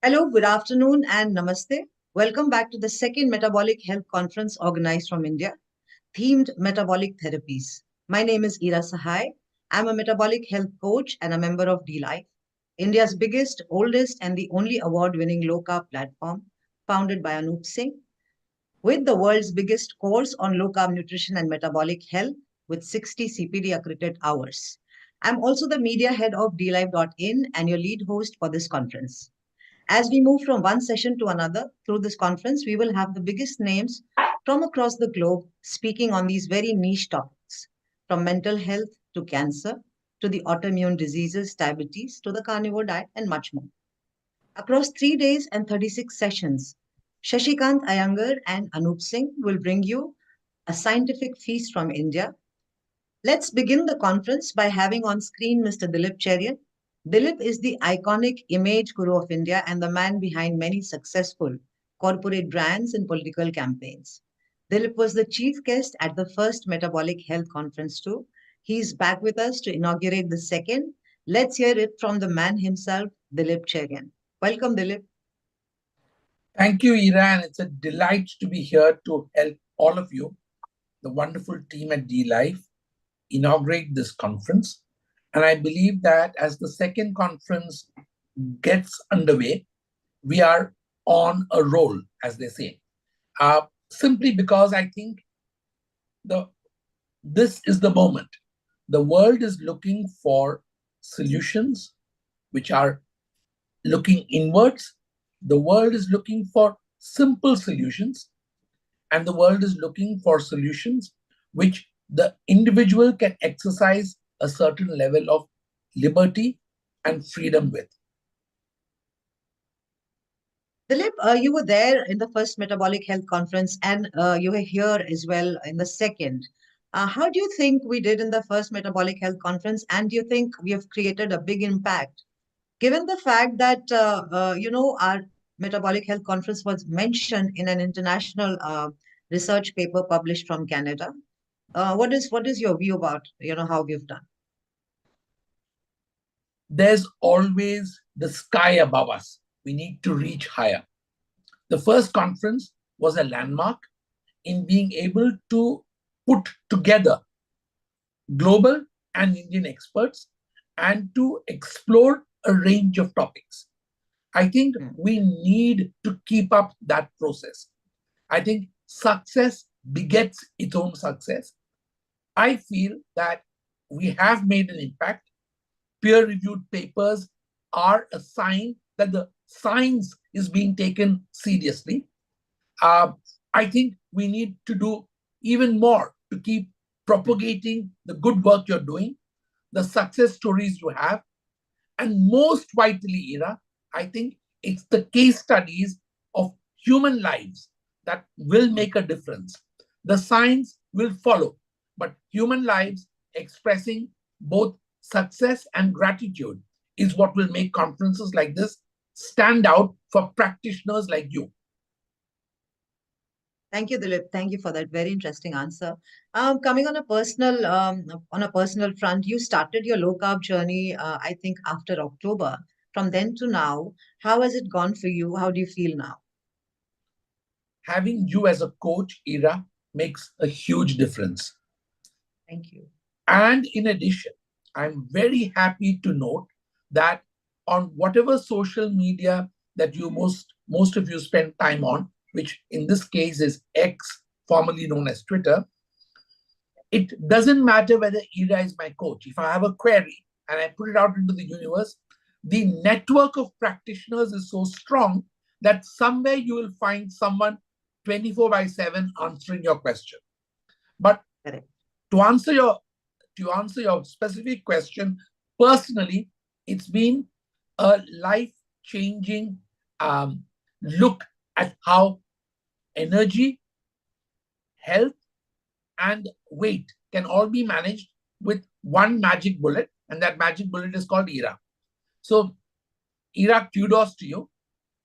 Hello, good afternoon, and namaste. Welcome back to the second Metabolic Health Conference organized from India, themed Metabolic Therapies. My name is Ira Sahai. I'm a metabolic health coach and a member of D-Life, India's biggest, oldest, and the only award winning low carb platform founded by Anup Singh, with the world's biggest course on low carb nutrition and metabolic health with 60 CPD accredited hours. I'm also the media head of DLive.in and your lead host for this conference. As we move from one session to another through this conference, we will have the biggest names from across the globe speaking on these very niche topics, from mental health to cancer, to the autoimmune diseases, diabetes, to the carnivore diet, and much more. Across 3 days and 36 sessions, Shashikant Iyengar and Anup Singh will bring you a scientific feast from India. Let's begin the conference by having on screen Mr. Dilip Cherian. Dilip is the iconic image guru of India and the man behind many successful corporate brands and political campaigns. Dilip was the chief guest at the first Metabolic Health Conference too. He's back with us to inaugurate the second. Let's hear it from the man himself, Dilip Cherian. Welcome, Dilip. Thank you, Ira, and it's a delight to be here to help all of you, the wonderful team at D-Life, inaugurate this conference. And I believe that as the second conference gets underway, we are on a roll, as they say. Simply because I think this is the moment. The world is looking for solutions which are looking inwards. The world is looking for simple solutions, and the world is looking for solutions which the individual can exercise a certain level of liberty and freedom with. Dilip, you were there in the first Metabolic Health Conference and you were here as well in the second. How do you think we did in the first Metabolic Health Conference? And do you think we have created a big impact? Given the fact that, our Metabolic Health Conference was mentioned in an international research paper published from Canada, what is your view about, how we've done? There's always the sky above us. We need to reach higher. The first conference was a landmark in being able to put together global and Indian experts and to explore a range of topics. I think we need to keep up that process. I think success begets its own success. I feel that we have made an impact. Peer-reviewed papers are a sign that the science is being taken seriously. I think we need to do even more to keep propagating the good work you're doing, the success stories you have, and most vitally, Ira, I think it's the case studies of human lives that will make a difference. The science will follow, but human lives expressing both success and gratitude is what will make conferences like this stand out for practitioners like you. Thank you, Dilip. Thank you for that very interesting answer. Coming on a personal front, you started your low carb journey, I think, after October. From then to now, how has it gone for you? How do you feel now? Having you as a coach, Ira, makes a huge difference. Thank you. And in addition, I'm very happy to note that on whatever social media that you most of you spend time on, which in this case is X, formerly known as Twitter, it doesn't matter whether Ira is my coach. If I have a query and I put it out into the universe, the network of practitioners is so strong that somewhere you will find someone 24/7 answering your question. But to answer your specific question, personally, it's been a life-changing look at how energy, health, and weight can all be managed with one magic bullet, and that magic bullet is called Ira. So, Ira, kudos to you.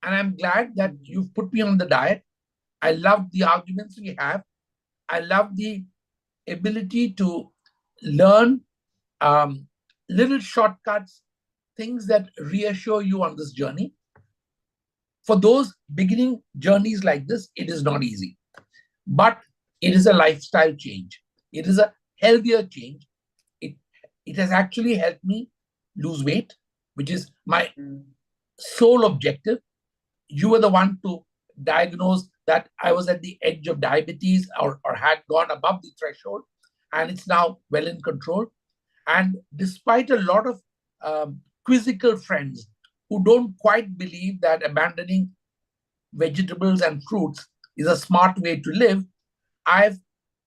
And I'm glad that you've put me on the diet. I love the arguments we have. I love the ability to learn little shortcuts, things that reassure you on this journey. for those beginning journeys like this, it is not easy. But it is a lifestyle change. It is a healthier change. It, it has actually helped me lose weight, which is my sole objective. You were the one to diagnose that I was at the edge of diabetes or had gone above the threshold, and it's now well in control. And despite a lot of quizzical friends who don't quite believe that abandoning vegetables and fruits is a smart way to live, I've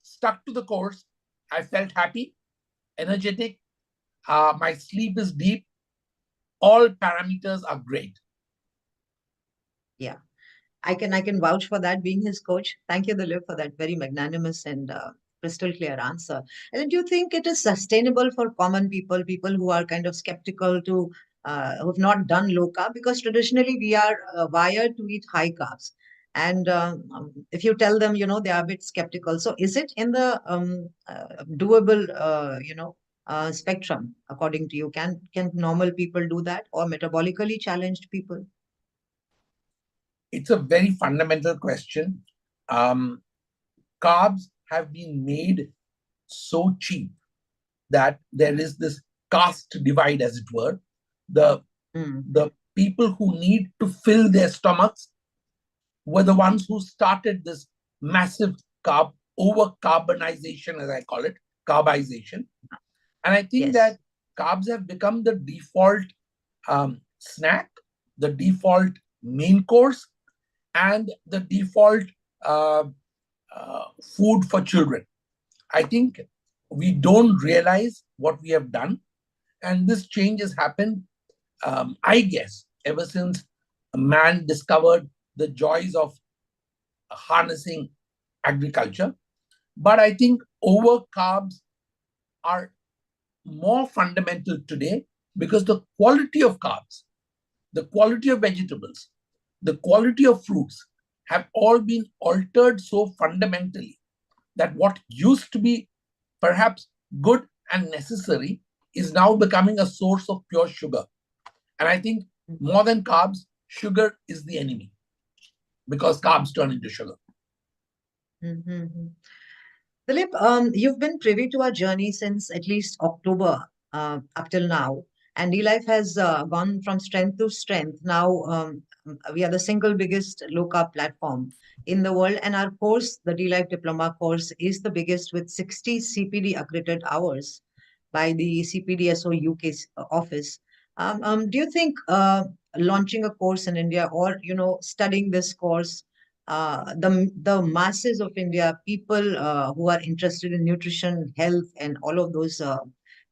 stuck to the course. I felt happy, energetic. My sleep is deep. All parameters are great. Yeah. I can vouch for that, being his coach. Thank you, Dilip, for that very magnanimous and crystal clear answer. And do you think it is sustainable for common people, people who are kind of skeptical to who've not done low carb? Because traditionally we are wired to eat high carbs. And if you tell them, they are a bit skeptical. So is it in the doable, spectrum, according to you? Can normal people do that, or metabolically challenged people? It's a very fundamental question. Carbs have been made so cheap that there is this caste divide, as it were. The people who need to fill their stomachs were the ones who started this massive carb over carbonization, as I call it, carbization. And I think that carbs have become the default snack, the default main course, and the default food for children. I think we don't realize what we have done. And this change has happened, I guess, ever since man discovered the joys of harnessing agriculture. But I think over carbs are more fundamental today because the quality of carbs, the quality of vegetables, the quality of fruits have all been altered so fundamentally that what used to be perhaps good and necessary is now becoming a source of pure sugar. And I think more than carbs, sugar is the enemy because carbs turn into sugar. Mm-hmm. Dilip, you've been privy to our journey since at least October up till now, and D-Life has gone from strength to strength. Now we are the single biggest low carb platform in the world, and our course, the D-Life Diploma course, is the biggest with 60 CPD accredited hours by the CPDSO UK office. Do you think launching a course in India, or studying this course, the masses of India, people who are interested in nutrition, health, and all of those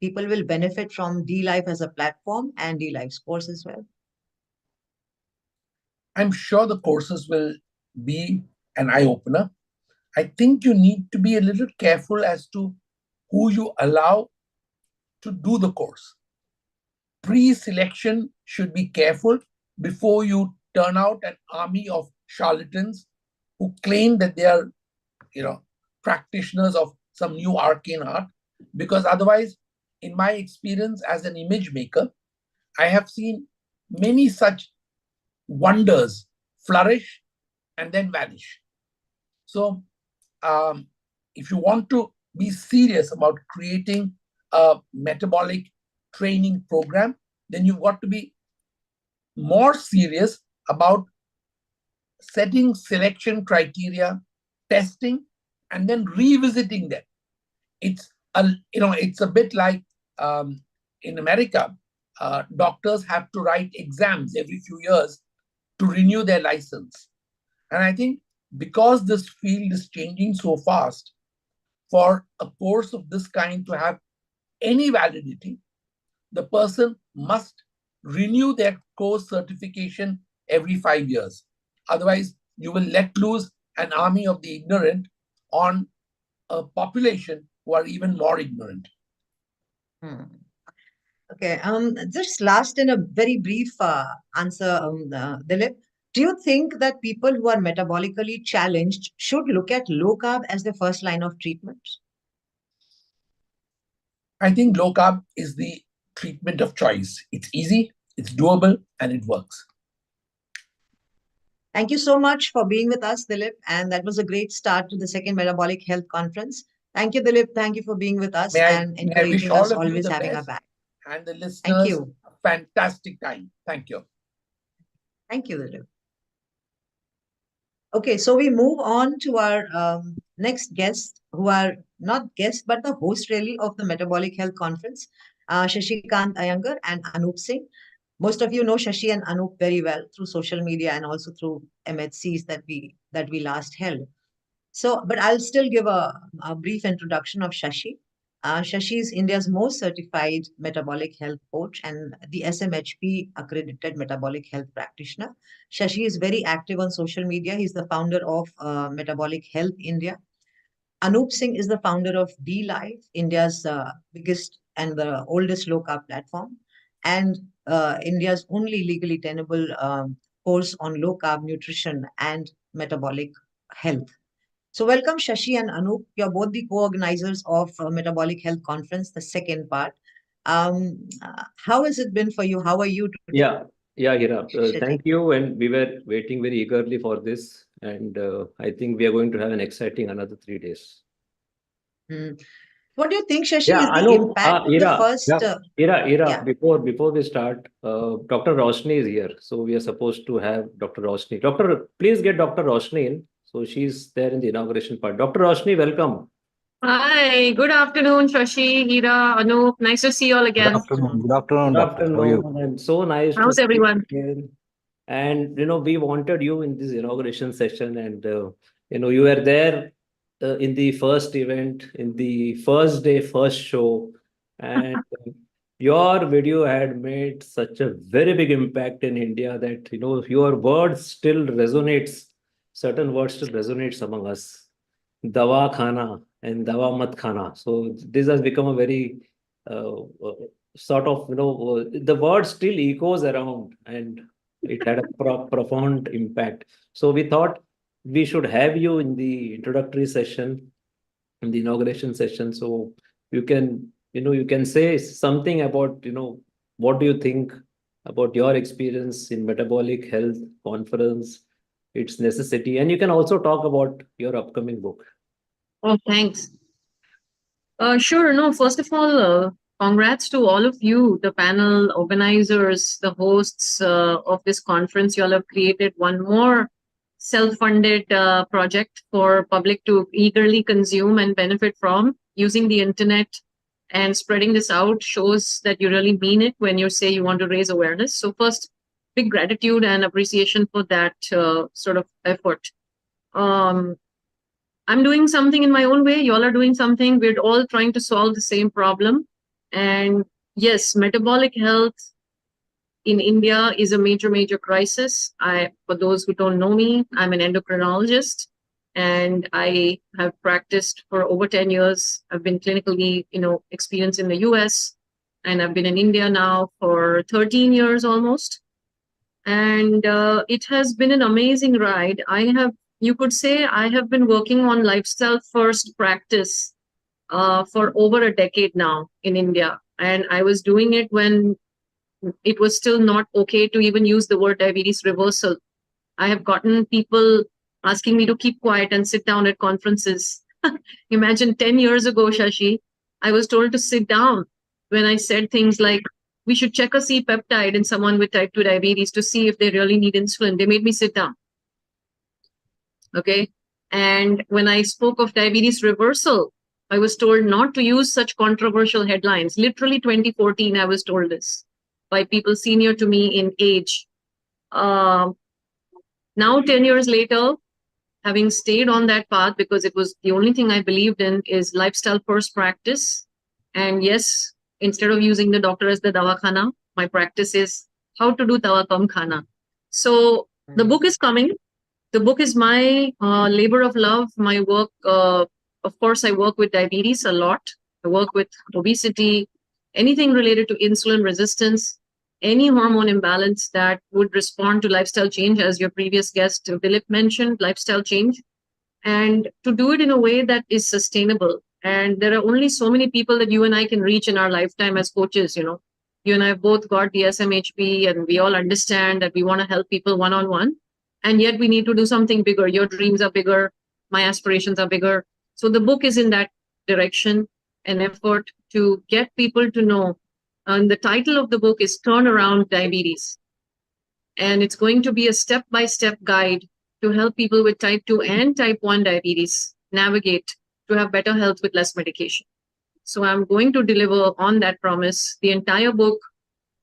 people will benefit from D-Life as a platform and D-Life's course as well? I'm sure the courses will be an eye-opener. I think you need to be a little careful as to who you allow to do the course. Pre-selection should be careful before you turn out an army of charlatans who claim that they are, practitioners of some new arcane art. Because otherwise, in my experience as an image maker, I have seen many such wonders flourish and then vanish. So if you want to be serious about creating a metabolic training program, then you've got to be more serious about setting selection criteria, testing, and then revisiting them. It's a bit like in America, doctors have to write exams every few years to renew their license. And I think because this field is changing so fast, for a course of this kind to have any validity, the person must renew their course certification every 5 years. Otherwise, you will let loose an army of the ignorant on a population who are even more ignorant. Okay. Just last in a very brief answer, Dilip, do you think that people who are metabolically challenged should look at low carb as the first line of treatment? I think low carb is the treatment of choice. It's easy, it's doable, and it works. Thank you so much for being with us, Dilip. And that was a great start to the second Metabolic Health Conference. Thank you, Dilip. Thank you for being with us and May I wish encouraging all us, of you always the having our best back. and the Thank listeners you. a fantastic time. Thank you. Thank you, Dilip. Okay, so we move on to our next guests, who are not guests, but the host really of the Metabolic Health Conference, Shashikant Iyengar and Anup Singh. Most of you know Shashi and Anup very well through social media and also through MHCs that we last held. So, but I'll still give a brief introduction of Shashi. Shashi is India's most certified metabolic health coach and the SMHP accredited metabolic health practitioner. Shashi is very active on social media. He's the founder of Metabolic Health India. Anup Singh is the founder of DLive, India's biggest and the oldest low carb platform, and India's only legally tenable course on low carb nutrition and metabolic health. So, welcome Shashi and Anup. You're both the co-organizers of Metabolic Health Conference, the second part. How has it been for you? How are you today? Yeah, Hira. Shashi? Thank you. And we were waiting very eagerly for this. And I think we are going to have an exciting another 3 days. Hmm. What do you think, Shashi, Yeah, is the Anup, impact of the Hira, first? Hira, Yeah. before we start, Dr. Roshani is here. So we are supposed to have Dr. Roshani. Please get Dr. Roshani in. So she's there in the inauguration part. Dr. Roshani, welcome. Hi, good afternoon, Shashi, Hira, Anup. Nice to see you all Good again. afternoon. Good afternoon, Good doctor. How are you? afternoon. And so nice to How's see you everyone? again. And we wanted you in this inauguration session, and you were there in the first event, in the first day, first show, and your video had made such a very big impact in India that your words still resonates. Certain words still resonates among us. Dawa khana and dawa mat khana. So this has become a very sort of the word still echoes around, and it had a profound impact. So we thought we should have you in the introductory session, in the inauguration session, so you can say something about what do you think about your experience in metabolic health conference, its necessity, and you can also talk about your upcoming book. Oh, thanks. Sure. No, first of all, congrats to all of you, the panel organizers, the hosts of this conference. You all have created one more self-funded project for public to eagerly consume and benefit from. Using the internet and spreading this out shows that you really mean it when you say you want to raise awareness. So first, big gratitude and appreciation for that sort of effort. I'm doing something in my own way. You all are doing something. We're all trying to solve the same problem. And yes, metabolic health in India is a major, major crisis. For those who don't know me, I'm an endocrinologist, and I have practiced for over 10 years. I've been clinically, experienced in the US, and I've been in India now for 13 years almost. And it has been an amazing ride. You could say I have been working on lifestyle first practice for over a decade now in India. And I was doing it when it was still not okay to even use the word diabetes reversal. I have gotten people asking me to keep quiet and sit down at conferences. Imagine 10 years ago, Shashi, I was told to sit down when I said things like, we should check a C-peptide in someone with type 2 diabetes to see if they really need insulin. They made me sit down. Okay. And when I spoke of diabetes reversal, I was told not to use such controversial headlines. Literally 2014, I was told this by people senior to me in age. Now, 10 years later, having stayed on that path because it was the only thing I believed in is lifestyle first practice. And yes, instead of using the doctor as the dawakhana, my practice is how to do dawa kam khana. So the book is coming. The book is my labor of love, my work. Of course, I work with diabetes a lot. I work with obesity, anything related to insulin resistance, any hormone imbalance that would respond to lifestyle change, as your previous guest, Dilip, mentioned, lifestyle change, and to do it in a way that is sustainable. And there are only so many people that you and I can reach in our lifetime as coaches. You and I have both got the SMHP, and we all understand that we want to help people one-on-one. And yet we need to do something bigger. Your dreams are bigger. My aspirations are bigger. So the book is in that direction, an effort to get people to know. And the title of the book is Turn Around Diabetes. And it's going to be a step-by-step guide to help people with type 2 and type 1 diabetes navigate to have better health with less medication. So I'm going to deliver on that promise. The entire book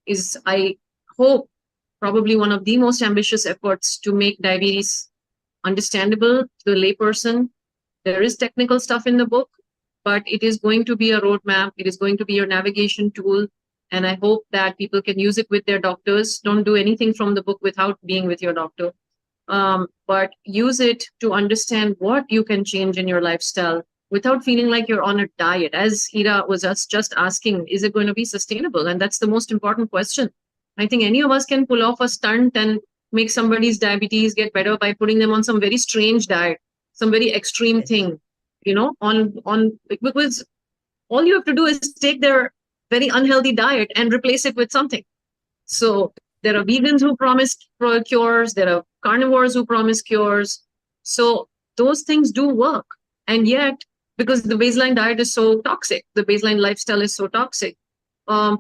is, I hope, probably one of the most ambitious efforts to make diabetes understandable to the layperson. There is technical stuff in the book, but it is going to be a roadmap. It is going to be your navigation tool. And I hope that people can use it with their doctors. Don't do anything from the book without being with your doctor. But use it to understand what you can change in your lifestyle without feeling like you're on a diet. As Ira was just asking, is it going to be sustainable? And that's the most important question. I think any of us can pull off a stunt and make somebody's diabetes get better by putting them on some very strange diet, some very extreme thing, because all you have to do is take their very unhealthy diet and replace it with something. So there are vegans who promise cures. There are carnivores who promise cures. So those things do work. And yet, because the baseline diet is so toxic, the baseline lifestyle is so toxic,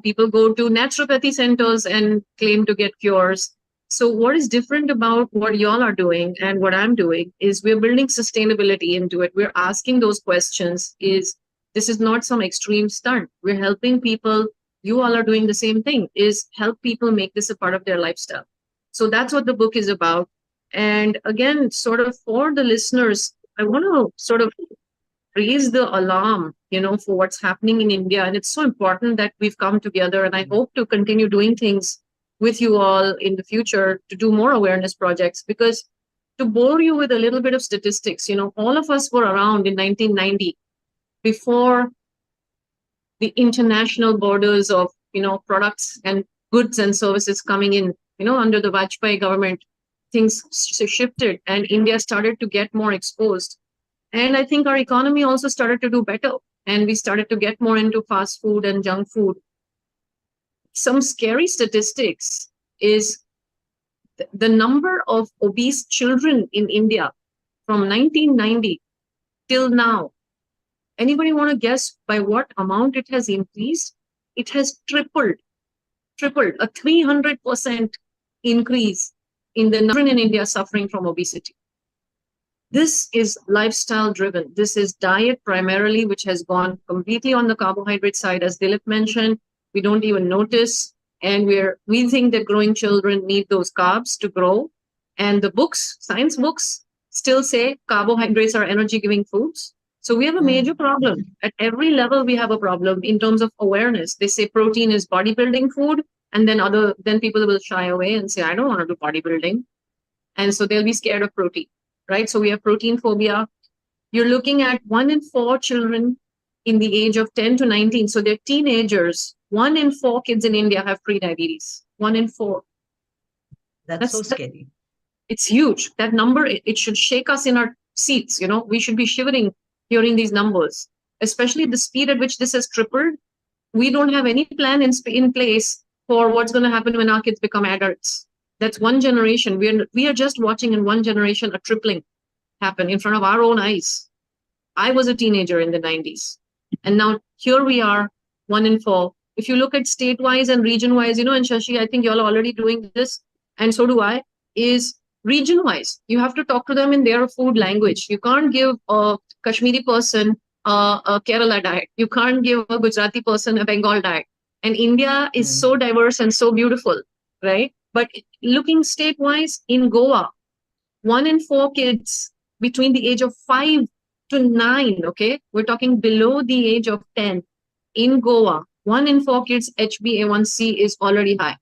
people go to naturopathy centers and claim to get cures. So what is different about what y'all are doing and what I'm doing is we're building sustainability into it. We're asking those questions. This is not some extreme stunt. We're helping people. You all are doing the same thing, is help people make this a part of their lifestyle. So that's what the book is about. And again, sort of for the listeners, I want to sort of raise the alarm, for what's happening in India. And it's so important that we've come together. And I hope to continue doing things with you all in the future to do more awareness projects. Because to bore you with a little bit of statistics, all of us were around in 1990 before the international borders of, products and goods and services coming in, under the Vajpayee government, things shifted and India started to get more exposed. And I think our economy also started to do better. And we started to get more into fast food and junk food. Some scary statistics is the number of obese children in India from 1990 till now. Anybody want to guess by what amount it has increased? It has tripled, a 300% increase in the number in India suffering from obesity. This is lifestyle driven. This is diet primarily, which has gone completely on the carbohydrate side. As Dilip mentioned, we don't even notice. And we think that growing children need those carbs to grow. And the books, science books, still say carbohydrates are energy giving foods. So we have a major problem. At every level, we have a problem in terms of awareness. They say protein is bodybuilding food. And then people will shy away and say, I don't want to do bodybuilding. And so they'll be scared of protein, right? So we have protein phobia. You're looking at 1 in 4 children in the age of 10 to 19. So they're teenagers. 1 in 4 kids in India have prediabetes. 1 in 4. That's so scary. It's huge. That number, it should shake us in our seats. We should be shivering hearing these numbers, especially the speed at which this has tripled. We don't have any plan in place for what's going to happen when our kids become adults. That's one generation. We are just watching in one generation a tripling happen in front of our own eyes. I was a teenager in the 90s. And now here we are, 1 in 4. If you look at state-wise and region-wise, and Shashi, I think you're already doing this, and so do I, is region-wise. You have to talk to them in their food language. You can't give a Kashmiri person a Kerala diet. You can't give a Gujarati person a Bengal diet. And India is so diverse and so beautiful, right? But looking state-wise, in Goa, 1 in 4 kids between the age of 5 to 9, okay? We're talking below the age of 10. In Goa, 1 in 4 kids' HbA1c is already high.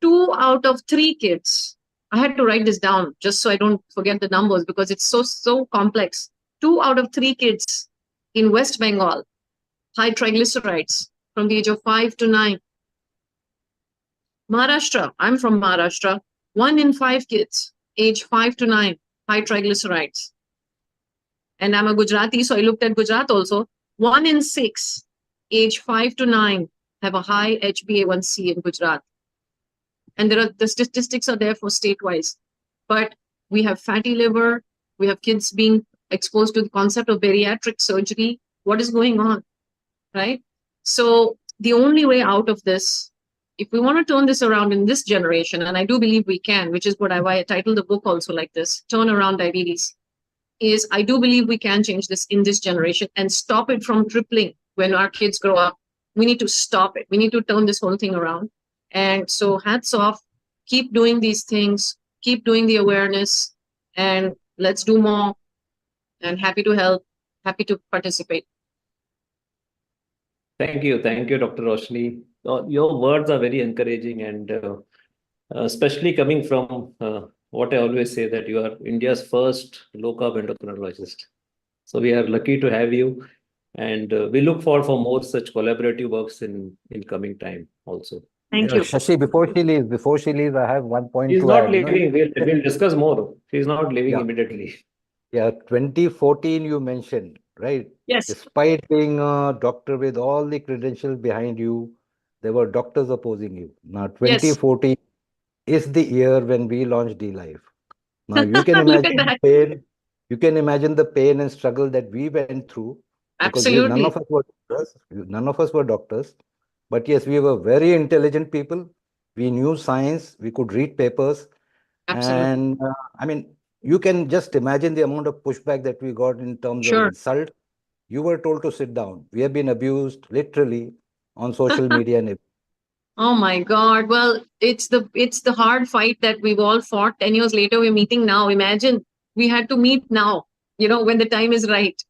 2 out of 3 kids, I had to write this down just so I don't forget the numbers because it's so complex. 2 out of 3 kids in West Bengal, high triglycerides from the age of 5 to 9. Maharashtra, I'm from Maharashtra, 1 in 5 kids, age 5 to 9, high triglycerides. And I'm a Gujarati, so I looked at Gujarat also. 1 in 6, age 5 to 9, have a high HbA1c in Gujarat. And the statistics are there for state-wise. But we have fatty liver, we have kids being exposed to the concept of bariatric surgery. What is going on, right? So the only way out of this, if we want to turn this around in this generation, and I do believe we can, which is why I titled the book also like this, Turn Around Diabetes, is I do believe we can change this in this generation and stop it from tripling when our kids grow up. We need to stop it. We need to turn this whole thing around. And so hats off, keep doing these things, keep doing the awareness, and let's do more. And happy to help, happy to participate. Thank you, Dr. Roshani. Your words are very encouraging, and especially coming from what I always say, that you are India's first low-carb endocrinologist. So we are lucky to have you, and we look forward for more such collaborative works in coming time also. Thank you. Shashi, before she leaves, I have one point She's to not add. leaving. We'll discuss more. She's not leaving immediately. Yeah, 2014 you mentioned, right? Yes. Despite being a doctor with all the credentials behind you, there were doctors opposing you. Now, 2014 is the year when we launched D-Life. Now, you can imagine the pain. You can imagine the pain and struggle that we went through. Absolutely. None of us were doctors. None of us were doctors. But yes, we were very intelligent people. We knew science. We could read papers. Absolutely. And I mean, you can just imagine the amount of pushback that we got in terms of insult. You were told to sit down. We have been abused literally on social media and everything. Oh my God. Well, it's the hard fight that we've all fought. 10 years later, we're meeting now. Imagine we had to meet now, when the time is right.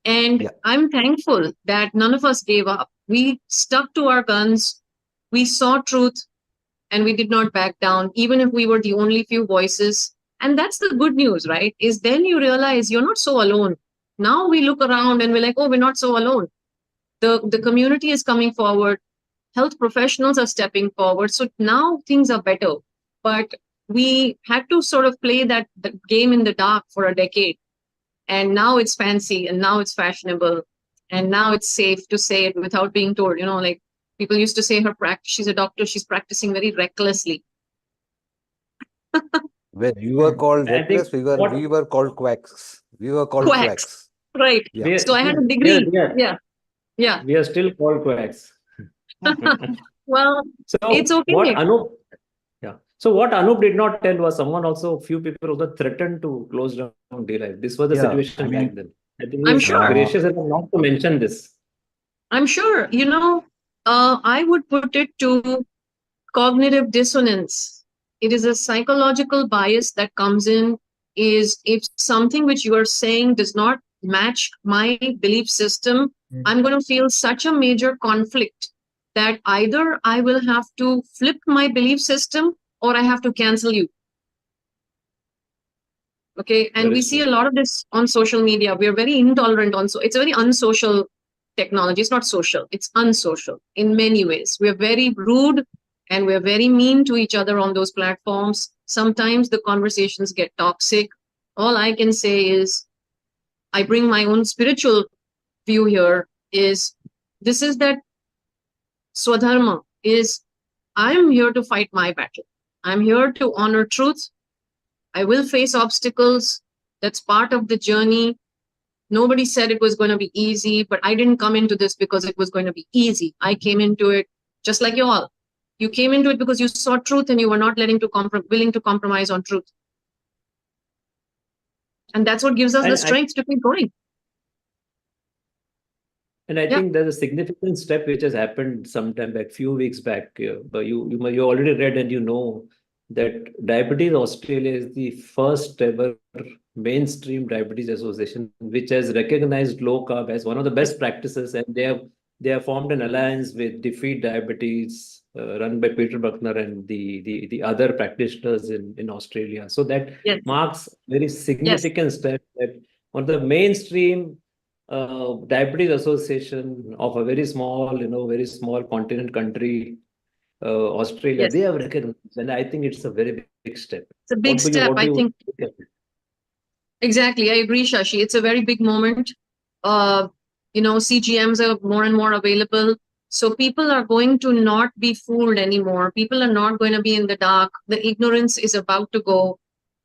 And I'm thankful that none of us gave up. We stuck to our guns. We saw truth and we did not back down, even if we were the only few voices. And that's the good news, right? Is then you realize you're not so alone. Now we look around and we're like, oh, we're not so alone. The community is coming forward. Health professionals are stepping forward. So now things are better. But we had to sort of play the game in the dark for a decade. And now it's fancy and now it's fashionable. And now it's safe to say it without being told, like people used to say she's a doctor, she's practicing very recklessly. When you were called reckless, we were called quacks. We were called quacks. Right. Yeah. So I had a degree. Yeah. We are still called quacks. Well, so it's okay. What Anup did not tell was few people also threatened to close down Day1. This was the situation back then. I think I'm sure. Gracious enough not to mention this. I'm sure. I would put it to cognitive dissonance. It is a psychological bias that comes in. Is if something which you are saying does not match my belief system, I'm going to feel such a major conflict that either I will have to flip my belief system or I have to cancel you. Okay. And we see a lot of this on social media. We are very intolerant it's a very unsocial technology. It's not social. It's unsocial in many ways. We are very rude and we're very mean to each other on those platforms. Sometimes the conversations get toxic. All I can say is I bring my own spiritual view here this is that Swadharma is I'm here to fight my battle. I'm here to honor truth. I will face obstacles. That's part of the journey. Nobody said it was going to be easy, but I didn't come into this because it was going to be easy. I came into it just like you all. You came into it because you saw truth and you were not willing to compromise on truth. And that's what gives us the strength to keep going. And I think there's a significant step which has happened sometime back, few weeks back. But you already read and that Diabetes Australia is the first ever mainstream diabetes association which has recognized low carb as one of the best practices, and they have formed an alliance with Defeat Diabetes, run by Peter Buckner and the other practitioners in Australia. So that marks very significant step that on the mainstream diabetes association of a very small continent country, Australia, they have recognized, and I think it's a very big step. It's a big step, I think. Exactly, I agree, Shashi. It's a very big moment. CGMs are more and more available. So people are going to not be fooled anymore. People are not going to be in the dark. The ignorance is about to go.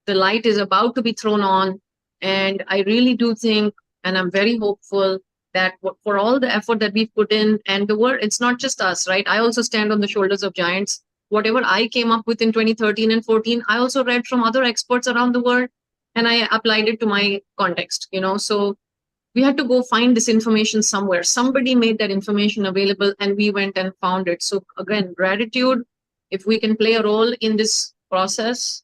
The light is about to be thrown on. And I really do think, and I'm very hopeful that for all the effort that we've put in, and the world, it's not just us, right? I also stand on the shoulders of giants. Whatever I came up with in 2013 and 14, I also read from other experts around the world, and I applied it to my context, So we had to go find this information somewhere. Somebody made that information available, and we went and found it. So again, gratitude. If we can play a role in this process,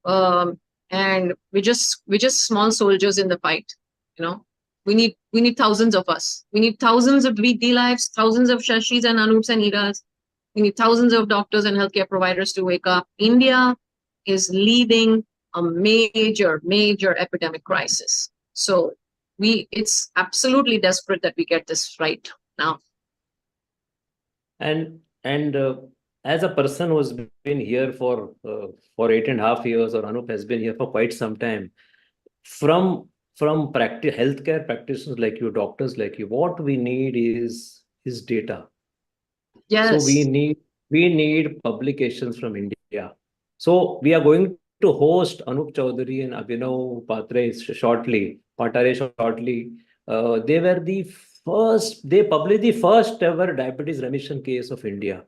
and we're just small soldiers in the fight. We need thousands of us. We need thousands of VD lives, thousands of Shashis and Anups and Iras. We need thousands of doctors and healthcare providers to wake up. India is leading a major epidemic crisis. So it's absolutely desperate that we get this right now. And as a person who's been here for 8.5 years, or Anup has been here for quite some time, from healthcare practitioners like you, doctors like you, what we need is data. Yes. So we need publications from India. So we are going to host Anup Chaudhary and Abhinav Patare shortly. They were they published the first ever diabetes remission case of India.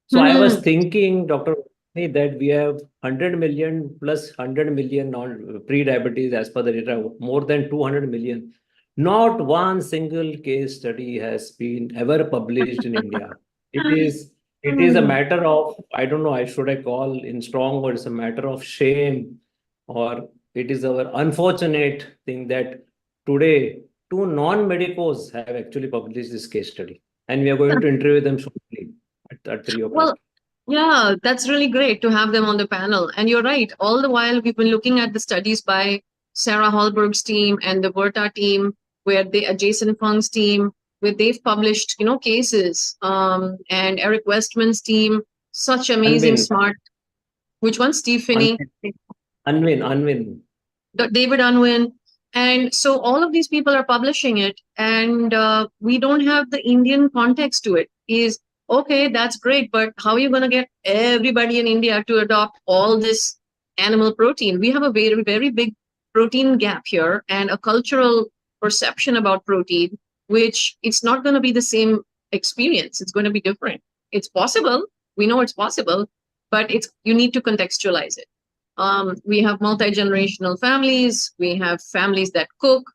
So I was thinking, Dr. that we have 100 million plus 100 million pre-diabetes as per the data, more than 200 million. Not one single case study has been ever published in India. It is a matter of, I don't know, should I call in strong words, a matter of shame, or it is our unfortunate thing that today 2 non-medicos have actually published this case study, and we are going to interview them shortly at 3 o'clock. Well, yeah, that's really great to have them on the panel. And you're right. All the while, we've been looking at the studies by Sarah Hallberg's team and the Berta team, where Jason Fung's team, where they've published, cases, and Eric Westman's team, such amazing, smart. Which one? Steve Finney? Unwin. David Unwin. And so all of these people are publishing it, and we don't have the Indian context to it. Okay, that's great, but how are you going to get everybody in India to adopt all this animal protein? We have a very, very big protein gap here, and a cultural perception about protein, which it's not going to be the same experience. It's going to be different. It's possible. We know it's possible, but you need to contextualize it. We have multi-generational families. We have families that cook,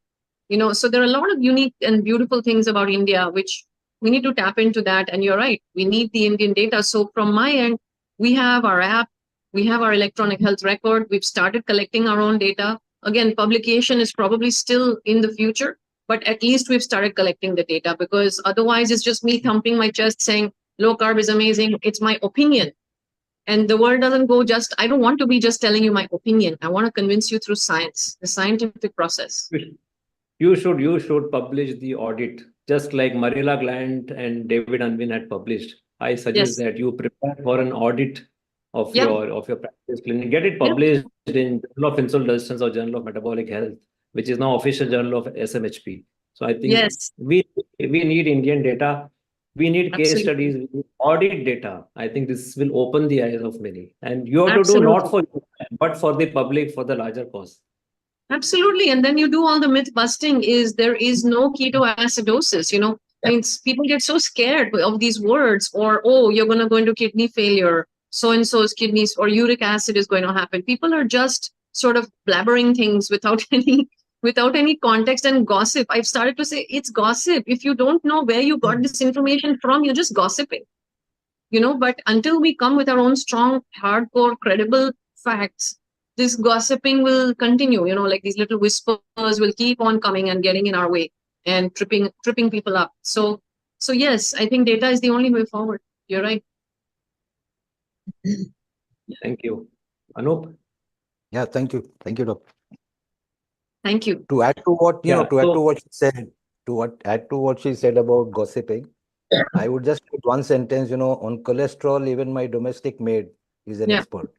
so there are a lot of unique and beautiful things about India, which we need to tap into that. And you're right, we need the Indian data. So from my end, we have our app, we have our electronic health record. We've started collecting our own data. Again, publication is probably still in the future, but at least we've started collecting the data, because otherwise it's just me thumping my chest saying low carb is amazing. It's my opinion. And the world doesn't go I don't want to be just telling you my opinion. I want to convince you through science, the scientific process. You should publish the audit, just like Marilla Glant and David Unwin had published. I suggest that you prepare for an audit of your practice clinic. Get it published in Journal of Insulin Resistance or Journal of Metabolic Health, which is now official journal of SMHP. So I think we need Indian data. We need case studies, we need audit data. I think this will open the eyes of many. And you have to do not for you, but for the public, for the larger cause. Absolutely. And then you do all the myth busting. There is no ketoacidosis. People get so scared of these words, or, you're going to go into kidney failure, so-and-so's kidneys, or uric acid is going to happen. People are just sort of blabbering things without any context and gossip. I've started to say it's gossip. If you don't know where you got this information from, you're just gossiping. But until we come with our own strong, hardcore, credible facts, this gossiping will continue, like these little whispers will keep on coming and getting in our way and tripping people up. So yes, I think data is the only way forward. You're right. Thank you. Anup? Yeah, thank you. Thank you, Doctor. Thank you. To add to what, add to what she said about gossiping, I would just put one sentence, on cholesterol, even my domestic maid is an expert.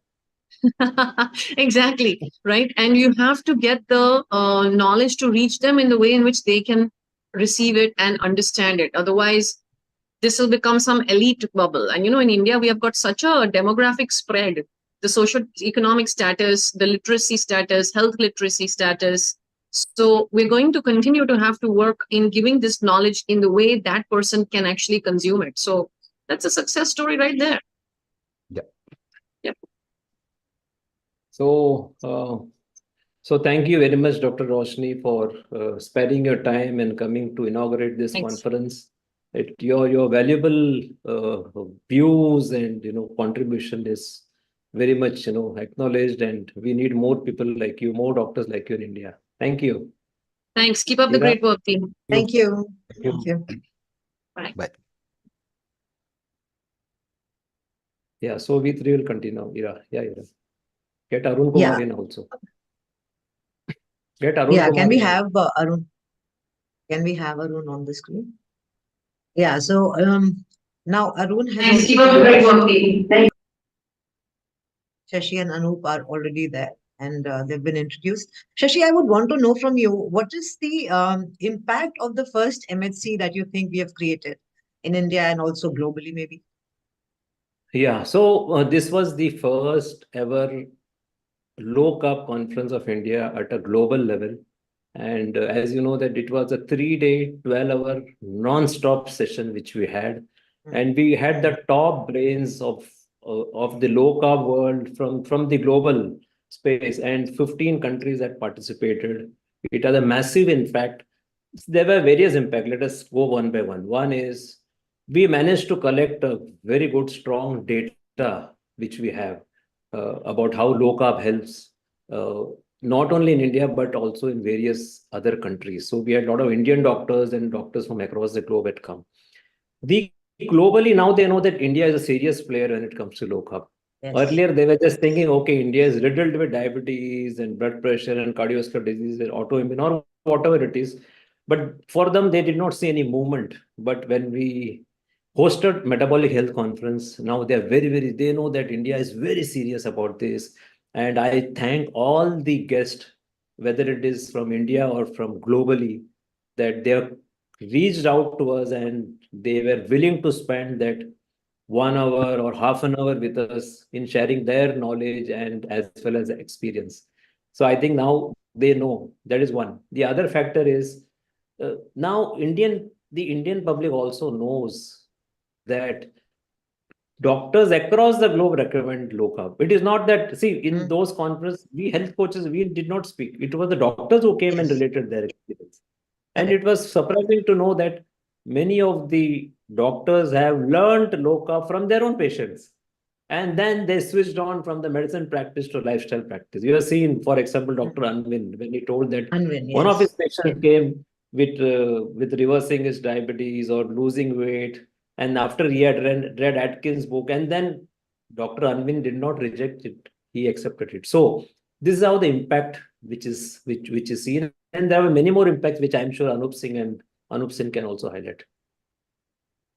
Exactly, right? And you have to get the knowledge to reach them in the way in which they can receive it and understand it. Otherwise, this will become some elite bubble. And in India, we have got such a demographic spread, the socio-economic status, the literacy status, health literacy status. So we're going to continue to have to work in giving this knowledge in the way that person can actually consume it. So that's a success story right there. Yeah. Yeah. So, so thank you very much, Dr. Roshani, for sparing your time and coming to inaugurate this Thanks. conference. Your valuable views and contribution is very much acknowledged, and we need more people like you, more doctors like you in India. Thank you. Thanks. Keep up the Ira? great work, team. Thank you. Thank you. Thank you. Bye. Bye. Yeah, so we three will continue. Ira. Yeah, Ira. Get Arun Kumar Yeah. in also. Get Arun Yeah, Kumar can we in. have Arun? Can we have Arun on the screen? Yeah, so now Arun has Thanks. also Keep up the joined great us. work, team. Thank Shashi and Anup are already there and they've been introduced. Shashi, I would want to know from you, what is the impact of the first MHC that you think we have created in India and also globally, maybe? Yeah, so this was the first ever Low Carb Conference of India at a global level. And as you know, that it was a 3-day, 12-hour non-stop session which we had. And we had the top brains of the low carb world from the global space, and 15 countries that participated. It had a massive impact. There were various impacts. Let us go one by one. One is we managed to collect a very good, strong data which we have about how low carb helps. Not only in India, but also in various other countries. So we had a lot of Indian doctors and doctors from across the globe had come. Globally, now they know that India is a serious player when it comes to low carb. Yes. Earlier, they were just thinking, okay, India is riddled with diabetes and blood pressure and cardiovascular disease and autoimmune or whatever it is. But for them, they did not see any movement. But when we hosted Metabolic Health Conference, now they are they know that India is very serious about this. And I thank all the guests, whether it is from India or from globally, that they have reached out to us and they were willing to spend that 1 hour or half an hour with us in sharing their knowledge and as well as experience. So I think now they know. That is one. The other factor is now the Indian public also knows that doctors across the globe recommend low carb. It is not that, see, in those conferences, we health coaches, we did not speak. It was the doctors who came and related their experience. And it was surprising to know that many of the doctors have learned low carb from their own patients. And then they switched on from the medicine practice to lifestyle practice. You have seen, for example, Dr. Anvin, when he told that one of his patients came with reversing his diabetes or losing weight. And after he had read Atkins' book, and then Dr. Anvin did not reject it. He accepted it. So this is how the impact which is seen. And there are many more impacts, which I'm sure Anup Singh can also highlight.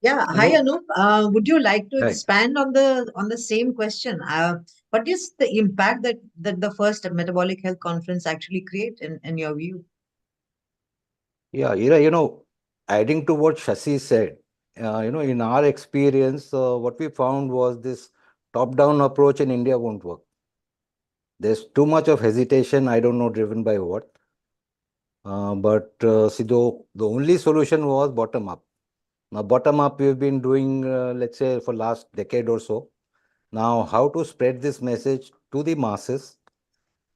Yeah, hi Anup. Would you like to Hi. expand on the same question? What is the impact that the first Metabolic Health Conference actually create in your view? Yeah, Ira, adding to what Shashi said, in our experience, what we found was this top-down approach in India won't work. There's too much of hesitation, I don't know, driven by what. But see, the only solution was bottom-up. Now, bottom-up, we've been doing, let's say, for last decade or so. Now, how to spread this message to the masses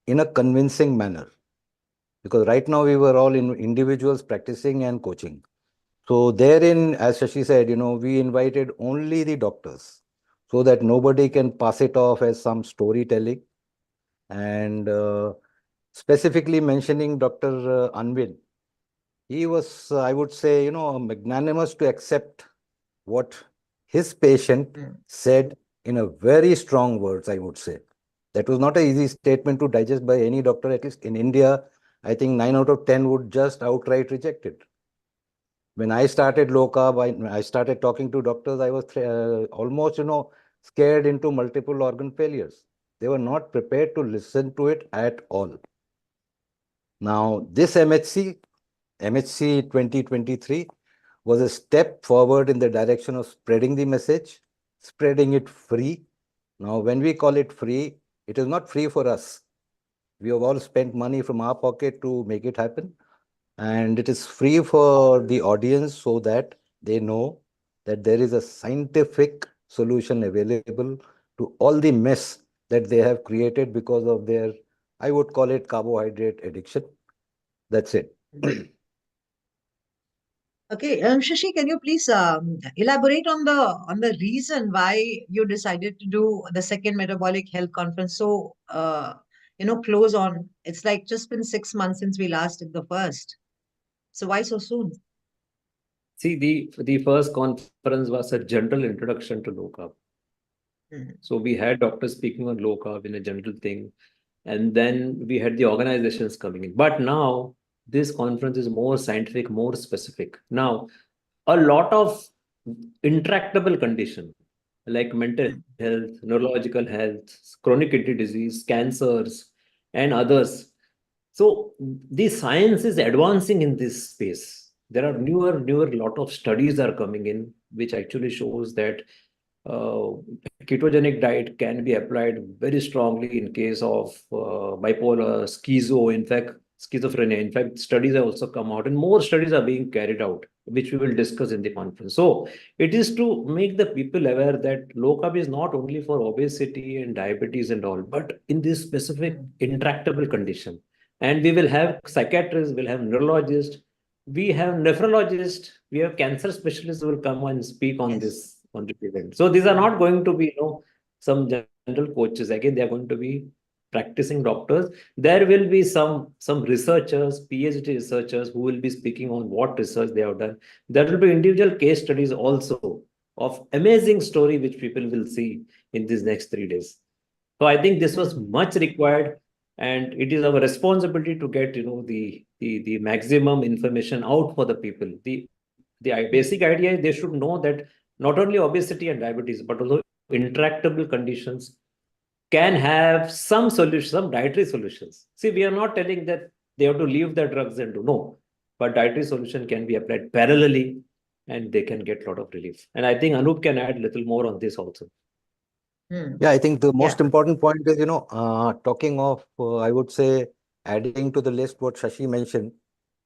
in a convincing manner? Because right now we were all individuals practicing and coaching. So therein, as Shashi said, we invited only the doctors so that nobody can pass it off as some storytelling. And specifically mentioning Dr. Anvin, he was, I would say, magnanimous to accept what his patient said in a very strong words, I would say. That was not an easy statement to digest by any doctor, at least in India. I think 9 out of 10 would just outright reject it. When I started low carb, I started talking to doctors, I was almost, scared into multiple organ failures. They were not prepared to listen to it at all. Now, this MHC 2023 was a step forward in the direction of spreading the message, spreading it free. Now, when we call it free, it is not free for us. We have all spent money from our pocket to make it happen. And it is free for the audience so that they know that there is a scientific solution available to all the mess that they have created because of their, I would call it, carbohydrate addiction. That's it. Okay, Shashi, can you please elaborate on the reason why you decided to do the second metabolic health conference so close on? It's like just been 6 months since we last did the first. So why so soon? See, the first conference was a general introduction to low carb. So we had doctors speaking on low carb in a general thing, and then we had the organizations coming in. But now this conference is more scientific, more specific. Now, a lot of intractable condition like mental health, neurological health, chronic kidney disease, cancers, and others. So the science is advancing in this space. There are newer lot of studies are coming in, which actually shows that ketogenic diet can be applied very strongly in case of bipolar, in fact, schizophrenia. In fact, studies have also come out, and more studies are being carried out, which we will discuss in the conference. So it is to make the people aware that low carb is not only for obesity and diabetes and all, but in this specific intractable condition. And we will have psychiatrists, we'll have neurologists, we have nephrologists, we have cancer specialists who will come and speak on this on this event. So these are not going to be, some general coaches. Again, they are going to be practicing doctors. There will be some researchers, PhD researchers who will be speaking on what research they have done. There will be individual case studies also of amazing story which people will see in these next 3 days. So I think this was much required, and it is our responsibility to get the maximum information out for the people. The basic idea is they should know that not only obesity and diabetes, but also intractable conditions can have some solutions, some dietary solutions. See, we are not telling that they have to leave their drugs and do no, but dietary solution can be applied parallelly and they can get a lot of relief. And I think Anup can add a little more on this also. Yeah, I think the most important point is, talking of, I would say, adding to the list what Shashi mentioned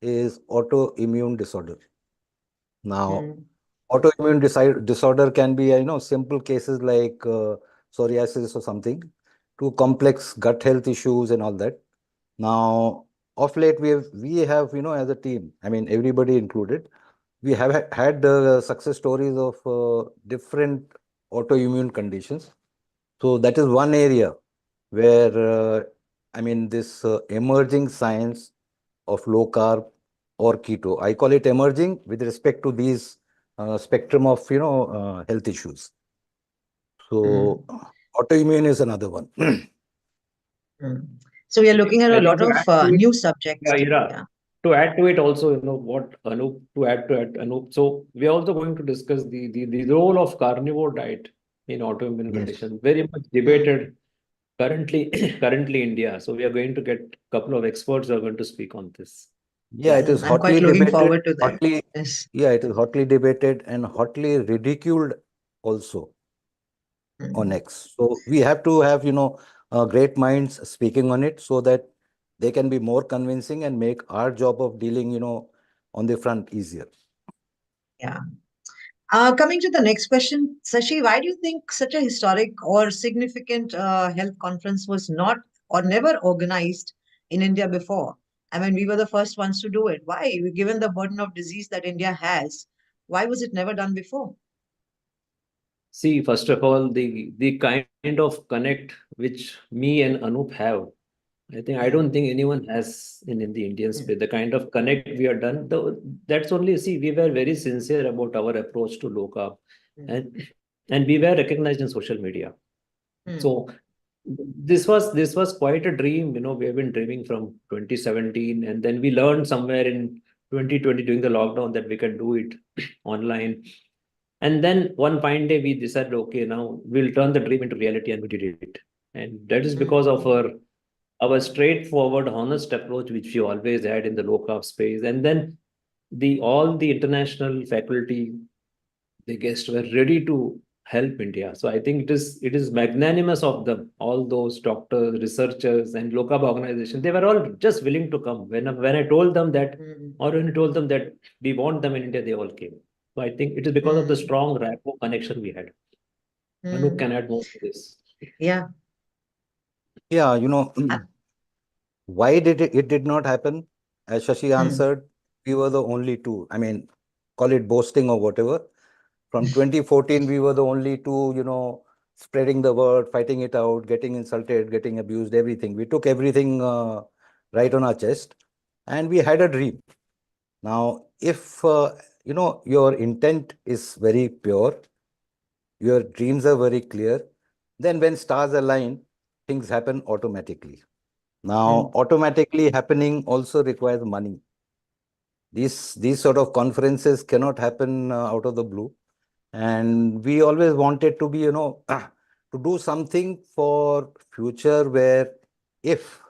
is autoimmune disorder. Now, autoimmune disorder can be, simple cases like psoriasis or something, to complex gut health issues and all that. Now, of late, we have, as a team, I mean, everybody included, we have had success stories of different autoimmune conditions. So that is one area where, this emerging science of low carb or keto, I call it emerging with respect to these spectrum of, health issues. So autoimmune is another one. So we are looking at a lot of new subjects. Yeah. To add to it also, what Anup, to add to it, Anup. So we are also going to discuss the role of carnivore diet in autoimmune condition. Very much debated currently India. So we are going to get a couple of experts who are going to speak on this. Yeah, it is I'm hotly quite looking debated. forward to that. Yeah, it is hotly debated and hotly ridiculed also on X. So we have to have, great minds speaking on it so that they can be more convincing and make our job of dealing, on the front easier. Yeah. Coming to the next question, Shashi, why do you think such a historic or significant health conference was not or never organized in India before? I mean, we were the first ones to do it. Why? Given the burden of disease that India has, why was it never done before? See, first of all, the kind of connect which me and Anup have, I don't think anyone has in the Indian space. The kind of connect we have done, that's only, see, we were very sincere about our approach to low carb, and we were recognized in social media. So this was quite a dream. We have been dreaming from 2017, and then we learned somewhere in 2020 during the lockdown that we can do it online. And then one fine day we decided, okay, now we'll turn the dream into reality, and we did it. And that is because of our straightforward, honest approach, which we always had in the low carb space. And then all the international faculty, the guests were ready to help India. So I think it is magnanimous of them, all those doctors, researchers, and low carb organizations. They were all just willing to come. When I told them that, or when I told them that we want them in India, they all came. So I think it is because of the strong rapport connection we had. Anup can add more to this. Yeah. Yeah, why did it did not happen? As Shashi answered, we were the only two. I mean, call it boasting or whatever. From 2014, we were the only two, spreading the word, fighting it out, getting insulted, getting abused, everything. We took everything right on our chest, and we had a dream. Now, if your intent is very pure, your dreams are very clear, then when stars align, things happen automatically. Now, automatically happening also requires money. These sort of conferences cannot happen out of the blue. And we always wanted to be, to do something for future where if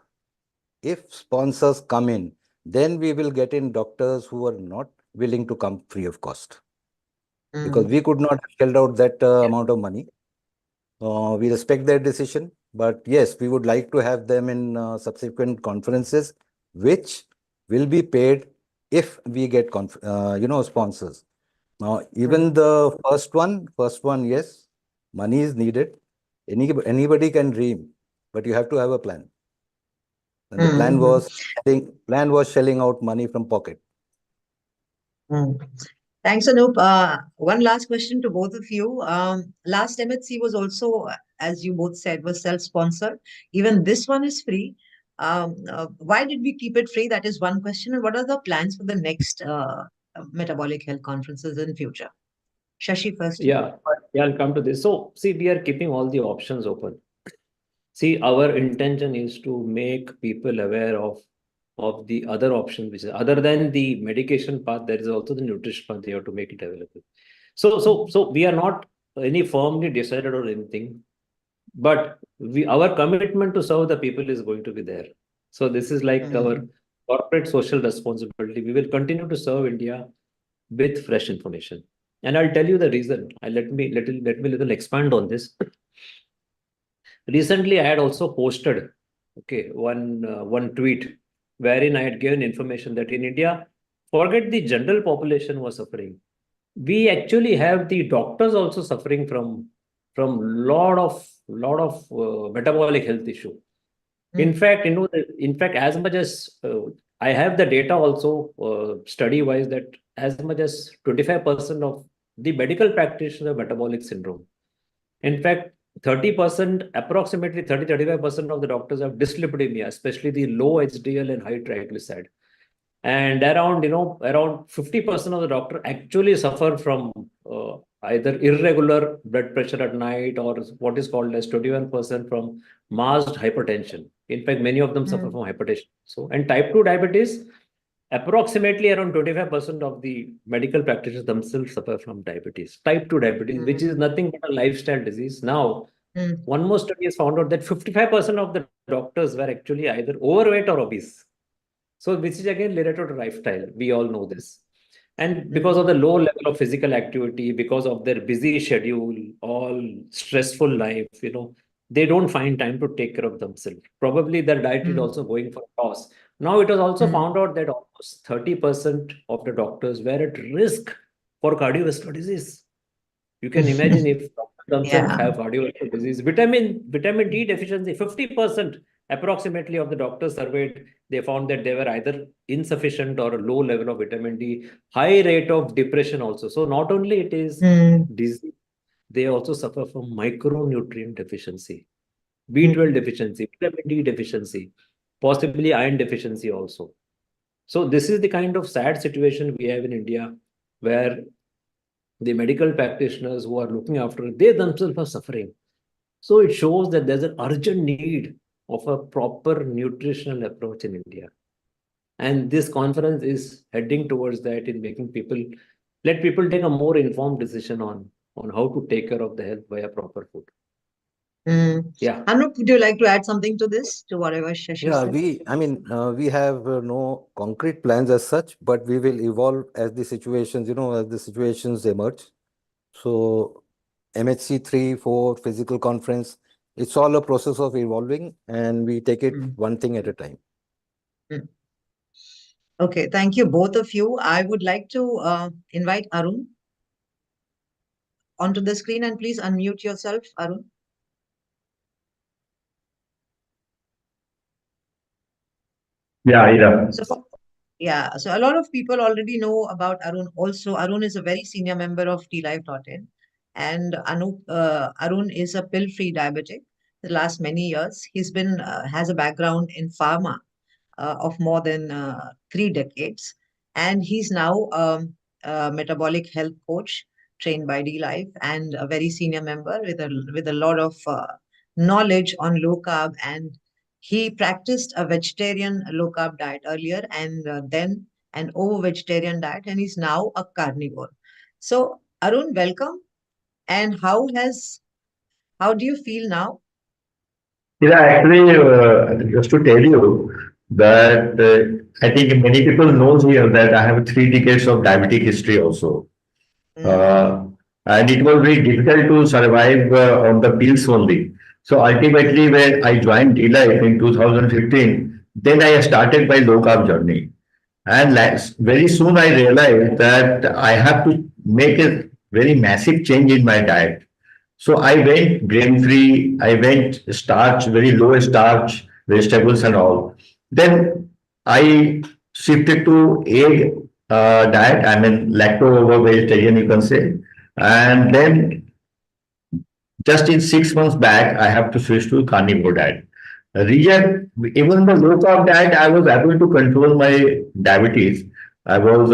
sponsors come in, then we will get in doctors who are not willing to come free of cost. Because we could not have shelled out that amount of money. We respect their decision, but yes, we would like to have them in subsequent conferences, which will be paid if we get sponsors. Now, even the first one, yes, money is needed. Anybody can dream, but you have to have a plan. And the plan was shelling out money from pocket. Thanks, Anup. One last question to both of you. Last MHC was also, as you both said, was self-sponsored. Even this one is free. Why did we keep it free? That is one question. And what are the plans for the next metabolic health conferences in future? Shashi first. Yeah, I'll come to this. So, see, we are keeping all the options open. See, our intention is to make people aware of the other option, which is other than the medication part, there is also the nutrition part. They have to make it available. So we are not any firmly decided or anything, but our commitment to serve the people is going to be there. So this is like our corporate social responsibility. We will continue to serve India with fresh information. And I'll tell you the reason. Let me little expand on this. Recently, I had also posted, one tweet wherein I had given information that in India, forget the general population was suffering. We actually have the doctors also suffering from lot of metabolic health issue. In fact, as much as I have the data also study wise that as much as 25% of the medical practitioners have metabolic syndrome. In fact, 30%, approximately 30-35% of the doctors have dyslipidemia, especially the low HDL and high triglyceride. And around 50% of the doctor actually suffer from either irregular blood pressure at night or what is called as 21% from masked hypertension. In fact, many of them suffer from hypertension. So, and type 2 diabetes, approximately around 25% of the medical practitioners themselves suffer from diabetes, type 2 diabetes, which is nothing but a lifestyle disease. Now, one more study has found out that 55% of the doctors were actually either overweight or obese. So, which is again related to lifestyle. We all know this. And because of the low level of physical activity, because of their busy schedule, all stressful life, they don't find time to take care of themselves. Probably their diet is also going for a toss. Now, it was also found out that almost 30% of the doctors were at risk for cardiovascular disease. You can imagine if doctors themselves have cardiovascular disease, vitamin D deficiency, 50% approximately of the doctors surveyed, they found that they were either insufficient or a low level of vitamin D, high rate of depression also. So not only it is disease, they also suffer from micronutrient deficiency, B12 deficiency, vitamin D deficiency, possibly iron deficiency also. So this is the kind of sad situation we have in India where the medical practitioners who are looking after it, they themselves are suffering. So it shows that there's an urgent need of a proper nutritional approach in India. And this conference is heading towards that in making let people take a more informed decision on how to take care of the health via proper food. Yeah. Anup, would you like to add something to this, to whatever Shashi Yeah, said? we have no concrete plans as such, but we will evolve as the situations, as the situations emerge. So MHC 3, 4, physical conference, it's all a process of evolving, and we take it Mm, one thing at a time. mm. Okay, thank you, both of you. I would like to invite Arun onto the screen, and please unmute yourself, Arun. Yeah, Ira. So, yeah, so a lot of people already know about Arun. Also, Arun is a very senior member of TLife.in, and Arun is a pill-free diabetic. The last many years, he's been has a background in pharma of more than 3 decades, and he's now a metabolic health coach trained by D-Life and a very senior member with a lot of knowledge on low carb. And he practiced a vegetarian low carb diet earlier, and then an over vegetarian diet, and he's now a carnivore. So Arun, welcome. And how do you feel now? Ira, actually, just to tell you that I think many people knows here that I have 3 decades of diabetic history also. Mm, Uh, and it was very difficult to survive on the pills only. So ultimately, when I joined D-Life in 2015, then I started my low carb journey. And very soon I realized that I have to make a very massive change in my diet. So I went grain free, I went starch, very low starch, vegetables and all. Then I shifted to egg diet, I mean lacto over vegetarian, you can say. And then just in 6 months back, I have to switch to carnivore diet. Reason, even the low carb diet, I was able to control my diabetes. I was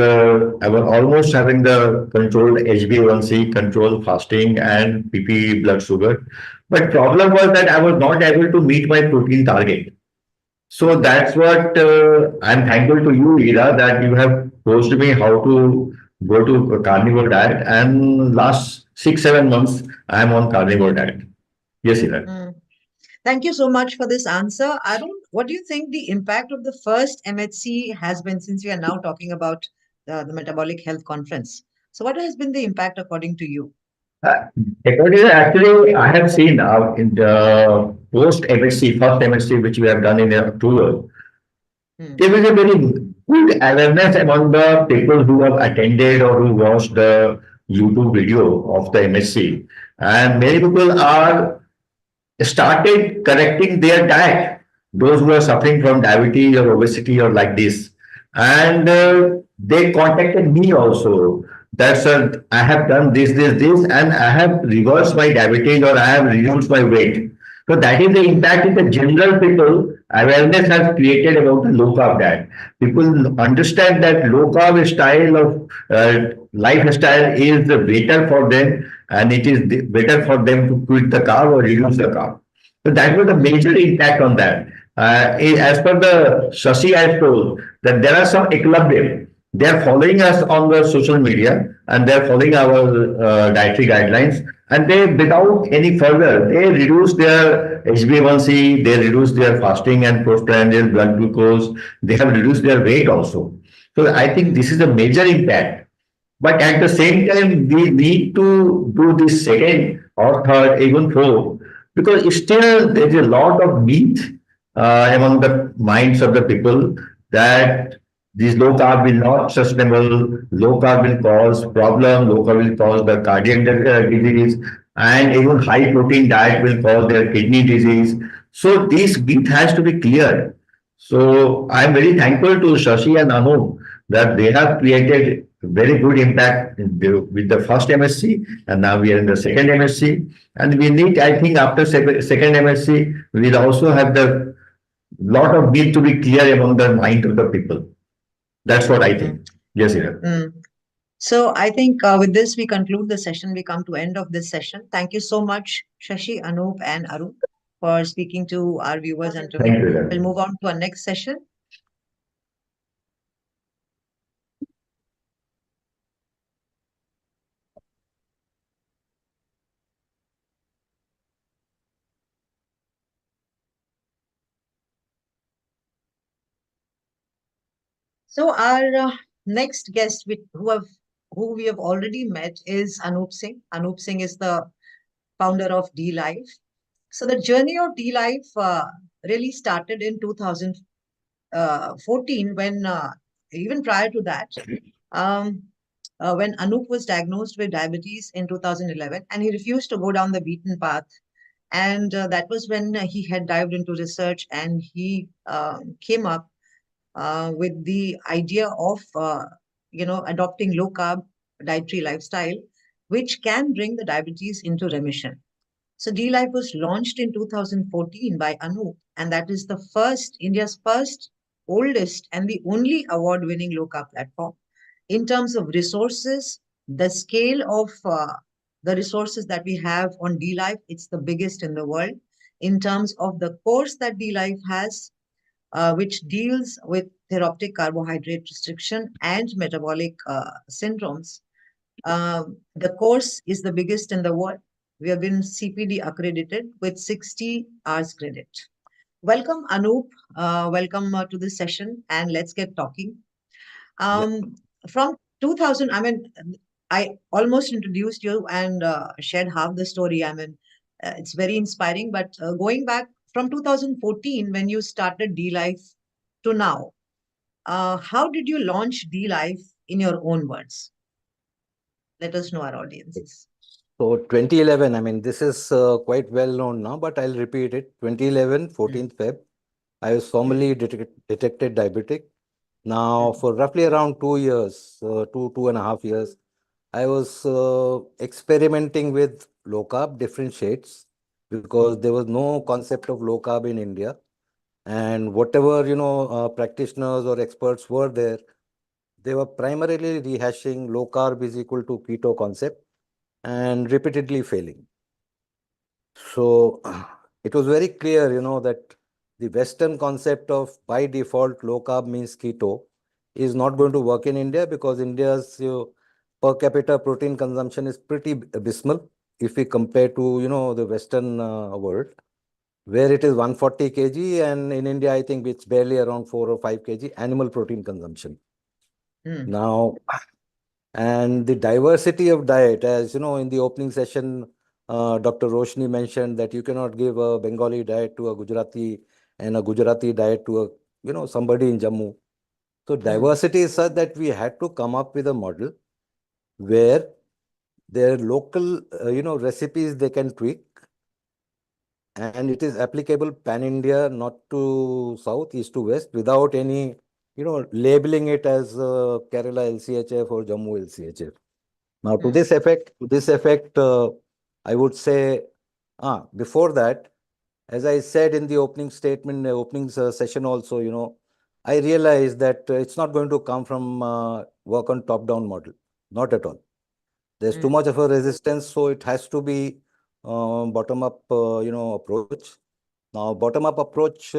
almost having the controlled HbA1c, controlled fasting and PP blood sugar. But problem was that I was not able to meet my protein target. So that's what I'm thankful to you, Ira, that you have posed me how to go to a carnivore diet. And last 6, 7 months, I'm on carnivore diet. Yes, Ira. mm. Thank you so much for this answer. Arun, what do you think the impact of the first MHC has been, since we are now talking about the Metabolic Health Conference? So, what has been the impact according to you? Uh, Actually, I have seen in the post MSc, first MSc, which we have done in October, Hmm. there is a very good awareness among the people who have attended or who watched the YouTube video of the MSc. And many people are started correcting their diet, those who are suffering from diabetes or obesity or like this. And they contacted me also. That's I have done this, and I have reversed my diabetes or I have reduced my weight. So that is the impact in the general people. Awareness has created about the low carb diet. People understand that low carb style of lifestyle is better for them, and it is better for them to quit the carb or reduce the carb. So that was a major impact on that. As per the Shashi I told that there are some equilibrium. They are following us on the social media and they are following our dietary guidelines. And they, without any further, they reduce their HbA1c, they reduce their fasting and postprandial blood glucose. They have reduced their weight also. So I think this is a major impact. But at the same time, we need to do this second or third, even fourth, because still there is a lot of myth among the minds of the people that this low carb will not sustainable, low carb will cause problem, low carb will cause the cardiac disease, and even high protein diet will cause their kidney disease. So this myth has to be cleared. So I am very thankful to Shashi and Anup that they have created very good impact with the first MSc, and now we are in the second MSc. And we need, I think, after second MSc, we'll also have the lot of need to be clear among the mind of the people. That's what I think. Yes, Ira. Mm. So, I think with this, we conclude the session. We come to end of this session. Thank you so much, Shashi, Anup, and Arun, for speaking to our viewers and to Thank me. you, Ira. We'll move on to our next session. So our next guest, who we have already met, is Anup Singh. Anup Singh is the founder of D Life. So the journey of D Life really started in 2014, when even prior to that, um, when Anup was diagnosed with diabetes in 2011, and he refused to go down the beaten path. And that was when he had dived into research, and he came up with the idea of adopting low carb dietary lifestyle, which can bring the diabetes into remission. So D Life was launched in 2014 by Anup, and that is the first India's first, oldest, and the only award-winning low carb platform. In terms of resources, the scale of the resources that we have on D Life, it's the biggest in the world. In terms of the course that D Life has, which deals with therapeutic carbohydrate restriction and metabolic syndromes. The course is the biggest in the world. We have been CPD accredited with 60 hours credit. Welcome, Anup. Welcome to this session, and let's get talking. From 2000, I almost introduced you and shared half the story. It's very inspiring, but going back from 2014, when you started D Life to now, how did you launch D Life in your own words? Let us know, our audiences. So 2011, I mean, this is quite well known now, but I'll repeat it. 2011, 14th Feb, I was formally detected diabetic. Now, for roughly around 2 years, 2.5 years, I was experimenting with low carb, different shades, because there was no concept of low carb in India. And whatever, practitioners or experts were there, they were primarily rehashing low carb is equal to keto concept and repeatedly failing. So it was very clear, that the Western concept of by default low carb means keto is not going to work in India, because India's per capita protein consumption is pretty abysmal if we compare to, the Western world, where it is 140 kg, and in India, I think it's barely around 4 or 5 kg animal protein consumption. Now, and the diversity of diet, as you know, in the opening session, Dr. Roshani mentioned that you cannot give a Bengali diet to a Gujarati and a Gujarati diet to a, somebody in Jammu. So diversity is such that we had to come up with a model where their local, recipes they can tweak, and it is applicable pan-India, not to south, east to west, without any, labeling it as Kerala LCHF or Jammu LCHF. Now, to this effect, I would say, before that, as I said in the opening statement, opening session also, I realized that it's not going to come from work on top-down model, not at all. There's too much of a resistance, so it has to be bottom-up, approach. Now, bottom-up approach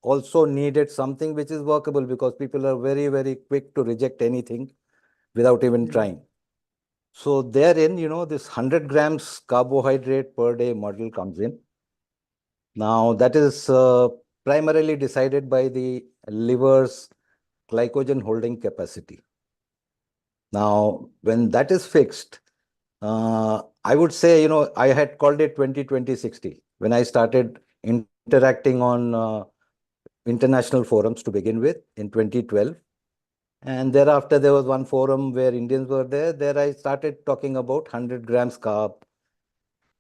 also needed something which is workable, because people are very, very quick to reject anything without even trying. So therein, this 100 grams carbohydrate per day model comes in. Now, that is primarily decided by the liver's glycogen holding capacity. Now, when that is fixed, I would say, I had called it 20-20-60 when I started interacting on international forums to begin with in 2012. And thereafter, there was one forum where Indians were there. There I started talking about 100 grams carb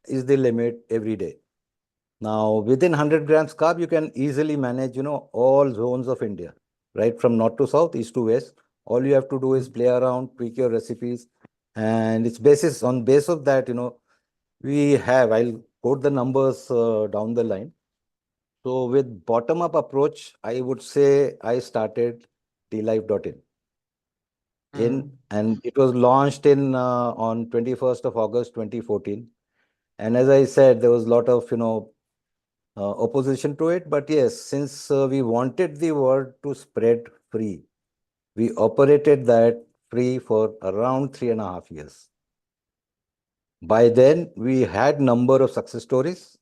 is the limit every day. Now, within 100 grams carb, you can easily manage, all zones of India, right from north to south, east to west. All you have to do is play around, tweak your recipes. And it's on base of that, I'll quote the numbers down the line. So with bottom-up approach, I would say I started dlife.in. And it was launched on 21st of August 2014. And as I said, there was a lot of opposition to it, but yes, since we wanted the word to spread free, we operated that free for around 3.5 years. By then we had number of success stories,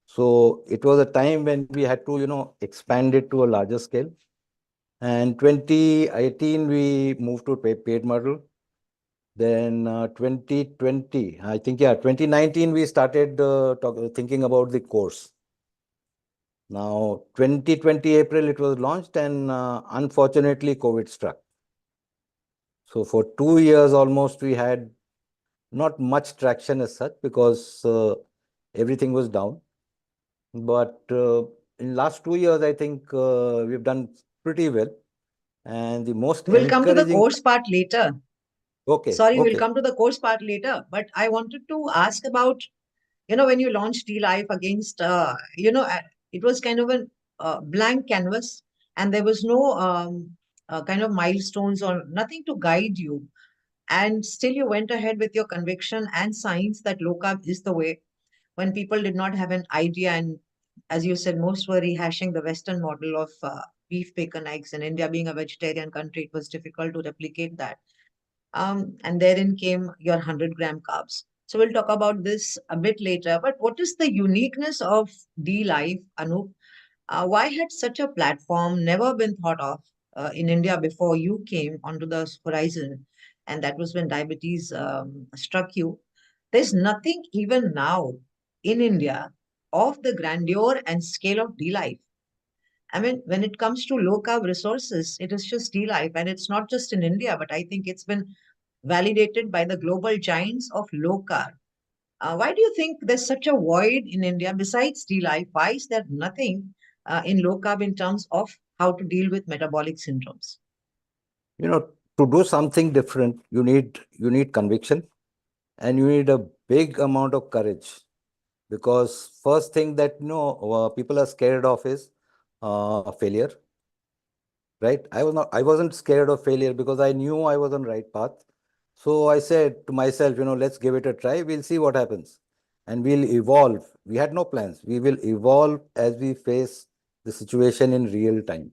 so it was a time when we had to expand it to a larger scale. And 2018, we moved to paid model. Then 2020, I think, 2019, we started thinking about the course. Now, 2020 April, it was launched, and unfortunately, COVID struck. So for 2 years almost, we had not much traction as such because everything was down. But in last 2 years, I think we've done pretty well. And the most We'll come to the encouraging. course part later. Okay. Sorry, we'll Okay. come to the course part later. But I wanted to ask about, when you launched D-Life against, it was kind of a blank canvas, and there was no kind of milestones or nothing to guide you. And still you went ahead with your conviction and science that low carb is the way, when people did not have an idea. And as you said, most were rehashing the Western model of beef, bacon, eggs. And India being a vegetarian country, it was difficult to replicate that. And therein came your 100-gram carbs. So we'll talk about this a bit later. But what is the uniqueness of D-Life, Anup? Why had such a platform never been thought of in India before you came onto the horizon? And that was when diabetes struck you. There's nothing even now in India of the grandeur and scale of D-Life. I mean, when it comes to low carb resources, it is just D-Life. And it's not just in India, but I think it's been validated by the global giants of low carb. Why do you think there's such a void in India besides D-Life? Why is there nothing in low carb in terms of how to deal with metabolic syndromes? To do something different, you need conviction, and you need a big amount of courage. Because first thing that people are scared of is failure, right? I wasn't scared of failure because I knew I was on the right path. So I said to myself, let's give it a try. We'll see what happens, and we'll evolve. We had no plans. We will evolve as we face the situation in real time.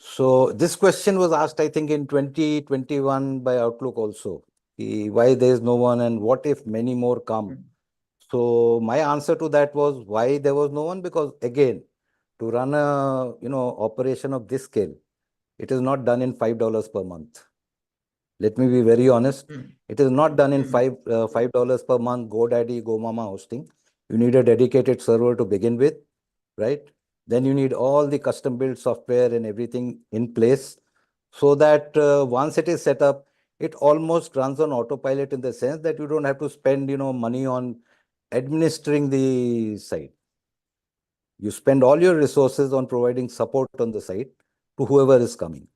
So this question was asked, I think, in 2021 by Outlook also. Why there is no one, and what if many more come? So my answer to that was, why there was no one? Because again, to run a operation of this scale, it is not done in $5 per month. Let me be very honest. It is not done in $5 per month, GoDaddy, GoMama hosting. You need a dedicated server to begin with, right? Then you need all the custom built software and everything in place, so that once it is set up, it almost runs on autopilot, in the sense that you don't have to spend money on administering the site. You spend all your resources on providing support on the site to whoever is coming.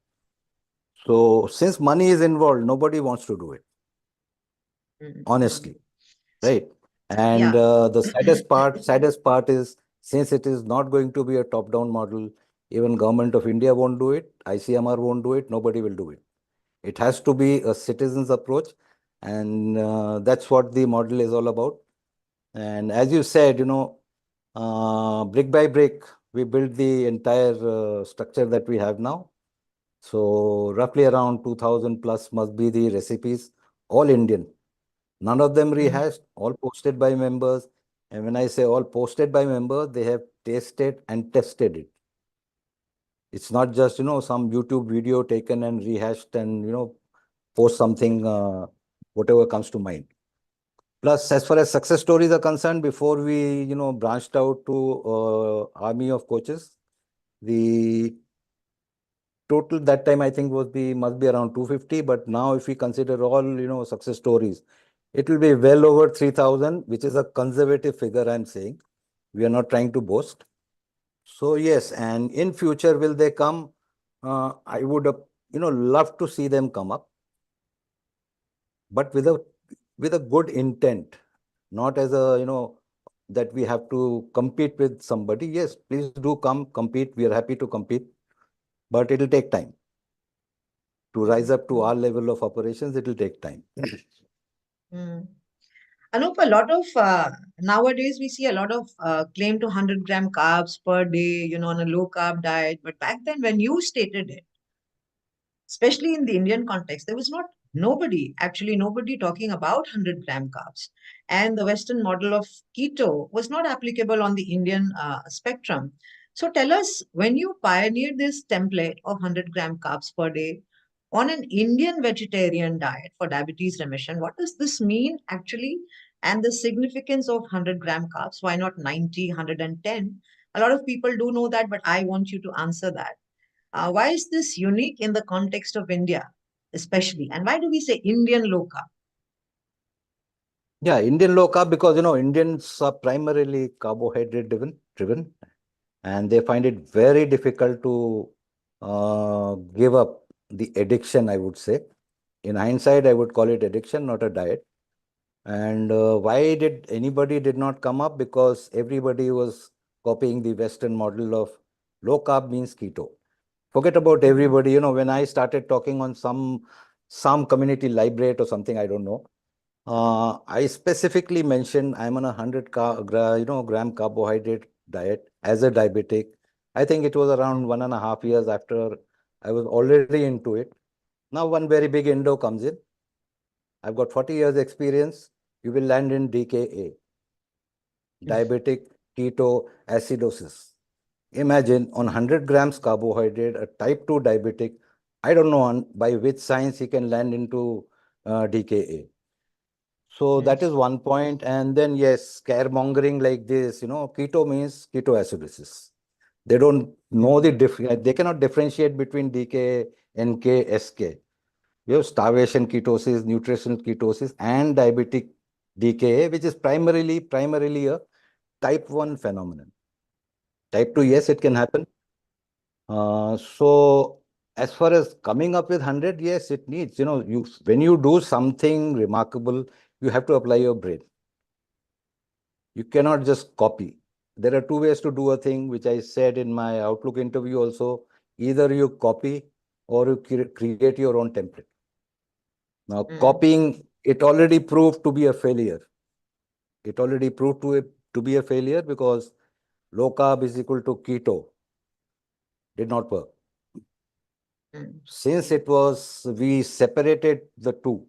So since money is involved, nobody wants to do it, honestly, right? And the saddest part is, since it is not going to be a top-down model, even Government of India won't do it, ICMR won't do it, nobody will do it. It has to be a citizen's approach, and that's what the model is all about. And as you said, brick by brick, we built the entire structure that we have now. So roughly around 2000 plus must be the recipes, all Indian. None of them rehashed, all posted by members. And when I say all posted by members, they have tasted and tested it. It's not just, some YouTube video taken and rehashed and, post something, whatever comes to mind. Plus, as far as success stories are concerned, before we, branched out to army of coaches, the total that time I think must be around 250. But now, if we consider all, success stories, it will be well over 3000, which is a conservative figure, I'm saying. We are not trying to boast. So yes, and in future, will they come? I would, love to see them come up, but with a good intent, not as a, that we have to compete with somebody. Yes, please do come compete. We are happy to compete, but it'll take time. To rise up to our level of operations, it'll take time. Anup, a lot of nowadays we see a lot of claim to 100-gram carbs per day, on a low carb diet. But back then, when you stated it, especially in the Indian context, there was nobody talking about 100-gram carbs. And the Western model of keto was not applicable on the Indian spectrum. So tell us, when you pioneered this template of 100-gram carbs per day on an Indian vegetarian diet for diabetes remission, what does this mean actually? And the significance of 100-gram carbs? Why not 90, 110? A lot of people do know that, but I want you to answer that. Why is this unique in the context of India, especially? And why do we say Indian low carb? Yeah, Indian low carb, because Indians are primarily carbohydrate driven, and they find it very difficult to give up the addiction, I would say. In hindsight, I would call it addiction, not a diet. And why did anybody did not come up? Because everybody was copying the Western model of low carb means keto. Forget about everybody. When I started talking on some community library or something, I don't know. I specifically mentioned I'm on a 100 gram carbohydrate diet as a diabetic. I think it was around 1.5 years after I was already into it. Now one very big endo comes in. I've got 40 years experience. You will land in DKA, diabetic ketoacidosis. Imagine on 100 grams carbohydrate, a type 2 diabetic, I don't know by which science he can land into DKA. So that is one point. And then, yes, scaremongering like this, keto means ketoacidosis. They don't know the difference. They cannot differentiate between DKA, NK, SK. You have starvation ketosis, nutritional ketosis, and diabetic DKA, which is primarily a type 1 phenomenon. Type 2, yes, it can happen. So as far as coming up with 100, yes, it needs, when you do something remarkable, you have to apply your brain. You cannot just copy. There are two ways to do a thing, which I said in my Outlook interview also. Either you copy or you create your own template. Now, copying, it already proved to be a failure. It already proved to be a failure because low carb is equal to keto. Did not work. Since we separated the two.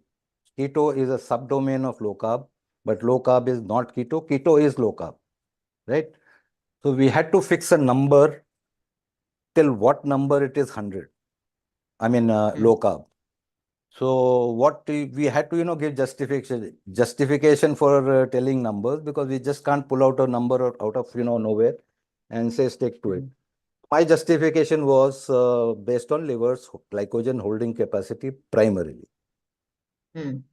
Keto is a subdomain of low carb, but low carb is not keto. Keto is low carb, right? So we had to fix a number till what number it is 100. I mean, low carb. So what we had to, give justification for telling numbers, because we just can't pull out a number out of, nowhere and say stick to it. My justification was based on liver's glycogen holding capacity primarily. And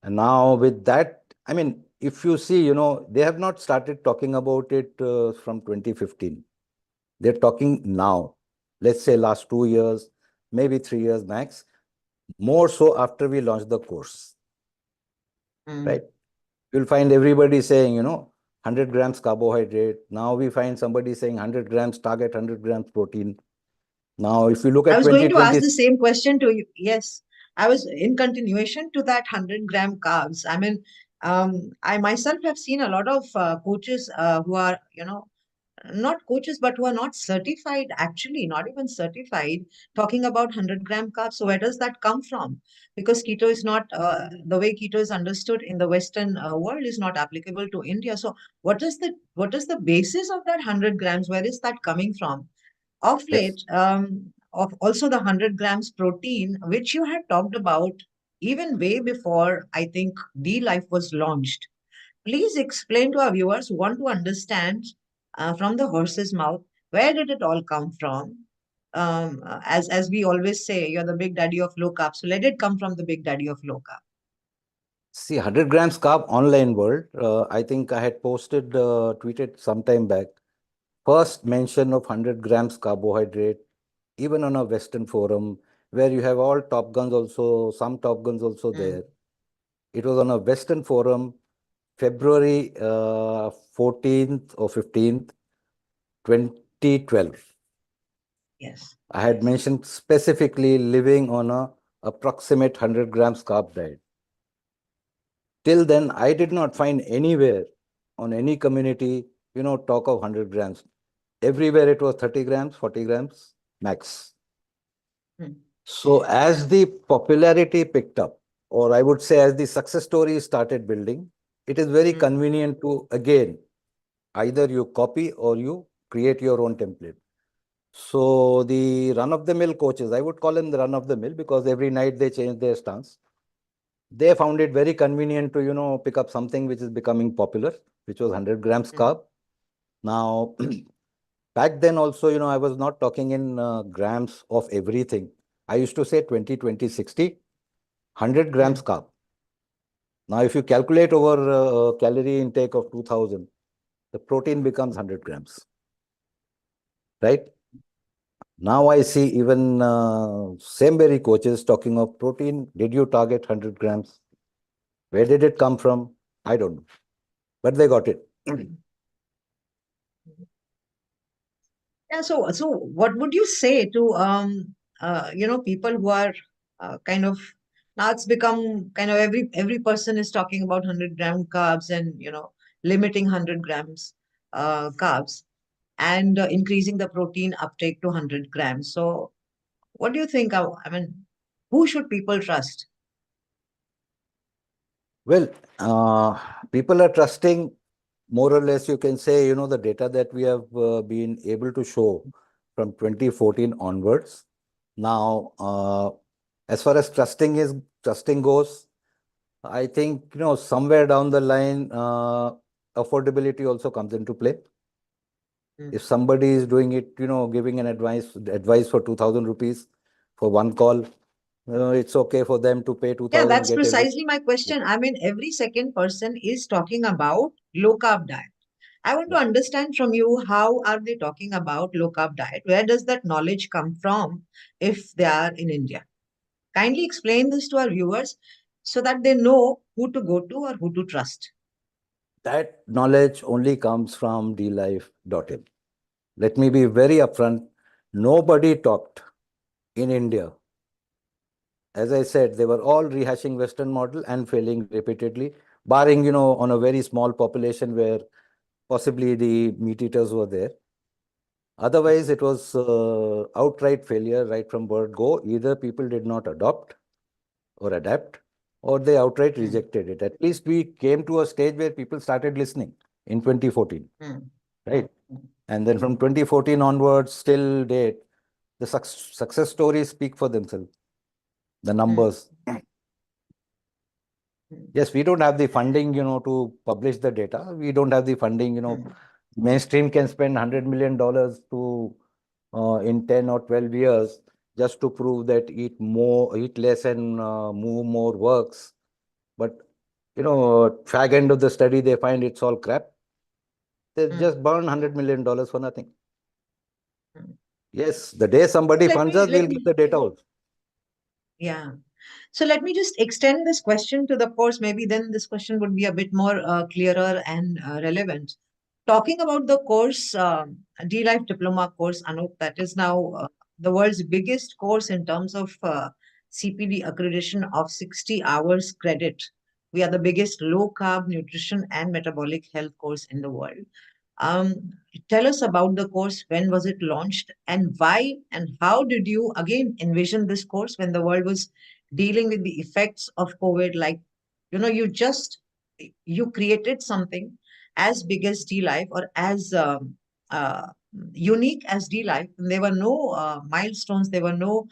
now with that, I mean, if you see, they have not started talking about it from 2015. They're talking now, let's say last 2 years, maybe 3 years max. More so after we launched the course, right? You'll find everybody saying, 100 grams carbohydrate. Now we find somebody saying 100 grams target, 100 grams protein. Now, if you look at I was going to 2020, ask the same question to you. Yes, I was in continuation to that 100-gram carbs. I mean, I myself have seen a lot of coaches who are, not coaches, but who are not certified, actually, not even certified, talking about 100-gram carbs. So where does that come from? Because keto is not, the way keto is understood in the Western world is not applicable to India. So what is the basis of that 100 grams? Where is that coming from? Of late, of also the 100 grams protein, which you had talked about even way before, I think, D-Life was launched. Please explain to our viewers who want to understand from the horse's mouth, where did it all come from? As we always say, you're the big daddy of low carb. So let it come from the big daddy of low carb. See, 100 grams carb online world, I think I had tweeted sometime back, first mention of 100 grams carbohydrate, even on a Western forum, where you have all Top Guns also, some Top Guns also there. It was on a Western forum, February 14th or 15th, 2012. Yes. I had mentioned specifically living on a approximate 100 grams carb diet. Till then, I did not find anywhere on any community, talk of 100 grams. Everywhere it was 30 grams, 40 grams max. So as the popularity picked up, or I would say as the success story started building, it is very convenient to, again, either you copy or you create your own template. So the run-of-the-mill coaches, I would call them the run-of-the-mill because every night they change their stance. They found it very convenient to, pick up something which is becoming popular, which was 100 grams carb. Now, back then also, I was not talking in grams of everything. I used to say 20, 20, 60, 100 grams carb. Now, if you calculate over calorie intake of 2000, the protein becomes 100 grams, right? Now I see even Samberry coaches talking of protein. Did you target 100 grams? Where did it come from? I don't know. But they got it. Yeah, so what would you say to people who are kind of, now it's become kind of every person is talking about 100-gram carbs and limiting 100 grams carbs and increasing the protein uptake to 100 grams. So what do you think? I mean, who should people trust? Well, people are trusting more or less, you can say, the data that we have been able to show from 2014 onwards. Now, as far as trusting goes, I think, somewhere down the line, affordability also comes into play. If somebody is doing it, giving an advice for 2,000 rupees for one call, it's okay for them to pay 2,000. Yeah, that's precisely my question. I mean, every second person is talking about low carb diet. I want to understand from you, how are they talking about low carb diet? Where does that knowledge come from if they are in India? Kindly explain this to our viewers so that they know who to go to or who to trust. That knowledge only comes from dlife.in. Let me be very upfront. Nobody talked in India. As I said, they were all rehashing Western model and failing repeatedly, barring, on a very small population where possibly the meat eaters were there. Otherwise, it was outright failure right from word go. Either people did not adopt or adapt, or they outright rejected it. At least we came to a stage where people started listening in 2014, right? And then from 2014 onwards, till date, the success stories speak for themselves. The numbers. Yes, we don't have the funding, to publish the data. We don't have the funding, mainstream can spend $100 million to in 10 or 12 years just to prove that eat less and move more works. But, fag end of the study, they find it's all crap. They just burn $100 million for nothing. Yes, the day somebody funds us, we'll get the data also. Yeah. So let me just extend this question to the course. Maybe then this question would be a bit more clearer and relevant. Talking about the course, D-Life Diploma course, Anup, that is now the world's biggest course in terms of CPD accreditation of 60 hours credit. We are the biggest low-carb nutrition and metabolic health course in the world. Tell us about the course. When was it launched and why and how did you again envision this course when the world was dealing with the effects of COVID? Like, you created something as big as D-Life or as unique as D-Life. There were no milestones. There were no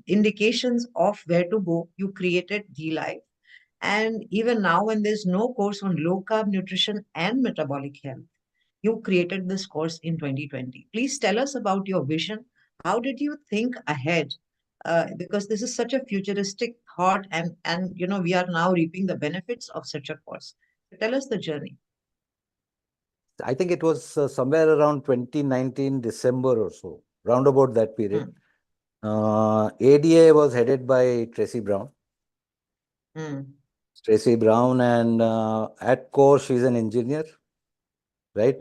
indications of where to go. You created D-Life. And even now, when there's no course on low carb nutrition and metabolic health, you created this course in 2020. Please tell us about your vision. How did you think ahead? Because this is such a futuristic thought, and we are now reaping the benefits of such a course. So tell us the journey. I think it was somewhere around 2019 December or so, round about that period. ADA was headed by Tracy Brown. Tracy Brown, and at core, she's an engineer, right?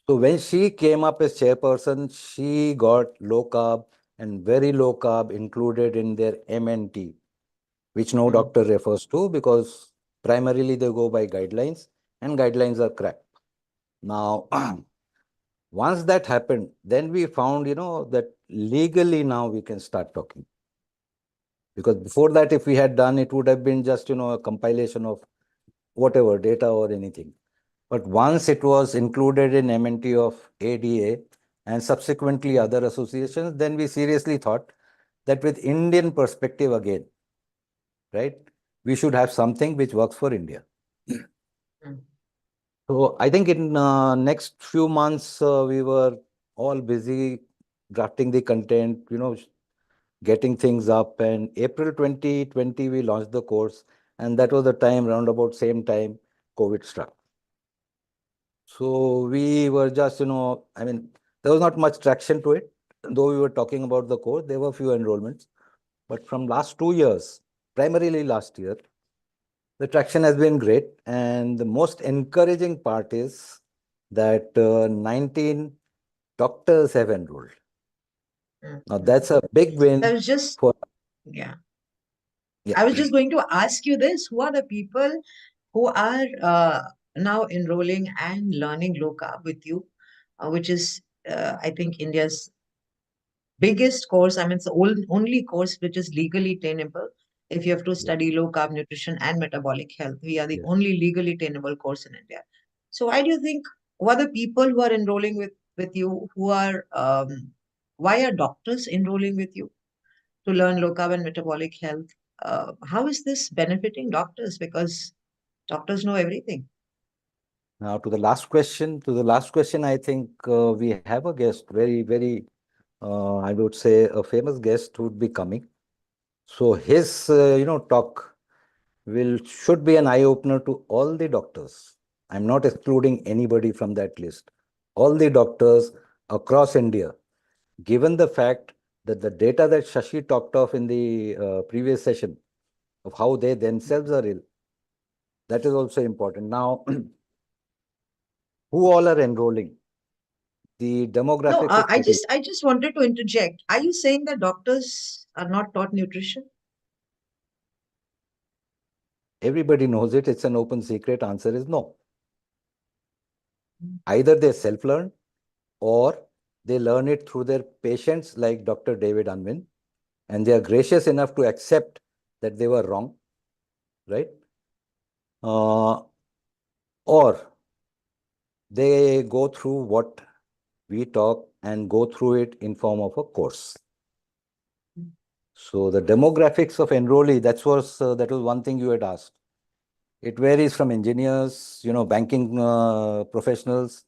So when she came up as chairperson, she got low carb and very low carb included in their MNT, which no doctor refers to because primarily they go by guidelines and guidelines are crap. Now, once that happened, then we found, that legally now we can start talking. Because before that, if we had done, it would have been just, a compilation of whatever data or anything. But once it was included in MNT of ADA and subsequently other associations, then we seriously thought that with Indian perspective again, right, we should have something which works for India. Mm. So I think in next few months, we were all busy drafting the content, getting things up. And April 2020, we launched the course. And that was the time, round about same time, COVID struck. So we were just, I mean, there was not much traction to it. Though we were talking about the course, there were few enrollments. But from last 2 years, primarily last year, the traction has been great. And the most encouraging part is that 19 doctors have enrolled. Now, that's a big win I was just, for. yeah. Yeah. I was just going to ask you this. Who are the people who are now enrolling and learning low carb with you, which is, I think, India's biggest course. I mean, it's the only course which is legally tenable. If you have to study low carb nutrition and metabolic health, we are the Yes. only legally tenable course in India. So, why do you think, who are the people who are enrolling with you? Why are doctors enrolling with you to learn low carb and metabolic health? How is this benefiting doctors? Because doctors know everything. Now, to the last question, I think we have a guest, very, very, I would say, a famous guest who would be coming. So his, talk should be an eye opener to all the doctors. I'm not excluding anybody from that list. All the doctors across India, given the fact that the data that Shashi talked of in the previous session of how they themselves are ill, that is also important. Now, who all are enrolling? The No, demographics is pretty. I just wanted to interject. Are you saying that doctors are not taught nutrition? Everybody knows it. It's an open secret. Answer is no. Either they self-learn or they learn it through their patients like Dr. David Unwin, and they are gracious enough to accept that they were wrong, right? Or they go through what we talk and go through it in form of a course. So the demographics of enrollee, that was one thing you had asked. It varies from engineers, banking professionals,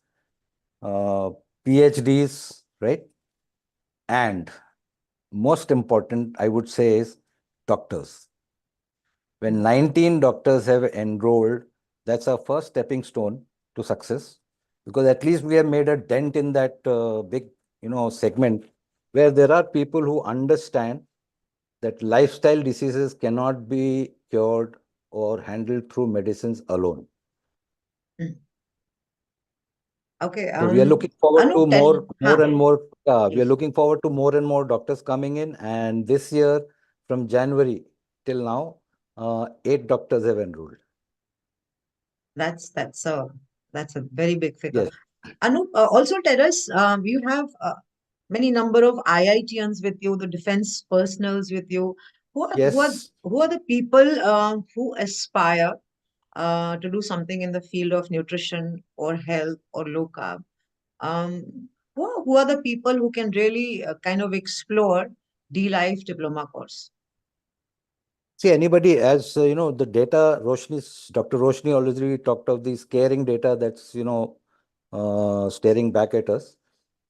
PhDs, right? And most important, I would say, is doctors. When 19 doctors have enrolled, that's our first stepping stone to success, because at least we have made a dent in that big, segment where there are people who understand that lifestyle diseases cannot be cured or handled through medicines alone. Okay. So we are looking forward to Anup, tell. more and more. We are Please. looking forward to more and more doctors coming in. And this year, from January till now, 8 doctors have enrolled. That's a very big figure. Yes. Anup, also tell us, you have many number of IITians with you, the defense personals with you. Yes. Who are the people who aspire to do something in the field of nutrition or health or low carb? Who are the people who can really kind of explore D-Life diploma course? See, anybody, as the data, Dr. Roshni already talked of the scaring data that's, staring back at us.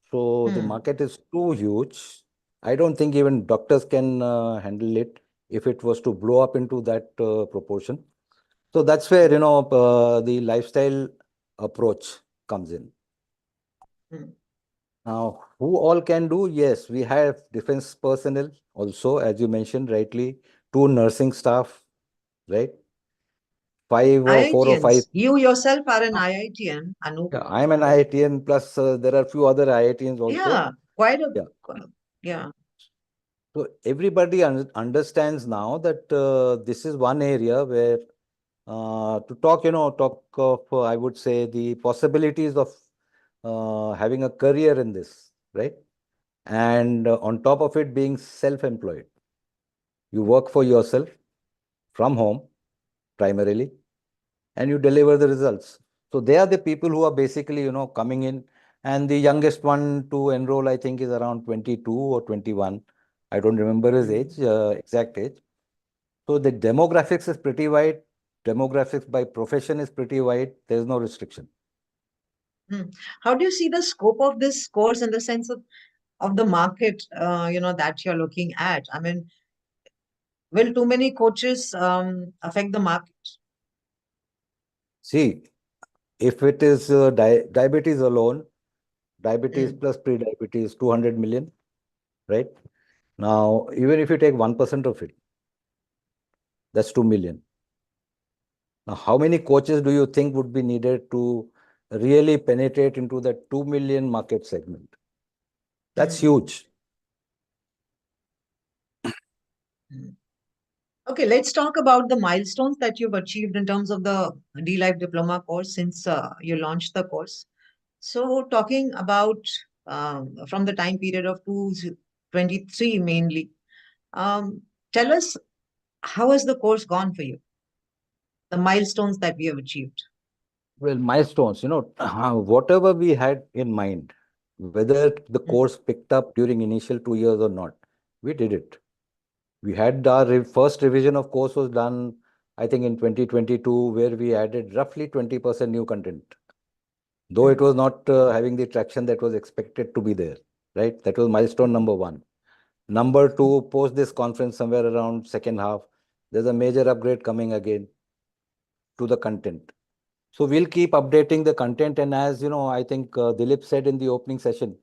So the market is too huge. I don't think even doctors can handle it if it was to blow up into that proportion. So that's where, the lifestyle approach comes in. Now, who all can do? Yes, we have defense personnel also, as you mentioned rightly, 2 nursing staff, right? 4 or 5. IITians. You yourself are an IITian, Anup. Yeah, I'm an IITian, plus there are a few other IITians also. Yeah, quite a, Yeah. yeah. So everybody understands now that this is one area where to talk of, I would say, the possibilities of having a career in this, right? And on top of it, being self-employed. You work for yourself from home, primarily, and you deliver the results. So they are the people who are basically, coming in. And the youngest one to enroll, I think, is around 22 or 21. I don't remember his age, exact age. So the demographics is pretty wide. Demographics by profession is pretty wide. There's no restriction. How do you see the scope of this course in the sense of the market, that you're looking at? I mean, will too many coaches affect the market? See, if it is diabetes alone, diabetes Mm. plus pre-diabetes, 200 million, right? Now, even if you take 1% of it, that's 2 million. Now, how many coaches do you think would be needed to really penetrate into that 2 million market segment? That's Mm. huge. Mm. Okay, let's talk about the milestones that you've achieved in terms of the D-Life Diploma course since you launched the course. So, talking about from the time period of 2023 mainly, tell us, how has the course gone for you? The milestones that we have achieved. Well, milestones, whatever we had in mind, whether the Mm. course picked up during initial 2 years or not, we did it. We had our first revision of course was done, I think, in 2022, where we added roughly 20% new content, though it was not having the traction that was expected to be there, right? That was milestone number one. Number two, post this conference somewhere around second half, there's a major upgrade coming again to the content. So we'll keep updating the content. And as you know, I think Dilip said in the opening session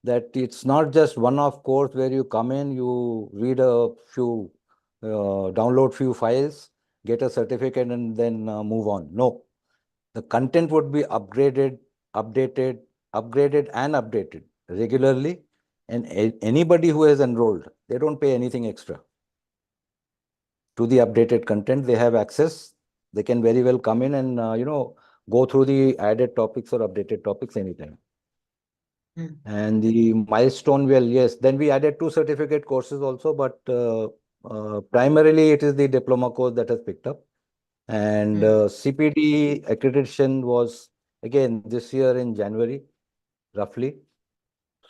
that it's not just one-off course where you come in, you read a few, download few files, get a certificate, and then move on. No, the content would be upgraded, updated, upgraded, and updated regularly. And anybody who has enrolled, they don't pay anything extra to the updated content. They have access. They can very well come in and, go through the added topics or updated topics anytime. Mm. And the milestone, well, yes, then we added 2 certificate courses also, but primarily it is the diploma course that has picked up. And CPD accreditation was again this year in January, roughly.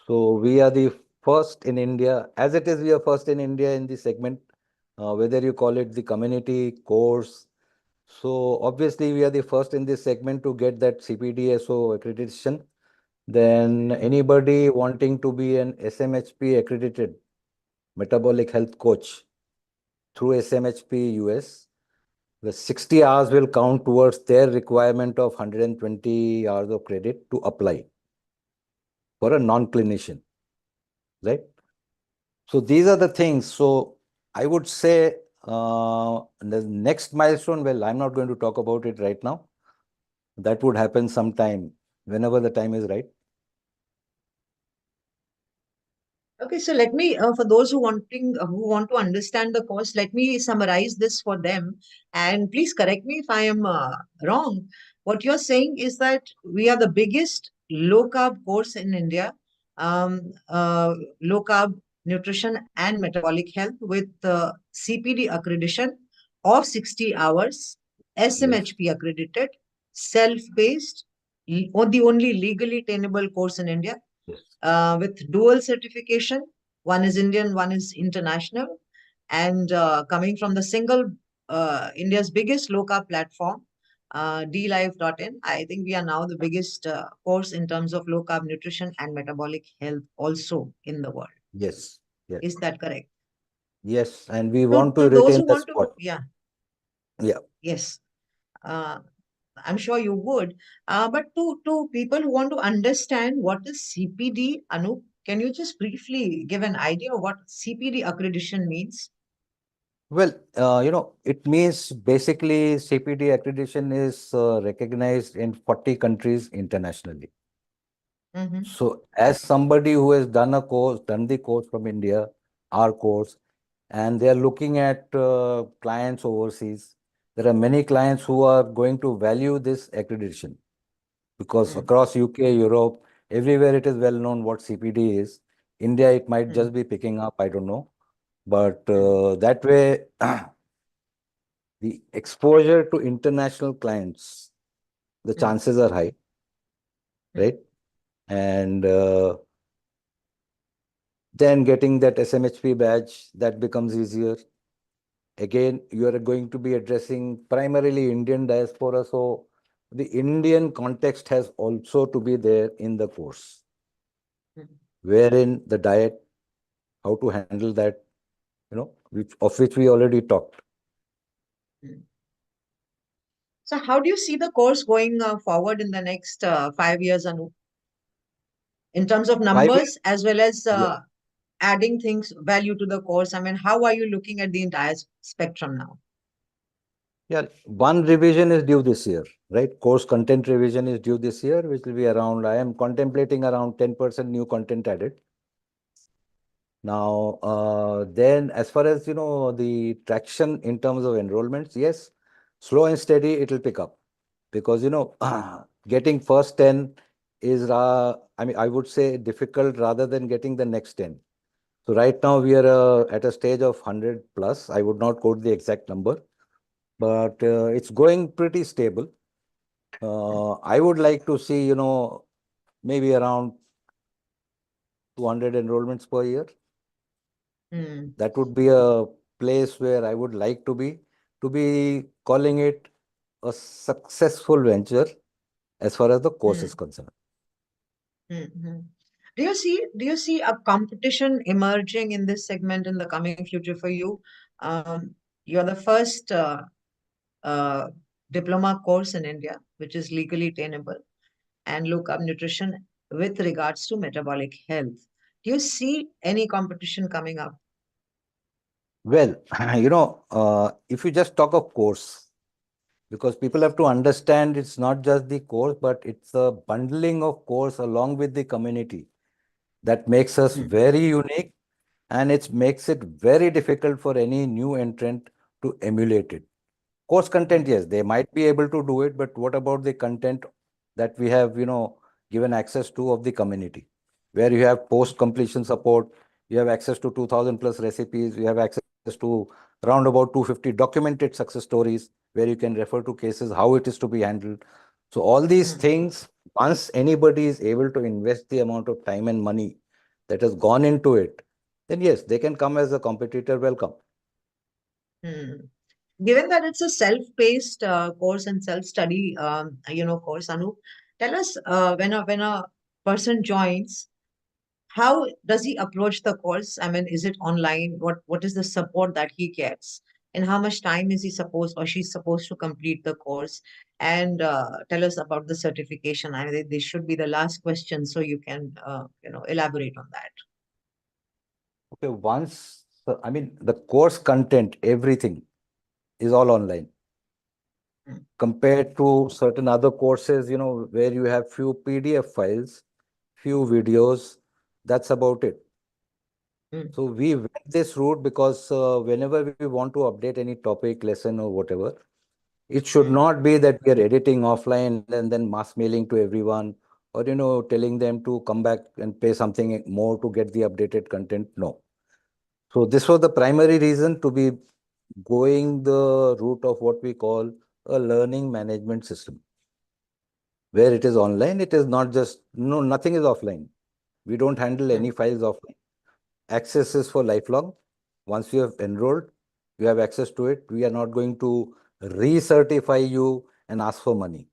So we are the first in India, as it is, we are first in India in the segment, whether you call it the community course. So obviously we are the first in this segment to get that CPDSO accreditation. Then anybody wanting to be an SMHP accredited metabolic health coach through SMHP US, the 60 hours will count towards their requirement of 120 hours of credit to apply for a non-clinician, right? So these are the things. So I would say the next milestone, well, I'm not going to talk about it right now. That would happen sometime, whenever the time is right. Okay, so let me, for those who want to understand the course, let me summarize this for them. And please correct me if I am wrong. What you're saying is that we are the biggest low carb course in India, low carb nutrition and metabolic health with CPD accreditation of 60 hours, SMHP accredited, self-paced, or the only legally tenable course in India Yes. with dual certification. One is Indian, one is international. And coming from the single India's biggest low carb platform, dlife.in, I think we are now the biggest course in terms of low carb nutrition and metabolic health also in the world. Yes. Yes. Is that correct? Yes. And we So want to to those retain who the want to, spot. yeah, Yeah. yes. I'm sure you would. But to people who want to understand what is CPD, Anup, can you just briefly give an idea of what CPD accreditation means? Well, it means basically CPD accreditation is recognized in 40 countries internationally. Mm-hmm. So as somebody who has done the course from India, our course, and they are looking at clients overseas, there are many clients who are going to value this accreditation because across UK, Europe, everywhere it is well known what CPD is. India, it might just be picking up, I don't know. But that way, the exposure to international clients the chances are high, right? And then getting that SMHP badge, that becomes easier. Again, you are going to be addressing primarily Indian diaspora, so the Indian context has also to be there in the course, wherein the diet, how to handle that, of which we already talked. So how do you see the course going forward in the next 5 years, Anup, in terms of 5 years, numbers as well as yeah. adding things value to the course? I mean, how are you looking at the entire spectrum now? Yeah, one revision is due this year, right? Course content revision is due this year, which will be around, I am contemplating around 10% new content added. Now, then as far as, the traction in terms of enrollments, yes, slow and steady, it will pick up. Because, getting first 10 is, I would say difficult rather than getting the next 10. So right now we are at a stage of 100 plus. I would not quote the exact number, but it's going pretty stable. I would like to see, maybe around 200 enrollments per year. That would be a place where I would like to be calling it a successful venture as far as the course is concerned. Do you see a competition emerging in this segment in the coming future for you? You're the first diploma course in India, which is legally attainable, and low carb nutrition with regards to metabolic health. Do you see any competition coming up? Well, if you just talk of course, because people have to understand it's not just the course, but it's a bundling of course along with the community that makes us very unique, and it makes it very difficult for any new entrant to emulate it. Course content, yes, they might be able to do it, but what about the content that we have, given access to of the community, where you have post-completion support, you have access to 2,000 plus recipes, you have access to around about 250 documented success stories, where you can refer to cases, how it is to be handled. So all these things, once anybody is able to invest the amount of time and money that has gone into it, then yes, they can come as a competitor, welcome. Given that it's a self-paced course and self-study, course, Anup, tell us when a person joins, how does he approach the course? I mean, is it online? What is the support that he gets? And how much time is he supposed or she's supposed to complete the course? And tell us about the certification. I mean, this should be the last question, so you can elaborate on that. Okay, the course content, everything is all online. Compared to certain other courses, where you have few PDF files, few videos, that's about it. So we went this route because whenever we want to update any topic, lesson or whatever, it should not be that we are editing offline and then mass mailing to everyone, or, telling them to come back and pay something more to get the updated content. No. So this was the primary reason to be going the route of what we call a learning management system, where it is online. It is not just, nothing is offline. We don't handle any files offline. Access is for lifelong. Once you have enrolled, you have access to it. We are not going to recertify you and ask for money.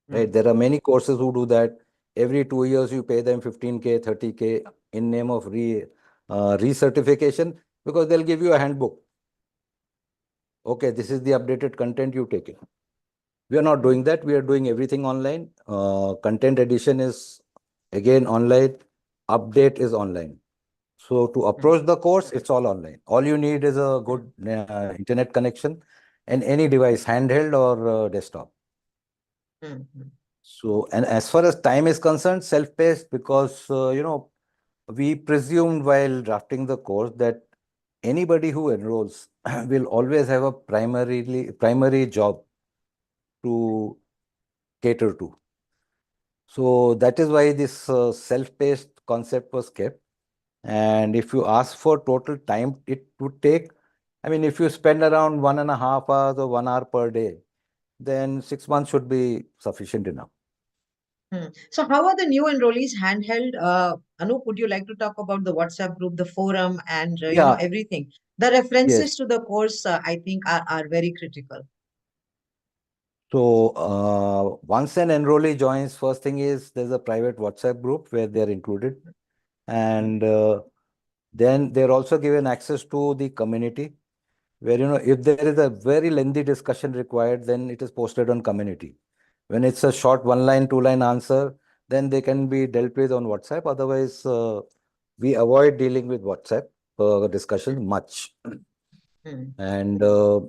Right? There are many courses who do that. Every 2 years, you pay them 15K, 30K in name of recertification, because they'll give you a handbook. Okay, this is the updated content, you take it. We are not doing that. We are doing everything online. Content edition is again online. Update is online. So to approach the course, it's all online. All you need is a good internet connection and any device, handheld or desktop. So, and as far as time is concerned, self-paced, because, we presumed while drafting the course that anybody who enrolls will always have a primary job to cater to. So that is why this self-paced concept was kept. And if you ask for total time it would take, if you spend around 1.5 hours or 1 hour per day, then 6 months should be sufficient enough. So how are the new enrollees handheld? Anup, would you like to talk about the WhatsApp group, the forum, and everything? The references to the course, I think, are very critical. So once an enrollee joins, first thing is there's a private WhatsApp group where they're included. And then they're also given access to the community where, if there is a very lengthy discussion required, then it is posted on community. When it's a short 1-line, 2-line answer, then they can be dealt with on WhatsApp. Otherwise, we avoid dealing with WhatsApp discussion much. And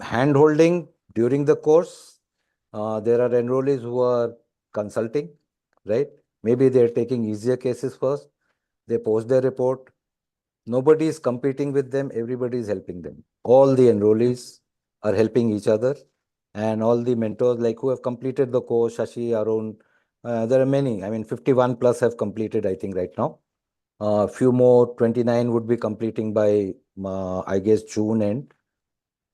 hand-holding during the course, there are enrollees who are consulting, right? Maybe they're taking easier cases first. They post their report. Nobody is competing with them. Everybody is helping them. All the enrollees are helping each other. And all the mentors like who have completed the course, Shashi, Arun, there are many. I mean, 51 plus have completed, I think, right now. A few more, 29 would be completing by, I guess, June end.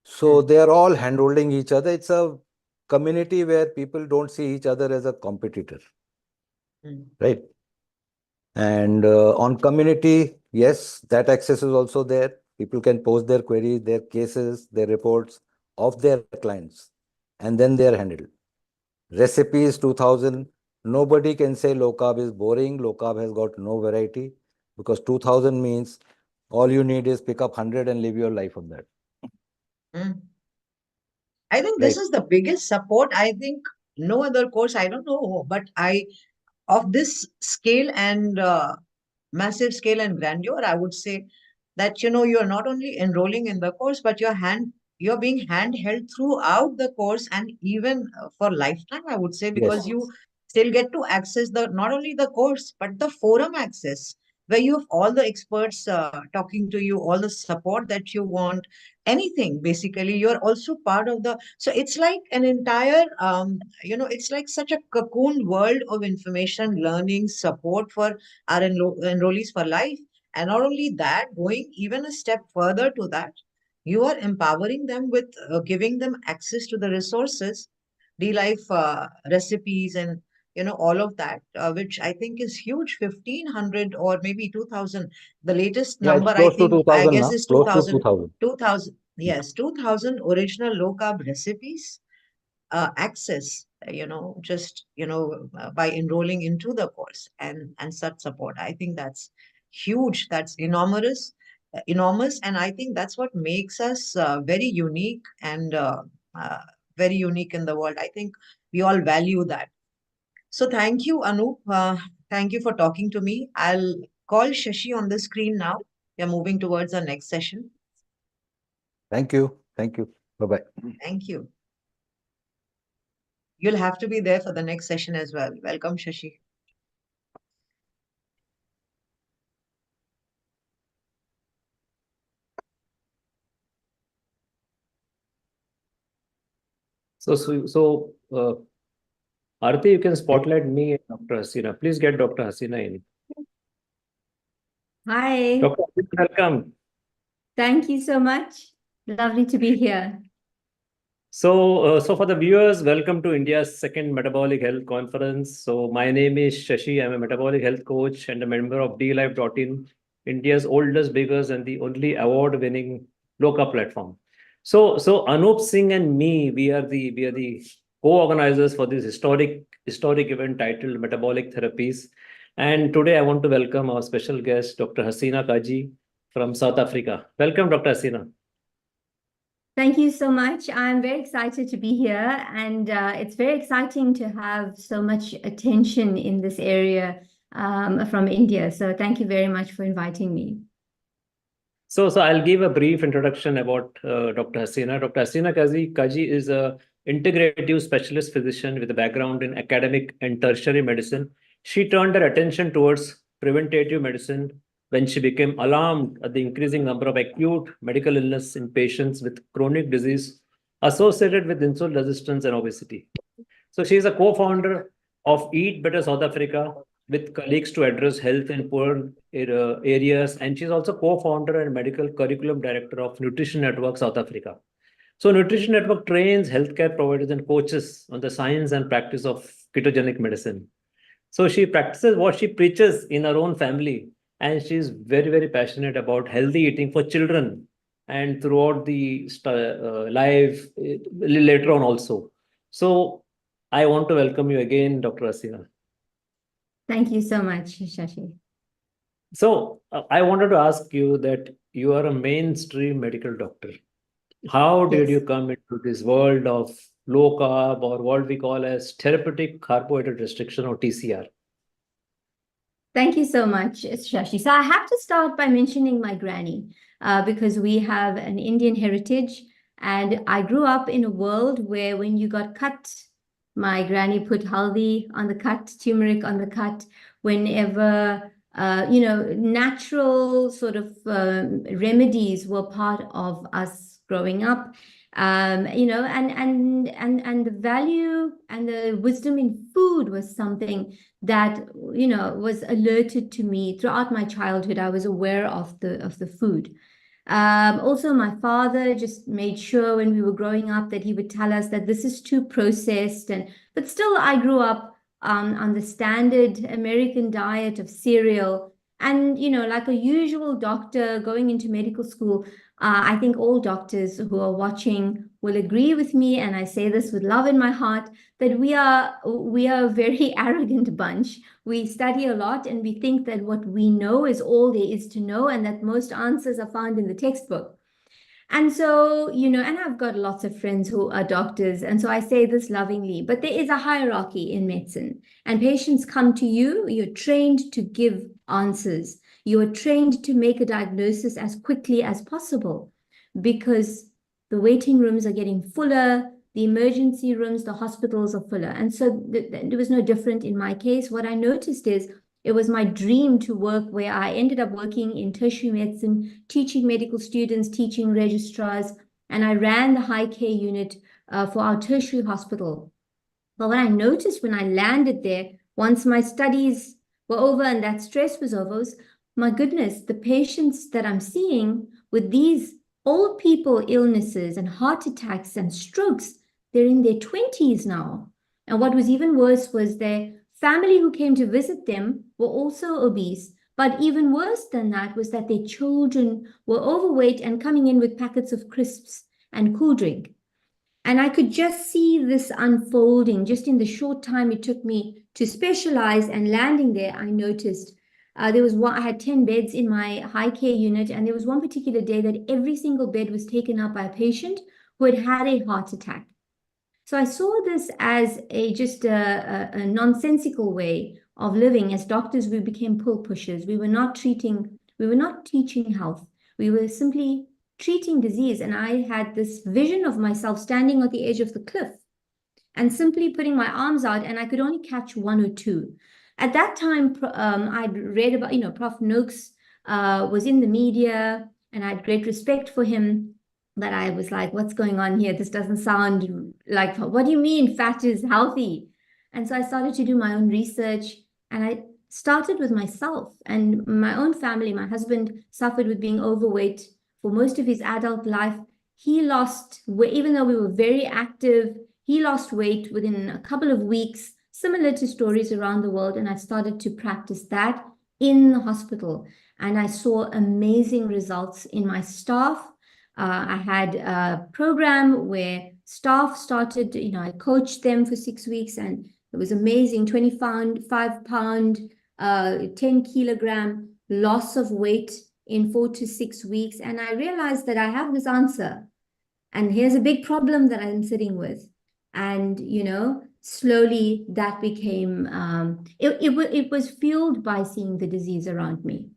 So they are all hand-holding each other. It's a community where people don't see each other as a competitor, right? And on community, yes, that access is also there. People can post their queries, their cases, their reports of their clients, and then they are handled. Recipes 2000, nobody can say low carb is boring. Low carb has got no variety because 2000 means all you need is pick up 100 and live your life on that. I think this is the biggest support. I think no other course, I don't know, but of this scale and massive scale and grandeur, I would say that, you're not only enrolling in the course, but you're being handheld throughout the course and even for lifetime, I would say, because you still get to access not only the course, but the forum access, where you have all the experts talking to you, all the support that you want, anything, basically. You're also part of so it's like an entire, it's like such a cocoon world of information, learning, support for our enrollees for life. And not only that, going even a step further to that, you are empowering them with giving them access to the resources, D-Life recipes, and all of that, which I think is huge. 1,500 or maybe 2,000. The latest number I think I guess is 2,000. 2,000. Yes, 2,000 original low carb recipes access. By enrolling into the course and such support. I think that's huge. That's enormous, and I think that's what makes us very unique and very unique in the world. I think we all value that. So thank you, Anup. Thank you for talking to me. I'll call Shashi on the screen now. We are moving towards our next session. Thank you. Thank you. Bye-bye. Thank you. You'll have to be there for the next session as well. Welcome, Shashi. So, Aarti, you can spotlight me and Dr. Hassina. Please get Dr. Hassina in. Hi. Dr. Hassina, welcome. Thank you so much. Lovely to be here. So for the viewers, welcome to India's second Metabolic Health Conference. So my name is Shashi. I'm a metabolic health coach and a member of DLife.in, India's oldest, biggest, and the only award-winning low carb platform. So Anup Singh and me, we are the co-organizers for this historic event titled Metabolic Therapies. And today I want to welcome our special guest, Dr. Hassina Kaji from South Africa. Welcome, Dr. Hassina. Thank you so much. I'm very excited to be here, and it's very exciting to have so much attention in this area from India. So thank you very much for inviting me. So I'll give a brief introduction about Dr. Hassina. Dr. Hassina Kaji is a integrative specialist physician with a background in academic and tertiary medicine. She turned her attention towards preventative medicine when she became alarmed at the increasing number of acute medical illness in patients with chronic disease associated with insulin resistance and obesity. So she is a co-founder of Eat Better South Africa with colleagues to address health in poor areas. And she's also co-founder and medical curriculum director of Nutrition Network South Africa. So Nutrition Network trains healthcare providers and coaches on the science and practice of ketogenic medicine. So she practices what she preaches in her own family, and she's very, very passionate about healthy eating for children and throughout the life later on also. So I want to welcome you again, Dr. Hassina. Thank you so much, Shashi. So I wanted to ask you that you are a mainstream medical doctor. How did Yes. you come into this world of low carb, or what we call as therapeutic carbohydrate restriction, or TCR? Thank you so much, Shashi. So I have to start by mentioning my granny, because we have an Indian heritage, and I grew up in a world where when you got cut, my granny put haldi on the cut, turmeric on the cut, whenever, natural sort of remedies were part of us growing up. And the value and the wisdom in food was something that was alerted to me throughout my childhood. I was aware of the food. Also, my father just made sure when we were growing up that he would tell us that this is too processed, but still I grew up on the standard American diet of cereal. And like a usual doctor going into medical school, I think all doctors who are watching will agree with me, and I say this with love in my heart, that we are a very arrogant bunch. We study a lot and we think that what we know is all there is to know, and that most answers are found in the textbook. And so, and I've got lots of friends who are doctors, and so I say this lovingly, but there is a hierarchy in medicine, and patients come to you, you're trained to give answers. You are trained to make a diagnosis as quickly as possible, because the waiting rooms are getting fuller, the emergency rooms, the hospitals are fuller. And so it was no different in my case. What I noticed is it was my dream to work where I ended up working in tertiary medicine, teaching medical students, teaching registrars, and I ran the high care unit for our tertiary hospital. But what I noticed when I landed there, once my studies were over and that stress was over, was, my goodness, the patients that I'm seeing with these old people illnesses and heart attacks and strokes, they're in their 20s now. And what was even worse was their family who came to visit them were also obese. But even worse than that was that their children were overweight and coming in with packets of crisps and cool drink. And I could just see this unfolding just in the short time it took me to specialize. And landing there, I noticed there was I had 10 beds in my high care unit, and there was one particular day that every single bed was taken up by a patient who had had a heart attack. So I saw this as just a nonsensical way of living. As doctors, we became pull pushers. We were not teaching health. We were simply treating disease. And I had this vision of myself standing at the edge of the cliff and simply putting my arms out, and I could only catch one or two. At that time, I'd read about, Prof. Noakes was in the media, and I had great respect for him. But I was like, what's going on here? This doesn't sound like, what do you mean fat is healthy? And so I started to do my own research, and I started with myself and my own family. My husband suffered with being overweight for most of his adult life. He lost weight, even though we were very active, he lost weight within a couple of weeks, similar to stories around the world. And I started to practice that in the hospital. And I saw amazing results in my staff. I had a program where staff started, I coached them for 6 weeks, and it was amazing. 25 pound, 10 kilogram loss of weight in 4 to 6 weeks. And I realized that I have this answer, and here's a big problem that I'm sitting with. And, slowly that became, it was fueled by seeing the disease around me.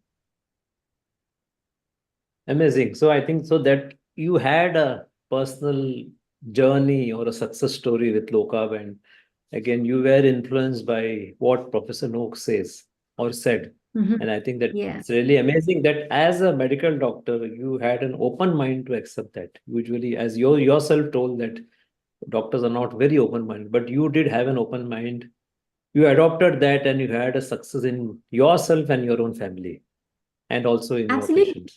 Amazing. So I think so that you had a personal journey or a success story with low carb, and again, you were influenced by what Professor Noakes says or said. And I think that it's really amazing that as a medical doctor, you had an open mind to accept that. Usually, as you yourself told, that doctors are not very open-minded, but you did have an open mind. You adopted that, and you had a success in yourself and your own family, and also in your patients.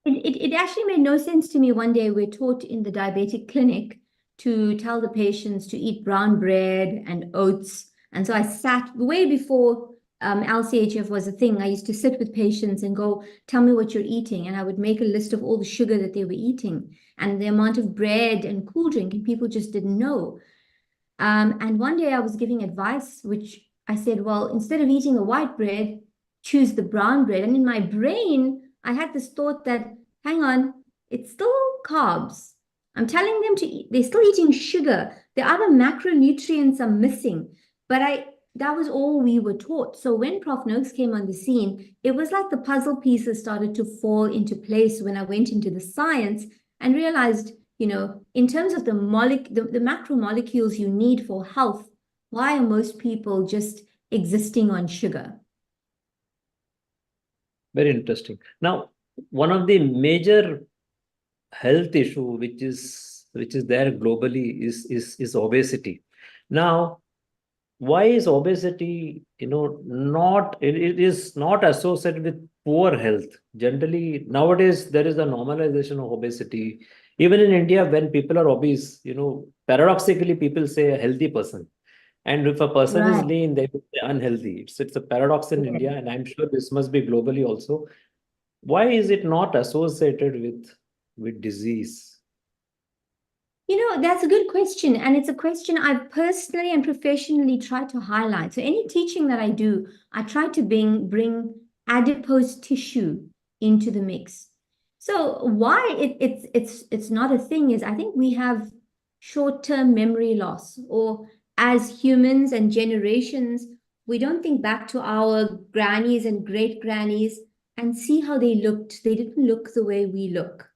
It actually made no sense to me. One day we're taught in the diabetic clinic to tell the patients to eat brown bread and oats. And so I sat way before lchf was a thing. I used to sit with patients and go, tell me what you're eating. And I would make a list of all the sugar that they were eating and the amount of bread and cool drink, and people just didn't know. And one day I was giving advice, which I said, well, instead of eating the white bread, choose the brown bread. And in my brain, I had this thought that, hang on, it's still carbs. I'm telling them to eat, they're still eating sugar. The other macronutrients are missing. But that was all we were taught. So when Prof. Noakes came on the scene, it was like the puzzle pieces started to fall into place when I went into the science and realized, in terms of the macromolecules you need for health, why are most people just existing on sugar? Very interesting. Now, one of the major health issue which is there globally is obesity. Now, why is obesity, it is not associated with poor health? Generally, nowadays there is a normalization of obesity. Even in India, when people are obese, paradoxically, people say a healthy person. And if a person is lean, they will say unhealthy. It's a paradox in India, and I'm sure this must be globally also. Why is it not associated with disease? That's a good question. And it's a question I've personally and professionally tried to highlight. So any teaching that I do, I try to bring adipose tissue into the mix. So why it's not a thing is I think we have short-term memory loss, or as humans and generations, we don't think back to our grannies and great-grannies and see how they looked. They didn't look the way we look.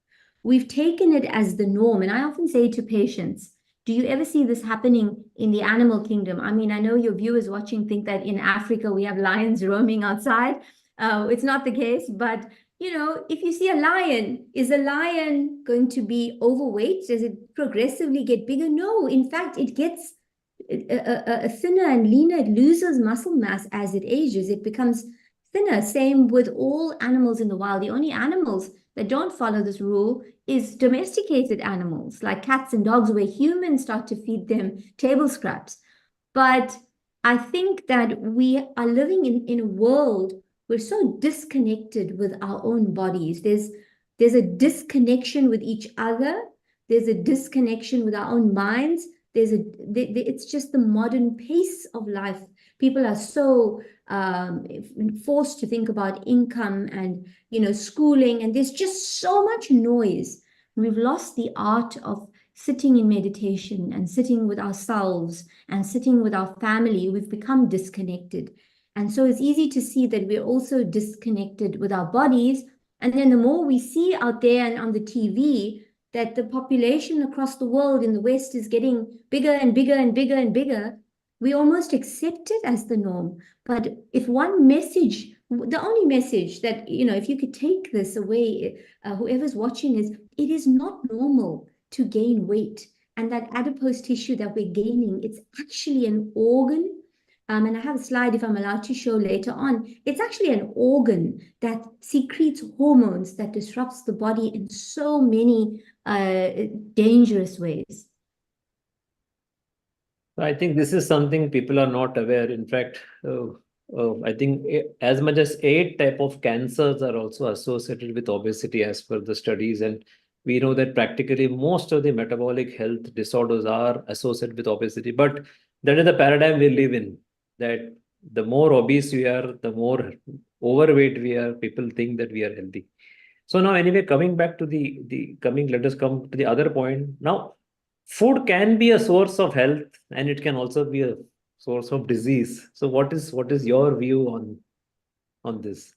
We've taken it as the norm. And I often say to patients, do you ever see this happening in the animal kingdom? I mean, I know your viewers watching think that in Africa we have lions roaming outside. It's not the case, but if you see a lion, is a lion going to be overweight? Does it progressively get bigger? No, in fact, it gets thinner and leaner. It loses muscle mass as it ages. It becomes thinner. Same with all animals in the wild. The only animals that don't follow this rule is domesticated animals like cats and dogs, where humans start to feed them table scraps. But I think that we are living in a world we're so disconnected with our own bodies. There's a disconnection with each other. There's a disconnection with our own minds. It's just the modern pace of life. People are so forced to think about income and schooling, and there's just so much noise. We've lost the art of sitting in meditation and sitting with ourselves and sitting with our family. We've become disconnected. And so it's easy to see that we're also disconnected with our bodies. And then the more we see out there and on the TV that the population across the world in the West is getting bigger and bigger and bigger and bigger, we almost accept it as the norm. But if one message, the only message that, if you could take this away, whoever's watching, is it is not normal to gain weight. And that adipose tissue that we're gaining, it's actually an organ. And I have a slide, if I'm allowed to show later on. It's actually an organ that secretes hormones that disrupts the body in so many dangerous ways. I think this is something people are not aware. In fact, I think as much as 8 types of cancers are also associated with obesity as per the studies. And we know that practically most of the metabolic health disorders are associated with obesity. But that is the paradigm we live in, that the more obese we are, the more overweight we are, people think that we are healthy. So now anyway, coming back to let us come to the other point. Now, food can be a source of health, and it can also be a source of disease. So what is your view on this?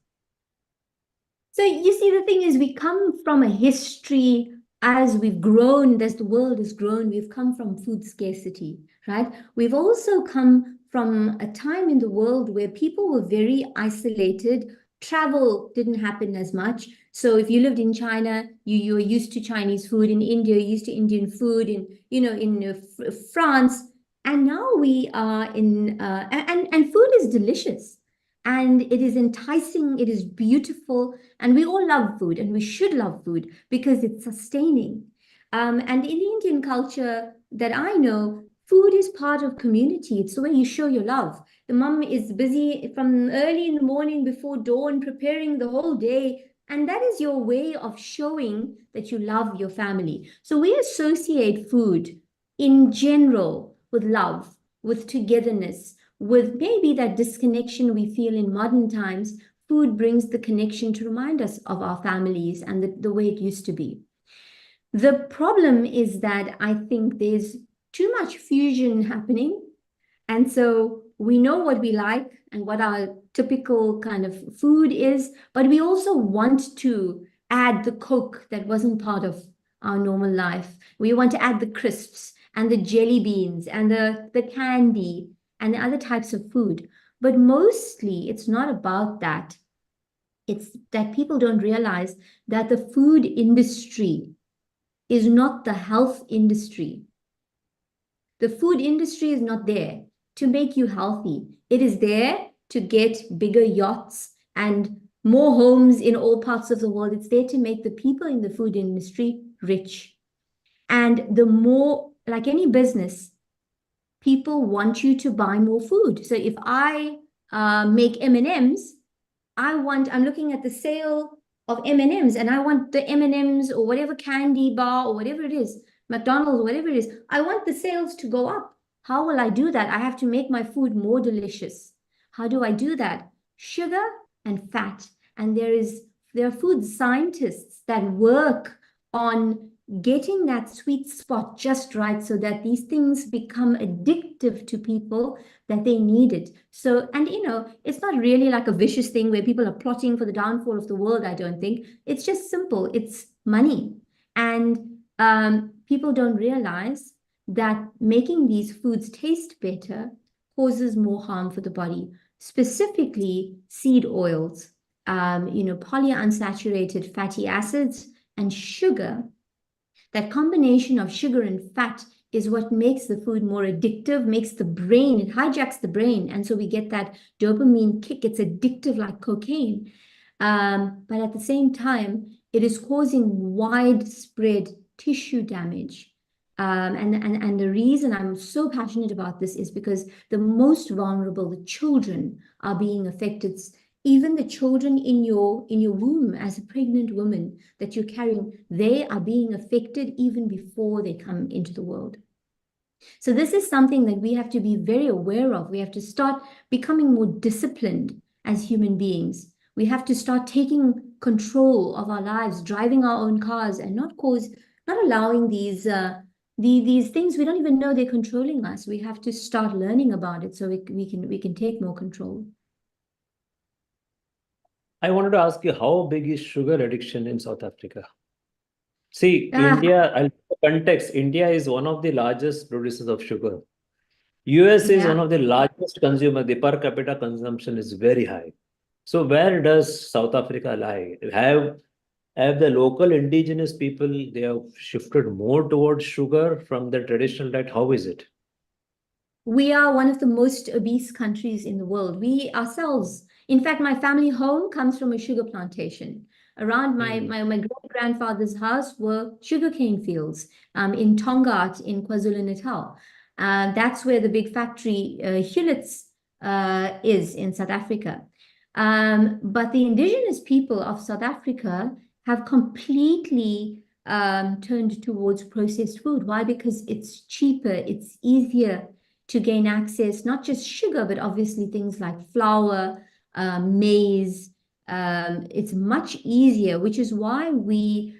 So you see, the thing is, we come from a history, as we've grown, as the world has grown, we've come from food scarcity, right? We've also come from a time in the world where people were very isolated. Travel didn't happen as much. So if you lived in China, you were used to Chinese food. In India, you're used to Indian food. In France, and now we are in and food is delicious. and it is enticing, it is beautiful, and we all love food, and we should love food because it's sustaining. And in the Indian culture that I know, food is part of community. It's the way you show your love. The mom is busy from early in the morning before dawn, preparing the whole day. And that is your way of showing that you love your family. So we associate food in general with love, with togetherness, with maybe that disconnection we feel in modern times. Food brings the connection to remind us of our families and the way it used to be. The problem is that I think there's too much fusion happening. And so we know what we like and what our typical kind of food is, but we also want to add the Coke that wasn't part of our normal life. We want to add the crisps and the jelly beans and the candy and the other types of food. But mostly it's not about that. It's that people don't realize that the food industry is not the health industry. The food industry is not there to make you healthy. It is there to get bigger yachts and more homes in all parts of the world. It's there to make the people in the food industry rich. And the more, like any business, people want you to buy more food. So if I make M&Ms, I'm looking at the sale of M&Ms, and I want the M&Ms or whatever candy bar or whatever it is, McDonald's, whatever it is, I want the sales to go up. How will I do that? I have to make my food more delicious. How do I do that? Sugar and fat. And there are food scientists that work on getting that sweet spot just right so that these things become addictive to people, that they need it. So, and it's not really like a vicious thing where people are plotting for the downfall of the world, I don't think. It's just simple. It's money. And people don't realize that making these foods taste better causes more harm for the body, specifically seed oils, polyunsaturated fatty acids and sugar. That combination of sugar and fat is what makes the food more addictive, makes the brain, it hijacks the brain. And so we get that dopamine kick. It's addictive like cocaine. But at the same time, it is causing widespread tissue damage. And the reason I'm so passionate about this is because the most vulnerable, the children, are being affected. Even the children in your womb as a pregnant woman that you're carrying, they are being affected even before they come into the world. So this is something that we have to be very aware of. We have to start becoming more disciplined as human beings. We have to start taking control of our lives, driving our own cars, and not allowing these things we don't even know they're controlling us. We have to start learning about it so we can take more control. I wanted to ask you, how big is sugar addiction in South Africa? See, India, I'll put the context. India is one of the largest producers of sugar. US is one of the largest consumers. The per capita consumption is very high. So where does South Africa lie? Have the local indigenous people, they have shifted more towards sugar from the traditional diet? How is it? We are one of the most obese countries in the world. We ourselves, in fact, my family home comes from a sugar plantation. Around my great-grandfather's house were sugarcane fields in Tongaat in KwaZulu-Natal. That's where the big factory, Hewlett's, is in South Africa. But the indigenous people of South Africa have completely turned towards processed food. Why? Because it's cheaper, it's easier to gain access, not just sugar, but obviously things like flour, maize. It's much easier, which is why we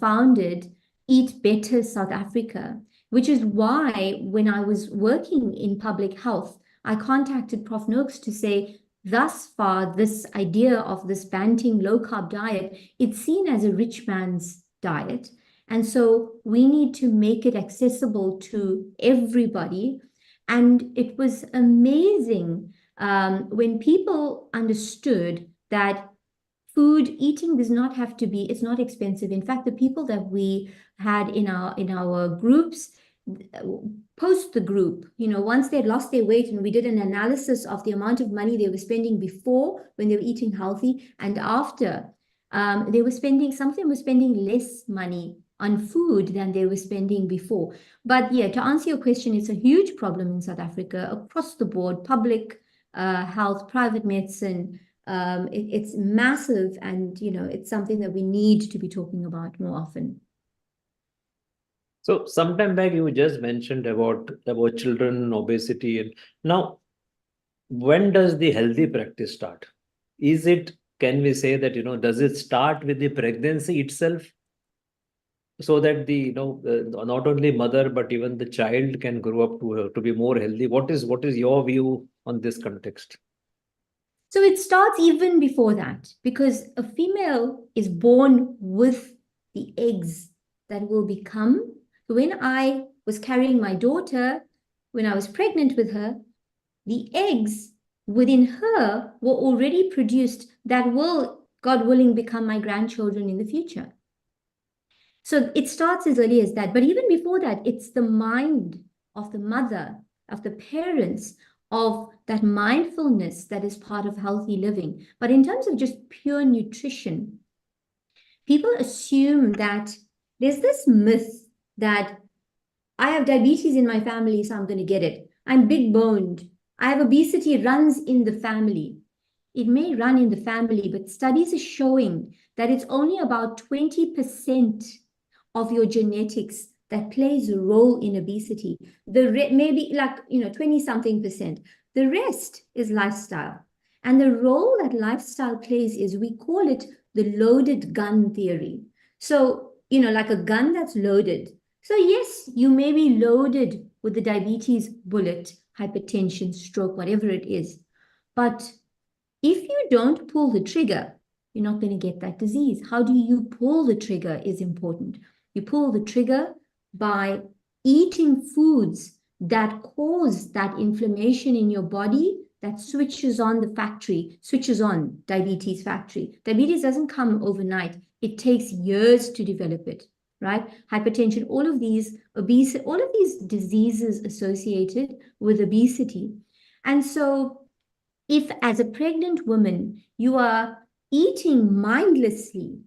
founded Eat Better South Africa, which is why when I was working in public health, I contacted Prof. Noakes to say, thus far, this idea of this Banting low-carb diet, it's seen as a rich man's diet. And so we need to make it accessible to everybody. And it was amazing when people understood that food eating does not have to be, it's not expensive. In fact, the people that we had in our groups, post the group, once they lost their weight, and we did an analysis of the amount of money they were spending before when they were eating healthy and after, they were spending, some of them were spending less money on food than they were spending before. But yeah, to answer your question, it's a huge problem in South Africa across the board, public health, private medicine. It's massive, and it's something that we need to be talking about more often. So sometime back you just mentioned about children, obesity, and now when does the healthy practice start? Can we say that, does it start with the pregnancy itself, so that the not only mother but even the child can grow up to be more healthy? What is your view on this context? So it starts even before that, because a female is born with the eggs that will become. When I was carrying my daughter, when I was pregnant with her, the eggs within her were already produced that will, God willing, become my grandchildren in the future. So it starts as early as that. But even before that, it's the mind of the mother, of the parents, of that mindfulness that is part of healthy living. But in terms of just pure nutrition, people assume that there's this myth that I have diabetes in my family, so I'm going to get it. I'm big boned. I have obesity, it runs in the family. It may run in the family, but studies are showing that it's only about 20% of your genetics that plays a role in obesity. Maybe 20-something percent. The rest is lifestyle. And the role that lifestyle plays is, we call it the loaded gun theory. So, like a gun that's loaded. So yes, you may be loaded with the diabetes bullet, hypertension, stroke, whatever it is. But if you don't pull the trigger, you're not going to get that disease. How do you pull the trigger is important. You pull the trigger by eating foods that cause that inflammation in your body, that switches on diabetes factory. Diabetes doesn't come overnight. It takes years to develop it, right? Hypertension, all of these diseases associated with obesity. And so if as a pregnant woman, you are eating mindlessly,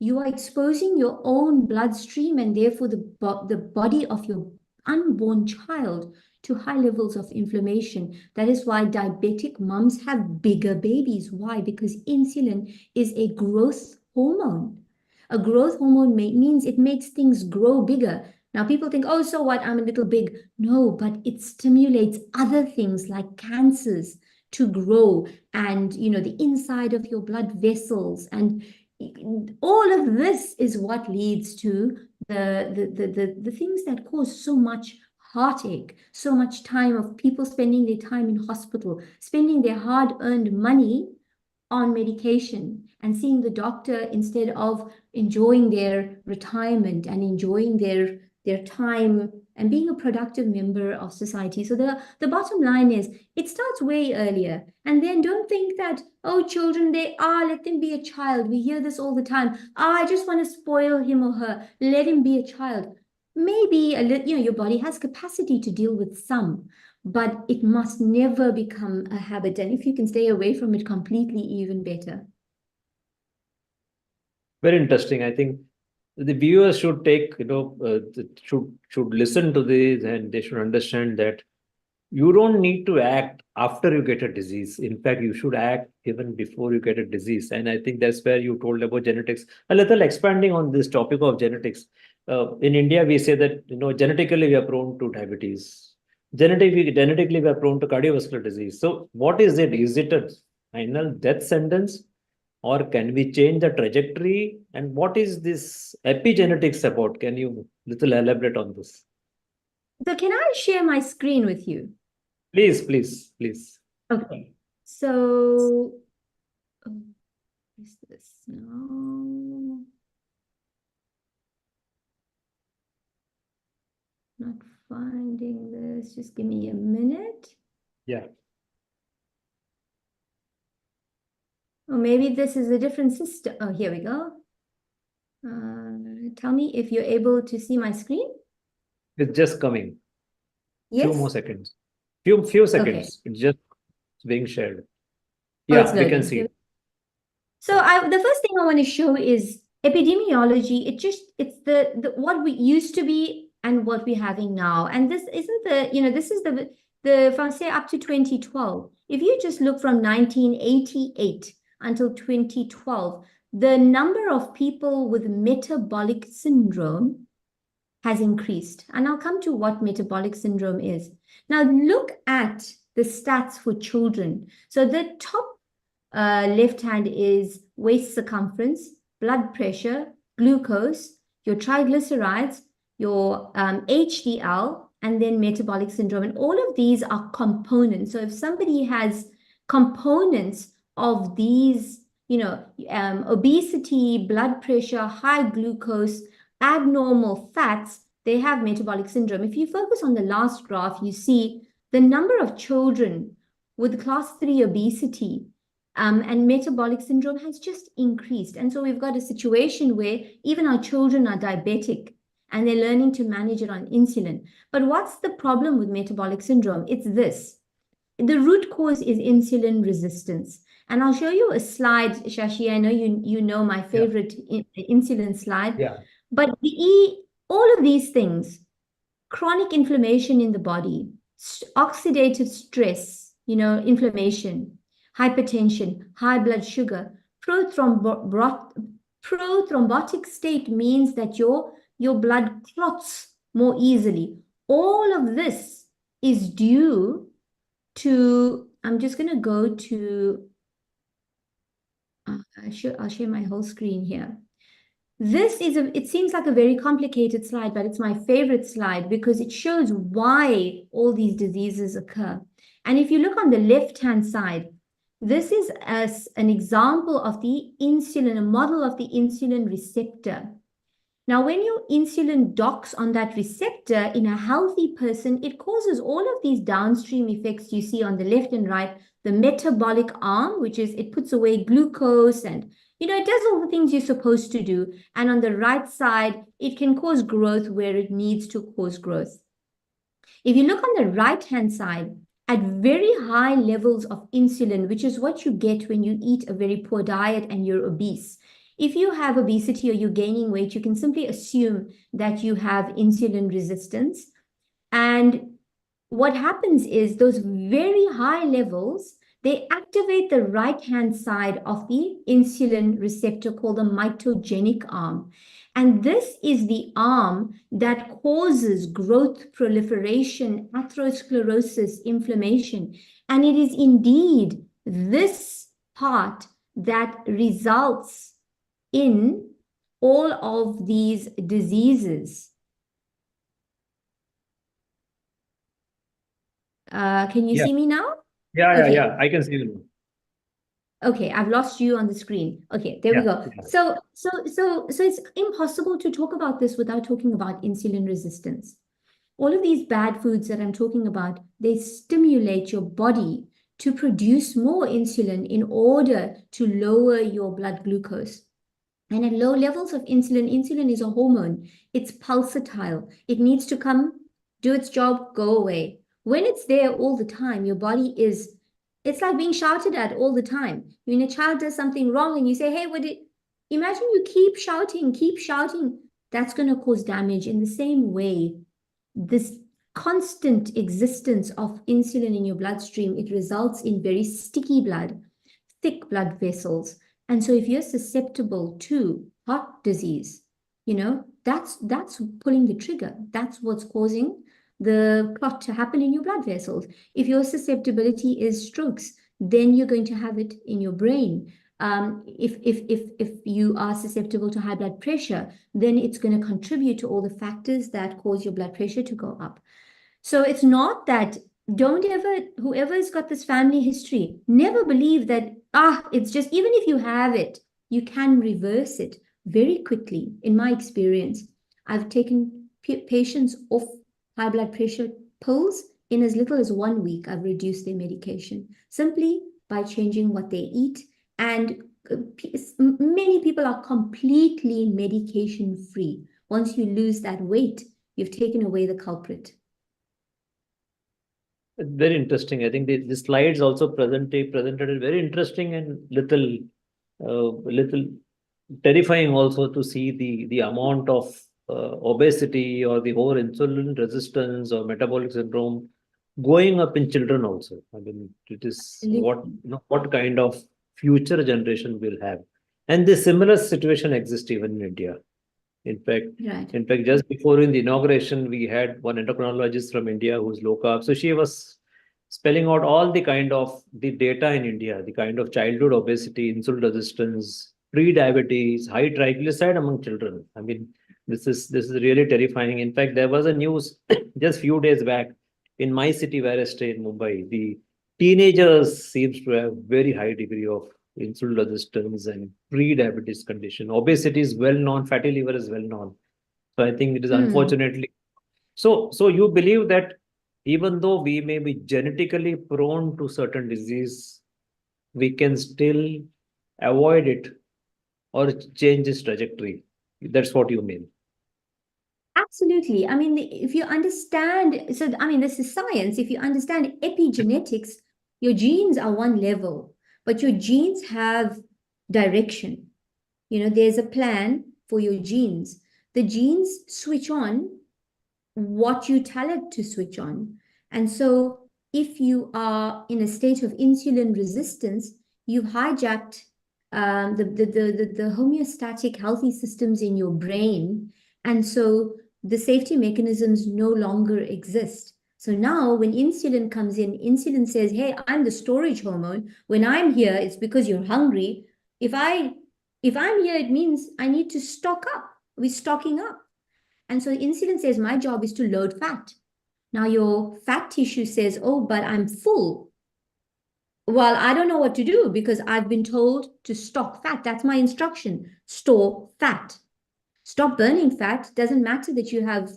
you are exposing your own bloodstream and therefore the body of your unborn child to high levels of inflammation. That is why diabetic moms have bigger babies. Why? Because insulin is a growth hormone. A growth hormone means it makes things grow bigger. Now people think, oh, so what? I'm a little big. No, but it stimulates other things like cancers to grow, and the inside of your blood vessels, and all of this is what leads to the things that cause so much heartache, so much time of people spending their time in hospital, spending their hard-earned money on medication and seeing the doctor instead of enjoying their retirement and enjoying their time and being a productive member of society. So the bottom line is, it starts way earlier. And then don't think that, oh, children, let them be a child. We hear this all the time. I just want to spoil him or her. Let him be a child. Maybe your body has capacity to deal with some, but it must never become a habit. And if you can stay away from it completely, even better. Very interesting. I think the viewers should take, should listen to this, and they should understand that you don't need to act after you get a disease. In fact, you should act even before you get a disease. And I think that's where you told about genetics. A little expanding on this topic of genetics. In India, we say that, genetically we are prone to diabetes. Genetically we are prone to cardiovascular disease. So what is it? Is it a final death sentence? Or can we change the trajectory? And what is this epigenetics about? Can you little elaborate on this? So can I share my screen with you? Please, please, please. Okay. So, is this now? Not finding this. Just give me a minute. Yeah. Or maybe this is a different system. Oh, here we go. Tell me if you're able to see my screen. It's just coming. Yes? Few more seconds. Few seconds. It's just being shared. Yeah, it's we can loading. see. So the first thing I want to show is epidemiology. It's the what we used to be and what we're having now. And this isn't this is the from say up to 2012. If you just look from 1988 until 2012, the number of people with metabolic syndrome has increased. And I'll come to what metabolic syndrome is. Now look at the stats for children. So the top left hand is waist circumference, blood pressure, glucose, your triglycerides, your HDL, and then metabolic syndrome. And all of these are components. So if somebody has components of these, obesity, blood pressure, high glucose, abnormal fats, they have metabolic syndrome. If you focus on the last graph, you see the number of children with class 3 obesity and metabolic syndrome has just increased. And so we've got a situation where even our children are diabetic and they're learning to manage it on insulin. But what's the problem with metabolic syndrome? It's this. The root cause is insulin resistance. And I'll show you a slide, Shashi. I know you know my favorite insulin slide. Yeah. But all of these things, chronic inflammation in the body, oxidative stress, inflammation, hypertension, high blood sugar, prothrombotic state means that your blood clots more easily. All of this is due to, I'm just going to go to, I'll share my whole screen here. This is it seems like a very complicated slide, but it's my favorite slide because it shows why all these diseases occur. And if you look on the left-hand side, this is as an example of the insulin, a model of the insulin receptor. Now, when your insulin docks on that receptor in a healthy person, it causes all of these downstream effects you see on the left and right, the metabolic arm, which is it puts away glucose and it does all the things you're supposed to do. And on the right side, it can cause growth where it needs to cause growth. If you look on the right-hand side, at very high levels of insulin, which is what you get when you eat a very poor diet and you're obese. If you have obesity or you're gaining weight, you can simply assume that you have insulin resistance. And what happens is those very high levels, they activate the right-hand side of the insulin receptor called the mitogenic arm. And this is the arm that causes growth, proliferation, atherosclerosis, inflammation. And it is indeed this part that results in all of these diseases. Can you see me now? Yeah, I can see you. Okay, I've lost you on the screen. Okay, there we go. Yeah. So it's impossible to talk about this without talking about insulin resistance. All of these bad foods that I'm talking about, they stimulate your body to produce more insulin in order to lower your blood glucose. And at low levels of insulin is a hormone. It's pulsatile. It needs to come, do its job, go away. When it's there all the time, your body it's like being shouted at all the time. When a child does something wrong and you say, hey, imagine you keep shouting, that's going to cause damage. In the same way, this constant existence of insulin in your bloodstream, it results in very sticky blood, thick blood vessels. And so if you're susceptible to heart disease, that's pulling the trigger. That's what's causing the clot to happen in your blood vessels. If your susceptibility is strokes, then you're going to have it in your brain. If you are susceptible to high blood pressure, then it's going to contribute to all the factors that cause your blood pressure to go up. So it's not that, whoever's got this family history, never believe that, it's just, even if you have it, you can reverse it very quickly. In my experience, I've taken patients off high blood pressure pills in as little as 1 week. I've reduced their medication simply by changing what they eat. And many people are completely medication free. Once you lose that weight, you've taken away the culprit. Very interesting. I think the slides also presented it very interesting and little terrifying also to see the amount of obesity or the whole insulin resistance or metabolic syndrome going up in children also. I mean, it is what kind of future generation we'll have. And the similar situation exists even in India. In fact, just before in the inauguration, we had one endocrinologist from India who's low carb. So she was spelling out all the kind of the data in India, the kind of childhood obesity, insulin resistance, pre-diabetes, high triglyceride among children. I mean, this is really terrifying. In fact, there was a news just few days back in my city where I stay in Mumbai. The teenagers seems to have very high degree of insulin resistance and pre-diabetes condition. Obesity is well known, fatty liver is well known. So I think it is unfortunately. So you believe that even though we may be genetically prone to certain disease, we can still avoid it or change its trajectory. That's what you mean. Absolutely. I mean, if you understand, so I mean, this is science. If you understand epigenetics, your genes are one level, but your genes have direction. You know, there's a plan for your genes. The genes switch on what you tell it to switch on. And so if you are in a state of insulin resistance, you've hijacked the homeostatic healthy systems in your brain. And so the safety mechanisms no longer exist. So now when insulin comes in, insulin says, hey, I'm the storage hormone. When I'm here, it's because you're hungry. If I'm here, it means I need to stock up. We're stocking up. And so insulin says, my job is to load fat. Now your fat tissue says, oh, but I'm full. Well, I don't know what to do because I've been told to stock fat. That's my instruction. Store fat. Stop burning fat. Doesn't matter that you have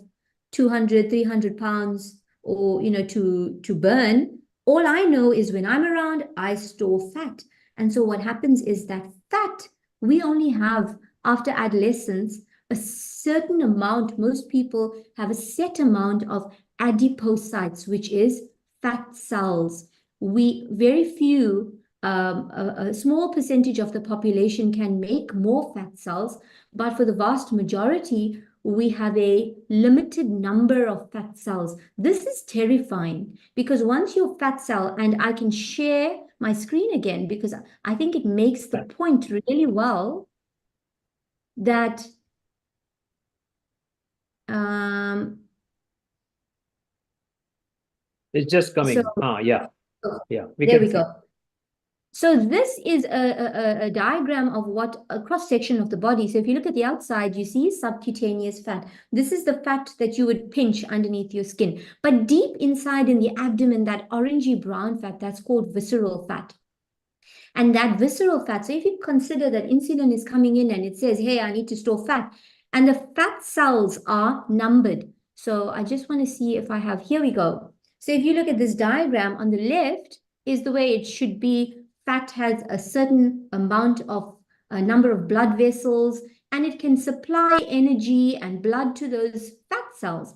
200, 300 pounds or, you know, to burn. All I know is when I'm around, I store fat. And so what happens is that fat, we only have after adolescence, a certain amount, most people have a set amount of adipocytes, which is fat cells. Very few, a small percentage of the population can make more fat cells, but for the vast majority, we have a limited number of fat cells. This is terrifying because once your fat cell, and I can share my screen again because I think it makes the point really well that it's just coming. Yeah. There we go. So this is a diagram of what a cross-section of the body. So if you look at the outside, you see subcutaneous fat. This is the fat that you would pinch underneath your skin. But deep inside in the abdomen, that orangey brown fat, that's called visceral fat. And that visceral fat, so if you consider that insulin is coming in and it says, hey, I need to store fat, and the fat cells are numbered. So I just want to see if I have, here we go. So if you look at this diagram on the left is the way it should be. Fat has a certain amount of a number of blood vessels, and it can supply energy and blood to those fat cells.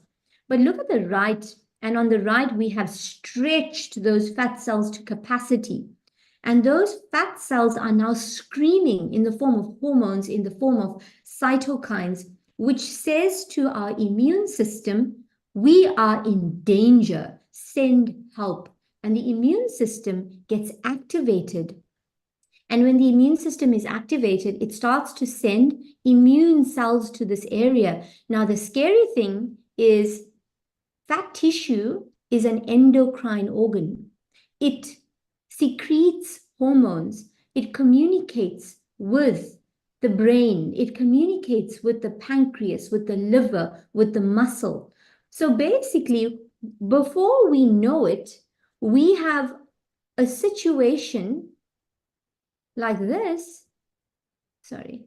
But look at the right, and on the right, we have stretched those fat cells to capacity. And those fat cells are now screaming in the form of hormones, in the form of cytokines, which says to our immune system, we are in danger, send help. And the immune system gets activated. And when the immune system is activated, it starts to send immune cells to this area. Now, the scary thing is fat tissue is an endocrine organ. It secretes hormones. It communicates with the brain. It communicates with the pancreas, with the liver, with the muscle. So basically, before we know it, we have a situation like this. Sorry.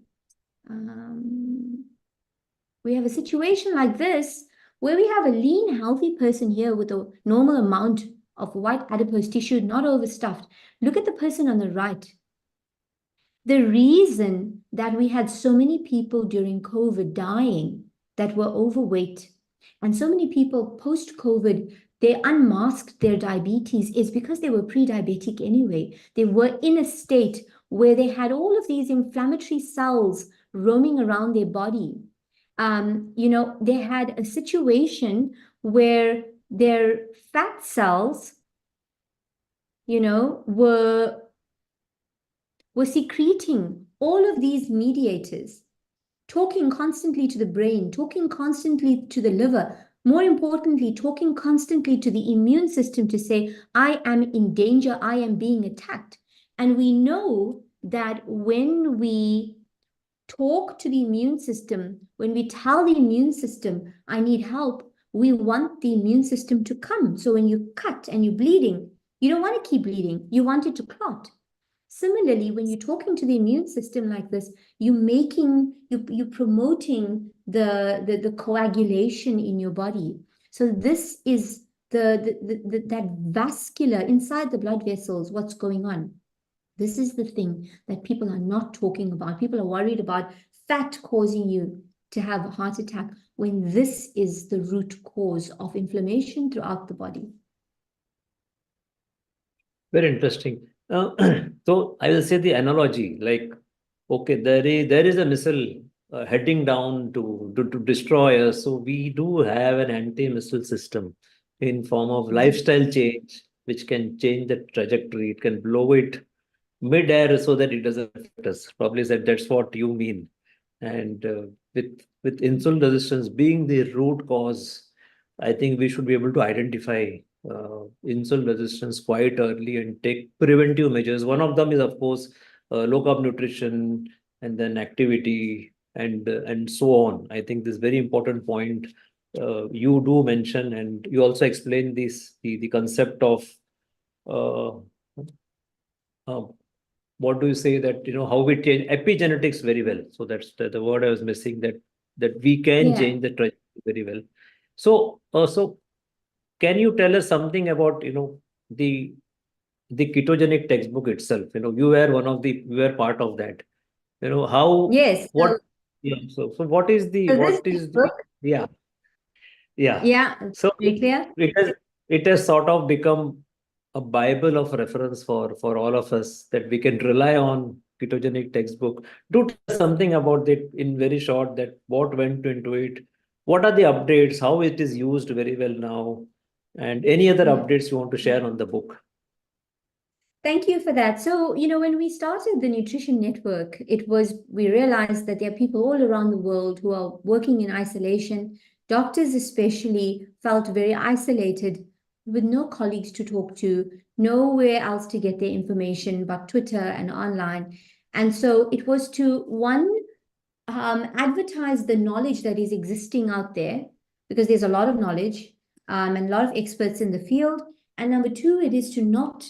We have a situation like this where we have a lean, healthy person here with a normal amount of white adipose tissue, not overstuffed. Look at the person on the right. The reason that we had so many people during COVID dying that were overweight And so many people post-COVID, they unmasked their diabetes is because they were pre-diabetic anyway. They were in a state where they had all of these inflammatory cells roaming around their body. They had a situation where their fat cells, were secreting all of these mediators, talking constantly to the brain, talking constantly to the liver, more importantly, talking constantly to the immune system to say, I am in danger, I am being attacked. And we know that when we talk to the immune system, when we tell the immune system, I need help, we want the immune system to come. So when you cut and you're bleeding, you don't want to keep bleeding, you want it to clot. Similarly, when you're talking to the immune system like this, you're promoting the coagulation in your body. So this is that vascular inside the blood vessels, what's going on. This is the thing that people are not talking about. People are worried about fat causing you to have a heart attack when this is the root cause of inflammation throughout the body. Very interesting. So I will say the analogy, like, okay, there is a missile heading down to destroy us. So we do have an anti-missile system in form of lifestyle change, which can change the trajectory. It can blow it mid-air so that it doesn't affect us. Probably that's what you mean. And with insulin resistance being the root cause, I think we should be able to identify insulin resistance quite early and take preventive measures. One of them is, of course, low carb nutrition, and then activity, and so on. I think this very important point you do mention, and you also explain the concept of what do you say, that how we change epigenetics very well. So that's the word I was missing, that we can change the trajectory very well. So can you tell us something about the ketogenic textbook itself? You were part of that. How Yes. what so what is book, yeah. So very clear. it has sort of become a Bible of reference for all of us, that we can rely on ketogenic textbook. Do tell us something about it in very short, that what went into it, what are the updates, how it is used very well now, and any other updates you want to share on the book. Thank you for that. So, when we started the Nutrition Network, we realized that there are people all around the world who are working in isolation. Doctors especially felt very isolated with no colleagues to talk to, nowhere else to get their information but Twitter and online. And so it was to, one, advertise the knowledge that is existing out there, because there's a lot of knowledge and a lot of experts in the field. And number two, it is to not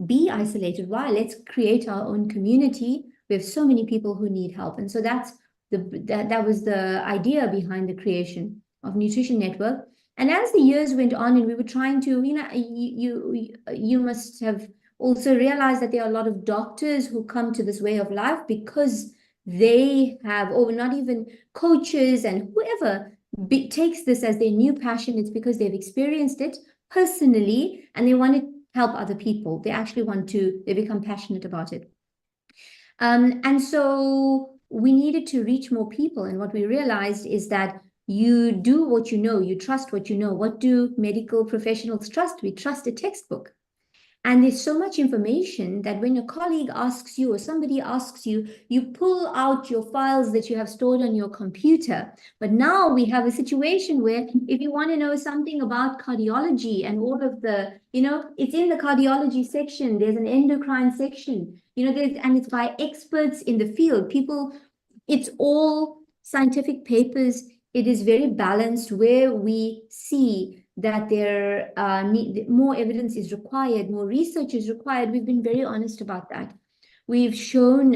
be isolated. Why? Let's create our own community. We have so many people who need help. And so that was the idea behind the creation of Nutrition Network. And as the years went on and we were trying to, you must have also realized that there are a lot of doctors who come to this way of life because they have, or not even coaches and whoever takes this as their new passion. It's because they've experienced it personally and they want to help other people. They become passionate about it. And so we needed to reach more people. And what we realized is that you do what you know, you trust what you know. What do medical professionals trust? We trust a textbook. And there's so much information that when a colleague asks you or somebody asks you, you pull out your files that you have stored on your computer. But now we have a situation where if you want to know something about cardiology and all of the, it's in the cardiology section, there's an endocrine section, and it's by experts in the field. It's all scientific papers. It is very balanced, where we see that more evidence is required, more research is required. We've been very honest about that. We've shown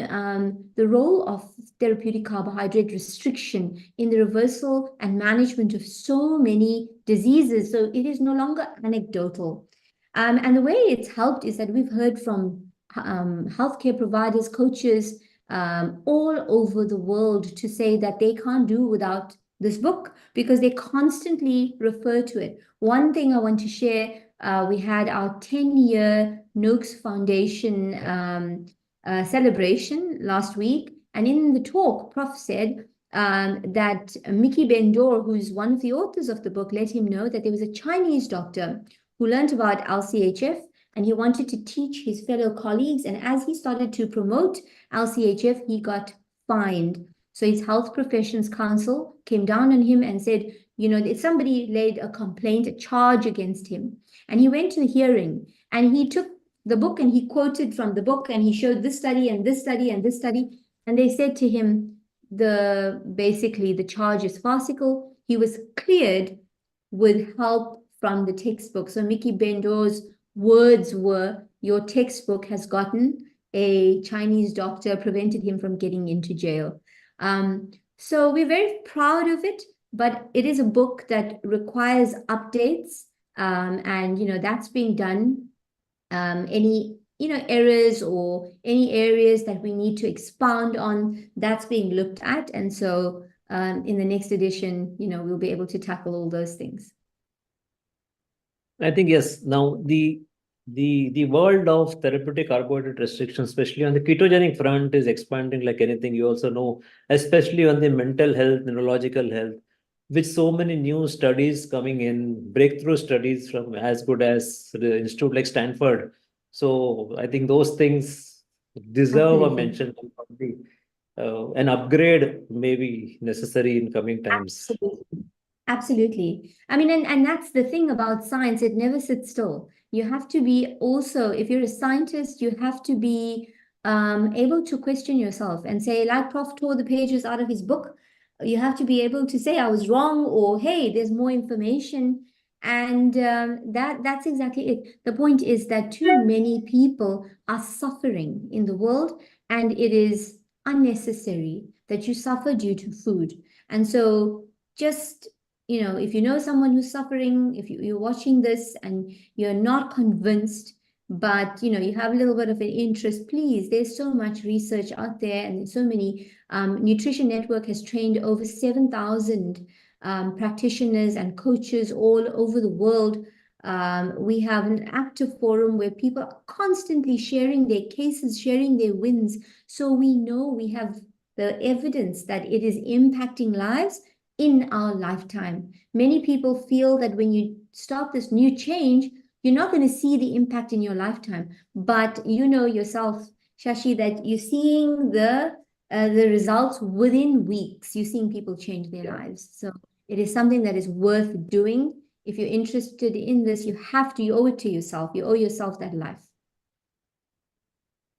the role of therapeutic carbohydrate restriction in the reversal and management of so many diseases. So it is no longer anecdotal. And the way it's helped is that we've heard from healthcare providers, coaches all over the world to say that they can't do without this book because they constantly refer to it. One thing I want to share, we had our 10-year Noakes Foundation celebration last week. And in the talk, Prof said that Mickey Bendor, who's one of the authors of the book, let him know that there was a Chinese doctor who learned about LCHF and he wanted to teach his fellow colleagues. And as he started to promote LCHF, he got fined. So his Health Professions Council came down on him and said, you know, if somebody laid a complaint, a charge against him. And he went to the hearing and he took the book and he quoted from the book and he showed this study and this study and this study. And they said to him, basically the charge is farcical. He was cleared with help from the textbook. So Mickey Bendor's words were, your textbook has gotten a Chinese doctor, prevented him from getting into jail. So we're very proud of it, but it is a book that requires updates. And, you know, that's being done. Any, you know, errors or any areas that we need to expound on, that's being looked at. And so in the next edition, you know, we'll be able to tackle all those things. I think, yes, now the world of therapeutic carbohydrate restriction, especially on the ketogenic front, is expanding like anything. You also know, especially on the mental health, neurological health, with so many new studies coming in, breakthrough studies from as good as the institute like Stanford. So I think those things deserve a mention. An upgrade may be necessary in coming times. Absolutely. I mean, and that's the thing about science, it never sits still. You have to be also, if you're a scientist, you have to be able to question yourself and say, like Prof tore the pages out of his book, you have to be able to say, I was wrong, or hey, there's more information. And that's exactly it. The point is that too many people are suffering in the world, and it is unnecessary that you suffer due to food. And so just, you know, if you know someone who's suffering, if you're watching this and you're not convinced, but, you know, you have a little bit of an interest, please, there's so much research out there, and there's so many, Nutrition Network has trained over 7,000 practitioners and coaches all over the world. We have an active forum where people are constantly sharing their cases, sharing their wins. So we know we have the evidence that it is impacting lives in our lifetime. Many people feel that when you start this new change, you're not going to see the impact in your lifetime. But you know yourself, Shashi, that you're seeing the results within weeks. You're seeing people change their lives. So it is something that is worth doing. If you're interested in this, you owe it to yourself. You owe yourself that life.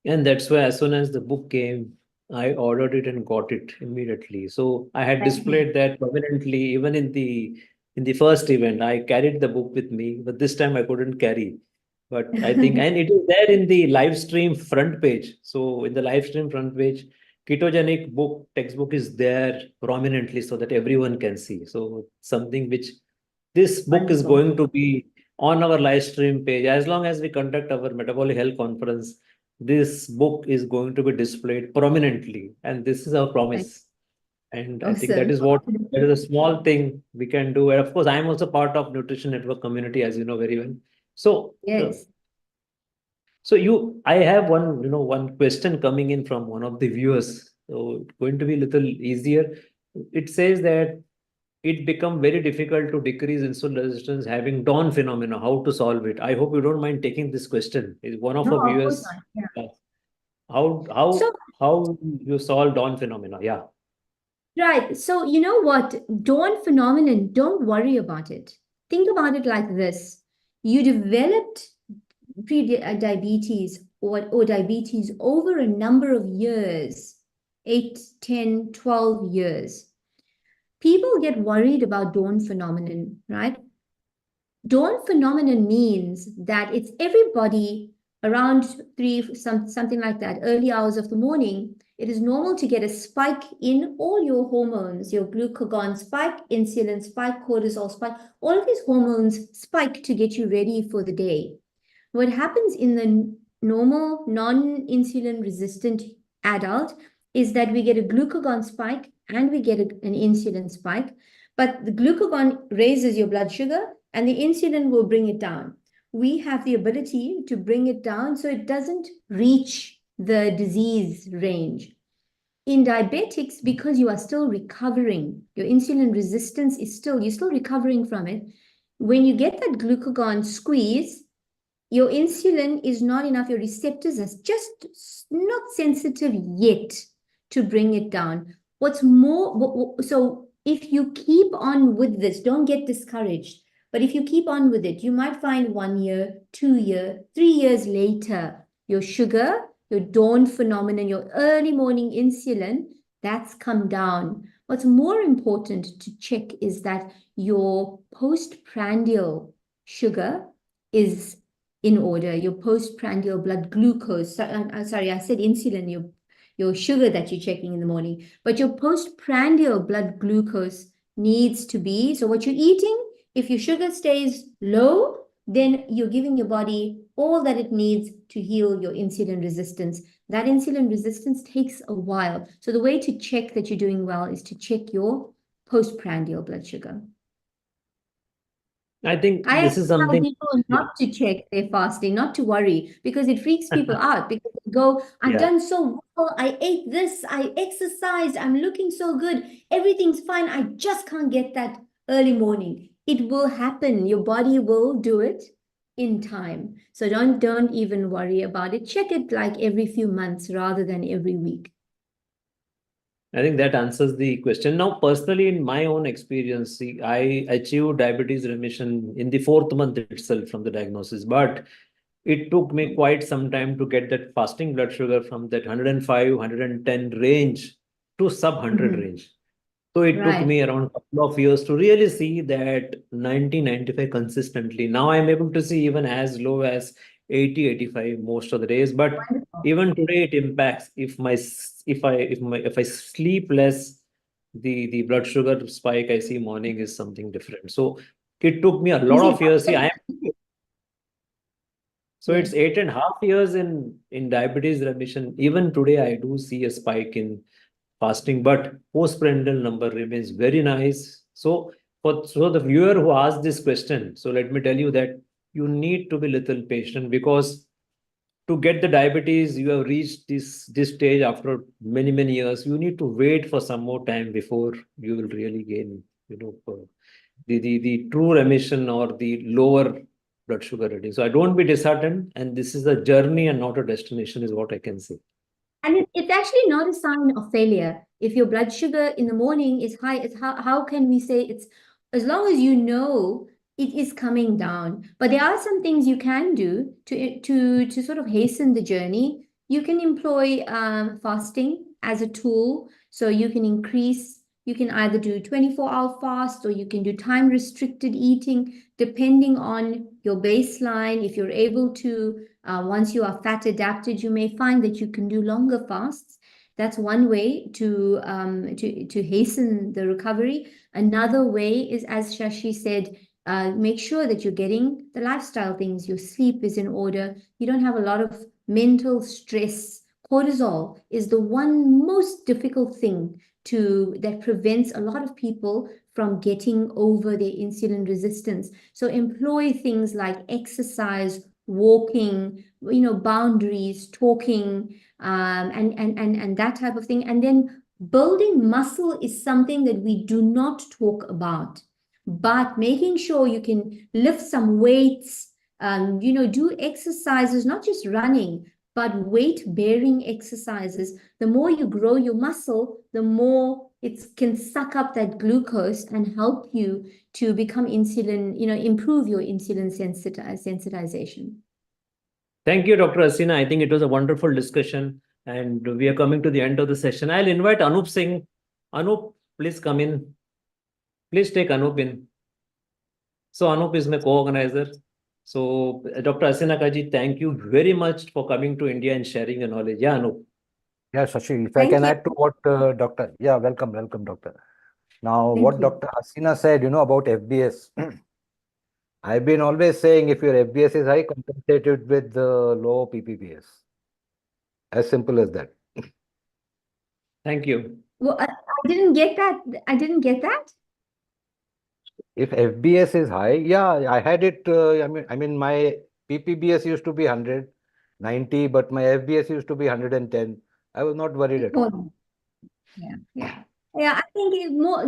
And that's why as soon as the book came, I ordered it and got it immediately. So I had displayed that prominently even in the first event. I carried the book with me, but this time I couldn't carry. But I think, and it is there in the live stream front page. So in the live stream front page, ketogenic book textbook is there prominently so that everyone can see. So something which this book is going to be on our live stream page as long as we conduct our metabolic health conference. This book is going to be displayed prominently, and this is our promise. And I think that is a small thing we can do. And of course, I am also part of Nutrition Network community, as you know very well. So yes. I have one question coming in from one of the viewers. So it's going to be a little easier. It says that it become very difficult to decrease insulin resistance having dawn phenomena. How to solve it? I hope you don't mind taking this question. Is one of our viewers? How you solve dawn phenomena? Yeah. Right. So you know what? Dawn phenomenon, don't worry about it. Think about it like this. You developed pre-diabetes or diabetes over a number of years, 8, 10, 12 years. People get worried about dawn phenomenon, right? Dawn phenomenon means that it's everybody around something like that, early hours of the morning. It is normal to get a spike in all your hormones, your glucagon spike, insulin spike, cortisol spike. All of these hormones spike to get you ready for the day. What happens in the normal, non-insulin resistant adult is that we get a glucagon spike and we get an insulin spike. But the glucagon raises your blood sugar and the insulin will bring it down. We have the ability to bring it down so it doesn't reach the disease range. In diabetics, because you are still recovering, your insulin resistance is you're still recovering from it. When you get that glucagon squeeze, your insulin is not enough. Your receptors are just not sensitive yet to bring it down. What's more, so if you keep on with this, don't get discouraged. But if you keep on with it, you might find 1 year, 2 years, 3 years later, your sugar, your dawn phenomenon, your early morning insulin, that's come down. What's more important to check is that your postprandial sugar is in order, your postprandial blood glucose. Sorry, I said insulin, your sugar that you're checking in the morning, but your postprandial blood glucose needs to be, so what you're eating, if your sugar stays low, then you're giving your body all that it needs to heal your insulin resistance. That insulin resistance takes a while. So the way to check that you're doing well is to check your postprandial blood sugar. I think this is something. I tell people not to check their fasting, not to worry, because it freaks people out. Because they go, I've done so well, I ate this, I exercised, I'm looking so good, everything's fine, I just can't get that early morning. It will happen. Your body will do it in time. So don't even worry about it. Check it like every few months rather than every week. I think that answers the question. Now, personally, in my own experience, see, I achieved diabetes remission in the 4th month itself from the diagnosis, but it took me quite some time to get that fasting blood sugar from that 105, 110 range to sub 100 range. So it took me around a couple of years to really see that 90, 95 consistently. Now I'm able to see even as low as 80, 85 most of the days. But even today it impacts if I sleep less, the blood sugar spike I see morning is something different. So it took me a lot of years. See, so it's 8.5 years in diabetes remission. Even today I do see a spike in fasting, but postprandial number remains very nice. So the viewer who asked this question, so let me tell you that you need to be little patient, because to get the diabetes, you have reached this stage after many years. You need to wait for some more time before you will really gain, the true remission or the lower blood sugar reading. So I don't be disheartened, and this is a journey and not a destination, is what I can say. And it's actually not a sign of failure. If your blood sugar in the morning is high, it's how can we say it's, as long as you know it is coming down. But there are some things you can do to sort of hasten the journey. You can employ fasting as a tool. So you can either do 24-hour fast, or you can do time restricted eating, depending on your baseline. If you're able to, once you are fat adapted, you may find that you can do longer fasts. That's one way to hasten the recovery. Another way is, as Shashi said, make sure that you're getting the lifestyle things. Your sleep is in order. You don't have a lot of mental stress. Cortisol is the one most difficult thing that prevents a lot of people from getting over their insulin resistance. So employ things like exercise, walking, boundaries, talking, and that type of thing. And then building muscle is something that we do not talk about, but making sure you can lift some weights, do exercises, not just running, but weight-bearing exercises. The more you grow your muscle, the more it can suck up that glucose and help you to become insulin, improve your insulin sensitization. Thank you, Dr. Hassina. I think it was a wonderful discussion, and we are coming to the end of the session. I'll invite Anup Singh. Anup, please come in. Please take Anup in. So Anup is my co-organizer. So Dr. Hassina Kaji, thank you very much for coming to India and sharing your knowledge. Yeah, Anup. Yeah, Shashi, if I can add to what welcome, doctor. Now, what Dr. Hassina said, about FBS. I've been always saying, if your FBS is high, compensate it with the low PPPS. As simple as that. Thank you. Well, I didn't get that. I didn't get that. If FBS is high, yeah, I had it. I mean, my PPBS used to be 100, 90, but my FBS used to be 110. I was not worried at all. Yeah. I think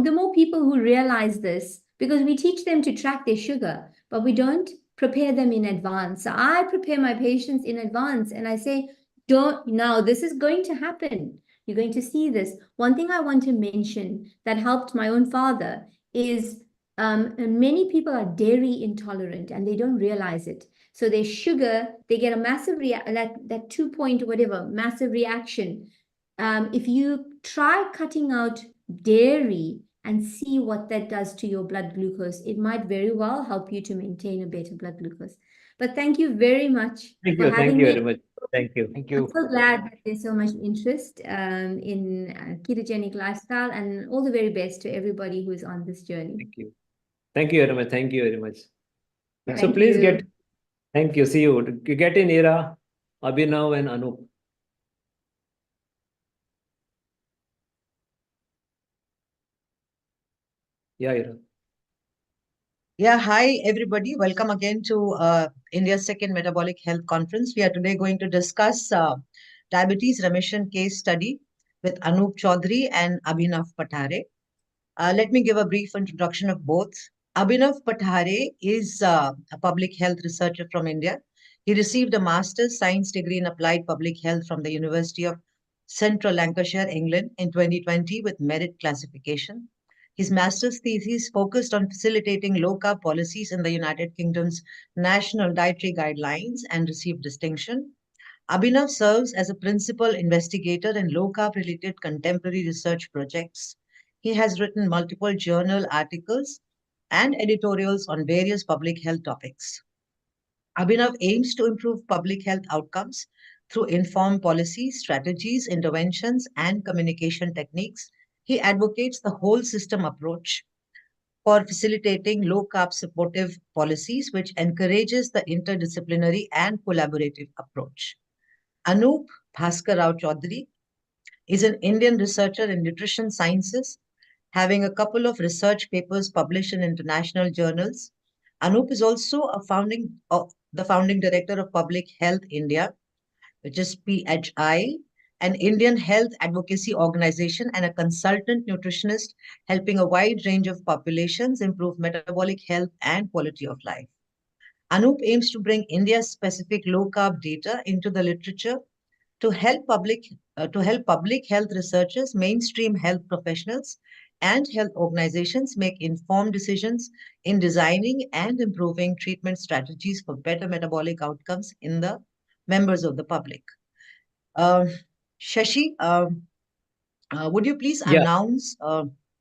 the more people who realize this, because we teach them to track their sugar, but we don't prepare them in advance. So I prepare my patients in advance and I say, now this is going to happen. You're going to see this. One thing I want to mention that helped my own father is many people are dairy intolerant and they don't realize it. So their sugar, they get a massive that 2 point whatever, massive reaction. If you try cutting out dairy and see what that does to your blood glucose, it might very well help you to maintain a better blood glucose. But thank you very much Thank for you. having Thank you me. very much. Thank you. Thank I'm you. so glad that there's so much interest in ketogenic lifestyle, and all the very best to everybody who is on this journey. Thank you. Thank you very much. Thank you very much. So Thank please you. thank you. See you. You get in Ira, Abhinav, and Anup. Yeah, Ira. Yeah, hi everybody. Welcome again to India's second Metabolic Health Conference. We are today going to discuss diabetes remission case study with Anup Chaudhary and Abhinav Pathare. Let me give a brief introduction of both. Abhinav Pathare is a public health researcher from India. He received a master's science degree in applied public health from the University of Central Lancashire, England in 2020 with merit classification. His master's thesis focused on facilitating low-carb policies in the United Kingdom's national dietary guidelines and received distinction. Abhinav serves as a principal investigator in low-carb related contemporary research projects. He has written multiple journal articles and editorials on various public health topics. Abhinav aims to improve public health outcomes through informed policies, strategies, interventions, and communication techniques. He advocates the whole system approach for facilitating low carb supportive policies, which encourages the interdisciplinary and collaborative approach. Anup Bhaskar Rao Chaudhary is an Indian researcher in nutrition sciences, having a couple of research papers published in international journals. Anup is also the founding director of Public Health India, which is PHI, an Indian health advocacy organization and a consultant nutritionist helping a wide range of populations improve metabolic health and quality of life. Anup aims to bring India's specific low carb data into the literature to help public health researchers, mainstream health professionals, and health organizations make informed decisions in designing and improving treatment strategies for better metabolic outcomes in the members of the public. Shashi, would you please Yeah. announce?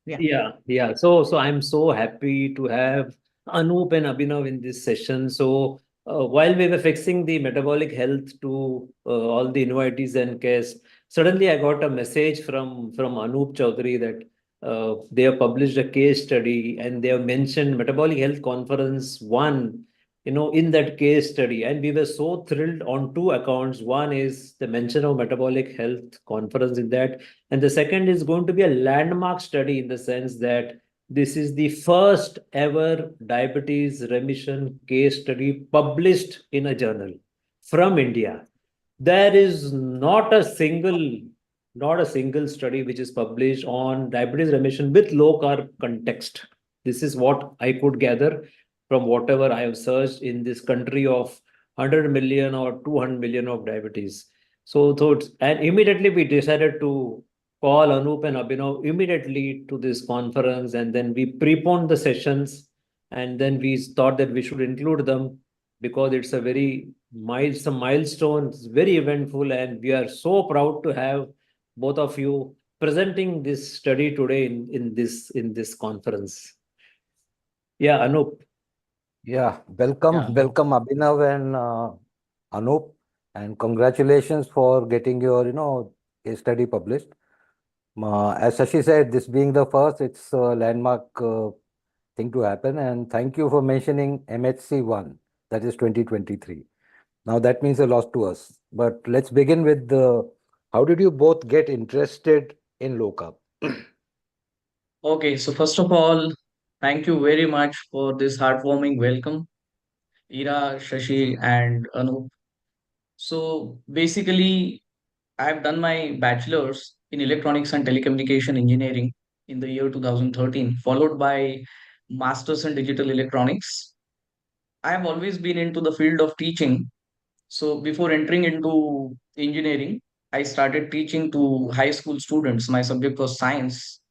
Yeah. So I'm so happy to have Anup and Abhinav in this session. So while we were fixing the metabolic health to all the invitees and guests, suddenly I got a message from Anup Chaudhary that they have published a case study and they have mentioned Metabolic Health Conference 1, in that case study. And we were so thrilled on two accounts. One is the mention of Metabolic Health Conference in that. And the second is going to be a landmark study in the sense that this is the first ever diabetes remission case study published in a journal from India. There is not a single study which is published on diabetes remission with low carb context. This is what I could gather from whatever I have searched in this country of 100 million or 200 million of diabetes. And immediately we decided to call Anup and Abhinav immediately to this conference, and then we preponed the sessions, and then we thought that we should include them because it's a very milestone, it's very eventful, and we are so proud to have both of you presenting this study today in this conference. Yeah, Anup. Yeah, welcome Abhinav and Anup, and congratulations for getting your case study published. As Shashi said, this being the first, it's a landmark thing to happen, and thank you for mentioning MHC1, that is 2023. Now that means a lot to us. But let's begin with how did you both get interested in low carb? Okay, so first of all, thank you very much for this heartwarming welcome, Ira, Shashi, and Anup. So basically, I've done my bachelor's in electronics and telecommunication engineering in the year 2013, followed by master's in digital electronics. I have always been into the field of teaching. So before entering into engineering, I started teaching to high school students. My subject was science.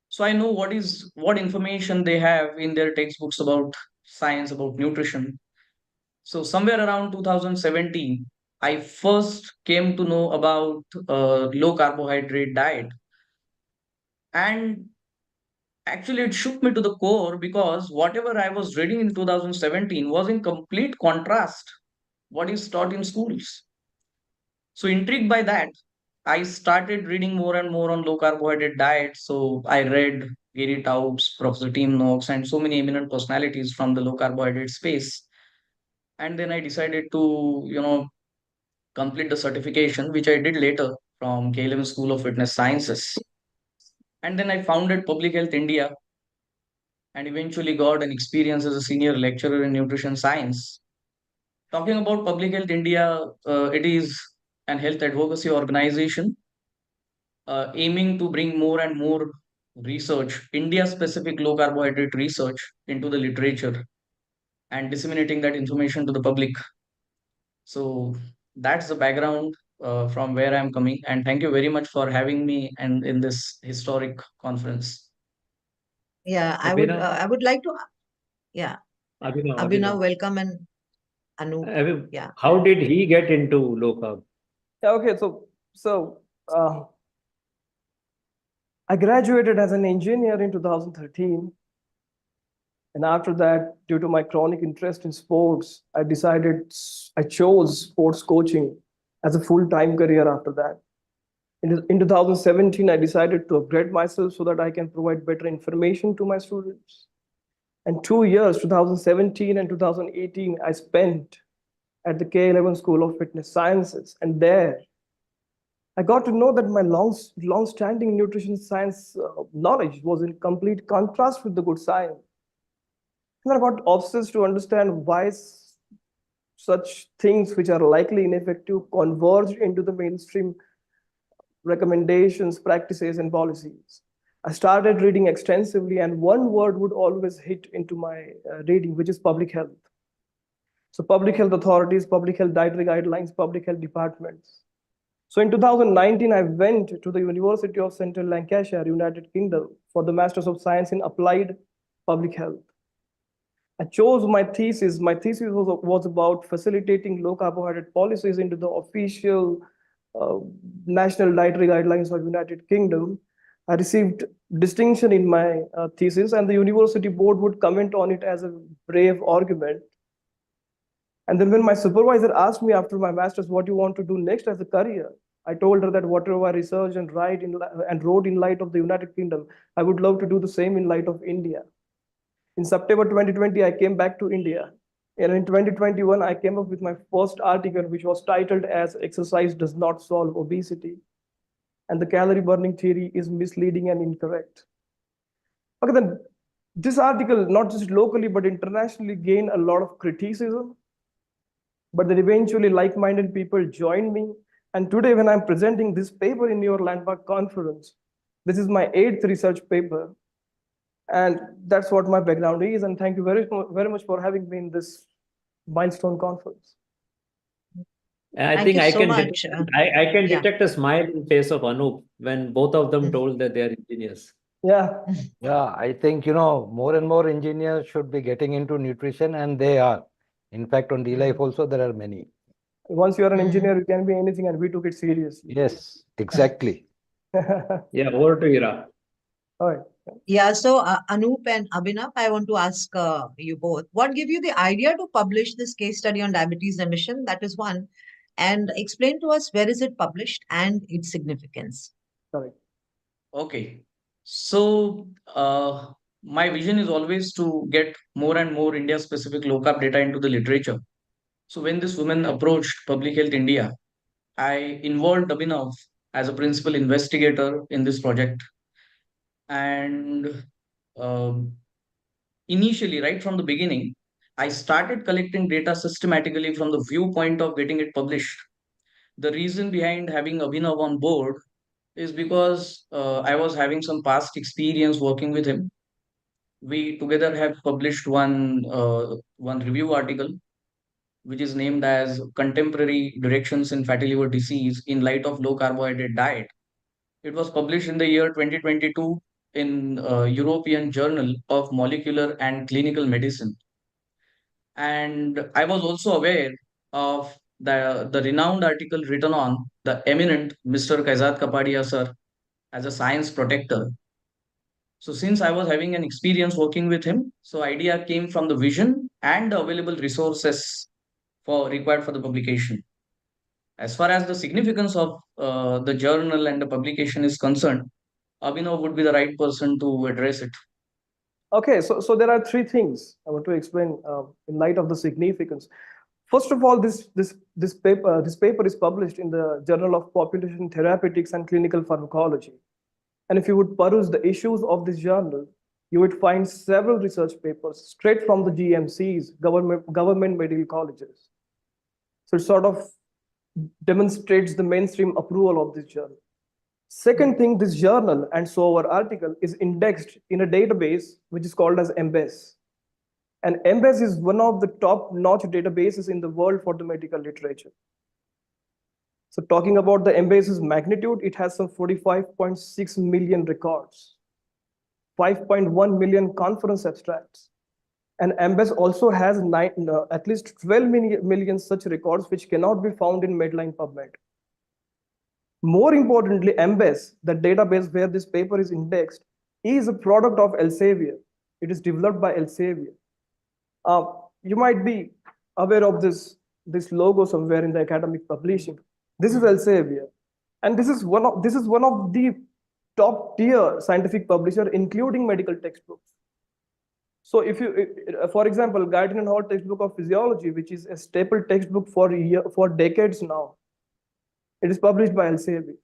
So I know what information they have in their textbooks about science, about nutrition. So somewhere around 2017, I first came to know about low carbohydrate diet, and actually it shook me to the core because whatever I was reading in 2017 was in complete contrast what is taught in schools. So intrigued by that, I started reading more and more on low carbohydrate diet. So I read Gary Taubes, Professor Tim Noakes, and so many eminent personalities from the low carbohydrate space. And then I decided to, complete the certification, which I did later from KLM School of Fitness Sciences. And then I founded Public Health India and eventually got an experience as a senior lecturer in nutrition science. Talking about Public Health India, it is an health advocacy organization aiming to bring more and more research, India specific low carbohydrate research, into the literature and disseminating that information to the public. So that's the background from where I'm coming. And thank you very much for having me and in this historic conference. Yeah, Abhinav, I would like to, yeah, Abhinav, Abhinav, Abhinav. welcome, and Anup. Yeah. How did he get into low carb? Yeah, okay, so I graduated as an engineer in 2013, and after that, due to my chronic interest in sports, I chose sports coaching as a full-time career after that. In 2017, I decided to upgrade myself so that I can provide better information to my students. And 2 years, 2017 and 2018, I spent at the K11 School of Fitness Sciences, and there I got to know that my long-standing nutrition science knowledge was in complete contrast with the good science. And I got obsessed to understand why such things which are likely ineffective converge into the mainstream recommendations, practices, and policies. I started reading extensively, and one word would always hit into my reading, which is public health. So public health authorities, public health dietary guidelines, public health departments. So in 2019, I went to the University of Central Lancashire, United Kingdom, for the Masters of Science in Applied Public Health. I chose my thesis. My thesis was about facilitating low carbohydrate policies into the official national dietary guidelines of United Kingdom. I received distinction in my thesis, and the university board would comment on it as a brave argument. And then when my supervisor asked me after my master's, what do you want to do next as a career? I told her that whatever I researched and wrote in light of the United Kingdom, I would love to do the same in light of India. In September 2020, I came back to India. And in 2021, I came up with my first article, which was titled as Exercise Does Not Solve Obesity. And the calorie burning theory is misleading and incorrect. Okay, then this article, not just locally, but internationally, gained a lot of criticism. But then eventually like-minded people joined me. And today, when I'm presenting this paper in your landmark conference, this is my 8th research paper. And that's what my background is. And thank you very much for having me in this milestone conference. I Thank think you I so can much. I can Yeah. detect a smile in face of Anup when both of them told that they are engineers. Yeah. Yeah, I think, more and more engineers should be getting into nutrition, and they are. In fact, on D-Life also, there are many. Once you are an engineer, you can be anything, and we took it seriously. Yes, exactly. Yeah, over to Ira. All right. Yeah, so Anup and Abhinav, I want to ask you both, what gave you the idea to publish this case study on diabetes remission? That is one. And explain to us, where is it published and its significance? Correct. Okay. So my vision is always to get more and more India specific low carb data into the literature. So when this woman approached Public Health India, I involved Abhinav as a principal investigator in this project. And initially, right from the beginning, I started collecting data systematically from the viewpoint of getting it published. The reason behind having Abhinav on board is because I was having some past experience working with him. We together have published one review article, which is named as Contemporary Directions in Fatty Liver Disease in Light of Low Carbohydrate Diet. It was published in the year 2022 in European Journal of Molecular and Clinical Medicine. And I was also aware of the renowned article written on the eminent Mr. Kaizad Kapadia sir as a science protector. So since I was having an experience working with him, so idea came from the vision and the available resources required for the publication. As far as the significance of the journal and the publication is concerned, Abhinav would be the right person to address it. Okay, so there are three things I want to explain in light of the significance. First of all, this paper is published in the Journal of Population Therapeutics and Clinical Pharmacology. And if you would peruse the issues of this journal, you would find several research papers straight from the GMCs, government medical colleges. So it sort of demonstrates the mainstream approval of this journal. Second thing, this journal and so our article is indexed in a database which is called as EMBASE. And EMBASE is one of the top-notch databases in the world for the medical literature. So talking about the EMBASE's magnitude, it has some 45.6 million records, 5.1 million conference abstracts. And EMBASE also has at least 12 million such records which cannot be found in Medline PubMed. More importantly, EMBASE, the database where this paper is indexed, is a product of Elsevier. It is developed by Elsevier. You might be aware of this logo somewhere in the academic publishing. This is Elsevier, and this is one of the top tier scientific publisher, including medical textbooks. So if you, for example, Guyton and Hall textbook of physiology, which is a staple textbook for decades now, it is published by Elsevier.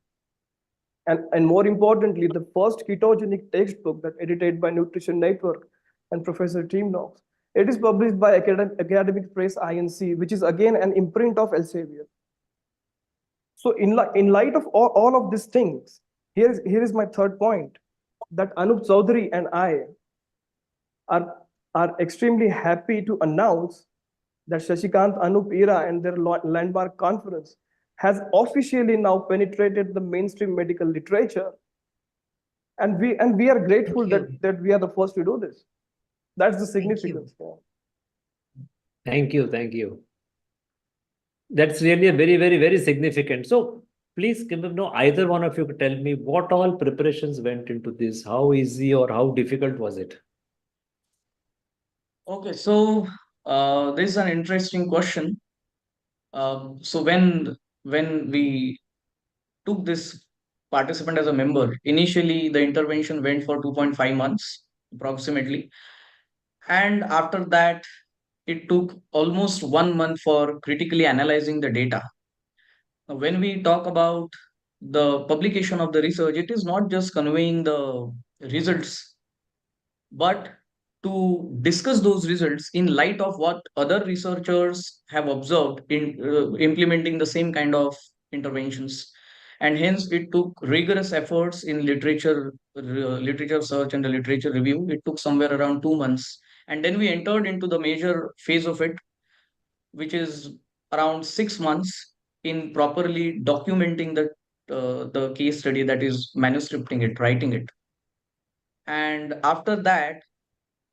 And more importantly, the first ketogenic textbook that edited by Nutrition Network and Professor Tim Knox, it is published by Academic Press INC, which is again an imprint of Elsevier. So in light of all of these things, here is my third point, that Anup Chaudhary and I are extremely happy to announce that Shashikant, Anup, Ira and their landmark conference has officially now penetrated the mainstream medical literature. And we are grateful that we are the first to do this. That's the significance. Thank you. That's really a very, very, very significant. So please, either one of you could tell me what all preparations went into this. How easy or how difficult was it? Okay, so this is an interesting question. So when we took this participant as a member, initially the intervention went for 2.5 months approximately. And after that, it took almost 1 month for critically analyzing the data. Now, when we talk about the publication of the research, it is not just conveying the results, but to discuss those results in light of what other researchers have observed in implementing the same kind of interventions. And hence, it took rigorous efforts in literature search and the literature review. It took somewhere around 2 months. And then we entered into the major phase of it, which is around 6 months in properly documenting the case study, that is manuscripting it, writing it. And after that,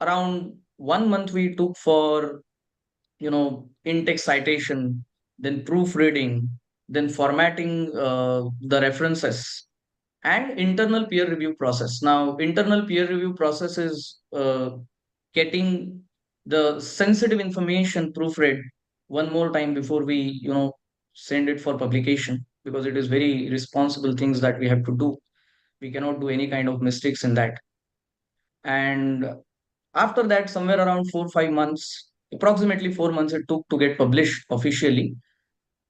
around 1 month we took for in-text citation, then proofreading, then formatting the references, and internal peer review process. Now, internal peer review process is getting the sensitive information proofread one more time before we send it for publication, because it is very responsible things that we have to do. We cannot do any kind of mistakes in that. And after that, somewhere around 4-5 months, approximately 4 months, it took to get published officially.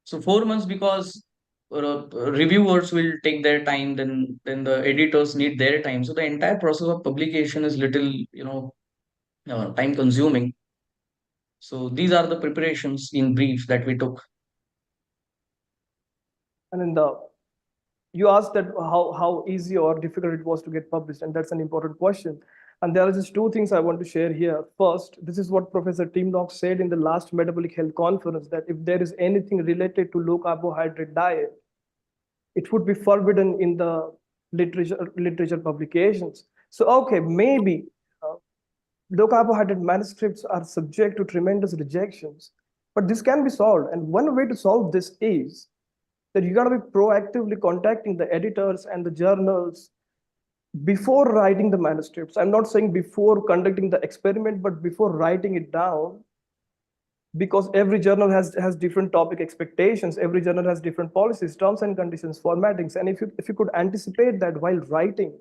So 4 months because reviewers will take their time, then the editors need their time. So the entire process of publication is little, time consuming. So these are the preparations in brief that we took. And in the you asked that how easy or difficult it was to get published, and that's an important question. And there are just two things I want to share here. First, this is what Professor Tim Knox said in the last Metabolic Health Conference, that if there is anything related to low carbohydrate diet, it would be forbidden in the literature publications. So, okay, maybe low carbohydrate manuscripts are subject to tremendous rejections, but this can be solved. And one way to solve this is that you got to be proactively contacting the editors and the journals before writing the manuscripts. I'm not saying before conducting the experiment, but before writing it down, because every journal has different topic expectations. Every journal has different policies, terms and conditions, formattings. And if you could anticipate that while writing,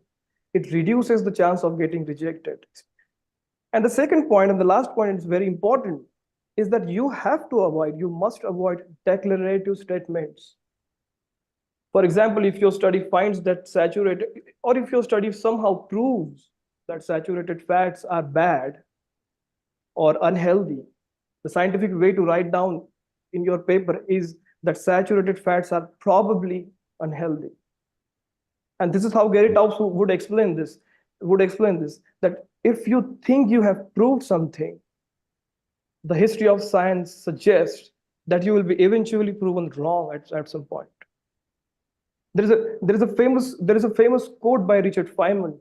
it reduces the chance of getting rejected. And the second point, and the last point is very important, is that you must avoid declarative statements. For example, if your study finds that saturated, or if your study somehow proves that saturated fats are bad or unhealthy, the scientific way to write down in your paper is that saturated fats are probably unhealthy. And this is how Gary Taubes would explain this, that if you think you have proved something, the history of science suggests that you will be eventually proven wrong at some point. There is a famous quote by Richard Feynman.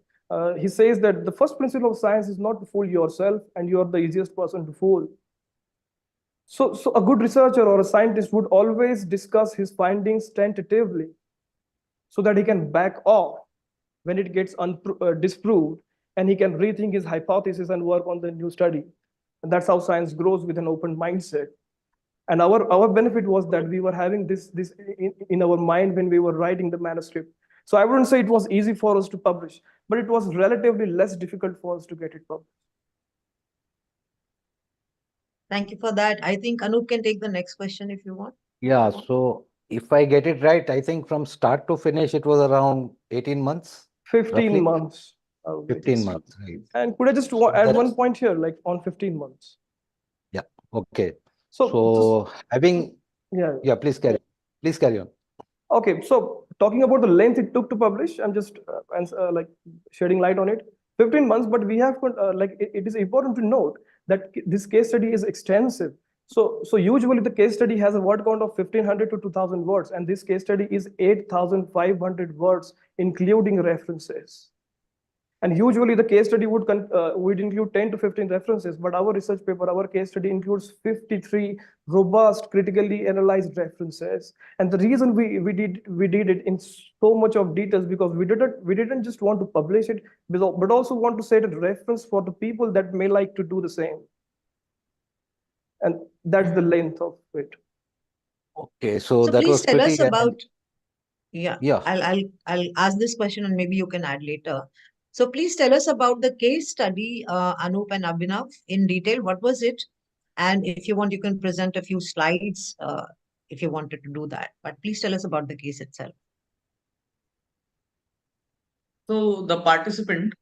He says that the first principle of science is not to fool yourself, and you are the easiest person to fool. So a good researcher or a scientist would always discuss his findings tentatively, so that he can back off when it gets disproved, and he can rethink his hypothesis and work on the new study. And that's how science grows, with an open mindset. And our benefit was that we were having this in our mind when we were writing the manuscript. So I wouldn't say it was easy for us to publish, but it was relatively less difficult for us to get it published. Thank you for that. I think Anup can take the next question if you want. Yeah, so if I get it right, I think from start to finish, it was around 18 months. 15 roughly? months. 15 months, right. And could I just add one point here, like on 15 months? Yeah, okay. So having, yeah, please carry on. Okay, so talking about the length it took to publish, I'm just like shedding light on it. 15 months, but we have it is important to note that this case study is extensive. So usually the case study has a word count of 1500 to 2000 words, and this case study is 8500 words, including references. And usually the case study would include 10 to 15 references, but our research paper, our case study includes 53 robust, critically analyzed references. And the reason we did it in so much of details, because we didn't just want to publish it, but also want to set a reference for the people that may like to do the same. And that's the length of it. Okay, so that please was tell us pretty. about. Yeah. I'll ask this question and maybe you can add later. So please tell us about the case study, Anup and Abhinav, in detail. What was it? And if you want, you can present a few slides if you wanted to do that. But please tell us about the case itself. So the participant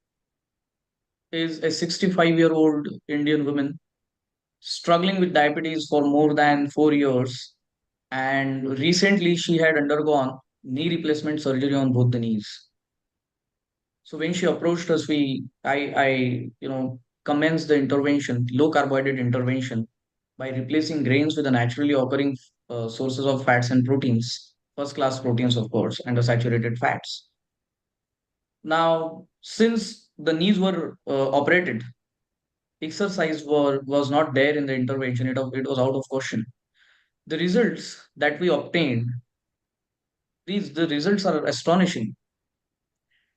is a 65-year-old Indian woman struggling with diabetes for more than 4 years. And recently she had undergone knee replacement surgery on both the knees. So when she approached us, I commenced the intervention, low carbohydrate intervention, by replacing grains with the naturally occurring sources of fats and proteins, first class proteins, of course, and the saturated fats. Now, since the knees were operated, exercise was not there in the intervention. It was out of question. The results that we obtained, the results are astonishing.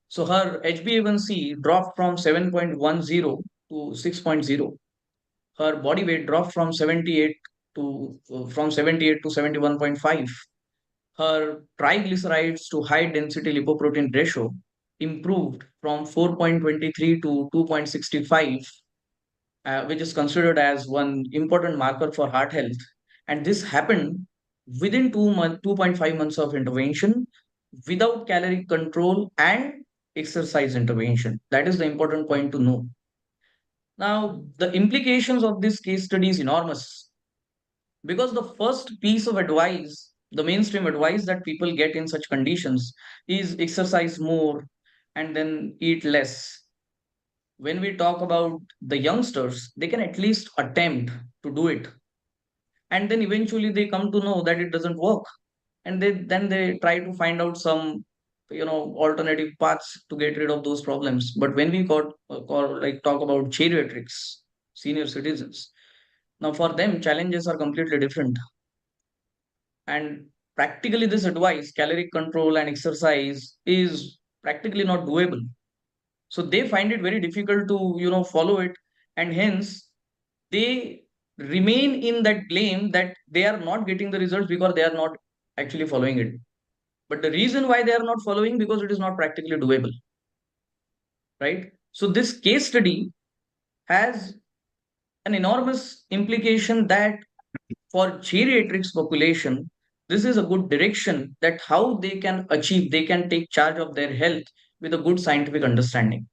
So her HbA1c dropped from 7.10 to 6.0. Her body weight dropped from 78 to 71.5. Her triglycerides to high density lipoprotein ratio improved from 4.23 to 2.65, which is considered as one important marker for heart health. And this happened within 2.5 months of intervention, without calorie control and exercise intervention. That is the important point to know. Now, the implications of this case study is enormous, because the first piece of advice, the mainstream advice that people get in such conditions, is exercise more and then eat less. When we talk about the youngsters, they can at least attempt to do it, and then eventually they come to know that it doesn't work, and then they try to find out some alternative paths to get rid of those problems. But when we talk about geriatrics, senior citizens, now for them challenges are completely different. And practically this advice, calorie control and exercise, is practically not doable. So they find it very difficult to follow it, and hence they remain in that blame that they are not getting the results because they are not actually following it. But the reason why they are not following, because it is not practically doable, right? So this case study has an enormous implication that for geriatrics population, this is a good direction, that how they can achieve, they can take charge of their health with a good scientific understanding.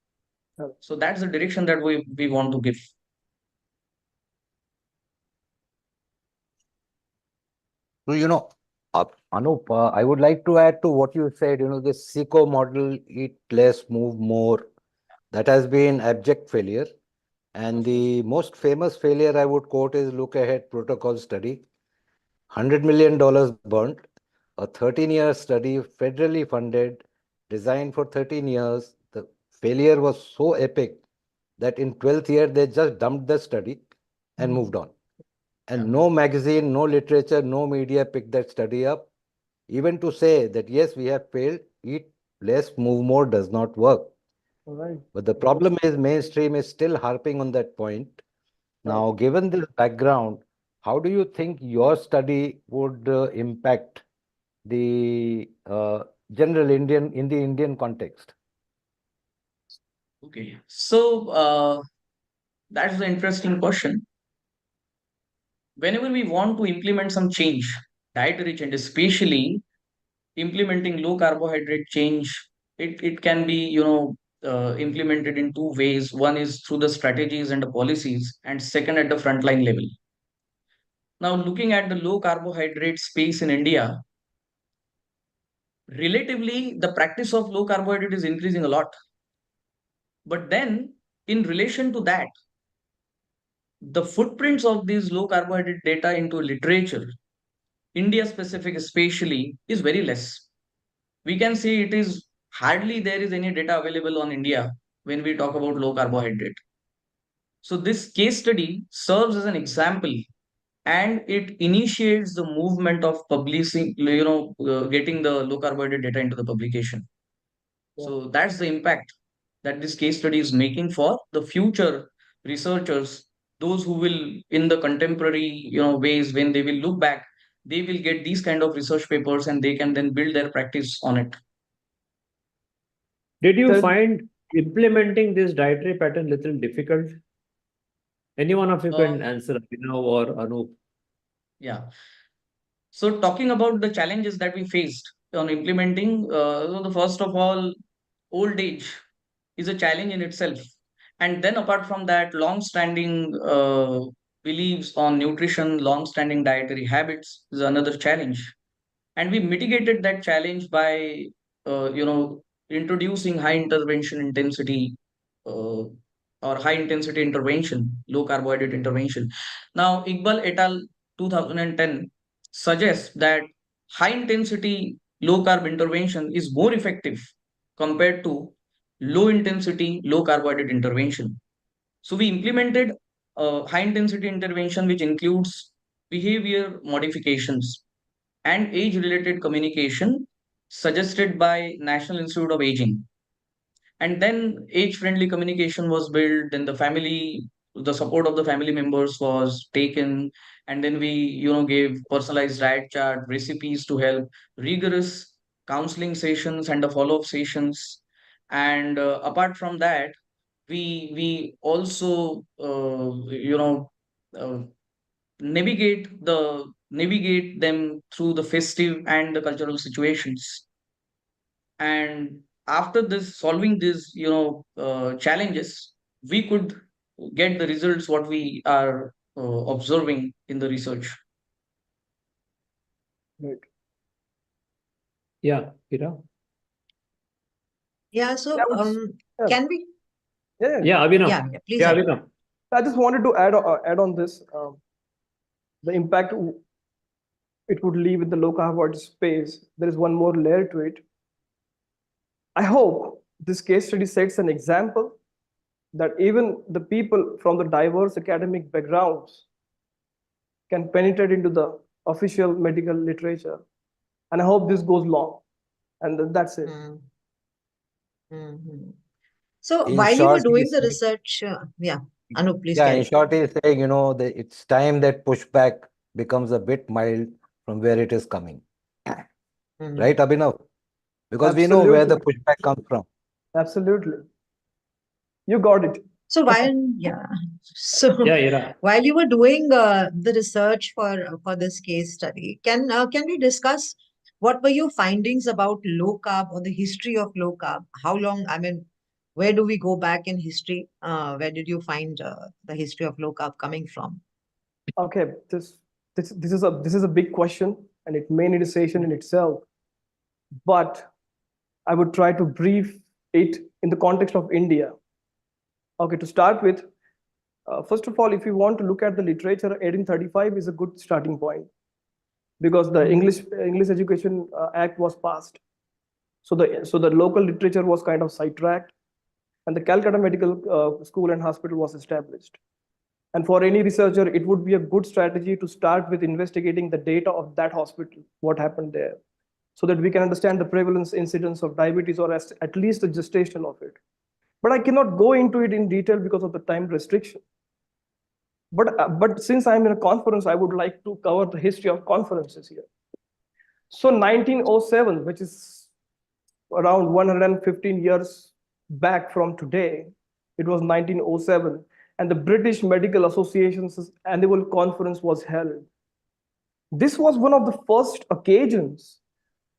So that's the direction that we want to give. So, Anup, I would like to add to what you said, this SICO model, eat less, move more, that has been abject failure. And the most famous failure I would quote is look ahead protocol study. $100 million burnt, a 13-year study, federally funded, designed for 13 years. The failure was so epic that in 12th year, they just dumped the study and moved on. And no magazine, no literature, no media picked that study up, even to say that, yes, we have failed, eat less, move more does not work. Right. But the problem is mainstream is still harping on that point. Now, given this background, how do you think your study would impact the general Indian in the Indian context? Okay, so that's the interesting question. Whenever we want to implement some change, dietary change, especially implementing low carbohydrate change, it can be implemented in two ways. One is through the strategies and the policies, and second at the frontline level. Now, looking at the low carbohydrate space in India, relatively the practice of low carbohydrate is increasing a lot. But then in relation to that, the footprints of these low carbohydrate data into literature, India specific especially, is very less. We can say it is hardly there is any data available on India when we talk about low carbohydrate. So this case study serves as an example, and it initiates the movement of publishing, getting the low carbohydrate data into the publication. So that's the impact that this case study is making for the future researchers, those who will, in the contemporary ways, when they will look back, they will get these kind of research papers and they can then build their practice on it. Did you That- find implementing this dietary pattern little difficult? Any one of you can answer, Abhinav or Anup. Yeah. So talking about the challenges that we faced on implementing, the first of all, old age is a challenge in itself. And then apart from that, long-standing beliefs on nutrition, long-standing dietary habits is another challenge. And we mitigated that challenge by, introducing high intervention intensity or high intensity intervention, low carbohydrate intervention. Now, Iqbal et al. 2010 suggests that high intensity low carb intervention is more effective compared to low intensity low carbohydrate intervention. So we implemented a high intensity intervention which includes behavior modifications and age related communication suggested by National Institute of Aging. And then age friendly communication was built, and the support of the family members was taken, and then we gave personalized diet chart, recipes to help, rigorous counseling sessions and the follow up sessions. And apart from that, we also uh, navigate the navigate them through the festive and the cultural situations. And after this, solving these, challenges, we could get the results what we are observing in the research. Right. Yeah, Ira. Yeah, so Yeah, yeah, can we? yeah. Yeah, Abhinav. Yeah, please. Yeah, Arun. Abhinav. I just wanted to add on this, the impact it would leave in the low carbohydrate space. There is one more layer to it. I hope this case study sets an example that even the people from the diverse academic backgrounds can penetrate into the official medical literature. And I hope this goes long. And that's it. Mm. Mhm. So In while you were short, doing he's the saying, research, yeah, Anup, please yeah, in carry. short, he's saying, it's time that pushback becomes a bit mild from where it is coming. Mhm. Right, Abhinav? Because we know where the pushback comes from. Absolutely. You got it. So yeah, so Yeah, Ira. while you were doing the research for this case study, can we discuss what were your findings about low carb or the history of low carb? How long? I mean, where do we go back in history? Where did you find the history of low carb coming from? Okay, this is a big question, and it may need a session in itself. But I would try to brief it in the context of India. Okay, to start with, first of all, if you want to look at the literature, 1835 is a good starting point because the English Education Act was passed. So the local literature was kind of sidetracked, and the Calcutta Medical School and Hospital was established. And for any researcher, it would be a good strategy to start with investigating the data of that hospital, what happened there, so that we can understand the prevalence incidence of diabetes or at least the gestation of it. But I cannot go into it in detail because of the time restriction. But since I'm in a conference, I would like to cover the history of conferences here. So 1907, which is around 115 years back from today, it was 1907, and the British Medical Association's annual conference was held. This was one of the first occasions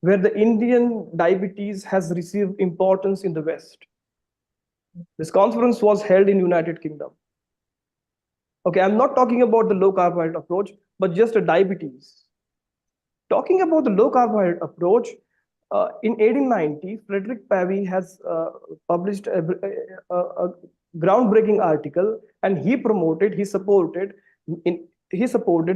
where the Indian diabetes has received importance in the West. This conference was held in United Kingdom. Okay, I'm not talking about the low carbohydrate approach, but just a diabetes. Talking about the low carbohydrate approach, in 1890, Frederick Pavey has published a groundbreaking article, and he supported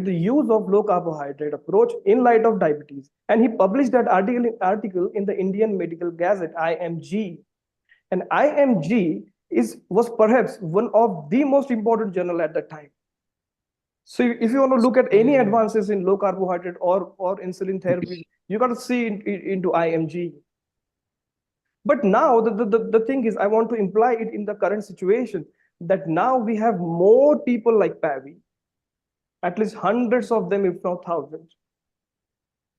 the use of low carbohydrate approach in light of diabetes. And he published that article in the Indian Medical Gazette, IMG. And IMG was perhaps one of the most important journal at that time. So if you want to look at any advances in low carbohydrate or insulin therapy, you got to see into IMG. But now the thing is, I want to imply it in the current situation that now we have more people like Pavey, at least hundreds of them, if not thousands.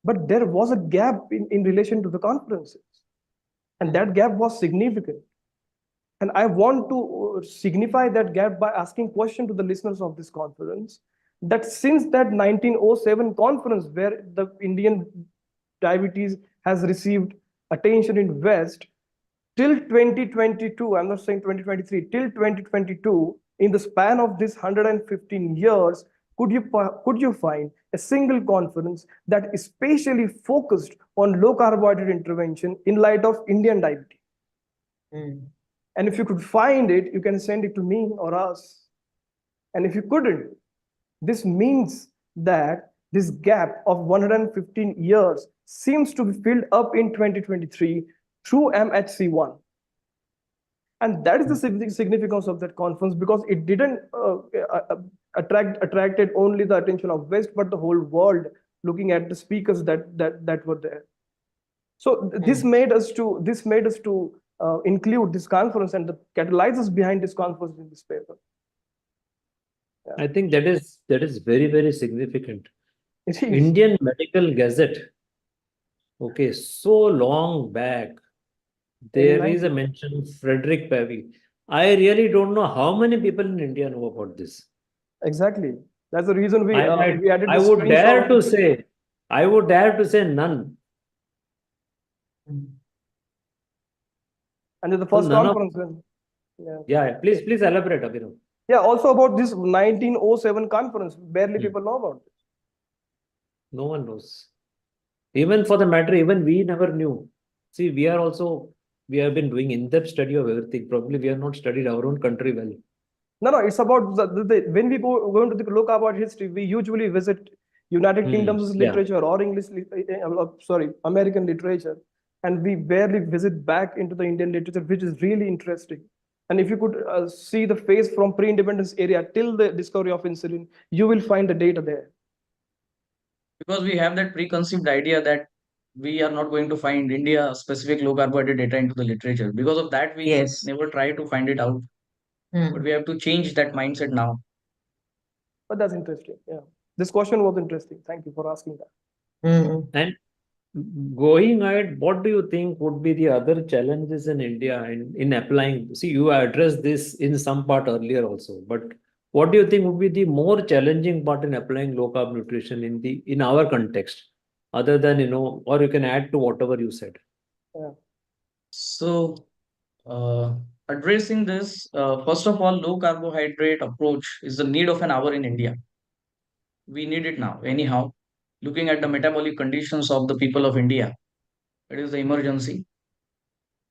But there was a gap in relation to the conferences, and that gap was significant. And I want to signify that gap by asking question to the listeners of this conference, that since that 1907 conference where the Indian diabetes has received attention in West, till 2022, I'm not saying 2023, till 2022, in the span of this 115 years, could you find a single conference that especially focused on low carbohydrate intervention in light of Indian diabetes? And if you could find it, you can send it to me or us. And if you couldn't, this means that this gap of 115 years seems to be filled up in 2023 through MHC1. And that is the significance of that conference, because it didn't attracted only the attention of West, but the whole world looking at the speakers that were there. So this made us to include this conference and the catalyzers behind this conference in this paper. Yeah. I think that is very, very significant. It is. Indian Medical Gazette. Okay, so long back, there is a mention of Frederick Pavey. I really don't know how many people in India know about this. Exactly. That's the reason we added I the would dare screenshot. to say, I would dare to say none. And the So first none of, conference then. Yeah. yeah, please elaborate, Abhinav. Yeah, also about this 1907 conference, barely people know about it. No one knows. Even for the matter, even we never knew. See, we have been doing in-depth study of everything. Probably we have not studied our own country well. No, it's about when we go into the look about history, we usually visit United Kingdom's literature or American literature, and we barely visit back into the Indian literature, which is really interesting. And if you could see the phase from pre-independence area till the discovery of insulin, you will find the data there. Because we have that preconceived idea that we are not going to find India specific low carbohydrate data into the literature. Because of that, we never try to find it out. But we have to change that mindset now. But that's interesting. Yeah. This question was interesting. Thank you for asking that. And going ahead, what do you think would be the other challenges in India in applying? See, you addressed this in some part earlier also, but what do you think would be the more challenging part in applying low carb nutrition in our context, other than, or you can add to whatever you said? Yeah. So, addressing this, first of all, low carbohydrate approach is the need of an hour in India. We need it now, anyhow. Looking at the metabolic conditions of the people of India, it is the emergency.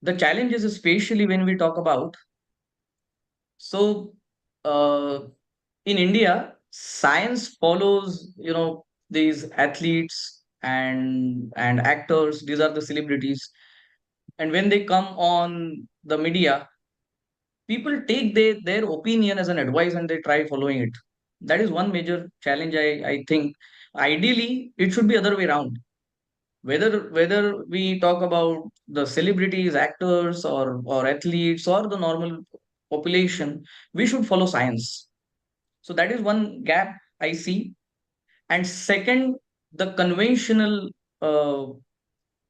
The challenge is especially when we talk about. So, in India, science follows, these athletes and actors. These are the celebrities, and when they come on the media, people take their opinion as an advice and they try following it. That is one major challenge. I think ideally it should be other way around. Whether we talk about the celebrities, actors, or athletes, or the normal population, we should follow science. So that is one gap I see. And second, the conventional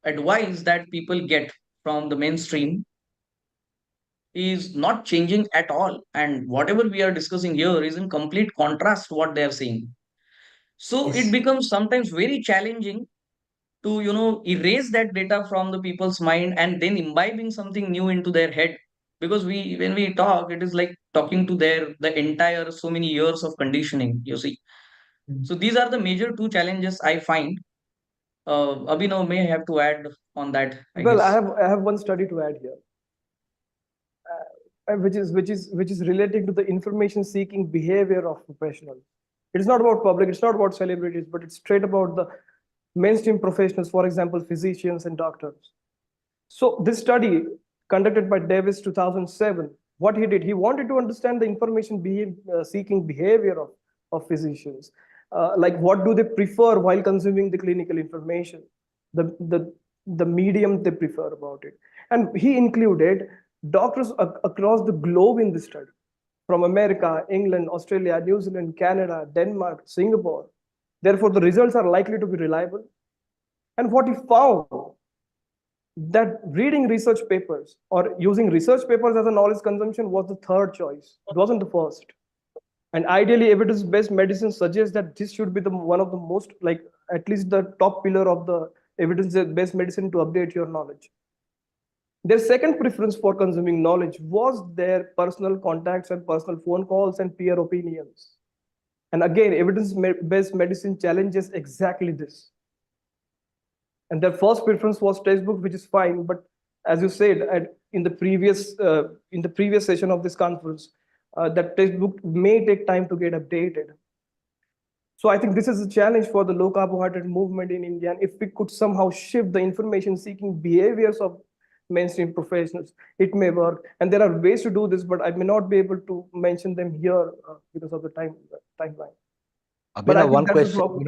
advice that people get from the mainstream is not changing at all. And whatever we are discussing here is in complete contrast to what they are saying. So it becomes sometimes very challenging to, erase that data from the people's mind and then imbibing something new into their head. Because when we talk, it is like talking to the entire so many years of conditioning, you see. So these are the major two challenges I find. Abhinav may have to add on that, I Well, guess. I have one study to add here, which is relating to the information seeking behavior of professionals. It's not about public, it's not about celebrities, but it's straight about the mainstream professionals, for example, physicians and doctors. So this study conducted by Davis 2007, what he did, he wanted to understand the information seeking behavior of physicians. Like what do they prefer while consuming the clinical information, the medium they prefer about it. And he included doctors across the globe in this study, from America, England, Australia, New Zealand, Canada, Denmark, Singapore. Therefore, the results are likely to be reliable. And what he found, that reading research papers or using research papers as a knowledge consumption was the third choice. It wasn't the first. And ideally, evidence-based medicine suggests that this should be one of the most, like at least the top pillar of the evidence-based medicine to update your knowledge. Their second preference for consuming knowledge was their personal contacts and personal phone calls and peer opinions. And again, evidence-based medicine challenges exactly this. And their first preference was textbook, which is fine. But as you said in the previous session of this conference, that textbook may take time to get updated. So I think this is a challenge for the low carbohydrate movement in India. And if we could somehow shift the information seeking behaviors of mainstream professionals, it may work. And there are ways to do this, but I may not be able to mention them here because of the timeline. Abhinav, one question,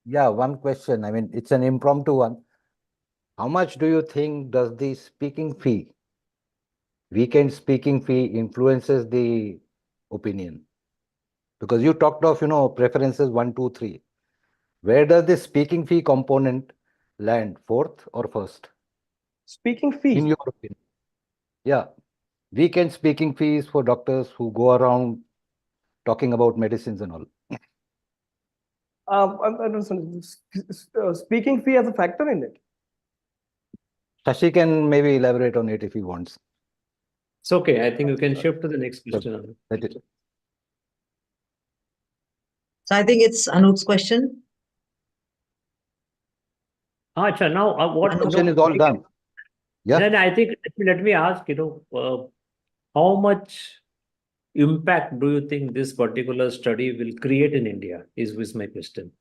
one question. I mean, it's an impromptu one. How much do you think does the speaking fee, weekend speaking fee, influences the opinion? Because you talked of, preferences 1, 2, 3. Where does the speaking fee component land, fourth or first? Speaking fee? In your opinion. Yeah. Weekend speaking fees for doctors who go around talking about medicines and all. I don't know, speaking fee as a factor in it. Shashi can maybe elaborate on it if he wants. It's okay. I think you can shift to the next question. Let it. So I think it's Anup's question. Acha, now what Question is all done. Yeah. Then I think let me ask, how much impact do you think this particular study will create in India? Is my question.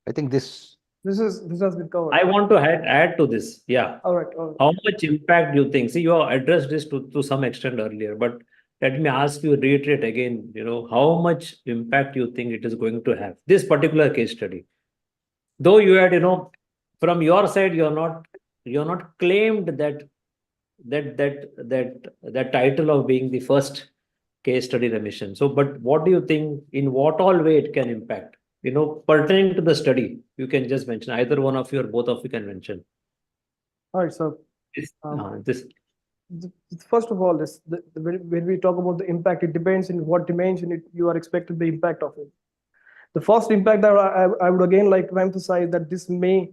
I think this has been covered. I want to add to this. Yeah. All right. How much impact do you think? See, you have addressed this to some extent earlier, but let me ask you, reiterate again, how much impact you think it is going to have, this particular case study? Though you had, from your side, you're not claimed that title of being the first case study remission. So, but what do you think, in what all way it can impact? Pertaining to the study, you can just mention, either one of you or both of you can mention. All right, so first of all, when we talk about the impact, it depends in what dimension you are expected the impact of it. The first impact that I would again like to emphasize that this may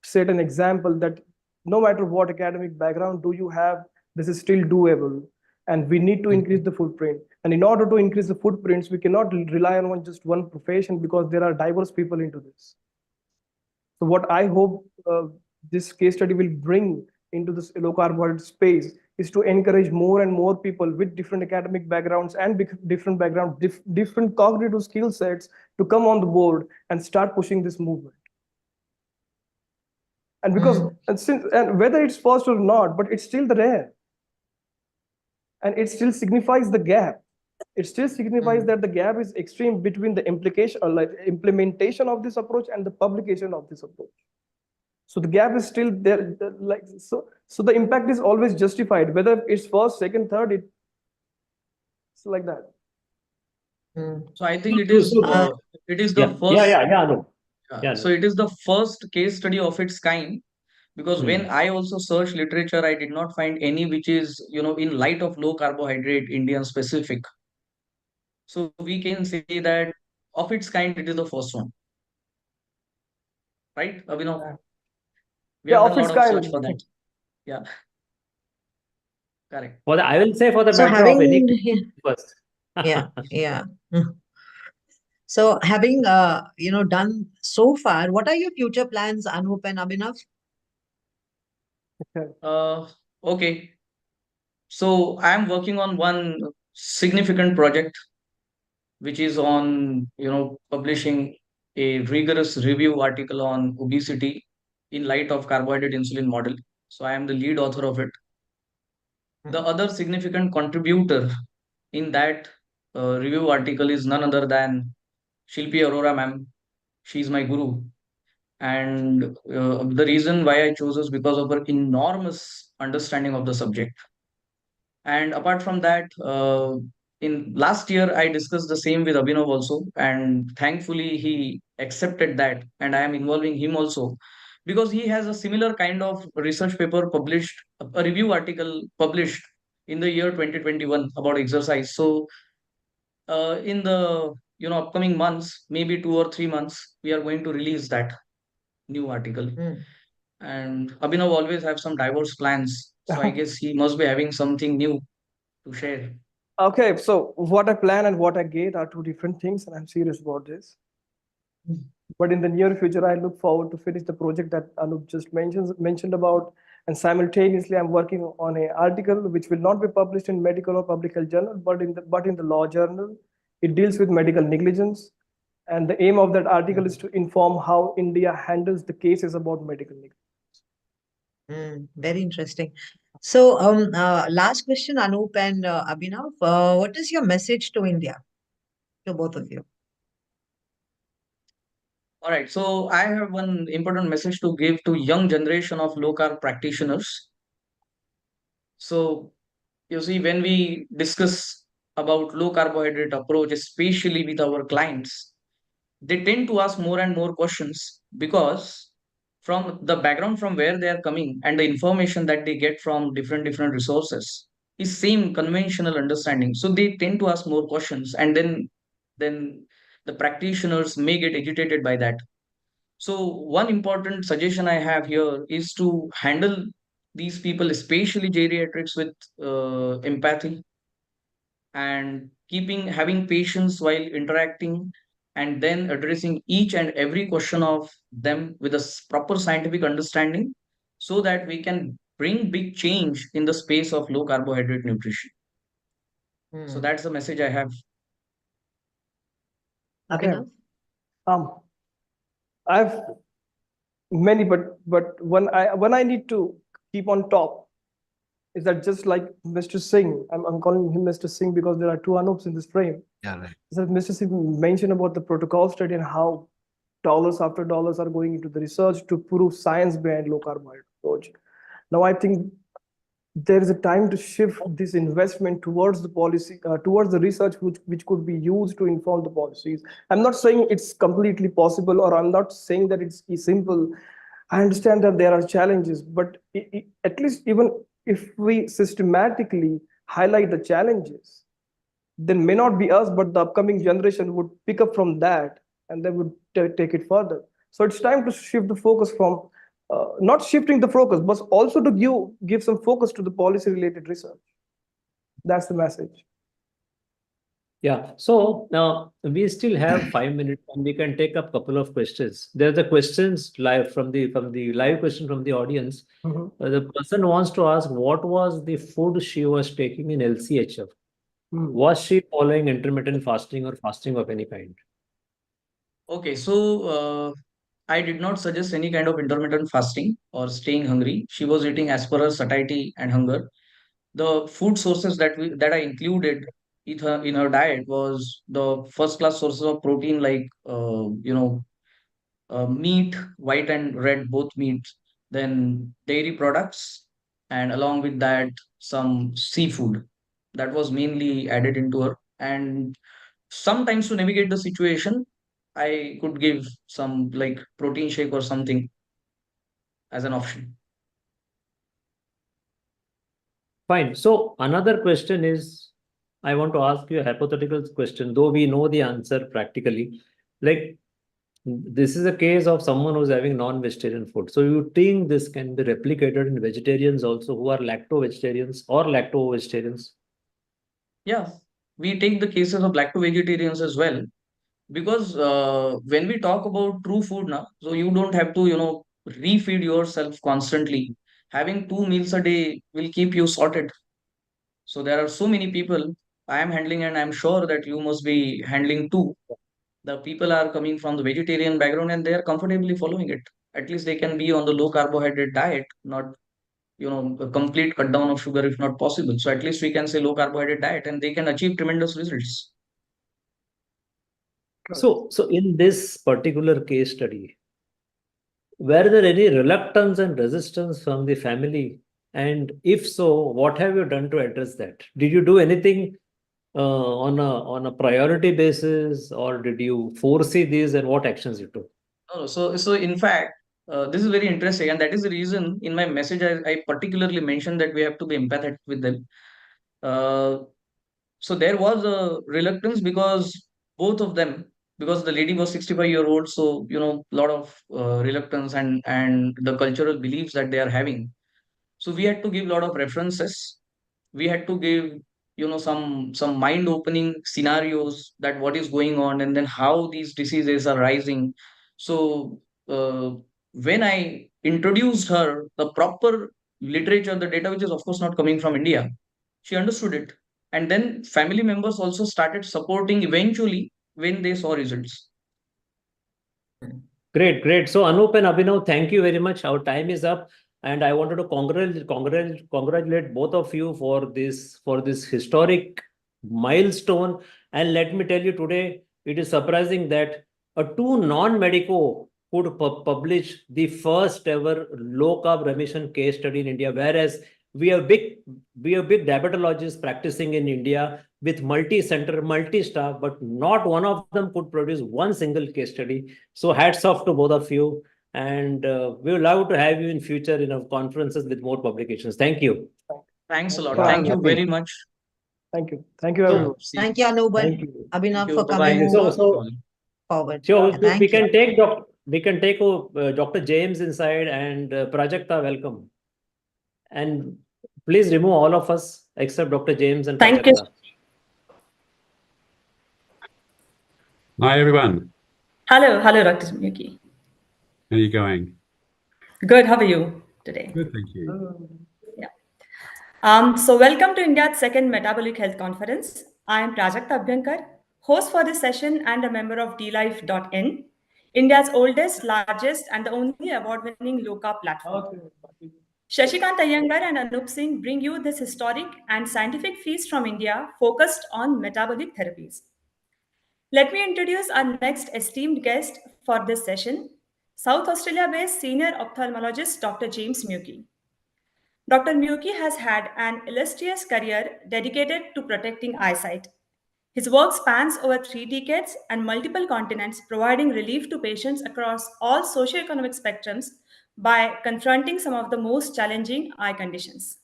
set an example that no matter what academic background do you have, this is still doable. And we need to increase the footprint. And in order to increase the footprints, we cannot rely on just one profession because there are diverse people into this. So what I hope this case study will bring into this low carbohydrate space is to encourage more and more people with different academic backgrounds and different cognitive skill sets to come on the board and start pushing this movement. And because and whether it's first or not, but it's still the rare. And it still signifies the gap. It still signifies that the gap is extreme between the implication or like implementation of this approach and the publication of this approach. So the gap is still there. So the impact is always justified, whether it's first, second, third. It's like that. So I think it is the first. So it is the first case study of its kind. Because when I also searched literature, I did not find any which is, in light of low carbohydrate Indian specific. So we can say that of its kind, it is the first one. Right, Abhinav? We have done a lot of search for that. Yeah. Correct. I will say for the matter of any first. Yeah. So having done so far, what are your future plans, Anup and Abhinav? Okay. So I'm working on one significant project, which is on, publishing a rigorous review article on obesity in light of carbohydrate insulin model. So I am the lead author of it. The other significant contributor in that review article is none other than Shilpi Arora ma'am. She's my guru. And the reason why I chose is because of her enormous understanding of the subject. And apart from that, in last year, I discussed the same with Abhinav also. And thankfully, he accepted that. And I am involving him also because he has a similar kind of research paper published, a review article published in the year 2021 about exercise. So in the upcoming months, maybe 2 or 3 months, we are going to release that new article. And Abhinav always have some diverse plans. So I guess he must be having something new to share. Okay, so what I plan and what I get are two different things, and I'm serious about this. But in the near future, I look forward to finish the project that Anup just mentioned about, and simultaneously, I'm working on an article which will not be published in medical or public health journal, but in the law journal. It deals with medical negligence, and the aim of that article is to inform how India handles the cases about medical negligence. Very interesting. So, last question, Anup and Abhinav. What is your message to India, to both of you? All right. So I have one important message to give to young generation of low carb practitioners. So you see, when we discuss about low carbohydrate approach, especially with our clients, they tend to ask more and more questions because from the background from where they are coming and the information that they get from different resources is same conventional understanding. So they tend to ask more questions, and then the practitioners may get agitated by that. So one important suggestion I have here is to handle these people, especially geriatrics, with empathy and having patience while interacting, and then addressing each and every question of them with a proper scientific understanding, so that we can bring big change in the space of low carbohydrate nutrition. So that's the message I have. Okay. Abhinav? I've many, but when I need to keep on top, is that just like Mr. Singh? I'm calling him Mr. Singh because there are two Anups in this frame. Yeah, right. So Mr. Singh mentioned about the protocol study and how dollars after dollars are going into the research to prove science behind low carbohydrate approach. Now I think there is a time to shift this investment towards the policy, towards the research which could be used to inform the policies. I'm not saying it's completely possible, or I'm not saying that it's simple. I understand that there are challenges, but at least even if we systematically highlight the challenges, then may not be us, but the upcoming generation would pick up from that and they would take it further. So it's time to shift the focus from not shifting the focus, but also to give some focus to the policy related research. That's the message. Yeah. So now we still have 5 minutes and we can take up a couple of questions. There are the questions live from the live question from the audience. The person wants to ask, what was the food she was taking in LCHF? Was she following intermittent fasting or fasting of any kind? Okay, so I did not suggest any kind of intermittent fasting or staying hungry. She was eating as per her satiety and hunger. The food sources that I included in her diet was the first class sources of protein, like meat, white and red, both meats, then dairy products, and along with that some seafood. That was mainly added into her. And sometimes to navigate the situation, I could give some like protein shake or something as an option. Fine. So another question is, I want to ask you a hypothetical question, though we know the answer practically. Like, this is a case of someone who's having non-vegetarian food. So you think this can be replicated in vegetarians also who are lacto-vegetarians or lacto-vegetarians? Yeah, we take the cases of lacto-vegetarians as well, because when we talk about true food now, so you don't have to, refeed yourself constantly. Having 2 meals a day will keep you sorted. So there are so many people I am handling, and I'm sure that you must be handling too. The people are coming from the vegetarian background and they are comfortably following it. At least they can be on the low carbohydrate diet, not a complete cut down of sugar if not possible. So at least we can say low carbohydrate diet, and they can achieve tremendous results. So in this particular case study, were there any reluctance and resistance from the family? And if so, what have you done to address that? Did you do anything on a priority basis, or did you foresee these, and what actions you took? No, so in fact, this is very interesting, and that is the reason in my message I particularly mentioned that we have to be empathetic with them. So there was a reluctance because both of them, because the lady was 65-year-old, so a lot of reluctance and the cultural beliefs that they are having. So we had to give a lot of references. We had to give some mind opening scenarios, that what is going on and then how these diseases are rising. So when I introduced her the proper literature, the data, which is of course not coming from India, she understood it. And then family members also started supporting eventually when they saw results. Great. So Anup and Abhinav, thank you very much. Our time is up, and I wanted to congratulate both of you for this historic milestone. And let me tell you, today it is surprising that a two non-medico could publish the first ever low carb remission case study in India, whereas we have big diabetologists practicing in India with multi-center, multi-staff, but not one of them could produce one single case study. So hats off to both of you, and we would love to have you in future in our conferences with more publications. Thank you. Thanks a lot. Yeah, Thank you happy. very much. Thank you. Thank you, everyone. See Thank you, Anup Thank and you. Abhinav, Thank you. for Bye-bye. coming So- over. so- forward. Sure, Yeah, thank we you. can take Dr. James inside and Prajakta, welcome. And please remove all of us except Dr. James and Thank you. Prajakta. Hi, everyone. Hello, Dr. Muecke. How are you going? Good. How are you today? Good, thank you. So welcome to India's second Metabolic Health Conference. I am Prajakta Abhyankar, host for this session and a member of DLife.in, India's oldest, largest, and the only award-winning low-carb platform. Shashikant Iyengar and Anup Singh bring you this historic and scientific feast from India focused on metabolic therapies. Let me introduce our next esteemed guest for this session, South Australia-based senior ophthalmologist Dr. James Muecke. Dr. Muecke has had an illustrious career dedicated to protecting eyesight. His work spans over 3 decades and multiple continents, providing relief to patients across all socioeconomic spectrums by confronting some of the most challenging eye conditions.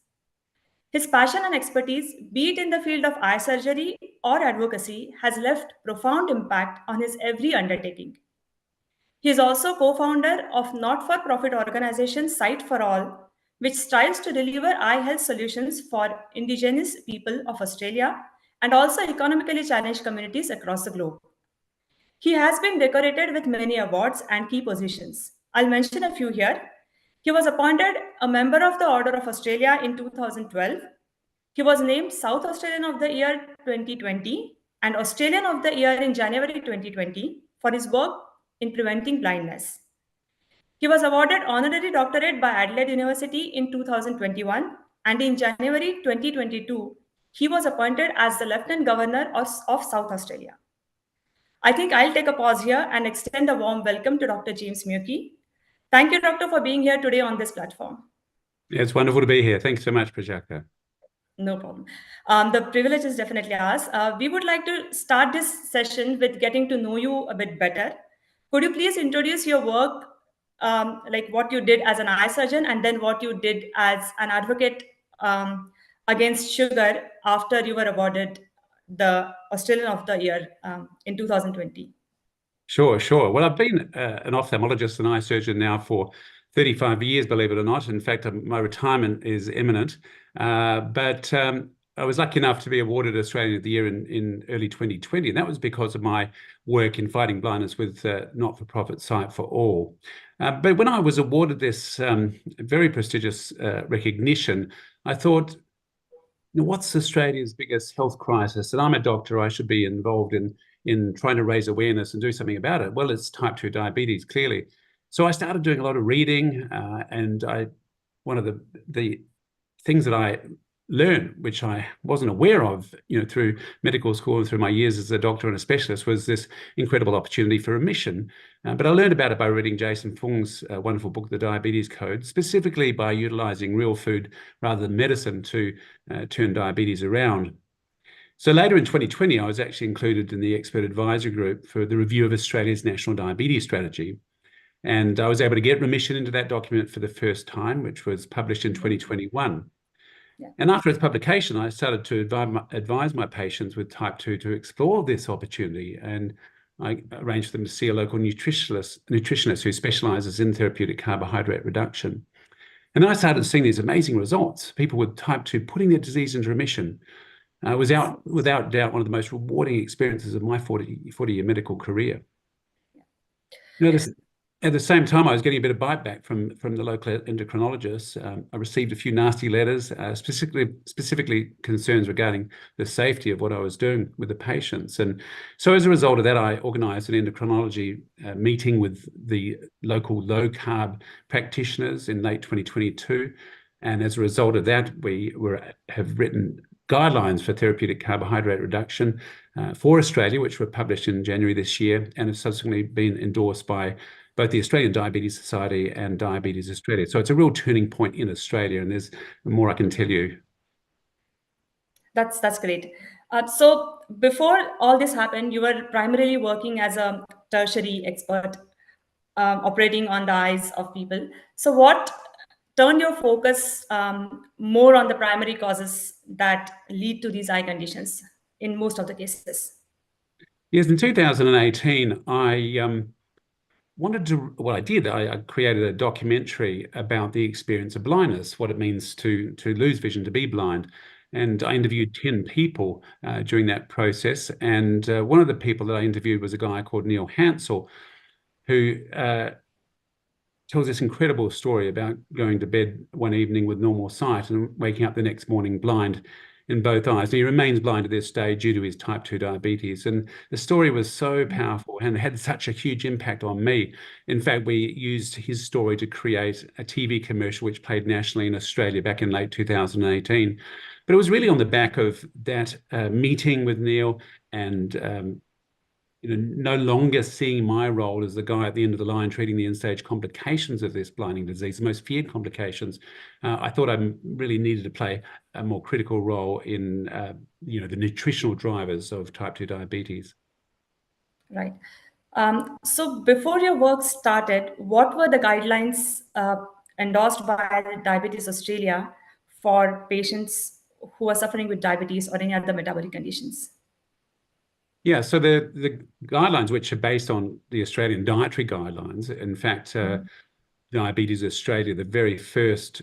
His passion and expertise, be it in the field of eye surgery or advocacy, has left profound impact on his every undertaking. He is also co-founder of not-for-profit organization Sight for All, which strives to deliver eye health solutions for Indigenous people of Australia and also economically challenged communities across the globe. He has been decorated with many awards and key positions. I'll mention a few here. He was appointed a member of the Order of Australia in 2012. He was named South Australian of the Year 2020 and Australian of the Year in January 2020 for his work in preventing blindness. He was awarded honorary doctorate by Adelaide University in 2021, and in January 2022, he was appointed as the Lieutenant Governor of South Australia. I think I'll take a pause here and extend a warm welcome to Dr. James Muecke. Thank you, Doctor, for being here today on this platform. Yeah, it's wonderful to be here. Thanks so much, Prajakta. No problem. The privilege is definitely ours. We would like to start this session with getting to know you a bit better. Could you please introduce your work, like what you did as an eye surgeon and then what you did as an advocate against sugar after you were awarded the Australian of the Year in 2020? Sure. Well, I've been an ophthalmologist and eye surgeon now for 35 years, believe it or not. In fact, my retirement is imminent. But I was lucky enough to be awarded Australian of the Year in early 2020, and that was because of my work in fighting blindness with not-for-profit Sight for All. But when I was awarded this very prestigious recognition, I thought, what's Australia's biggest health crisis? And I'm a doctor, I should be involved in trying to raise awareness and do something about it. Well, it's type 2 diabetes, clearly. So I started doing a lot of reading, and one of the things that I learned, which I wasn't aware of, through medical school and through my years as a doctor and a specialist, was this incredible opportunity for remission. But I learned about it by reading Jason Fung's wonderful book, The Diabetes Code, specifically by utilizing real food rather than medicine to turn diabetes around. So later in 2020, I was actually included in the expert advisory group for the review of Australia's national diabetes strategy. And I was able to get remission into that document for the first time, which was published in 2021. Yeah. And after its publication, I started to advise my patients with type 2 to explore this opportunity. And I arranged for them to see a local nutritionist who specializes in therapeutic carbohydrate reduction. And I started seeing these amazing results, people with type 2 putting their disease into remission. Was without doubt one of the most rewarding experiences of my 40-year medical career. At the same time, I was getting a bit of bite back from the local endocrinologists. I received a few nasty letters, specifically concerns regarding the safety of what I was doing with the patients. And so as a result of that, I organised an endocrinology meeting with the local low-carb practitioners in late 2022. And as a result of that, we have written guidelines for therapeutic carbohydrate reduction for Australia, which were published in January this year and have subsequently been endorsed by both the Australian Diabetes Society and Diabetes Australia. So it's a real turning point in Australia, and there's more I can tell you. That's great. So before all this happened, you were primarily working as a tertiary expert, operating on the eyes of people. So what turned your focus more on the primary causes that lead to these eye conditions in most of the cases? Yes, in 2018, I wanted to, well, I did. I created a documentary about the experience of blindness, what it means to lose vision, to be blind. And I interviewed 10 people during that process. And one of the people that I interviewed was a guy called Neil Hansel, who tells this incredible story about going to bed one evening with normal sight and waking up the next morning blind in both eyes. And he remains blind at this stage due to his type 2 diabetes. And the story was so powerful and had such a huge impact on me. In fact, we used his story to create a TV commercial which played nationally in Australia back in late 2018. But it was really on the back of that meeting with Neil and no longer seeing my role as the guy at the end of the line treating the end-stage complications of this blinding disease, the most feared complications. I thought I really needed to play a more critical role in, the nutritional drivers of type 2 diabetes. Right. So before your work started, what were the guidelines endorsed by Diabetes Australia for patients who are suffering with diabetes or any other metabolic conditions? Yeah, so the guidelines, which are based on the Australian dietary guidelines, in fact, Diabetes Australia, the very first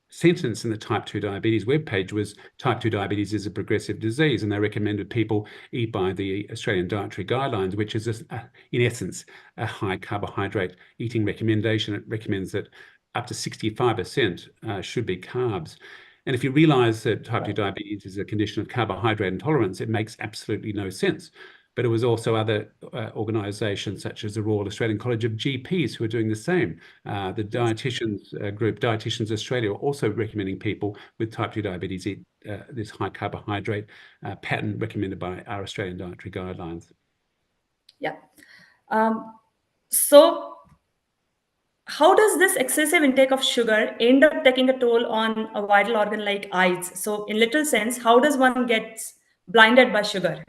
sentence in the type 2 diabetes webpage was type 2 diabetes is a progressive disease, and they recommended people eat by the Australian dietary guidelines, which is in essence a high carbohydrate eating recommendation. It recommends that up to 65% should be carbs. And if you realize that type 2 diabetes is a condition of carbohydrate intolerance, it makes absolutely no sense. But it was also other organisations such as the Royal Australian College of GPs who are doing the same. The dietitians group, Dietitians Australia, are also recommending people with type 2 diabetes eat this high carbohydrate pattern recommended by our Australian dietary guidelines. Yeah. So how does this excessive intake of sugar end up taking a toll on a vital organ like eyes? So in literal sense, how does one get blinded by sugar,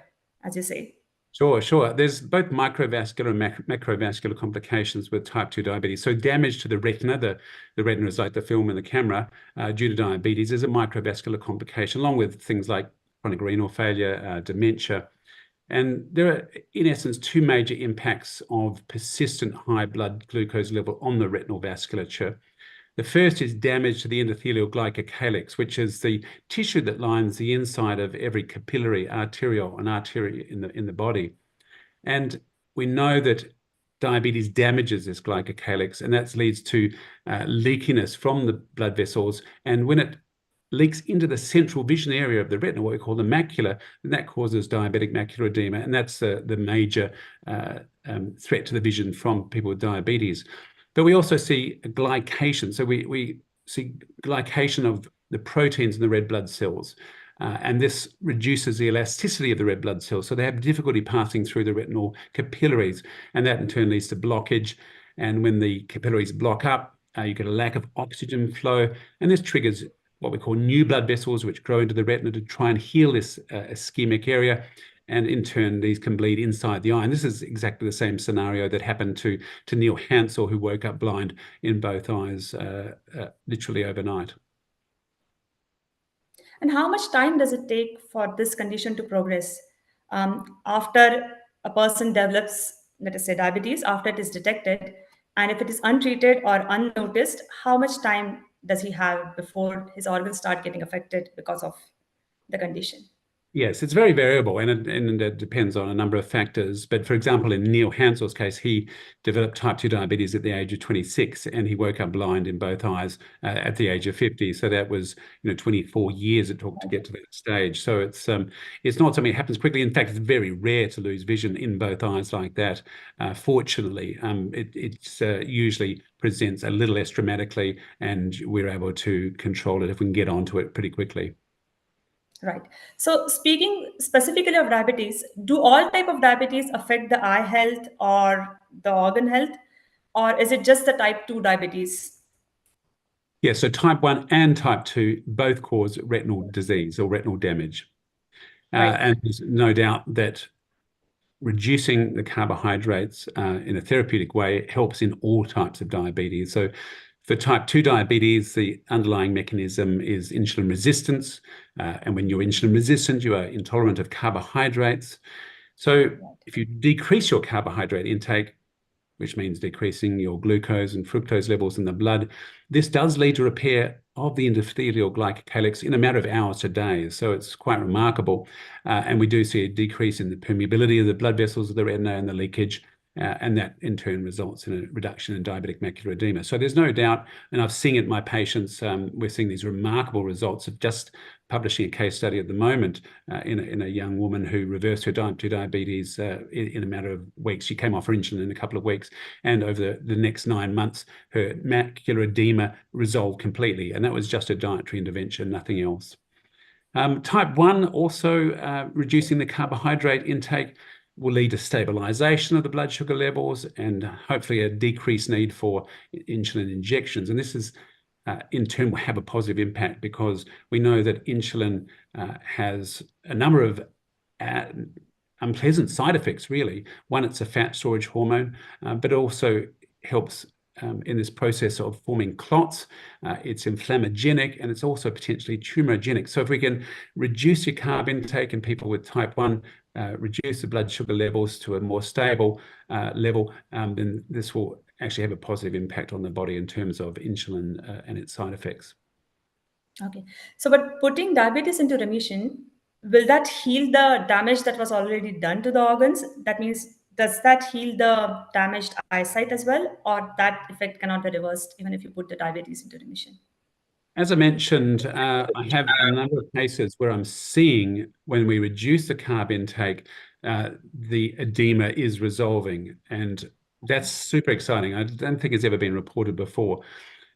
as you say? Sure. There's both microvascular and macrovascular complications with type 2 diabetes. So damage to the retina, the retina is like the film in the camera, due to diabetes is a microvascular complication, along with things like chronic renal failure, dementia. And there are, in essence, two major impacts of persistent high blood glucose level on the retinal vasculature. The first is damage to the endothelial glycocalyx, which is the tissue that lines the inside of every capillary, arteriole, and artery in the body. And we know that diabetes damages this glycocalyx, and that leads to leakiness from the blood vessels. And when it leaks into the central vision area of the retina, what we call the macula, and that causes diabetic macular edema, and that's the major threat to the vision from people with diabetes. But we also see glycation. So we see glycation of the proteins in the red blood cells, and this reduces the elasticity of the red blood cells. So they have difficulty passing through the retinal capillaries, and that in turn leads to blockage. And when the capillaries block up, you get a lack of oxygen flow, and this triggers what we call new blood vessels, which grow into the retina to try and heal this ischemic area. And in turn, these can bleed inside the eye. And this is exactly the same scenario that happened to Neil Hansel, who woke up blind in both eyes literally overnight. And how much time does it take for this condition to progress? After a person develops, let us say, diabetes, after it is detected, and if it is untreated or unnoticed, how much time does he have before his organs start getting affected because of the condition? Yes, it's very variable, and it depends on a number of factors. But for example, in Neil Hansel's case, he developed type 2 diabetes at the age of 26, and he woke up blind in both eyes at the age of 50. So that was 24 years it took to get to that stage. So it's not something that happens quickly. In fact, it's very rare to lose vision in both eyes like that. Fortunately, it usually presents a little less dramatically, and we're able to control it if we can get onto it pretty quickly. Right. So speaking specifically of diabetes, do all type of diabetes affect the eye health or the organ health, or is it just the type 2 diabetes? Yeah, so type 1 and type 2 both cause retinal disease or retinal damage. Right. And there's no doubt that reducing the carbohydrates in a therapeutic way helps in all types of diabetes. So for type 2 diabetes, the underlying mechanism is insulin resistance. And when you're insulin resistant, you are intolerant of carbohydrates. So if you decrease your carbohydrate intake, which means decreasing your glucose and fructose levels in the blood, this does lead to repair of the endothelial glycocalyx in a matter of hours to days. So it's quite remarkable. And we do see a decrease in the permeability of the blood vessels of the retina and the leakage. And that in turn results in a reduction in diabetic macular edema. So there's no doubt, and I've seen it in my patients, we're seeing these remarkable results of just publishing a case study at the moment in a young woman who reversed her type 2 diabetes in a matter of weeks. She came off her insulin in a couple of weeks, and over the next 9 months, her macular edema resolved completely. And that was just a dietary intervention, nothing else. Type 1, also reducing the carbohydrate intake will lead to stabilization of the blood sugar levels and hopefully a decreased need for insulin injections. And this is, in turn, will have a positive impact because we know that insulin has a number of unpleasant side effects, really. One, it's a fat storage hormone, but also helps in this process of forming clots. It's inflammogenic, and it's also potentially tumorigenic. So if we can reduce your carb intake in people with type 1, reduce the blood sugar levels to a more stable level, then this will actually have a positive impact on the body in terms of insulin and its side effects. Okay. So, but putting diabetes into remission, will that heal the damage that was already done to the organs? That means, does that heal the damaged eyesight as well, or that effect cannot be reversed even if you put the diabetes into remission? As I mentioned, I have a number of cases where I'm seeing when we reduce the carb intake, the edema is resolving, and that's super exciting. I don't think it's ever been reported before.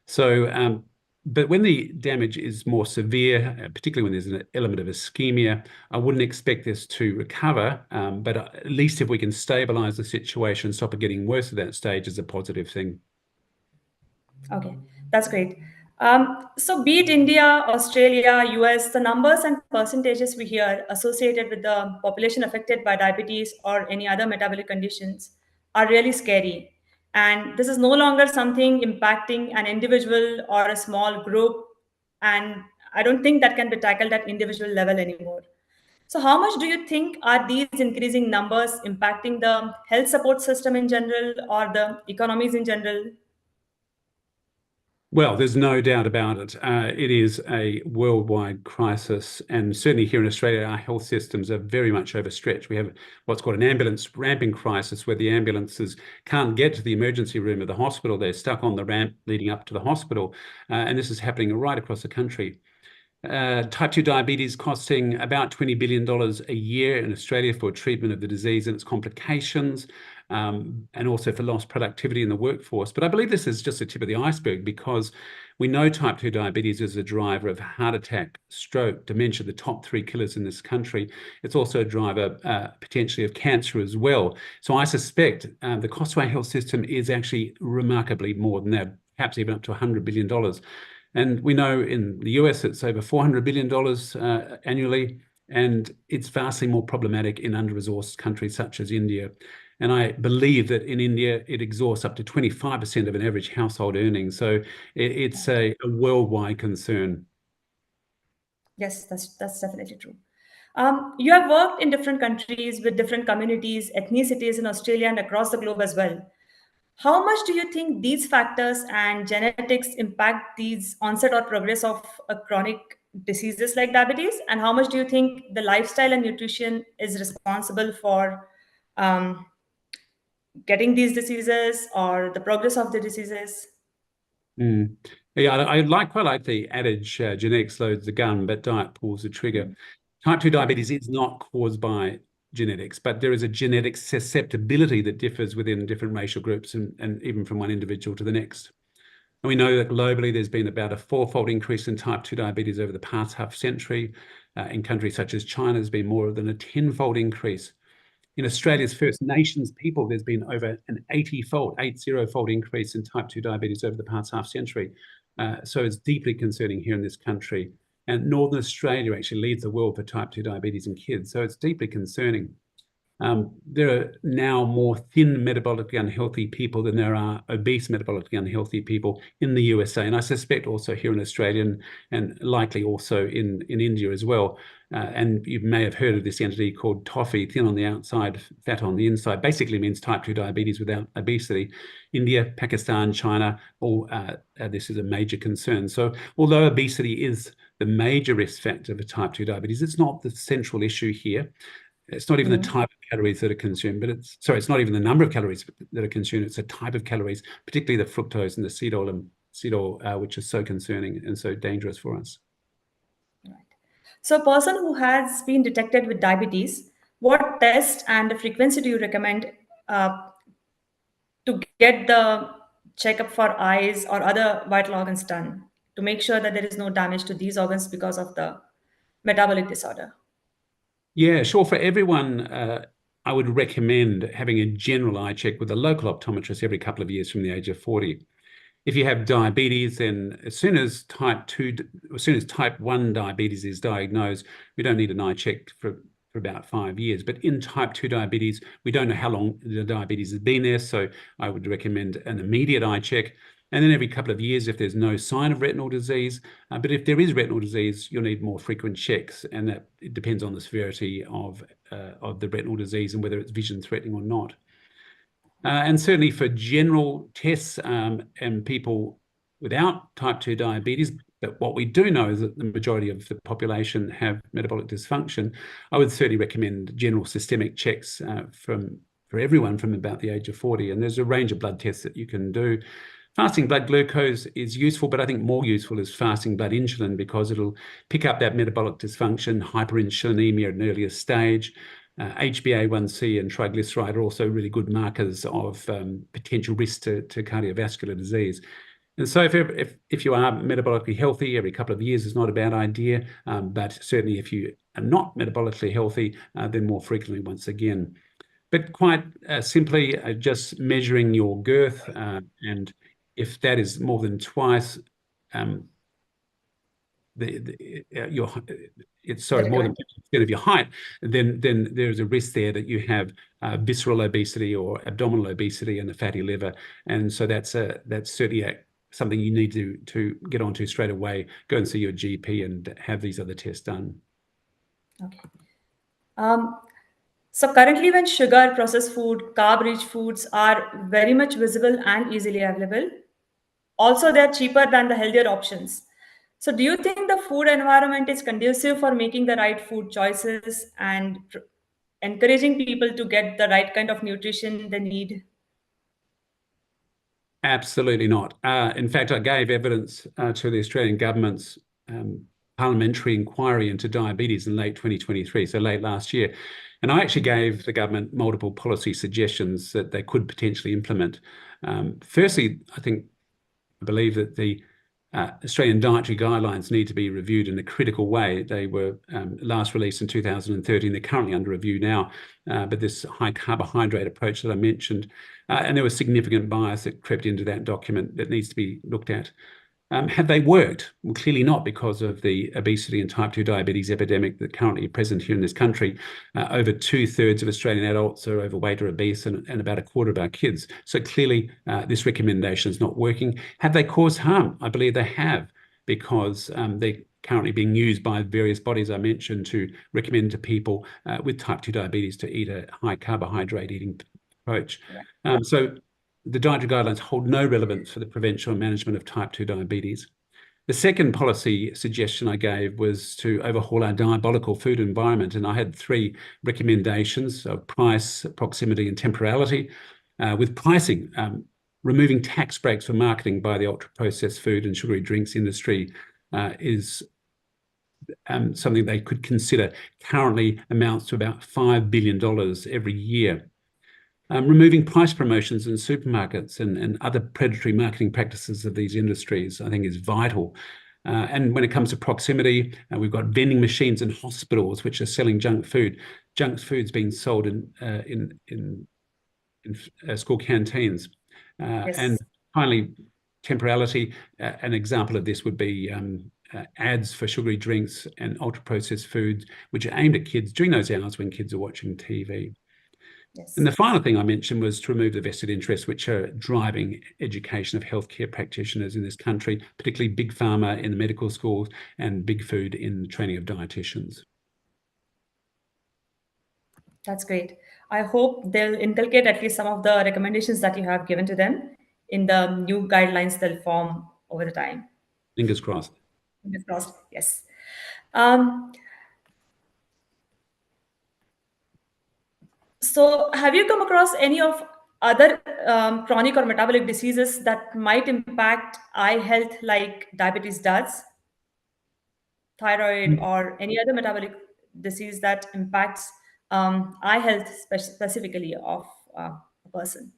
So, but when the damage is more severe, particularly when there's an element of ischemia, I wouldn't expect this to recover, but at least if we can stabilize the situation, stop it getting worse at that stage, is a positive thing. Okay, that's great. So be it India, Australia, US, the numbers and percentages we hear associated with the population affected by diabetes or any other metabolic conditions are really scary. And this is no longer something impacting an individual or a small group. And I don't think that can be tackled at individual level anymore. So how much do you think are these increasing numbers impacting the health support system in general or the economies in general? Well, there's no doubt about it. It is a worldwide crisis, and certainly here in Australia, our health systems are very much overstretched. We have what's called an ambulance ramping crisis, where the ambulances can't get to the emergency room of the hospital. They're stuck on the ramp leading up to the hospital, and this is happening right across the country. Type 2 diabetes costing about $20 billion a year in Australia for treatment of the disease and its complications, and also for lost productivity in the workforce. But I believe this is just the tip of the iceberg, because we know type 2 diabetes is a driver of heart attack, stroke, dementia, the top 3 killers in this country. It's also a driver potentially of cancer as well. So I suspect the cost to our health system is actually remarkably more than that, perhaps even up to $100 billion. And we know in the US, it's over $400 billion annually, and it's vastly more problematic in under-resourced countries such as India. And I believe that in India, it exhausts up to 25% of an average household earnings. So it's a worldwide concern. Yes, that's definitely true. You have worked in different countries with different communities, ethnicities in Australia and across the globe as well. How much do you think these factors and genetics impact these onset or progress of chronic diseases like diabetes? And how much do you think the lifestyle and nutrition is responsible for getting these diseases or the progress of the diseases? Yeah, I quite like the adage, genetics loads the gun, but diet pulls the trigger. Type 2 diabetes is not caused by genetics, but there is a genetic susceptibility that differs within different racial groups and even from one individual to the next. And we know that globally there's been about a 4-fold increase in type 2 diabetes over the past half century. In countries such as China, there's been more than a 10-fold increase. In Australia's First Nations people, there's been over an 80-fold increase in type 2 diabetes over the past half century. So it's deeply concerning here in this country. And Northern Australia actually leads the world for type 2 diabetes in kids. So it's deeply concerning. There are now more thin metabolically unhealthy people than there are obese metabolically unhealthy people in the USA, and I suspect also here in Australia and likely also in India as well. And you may have heard of this entity called TOFI, thin on the outside, fat on the inside. Basically means type 2 diabetes without obesity. India, Pakistan, China, all this is a major concern. So although obesity is the major risk factor for type 2 diabetes, it's not the central issue here. It's not even the type of calories that are consumed, but it's not even the number of calories that are consumed. It's a type of calories, particularly the fructose and the seed oil, which is so concerning and so dangerous for us. Right. So a person who has been detected with diabetes, what test and the frequency do you recommend to get the checkup for eyes or other vital organs done to make sure that there is no damage to these organs because of the metabolic disorder? Yeah, sure. For everyone, I would recommend having a general eye check with a local optometrist every couple of years from the age of 40. If you have diabetes, then as soon as type 1 diabetes is diagnosed, we don't need an eye check for about 5 years. But in type 2 diabetes, we don't know how long the diabetes has been there, so I would recommend an immediate eye check. And then every couple of years, if there's no sign of retinal disease, but if there is retinal disease, you'll need more frequent checks, and that it depends on the severity of the retinal disease and whether it's vision threatening or not. And certainly for general tests and people without type 2 diabetes, but what we do know is that the majority of the population have metabolic dysfunction. I would certainly recommend general systemic checks for everyone from about the age of 40. And there's a range of blood tests that you can do. Fasting blood glucose is useful, but I think more useful is fasting blood insulin, because it'll pick up that metabolic dysfunction, hyperinsulinemia at an earlier stage. HbA1c and triglyceride are also really good markers of potential risk to cardiovascular disease. And so if you are metabolically healthy, every couple of years is not a bad idea, but certainly if you are not metabolically healthy, then more frequently once again. But quite simply, just measuring your girth, and if that is more than twice more than 50% of your height, then there's a risk there that you have visceral obesity or abdominal obesity and a fatty liver, and so that's certainly something you need to get onto straight away. Go and see your GP and have these other tests done. Okay. So currently, when sugar, processed food, carb-rich foods are very much visible and easily available, also they're cheaper than the healthier options. So do you think the food environment is conducive for making the right food choices and encouraging people to get the right kind of nutrition they need? Absolutely not. In fact, I gave evidence to the Australian government's parliamentary inquiry into diabetes in late 2023, so late last year. And I actually gave the government multiple policy suggestions that they could potentially implement. Firstly, I believe that the Australian dietary guidelines need to be reviewed in a critical way. They were last released in 2013. They're currently under review now, but this high carbohydrate approach that I mentioned, and there was significant bias that crept into that document that needs to be looked at. Have they worked? Well, clearly not, because of the obesity and type 2 diabetes epidemic that currently is present here in this country. Over 2/3 of Australian adults are overweight or obese, and about a quarter of our kids. So clearly this recommendation is not working. Have they caused harm? I believe they have, because they're currently being used by various bodies I mentioned to recommend to people with type 2 diabetes to eat a high carbohydrate eating approach. So the dietary guidelines hold no relevance for the prevention and management of type 2 diabetes. The second policy suggestion I gave was to overhaul our diabolical food environment, and I had 3 recommendations of price, proximity, and temporality. With pricing, removing tax breaks for marketing by the ultra-processed food and sugary drinks industry is something they could consider. Currently amounts to about $5 billion every year. Removing price promotions in supermarkets and other predatory marketing practices of these industries, I think, is vital. And when it comes to proximity, we've got vending machines in hospitals which are selling junk food. Junk food's being sold in school canteens. Yes. And finally, temporality. An example of this would be ads for sugary drinks and ultra-processed foods, which are aimed at kids during those hours when kids are watching TV. Yes. And the final thing I mentioned was to remove the vested interests which are driving education of healthcare practitioners in this country, particularly big pharma in the medical schools and big food in the training of dietitians. That's great. I hope they'll inculcate at least some of the recommendations that you have given to them in the new guidelines they'll form over the time. Fingers crossed. Fingers crossed, yes. So have you come across any of other chronic or metabolic diseases that might impact eye health like diabetes does? Thyroid or any other metabolic disease that impacts eye health specifically of a person?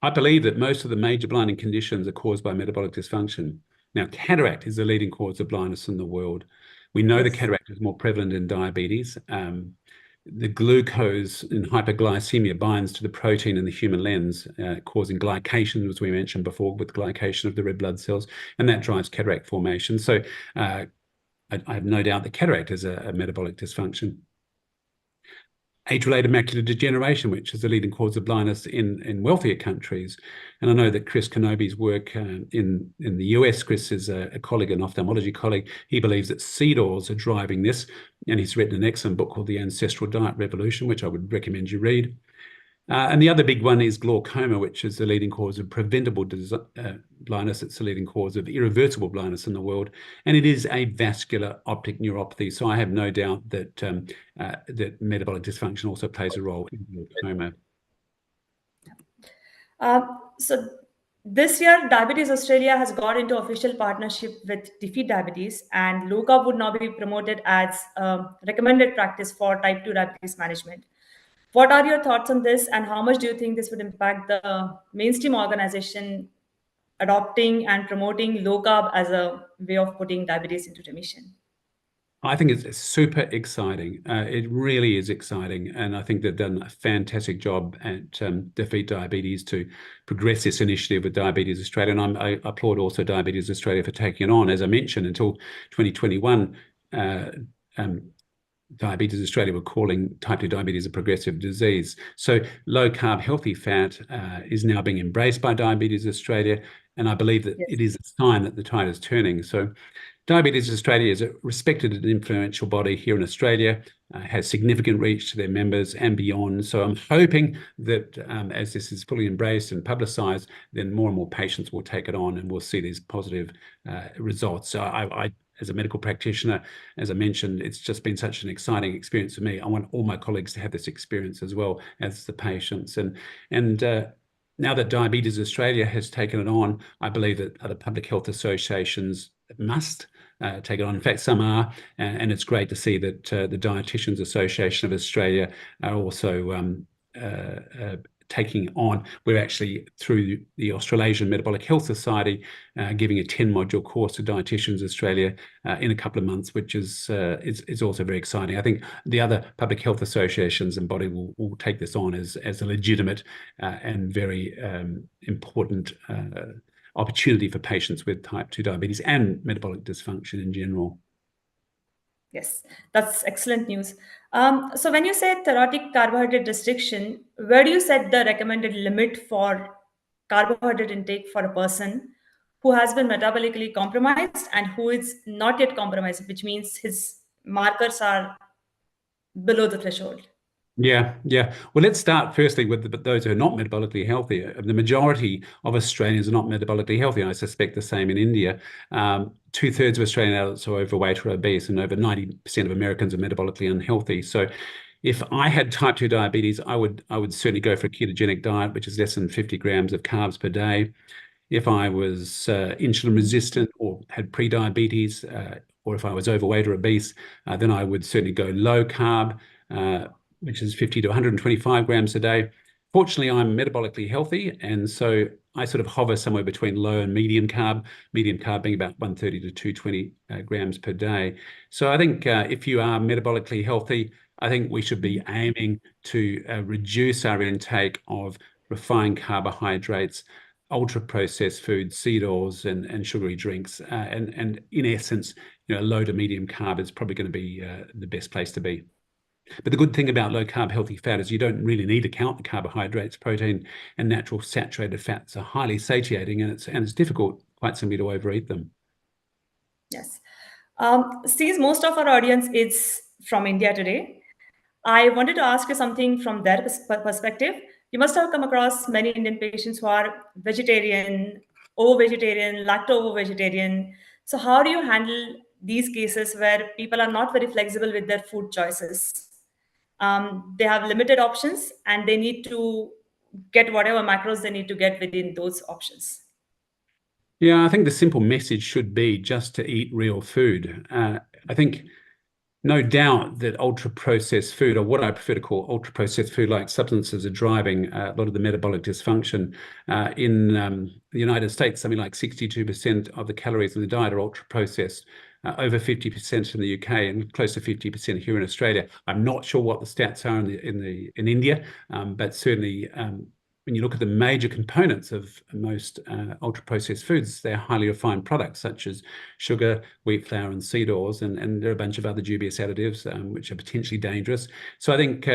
I believe that most of the major blinding conditions are caused by metabolic dysfunction. Now, cataract is the leading cause of blindness in the world. We know the cataract is more prevalent in diabetes. The glucose in hyperglycemia binds to the protein in the human lens, causing glycation, as we mentioned before, with glycation of the red blood cells, and that drives cataract formation. So I have no doubt that cataract is a metabolic dysfunction. Age-related macular degeneration, which is the leading cause of blindness in wealthier countries. And I know that Chris Kenobi's work in the US, Chris is a colleague, an ophthalmology colleague. He believes that seed oils are driving this, and he's written an excellent book called The Ancestral Diet Revolution, which I would recommend you read. And the other big one is glaucoma, which is the leading cause of preventable blindness. It's the leading cause of irreversible blindness in the world. And it is a vascular optic neuropathy. So I have no doubt that, that metabolic dysfunction also plays a role in glaucoma. So this year, Diabetes Australia has got into official partnership with Defeat Diabetes, and low carb would now be promoted as a recommended practice for type 2 diabetes management. What are your thoughts on this, and how much do you think this would impact the mainstream organization adopting and promoting low carb as a way of putting diabetes into remission? I think it's super exciting. It really is exciting. And I think they've done a fantastic job at Defeat Diabetes to progress this initiative with Diabetes Australia. And I applaud also Diabetes Australia for taking it on. As I mentioned, until 2021, Diabetes Australia were calling type 2 diabetes a progressive disease. So low carb healthy fat is now being embraced by Diabetes Australia. And I believe that it is a sign that the tide is turning. So Diabetes Australia is a respected and influential body here in Australia, has significant reach to their members and beyond. So I'm hoping that as this is fully embraced and publicised, then more and more patients will take it on and we'll see these positive results. So I as a medical practitioner, as I mentioned, it's just been such an exciting experience for me. I want all my colleagues to have this experience as well as the patients. And now that Diabetes Australia has taken it on, I believe that other public health associations must take it on. In fact, some are, and it's great to see that the Dietitians Association of Australia are also taking on. We're actually, through the Australasian Metabolic Health Society, giving a 10-module course to Dietitians Australia in a couple of months, which is also very exciting. I think the other public health associations and body will take this on as a legitimate and very important opportunity for patients with type 2 diabetes and metabolic dysfunction in general. Yes, that's excellent news. So when you say therapeutic carbohydrate restriction, where do you set the recommended limit for carbohydrate intake for a person who has been metabolically compromised and who is not yet compromised, which means his markers are below the threshold? Yeah. Well, let's start firstly with those who are not metabolically healthy. The majority of Australians are not metabolically healthy. I suspect the same in India. 2/3 of Australian adults are overweight or obese, and over 90% of Americans are metabolically unhealthy. So if I had type 2 diabetes, I would certainly go for a ketogenic diet, which is less than 50 grams of carbs per day. If I was insulin resistant or had pre-diabetes, or if I was overweight or obese, then I would certainly go low carb, which is 50 to 125 grams a day. Fortunately, I'm metabolically healthy, and so I sort of hover somewhere between low and medium carb being about 130 to 220 grams per day. So I think if you are metabolically healthy, I think we should be aiming to reduce our intake of refined carbohydrates, ultra-processed foods, seed oils, and sugary drinks. And in essence, low to medium carb is probably going to be the best place to be. But the good thing about low carb healthy fat is you don't really need to count the carbohydrates. Protein and natural saturated fats are highly satiating, and it's difficult, quite simply, to overeat them. Yes. Since most of our audience is from India today, I wanted to ask you something from their perspective. You must have come across many Indian patients who are vegetarian, ovo-vegetarian, lacto-ovo-vegetarian. So how do you handle these cases where people are not very flexible with their food choices? They have limited options and they need to get whatever macros they need to get within those options. Yeah, I think the simple message should be just to eat real food. I think no doubt that ultra-processed food, or what I prefer to call ultra-processed food, like substances, are driving a lot of the metabolic dysfunction. In the United States, something like 62% of the calories in the diet are ultra-processed, over 50% in the UK, and close to 50% here in Australia. I'm not sure what the stats are in India, but certainly when you look at the major components of most ultra-processed foods, they're highly refined products such as sugar, wheat flour, and seed oils, and there are a bunch of other dubious additives which are potentially dangerous. So I think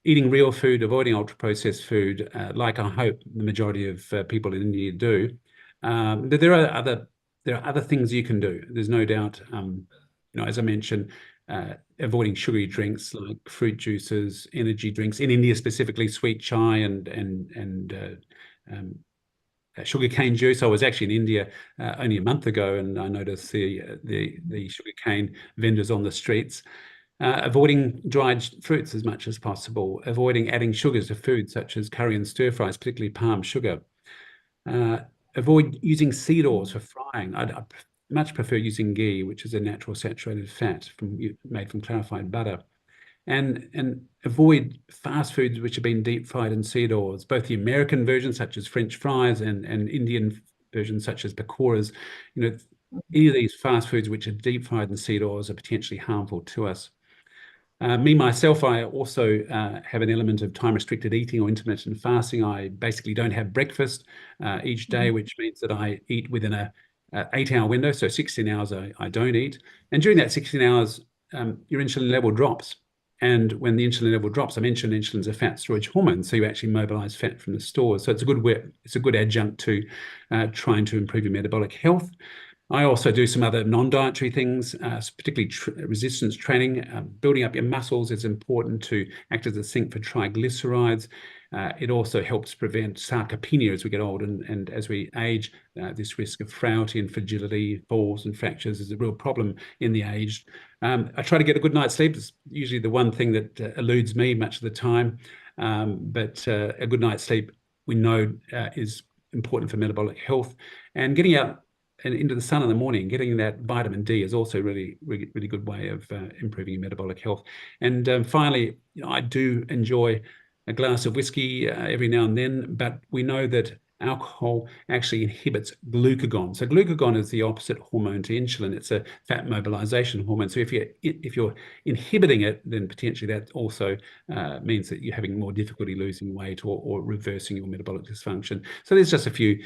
eating real food, avoiding ultra-processed food, like I hope the majority of people in India do. But there are other things you can do. There's no doubt, as I mentioned, avoiding sugary drinks like fruit juices, energy drinks. In India specifically, sweet chai and sugarcane juice. I was actually in India only a month ago, and I noticed the sugarcane vendors on the streets. Avoiding dried fruits as much as possible. Avoiding adding sugars to food such as curry and stir fries, particularly palm sugar. Avoid using seed oils for frying. I much prefer using ghee, which is a natural saturated fat made from clarified butter. And avoid fast foods which have been deep fried in seed oils, both the American versions such as French fries and Indian versions such as pakoras. Any of these fast foods which are deep fried in seed oils are potentially harmful to us. Myself, I also have an element of time-restricted eating or intermittent fasting. I basically don't have breakfast each day, which means that I eat within a 8-hour window, so 16 hours I don't eat. And during that 16 hours, your insulin level drops. And when the insulin level drops, I mentioned insulin's a fat storage hormone, so you actually mobilize fat from the stores. So it's a good adjunct to trying to improve your metabolic health. I also do some other non-dietary things, particularly resistance training. Building up your muscles is important to act as a sink for triglycerides. It also helps prevent sarcopenia as we get old, and as we age, this risk of frailty and fragility, falls and fractures is a real problem in the aged. I try to get a good night's sleep. It's usually the one thing that eludes me much of the time, but a good night's sleep we know is important for metabolic health. And getting out and into the sun in the morning, getting that vitamin D is also really good way of improving your metabolic health. And finally, I do enjoy a glass of whiskey every now and then, but we know that alcohol actually inhibits glucagon. So glucagon is the opposite hormone to insulin. It's a fat mobilization hormone. So if you're inhibiting it, then potentially that also means that you're having more difficulty losing weight or reversing your metabolic dysfunction. So there's just a few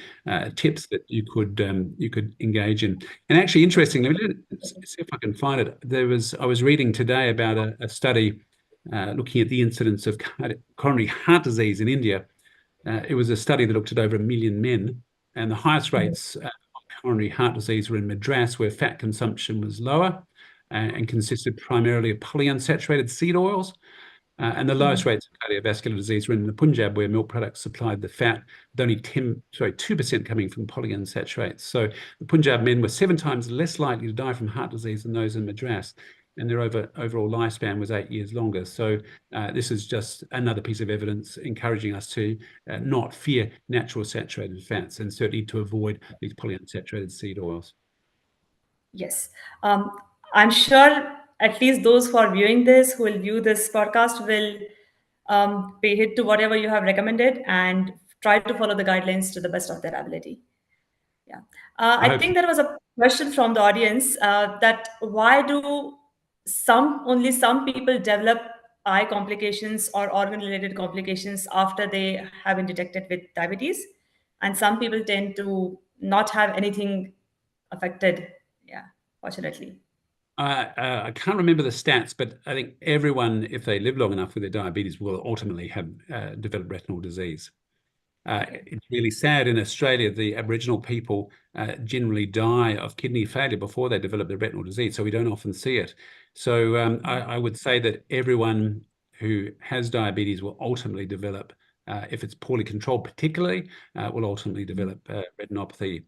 tips that you could engage in. And actually, interestingly, let's see if I can find it. I was reading today about a study looking at the incidence of coronary heart disease in India. It was a study that looked at over 1 million men, and the highest rates of coronary heart disease were in Madras, where fat consumption was lower and consisted primarily of polyunsaturated seed oils. And the lowest rates of cardiovascular disease were in the Punjab, where milk products supplied the fat, with only 2% coming from polyunsaturates. So the Punjab men were 7 times less likely to die from heart disease than those in Madras, and their overall lifespan was 8 years longer. So this is just another piece of evidence encouraging us to not fear natural saturated fats, and certainly to avoid these polyunsaturated seed oils. Yes. I'm sure at least those who are viewing this, who will view this podcast, will pay heed to whatever you have recommended and try to follow the guidelines to the best of their ability. Yeah. I think there was a question from the audience that why do only some people develop eye complications or organ-related complications after they have been detected with diabetes, and some people tend to not have anything affected. Yeah, fortunately. I can't remember the stats, but I think everyone, if they live long enough with their diabetes, will ultimately have develop retinal disease. It's really sad in Australia, the Aboriginal people generally die of kidney failure before they develop the retinal disease, so we don't often see it. So I would say that everyone who has diabetes will ultimately develop, if it's poorly controlled particularly, will ultimately develop retinopathy.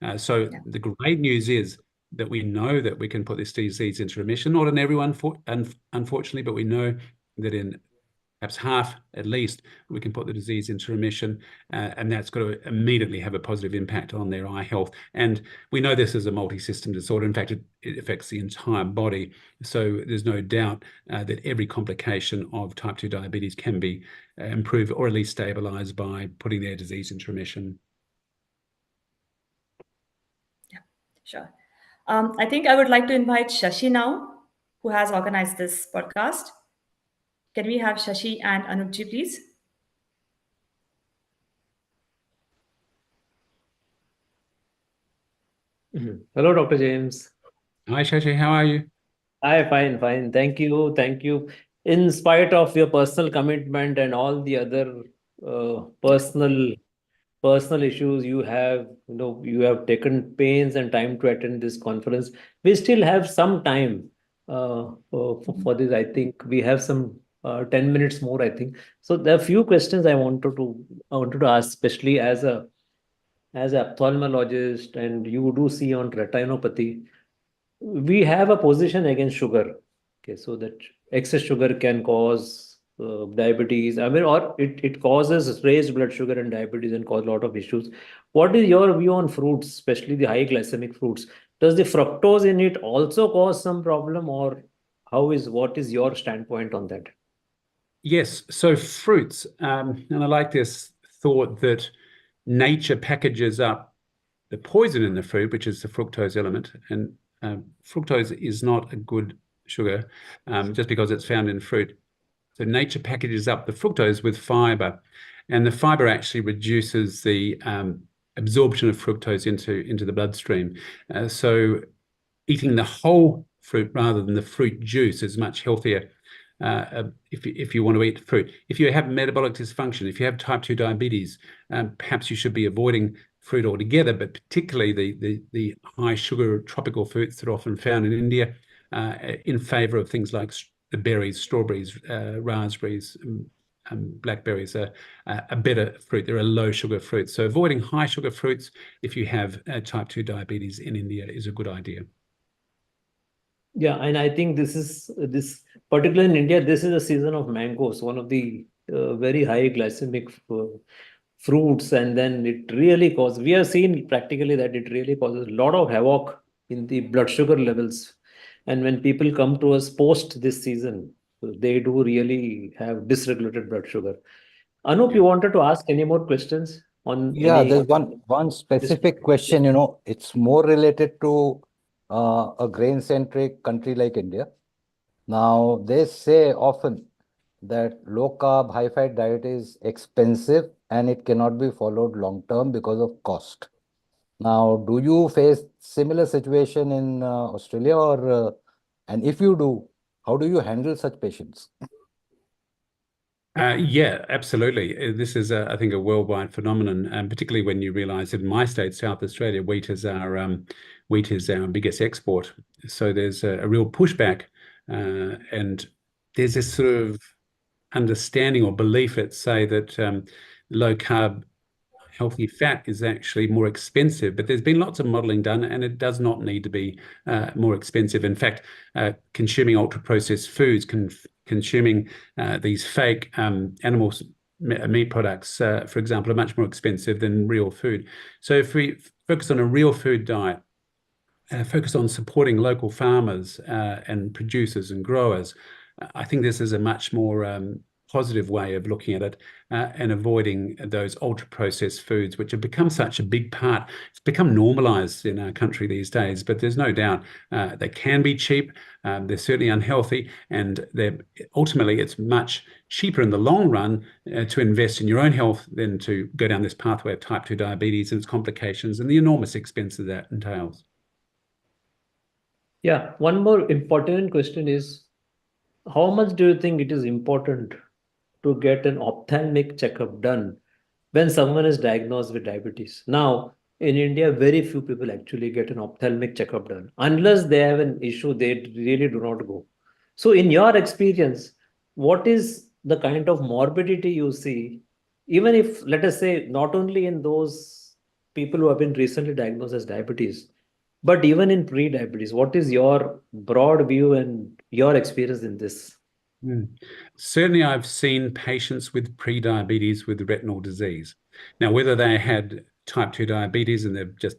The great news is that we know that we can put this disease into remission, not in everyone, unfortunately, but we know that in perhaps half at least, we can put the disease into remission, and that's got to immediately have a positive impact on their eye health. And we know this is a multi-system disorder. In fact, it affects the entire body. So there's no doubt that every complication of type 2 diabetes can be improved or at least stabilized by putting their disease into remission. Yeah, sure. I think I would like to invite Shashi now, who has organized this podcast. Can we have Shashi and Anupji, please? Hello, Dr. James. Hi, Chaffee. How are you? Hi, fine. Thank you. In spite of your personal commitment and all the other personal issues you have, you have taken pains and time to attend this conference. We still have some time for this. I think we have some 10 minutes more, I think. So there are a few questions I wanted to ask, especially as an ophthalmologist, and you do see on retinopathy. We have a position against sugar. Okay, so that excess sugar can cause diabetes. I mean, or it causes raised blood sugar and diabetes and cause a lot of issues. What is your view on fruits, especially the high glycemic fruits? Does the fructose in it also cause some problem, or what is your standpoint on that? Yes, so fruits, and I like this thought that nature packages up the poison in the fruit, which is the fructose element, and fructose is not a good sugar just because it's found in fruit. So nature packages up the fructose with fiber, and the fiber actually reduces the absorption of fructose into the bloodstream. So eating the whole fruit rather than the fruit juice is much healthier if you want to eat fruit. If you have metabolic dysfunction, if you have type 2 diabetes, perhaps you should be avoiding fruit altogether, but particularly the high sugar tropical fruits that are often found in India, in favor of things like the berries, strawberries, raspberries, blackberries are a better fruit. They're a low sugar fruit. So avoiding high sugar fruits if you have type 2 diabetes in India is a good idea. Yeah, and I think this particularly in India, this is a season of mangoes, one of the very high glycemic fruits, and then it really causes, we have seen practically that it really causes a lot of havoc in the blood sugar levels. And when people come to us post this season, they do really have dysregulated blood sugar. Anup, you wanted to ask any more questions on? Yeah, there's one specific question, it's more related to a grain-centric country like India. Now, they say often that low-carb, high-fat diet is expensive and it cannot be followed long-term because of cost. Now, do you face similar situation in Australia, or and if you do, how do you handle such patients? Yeah, absolutely. This is, I think, a worldwide phenomenon, particularly when you realise that in my state, South Australia, wheat is our biggest export. So there's a real pushback, and there's this sort of understanding or belief, let's say, that low carb, healthy fat is actually more expensive, but there's been lots of modeling done, and it does not need to be more expensive. In fact, consuming ultra-processed foods, consuming these fake animal meat products, for example, are much more expensive than real food. So if we focus on a real food diet, focus on supporting local farmers and producers and growers, I think this is a much more positive way of looking at it, and avoiding those ultra-processed foods, which have become such a big part. It's become normalized in our country these days, but there's no doubt they can be cheap, they're certainly unhealthy, and ultimately it's much cheaper in the long run to invest in your own health than to go down this pathway of type 2 diabetes and its complications and the enormous expense that entails. Yeah, one more important question is, how much do you think it is important to get an ophthalmic checkup done when someone is diagnosed with diabetes? Now, in India, very few people actually get an ophthalmic checkup done. Unless they have an issue, they really do not go. So, in your experience, what is the kind of morbidity you see, even if, let us say, not only in those people who have been recently diagnosed as diabetes, but even in pre-diabetes? What is your broad view and your experience in this? Certainly, I've seen patients with pre-diabetes with retinal disease. Now, whether they had type 2 diabetes and they've just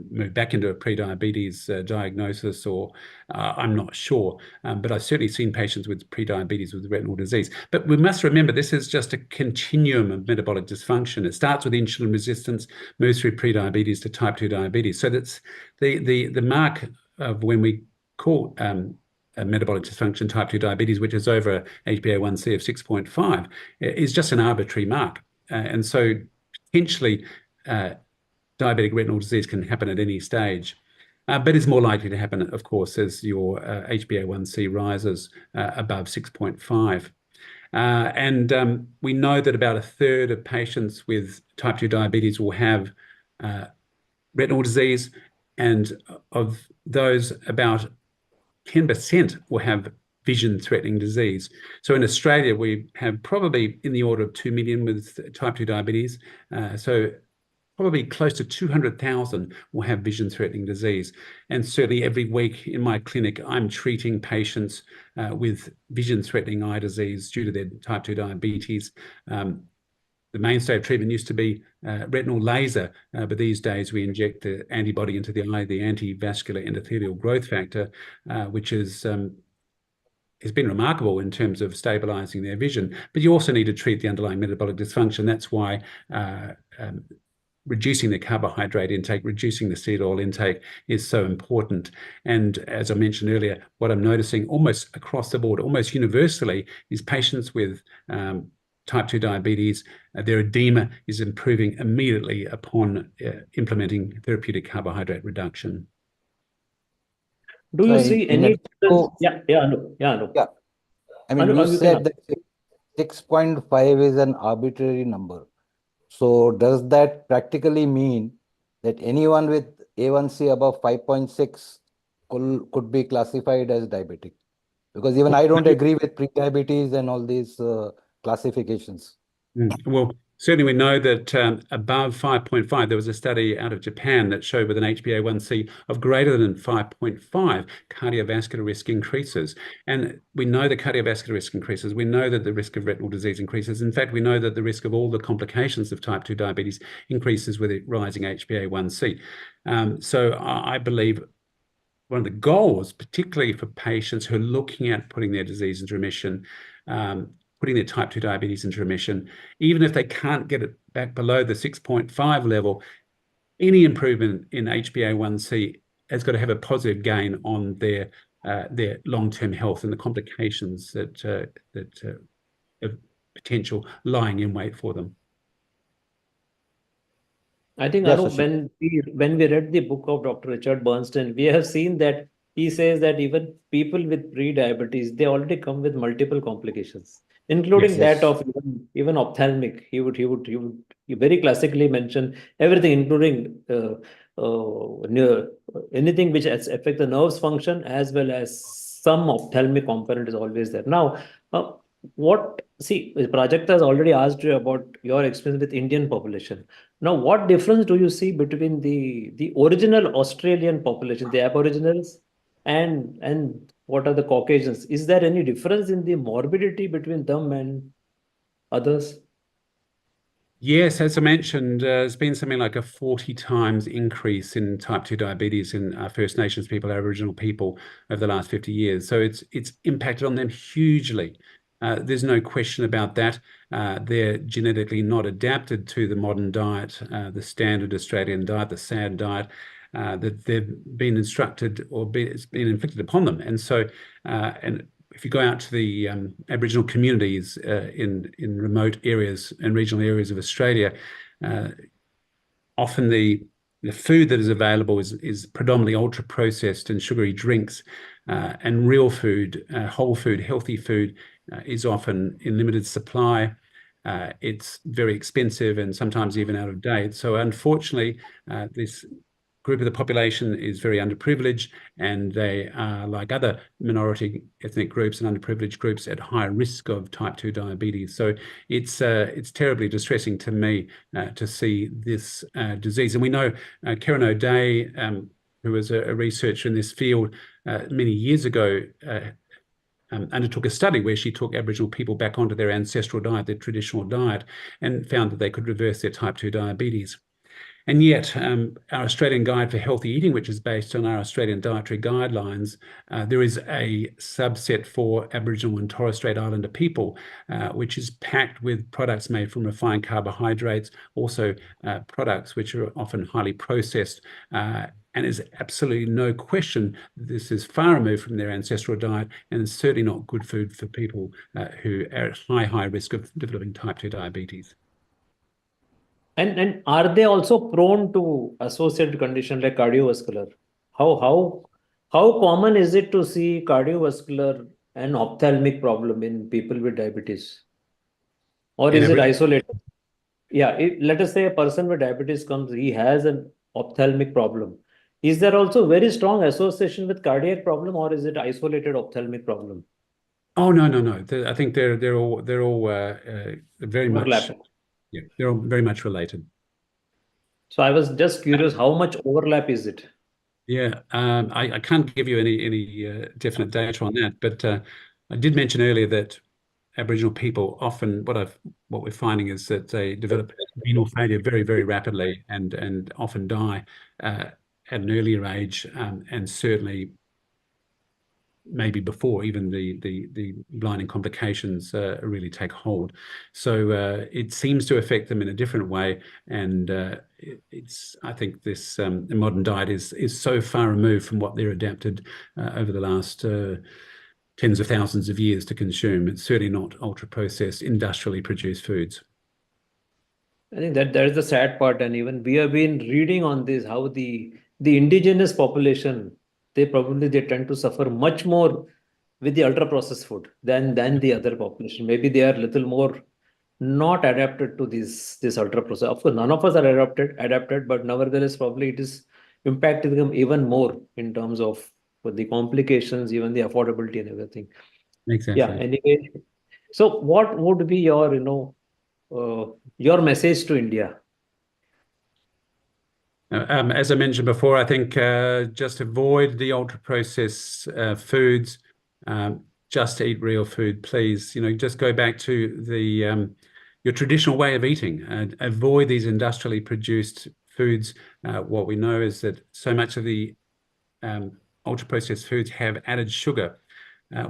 moved back into a pre-diabetes diagnosis, or I'm not sure, but I've certainly seen patients with pre-diabetes with retinal disease. But we must remember, this is just a continuum of metabolic dysfunction. It starts with insulin resistance, moves through pre-diabetes to type 2 diabetes. So that's the mark of when we call metabolic dysfunction type 2 diabetes, which is over HbA1c of 6.5, is just an arbitrary mark. And so potentially diabetic retinal disease can happen at any stage, but it's more likely to happen, of course, as your HbA1c rises above 6.5. And we know that about a third of patients with type 2 diabetes will have retinal disease, and of those, about 10% will have vision-threatening disease. So in Australia, we have probably in the order of 2 million with type 2 diabetes. So probably close to 200,000 will have vision-threatening disease. And certainly every week in my clinic, I'm treating patients with vision-threatening eye disease due to their type 2 diabetes. The mainstay of treatment used to be retinal laser, but these days we inject the antibody into the eye, the anti-vascular endothelial growth factor, which has been remarkable in terms of stabilizing their vision. But you also need to treat the underlying metabolic dysfunction. That's why reducing the carbohydrate intake, reducing the seed oil intake is so important. And as I mentioned earlier, what I'm noticing almost across the board, almost universally, is patients with type 2 diabetes, their edema is improving immediately upon implementing therapeutic carbohydrate reduction. Do you see any? No. Yeah, no. Yeah. I mean, Anu, you said that 6.5 is an arbitrary number. So does that practically mean that anyone with A1C above 5.6 could be classified as diabetic? Because even I don't agree with pre-diabetes and all these classifications. Well, certainly we know that above 5.5, there was a study out of Japan that showed with an HbA1c of greater than 5.5, cardiovascular risk increases. And we know the cardiovascular risk increases. We know that the risk of retinal disease increases. In fact, we know that the risk of all the complications of type 2 diabetes increases with rising HbA1c. So I believe one of the goals, particularly for patients who are looking at putting their disease into remission, putting their type 2 diabetes into remission, even if they can't get it back below the 6.5 level, any improvement in HbA1c has got to have a positive gain on their long-term health and the complications that of potential lying in wait for them. I think, Yes, Anup, when we read the book of Dr. Richard Bernstein, we have seen that he says that even people with pre-diabetes, they already come with multiple complications, including that of even ophthalmic. He would very classically mention everything, including anything which affects the nerves function, as well as some ophthalmic component is always there. Now, Prajakta has already asked you about your experience with Indian population. Now, what difference do you see between the original Australian population, the Aboriginals, and what are the Caucasians? Is there any difference in the morbidity between them and others? Yes, as I mentioned, there's been something like a 40 times increase in type 2 diabetes in First Nations people, Aboriginal people, over the last 50 years. So it's impacted on them hugely. There's no question about that. They're genetically not adapted to the modern diet, the standard Australian diet, the SAD diet, that they've been instructed or it's been inflicted upon them. And so, and if you go out to the Aboriginal communities in remote areas and regional areas of Australia, often the the food that is available is predominantly ultra-processed and sugary drinks, and real food, whole food, healthy food is often in limited supply. It's very expensive and sometimes even out of date. So unfortunately, this group of the population is very underprivileged, and they are, like other minority ethnic groups and underprivileged groups, at high risk of type 2 diabetes. So it's terribly distressing to me to see this disease. And we know Karen O'Day, who was a researcher in this field many years ago, undertook a study where she took Aboriginal people back onto their ancestral diet, their traditional diet, and found that they could reverse their type 2 diabetes. And yet, our Australian Guide for Healthy Eating, which is based on our Australian dietary guidelines, there is a subset for Aboriginal and Torres Strait Islander people, which is packed with products made from refined carbohydrates, also products which are often highly processed. And there's absolutely no question that this is far removed from their ancestral diet, and it's certainly not good food for people who are at high risk of developing type 2 diabetes. And are they also prone to associated conditions like cardiovascular? How common is it to see cardiovascular and ophthalmic problem in people with diabetes? Or is it isolated? Yeah, let us say a person with diabetes comes, he has an ophthalmic problem. Is there also very strong association with cardiac problem, or is it isolated ophthalmic problem? Oh, no. I think they're all very much. Yeah, they're all very much related. So I was just curious, how much overlap is it? Yeah, I can't give you any definite data on that, but I did mention earlier that Aboriginal people often, what we're finding is that they develop renal failure very, very rapidly and often die at an earlier age, and certainly maybe before even the blinding complications really take hold. So it seems to affect them in a different way, and I think this modern diet is so far removed from what they're adapted over the last tens of thousands of years to consume. It's certainly not ultra-processed, industrially produced foods. I think that is the sad part, and even we have been reading on this, how the indigenous population, they tend to suffer much more with the ultra processed food than the other population. Maybe they are a little more not adapted to this ultra processed. Of course, none of us are adapted, but nevertheless, probably it is impacting them even more in terms of the complications, even the affordability and everything. Exactly. Yeah. Anyway, so what would be your your message to India? As I mentioned before, I think just avoid the ultra-processed foods. Just eat real food, please. Just go back to your traditional way of eating, and avoid these industrially produced foods. What we know is that so much of the ultra-processed foods have added sugar.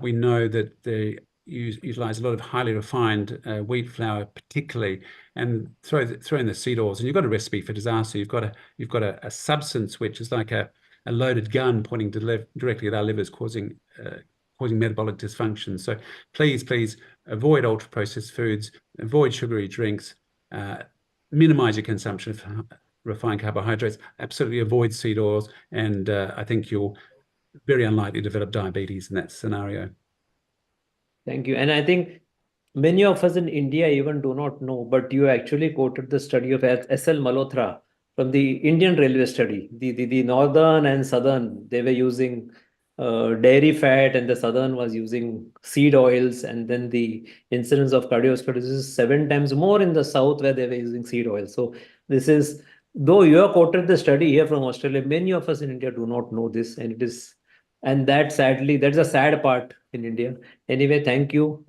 We know that they utilize a lot of highly refined wheat flour, particularly, and throw in the seed oils. And you've got a recipe for disaster. You've got a substance which is like a loaded gun pointing directly at our livers, causing metabolic dysfunction. So please avoid ultra-processed foods, avoid sugary drinks, minimize your consumption of refined carbohydrates, absolutely avoid seed oils, and I think you'll very unlikely to develop diabetes in that scenario. Thank you. And I think many of us in India even do not know, but you actually quoted the study of S.L. Malhotra from the Indian Railway study. The northern and southern, they were using dairy fat, and the southern was using seed oils, and then the incidence of cardiovascular disease is 7 times more in the south where they were using seed oil. So this is, though you have quoted the study here from Australia, many of us in India do not know this, and it is, and that's a sad part in India. Anyway, thank you.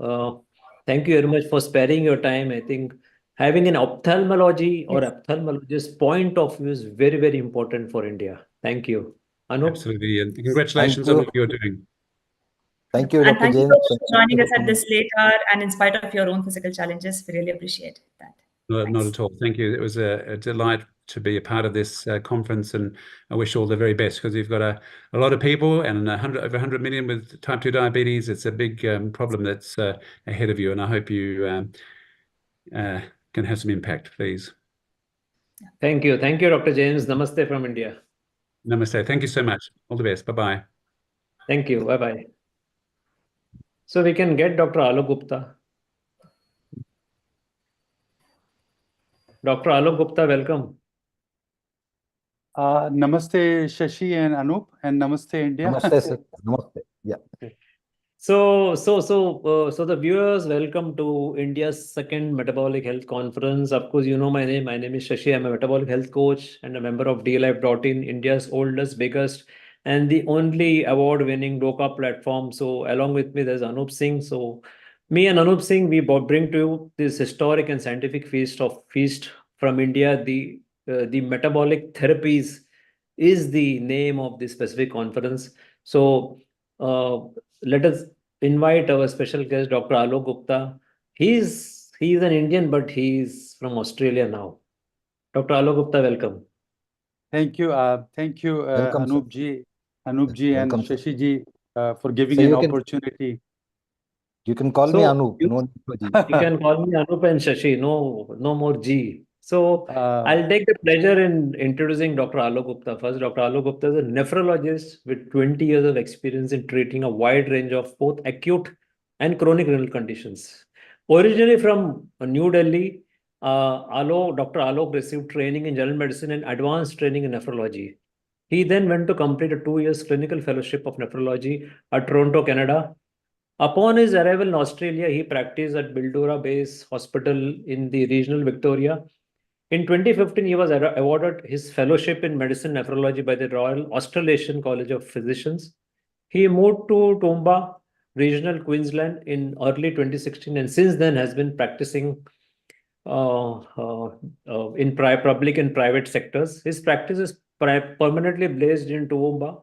Thank you very much for sparing your time. I think having an ophthalmology or ophthalmologist point of view is very, very important for India. Thank you. Anup? Absolutely, and congratulations on what you're doing. Thank you, And Dr. thank you James. so much for joining us at this late hour, and in spite of your own physical challenges. We really appreciate that. Not at all. Thank you. It was a delight to be a part of this conference, and I wish you all the very best, because you've got a lot of people and over 100 million with type 2 diabetes. It's a big problem that's ahead of you, and I hope you can have some impact, please. Thank you. Thank you, Dr. James. Namaste from India. Namaste. Thank you so much. All the best. Bye-bye. Thank you. Bye-bye. So we can get Dr. Alok Gupta. Dr. Alok Gupta, welcome. Namaste, Shashi and Anup, and Namaste, India. Namaste, sir. Namaste. Yeah. So the viewers, welcome to India's second Metabolic Health Conference. Of course, you know my name. My name is Shashi. I'm a metabolic health coach and a member of DLife.in, India's oldest, biggest, and the only award-winning low carb platform. So along with me, there's Anup Singh. So me and Anup Singh, we bring to you this historic and scientific feast from India. The Metabolic Therapies is the name of this specific conference. So let us invite our special guest, Dr. Alok Gupta. He's an Indian, but he's from Australia now. Dr. Alok Gupta, welcome. Thank you. Thank you, Welcome, sir. Anup ji and Welcome, sir. Shashi ji for giving So an you can- opportunity. You can call me So, Anup. you- No need for G. You can call me Anup and Shashi. No more G. So Uh, I'll take the pleasure in introducing Dr. Alok Gupta first. Dr. Alok Gupta is a nephrologist with 20 years of experience in treating a wide range of both acute and chronic renal conditions. Originally from New Delhi, Dr. Alok received training in general medicine and advanced training in nephrology. He then went to complete a 2 years clinical fellowship of nephrology at Toronto, Canada. Upon his arrival in Australia, he practiced at Mildura Base Hospital in the regional Victoria. In 2015, he was awarded his fellowship in medicine nephrology by the Royal Australasian College of Physicians. He moved to Toowoomba, regional Queensland in early 2016, and since then has been practicing in public and private sectors. His practice is permanently based in Toowoomba.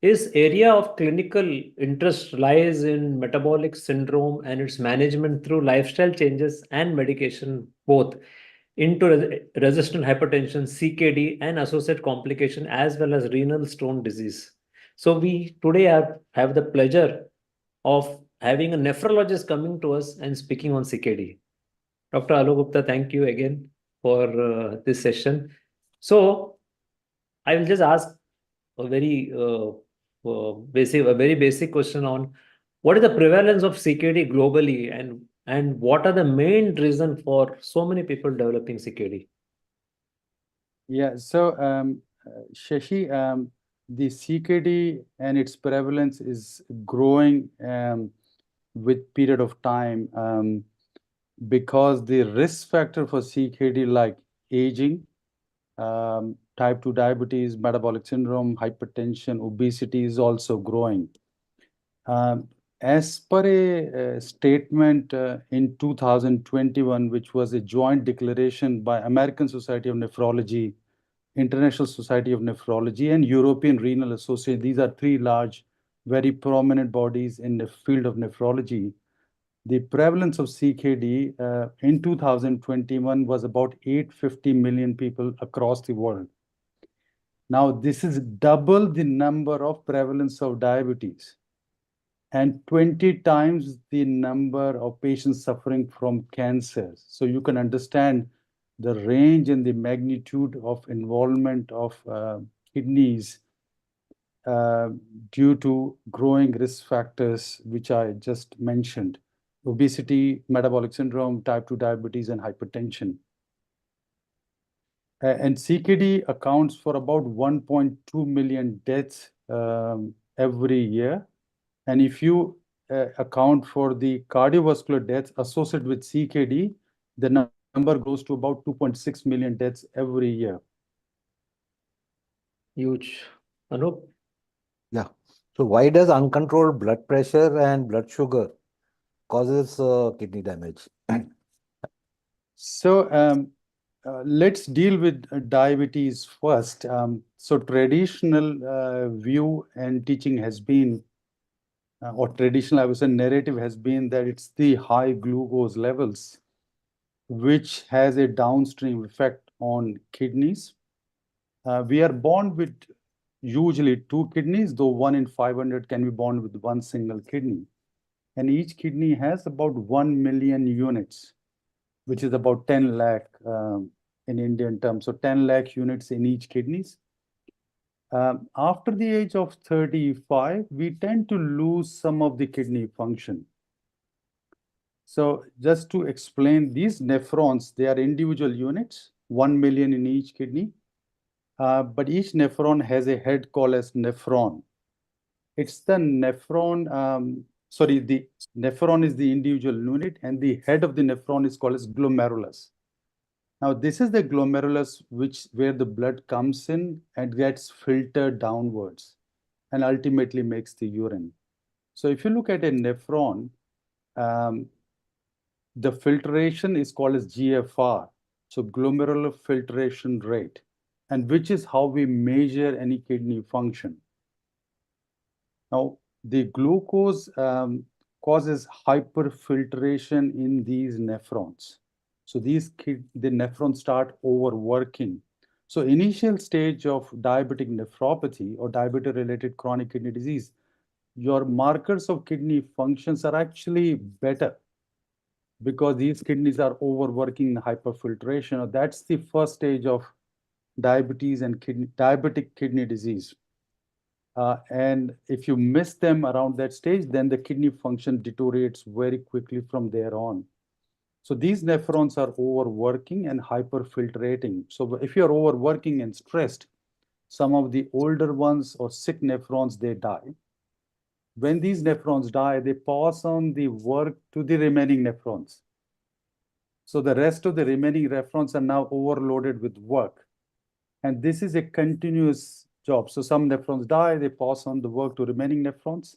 His area of clinical interest lies in metabolic syndrome and its management through lifestyle changes and medication, both into resistant hypertension, CKD, and associated complication, as well as renal stone disease. So we today have the pleasure of having a nephrologist coming to us and speaking on CKD. Dr. Alok Gupta, thank you again for this session. So I will just ask a very basic question on what is the prevalence of CKD globally, and what are the main reasons for so many people developing CKD? yeah, so Shashi, the CKD and its prevalence is growing with period of time because the risk factor for CKD, like aging, type 2 diabetes, metabolic syndrome, hypertension, obesity, is also growing. As per a statement in 2021, which was a joint declaration by American Society of Nephrology, International Society of Nephrology, and European Renal Association, these are three large, very prominent bodies in the field of nephrology. The prevalence of CKD in 2021 was about 850 million people across the world. Now, this is double the number of prevalence of diabetes and 20 times the number of patients suffering from cancers. So you can understand the range and the magnitude of involvement of kidneys due to growing risk factors, which I just mentioned: obesity, metabolic syndrome, type 2 diabetes, and hypertension. And CKD accounts for about 1.2 million deaths every year. And if you account for the cardiovascular deaths associated with CKD, the number goes to about 2.6 million deaths every year. Huge. Anup? Yeah. So why does uncontrolled blood pressure and blood sugar causes kidney damage? So let's deal with diabetes first. So traditional view and teaching has been, or traditional, I would say, narrative has been that it's the high glucose levels which has a downstream effect on kidneys. We are born with usually two kidneys, though 1 in 500 can be born with one single kidney. And each kidney has about 1 million units, which is about 10 lakh in Indian terms, so 10 lakh units in each kidneys. After the age of 35, we tend to lose some of the kidney function. So just to explain, these nephrons, they are individual units, 1 million in each kidney, but each nephron has a head called as nephron. It's the nephron, the nephron is the individual unit, and the head of the nephron is called as glomerulus. Now, this is the glomerulus where the blood comes in and gets filtered downwards and ultimately makes the urine. So if you look at a nephron, the filtration is called as GFR, so glomerular filtration rate, and which is how we measure any kidney function. Now, the glucose causes hyperfiltration in these nephrons. So the nephrons start overworking. So initial stage of diabetic nephropathy or diabetes-related chronic kidney disease, your markers of kidney functions are actually better because these kidneys are overworking the hyperfiltration. That's the first stage of diabetes and diabetic kidney disease. And if you miss them around that stage, then the kidney function deteriorates very quickly from there on. So these nephrons are overworking and hyperfiltrating. So if you're overworking and stressed, some of the older ones or sick nephrons, they die. When these nephrons die, they pass on the work to the remaining nephrons. So the rest of the remaining nephrons are now overloaded with work. And this is a continuous job. So some nephrons die, they pass on the work to remaining nephrons,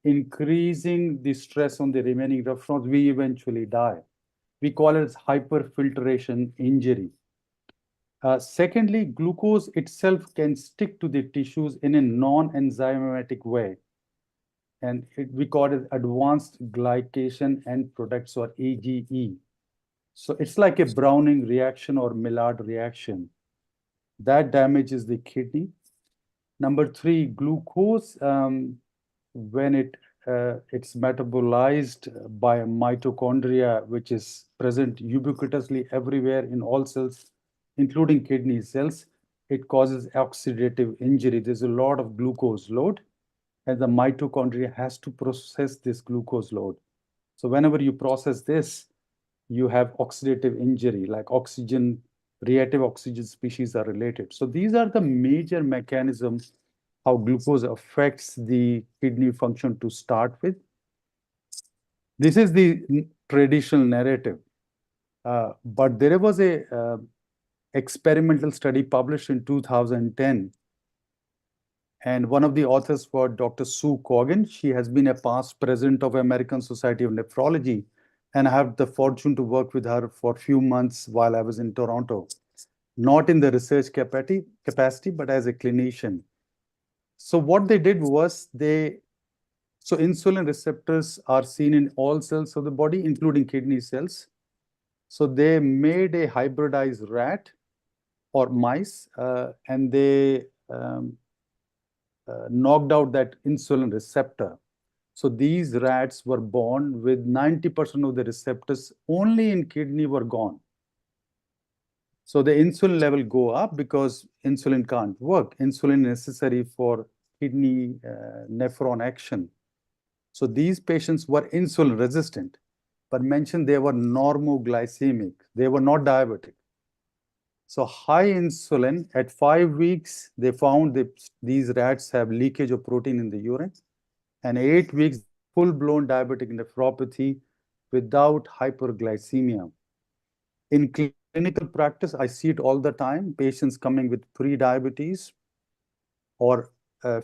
increasing the stress on the remaining nephrons, we eventually die. We call it hyperfiltration injury. Secondly, glucose itself can stick to the tissues in a non-enzymatic way. And we call it advanced glycation end products, or AGE. So it's like a Browning reaction or Maillard reaction. That damages the kidney. Number 3, glucose, when it's metabolized by mitochondria, which is present ubiquitously everywhere in all cells, including kidney cells, it causes oxidative injury. There's a lot of glucose load, and the mitochondria has to process this glucose load. So whenever you process this, you have oxidative injury, like reactive oxygen species are related. So these are the major mechanisms how glucose affects the kidney function to start with. This is the traditional narrative. But there was a experimental study published in 2010. And one of the authors was Dr. Sue Coggin. She has been a past president of American Society of Nephrology. And I had the fortune to work with her for a few months while I was in Toronto, not in the research capacity, but as a clinician. So what they did was so insulin receptors are seen in all cells of the body, including kidney cells. So they made a hybridized rat or mice, and they knocked out that insulin receptor. So these rats were born with 90% of the receptors only in kidney were gone. So the insulin level go up because insulin can't work. Insulin is necessary for kidney nephron action. So these patients were insulin resistant, but mentioned they were normoglycemic. They were not diabetic. So high insulin, at 5 weeks, they found that these rats have leakage of protein in the urine. And 8 weeks, full-blown diabetic nephropathy without hyperglycemia. In clinical practice, I see it all the time, patients coming with pre-diabetes or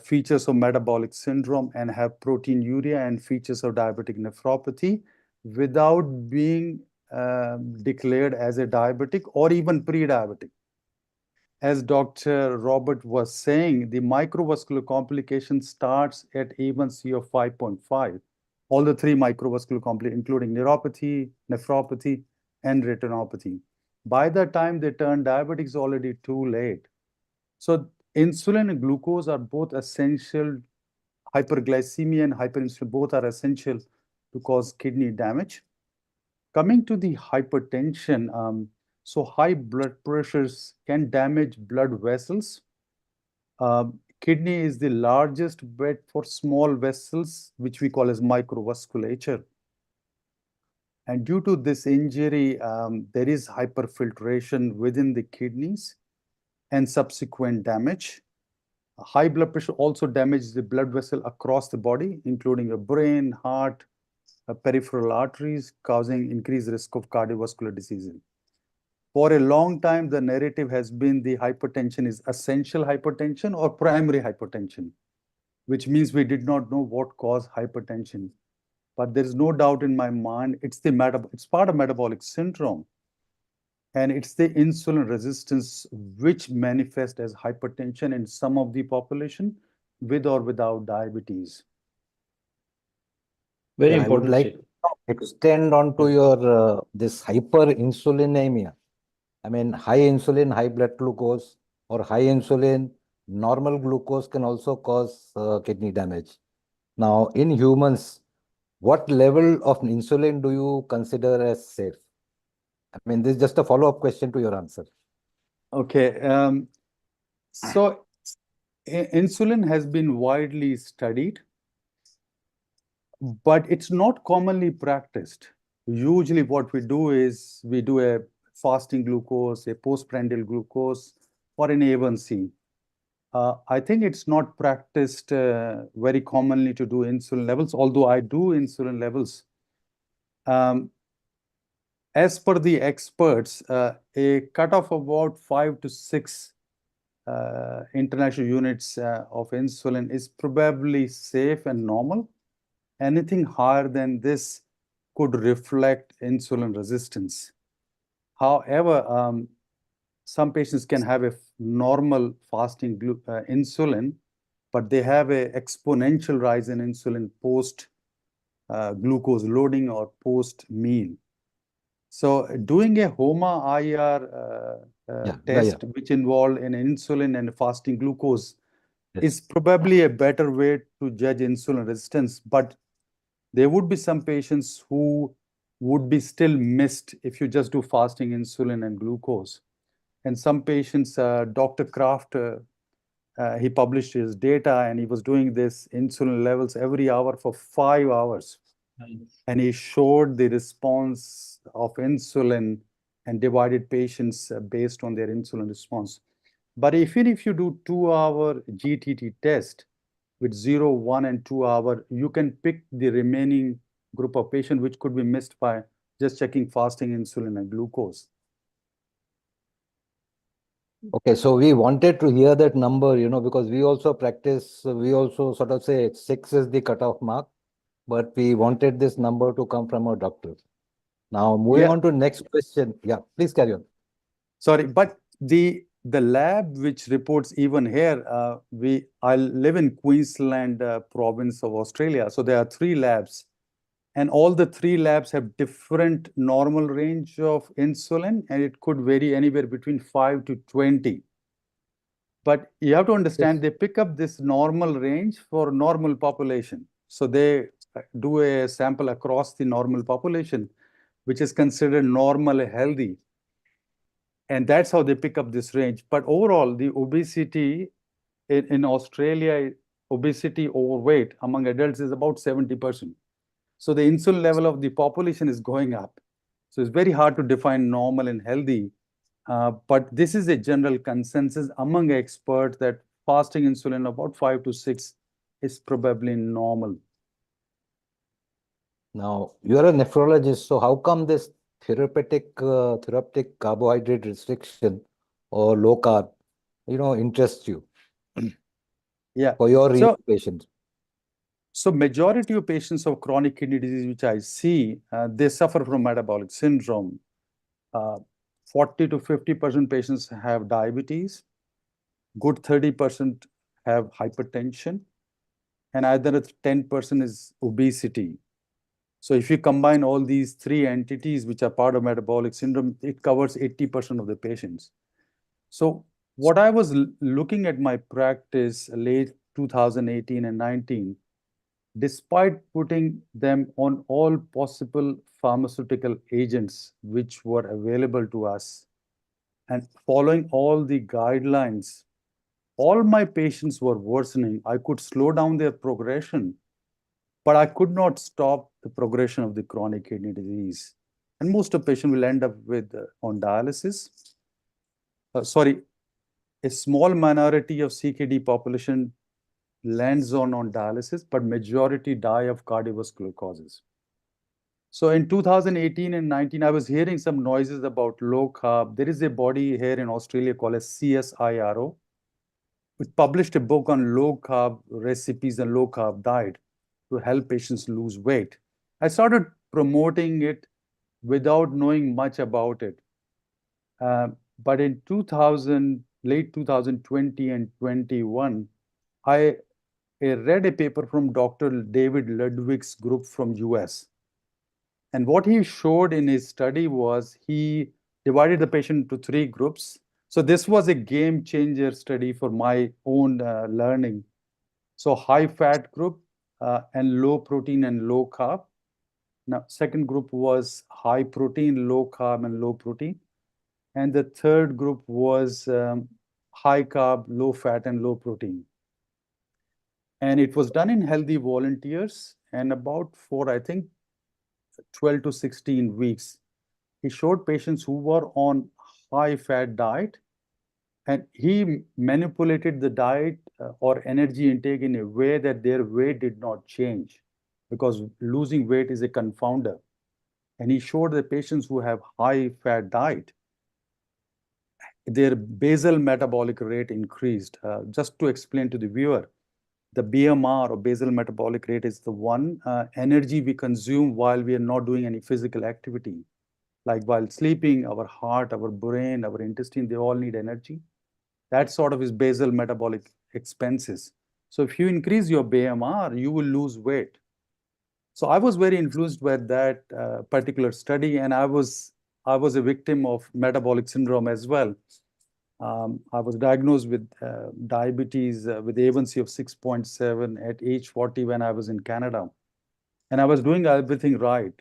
features of metabolic syndrome and have proteinuria and features of diabetic nephropathy without being declared as a diabetic or even pre-diabetic. As Dr. Robert was saying, the microvascular complication starts at A1C of 5.5. All the 3 microvascular complications, including neuropathy, nephropathy, and retinopathy. By the time they turn diabetic, it's already too late. So insulin and glucose are both essential. Hyperglycemia and hyperinsulin both are essential to cause kidney damage. Coming to the hypertension, So high blood pressures can damage blood vessels. Kidney is the largest bed for small vessels, which we call as microvasculature. And due to this injury, there is hyperfiltration within the kidneys and subsequent damage. High blood pressure also damages the blood vessel across the body, including your brain, heart, peripheral arteries, causing increased risk of cardiovascular disease. For a long time, the narrative has been the hypertension is essential hypertension or primary hypertension, which means we did not know what caused hypertension. But there is no doubt in my mind, it's part of metabolic syndrome. And it's the insulin resistance which manifests as hypertension in some of the population with or without diabetes. Very I would important. like to extend on to your this hyperinsulinemia. I mean, high insulin, high blood glucose, or high insulin, normal glucose can also cause kidney damage. Now, in humans, what level of insulin do you consider as safe? I mean, this is just a follow-up question to your answer. Okay. So insulin has been widely studied, but it's not commonly practiced. Usually what we do is we do a fasting glucose, a postprandial glucose, or an A1C. I think it's not practiced very commonly to do insulin levels, although I do insulin levels. As per the experts, a cutoff of about 5 to 6 international units of insulin is probably safe and normal. Anything higher than this could reflect insulin resistance. However, some patients can have a normal fasting insulin, but they have an exponential rise in insulin post glucose loading or post meal. So doing a HOMA-IR test, which involved an insulin and fasting glucose, is probably a better way to judge insulin resistance. But there would be some patients who would be still missed if you just do fasting insulin and glucose. And some patients, Dr. Kraft, he published his data and he was doing this insulin levels every hour for 5 hours. And he showed the response of insulin and divided patients based on their insulin response. But even if you do 2-hour GTT test with 0, 1, and 2 hour, you can pick the remaining group of patients, which could be missed by just checking fasting insulin and glucose. Okay, so we wanted to hear that number, because we also practice, we also sort of say 6 is the cutoff mark, but we wanted this number to come from our doctor. Now, moving on to next question. Yeah, please carry on. Sorry, but the lab which reports even here, I live in Queensland province of Australia. So there are 3 labs. And all the 3 labs have different normal range of insulin, and it could vary anywhere between 5 to 20. But you have to understand, they pick up this normal range for normal population. So they do a sample across the normal population, which is considered normal healthy. And that's how they pick up this range. But overall, the obesity in Australia, obesity overweight among adults is about 70%. So the insulin level of the population is going up. So it's very hard to define normal and healthy. But this is a general consensus among experts that fasting insulin about 5 to 6 is probably normal. Now, you're a nephrologist, so how come this therapeutic carbohydrate restriction or low carb, interests you? Yeah. For your patients. So majority of patients of chronic kidney disease, which I see, they suffer from metabolic syndrome. 40 to 50% patients have diabetes. Good 30% have hypertension. And either 10% is obesity. So if you combine all these 3 entities, which are part of metabolic syndrome, it covers 80% of the patients. So what I was looking at my practice late 2018 and 19, despite putting them on all possible pharmaceutical agents which were available to us, and following all the guidelines, all my patients were worsening. I could slow down their progression, but I could not stop the progression of the chronic kidney disease. And most of the patients will end up with on dialysis. A small minority of CKD population lands on dialysis, but majority die of cardiovascular causes. So in 2018 and 19, I was hearing some noises about low carb. There is a body here in Australia called as CSIRO, which published a book on low carb recipes and low carb diet to help patients lose weight. I started promoting it without knowing much about it. But in late 2020 and 21, I read a paper from Dr. David Ludwig's group from US. And what he showed in his study was he divided the patient into 3 groups. So this was a game changer study for my own learning. So high fat group and low protein and low carb. Now, second group was high protein, low carb and low protein. And the third group was high carb, low fat and low protein. And it was done in healthy volunteers, and about for, I think, 12 to 16 weeks. He showed patients who were on high fat diet, and he manipulated the diet or energy intake in a way that their weight did not change, because losing weight is a confounder. And he showed the patients who have high fat diet, their basal metabolic rate increased. Just to explain to the viewer, the BMR or basal metabolic rate is the one energy we consume while we are not doing any physical activity. Like while sleeping, our heart, our brain, our intestine, they all need energy. That sort of is basal metabolic expenses. So if you increase your BMR, you will lose weight. So I was very influenced by that particular study, and I was a victim of metabolic syndrome as well. I was diagnosed with diabetes with A1C of 6.7 at age 40 when I was in Canada. And I was doing everything right,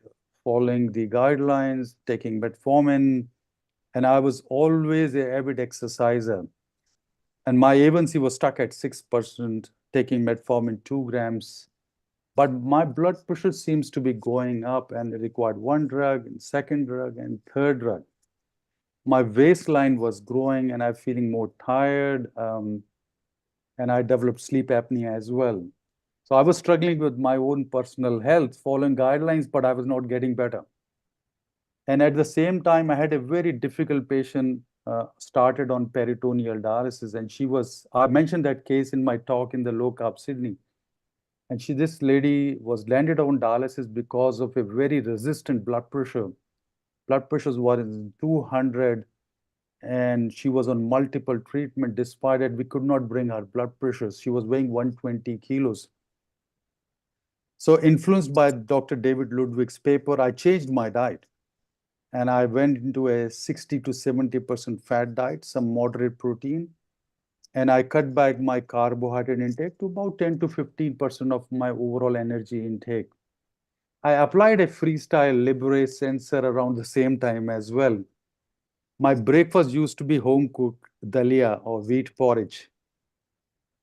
following the guidelines, taking metformin, and I was always an avid exerciser. And my A1C was stuck at 6%, taking metformin 2 grams. But my blood pressure seems to be going up, and it required 1 drug, and 2nd drug, and 3rd drug. My waistline was growing, and I'm feeling more tired, and I developed sleep apnea as well. So I was struggling with my own personal health, following guidelines, but I was not getting better. And at the same time, I had a very difficult patient started on peritoneal dialysis, and I mentioned that case in my talk in the Low Carb Sydney. And this lady was landed on dialysis because of a very resistant blood pressure. Blood pressures were in 200, and she was on multiple treatment. Despite it, we could not bring her blood pressures. She was weighing 120 kilos. So influenced by Dr. David Ludwig's paper, I changed my diet. And I went into a 60 to 70% fat diet, some moderate protein. And I cut back my carbohydrate intake to about 10 to 15% of my overall energy intake. I applied a freestyle Libre sensor around the same time as well. My breakfast used to be home-cooked dalia or wheat porridge.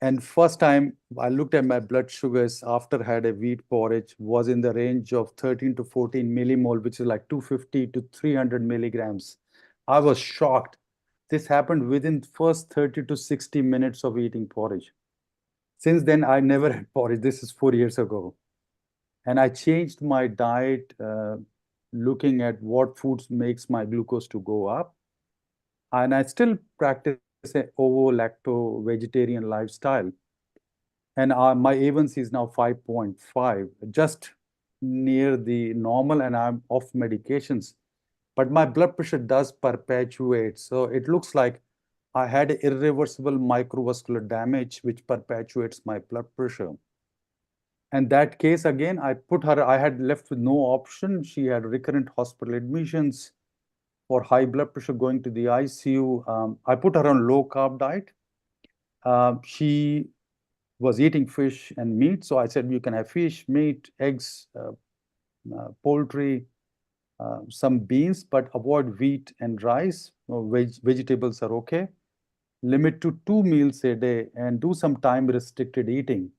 And first time I looked at my blood sugars after I had a wheat porridge was in the range of 13 to 14 millimole, which is like 250 to 300 milligrams. I was shocked. This happened within first 30 to 60 minutes of eating porridge. Since then, I never had porridge. This is 4 years ago. And I changed my diet, looking at what foods makes my glucose to go up. And I still practice an ovo-lacto vegetarian lifestyle. And my A1C is now 5.5, just near the normal, and I'm off medications. But my blood pressure does perpetuate. So it looks like I had irreversible microvascular damage, which perpetuates my blood pressure. And that case, again, I had left with no option. She had recurrent hospital admissions for high blood pressure, going to the ICU. I put her on low carb diet. She was eating fish and meat. So I said, you can have fish, meat, eggs, poultry. some beans, but avoid wheat and rice. Vegetables are okay. Limit to 2 meals a day and do some time-restricted eating.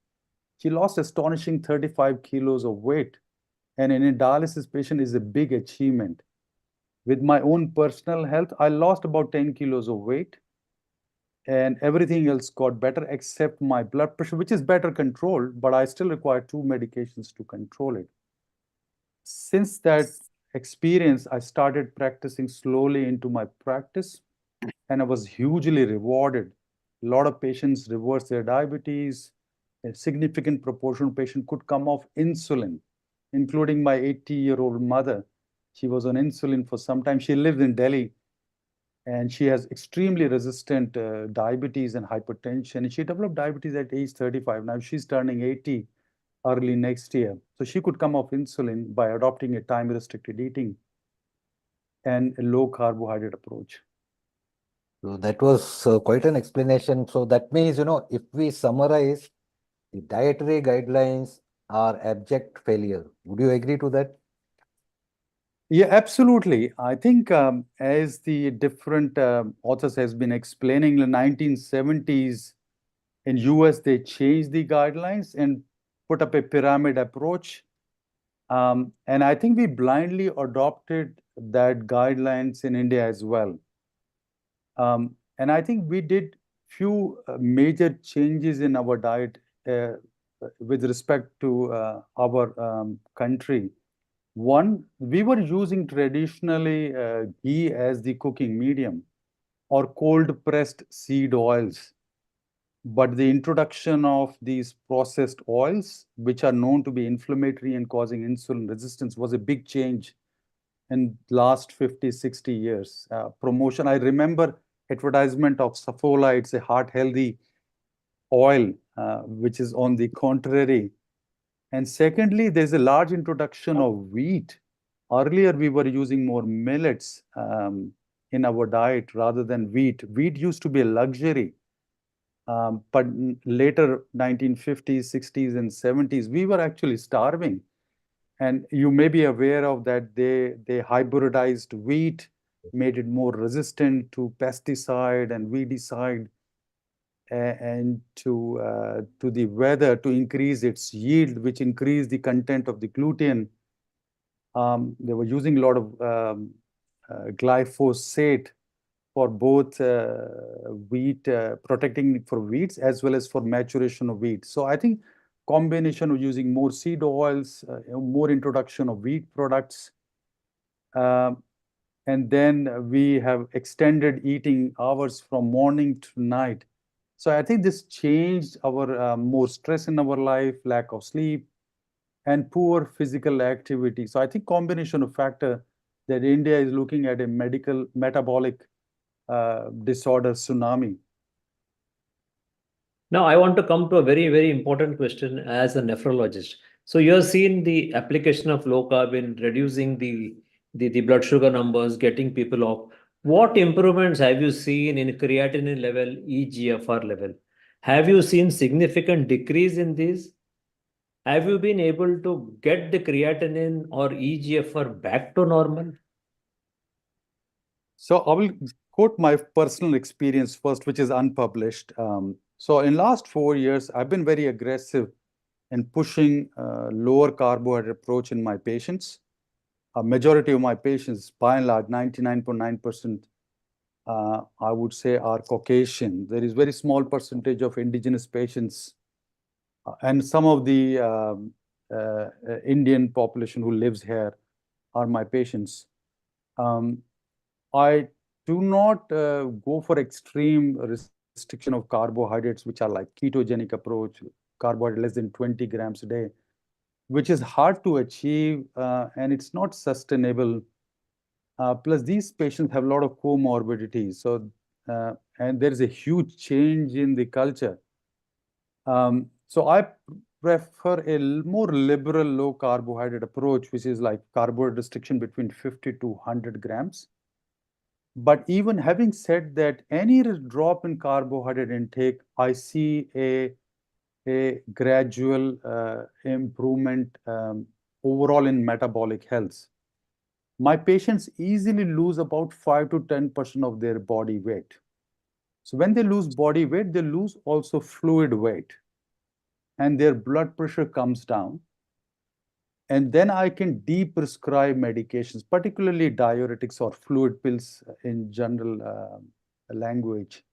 She lost astonishing 35 kilos of weight, and in a dialysis patient is a big achievement. With my own personal health, I lost about 10 kilos of weight, and everything else got better except my blood pressure, which is better controlled, but I still require 2 medications to control it. Since that experience, I started practicing slowly into my practice, and I was hugely rewarded. A lot of patients reverse their diabetes. A significant proportion of patients could come off insulin, including my 80-year-old mother. She was on insulin for some time. She lives in Delhi, and she has extremely resistant diabetes and hypertension. And she developed diabetes at age 35. Now she's turning 80 early next year. So she could come off insulin by adopting a time-restricted eating and a low carbohydrate approach. So that was quite an explanation. So that means, if we summarize, the dietary guidelines are abject failure. Would you agree to that? Yeah, absolutely. I think as the different authors has been explaining, in the 1970s in US, they changed the guidelines and put up a pyramid approach. And I think we blindly adopted that guidelines in India as well. And I think we did few major changes in our diet with respect to our country. One, we were using traditionally ghee as the cooking medium or cold pressed seed oils. But the introduction of these processed oils, which are known to be inflammatory and causing insulin resistance, was a big change in last 50, 60 years. Promotion, I remember advertisement of Saffola, it's a heart healthy oil, which is on the contrary. And secondly, there's a large introduction of wheat. Earlier, we were using more millets in our diet rather than wheat. Wheat used to be a luxury. But later, 1950s, 60s, and 70s, we were actually starving. And you may be aware of that they hybridized wheat, made it more resistant to pesticide and weedicide, and to the weather to increase its yield, which increased the content of the gluten. They were using a lot of glyphosate for both wheat, protecting for wheats as well as for maturation of wheat. So I think combination of using more seed oils, more introduction of wheat products, and then we have extended eating hours from morning to night. So I think this changed our more stress in our life, lack of sleep, and poor physical activity. So I think combination of factor that India is looking at a metabolic disorder tsunami. Now, I want to come to a very, very important question as a nephrologist. So you have seen the application of low carb in reducing the blood sugar numbers, getting people off. What improvements have you seen in creatinine level, eGFR level? Have you seen significant decrease in these? Have you been able to get the creatinine or eGFR back to normal? So I will quote my personal experience first, which is unpublished. So in last 4 years, I've been very aggressive in pushing lower carbohydrate approach in my patients. A majority of my patients, by and large, 99.9%, I would say, are Caucasian. There is very small percentage of indigenous patients and some of the Indian population who lives here are my patients. I do not go for extreme restriction of carbohydrates, which are like ketogenic approach, carbohydrate less than 20 grams a day, which is hard to achieve and it's not sustainable. Plus, these patients have a lot of comorbidities. So, and there is a huge change in the culture. So I prefer a more liberal low carbohydrate approach, which is like carbohydrate restriction between 50 to 100 grams. But even having said that, any drop in carbohydrate intake, I see a gradual improvement overall in metabolic health. My patients easily lose about 5 to 10% of their body weight. So when they lose body weight, they lose also fluid weight, and their blood pressure comes down. And then I can de-prescribe medications, particularly diuretics or fluid pills in general language.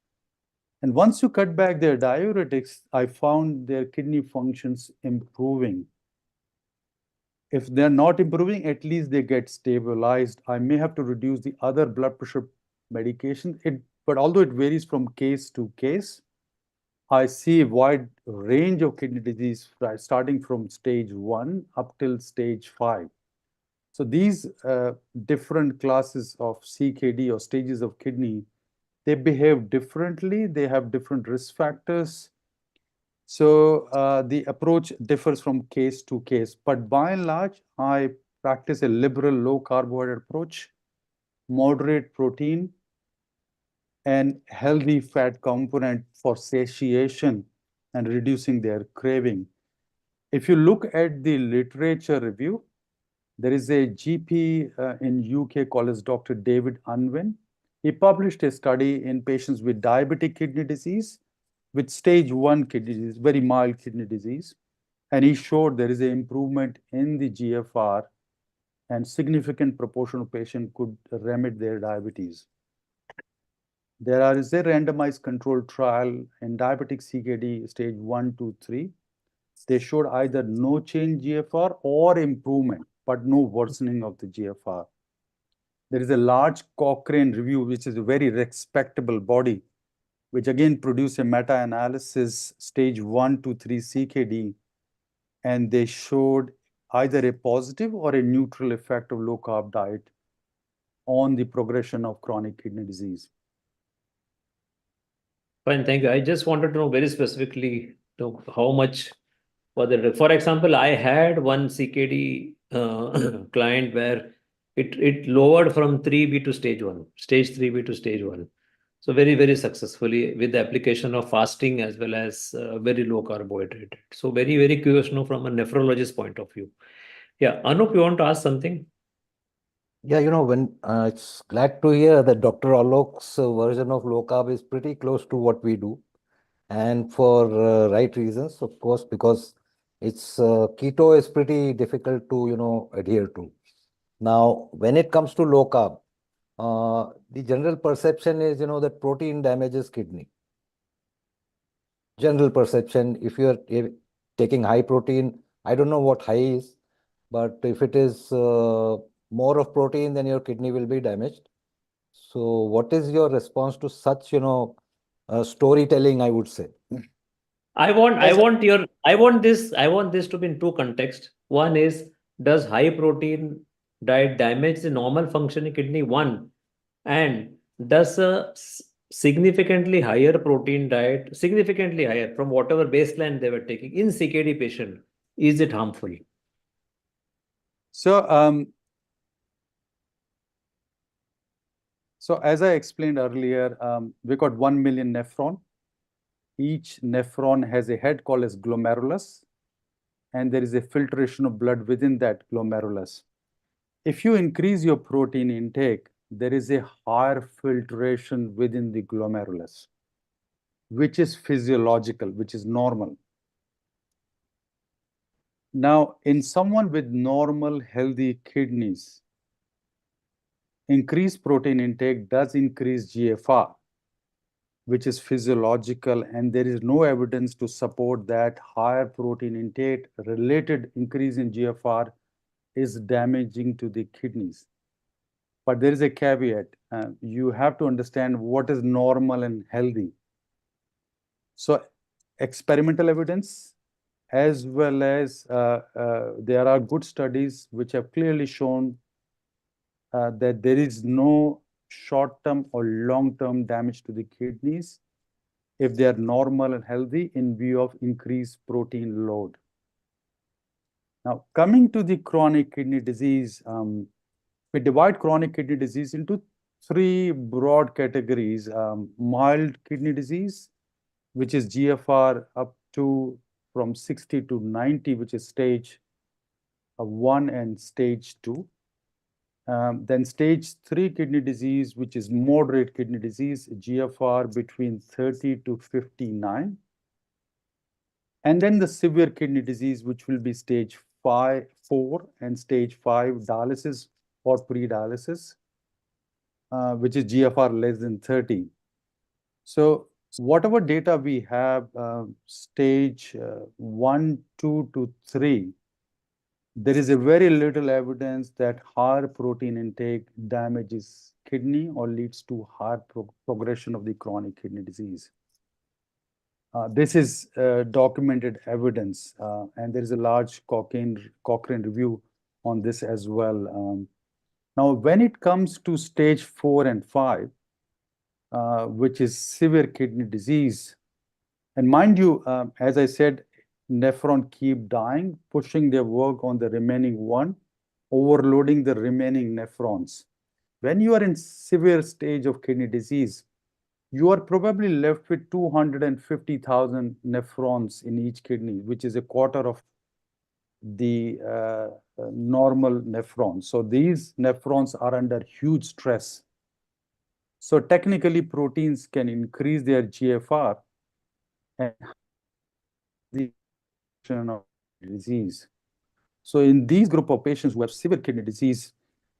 And once you cut back their diuretics, I found their kidney functions improving. If they're not improving, at least they get stabilized. I may have to reduce the other blood pressure medication, but although it varies from case to case, I see a wide range of kidney disease starting from stage 1 up till stage 5. So these different classes of CKD or stages of kidney, they behave differently. They have different risk factors. So the approach differs from case to case. But by and large, I practice a liberal low carbohydrate approach, moderate protein, and healthy fat component for satiation and reducing their craving. If you look at the literature review, there is a GP in UK called as Dr. David Unwin. He published a study in patients with diabetic kidney disease, with stage 1 kidney disease, very mild kidney disease. And he showed there is an improvement in the GFR, and significant proportion of patients could remit their diabetes. There is a randomized controlled trial in diabetic CKD stage 1, 2, 3. They showed either no change GFR or improvement, but no worsening of the GFR. There is a large Cochrane review, which is a very respectable body, which again produced a meta-analysis stage 1 to 3 CKD, and they showed either a positive or a neutral effect of low-carb diet on the progression of chronic kidney disease. Fine, thank you. I just wanted to know very specifically how much for example, I had one CKD client where it lowered from 3B to stage 1, stage 3B to stage 1. So very, very successfully with the application of fasting as well as very low carbohydrate. So very, very curious to know from a nephrologist point of view. Yeah, Anup, you want to ask something? Yeah, when it's glad to hear that Dr. Alok's version of low carb is pretty close to what we do, and for right reasons, of course, because it's keto is pretty difficult to adhere to. Now, when it comes to low carb, the general perception is that protein damages kidney. General perception, if you're taking high protein, I don't know what high is, but if it is more of protein, then your kidney will be damaged. So what is your response to such, storytelling, I would say? I want this to be in two contexts. One is, does high protein diet damage the normal functioning kidney? One, and does a significantly higher protein diet, significantly higher from whatever baseline they were taking in CKD patient, is it harmful? So as I explained earlier, we got 1 million nephron. Each nephron has a head called as glomerulus, and there is a filtration of blood within that glomerulus. If you increase your protein intake, there is a higher filtration within the glomerulus, which is physiological, which is normal. Now, in someone with normal, healthy kidneys, increased protein intake does increase GFR, which is physiological, and there is no evidence to support that higher protein intake related increase in GFR is damaging to the kidneys. But there is a caveat. You have to understand what is normal and healthy. So experimental evidence, as well as there are good studies which have clearly shown that there is no short-term or long-term damage to the kidneys if they are normal and healthy in view of increased protein load. Now, coming to the chronic kidney disease, we divide chronic kidney disease into 3 broad categories. Mild kidney disease, which is GFR up to from 60 to 90, which is stage 1 and stage 2. Then stage 3 kidney disease, which is moderate kidney disease, GFR between 30 to 59. And then the severe kidney disease, which will be stage 4 and stage 5 dialysis or pre-dialysis, which is GFR less than 30. So whatever data we have, stage 1, 2 to 3, there is a very little evidence that higher protein intake damages kidney or leads to higher progression of the chronic kidney disease. This is documented evidence, and there is a large Cochrane review on this as well. Now, when it comes to stage 4 and 5, which is severe kidney disease, and mind you, as I said, nephron keep dying, pushing their work on the remaining one, overloading the remaining nephrons. When you are in severe stage of kidney disease, you are probably left with 250,000 nephrons in each kidney, which is a quarter of the normal nephrons. So these nephrons are under huge stress. So technically, proteins can increase their GFR and the of disease. So in these group of patients who have severe kidney disease,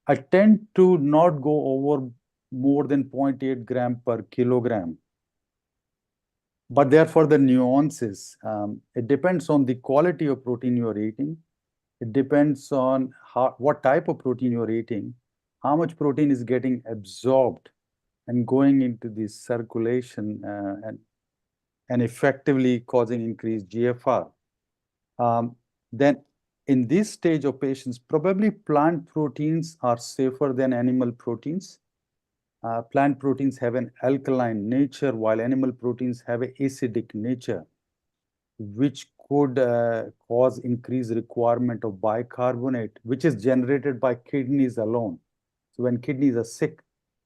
I tend to not go over more than 0.8 gram per kilogram. But therefore, the nuances, it depends on the quality of protein you are eating. It depends on what type of protein you are eating, how much protein is getting absorbed and going into the circulation and effectively causing increased GFR. Then in this stage of patients, probably plant proteins are safer than animal proteins. Plant proteins have an alkaline nature, while animal proteins have an acidic nature, which could cause increased requirement of bicarbonate, which is generated by kidneys alone. So when kidneys are sick,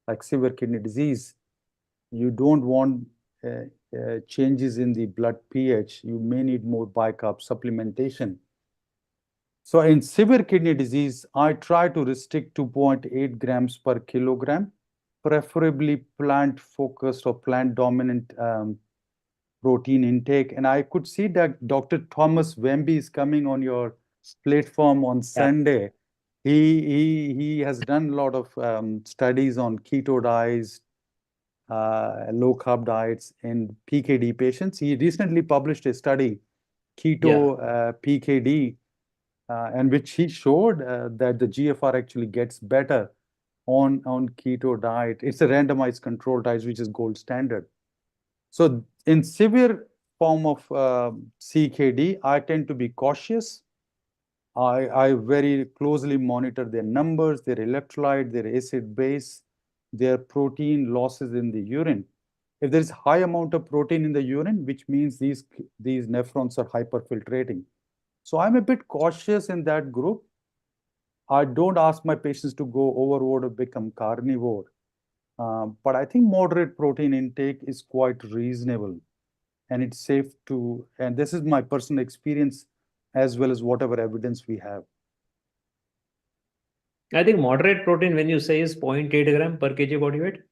like severe kidney disease, you don't want changes in the blood pH. You may need more bicarb supplementation. So in severe kidney disease, I try to restrict to 0.8 grams per kilogram, preferably plant-focused or plant-dominant protein intake. And I could see that Dr. Thomas Wemby is coming on your platform on Sunday. He has done a lot of studies on keto diets, low-carb diets in PKD patients. He recently published a study, Keto PKD, and which he showed that the GFR actually gets better on keto diet. It's a randomized control diet, which is gold standard. So in severe form of CKD, I tend to be cautious. I very closely monitor their numbers, their electrolyte, their acid base, their protein losses in the urine. If there is high amount of protein in the urine, which means these nephrons are hyperfiltrating. So I'm a bit cautious in that group. I don't ask my patients to go overboard or become carnivore. But I think moderate protein intake is quite reasonable, and it's safe to, and this is my personal experience as well as whatever evidence we have. I think moderate protein, when you say, is 0.8 gram per kg body weight?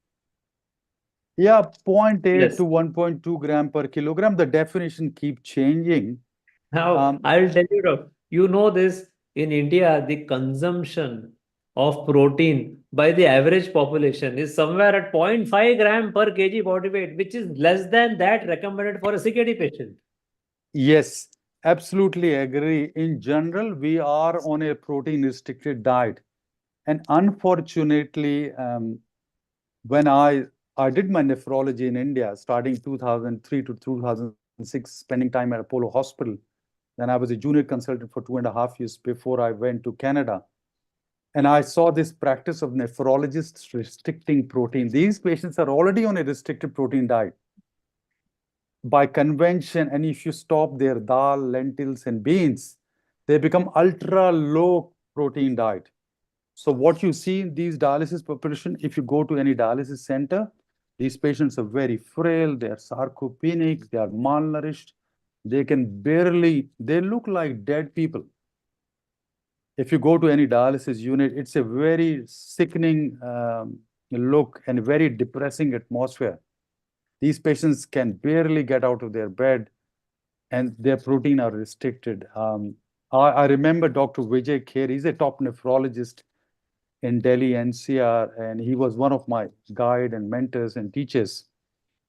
Yeah, 0.8 to 1.2 gram per kilogram. The definition keeps changing. Now, I'll tell you, you know this, in India, the consumption of protein by the average population is somewhere at 0.5 gram per kg body weight, which is less than that recommended for a CKD patient. Yes, absolutely agree. In general, we are on a protein-restricted diet. And unfortunately, when I did my nephrology in India, starting 2003 to 2006, spending time at Apollo Hospital. Then I was a junior consultant for 2.5 years before I went to Canada. And I saw this practice of nephrologists restricting protein. These patients are already on a restricted protein diet by convention. And if you stop their dal, lentils, and beans, they become ultra low protein diet. So what you see in these dialysis population, if you go to any dialysis center, these patients are very frail, they are sarcopenic, they are malnourished, they can barely, they look like dead people. if you go to any dialysis unit, it's a very sickening look and very depressing atmosphere. These patients can barely get out of their bed and their protein are restricted. I remember Dr. Vijay Kher, he's a top nephrologist in Delhi NCR, and he was one of my guide and mentors and teachers.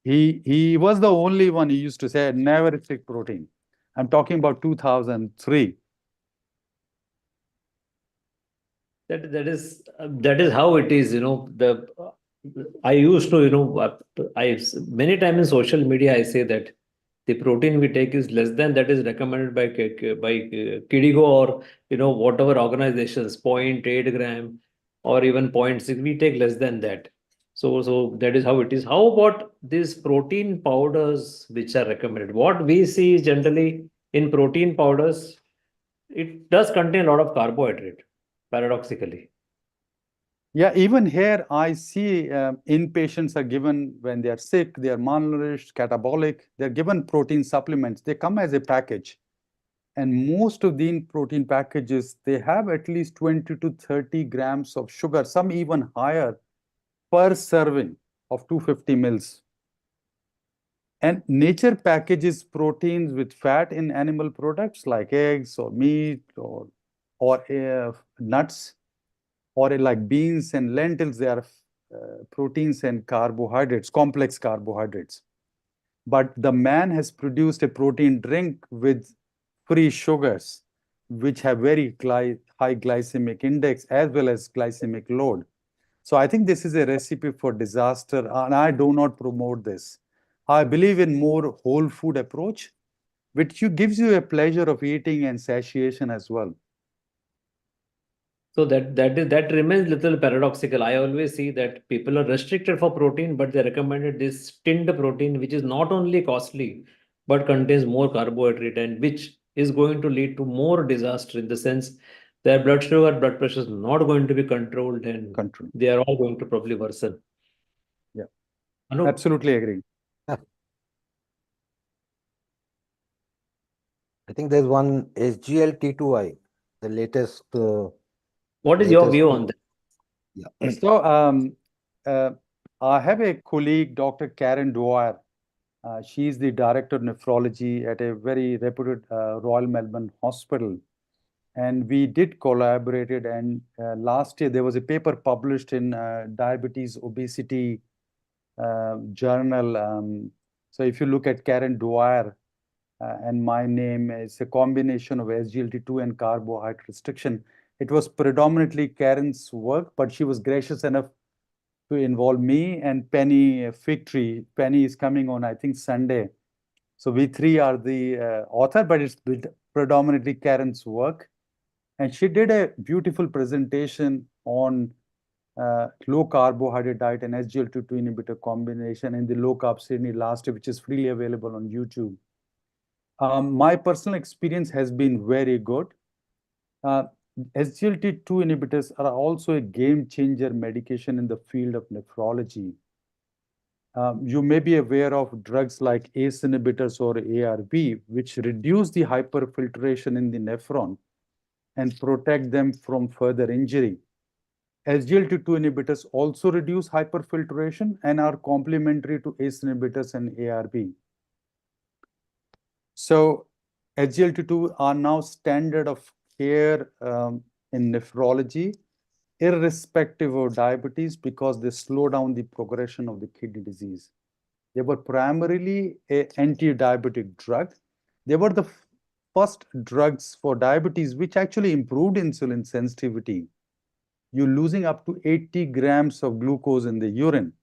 He was the only one who used to say, never restrict protein. I'm talking about 2003. That is how it is. I used to I many times in social media I say that the protein we take is less than that is recommended by Kidigo or whatever organizations, 0.8 gram or even 0.6. We take less than that. So that is how it is. How about these protein powders which are recommended? What we see is generally in protein powders, it does contain a lot of carbohydrate, paradoxically. Yeah, even here I see inpatients are given when they are sick, they are malnourished, catabolic, they're given protein supplements. They come as a package. And most of the protein packages, they have at least 20 to 30 grams of sugar, some even higher per serving of 250 mils. And nature packages proteins with fat in animal products like eggs or meat or nuts, or like beans and lentils. They are proteins and carbohydrates, complex carbohydrates. But the man has produced a protein drink with free sugars, which have very high glycemic index as well as glycemic load. So I think this is a recipe for disaster, and I do not promote this. I believe in more whole food approach, which gives you a pleasure of eating and satiation as well. So that remains little paradoxical. I always see that people are restricted for protein, but they recommended this tinned protein, which is not only costly, but contains more carbohydrate, and which is going to lead to more disaster in the sense their blood sugar, blood pressure is not going to be controlled, and they are all going to probably worsen. Yeah, Anup? Absolutely agree. I think there's one SGLT2I, the latest. What is your view on that? Yeah. So I have a colleague, Dr. Karen Dwyer. She's the director of nephrology at a very reputed Royal Melbourne Hospital. And we did collaborated, and last year there was a paper published in Diabetes Obesity journal. So if you look at Karen Dwyer and my name, it's a combination of SGLT2 and carbohydrate restriction. It was predominantly Karen's work, but she was gracious enough to involve me and Penny Figtree. Penny is coming on, I think, Sunday. So we three are the author, but it's predominantly Karen's work. And she did a beautiful presentation on low carbohydrate diet and SGLT2 inhibitor combination in the low carb series last year, which is freely available on YouTube. My personal experience has been very good. SGLT2 inhibitors are also a game changer medication in the field of nephrology. You may be aware of drugs like ACE inhibitors or ARB, which reduce the hyperfiltration in the nephron and protect them from further injury. SGLT2 inhibitors also reduce hyperfiltration and are complementary to ACE inhibitors and ARB. So SGLT2 are now standard of care in nephrology, irrespective of diabetes, because they slow down the progression of the kidney disease. They were primarily an anti-diabetic drug. They were the first drugs for diabetes, which actually improved insulin sensitivity. You're losing up to 80 grams of glucose in the urine.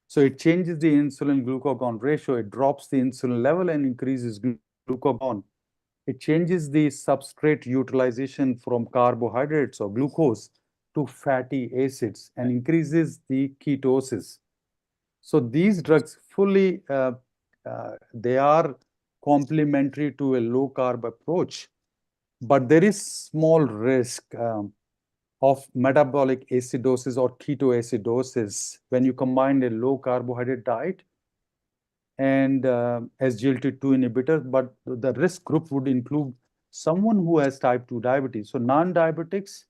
So it changes the insulin-glucagon ratio. It drops the insulin level and increases glucagon. It changes the substrate utilization from carbohydrates or glucose to fatty acids and increases the ketosis. So these drugs fully, they are complementary to a low carb approach, but there is small risk of metabolic acidosis or ketoacidosis when you combine a low carbohydrate diet and SGLT2 inhibitors, but the risk group would include someone who has type 2 diabetes. So non-diabetics,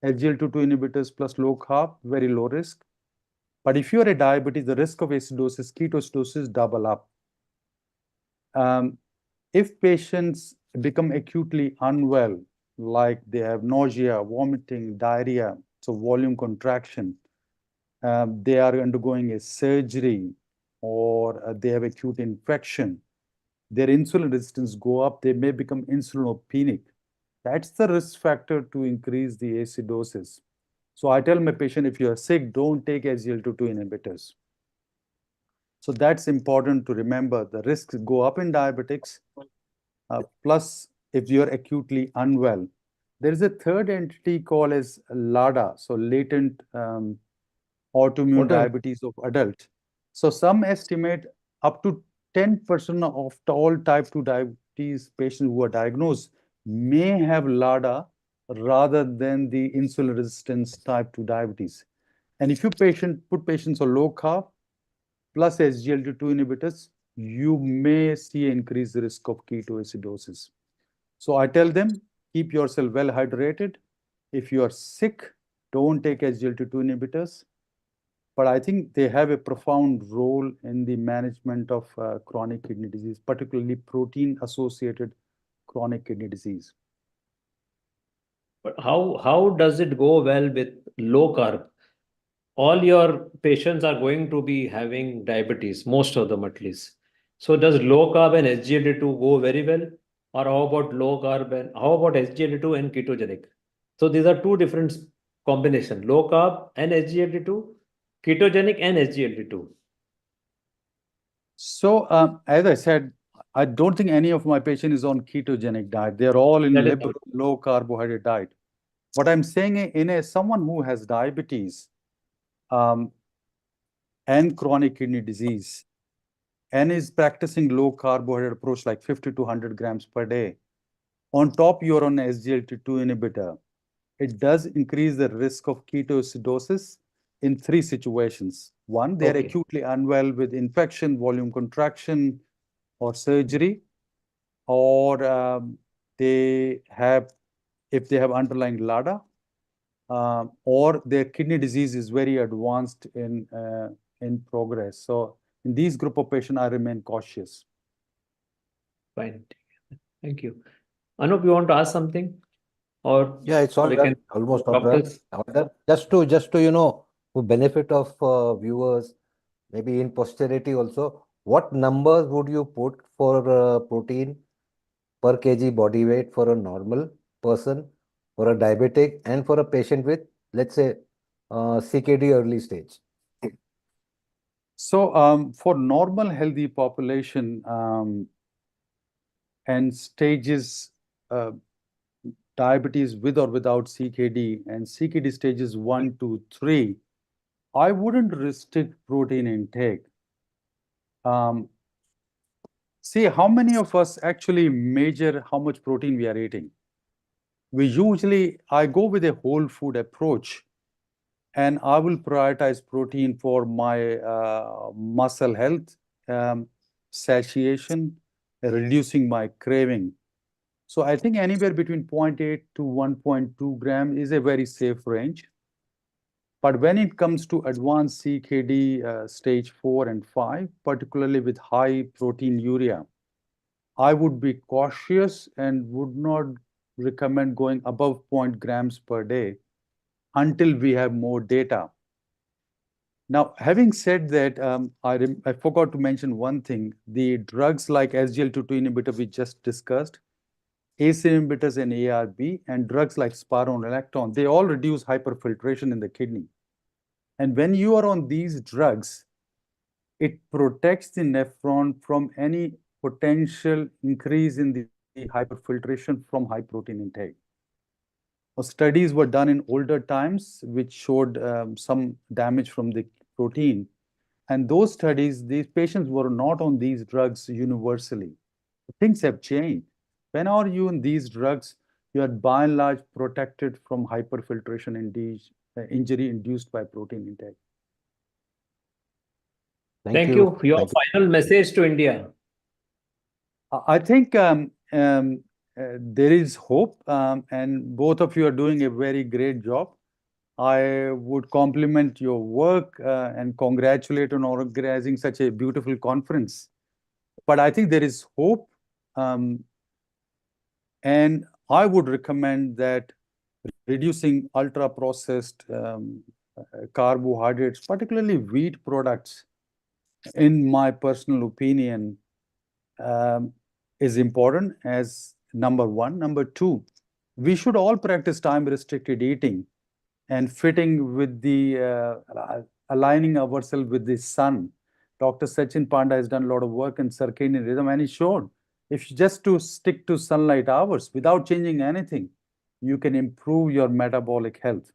SGLT2 inhibitors plus low carb, very low risk. But if you're a diabetes, the risk of acidosis, ketoacidosis double up. If patients become acutely unwell, like they have nausea, vomiting, diarrhea, so volume contraction, they are undergoing a surgery, or they have acute infection, their insulin resistance go up, they may become insulinopenic. That's the risk factor to increase the acidosis. So I tell my patient, if you are sick, don't take SGLT2 inhibitors. So that's important to remember. The risks go up in diabetics, plus if you're acutely unwell. There is a third entity called as LADA, so latent autoimmune diabetes of adults. So some estimate up to 10% of all type 2 diabetes patients who are diagnosed may have LADA rather than the insulin resistance type 2 diabetes. And if you put patients on low carb plus SGLT2 inhibitors, you may see increased risk of ketoacidosis. So I tell them, keep yourself well hydrated. If you are sick, don't take SGLT2 inhibitors. But I think they have a profound role in the management of chronic kidney disease, particularly protein-associated chronic kidney disease. But how does it go well with low carb? All your patients are going to be having diabetes, most of them at least. So does low carb and SGLT2 go very well? Or how about low carb and how about SGLT2 and ketogenic? So these are two different combinations, low carb and SGLT2, ketogenic and SGLT2. So as I said, I don't think any of my patients is on ketogenic diet. They're all in liberal, low carbohydrate diet. What I'm saying in someone who has diabetes and chronic kidney disease and is practicing low carbohydrate approach like 50 to 100 grams per day, on top you're on SGLT2 inhibitor, it does increase the risk of ketoacidosis in 3 situations. One, they're acutely unwell with infection, volume contraction, or surgery, or if they have underlying LADA, or their kidney disease is very advanced in progress. So in these group of patients, I remain cautious. Fine. Thank you. Anup, you want to ask something? Or yeah, it's all done, almost all done. Just to for benefit of viewers, maybe in posterity also, what numbers would you put for protein per kg body weight for a normal person, for a diabetic, and for a patient with, let's say, CKD early stage? So for normal healthy population and stages, diabetes with or without CKD, and CKD stages 1 to 3, I wouldn't restrict protein intake. See, how many of us actually measure how much protein we are eating? I go with a whole food approach, and I will prioritize protein for my muscle health, satiation, reducing my craving. So I think anywhere between 0.8 to 1.2 gram is a very safe range. But when it comes to advanced CKD stage 4 and 5, particularly with high proteinuria, I would be cautious and would not recommend going above 0.0 grams per day until we have more data. Now, having said that, I forgot to mention one thing. The drugs like SGLT2 inhibitor we just discussed, ACE inhibitors and ARB, and drugs like spironolactone, they all reduce hyperfiltration in the kidney. And when you are on these drugs, it protects the nephron from any potential increase in the hyperfiltration from high protein intake. Studies were done in older times, which showed some damage from the protein. And those studies, these patients were not on these drugs universally. Things have changed. When are you in these drugs, you are by and large protected from hyperfiltration injury induced by protein intake. Thank you. Your final message to India. I think there is hope, and both of you are doing a very great job. I would compliment your work and congratulate on organizing such a beautiful conference. But I think there is hope, and I would recommend that reducing ultra-processed carbohydrates, particularly wheat products, in my personal opinion, is important as number one. Number two, we should all practice time-restricted eating and fitting with the aligning ourselves with the sun. Dr. Sachin Panda has done a lot of work in circadian rhythm, and he showed if you just to stick to sunlight hours without changing anything, you can improve your metabolic health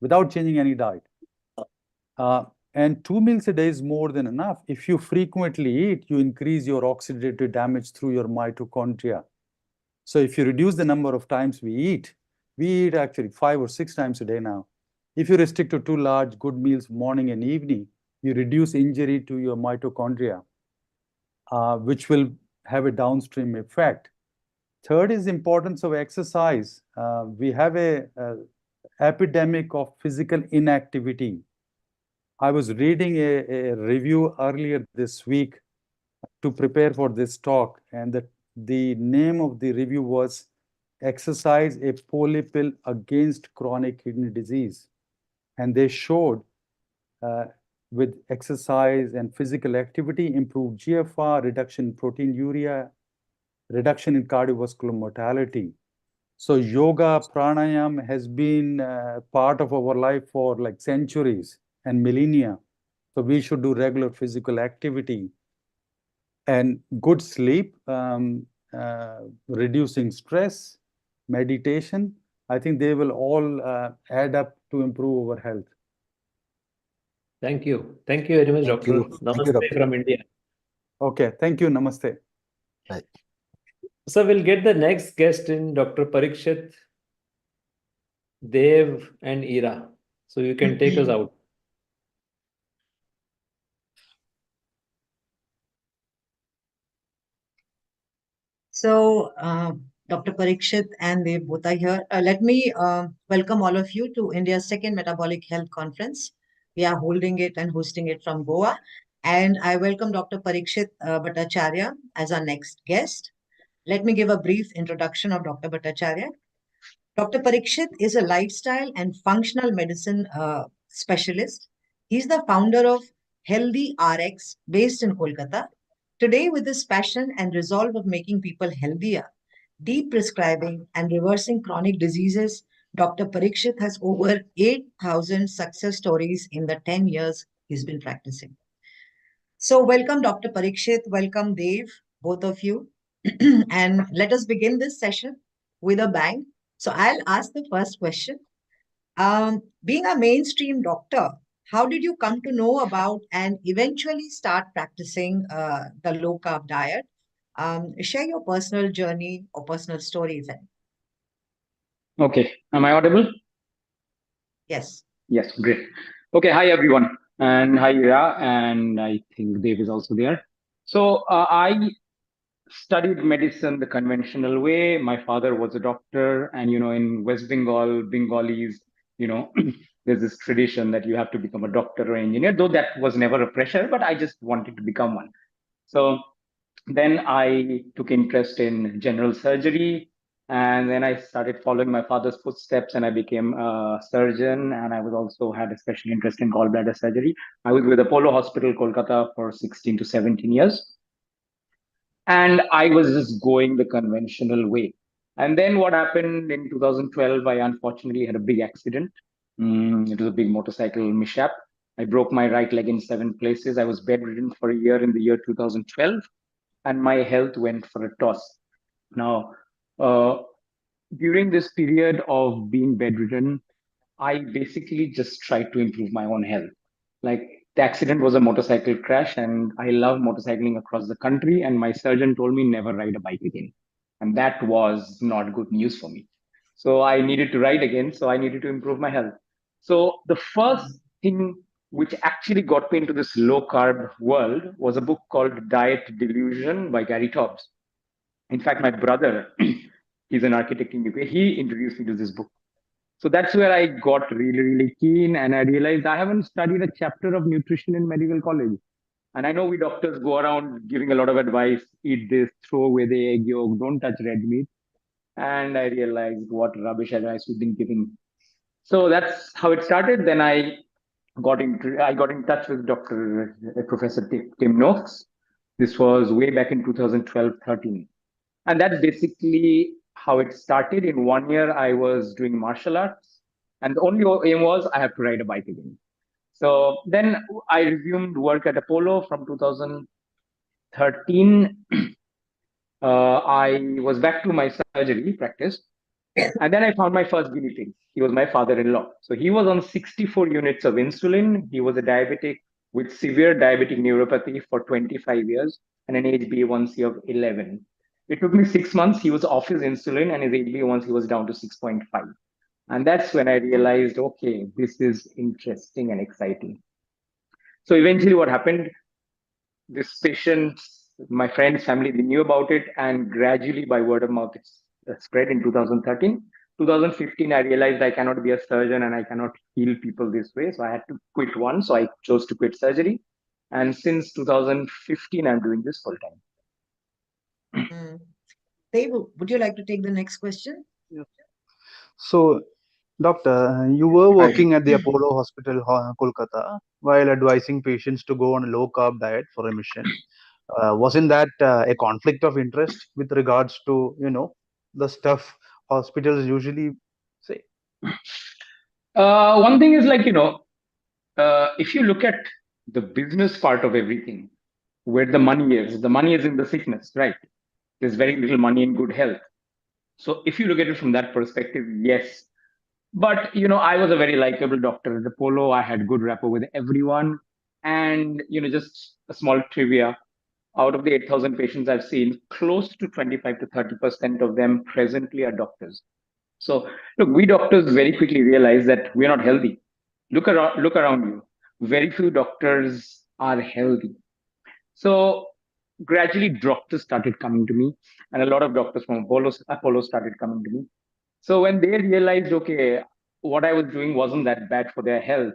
without changing any diet. And 2 meals a day is more than enough. If you frequently eat, you increase your oxidative damage through your mitochondria. So if you reduce the number of times we eat actually 5 or 6 times a day now. If you restrict to 2 large good meals morning and evening, you reduce injury to your mitochondria, which will have a downstream effect. Third is importance of exercise. We have a epidemic of physical inactivity. I was reading a review earlier this week to prepare for this talk, and the name of the review was Exercise, a Polypill Against Chronic Kidney Disease. And they showed with exercise and physical activity, improved GFR, reduction in proteinuria, reduction in cardiovascular mortality. So yoga, pranayama has been part of our life for like centuries and millennia. So we should do regular physical activity and good sleep, reducing stress, meditation. I think they will all add up to improve our health. Thank you. Thank you very much, Thank Doctor. you. Thank Namaste you, Doctor. from India. Okay, thank you. Namaste. Bye. So we'll get the next guest in, Dr. Parikshit, Dev, and Ira. So you can take us out. So, Dr. Parikshit and Dev both are here. Let me welcome all of you to India's second Metabolic Health Conference. We are holding it and hosting it from Goa. And I welcome Dr. Parikshit Bhattacharya as our next guest. Let me give a brief introduction of Dr. Bhattacharya. Dr. Parikshit is a lifestyle and functional medicine specialist. He's the founder of Healthy RX based in Kolkata. Today, with his passion and resolve of making people healthier, de-prescribing and reversing chronic diseases, Dr. Parikshit has over 8,000 success stories in the 10 years he's been practicing. So welcome, Dr. Parikshit. Welcome, Dev, both of you. And let us begin this session with a bang. So I'll ask the first question. Being a mainstream doctor, how did you come to know about and eventually start practicing the low carb diet? Share your personal journey or personal stories. Okay, am I audible? Yes. Yes, great. Okay, hi everyone, and hi Ira, and I think Dave is also there. So I studied medicine the conventional way. My father was a doctor, and in West Bengal, Bengalis, there's this tradition that you have to become a doctor or engineer, though that was never a pressure, but I just wanted to become one. So then I took interest in general surgery, and then I started following my father's footsteps, and I became a surgeon, and I was also had a special interest in gallbladder surgery. I was with Apollo Hospital, Kolkata for 16 to 17 years. And I was just going the conventional way. And then what happened in 2012, I unfortunately had a big accident. It was a big motorcycle mishap. I broke my right leg in 7 places. I was bedridden for a year in the year 2012, and my health went for a toss. Now, during this period of being bedridden, I basically just tried to improve my own health. Like, the accident was a motorcycle crash, and I love motorcycling across the country, and my surgeon told me never ride a bike again. And that was not good news for me. So I needed to ride again, so I needed to improve my health. So the first thing which actually got me into this low carb world was a book called Diet Delusion by Gary Taubes. In fact, my brother He's an architect in UK. He introduced me to this book. So that's where I got really, really keen, and I realized I haven't studied a chapter of nutrition in medical college. And I know we doctors go around giving a lot of advice: eat this, throw away the egg yolk, don't touch red meat. And I realized what rubbish advice we've been giving. So that's how it started. Then I got in touch with Professor Tim Noakes. This was way back in 2012-13. And that's basically how it started. In 1 year, I was doing martial arts. And the only aim was I have to ride a bike again. So then I resumed work at Apollo from 2013. I was back to my surgery practice. And then I found my first guinea pig. He was my father-in-law. So he was on 64 units of insulin. He was a diabetic with severe diabetic neuropathy for 25 years and an HbA1c of 11. It took me 6 months. He was off his insulin and his HbA1c was down to 6.5. And that's when I realized, okay, this is interesting and exciting. So eventually what happened, this patient, my friends, family, they knew about it, and gradually by word of mouth, it's spread in 2013. 2015, I realized I cannot be a surgeon and I cannot heal people this way. So I had to quit one. So I chose to quit surgery. And since 2015, I'm doing this full time. Dave, would you like to take the next question? Yeah. So, Doctor, you were working at the Apollo Hospital, Kolkata, while advising patients to go on a low carb diet for remission. Wasn't that a conflict of interest with regards to, the stuff hospitals usually say? One thing is if you look at the business part of everything, where the money is in the sickness, right? There's very little money in good health. So if you look at it from that perspective, yes. But, I was a very likable doctor at Apollo. I had good rapport with everyone. And, just a small trivia, out of the 8,000 patients I've seen, close to 25 to 30% of them presently are doctors. So look, we doctors very quickly realize that we're not healthy. Look around you. Very few doctors are healthy. So gradually doctors started coming to me, and a lot of doctors from Apollo started coming to me. So when they realized, okay, what I was doing wasn't that bad for their health,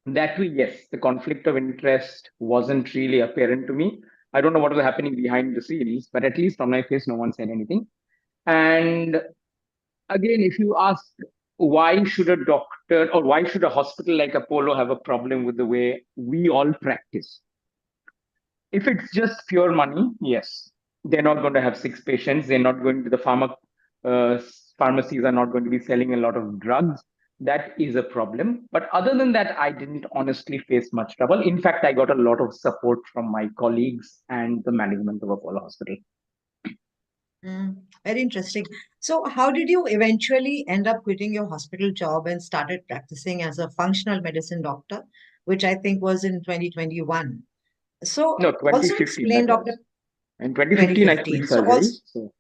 that way, yes, the conflict of interest wasn't really apparent to me. I don't know what was happening behind the scenes, but at least on my face, no one said anything. And again, if you ask, why should a doctor or why should a hospital like Apollo have a problem with the way we all practice? If it's just pure money, yes, they're not going to have 6 patients. They're not going to, pharmacies are not going to be selling a lot of drugs. That is a problem. But other than that, I didn't honestly face much trouble. In fact, I got a lot of support from my colleagues and the management of Apollo Hospital. Very interesting. So how did you eventually end up quitting your hospital job and started practicing as a functional medicine doctor, which I think was in 2021? So no, 2015, also explain, Doctor. In 2015, I quit surgery.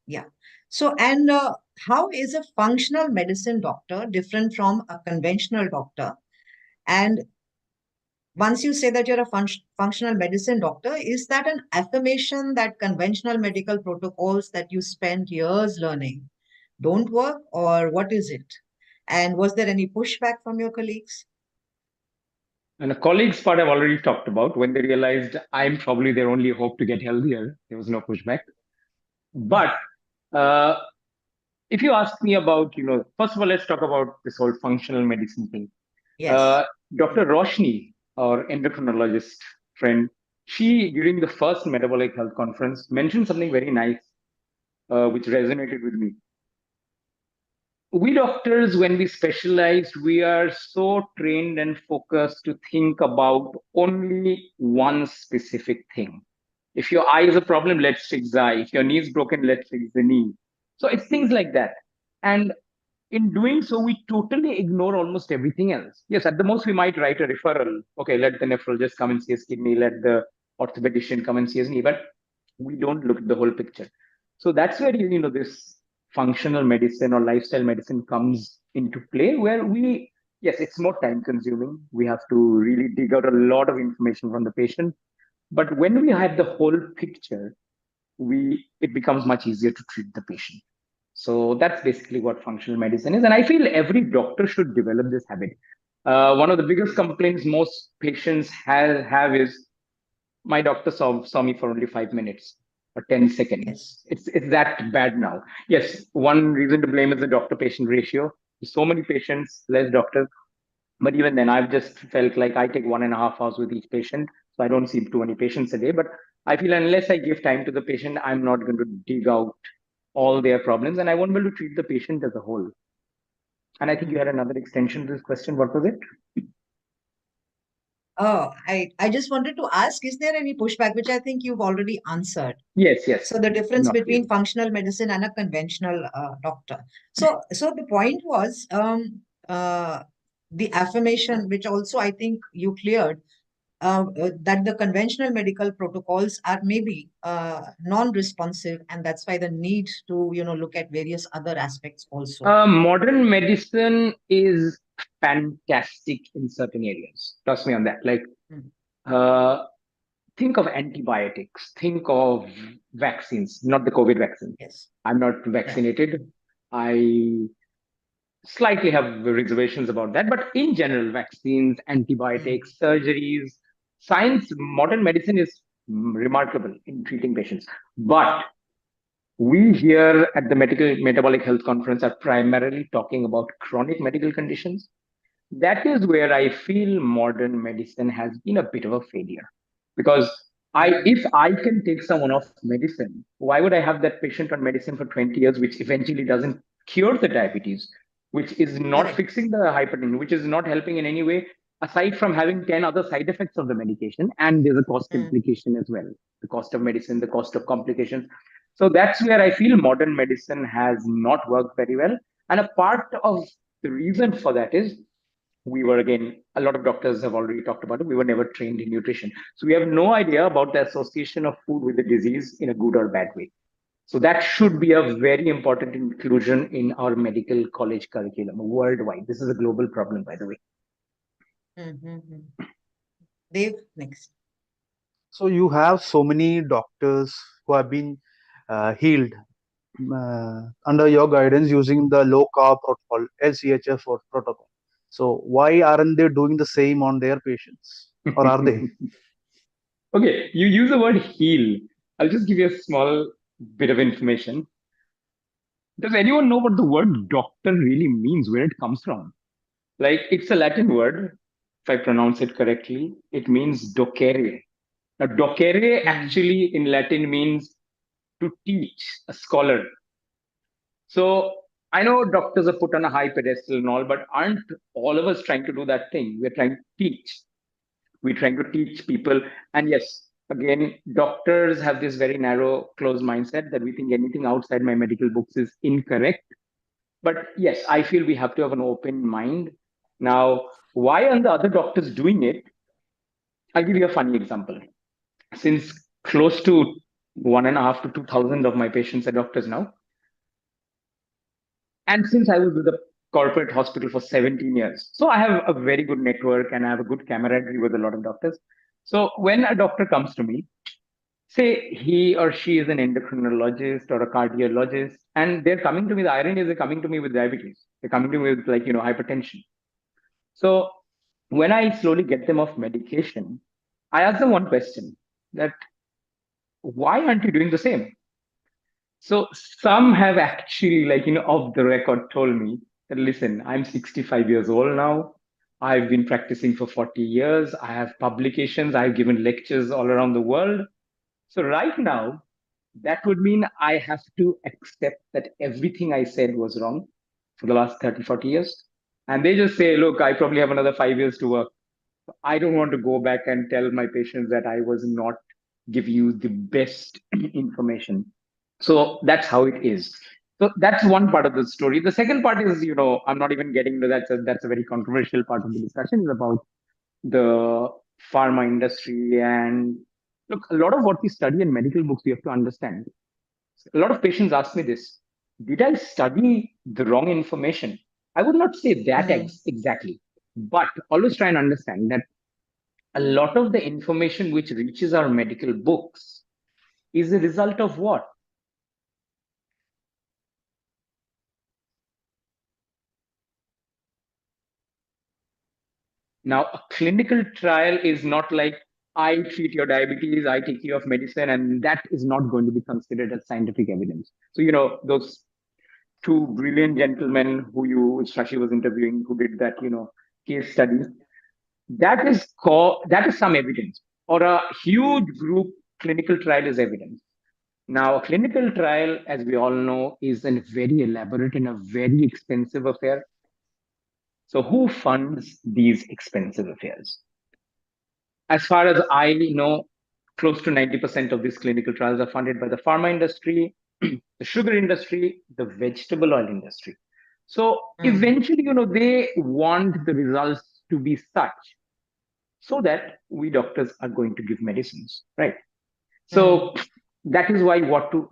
Yeah. So, and how is a functional medicine doctor different from a conventional doctor? And once you say that you're a functional medicine doctor, is that an affirmation that conventional medical protocols that you spent years learning don't work, or what is it? And was there any pushback from your colleagues? And the colleagues part I've already talked about. When they realized I'm probably their only hope to get healthier, there was no pushback. But if you ask me about, first of all, let's talk about this whole functional medicine thing. Yes. Dr. Roshani, our endocrinologist friend, she, during the first Metabolic Health Conference, mentioned something very nice, which resonated with me. We doctors, when we specialize, we are so trained and focused to think about only one specific thing. If your eye is a problem, let's fix the eye. If your knee is broken, let's fix the knee. So it's things like that. And in doing so, we totally ignore almost everything else. Yes, at the most, we might write a referral. Okay, let the nephrologist come and see his kidney, let the orthopedician come and see his knee, but we don't look at the whole picture. So that's where, this functional medicine or lifestyle medicine comes into play, where yes, it's more time consuming. We have to really dig out a lot of information from the patient. But when we have the whole picture, it becomes much easier to treat the patient. So that's basically what functional medicine is. And I feel every doctor should develop this habit. One of the biggest complaints most patients have is, my doctor saw me for only 5 minutes or 10 seconds. It's that bad now. Yes, one reason to blame is the doctor-patient ratio. So many patients, less doctors. But even then, I've just felt like I take 1.5 hours with each patient. So I don't see too many patients a day. But I feel unless I give time to the patient, I'm not going to dig out all their problems, and I won't be able to treat the patient as a whole. And I think you had another extension to this question. What was it? Oh, I just wanted to ask, is there any pushback, which I think you've already answered? Yes. So the difference Not between really. functional medicine and a conventional doctor. So the point was the affirmation, which also I think you cleared, that the conventional medical protocols are maybe non-responsive, and that's why the need to look at various other aspects also. Modern medicine is fantastic in certain areas. Trust me on that. Like, think of antibiotics, think of vaccines, not the COVID vaccine. Yes. I'm not vaccinated. I slightly have reservations about that, but in general, vaccines, antibiotics, surgeries, science, modern medicine is remarkable in treating patients. But we here at the Metabolic Health Conference are primarily talking about chronic medical conditions. That is where I feel modern medicine has been a bit of a failure. Because if I can take someone off medicine, why would I have that patient on medicine for 20 years, which eventually doesn't cure the diabetes, which is not fixing the hypertension, which is not helping in any way, aside from having 10 other side effects of the medication? And there's a cost implication as well, the cost of medicine, the cost of complications. So that's where I feel modern medicine has not worked very well. And a part of the reason for that is, we were, again, a lot of doctors have already talked about it, we were never trained in nutrition. So we have no idea about the association of food with the disease in a good or bad way. So that should be a very important inclusion in our medical college curriculum worldwide. This is a global problem, by the way. Dave, next. So you have so many doctors who have been healed under your guidance using the low carb protocol, lchf protocol. So why aren't they doing the same on their patients, or are they? Okay, you use the word heal. I'll just give you a small bit of information. Does anyone know what the word doctor really means, where it comes from? Like, it's a Latin word. If I pronounce it correctly, it means docere. Now, docere actually in Latin means to teach, a scholar. So I know doctors are put on a high pedestal and all, but aren't all of us trying to do that thing? We're trying to teach. We're trying to teach people. And yes, again, doctors have this very narrow, closed mindset that we think anything outside my medical books is incorrect. But yes, I feel we have to have an open mind. Now, why aren't the other doctors doing it? I'll give you a funny example. Since close to 1.5 to 2,000 of my patients are doctors now, and since I was with the corporate hospital for 17 years, so I have a very good network and I have a good camaraderie with a lot of doctors. So when a doctor comes to me, say he or she is an endocrinologist or a cardiologist, and they're coming to me, the irony is they're coming to me with diabetes. They're coming to me with, like, hypertension. So when I slowly get them off medication, I ask them one question, that why aren't you doing the same? So some have actually, like, off the record told me that, listen, I'm 65 years old now. I've been practicing for 40 years. I have publications. I've given lectures all around the world. So right now, that would mean I have to accept that everything I said was wrong for the last 30, 40 years. And they just say, look, I probably have another 5 years to work. I don't want to go back and tell my patients that I was not giving you the best information. So that's how it is. So that's one part of the story. The second part is, I'm not even getting to that. So that's a very controversial part of the discussion, is about the pharma industry. And look, a lot of what we study in medical books, we have to understand. A lot of patients ask me this: did I study the wrong information? I would not say that exactly, but always try and understand that a lot of the information which reaches our medical books is a result of what? Now, a clinical trial is not like I treat your diabetes, I take you off medicine, and that is not going to be considered as scientific evidence. So, those two brilliant gentlemen Shashi was interviewing, who did that, case study, that is some evidence, or a huge group clinical trial is evidence. Now, a clinical trial, as we all know, is a very elaborate and a very expensive affair. So who funds these expensive affairs? As far as I know, close to 90% of these clinical trials are funded by the pharma industry, the sugar industry, the vegetable oil industry. So eventually, they want the results to be such so that we doctors are going to give medicines, right? So that is why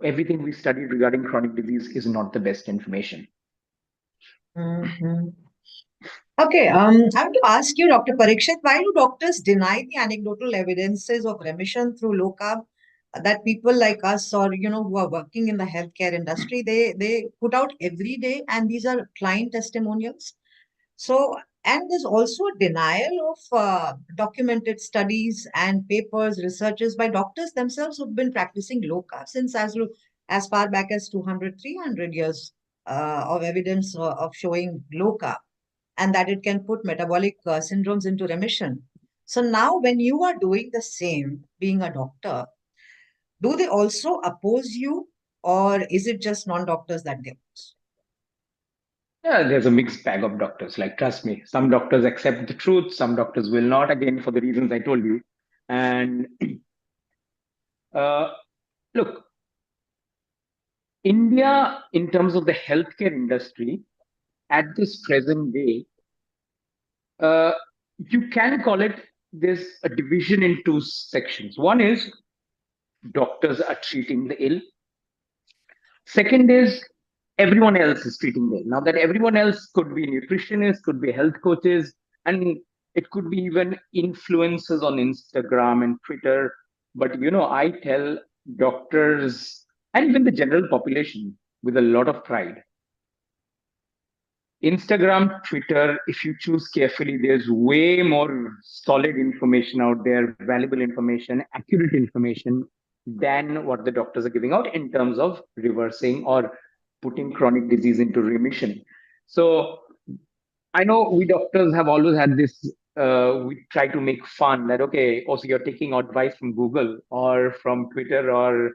everything we studied regarding chronic disease is not the best information. Okay, I want to ask you, Dr. Parikshit, why do doctors deny the anecdotal evidences of remission through low carb that people like us, or who are working in the healthcare industry, they put out every day, and these are client testimonials? So, and there's also a denial of documented studies and papers, researches by doctors themselves who've been practicing low carb since as far back as 200, 300 years of evidence of showing low carb, and that it can put metabolic syndromes into remission. So now when you are doing the same, being a doctor, do they also oppose you, or is it just non-doctors that they oppose? Yeah, there's a mixed bag of doctors. Like, trust me, some doctors accept the truth, some doctors will not, again, for the reasons I told you. And look, India, in terms of the healthcare industry, at this present day, you can call it, there's a division in two sections. One is doctors are treating the ill. Second is everyone else is treating the ill. Now, that everyone else could be nutritionists, could be health coaches, and it could be even influencers on Instagram and Twitter. But I tell doctors and even the general population with a lot of pride, Instagram, Twitter, if you choose carefully, there's way more solid information out there, valuable information, accurate information than what the doctors are giving out in terms of reversing or putting chronic disease into remission. So I know we doctors have always had this, we try to make fun that, okay, also you're taking advice from Google or from Twitter or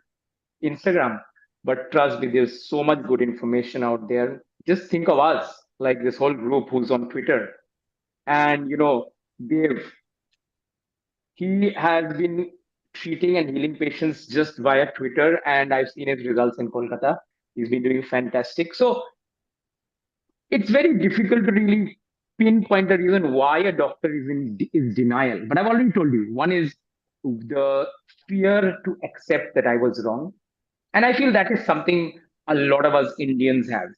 Instagram. But trust me, there's so much good information out there. Just think of us, like this whole group who's on Twitter. And, Dave, he has been treating and healing patients just via Twitter. And I've seen his results in Kolkata. He's been doing fantastic. So it's very difficult to really pinpoint the reason why a doctor is denial. But I've already told you, one is the fear to accept that I was wrong. And I feel that is something a lot of us Indians have.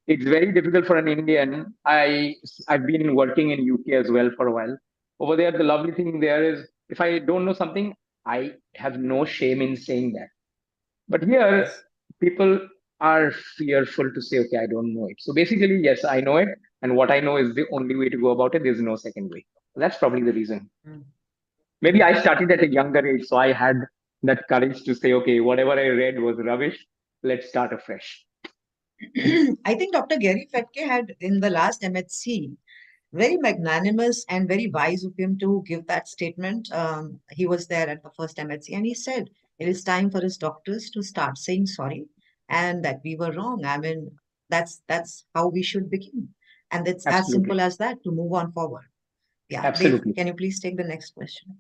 It's very difficult for an Indian. I've been working in UK as well for a while. Over there, the lovely thing there is, if I don't know something, I have no shame in saying that. But here, people are fearful to say, okay, I don't know it. So basically, yes, I know it. And what I know is the only way to go about it. There's no second way. That's probably the reason. Maybe I started at a younger age, so I had that courage to say, okay, whatever I read was rubbish. Let's start afresh. I think Dr. Gary Fetke had, in the last MHC, very magnanimous and very wise of him to give that statement. He was there at the first MHC, and he said it is time for his doctors to start saying sorry and that we were wrong. I mean, that's how we should begin. And it's as simple as that, to move on forward. Yeah, Absolutely. Dave, can you please take the next question?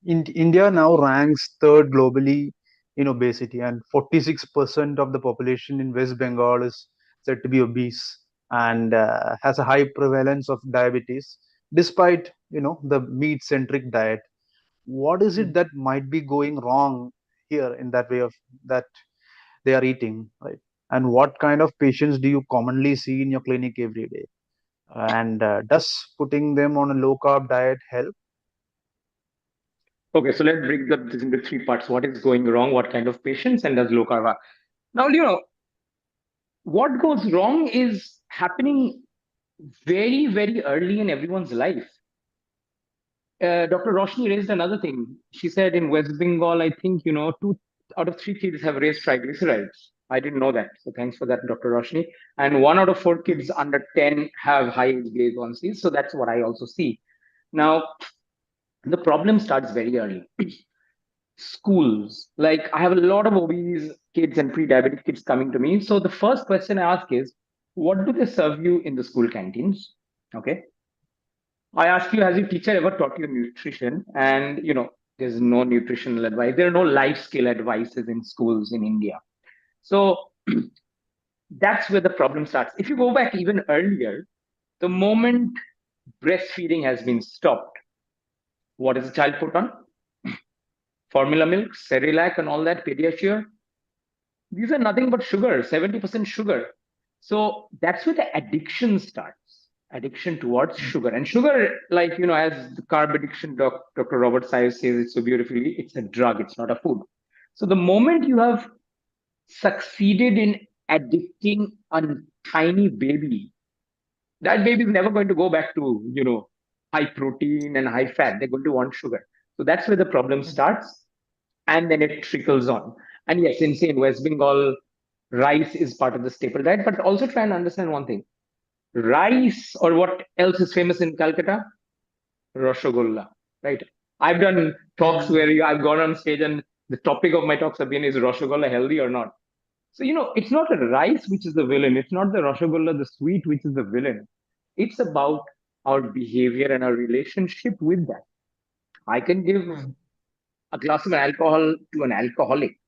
India now ranks third globally in obesity, and 46% of the population in West Bengal is said to be obese and has a high prevalence of diabetes, despite the meat-centric diet. What is it that might be going wrong here in that way of that they are eating, right? And what kind of patients do you commonly see in your clinic every day? And does putting them on a low carb diet help? Okay, so let's break this into three parts. What is going wrong? What kind of patients? And does low carb work? Now, what goes wrong is happening very, very early in everyone's life. Dr. Roshani raised another thing. She said in West Bengal, I think, 2 out of 3 kids have raised triglycerides. I didn't know that. So thanks for that, Dr. Roshani. And 1 out of 4 kids under 10 have high HbA1c. So that's what I also see. Now, the problem starts very early. Schools, like I have a lot of obese kids and pre-diabetic kids coming to me. So the first question I ask is, what do they serve you in the school canteens? Okay. I ask you, has your teacher ever taught you nutrition? And, there's no nutritional advice. There are no life skill advices in schools in India. So that's where the problem starts. If you go back even earlier, the moment breastfeeding has been stopped, what is the child put on? Formula milk, Cerelac, and all that, Pediasure. These are nothing but sugar, 70% sugar. So that's where the addiction starts. Addiction towards sugar. And sugar, as the carb addiction Dr. Robert Sayers says it so beautifully, it's a drug, it's not a food. So the moment you have succeeded in addicting a tiny baby, that baby is never going to go back to, high protein and high fat. They're going to want sugar. So that's where the problem starts. And then it trickles on. And yes, in West Bengal, rice is part of the staple diet, but also try and understand one thing. Rice, or what else is famous in Calcutta? Rasgulla, right? I've done talks where I've gone on stage and the topic of my talks have been, is Rasgulla healthy or not? So, it's not the rice which is the villain. It's not the Rasgulla, the sweet, which is the villain. It's about our behavior and our relationship with that. I can give a glass of alcohol to an alcoholic,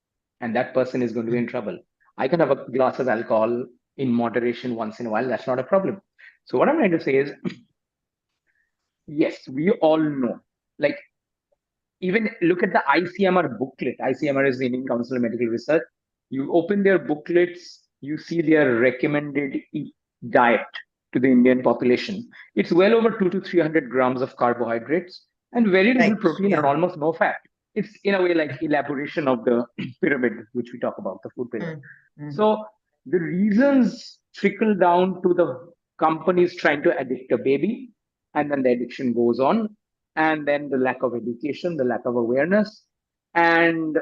and that person is going to be in trouble. I can have a glass of alcohol in moderation once in a while. That's not a problem. So what I'm trying to say is, yes, we all know, even look at the ICMR booklet. ICMR is the Indian Council of Medical Research. You open their booklets, you see their recommended diet to the Indian population. It's well over 200 to 300 grams of carbohydrates and very little protein and almost no fat. It's in a way like elaboration of the pyramid, which we talk about, the food pyramid. So the reasons trickle down to the companies trying to addict a baby, and then the addiction goes on, and then the lack of education, the lack of awareness, and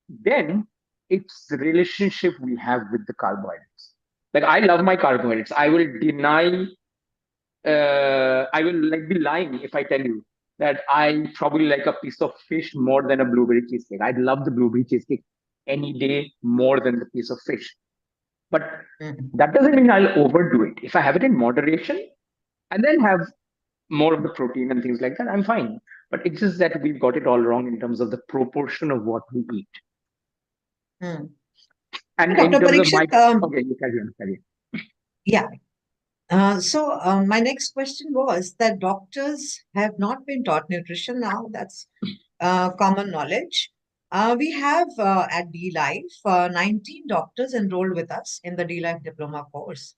then it's the relationship we have with the carbohydrates. Like, I love my carbohydrates. I will deny, I will be lying if I tell you that I probably like a piece of fish more than a blueberry cheesecake. I'd love the blueberry cheesecake any day more than the piece of fish. But that doesn't mean I'll overdo it. If I have it in moderation and then have more of the protein and things like that, I'm fine. But it's just that we've got it all wrong in terms of the proportion of what we eat. And in terms of okay, you carry on. Yeah. So my next question was that doctors have not been taught nutrition now. That's common knowledge. We have at D-Life 19 doctors enrolled with us in the D-Life diploma course.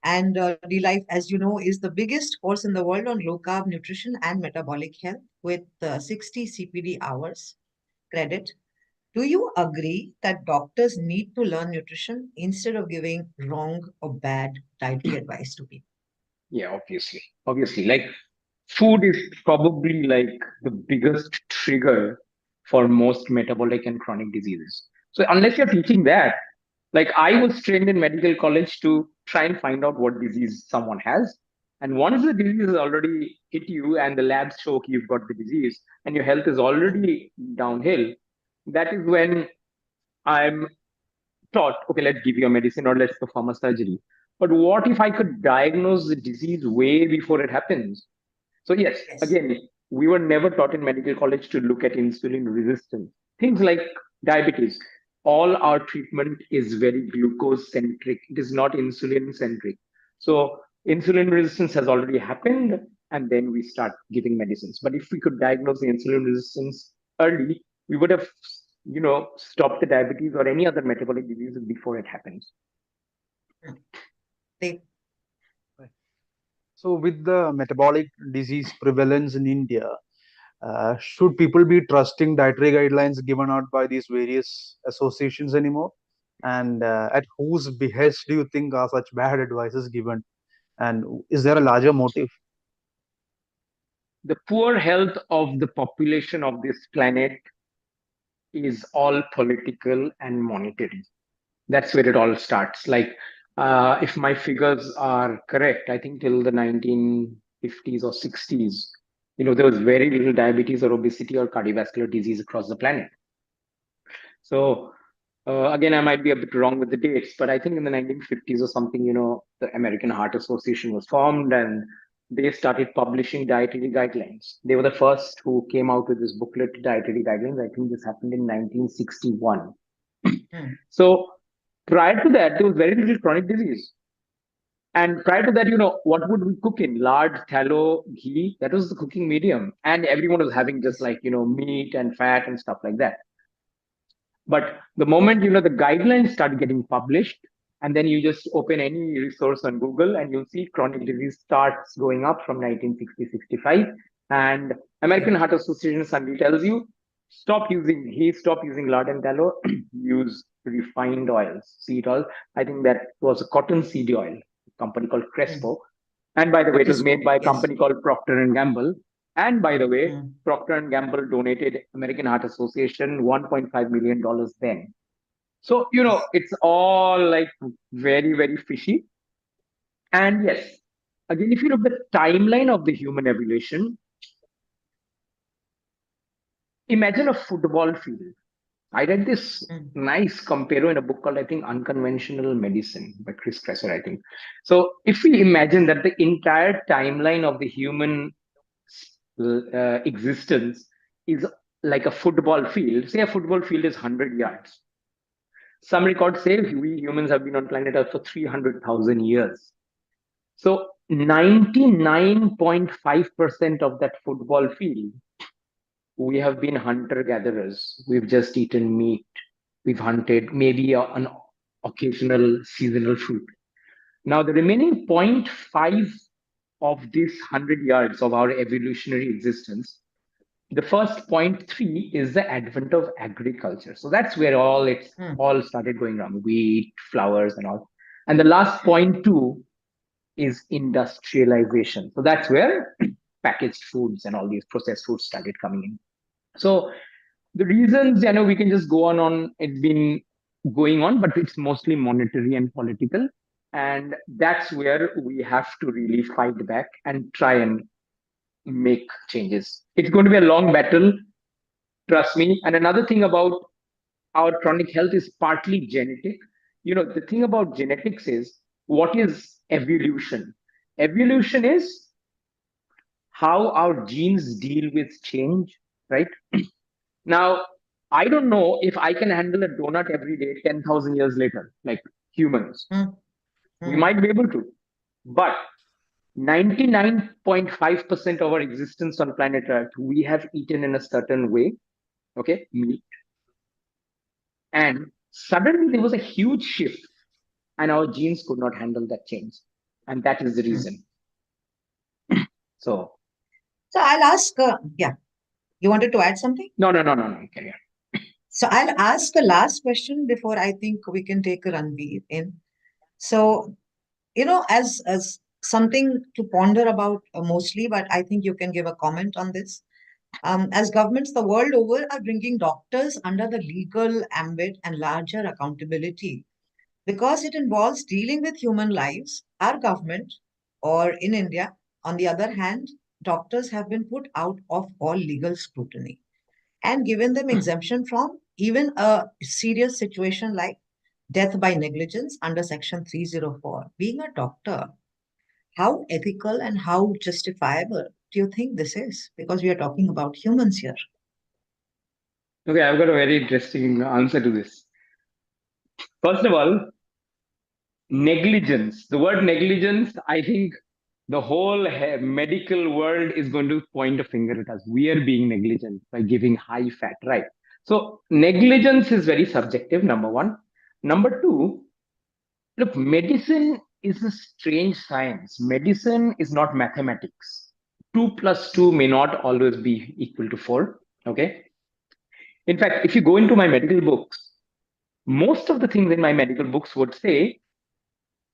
And D-Life, as you know, is the biggest course in the world on low-carb nutrition and metabolic health with 60 CPD hours credit. Do you agree that doctors need to learn nutrition instead of giving wrong or bad dietary advice to people? Yeah, obviously. Like, food is probably like the biggest trigger for most metabolic and chronic diseases. So unless you're teaching that, like, I was trained in medical college to try and find out what disease someone has. And once the disease has already hit you and the labs show you've got the disease and your health is already downhill, that is when I'm taught, okay, let's give you a medicine or let's perform a surgery. But what if I could diagnose the disease way before it happens? So yes, again, we were never taught in medical college to look at insulin resistance. Things like diabetes. All our treatment is very glucose-centric. It is not insulin-centric. So insulin resistance has already happened, and then we start giving medicines. But if we could diagnose the insulin resistance early, we would have, stopped the diabetes or any other metabolic diseases before it happens. So with the metabolic disease prevalence in India, Should people be trusting dietary guidelines given out by these various associations anymore? And at whose behest do you think are such bad advices given? And is there a larger motive? The poor health of the population of this planet is all political and monetary. That's where it all starts. Like, if my figures are correct, I think till the 1950s or 60s, there was very little diabetes or obesity or cardiovascular disease across the planet. So again, I might be a bit wrong with the dates, but I think in the 1950s or something, the American Heart Association was formed and they started publishing dietary guidelines. They were the first who came out with this booklet, Dietary Guidelines. I think this happened in 1961. So prior to that, there was very little chronic disease. And prior to that, what would we cook in? Lard, tallow, ghee, that was the cooking medium. And everyone was having just like, meat and fat and stuff like that. But the moment, the guidelines started getting published, and then you just open any resource on Google and you'll see chronic disease starts going up from 1960-65. And American Heart Association suddenly tells you, stop using ghee, stop using lard and tallow, use refined oils, seed oil. I think that was a cottonseed oil, a company called Crespo. And by the way, it was made by a company called Procter & Gamble. And by the way, Procter & Gamble donated American Heart Association $1.5 million then. So, it's all like very, very fishy. And yes, again, if you look at the timeline of the human evolution, imagine a football field. I read this nice comparo in a book called, I think, Unconventional Medicine by Chris Kresser, I think. So if we imagine that the entire timeline of the human existence is like a football field, say a football field is 100 yards. Some records say we humans have been on planet Earth for 300,000 years. So 99.5% of that football field, we have been hunter-gatherers. We've just eaten meat. We've hunted maybe an occasional seasonal fruit. Now, the remaining 0.5 of this 100 yards of our evolutionary existence, the first 0.3 is the advent of agriculture. So that's where all started going wrong, wheat, flowers, and all. And the last 0.2 is industrialization. So that's where packaged foods and all these processed foods started coming in. So the reasons, we can just go on it's been going on, but it's mostly monetary and political. And that's where we have to really fight back and try and make changes. It's going to be a long battle, trust me. And another thing about our chronic health is partly genetic. The thing about genetics is, what is evolution? Evolution is how our genes deal with change, right? Now, I don't know if I can handle a donut every day 10,000 years later, like humans. We might be able to, but 99.5% of our existence on planet Earth, we have eaten in a certain way, okay, meat. And suddenly there was a huge shift and our genes could not handle that change. And that is the reason. So I'll ask, you wanted to add something? No, carry on. So I'll ask the last question before I think we can take a Ranveer in. So, as something to ponder about mostly, but I think you can give a comment on this. As governments the world over are bringing doctors under the legal ambit and larger accountability, because it involves dealing with human lives, our government, or in India, on the other hand, doctors have been put out of all legal scrutiny and given them exemption from even a serious situation like death by negligence under Section 304. Being a doctor, how ethical and how justifiable do you think this is? Because we are talking about humans here. Okay, I've got a very interesting answer to this. First of all, negligence. The word negligence, I think the whole medical world is going to point a finger at us. We are being negligent by giving high fat, right? So negligence is very subjective, number one. Number two, look, medicine is a strange science. Medicine is not mathematics. 2 plus 2 may not always be equal to 4. Okay. In fact, if you go into my medical books, most of the things in my medical books would say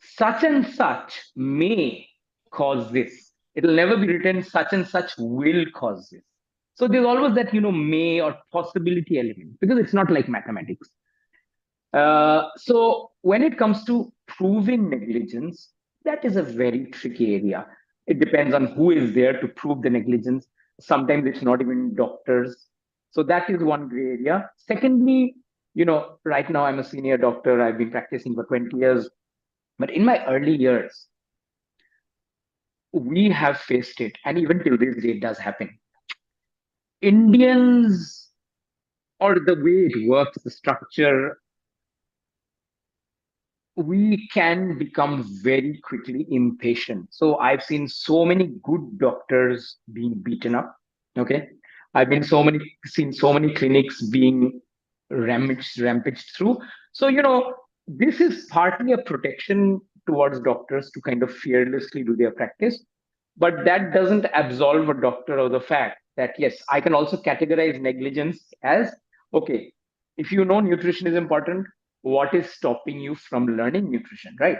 such and such may cause this. It'll never be written such and such will cause this. So there's always that, may or possibility element, because it's not like mathematics. So when it comes to proving negligence, that is a very tricky area. It depends on who is there to prove the negligence. Sometimes it's not even doctors. So that is one gray area. Secondly, right now I'm a senior doctor. I've been practicing for 20 years. But in my early years, we have faced it. And even till this day, it does happen. Indians, or the way it works, the structure, we can become very quickly impatient. So I've seen so many good doctors being beaten up. Okay. I've seen so many clinics being rampaged through. So, this is partly a protection towards doctors to kind of fearlessly do their practice. But that doesn't absolve a doctor of the fact that, yes, I can also categorize negligence as, okay, if you know nutrition is important, what is stopping you from learning nutrition, right?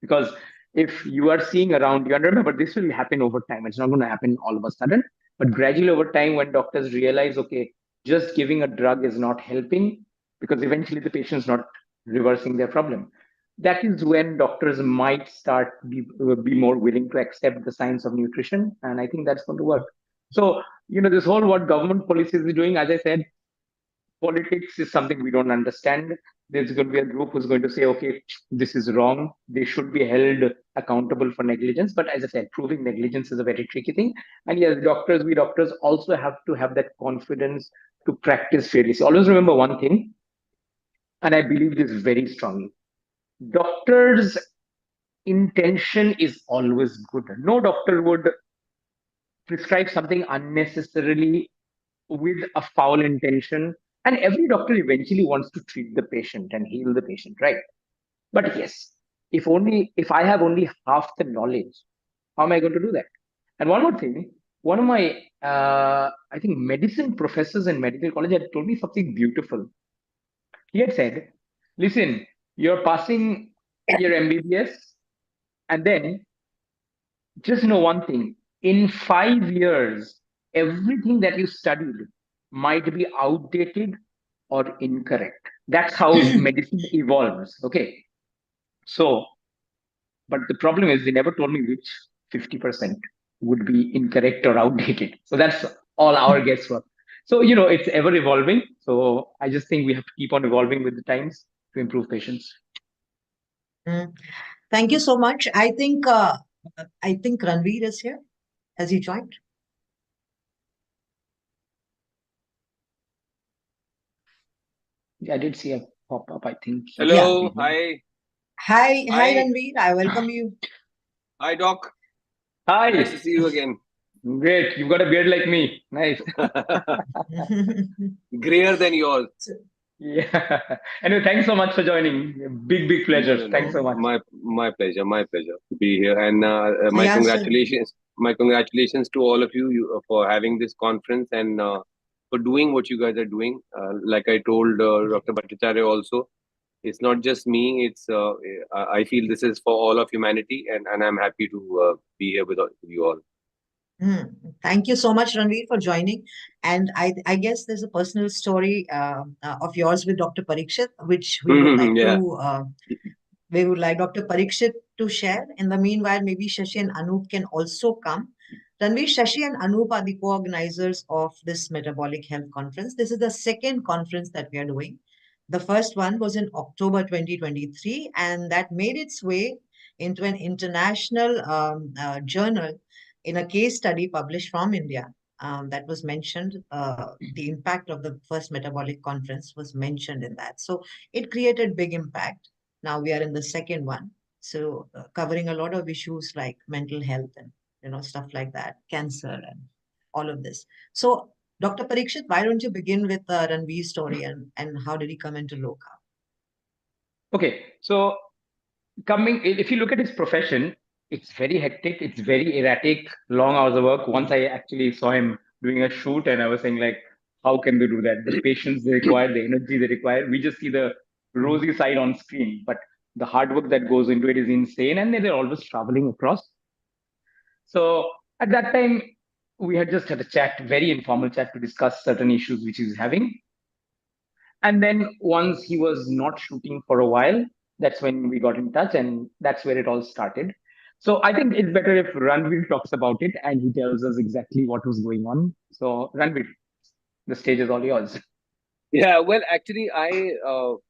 Because if you are seeing around you, and remember, this will happen over time. It's not going to happen all of a sudden, but gradually over time, when doctors realize, okay, just giving a drug is not helping, because eventually the patient's not reversing their problem. That is when doctors might start be more willing to accept the science of nutrition. And I think that's going to work. So, this whole what government policies is doing, as I said, politics is something we don't understand. There's going to be a group who's going to say, okay, this is wrong. They should be held accountable for negligence. But as I said, proving negligence is a very tricky thing. And yes, we doctors also have to have that confidence to practice fairly. So always remember one thing, and I believe this very strongly. Doctors' intention is always good. No doctor would prescribe something unnecessarily with a foul intention. And every doctor eventually wants to treat the patient and heal the patient, right? But yes, if I have only half the knowledge, how am I going to do that? And one more thing, one of my, I think, medicine professors in medical college had told me something beautiful. He had said, listen, you're passing your MBBS, and then just know one thing, in 5 years, everything that you studied might be outdated or incorrect. That's how medicine evolves. Okay. So, but the problem is they never told me which 50% would be incorrect or outdated. So that's all our guesswork. So, it's ever evolving. So I just think we have to keep on evolving with the times to improve patients. Thank you so much. I think Ranveer is here. Has he joined? I did see a pop-up, I think. Hello, hi. Hi, Ranveer. I welcome you. Hi, Doc. Hi. Nice to see you again. Great. You've got a beard like me. Nice. Grayer than yours. Yeah. Anyway, thanks so much for joining. Big pleasure. Thanks so much. My pleasure to be here. And my congratulations to all of you for having this conference and for doing what you guys are doing. Like I told Dr. Bhattacharya also, it's not just me. It's I feel this is for all of humanity, and I'm happy to be here with you all. Thank you so much, Ranveer, for joining. And I guess there's a personal story of yours with Dr. Parikshit, which we would like to we would like Dr. Parikshit to share. In the meanwhile, maybe Shashi and Anup can also come. Ranveer, Shashi and Anup are the co-organizers of this Metabolic Health Conference. This is the second conference that we are doing. The first one was in October 2023, and that made its way into an international journal in a case study published from India. That was mentioned, the impact of the first metabolic conference was mentioned in that. So it created big impact. Now we are in the second one. So covering a lot of issues like mental health and stuff like that, cancer and all of this. So Dr. Parikshit, why don't you begin with Ranveer's story and how did he come into low carb? Okay, so if you look at his profession, it's very hectic. It's very erratic, long hours of work. Once I actually saw him doing a shoot, and I was saying like, how can they do that? The patience they require, the energy they require. We just see the rosy side on screen, but the hard work that goes into it is insane. And they're always traveling across. So at that time, we had just had a chat, very informal chat to discuss certain issues which he's having. And then once he was not shooting for a while, that's when we got in touch, and that's where it all started. So I think it's better if Ranveer talks about it and he tells us exactly what was going on. So Ranveer, the stage is all yours. Yeah, well, actually, I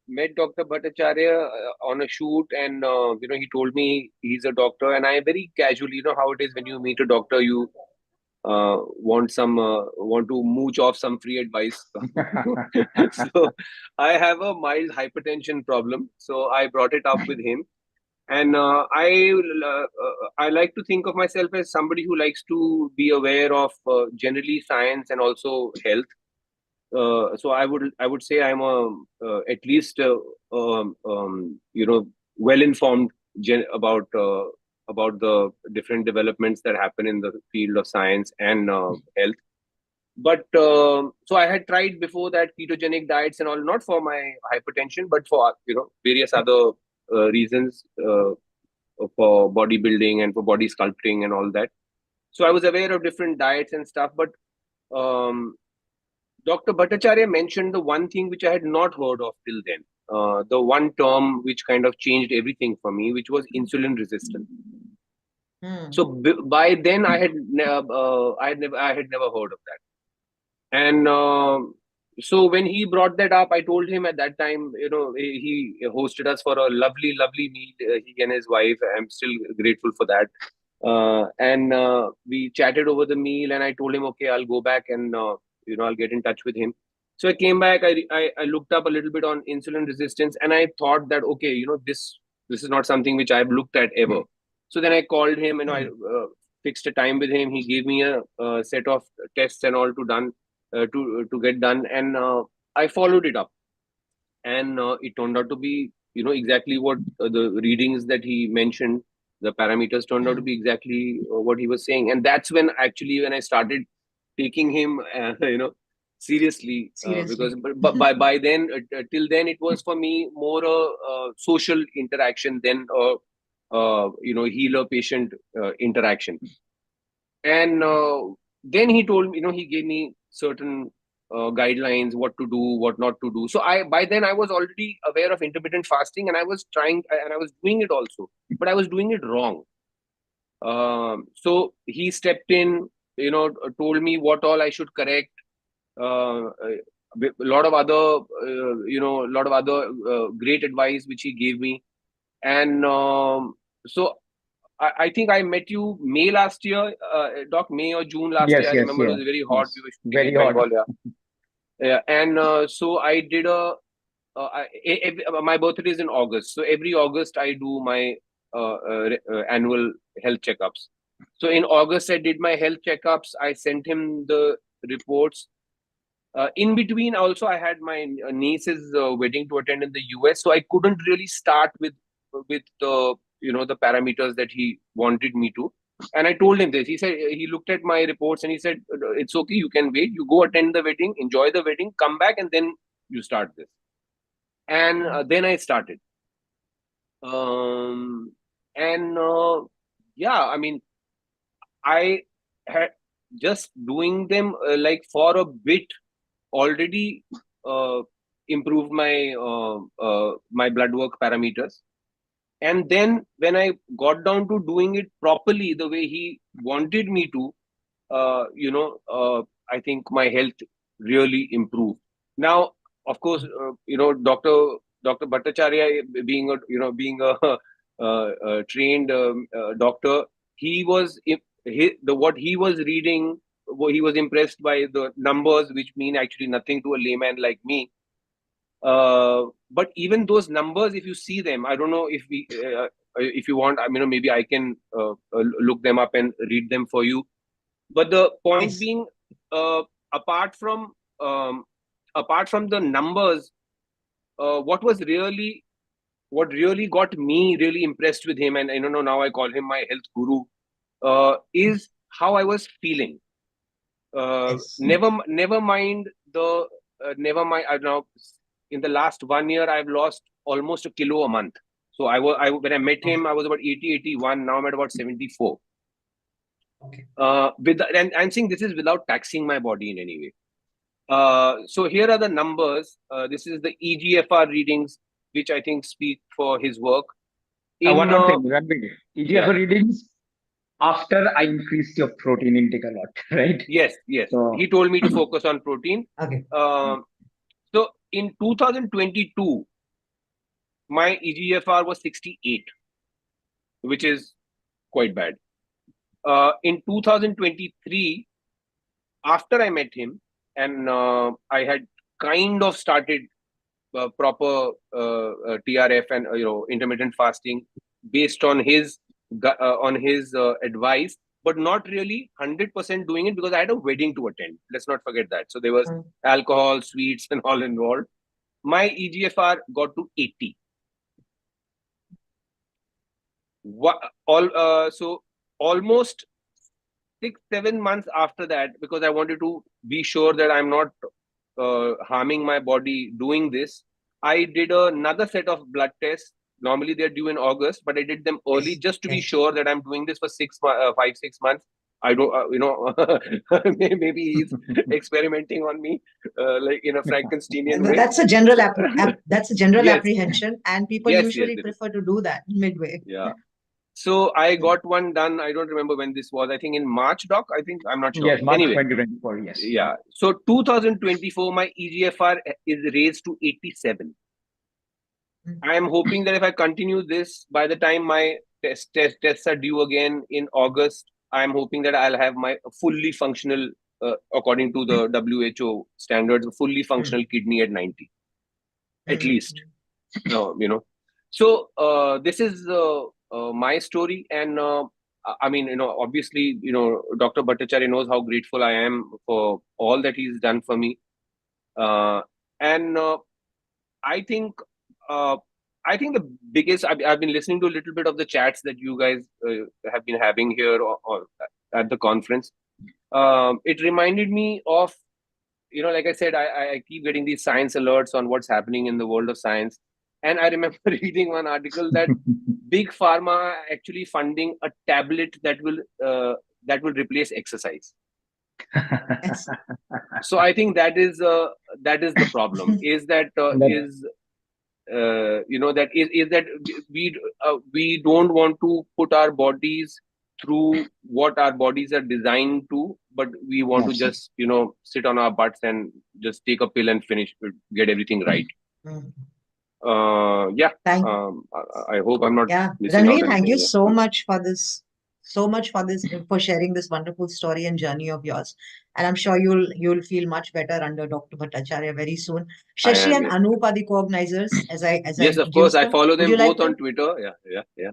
met Dr. Bhattacharya on a shoot, and he told me he's a doctor, and I very casually, how it is when you meet a doctor, you want to mooch off some free advice. So I have a mild hypertension problem, so I brought it up with him, and I like to think of myself as somebody who likes to be aware of generally science and also health. So I would say I'm at least well informed about the different developments that happen in the field of science and health. But so I had tried before that ketogenic diets and all, not for my hypertension, but for various other reasons, for bodybuilding and for body sculpting and all that. So I was aware of different diets and stuff, but Dr. Bhattacharya mentioned the one thing which I had not heard of till then. The one term which kind of changed everything for me, which was insulin resistance. So by then I had never heard of that. And so when he brought that up, I told him at that time, he hosted us for a lovely, lovely meal. He and his wife. I'm still grateful for that. And we chatted over the meal, and I told him, okay, I'll go back and I'll get in touch with him. So I came back. I looked up a little bit on insulin resistance, and I thought that okay, this is not something which I've looked at ever. So then I called him, and I fixed a time with him. He gave me a set of tests and all to get done, and I followed it up, and it turned out to be exactly what the readings that he mentioned. The parameters turned out to be exactly what he was saying, and that's when I started taking him seriously, because but by then till then it was for me more a social interaction than healer patient interaction. And then he told me, he gave me certain guidelines, what to do, what not to do. So by then I was already aware of intermittent fasting, and I was trying, and I was doing it also, but I was doing it wrong. So he stepped in, told me what all I should correct. A lot of other great advice which he gave me. And so I think I met you May last year, Doc, May or June last year. I remember it was very hot. We were shooting Very in hot. Bengal, yeah. And so I did my birthday is in August. So every August I do my annual health checkups. So in August I did my health checkups. I sent him the reports. In between also I had my niece's wedding to attend in the US. So I couldn't really start with the the parameters that he wanted me to. And I told him this. He said, he looked at my reports and he said, it's okay, you can wait. You go attend the wedding, enjoy the wedding, come back, and then you start this. And then I started. Yeah, I mean, I had just doing them like for a bit already improved my my blood work parameters. And then when I got down to doing it properly the way he wanted me to, I think my health really improved. Now, of course, Dr. Bhattacharya being a trained doctor, what he was reading, he was impressed by the numbers, which mean actually nothing to a layman like me. But even those numbers, if you see them, I don't know if you want, maybe I can look them up and read them for you. But the point being, apart from the numbers, what was really what really got me really impressed with him, and I don't know, now I call him my health guru, is how I was feeling. Never mind the never mind. Now in the last 1 year, I've lost almost a kilo a month. So when I met him, I was about 80, 81. Now I'm at about 74. Okay. And I'm saying this is without taxing my body in any way. So here are the numbers. This is the EGFR readings, which I think speak for his work. One more thing, EGFR readings after I increased your protein intake a lot, right? Yes. So, he told me to focus on protein. Okay. So in 2022, my EGFR was 68, which is quite bad. In 2023, after I met him, and I had kind of started proper TRF and intermittent fasting based on his advice, but not really 100% doing it because I had a wedding to attend. Let's not forget that. So there was alcohol, sweets, and all involved. My EGFR got to 80. So almost 6-7 months after that, because I wanted to be sure that I'm not harming my body doing this, I did another set of blood tests. Normally they're due in August, but I did them early just to be sure that I'm doing this for 5-6 months. I don't, maybe he's experimenting on me, like in a Frankensteinian way. That's a general apprehension, and people usually prefer to do that midway. Yeah. So I got one done. I don't remember when this was. I think in March, Doc. I'm not sure. Yes, March anyway, 2024. Yes. Yeah. So 2024, my EGFR is raised to 87. I am hoping that if I continue this, by the time my tests are due again in August, I am hoping that I'll have my fully functional, according to the WHO standards, fully functional kidney at 90, at least. So this is my story, and I mean, obviously, Dr. Bhattacharya knows how grateful I am for all that he's done for me, and I think the biggest. I've been listening to a little bit of the chats that you guys have been having here or at the conference. It reminded me of, like I said, I keep getting these science alerts on what's happening in the world of science. And I remember reading one article that Big Pharma are actually funding a tablet that will replace exercise. So I think that is the problem. Is that we don't want to put our bodies through what our bodies are designed to, but we want to just sit on our butts and just take a pill and get everything right. I hope I'm not missing Ranveer, out. thank you so much for this, for sharing this wonderful story and journey of yours. And I'm sure you'll feel much better under Dr. Bhattacharya very soon. Shashi and Anup are the co-organizers, yes, of course, I follow them both on Twitter. Yeah.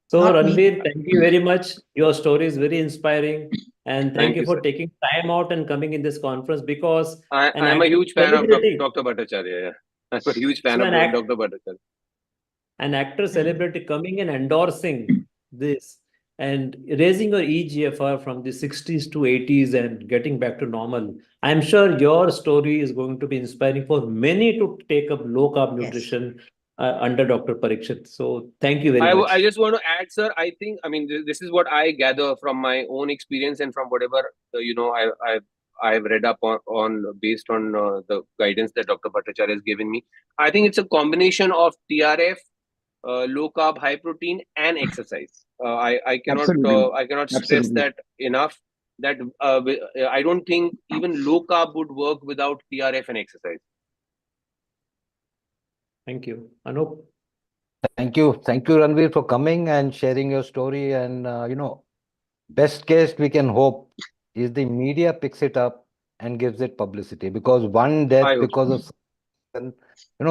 So Ranveer, thank you very much. Your story is very inspiring, and thank you for taking time out and coming in this conference, because I'm a huge fan of Dr. Bhattacharya. Yeah. I'm a huge fan of Dr. Bhattacharya. An actor celebrity coming and endorsing this and raising your EGFR from the 60s to 80s and getting back to normal. I'm sure your story is going to be inspiring for many to take up low carb nutrition under Dr. Parikshit. So thank you very much. I just want to add, sir, I this is what I gather from my own experience and from whatever, I've read up on based on the guidance that Dr. Bhattacharya has given me. I think it's a combination of TRF, low carb, high protein, and exercise. I cannot stress that enough. That I don't think even low carb would work without TRF and exercise. Thank you, Anup. Thank you, Ranveer, for coming and sharing your story. And best case we can hope is the media picks it up and gives it publicity, because one death because of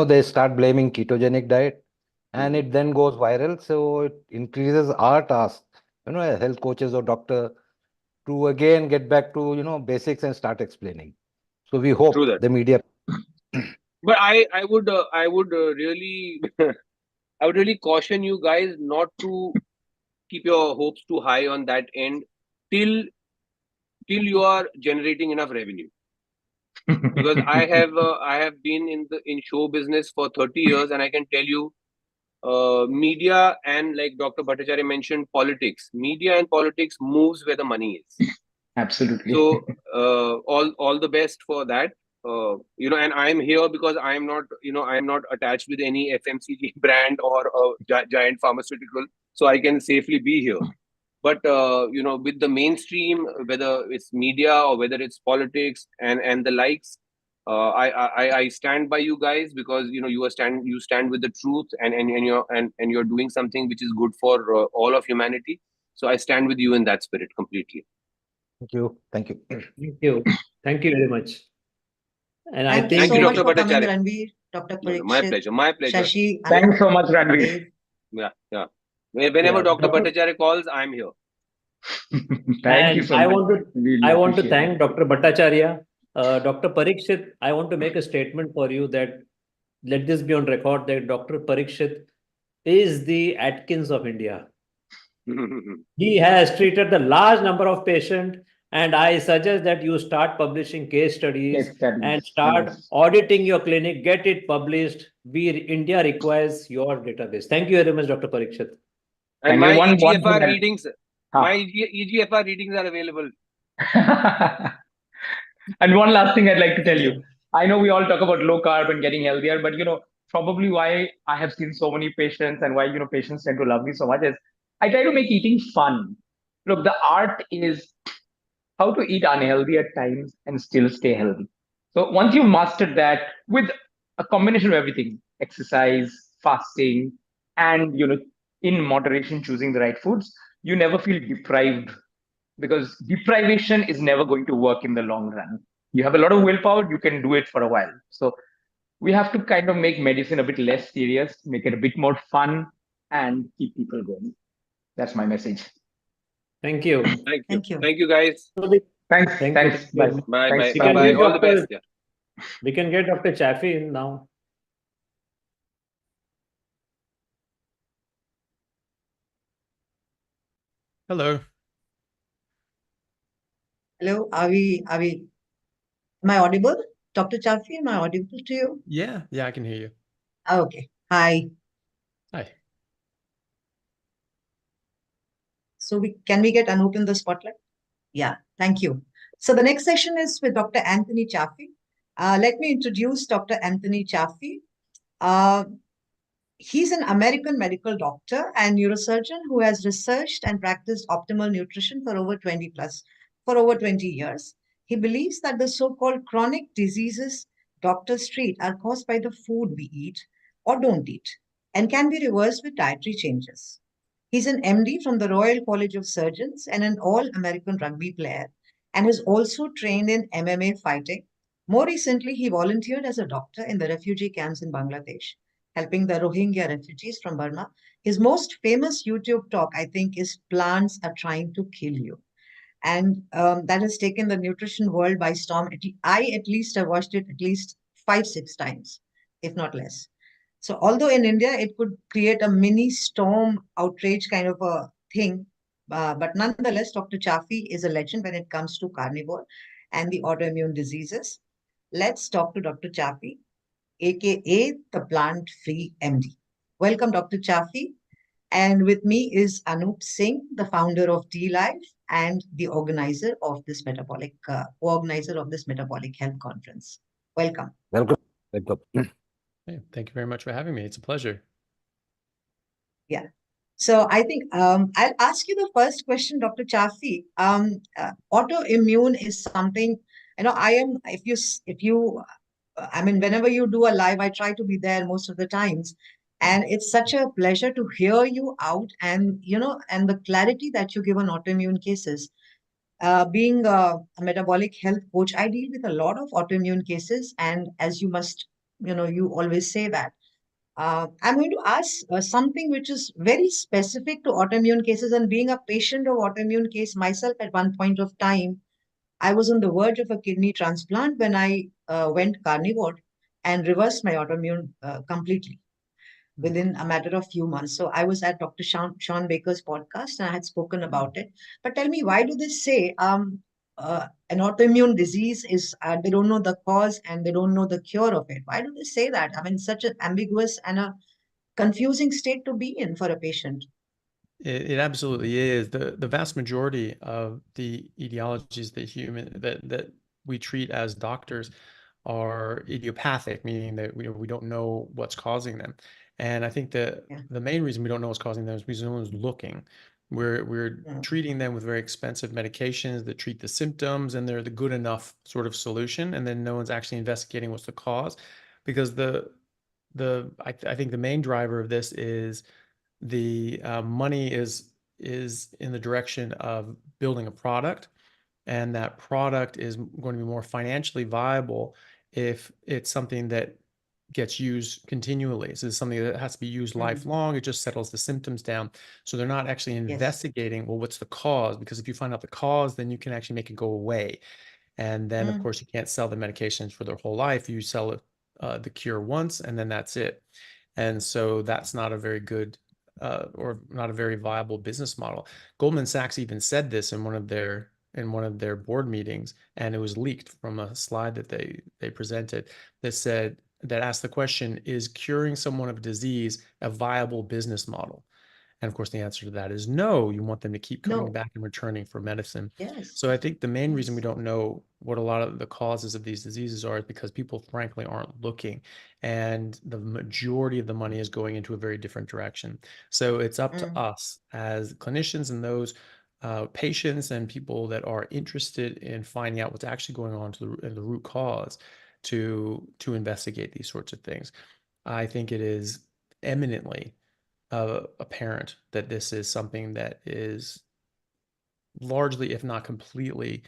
they start blaming ketogenic diet, and it then goes viral. So it increases our task, as health coaches or doctor, to again get back to basics and start explaining. So we hope the media. But I would really I would really caution you guys not to keep your hopes too high on that end till you are generating enough revenue. Because I have been in show business for 30 years, and I can tell you, media and, like Dr. Bhattacharya mentioned, politics. Media and politics moves where the money is. Absolutely. So all the best for that. And I'm here because I'm not attached with any FMCG brand or a giant pharmaceutical, so I can safely be here. But with the mainstream, whether it's media or whether it's politics and the likes, I stand by you guys, because you stand with the truth, and you're doing something which is good for all of humanity. So I stand with you in that spirit completely. Thank you. Thank you. Thank you. Thank you very much. And I Thank you think so much Dr. for coming, Bhattacharya. Ranveer, Dr. No, Parikshit, my pleasure. My pleasure. Shashi, Thanks Anup, so much, Ranveer. Dave. Yeah. Whenever Yeah, Dr. Dr. Bhattacharya calls, I'm here. Thank you And so I much. want to Really I want to appreciate thank it. Dr. Bhattacharya. Dr. Parikshit, I want to make a statement for you that let this be on record that Dr. Parikshit is the Atkins of India. He has treated the large number of patients, and I suggest that you start publishing case studies Case studies, and start yes. auditing your clinic, get it published. India requires your database. Thank you very much, Dr. Parikshit. And Thank my you. One thing EGFR I- readings, my EGFR readings are available. And one last thing I'd like to tell you. I know we all talk about low carb and getting healthier, but probably why I have seen so many patients and why patients tend to love me so much is I try to make eating fun. Look, the art is how to eat unhealthy at times and still stay healthy. So once you've mastered that with a combination of everything, exercise, fasting, and in moderation choosing the right foods, you never feel deprived, because deprivation is never going to work in the long run. You have a lot of willpower, you can do it for a while. So we have to kind of make medicine a bit less serious, make it a bit more fun, and keep people going. That's my message. Thank you. Thank you. Thank you. Thank you, guys. Thanks. Thank Thanks. you. Bye. Bye. Thanks. We Bye. can Bye. get All the Dr. best. Yeah. We can get Dr. Chaffee in now. Hello. Hello, am I audible? Dr. Chaffee, am I audible to you? Yeah, I can hear you. Okay. Hi. Hi. So can we get Anup in the spotlight? Yeah, thank you. So the next session is with Dr. Anthony Chaffee. Let me introduce Dr. Anthony Chaffee. He's an American medical doctor and neurosurgeon who has researched and practiced optimal nutrition for over 20 years. He believes that the so-called chronic diseases doctors treat are caused by the food we eat or don't eat and can be reversed with dietary changes. He's an MD from the Royal College of Surgeons and an all-American rugby player, and has also trained in MMA fighting. More recently, he volunteered as a doctor in the refugee camps in Bangladesh, helping the Rohingya refugees from Burma. His most famous YouTube talk, I think, is Plants Are Trying to Kill You. And that has taken the nutrition world by storm. I at least have watched it at least 5-6 times, if not less. So although in India it could create a mini storm outrage kind of a thing, but nonetheless, Dr. Chaffee is a legend when it comes to carnivore and the autoimmune diseases. Let's talk to Dr. Chaffee, aka the plant-free MD. Welcome, Dr. Chaffee. And with me is Anup Singh, the founder of D-Life and the organizer of this metabolic health conference. Welcome. Welcome. Hey, thank you very much for having me. It's a pleasure. Yeah. So I think I'll ask you the first question, Dr. Chaffee. Autoimmune is something, whenever you do a live, I try to be there most of the times. And it's such a pleasure to hear you out and the clarity that you give on autoimmune cases. Being a metabolic health coach, I deal with a lot of autoimmune cases. And as you must, you always say that. I'm going to ask something which is very specific to autoimmune cases. And being a patient of autoimmune case myself at one point of time, I was on the verge of a kidney transplant when I went carnivore and reversed my autoimmune completely. within a matter of few months. So I was at Dr. Sean Baker's podcast and I had spoken about it. But tell me, why do they say an autoimmune disease is, they don't know the cause and they don't know the cure of it? Why do they say that? I mean, such an ambiguous and a confusing state to be in for a patient. It absolutely is. The vast majority of the etiologies that we treat as doctors are idiopathic, meaning that we don't know what's causing them. And I think that the main reason we don't know what's causing them is because no one's looking. We're treating them with very expensive medications that treat the symptoms, and they're the good enough sort of solution, and then no one's actually investigating what's the cause. Because I think the main driver of this is the money is in the direction of building a product, and that product is going to be more financially viable if it's something that gets used continually. So it's something that has to be used lifelong. It just settles the symptoms down. So they're not actually investigating, well, what's the cause? Because if you find out the cause, then you can actually make it go away. And then, of course, you can't sell the medications for their whole life. You sell it, the cure once, and then that's it. And so that's not a very good or not a very viable business model. Goldman Sachs even said this in one of their board meetings, and it was leaked from a slide that they presented that asked the question, is curing someone of disease a viable business model? And of course, the answer to that is no. You want them to keep coming back and returning for medicine. So I think the main reason we don't know what a lot of the causes of these diseases are is because people, frankly, aren't looking. And the majority of the money is going into a very different direction. So it's up to us as clinicians and those patients and people that are interested in finding out what's actually going on to the root cause to investigate these sorts of things. I think it is eminently apparent that this is something that is largely, if not completely,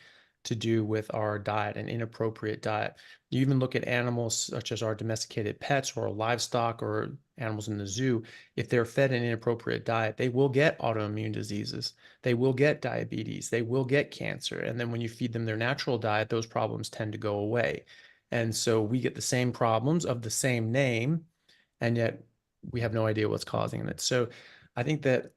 to do with our diet, an inappropriate diet. You even look at animals such as our domesticated pets or livestock or animals in the zoo. If they're fed an inappropriate diet, they will get autoimmune diseases. They will get diabetes. They will get cancer. And then when you feed them their natural diet, those problems tend to go away. And so we get the same problems of the same name, and yet we have no idea what's causing it. So I think that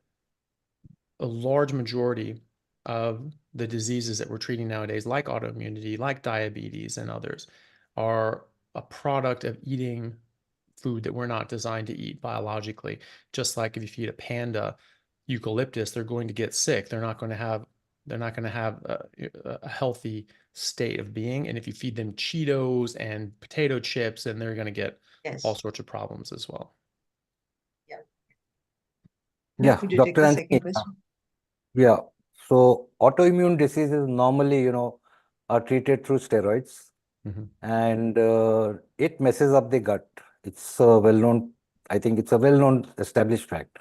a large majority of the diseases that we're treating nowadays, like autoimmunity, like diabetes and others, are a product of eating food that we're not designed to eat biologically. Just like if you feed a panda eucalyptus, they're going to get sick. They're not going to have a healthy state of being. And if you feed them Cheetos and potato chips, then they're going to get all sorts of problems as well. Yeah, Could you Dr. take the second Anthony. question? Yeah. So autoimmune diseases normally, are treated through steroids, and it messes up the gut. It's well-known. I think it's a well-known established fact.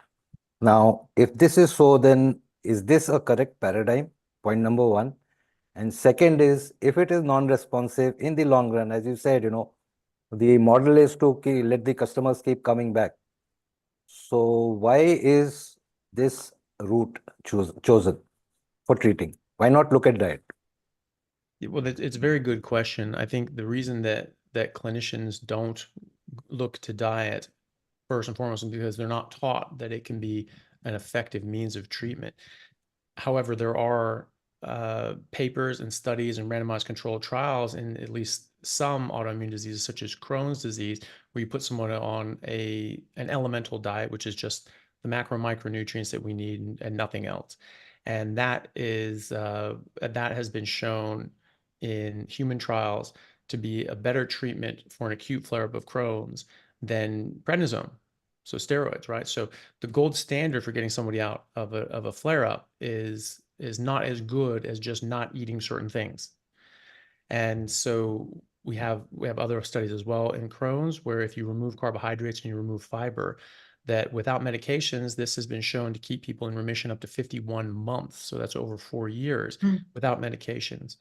Now, if this is so, then is this a correct paradigm? Point number one. And second is, if it is non-responsive in the long run, as you said, the model is to let the customers keep coming back. So why is this route chosen for treating? Why not look at diet? Well, it's a very good question. I think the reason that clinicians don't look to diet first and foremost is because they're not taught that it can be an effective means of treatment. However, there are papers and studies and randomized controlled trials in at least some autoimmune diseases, such as Crohn's disease, where you put someone on an elemental diet, which is just the macro micronutrients that we need and nothing else. And that has been shown in human trials to be a better treatment for an acute flare-up of Crohn's than prednisone, so steroids, right? So the gold standard for getting somebody out of a flare-up is not as good as just not eating certain things. And so we have other studies as well in Crohn's, where if you remove carbohydrates and you remove fiber, that without medications, this has been shown to keep people in remission up to 51 months. So that's over 4 years without medications.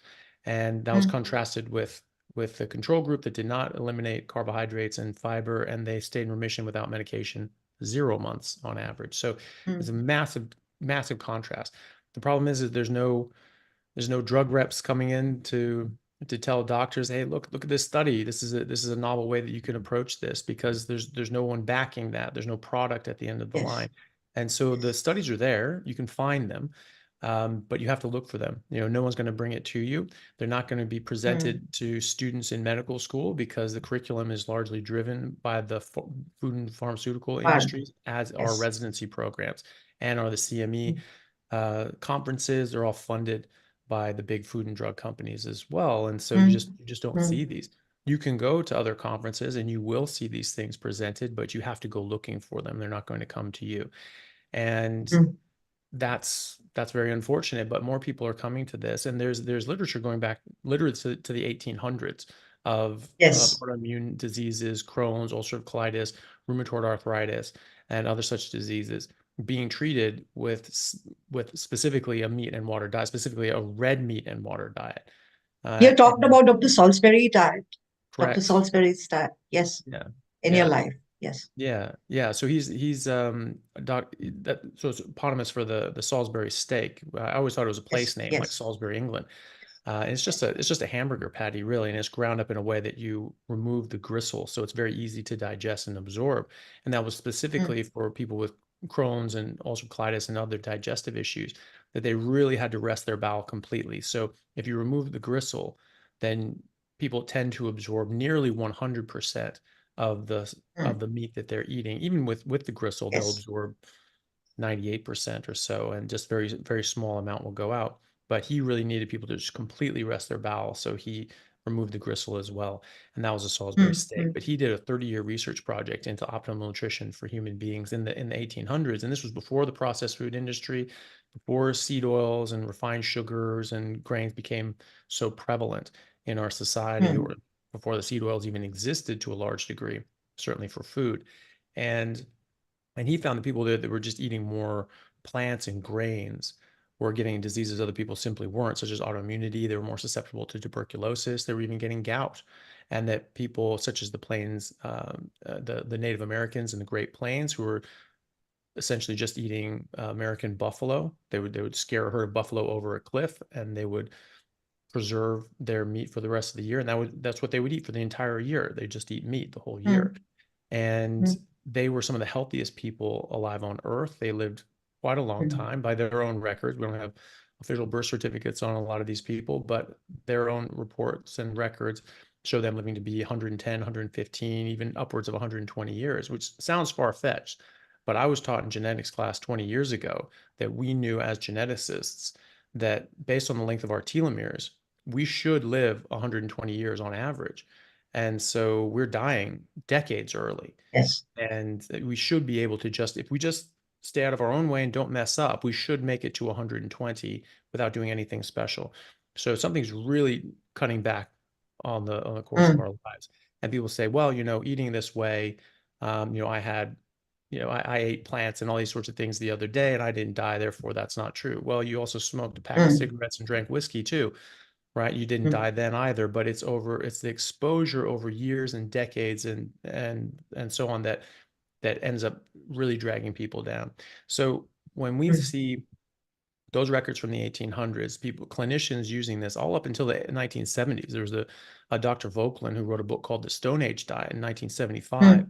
And that was contrasted with the control group that did not eliminate carbohydrates and fiber, and they stayed in remission without medication 0 months on average. So it's a massive, massive contrast. The problem is that there's no drug reps coming in to to tell doctors, hey, look at this study. This is a novel way that you can approach this, because there's no one backing that. There's no product at the end of the line. And so the studies are there. You can find them, but you have to look for them. No one's going to bring it to you. They're not going to be presented to students in medical school, because the curriculum is largely driven by the food and pharmaceutical industries, as are residency programs and are the CME conferences. They're all funded by the big food and drug companies as well. And so you just don't see these. You can go to other conferences and you will see these things presented, but you have to go looking for them. They're not going to come to you. And that's very unfortunate, but more people are coming to this. And there's literature going back literally to the 1800s of autoimmune diseases, Crohn's, ulcerative colitis, rheumatoid arthritis, and other such diseases being treated with specifically a meat and water diet, specifically a red meat and water diet. You talked about Dr. Salisbury diet. Correct. Dr. Salisbury's diet. Yes. Yeah. In your life. Yes. Yeah. So he's so it's eponymous for the Salisbury steak. I always thought it was a place name, like Salisbury, England. And it's just a hamburger patty, really, and it's ground up in a way that you remove the gristle, so it's very easy to digest and absorb. And that was specifically for people with Crohn's and ulcerative colitis and other digestive issues, that they really had to rest their bowel completely. So if you remove the gristle, then people tend to absorb nearly 100% of the meat that they're eating. Even with the gristle, they'll absorb 98% or so, and just very, very small amount will go out. But he really needed people to just completely rest their bowel, so he removed the gristle as well, and that was a Salisbury steak. But he did a 30-year research project into optimal nutrition for human beings in the 1800s, and this was before the processed food industry, before seed oils and refined sugars and grains became so prevalent in our society, or before the seed oils even existed to a large degree, certainly for food. And he found that people that were just eating more plants and grains were getting diseases other people simply weren't, such as autoimmunity. They were more susceptible to tuberculosis. They were even getting gout. And that people such as the Plains, the Native Americans in the Great Plains, who were essentially just eating American buffalo, they would scare a herd of buffalo over a cliff, and they would preserve their meat for the rest of the year. And that's what they would eat for the entire year. They just eat meat the whole year. And they were some of the healthiest people alive on earth. They lived quite a long time by their own records. We don't have official birth certificates on a lot of these people, but their own reports and records show them living to be 110, 115, even upwards of 120 years, which sounds far-fetched. But I was taught in genetics class 20 years ago that we knew as geneticists that based on the length of our telomeres, we should live 120 years on average. And so we're dying decades early. And we should be able to if we just stay out of our own way and don't mess up, we should make it to 120 without doing anything special. So something's really cutting back on the course of our lives. And people say, well, eating this way, I ate plants and all these sorts of things the other day and I didn't die, therefore that's not true. Well, you also smoked a pack of cigarettes and drank whiskey too, right? You didn't die then either, but it's the exposure over years and decades and so on that ends up really dragging people down. So when we see those records from the 1800s, clinicians using this all up until the 1970s, there was a Dr. Vauquelin who wrote a book called The Stone Age Diet in 1975.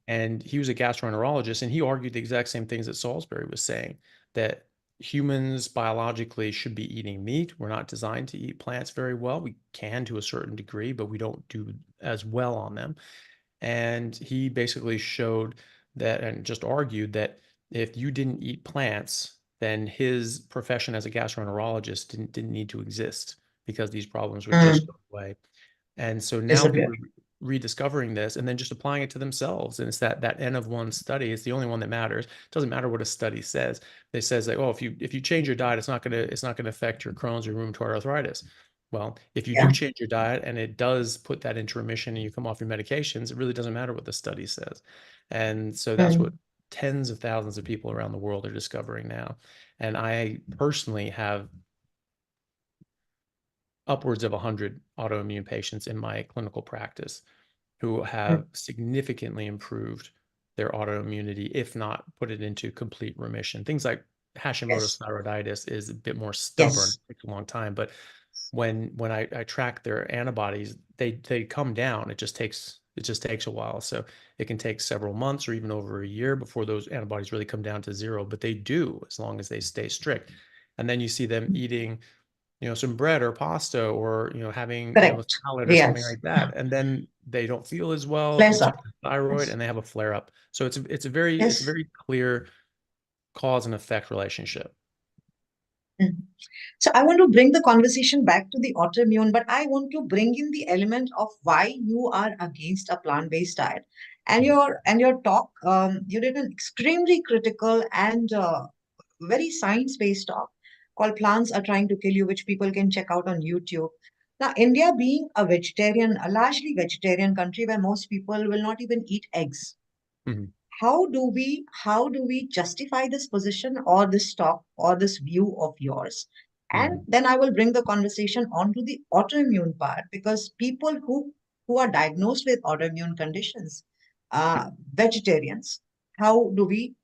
And he was a gastroenterologist, and he argued the exact same things that Salisbury was saying, that humans biologically should be eating meat. We're not designed to eat plants very well. We can to a certain degree, but we don't do as well on them. And he basically showed that and just argued that if you didn't eat plants, then his profession as a gastroenterologist didn't need to exist, because these problems would just go away. And so now people are rediscovering this and then just applying it to themselves. And it's that N of 1 study. It's the only one that matters. It doesn't matter what a study says. It says like, oh, if you change your diet, it's not gonna affect your Crohn's or rheumatoid arthritis. Well, if you do change your diet and it does put that into remission and you come off your medications, it really doesn't matter what the study says. And so that's what tens of thousands of people around the world are discovering now. And I personally have upwards of 100 autoimmune patients in my clinical practice who have significantly improved their autoimmunity, if not put it into complete remission. Things like Hashimoto's thyroiditis is a bit more stubborn. It takes a long time, but when I track their antibodies, they come down. It just takes a while. So it can take several months or even over a year before those antibodies really come down to zero, but they do as long as they stay strict. And then you see them eating, some bread or pasta or, having a salad or something like that. And then they don't feel as well, they check the thyroid and they have a flare up. So it's a very clear cause and effect relationship. So I want to bring the conversation back to the autoimmune, but I want to bring in the element of why you are against a plant-based diet. And your talk, you did an extremely critical and very science-based talk called "Plants Are Trying to Kill You," which people can check out on YouTube. Now, India being a largely vegetarian country where most people will not even eat eggs. Mm-hmm. How do we justify this position or this talk or this view of yours? And then I will bring the conversation onto the autoimmune part, because people who are diagnosed with autoimmune conditions, vegetarians, how do we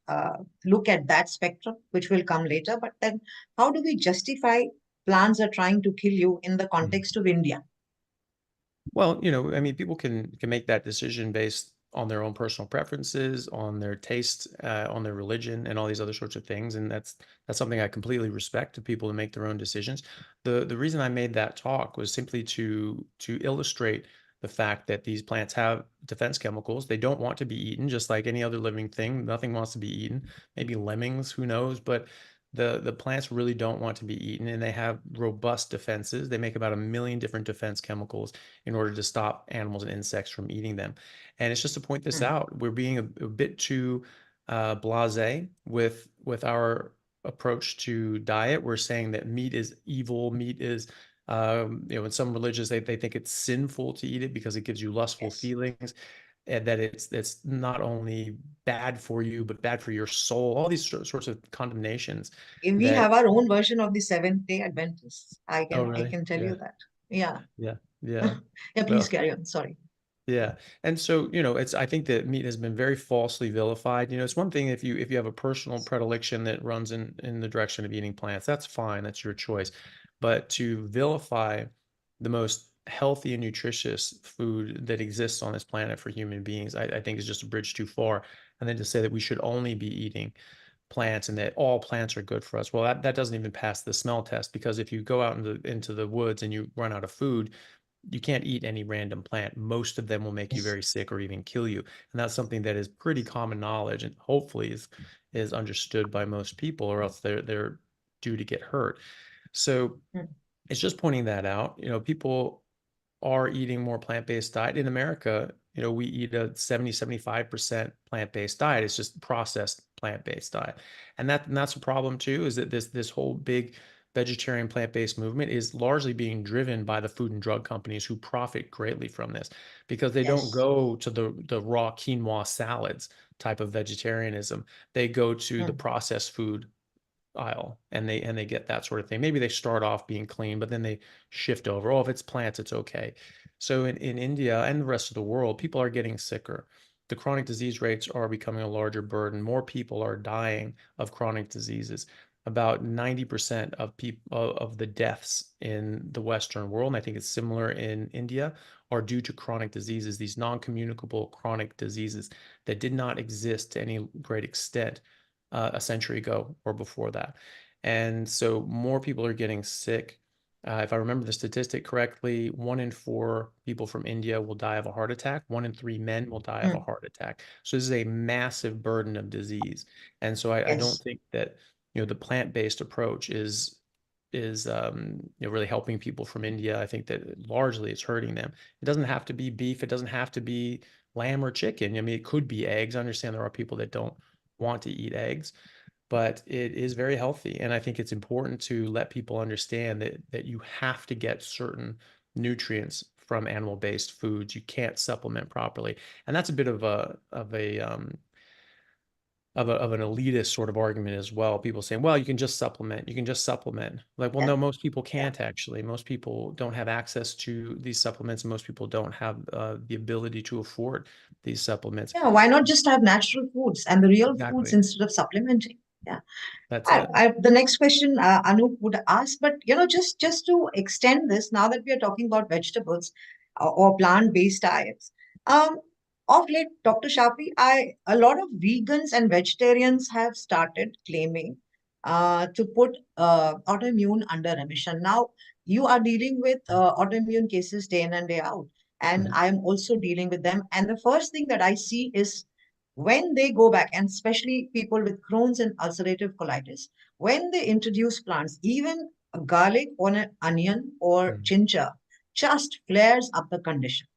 look at that spectrum, which will come later? But then how do we justify plants are trying to kill you in the context of India? Well, I mean, people can make that decision based on their own personal preferences, on their taste, on their religion, and all these other sorts of things. And that's something I completely respect, to people to make their own decisions. The reason I made that talk was simply to illustrate the fact that these plants have defense chemicals. They don't want to be eaten, just like any other living thing. Nothing wants to be eaten. Maybe lemmings, who knows? But the plants really don't want to be eaten, and they have robust defenses. They make about 1 million different defense chemicals in order to stop animals and insects from eating them. And it's just to point this out. We're being a bit too blasé with our approach to diet. We're saying that meat is evil. Meat is, in some religions, they think it's sinful to eat it because it gives you lustful feelings. And that it's not only bad for you, but bad for your soul, all these sorts of condemnations. We have our own version of the Seventh-day Adventists. I really? can tell you that. Yeah. Yeah. Please carry on. Sorry. Yeah. And so, I think that meat has been very falsely vilified. It's one thing if you have a personal predilection that runs in the direction of eating plants, that's fine. That's your choice. But to vilify the most healthy and nutritious food that exists on this planet for human beings, I think is just a bridge too far. And then to say that we should only be eating plants and that all plants are good for us, well, that doesn't even pass the smell test, because if you go out into the woods and you run out of food, you can't eat any random plant. Most of them will make you very sick or even kill you. And that's something that is pretty common knowledge, and hopefully is understood by most people, or else they're due to get hurt. So it's just pointing that out. People are eating more plant-based diet. In America, we eat a 70-75% plant-based diet. It's just processed plant-based diet. And that's a problem too, is that this whole big vegetarian plant-based movement is largely being driven by the food and drug companies, who profit greatly from this, because they don't go to the raw quinoa salads type of vegetarianism. They go to the processed food aisle, and they get that sort of thing. Maybe they start off being clean, but then they shift over. Oh, if it's plants, it's okay. So in India and the rest of the world, people are getting sicker. The chronic disease rates are becoming a larger burden. More people are dying of chronic diseases. About 90% of the deaths in the Western world, and I think it's similar in India, are due to chronic diseases, these non-communicable chronic diseases that did not exist to any great extent a century ago or before that. And so more people are getting sick. If I remember the statistic correctly, 1 in 4 people from India will die of a heart attack. 1 in 3 men will die of a heart attack. So this is a massive burden of disease. And so I don't think that the plant-based approach is really helping people from India. I think that largely it's hurting them. It doesn't have to be beef. It doesn't have to be lamb or chicken. I mean, it could be eggs. I understand there are people that don't want to eat eggs, but it is very healthy. And I think it's important to let people understand that you have to get certain nutrients from animal-based foods. You can't supplement properly. And that's a bit of an elitist sort of argument as well. People saying, well, you can just supplement. Like, well, no, most people can't actually. Most people don't have access to these supplements, and most people don't have the ability to afford these supplements. Yeah, why not just have natural foods and the real foods instead of supplementing? Yeah. That's it. The next question Anup would ask, but just to extend this, now that we are talking about vegetables or plant-based diets, of late, Dr. Chaffee, a lot of vegans and vegetarians have started claiming to put autoimmune under remission. Now, you are dealing with autoimmune cases day in and day out, and I am also dealing with them. And the first thing that I see is when they go back, and especially people with Crohn's and ulcerative colitis, when they introduce plants, even a garlic or an onion or ginger just flares up the condition.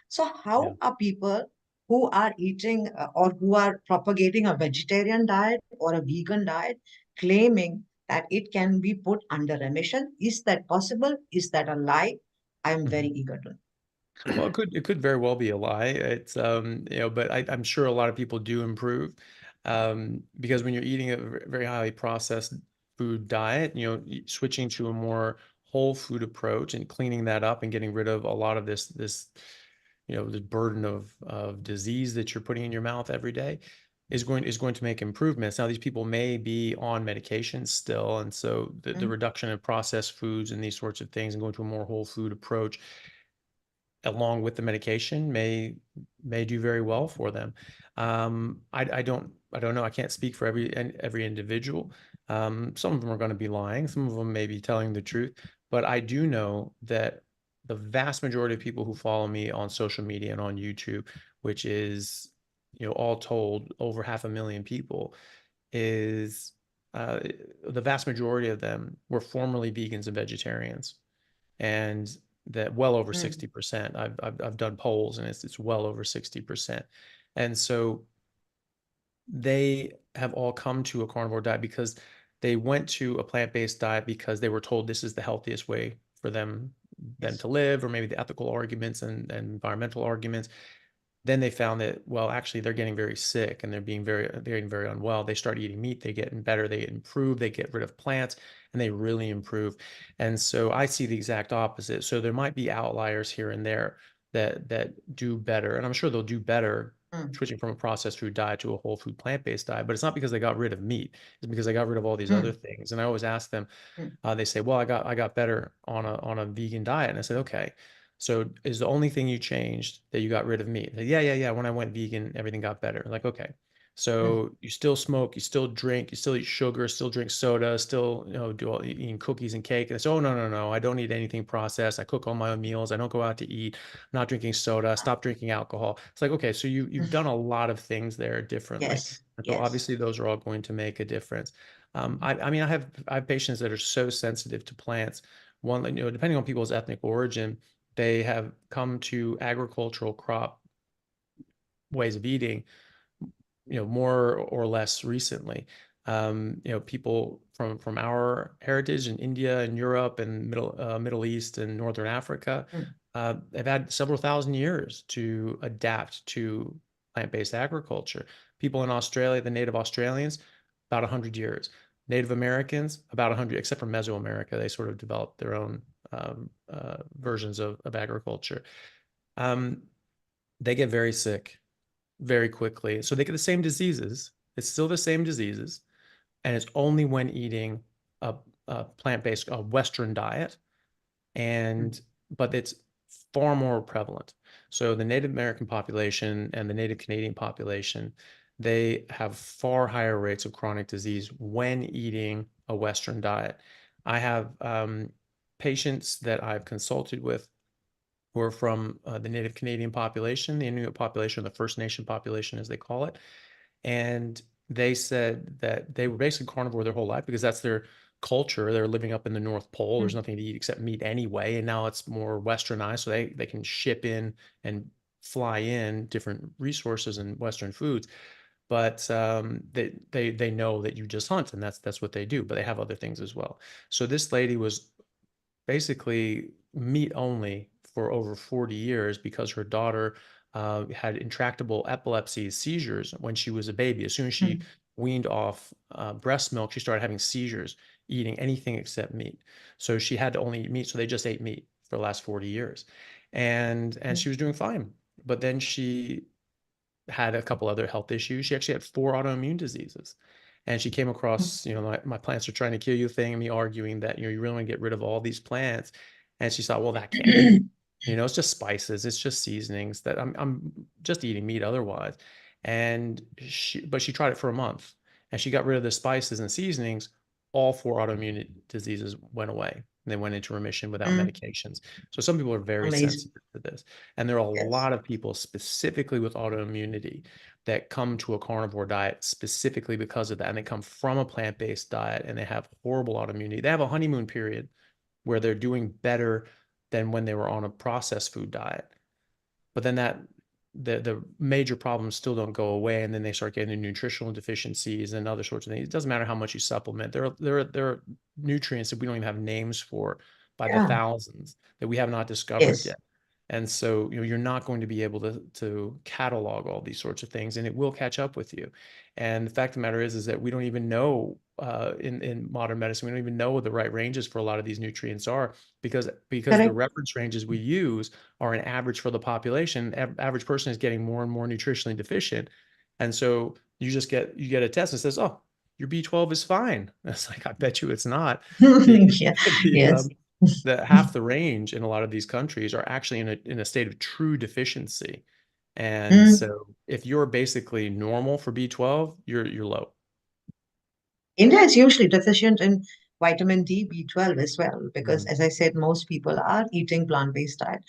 So how are people who are eating or who are propagating a vegetarian diet or a vegan diet claiming that it can be put under remission? Is that possible? Is that a lie? I'm very eager to know. Well, it could very well be a lie. It's but I'm sure a lot of people do improve, because when you're eating a very highly processed food diet, switching to a more whole food approach and cleaning that up and getting rid of a lot of this the burden of disease that you're putting in your mouth every day is going to make improvements. Now, these people may be on medication still, and so the reduction of processed foods and these sorts of things and going to a more whole food approach along with the medication may do very well for them. I don't know. I can't speak for every individual. Some of them are going to be lying. Some of them may be telling the truth. But I do know that the vast majority of people who follow me on social media and on YouTube, which is, all told over 500,000 people, is the vast majority of them were formerly vegans and vegetarians, and that well over 60%. I've done polls, and it's well over 60%. And so they have all come to a carnivore diet because they went to a plant-based diet because they were told this is the healthiest way for them to live, or maybe the ethical arguments and environmental arguments. Then they found that, well, actually they're getting very sick and they're getting very unwell. They start eating meat, they get better, they improve, they get rid of plants, and they really improve. And so I see the exact opposite. So there might be outliers here and there that do better, and I'm sure they'll do better switching from a processed food diet to a whole food plant-based diet, but it's not because they got rid of meat. It's because they got rid of all these other things. And I always ask them, they say, well, I got better on a vegan diet. And I said, okay, so is the only thing you changed that you got rid of meat? Like, yeah. When I went vegan, everything got better. I'm like, okay. So you still smoke, you still drink, you still eat sugar, still drink soda, still, eating cookies and cake. And I say, oh, no. I don't eat anything processed. I cook all my own meals. I don't go out to eat. I'm not drinking soda. Stop drinking alcohol. It's like, okay, so you've done a lot of things there differently. Yes. And so obviously those are all going to make a difference. I have patients that are so sensitive to plants. One, depending on people's ethnic origin, they have come to agricultural crop ways of eating, more or less recently. People from our heritage in India and Europe and Middle East and Northern Africa, have had several thousand years to adapt to plant-based agriculture. People in Australia, the native Australians, about 100 years. Native Americans, about 100, except for Mesoamerica, they sort of developed their own versions of agriculture. They get very sick very quickly. So they get the same diseases. It's still the same diseases. And it's only when eating a plant-based, a Western diet. But it's far more prevalent. So the Native American population and the Native Canadian population, they have far higher rates of chronic disease when eating a Western diet. I have patients that I've consulted with who are from the Native Canadian population, the Inuit population, the First Nation population, as they call it. And they said that they were basically carnivore their whole life because that's their culture. They're living up in the North Pole. There's nothing to eat except meat anyway. And now it's more Westernized, so they can ship in and fly in different resources and Western foods. But they know that you just hunt, and that's what they do. But they have other things as well. So this lady was basically meat only for over 40 years because her daughter had intractable epilepsy seizures when she was a baby. As soon as she weaned off breast milk, she started having seizures, eating anything except meat. So she had to only eat meat. So they just ate meat for the last 40 years. And she was doing fine. But then she had a couple other health issues. She actually had 4 autoimmune diseases. And she came across, my plants are trying to kill you thing, and me arguing that, you really want to get rid of all these plants. And she thought, well, that can't be. It's just spices, it's just seasonings, that I'm just eating meat otherwise. But she tried it for a month, and she got rid of the spices and seasonings. All 4 autoimmune diseases went away, and they went into remission without medications. So some people are very sensitive to this. And there are a lot of people specifically with autoimmunity that come to a carnivore diet specifically because of that. And they come from a plant-based diet and they have horrible autoimmunity. They have a honeymoon period where they're doing better than when they were on a processed food diet. But then the major problems still don't go away, and then they start getting nutritional deficiencies and other sorts of things. It doesn't matter how much you supplement. There are nutrients that we don't even have names for by the thousands that we have not discovered yet. And so, you're not going to be able to catalog all these sorts of things, and it will catch up with you. And the fact of the matter is that we don't even know in modern medicine, we don't even know what the right ranges for a lot of these nutrients are, because the reference ranges we use are an average for the population. Average person is getting more and more nutritionally deficient. And so you get a test that says, oh, your B12 is fine. It's like, I bet you it's not. That half the range in a lot of these countries are actually in a state of true deficiency. And so if you're basically normal for B12, you're low. India is usually deficient in vitamin D, B12 as well, because as I said, most people are eating plant-based diet.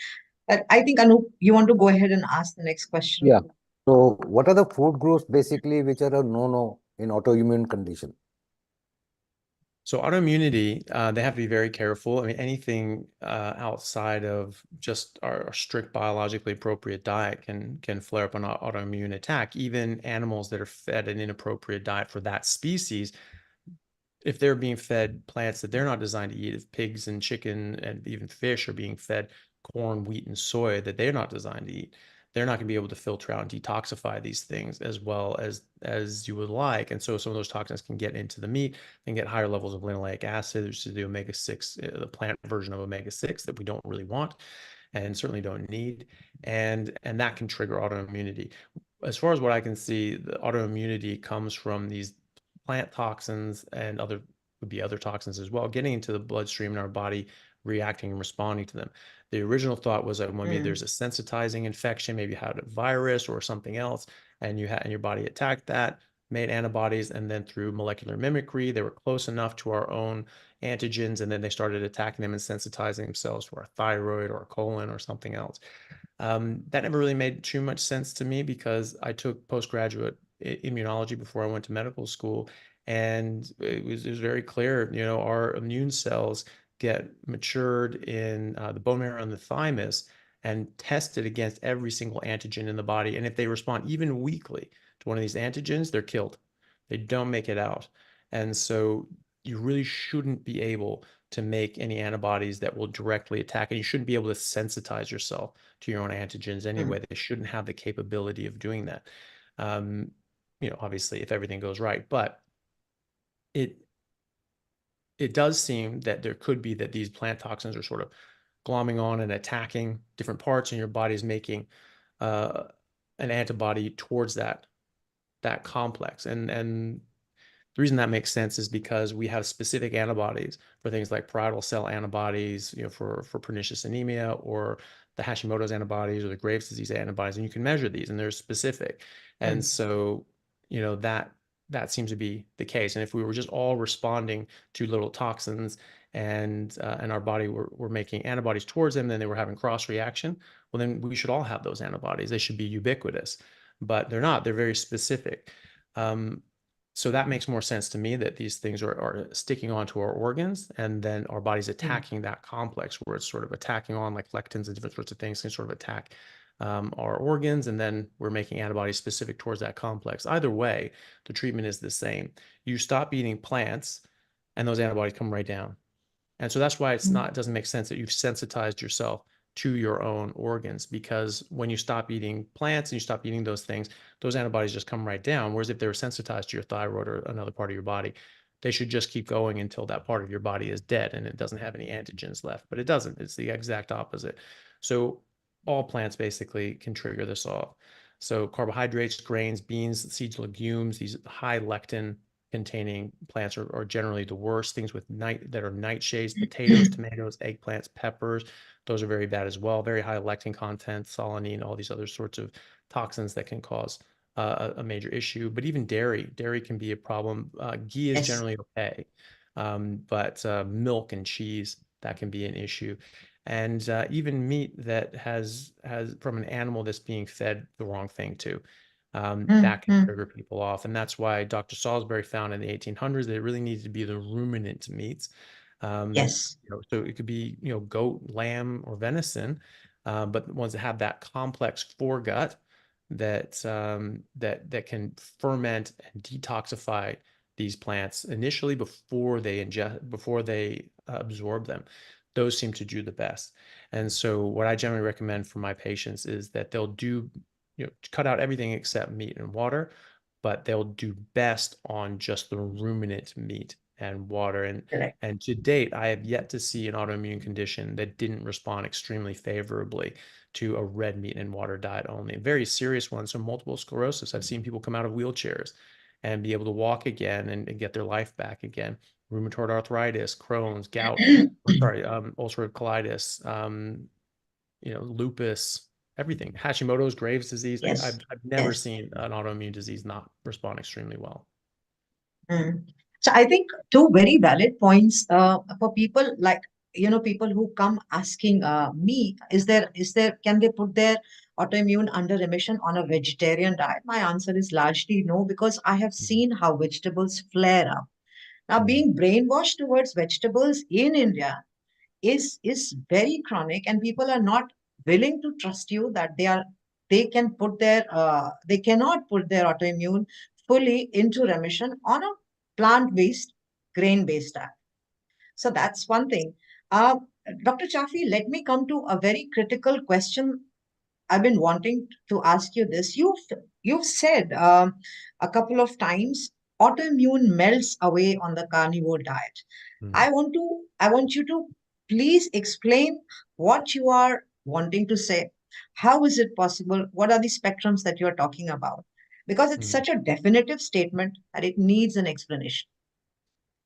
But I think, Anup, you want to go ahead and ask the next question. Yeah. So what are the food groups basically which are a no-no in autoimmune condition? So autoimmunity, they have to be very careful. I mean, anything outside of just our strict biologically appropriate diet can flare up an autoimmune attack. Even animals that are fed an inappropriate diet for that species, if they're being fed plants that they're not designed to eat, if pigs and chicken and even fish are being fed corn, wheat, and soy that they're not designed to eat, they're not going to be able to filter out and detoxify these things as well as you would like. And so some of those toxins can get into the meat and get higher levels of linoleic acid, which is the omega-6, the plant version of omega-6 that we don't really want and certainly don't need. And that can trigger autoimmunity. As far as what I can see, the autoimmunity comes from these plant toxins and would be other toxins as well, getting into the bloodstream in our body, reacting and responding to them. The original thought was that maybe there's a sensitizing infection, maybe you had a virus or something else, and your body attacked that, made antibodies, and then through molecular mimicry, they were close enough to our own antigens, and then they started attacking them and sensitizing themselves for a thyroid or a colon or something else. That never really made too much sense to me, because I took postgraduate immunology before I went to medical school, and it was very clear, our immune cells get matured in the bone marrow and the thymus and tested against every single antigen in the body. And if they respond even weakly to one of these antigens, they're killed. They don't make it out. And so you really shouldn't be able to make any antibodies that will directly attack, and you shouldn't be able to sensitize yourself to your own antigens anyway. They shouldn't have the capability of doing that. Obviously, if everything goes right, but it does seem that there could be that these plant toxins are sort of glomming on and attacking different parts, and your body's making an antibody towards that complex. And the reason that makes sense is because we have specific antibodies for things like parietal cell antibodies, for pernicious anemia, or the Hashimoto's antibodies, or the Graves' disease antibodies, and you can measure these, and they're specific. And so, that seems to be the case. And if we were just all responding to little toxins and our body were making antibodies towards them, then they were having cross reaction, well, then we should all have those antibodies. They should be ubiquitous, but they're not. They're very specific. So that makes more sense to me, that these things are sticking onto our organs, and then our body's attacking that complex, where it's sort of attacking on, like lectins and different sorts of things can sort of attack our organs, and then we're making antibodies specific towards that complex. Either way, the treatment is the same. You stop eating plants and those antibodies come right down. And so that's why it doesn't make sense that you've sensitized yourself to your own organs, because when you stop eating plants and you stop eating those things, those antibodies just come right down. Whereas if they were sensitized to your thyroid or another part of your body, they should just keep going until that part of your body is dead and it doesn't have any antigens left. But it doesn't. It's the exact opposite. So all plants basically can trigger this off. So carbohydrates, grains, beans, seeds, legumes, these high lectin containing plants are generally the worst. Things with that are nightshades, potatoes, tomatoes, eggplants, peppers, those are very bad as well. Very high lectin content, solanine, all these other sorts of toxins that can cause a major issue. But even dairy can be a problem. Ghee is generally okay, but milk and cheese, that can be an issue. And even meat that has from an animal that's being fed the wrong thing too. That can trigger people off. And that's why Dr. Salisbury found in the 1800s that it really needed to be the ruminant meats. Yes. So it could be, goat, lamb, or venison, but the ones that have that complex foregut that can ferment and detoxify these plants initially before they absorb them. Those seem to do the best. And so what I generally recommend for my patients is that they'll do, cut out everything except meat and water, but they'll do best on just the ruminant meat and water. And to date, I have yet to see an autoimmune condition that didn't respond extremely favorably to a red meat and water diet only. Very serious ones. So multiple sclerosis, I've seen people come out of wheelchairs and be able to walk again and get their life back again. Rheumatoid arthritis, Crohn's, gout, ulcerative colitis, lupus, everything. Hashimoto's, Graves' disease. Yes. I've never seen an autoimmune disease not respond extremely well. So I think two very valid points for people like, people who come asking me, can they put their autoimmune under remission on a vegetarian diet? My answer is largely no, because I have seen how vegetables flare up. Now, being brainwashed towards vegetables in India is very chronic, and people are not willing to trust you that they cannot put their autoimmune fully into remission on a plant-based, grain-based diet. So that's one thing. Dr. Chaffee, let me come to a very critical question. I've been wanting to ask you this. You've said a couple of times autoimmune melts away on the carnivore diet. I want you to please explain what you are wanting to say. How is it possible? What are the spectrums that you're talking about? Because it's such a definitive statement that it needs an explanation.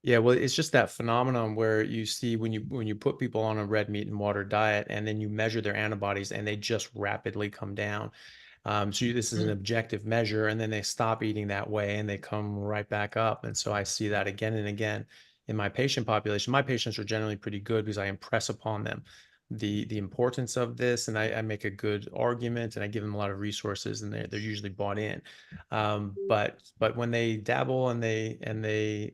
Yeah, well, it's just that phenomenon where you see when you put people on a red meat and water diet, and then you measure their antibodies, and they just rapidly come down. So this is an objective measure, and then they stop eating that way, and they come right back up. And so I see that again and again in my patient population. My patients are generally pretty good because I impress upon them the importance of this, and I make a good argument, and I give them a lot of resources, and they're usually bought in. But when they dabble and they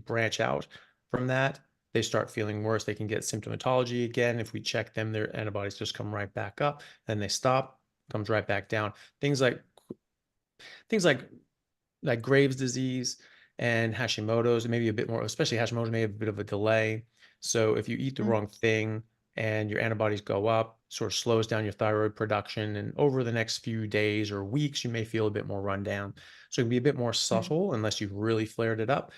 branch out from that, they start feeling worse. They can get symptomatology again. If we check them, their antibodies just come right back up, then they stop, comes right back down. Things like Graves' disease and Hashimoto's, maybe a bit more, especially Hashimoto's, may have a bit of a delay. So if you eat the wrong thing and your antibodies go up, sort of slows down your thyroid production, and over the next few days or weeks, you may feel a bit more run down. So it can be a bit more subtle unless you've really flared it up.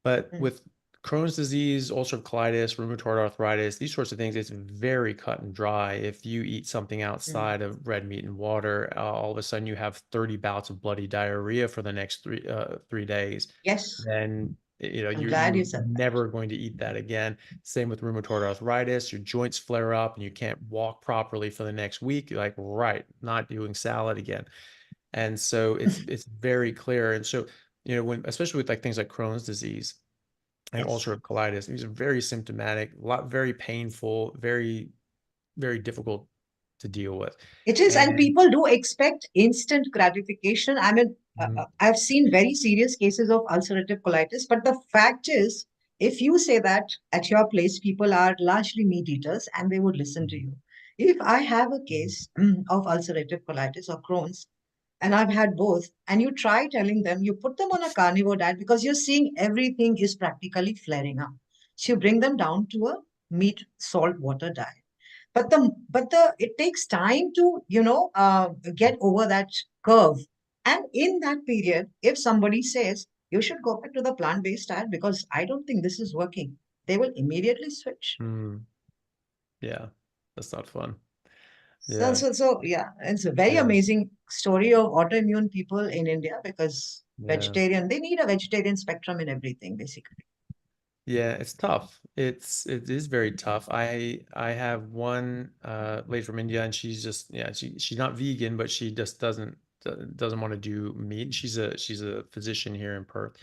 But with Crohn's disease, ulcerative colitis, rheumatoid arthritis, these sorts of things, it's very cut and dry. If you eat something outside of red meat and water, all of a sudden you have 30 bouts of bloody diarrhea for the next 3 days. Yes. Then you're never going to eat that again. Same with rheumatoid arthritis. Your joints flare up and you can't walk properly for the next week. You're like, right, not doing salad again. And so it's very clear. And so especially with things like Crohn's disease and ulcerative colitis, these are very symptomatic, very painful, very, very difficult to deal with. It is, and people do expect instant gratification. I mean, I've seen very serious cases of ulcerative colitis, but the fact is, if you say that at your place, people are largely meat eaters and they would listen to you. If I have a case of ulcerative colitis or Crohn's, and I've had both, and you try telling them, you put them on a carnivore diet because you're seeing everything is practically flaring up. So you bring them down to a meat, salt, water diet. But it takes time to, get over that curve. And in that period, if somebody says, you should go back to the plant-based diet because I don't think this is working, they will immediately switch. Yeah, that's not fun. So yeah, it's a very amazing story of autoimmune people in India because vegetarian. They need a vegetarian spectrum in everything, basically. Yeah, it's tough. It is very tough. I have one lady from India, and she's just she's not vegan, but she just doesn't want to do meat. She's a physician here in Perth,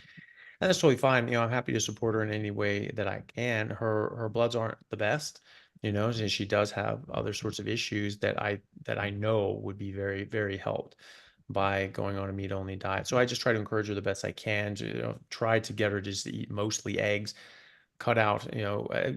and that's totally fine. I'm happy to support her in any way that I can. Her bloods aren't the best, and she does have other sorts of issues that I know would be very, very helped by going on a meat-only diet. So I just try to encourage her the best I can to try to get her just to eat mostly eggs, cut out,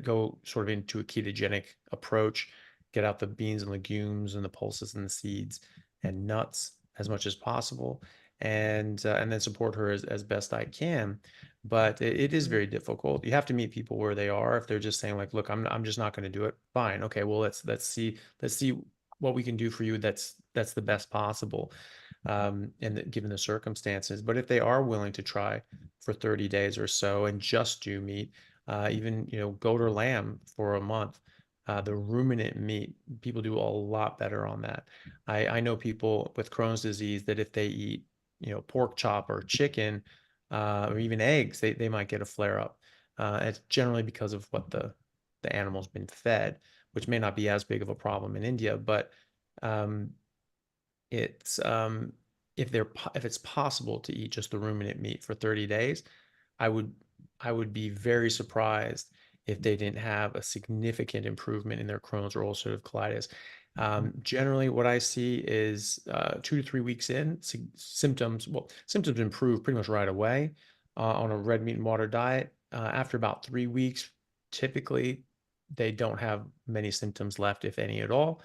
go sort of into a ketogenic approach, get out the beans and legumes and the pulses and the seeds and nuts as much as possible, and then support her as best I can. But it is very difficult. You have to meet people where they are. If they're just saying like, look, I'm just not going to do it. Fine. Okay. Well, let's see what we can do for you. That's the best possible. And given the circumstances. But if they are willing to try for 30 days or so and just do meat, even goat or lamb for a month, the ruminant meat, people do a lot better on that. I know people with Crohn's disease that if they eat pork chop or chicken or even eggs, they might get a flare up. It's generally because of what the animal's been fed, which may not be as big of a problem in India, but it's if it's possible to eat just the ruminant meat for 30 days, I would be very surprised if they didn't have a significant improvement in their Crohn's or ulcerative colitis. Generally, what I see is 2 to 3 weeks in, symptoms improve pretty much right away on a red meat and water diet. After about 3 weeks, typically they don't have many symptoms left, if any at all.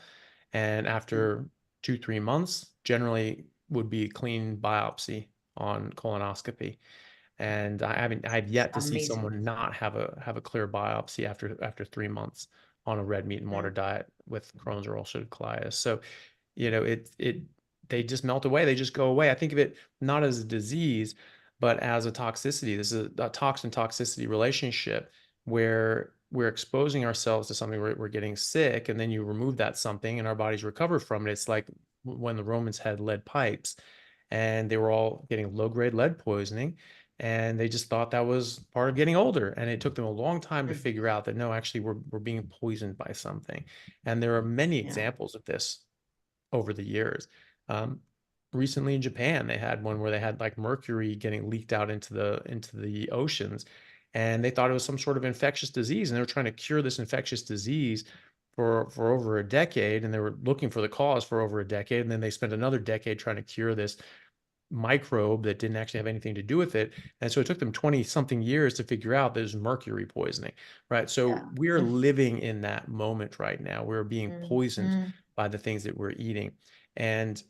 And after 2-3 months, generally would be a clean biopsy on colonoscopy. And I've yet to see someone not have a clear biopsy after 3 months on a red meat and water diet with Crohn's or ulcerative colitis. So, they just melt away. They just go away. I think of it not as a disease, but as a toxicity. This is a toxin toxicity relationship where we're exposing ourselves to something, we're getting sick, and then you remove that something and our bodies recover from it. It's like when the Romans had lead pipes and they were all getting low-grade lead poisoning, and they just thought that was part of getting older. And it took them a long time to figure out that no, actually we're being poisoned by something. And there are many examples of this over the years. Recently in Japan, they had one where they had like mercury getting leaked out into the oceans, and they thought it was some sort of infectious disease, and they were trying to cure this infectious disease for over a decade, and they were looking for the cause for over a decade, and then they spent another decade trying to cure this microbe that didn't actually have anything to do with it. And so it took them 20 something years to figure out there's mercury poisoning, right? So we're living in that moment right now. We're being poisoned by the things that we're eating. And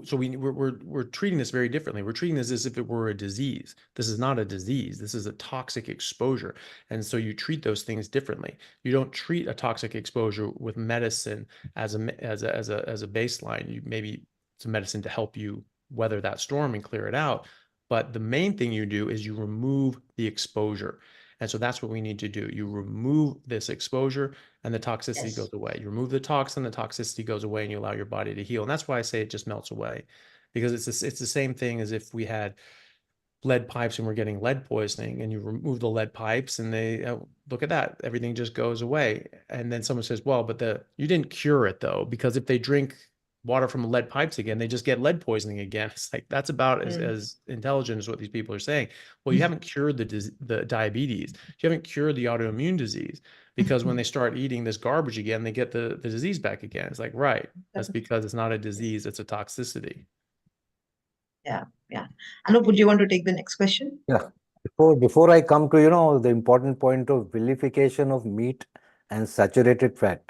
so we're treating this very differently. We're treating this as if it were a disease. This is not a disease. This is a toxic exposure. And so you treat those things differently. You don't treat a toxic exposure with medicine as a baseline. Maybe it's a medicine to help you weather that storm and clear it out. But the main thing you do is you remove the exposure. And so that's what we need to do. You remove this exposure and the toxicity goes away. You remove the toxin, the toxicity goes away, and you allow your body to heal. And that's why I say it just melts away, because it's the same thing as if we had lead pipes and we're getting lead poisoning, and you remove the lead pipes and they look at that, everything just goes away. And then someone says, well, but you didn't cure it though, because if they drink water from lead pipes again, they just get lead poisoning again. It's like, that's about as intelligent as what these people are saying. Well, you haven't cured the diabetes. You haven't cured the autoimmune disease, because when they start eating this garbage again, they get the disease back again. It's like, right. That's because it's not a disease. It's a toxicity. Yeah. Anup, would you want to take the next question? Yeah. Before I come to, the important point of vilification of meat and saturated fat,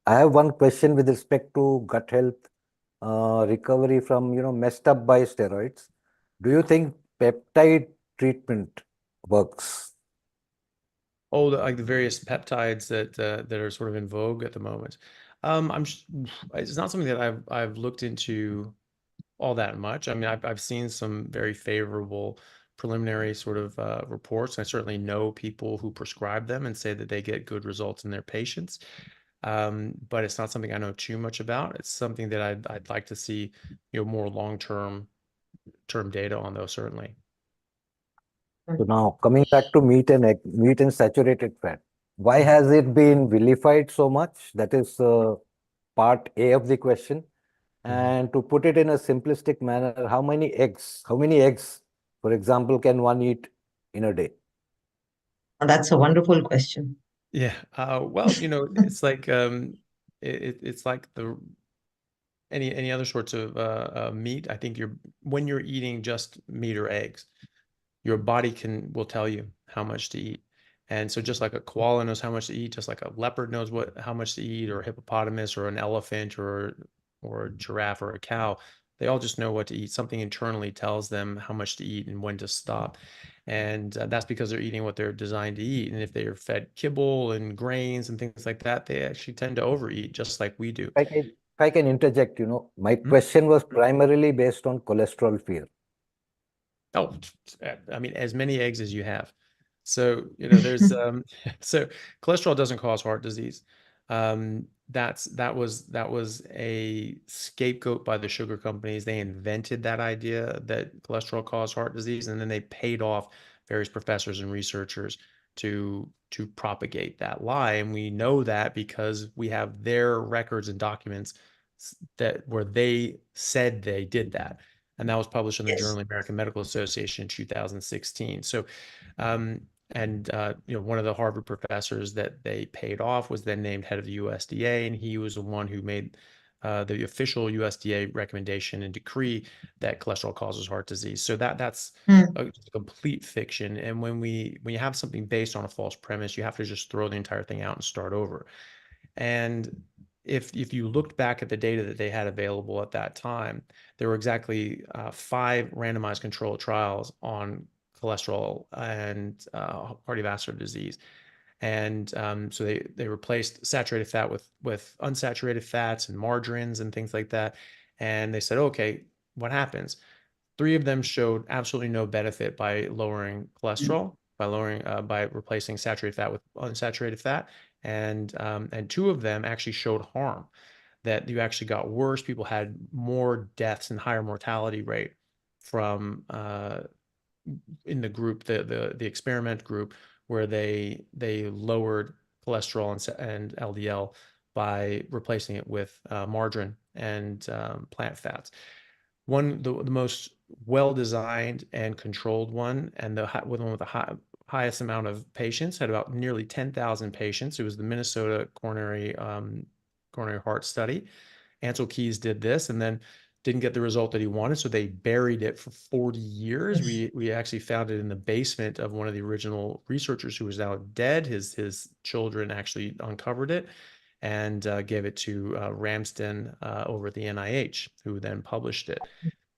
I have one question with respect to gut health, recovery from, messed up by steroids. Do you think peptide treatment works? Oh, like the various peptides that are sort of in vogue at the moment. It's not something that I've looked into all that much. I mean, I've seen some very favorable preliminary sort of reports. I certainly know people who prescribe them and say that they get good results in their patients. But it's not something I know too much about. It's something that I'd like to see, more long-term term data on those, certainly. So now coming back to meat and saturated fat, why has it been vilified so much? That is part A of the question. And to put it in a simplistic manner, how many eggs, for example, can one eat in a day? That's a wonderful question. Yeah. Well, it's like it's like any other sorts of meat. I think when you're eating just meat or eggs, your body will tell you how much to eat. And so just like a koala knows how much to eat, just like a leopard knows how much to eat, or a hippopotamus or an elephant or a giraffe or a cow, they all just know what to eat. Something internally tells them how much to eat and when to stop. And that's because they're eating what they're designed to eat. And if they're fed kibble and grains and things like that, they actually tend to overeat, just like we do. If I can interject, my question was primarily based on cholesterol fear. Oh, I mean, as many eggs as you have. So, there's so cholesterol doesn't cause heart disease. That was a scapegoat by the sugar companies. They invented that idea that cholesterol caused heart disease, and then they paid off various professors and researchers to propagate that lie. And we know that because we have their records and documents where they said they did that. And that was published in the Journal of the American Medical Association in 2016. So, one of the Harvard professors that they paid off was then named head of the USDA, and he was the one who made the official USDA recommendation and decree that cholesterol causes heart disease. So that's a complete fiction. And when you have something based on a false premise, you have to just throw the entire thing out and start over. And if you looked back at the data that they had available at that time, there were exactly 5 randomized controlled trials on cholesterol and cardiovascular disease. And so they replaced saturated fat with unsaturated fats and margarines and things like that. And they said, okay, what happens? 3 of them showed absolutely no benefit by lowering cholesterol, by replacing saturated fat with unsaturated fat. And 2 of them actually showed harm, that you actually got worse. People had more deaths and higher mortality rate from in the group, the experiment group, where they lowered cholesterol and LDL by replacing it with margarine and plant fats. The most well-designed and controlled one, and the one with the highest amount of patients, had about nearly 10,000 patients. It was the Minnesota coronary heart study. Ansel Keys did this and then didn't get the result that he wanted, so they buried it for 40 years. We actually found it in the basement of one of the original researchers who was now dead. His children actually uncovered it and gave it to Ramsden over at the NIH, who then published it.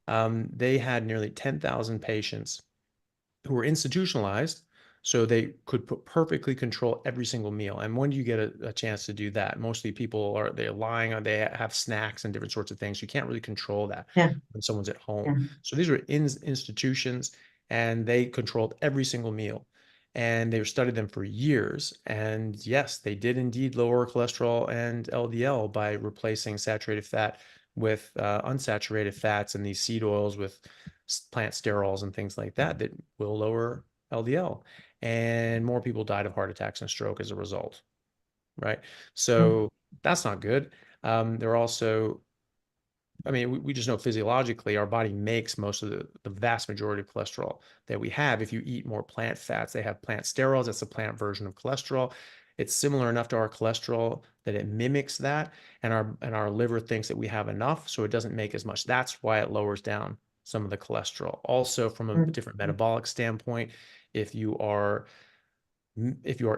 They had nearly 10,000 patients who were institutionalized, so they could perfectly control every single meal. And when do you get a chance to do that? Mostly people they're lying, or they have snacks and different sorts of things. You can't really control that when someone's at home. So these were institutions, and they controlled every single meal. And they studied them for years. And yes, they did indeed lower cholesterol and LDL by replacing saturated fat with unsaturated fats and these seed oils with plant sterols and things like that will lower LDL. And more people died of heart attacks and stroke as a result, right? So that's not good. There are also, we just know physiologically our body makes most of the vast majority of cholesterol that we have. If you eat more plant fats, they have plant sterols. That's a plant version of cholesterol. It's similar enough to our cholesterol that it mimics that, and our liver thinks that we have enough, so it doesn't make as much. That's why it lowers down some of the cholesterol. Also, from a different metabolic standpoint, if you are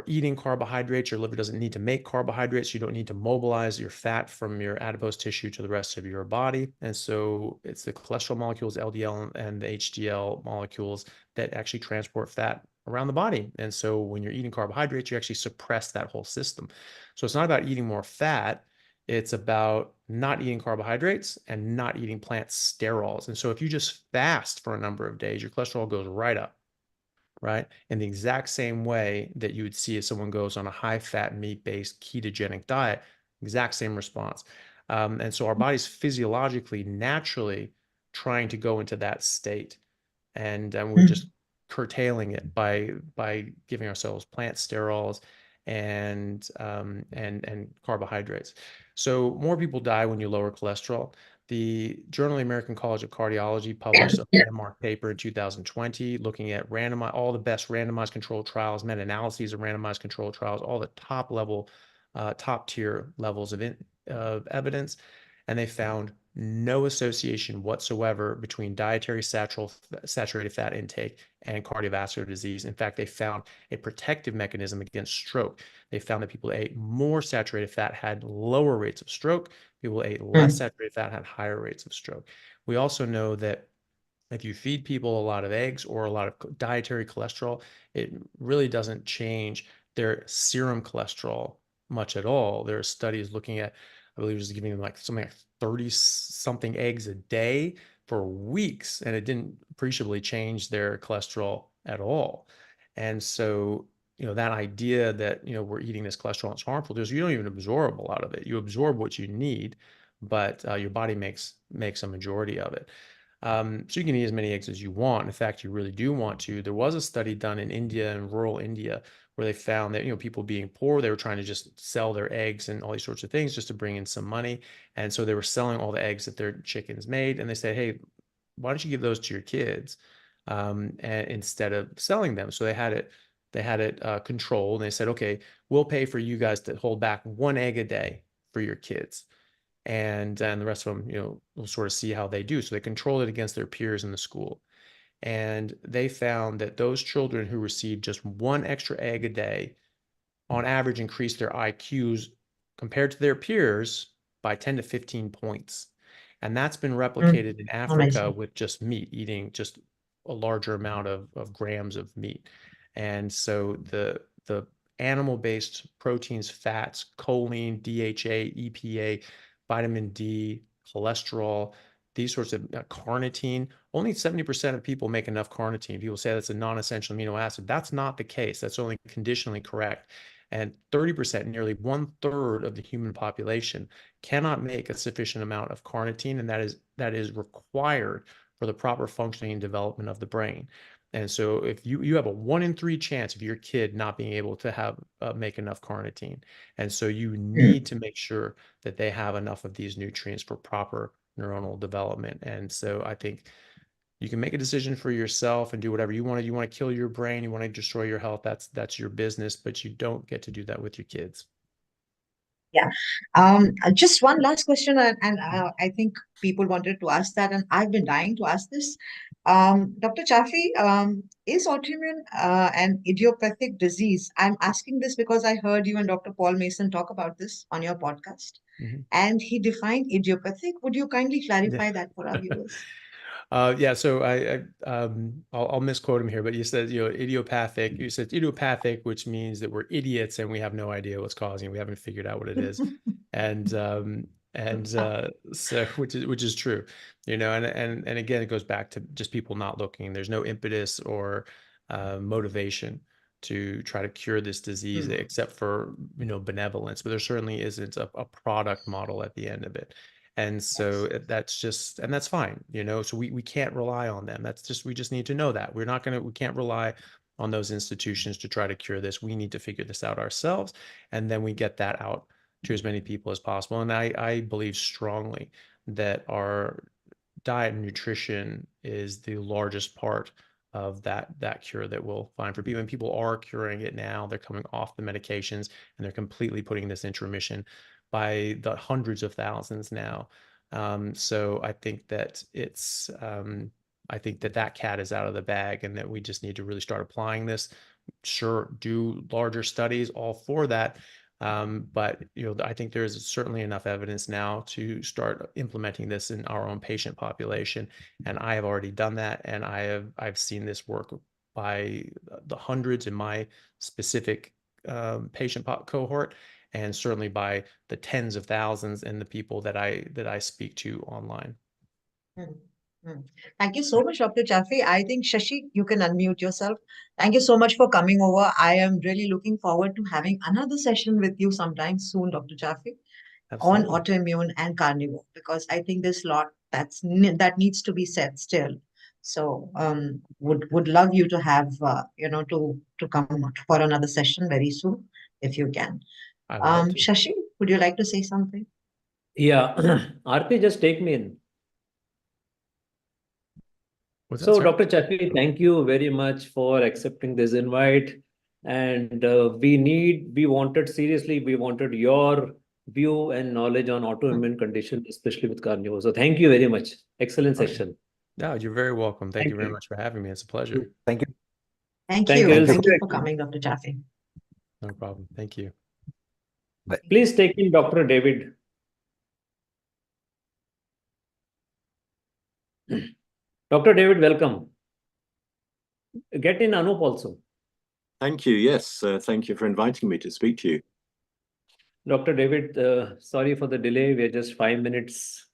eating carbohydrates, your liver doesn't need to make carbohydrates. You don't need to mobilize your fat from your adipose tissue to the rest of your body. And so it's the cholesterol molecules, LDL and the HDL molecules, that actually transport fat around the body. And so when you're eating carbohydrates, you actually suppress that whole system. So it's not about eating more fat. It's about not eating carbohydrates and not eating plant sterols. And so if you just fast for a number of days, your cholesterol goes right up, right? In the exact same way that you would see if someone goes on a high-fat, meat-based ketogenic diet, exact same response. And so our bodies physiologically, naturally trying to go into that state, and we're just curtailing it by giving ourselves plant sterols and carbohydrates. So more people die when you lower cholesterol. The Journal of the American College of Cardiology published a landmark paper in 2020 looking at all the best randomized controlled trials, meta-analyses of randomized controlled trials, all the top tier levels of evidence, and they found no association whatsoever between dietary saturated fat intake and cardiovascular disease. In fact, they found a protective mechanism against stroke. They found that people who ate more saturated fat had lower rates of stroke. People who ate less saturated fat had higher rates of stroke. We also know that if you feed people a lot of eggs or a lot of dietary cholesterol, it really doesn't change their serum cholesterol much at all. There are studies looking at, I believe it was giving them like something like 30 something eggs a day for weeks, and it didn't appreciably change their cholesterol at all. And so, that idea that, we're eating this cholesterol and it's harmful, you don't even absorb a lot of it. You absorb what you need, but your body makes a majority of it. So you can eat as many eggs as you want. In fact, you really do want to. There was a study done in India, in rural India, where they found that, people being poor, they were trying to just sell their eggs and all these sorts of things just to bring in some money. And so they were selling all the eggs that their chickens made. And they said, hey, why don't you give those to your kids and instead of selling them? So they had it controlled. And they said, okay, we'll pay for you guys to hold back 1 egg a day for your kids. And the rest of them, we'll sort of see how they do. So they controlled it against their peers in the school. And they found that those children who received just 1 extra egg a day, on average, increased their IQs compared to their peers by 10 to 15 points. And that's been replicated in Africa with just meat, eating just a larger amount of grams of meat. And so the animal-based proteins, fats, choline, DHA, EPA, vitamin D, cholesterol, these sorts of carnitine, only 70% of people make enough carnitine. People say that's a non-essential amino acid. That's not the case. That's only conditionally correct. And 30%, nearly 1/3 of the human population, cannot make a sufficient amount of carnitine, and that is required for the proper functioning and development of the brain. And so if you have a 1 in 3 chance of your kid not being able to have make enough carnitine. And so you need to make sure that they have enough of these nutrients for proper neuronal development. And so I think you can make a decision for yourself and do whatever you want. You want to kill your brain, you want to destroy your health, that's your business, but you don't get to do that with your kids. Yeah. Just one last question, and I think people wanted to ask that, and I've been dying to ask this. Dr. Chaffee, is autoimmune an idiopathic disease? I'm asking this because I heard you and Dr. Paul Mason talk about this on your podcast, and he defined idiopathic. Would you kindly clarify that for our viewers? Yeah, so I'll misquote him here, but you said, idiopathic. You said idiopathic, which means that we're idiots and we have no idea what's causing it. We haven't figured out what it is, so which is true, and again, it goes back to just people not looking. There's no impetus or motivation to try to cure this disease except for benevolence, but there certainly isn't a product model at the end of it. And so that's fine, so we can't rely on them. We just need to know that we can't rely on those institutions to try to cure this. We need to figure this out ourselves. And then we get that out to as many people as possible. And I believe strongly that our diet and nutrition is the largest part of that cure that we'll find for people. And people are curing it now. They're coming off the medications and they're completely putting this into remission by the hundreds of thousands now. So I think that that cat is out of the bag, and that we just need to really start applying this. Sure, do larger studies, all for that. But I think there's certainly enough evidence now to start implementing this in our own patient population. And I have already done that, and I've seen this work by the hundreds in my specific patient cohort, and certainly by the tens of thousands in the people that I speak to online. Thank you so much, Dr. Chaffee. I think, Shashi, you can unmute yourself. Thank you so much for coming over. I am really looking forward to having another session with you sometime soon, Dr. Chaffee. on Absolutely. autoimmune and carnivore, because I think there's a lot that needs to be said still. So would love you to have to come for another session very soon if you can. I would love to. Shashi, would you like to say something? Yeah, Aarti, just take me in. What's that, So, sir? Dr. Chaffee, thank you very much for accepting this invite. And we wanted your view and knowledge on autoimmune condition, especially with carnivore. So thank you very much. Excellent Okay. session. No, you're very welcome. Thank Thank you very you. much for having me. It's a pleasure. Thank you. Thank Thank you. you. Thank you for coming, Dr. Chaffee. No problem. Thank you. Please take in Dr. David. Dr. David, welcome. Get in Anup also. Thank you. Yes, thank you for inviting me to speak to you. Dr. David, sorry for the delay. We are just 5 minutes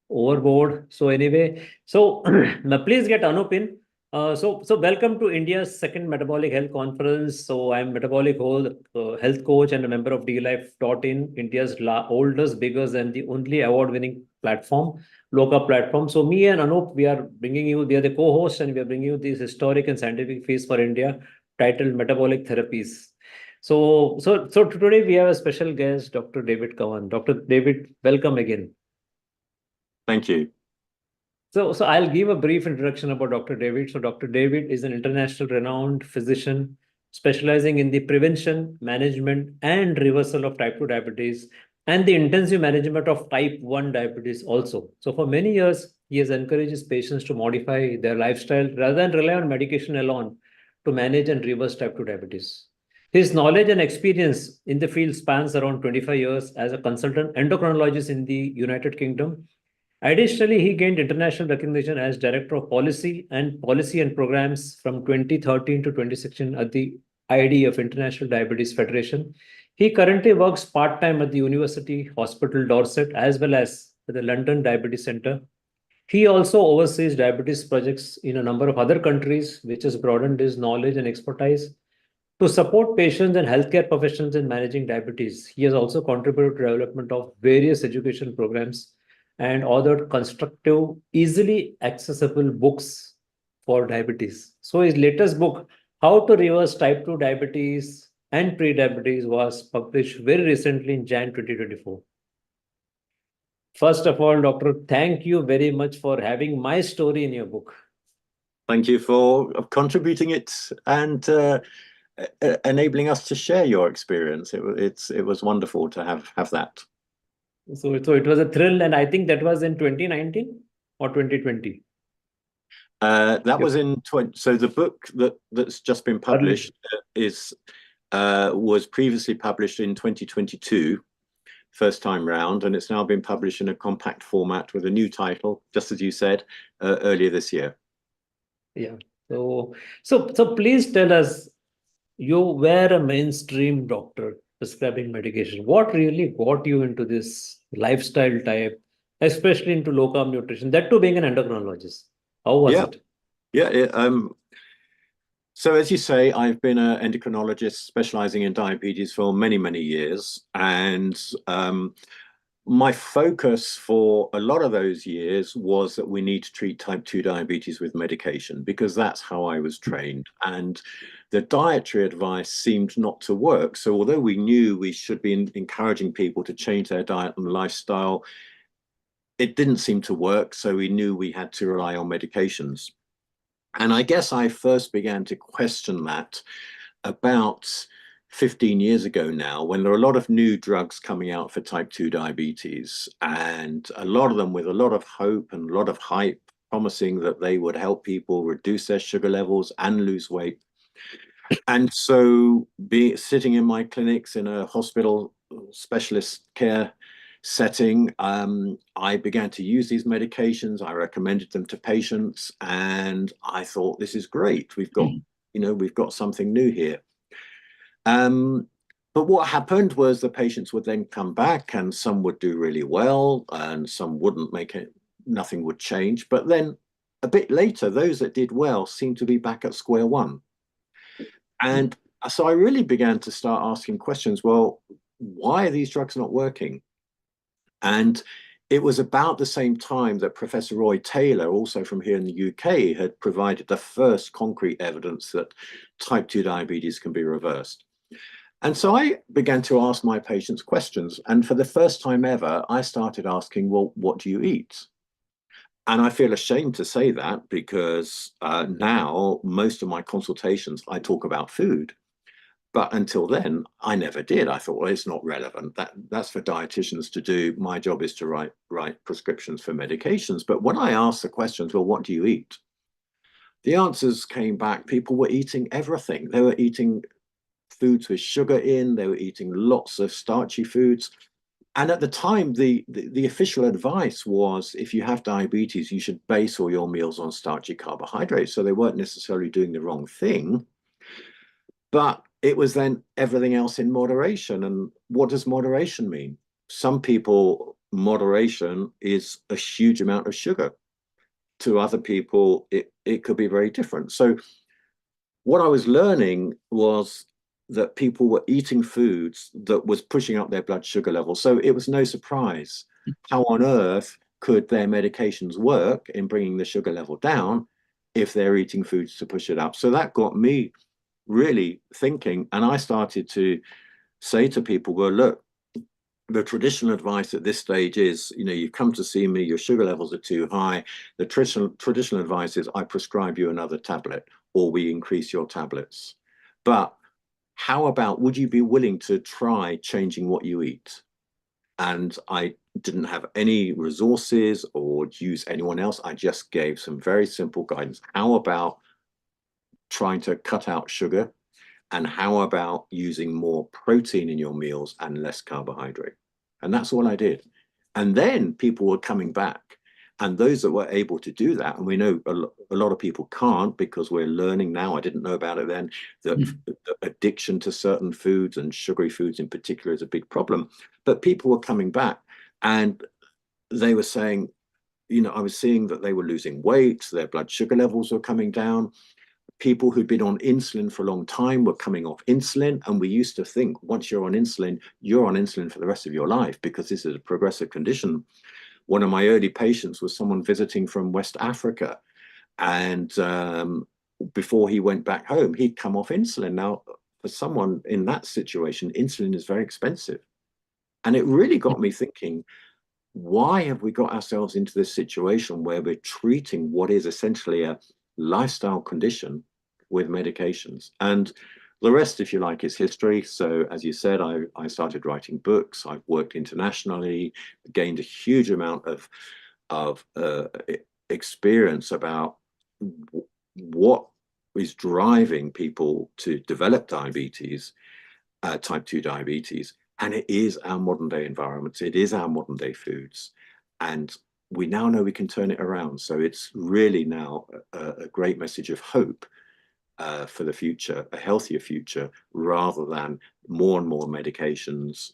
overboard. So anyway, so now please get Anup in. So welcome to India's second Metabolic Health Conference. So I'm Metabolic Health Coach and a member of DLife.in, India's oldest, biggest, and the only award-winning platform, Low Carb platform. So me and Anup, we are the co-hosts, and we are bringing you this historic and scientific feast for India titled Metabolic Therapies. So today we have a special guest, Dr. David Kawan. Dr. David, welcome again. Thank you. So I'll give a brief introduction about Dr. David. So Dr. David is an international renowned physician specializing in the prevention, management, and reversal of type 2 diabetes and the intensive management of type 1 diabetes also. So for many years, he has encouraged his patients to modify their lifestyle rather than rely on medication alone to manage and reverse type 2 diabetes. His knowledge and experience in the field spans around 25 years as a consultant endocrinologist in the United Kingdom. Additionally, he gained international recognition as Director of Policy and Programs from 2013 to 2016 at the ID of International Diabetes Federation. He currently works part-time at the University Hospital Dorset as well as at the London Diabetes Centre. He also oversees diabetes projects in a number of other countries, which has broadened his knowledge and expertise. To support patients and healthcare professionals in managing diabetes, he has also contributed to the development of various education programs and authored constructive, easily accessible books for diabetes. So his latest book, How to Reverse Type 2 Diabetes and Pre-Diabetes, was published very recently in Jan 2024. First of all, Doctor, thank you very much for having my story in your book. Thank you for contributing it and enabling us to share your experience. It was wonderful to have that. So it was a thrill, and I think that was in 2019 or 2020. That was in so the book that's just been published was previously published in 2022, first time round, and it's now been published in a compact format with a new title, just as you said, earlier this year. Yeah. So please tell us, you were a mainstream doctor prescribing medication. What really got you into this lifestyle type, especially into low carb nutrition, that too being an endocrinologist? How was it? Yeah. So as you say, I've been an endocrinologist specializing in diabetes for many, many years. And my focus for a lot of those years was that we need to treat type 2 diabetes with medication, because that's how I was trained. And the dietary advice seemed not to work. So although we knew we should be encouraging people to change their diet and lifestyle, it didn't seem to work. So we knew we had to rely on medications. And I guess I first began to question that about 15 years ago now, when there are a lot of new drugs coming out for type 2 diabetes, and a lot of them with a lot of hope and a lot of hype, promising that they would help people reduce their sugar levels and lose weight. And so sitting in my clinics in a hospital specialist care setting, I began to use these medications. I recommended them to patients, and I thought, this is great. We've got something new here. But what happened was the patients would then come back, and some would do really well and some wouldn't make it, nothing would change. But then a bit later, those that did well seemed to be back at square one. And so I really began to start asking questions. Well, why are these drugs not working? And it was about the same time that Professor Roy Taylor, also from here in the UK, had provided the first concrete evidence that type 2 diabetes can be reversed. And so I began to ask my patients questions. And for the first time ever, I started asking, well, what do you eat? And I feel ashamed to say that because now most of my consultations, I talk about food. But until then, I never did. I thought, well, it's not relevant. That's for dietitians to do. My job is to write prescriptions for medications. But when I asked the questions, well, what do you eat? The answers came back. People were eating everything. They were eating foods with sugar in. They were eating lots of starchy foods. And at the time, the official advice was, if you have diabetes, you should base all your meals on starchy carbohydrates. So they weren't necessarily doing the wrong thing. But it was then everything else in moderation. And what does moderation mean? Some people, moderation is a huge amount of sugar. To other people, it could be very different. So what I was learning was that people were eating foods that was pushing up their blood sugar levels. So it was no surprise. How on earth could their medications work in bringing the sugar level down if they're eating foods to push it up? So that got me really thinking, and I started to say to people, well, look, the traditional advice at this stage is, you come to see me, your sugar levels are too high. The traditional advice is I prescribe you another tablet, or we increase your tablets. But how about, would you be willing to try changing what you eat? And I didn't have any resources or use anyone else. I just gave some very simple guidance. How about trying to cut out sugar? And how about using more protein in your meals and less carbohydrate? And that's all I did. And then people were coming back. And those that were able to do that, and we know a lot of people can't because we're learning now, I didn't know about it then, that the addiction to certain foods and sugary foods in particular is a big problem. But people were coming back and they were saying, I was seeing that they were losing weight, their blood sugar levels were coming down. People who'd been on insulin for a long time were coming off insulin. And we used to think once you're on insulin for the rest of your life because this is a progressive condition. One of my early patients was someone visiting from West Africa. And before he went back home, he'd come off insulin. Now, for someone in that situation, insulin is very expensive. And it really got me thinking, why have we got ourselves into this situation where we're treating what is essentially a lifestyle condition with medications? And the rest, if you like, is history. So as you said, I started writing books. I've worked internationally, gained a huge amount of experience about what is driving people to develop diabetes, type 2 diabetes. And it is our modern day environments. It is our modern day foods. And we now know we can turn it around. So it's really now a great message of hope for the future, a healthier future, rather than more and more medications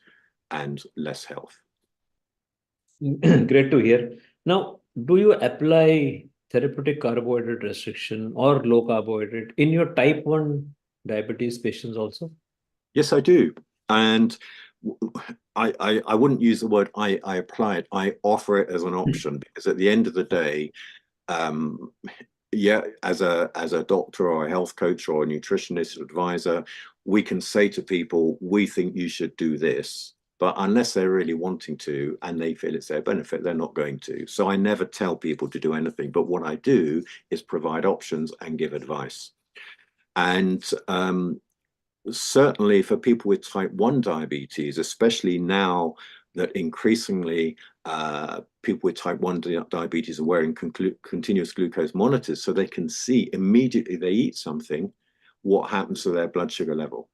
and less health. Great to hear. Now, do you apply therapeutic carbohydrate restriction or low carbohydrate in your type 1 diabetes patients also? Yes, I do. And I wouldn't use the word I apply it. I offer it as an option because at the end of the day, as a doctor or a health coach or a nutritionist advisor, we can say to people, we think you should do this, but unless they're really wanting to and they feel it's their benefit, they're not going to. So I never tell people to do anything, but what I do is provide options and give advice. And certainly for people with type 1 diabetes, especially now that increasingly people with type 1 diabetes are wearing continuous glucose monitors, so they can see immediately they eat something, what happens to their blood sugar level.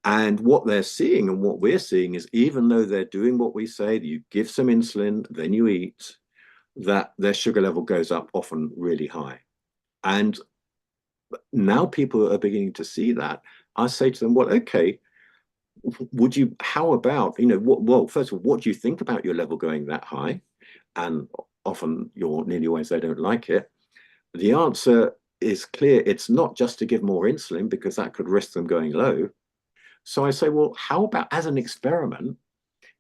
And what they're seeing and what we're seeing is, even though they're doing what we say, you give some insulin, then you eat, that their sugar level goes up often really high. And now people are beginning to see that. I say to them, well, okay, how about, well, first of all, what do you think about your level going that high? And often you're nearly always they don't like it. The answer is clear. It's not just to give more insulin because that could risk them going low. So I say, well, how about as an experiment,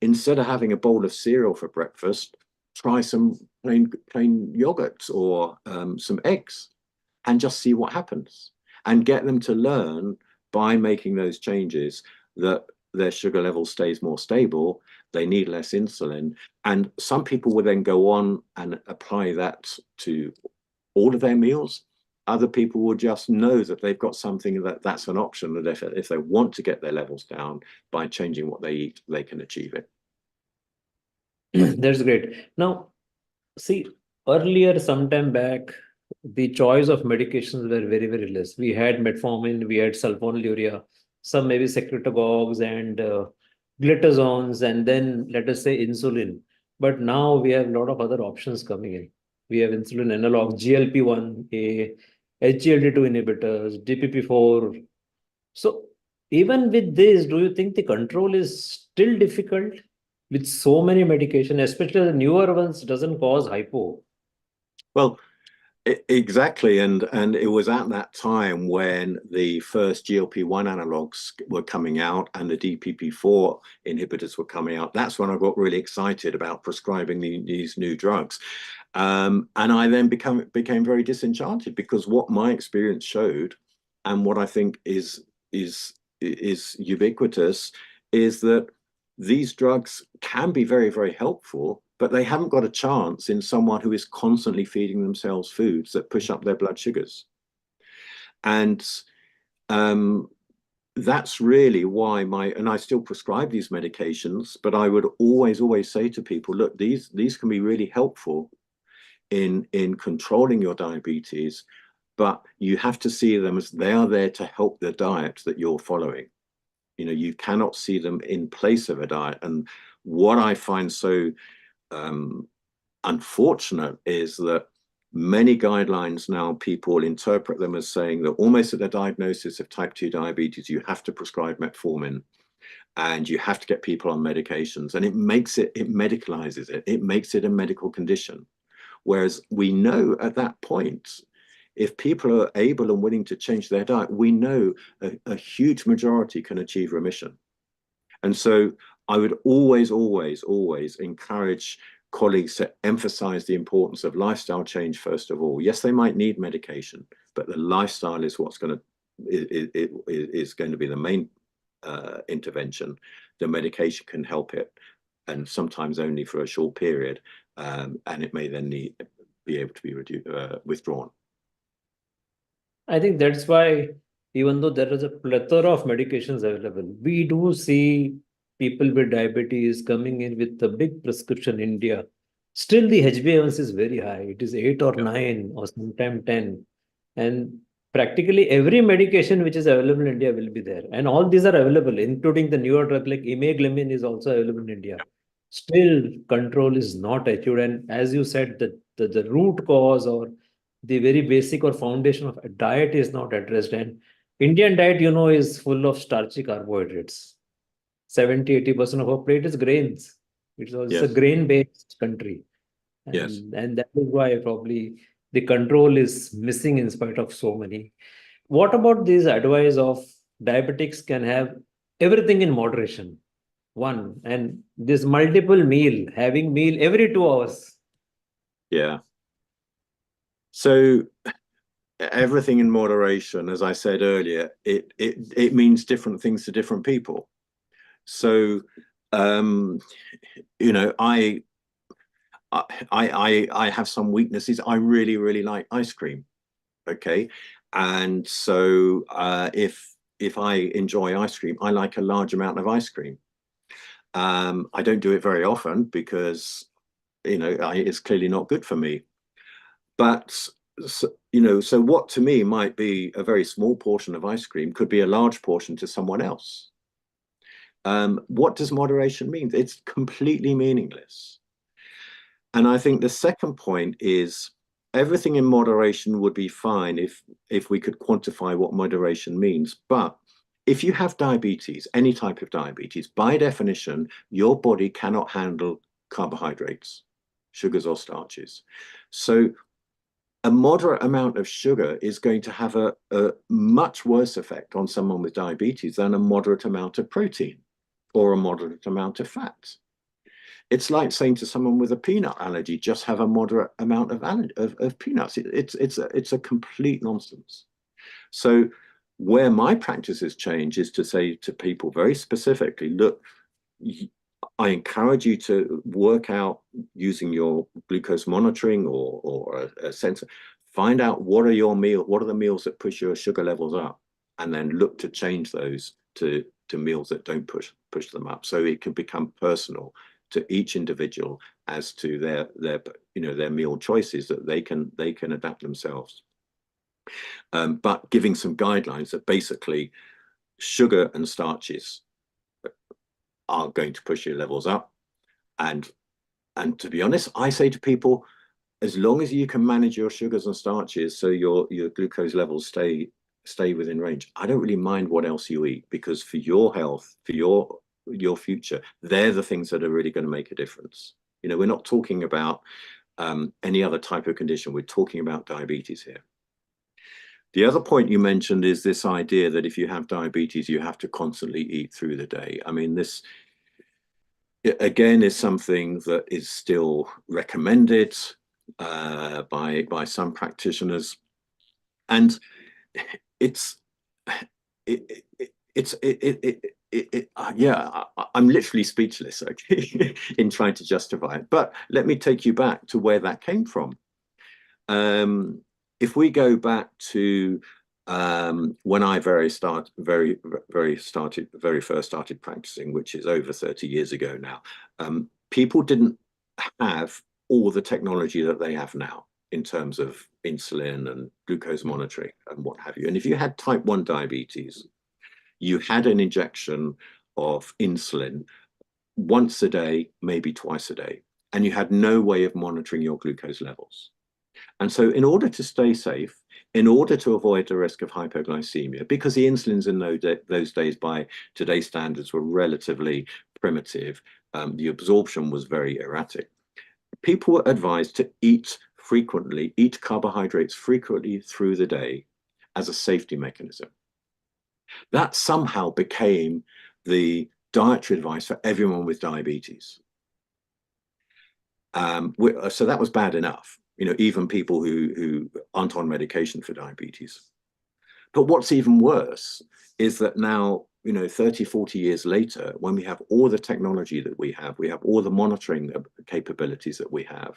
instead of having a bowl of cereal for breakfast, try some plain yogurt or some eggs and just see what happens, and get them to learn by making those changes that their sugar level stays more stable, they need less insulin. And some people will then go on and apply that to all of their meals. Other people will just know that they've got something that's an option, that if they want to get their levels down by changing what they eat, they can achieve it. That's great. Now, see, earlier, sometime back, the choice of medications were very, very less. We had metformin, we had sulfonylurea, some maybe secretagogues and glitazones, and then let us say insulin. But now we have a lot of other options coming in. We have insulin analog, GLP-1, SGLT2 inhibitors, DPP-4. So even with this, do you think the control is still difficult with so many medication, especially the newer ones doesn't cause hypo? Well, exactly, and it was at that time when the first GLP-1 analogs were coming out and the DPP-4 inhibitors were coming out. That's when I got really excited about prescribing these new drugs, and I then became very disenchanted, because what my experience showed, and what I think is ubiquitous, is that these drugs can be very, very helpful, but they haven't got a chance in someone who is constantly feeding themselves foods that push up their blood sugars. And that's really why and I still prescribe these medications, but I would always say to people, look, these can be really helpful in controlling your diabetes, but you have to see them as they are there to help the diet that you're following. You know, you cannot see them in place of a diet. And what I find so unfortunate is that many guidelines now, people interpret them as saying that almost at the diagnosis of type 2 diabetes, you have to prescribe metformin and you have to get people on medications, and it medicalizes it. It makes it a medical condition. Whereas we know at that point, if people are able and willing to change their diet, we know a huge majority can achieve remission. And so I would always encourage colleagues to emphasize the importance of lifestyle change first of all. Yes, they might need medication, but the lifestyle is what's going to be the main intervention. The medication can help it, and sometimes only for a short period, and it may then be able to be withdrawn. I think that's why, even though there is a plethora of medications available, we do see people with diabetes coming in with a big prescription in India. Still, the HbA1c is very high. It is 8 or 9 or sometimes 10. And practically every medication which is available in India will be there. And all these are available, including the newer drug like imeglimin is also available in India. Still, control is not achieved. And as you said, the root cause or the very basic or foundation of a diet is not addressed. And Indian diet, you know, is full of starchy carbohydrates. 70-80% of our plate is grains. It's also a grain-based country. And that is why probably the control is missing in spite of so many. What about this advice of diabetics can have everything in moderation? One, and this multiple meal, having meal every 2 hours. Yeah. So everything in moderation, as I said earlier, it means different things to different people. So, you know, I have some weaknesses. I really like ice cream. Okay. And so if I enjoy ice cream, I like a large amount of ice cream. I don't do it very often because, you know, it's clearly not good for me. But, you know, so what to me might be a very small portion of ice cream could be a large portion to someone else. What does moderation mean? It's completely meaningless. And I think the second point is everything in moderation would be fine if we could quantify what moderation means. But if you have diabetes, any type of diabetes, by definition, your body cannot handle carbohydrates, sugars or starches. So a moderate amount of sugar is going to have a much worse effect on someone with diabetes than a moderate amount of protein or a moderate amount of fat. It's like saying to someone with a peanut allergy, just have a moderate amount of peanuts. It's a complete nonsense. So where my practices change is to say to people very specifically, look, I encourage you to work out using your glucose monitoring or a sensor. Find out what are the meals that push your sugar levels up, and then look to change those to meals that don't push them up. So it can become personal to each individual as to their meal choices that they can adapt themselves. But giving some guidelines that basically sugar and starches are going to push your levels up, and to be honest, I say to people, as long as you can manage your sugars and starches so your glucose levels stay within range, I don't really mind what else you eat, because for your health, for your future, they're the things that are really going to make a difference. We're not talking about any other type of condition. We're talking about diabetes here. The other point you mentioned is this idea that if you have diabetes, you have to constantly eat through the day. I mean, this, again, is something that is still recommended by some practitioners. And yeah, I'm literally speechless, okay, in trying to justify it. But let me take you back to where that came from. If we go back to when I very first started practicing, which is over 30 years ago now, people didn't have all the technology that they have now in terms of insulin and glucose monitoring and what have you. And if you had type 1 diabetes, you had an injection of insulin once a day, maybe twice a day, and you had no way of monitoring your glucose levels. And so in order to stay safe, in order to avoid the risk of hypoglycemia, because the insulins in those days by today's standards were relatively primitive, the absorption was very erratic, people were advised to eat frequently, eat carbohydrates frequently through the day as a safety mechanism. That somehow became the dietary advice for everyone with diabetes. So that was bad enough, even people who aren't on medication for diabetes. But what's even worse is that now, 30, 40 years later, when we have all the technology that we have all the monitoring capabilities that we have,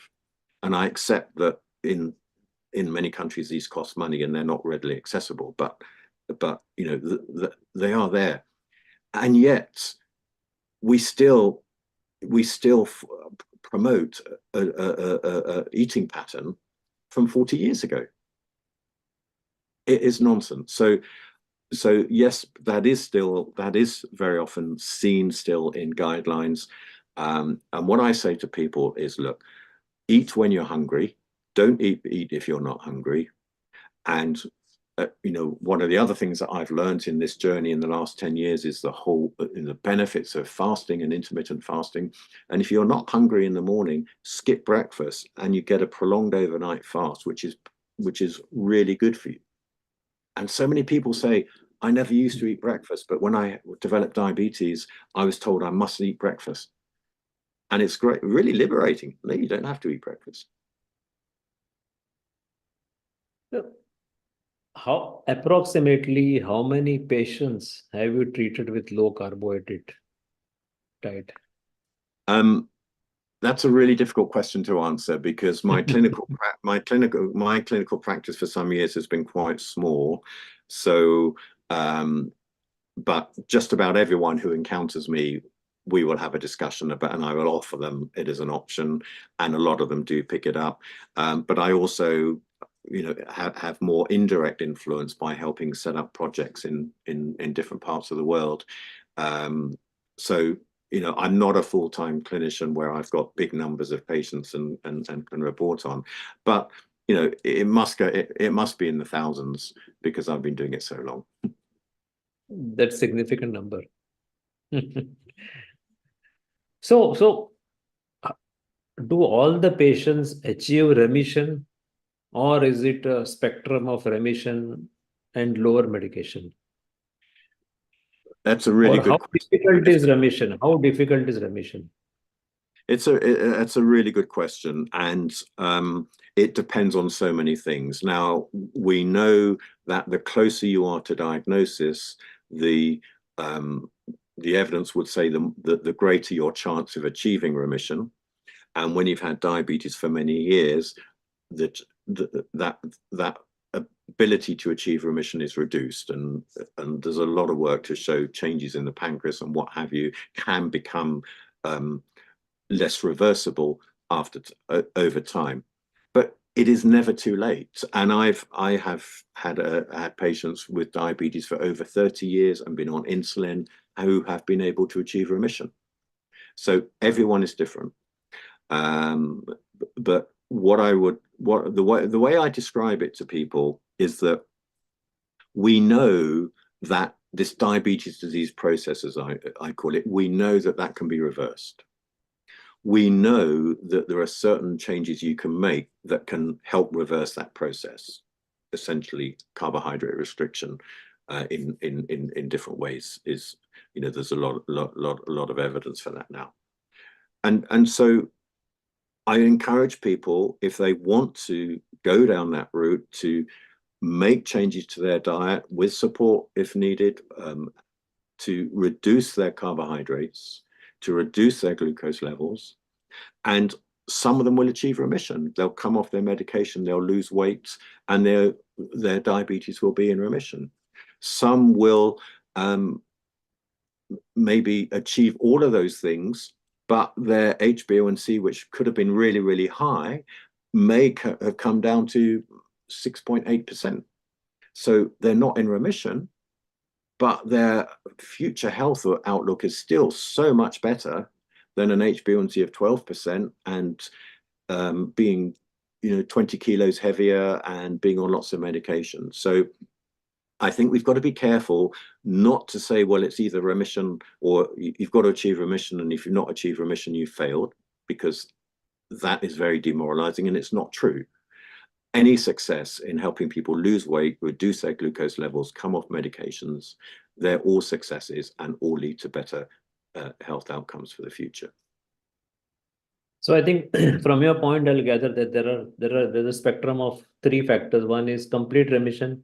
and I accept that in many countries these cost money and they're not readily accessible, but they are there, and yet we still promote a eating pattern from 40 years ago. It is nonsense. So yes, that is very often seen still in guidelines. And what I say to people is, look, eat when you're hungry. Don't eat if you're not hungry. And one of the other things that I've learned in this journey in the last 10 years is the benefits of fasting and intermittent fasting. And if you're not hungry in the morning, skip breakfast and you get a prolonged overnight fast, which is really good for you. And so many people say, I never used to eat breakfast, but when I developed diabetes, I was told I must eat breakfast. And it's great, really liberating. No, you don't have to eat breakfast. Approximately how many patients have you treated with low carbohydrate diet? That's a really difficult question to answer, because my clinical practice for some years has been quite small. So, but just about everyone who encounters me, we will have a discussion about, and I will offer them it as an option, and a lot of them do pick it up. But I also, have more indirect influence by helping set up projects in different parts of the world. So, I'm not a full-time clinician where I've got big numbers of patients and can report on, but it must be in the thousands, because I've been doing it so long. That's a significant number. So do all the patients achieve remission, or is it a spectrum of remission and lower medication? That's a really good question. How difficult is remission? How difficult is remission? It's a really good question, and it depends on so many things. Now, we know that the closer you are to diagnosis, the evidence would say the greater your chance of achieving remission. And when you've had diabetes for many years, that ability to achieve remission is reduced, and there's a lot of work to show changes in the pancreas and what have you can become less reversible over time. But it is never too late, and I have had patients with diabetes for over 30 years and been on insulin who have been able to achieve remission. So everyone is different. But the way I describe it to people is that we know that this diabetes disease process, as I call it, we know that can be reversed. We know that there are certain changes you can make that can help reverse that process, essentially carbohydrate restriction in different ways is, there's a lot of evidence for that now. And so I encourage people, if they want to go down that route, to make changes to their diet with support if needed, to reduce their carbohydrates, to reduce their glucose levels. And some of them will achieve remission. They'll come off their medication, they'll lose weight, and their diabetes will be in remission. Some will maybe achieve all of those things, but their HbA1c, which could have been really, really high, may have come down to 6.8%. So they're not in remission, but their future health outlook is still so much better than an HbA1c of 12% and being 20 kilos heavier and being on lots of medication. So I think we've got to be careful not to say, well, it's either remission or you've got to achieve remission, and if you've not achieved remission, you've failed, because that is very demoralizing and it's not true. Any success in helping people lose weight, reduce their glucose levels, come off medications, they're all successes and all lead to better health outcomes for the future. So I think from your point, I'll gather that there's a spectrum of 3 factors. One is complete remission.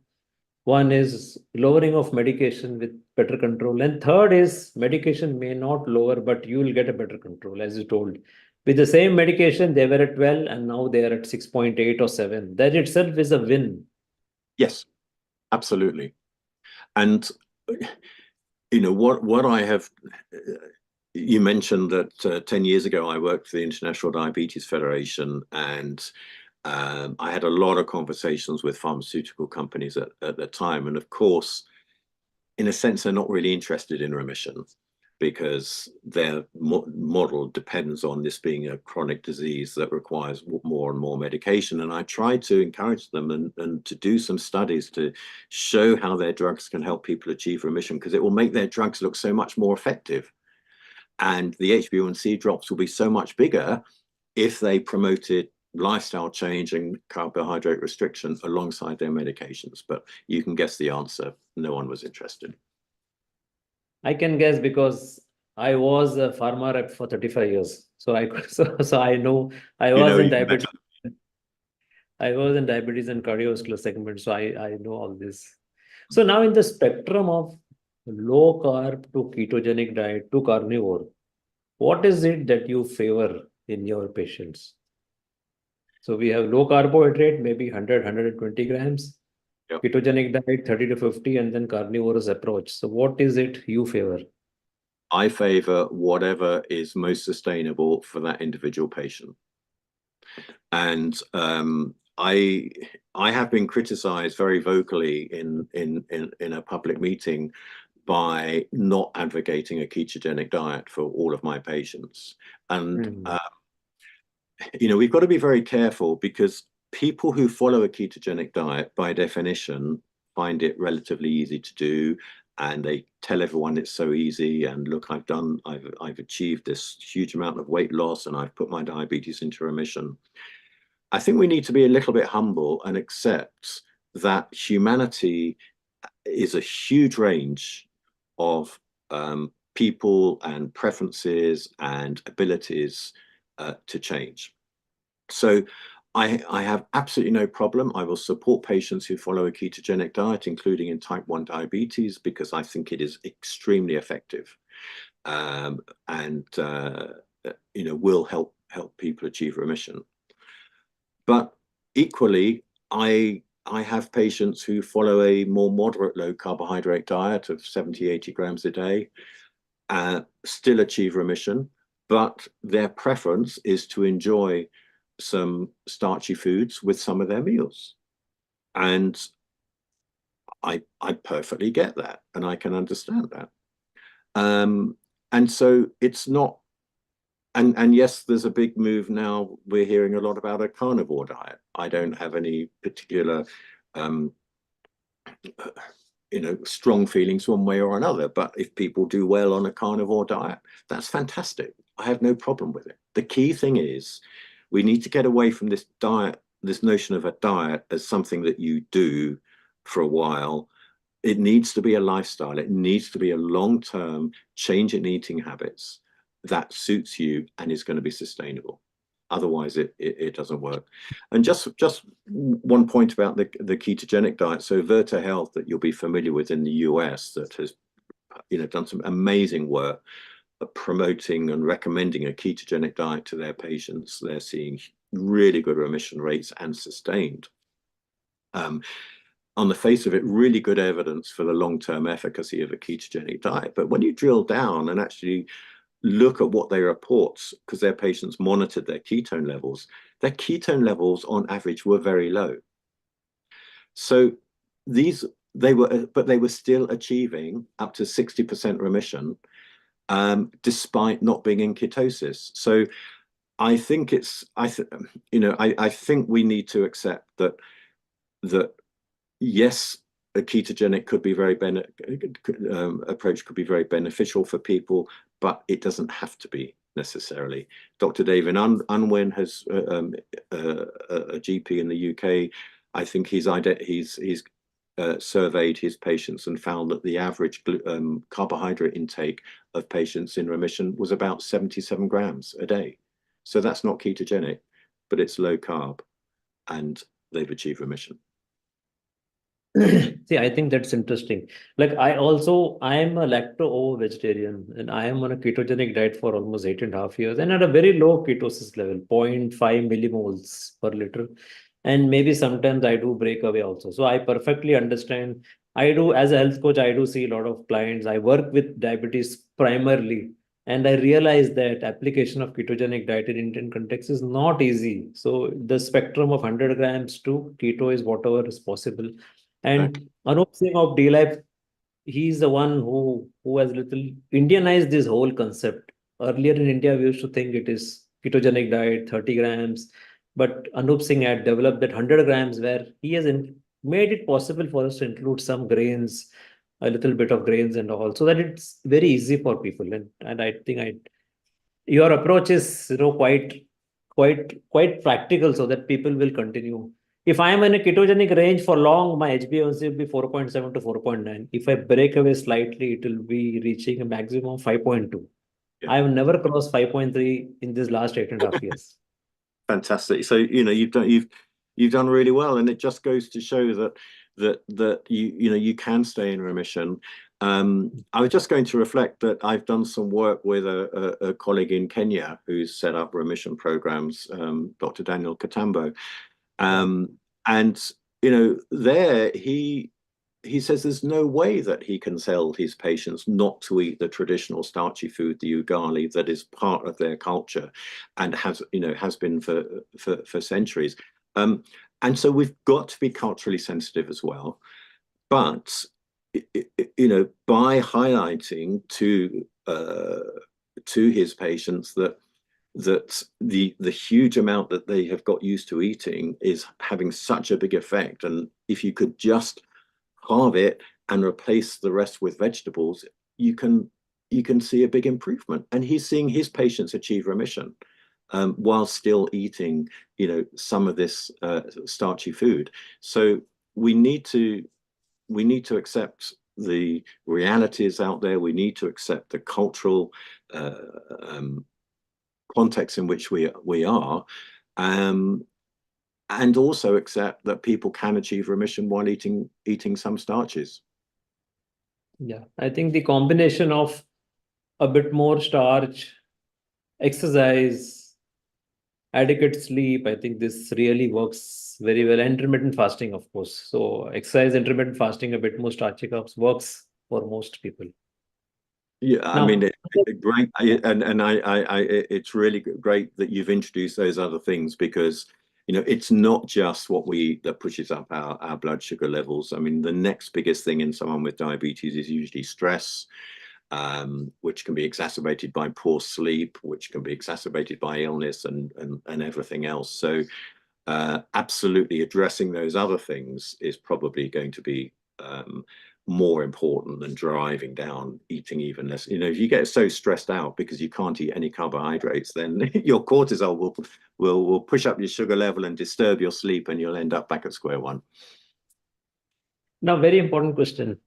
One is lowering of medication with better control. And third is medication may not lower, but you will get a better control, as you told. With the same medication, they were at 12 and now they are at 6.8 or 7. That itself is a win. Yes, absolutely. And, what I have, you mentioned that 10 years ago, I worked for the International Diabetes Federation, and I had a lot of conversations with pharmaceutical companies at the time. And of course, in a sense, they're not really interested in remission because their model depends on this being a chronic disease that requires more and more medication. And I tried to encourage them and to do some studies to show how their drugs can help people achieve remission, because it will make their drugs look so much more effective. And the HbA1c drops will be so much bigger if they promoted lifestyle change and carbohydrate restriction alongside their medications. But you can guess the answer. No one was interested. I can guess because I was a pharma rep for 35 years. So I know I was in diabetes. I was in diabetes and cardiovascular segment. So I know all this. So now in the spectrum of low carb to ketogenic diet to carnivore, what is it that you favor in your patients? So we have low carbohydrate, maybe 100, 120 grams, yep. Ketogenic diet, 30 to 50, and then carnivorous approach. So what is it you favor? I favor whatever is most sustainable for that individual patient. And I have been criticized very vocally in a public meeting by not advocating a ketogenic diet for all of my patients. And we've got to be very careful, because people who follow a ketogenic diet, by definition, find it relatively easy to do, and they tell everyone it's so easy. And look, I've achieved this huge amount of weight loss, and I've put my diabetes into remission. I think we need to be a little bit humble and accept that humanity is a huge range of people and preferences and abilities to change. So I have absolutely no problem. I will support patients who follow a ketogenic diet, including in type 1 diabetes, because I think it is extremely effective, and will help people achieve remission. But equally, I have patients who follow a more moderate low carbohydrate diet of 70, 80 grams a day, still achieve remission, but their preference is to enjoy some starchy foods with some of their meals. And I perfectly get that, and I can understand that. And so it's not, and yes, there's a big move now. We're hearing a lot about a carnivore diet. I don't have any particular strong feelings one way or another, but if people do well on a carnivore diet, that's fantastic. I have no problem with it. The key thing is we need to get away from this diet, this notion of a diet as something that you do for a while. It needs to be a lifestyle. It needs to be a long-term change in eating habits that suits you and is going to be sustainable. Otherwise, it doesn't work. And just one point about the ketogenic diet. So Virta Health, that you'll be familiar with in the US, that has done some amazing work promoting and recommending a ketogenic diet to their patients. They're seeing really good remission rates and sustained. On the face of it, really good evidence for the long-term efficacy of a ketogenic diet. But when you drill down and actually look at what they report, because their patients monitored their ketone levels on average were very low. So they were still achieving up to 60% remission, despite not being in ketosis. So I think I think we need to accept that yes, a ketogenic could be approach could be very beneficial for people, but it doesn't have to be necessarily. Dr. David Unwin has a GP in the UK. I think he's surveyed his patients and found that the average carbohydrate intake of patients in remission was about 77 grams a day. So that's not ketogenic, but it's low carb, and they've achieved remission. See, I think that's interesting. Like I am a lacto-ovo vegetarian, and I am on a ketogenic diet for almost 8.5 years, and at a very low ketosis level, 0.5 millimoles per liter. And maybe sometimes I do break away also. So I perfectly understand. I do, as a health coach, I do see a lot of clients. I work with diabetes primarily, and I realize that application of ketogenic diet in Indian context is not easy. So the spectrum of 100 grams to keto is whatever is possible. And Anup Singh of DLife, he's the one who has little Indianized this whole concept. Earlier in India, we used to think it is ketogenic diet, 30 grams. But Anup Singh had developed that 100 grams, where he has made it possible for us to include some grains, a little bit of grains and all, so that it's very easy for people. And I think your approach is quite practical, so that people will continue. If I am in a ketogenic range for long, my HbA1c will be 4.7 to 4.9. If I break away slightly, it will be reaching a maximum of 5.2. Yeah. I have never crossed 5.3 in this last 8.5 years. Fantastic. So you've done really well, and it just goes to show that you can stay in remission. I was just going to reflect that I've done some work with a colleague in Kenya who's set up remission programs, Dr. Daniel Katambo. And there he says there's no way that he can tell his patients not to eat the traditional starchy food, the ugali, that is part of their culture and has been for centuries. And so we've got to be culturally sensitive as well. But by highlighting to his patients that the huge amount that they have got used to eating is having such a big effect, and if you could just halve it and replace the rest with vegetables, you can see a big improvement. And he's seeing his patients achieve remission while still eating some of this starchy food. So we need to accept the realities out there. We need to accept the cultural context in which we are, and also accept that people can achieve remission while eating some starches. Yeah, I think the combination of a bit more starch, exercise, adequate sleep, I think this really works very well. Intermittent fasting, of course. So exercise, intermittent fasting, a bit more starchy carbs works for most people. Yeah, I mean, great, and it's really great that you've introduced those other things, because it's not just what we eat that pushes up our blood sugar levels. I mean, the next biggest thing in someone with diabetes is usually stress, which can be exacerbated by poor sleep, which can be exacerbated by illness and everything else. So absolutely addressing those other things is probably going to be more important than driving down eating even less. If you get so stressed out because you can't eat any carbohydrates, then your cortisol will push up your sugar level and disturb your sleep, and you'll end up back at square one. Now, very important question.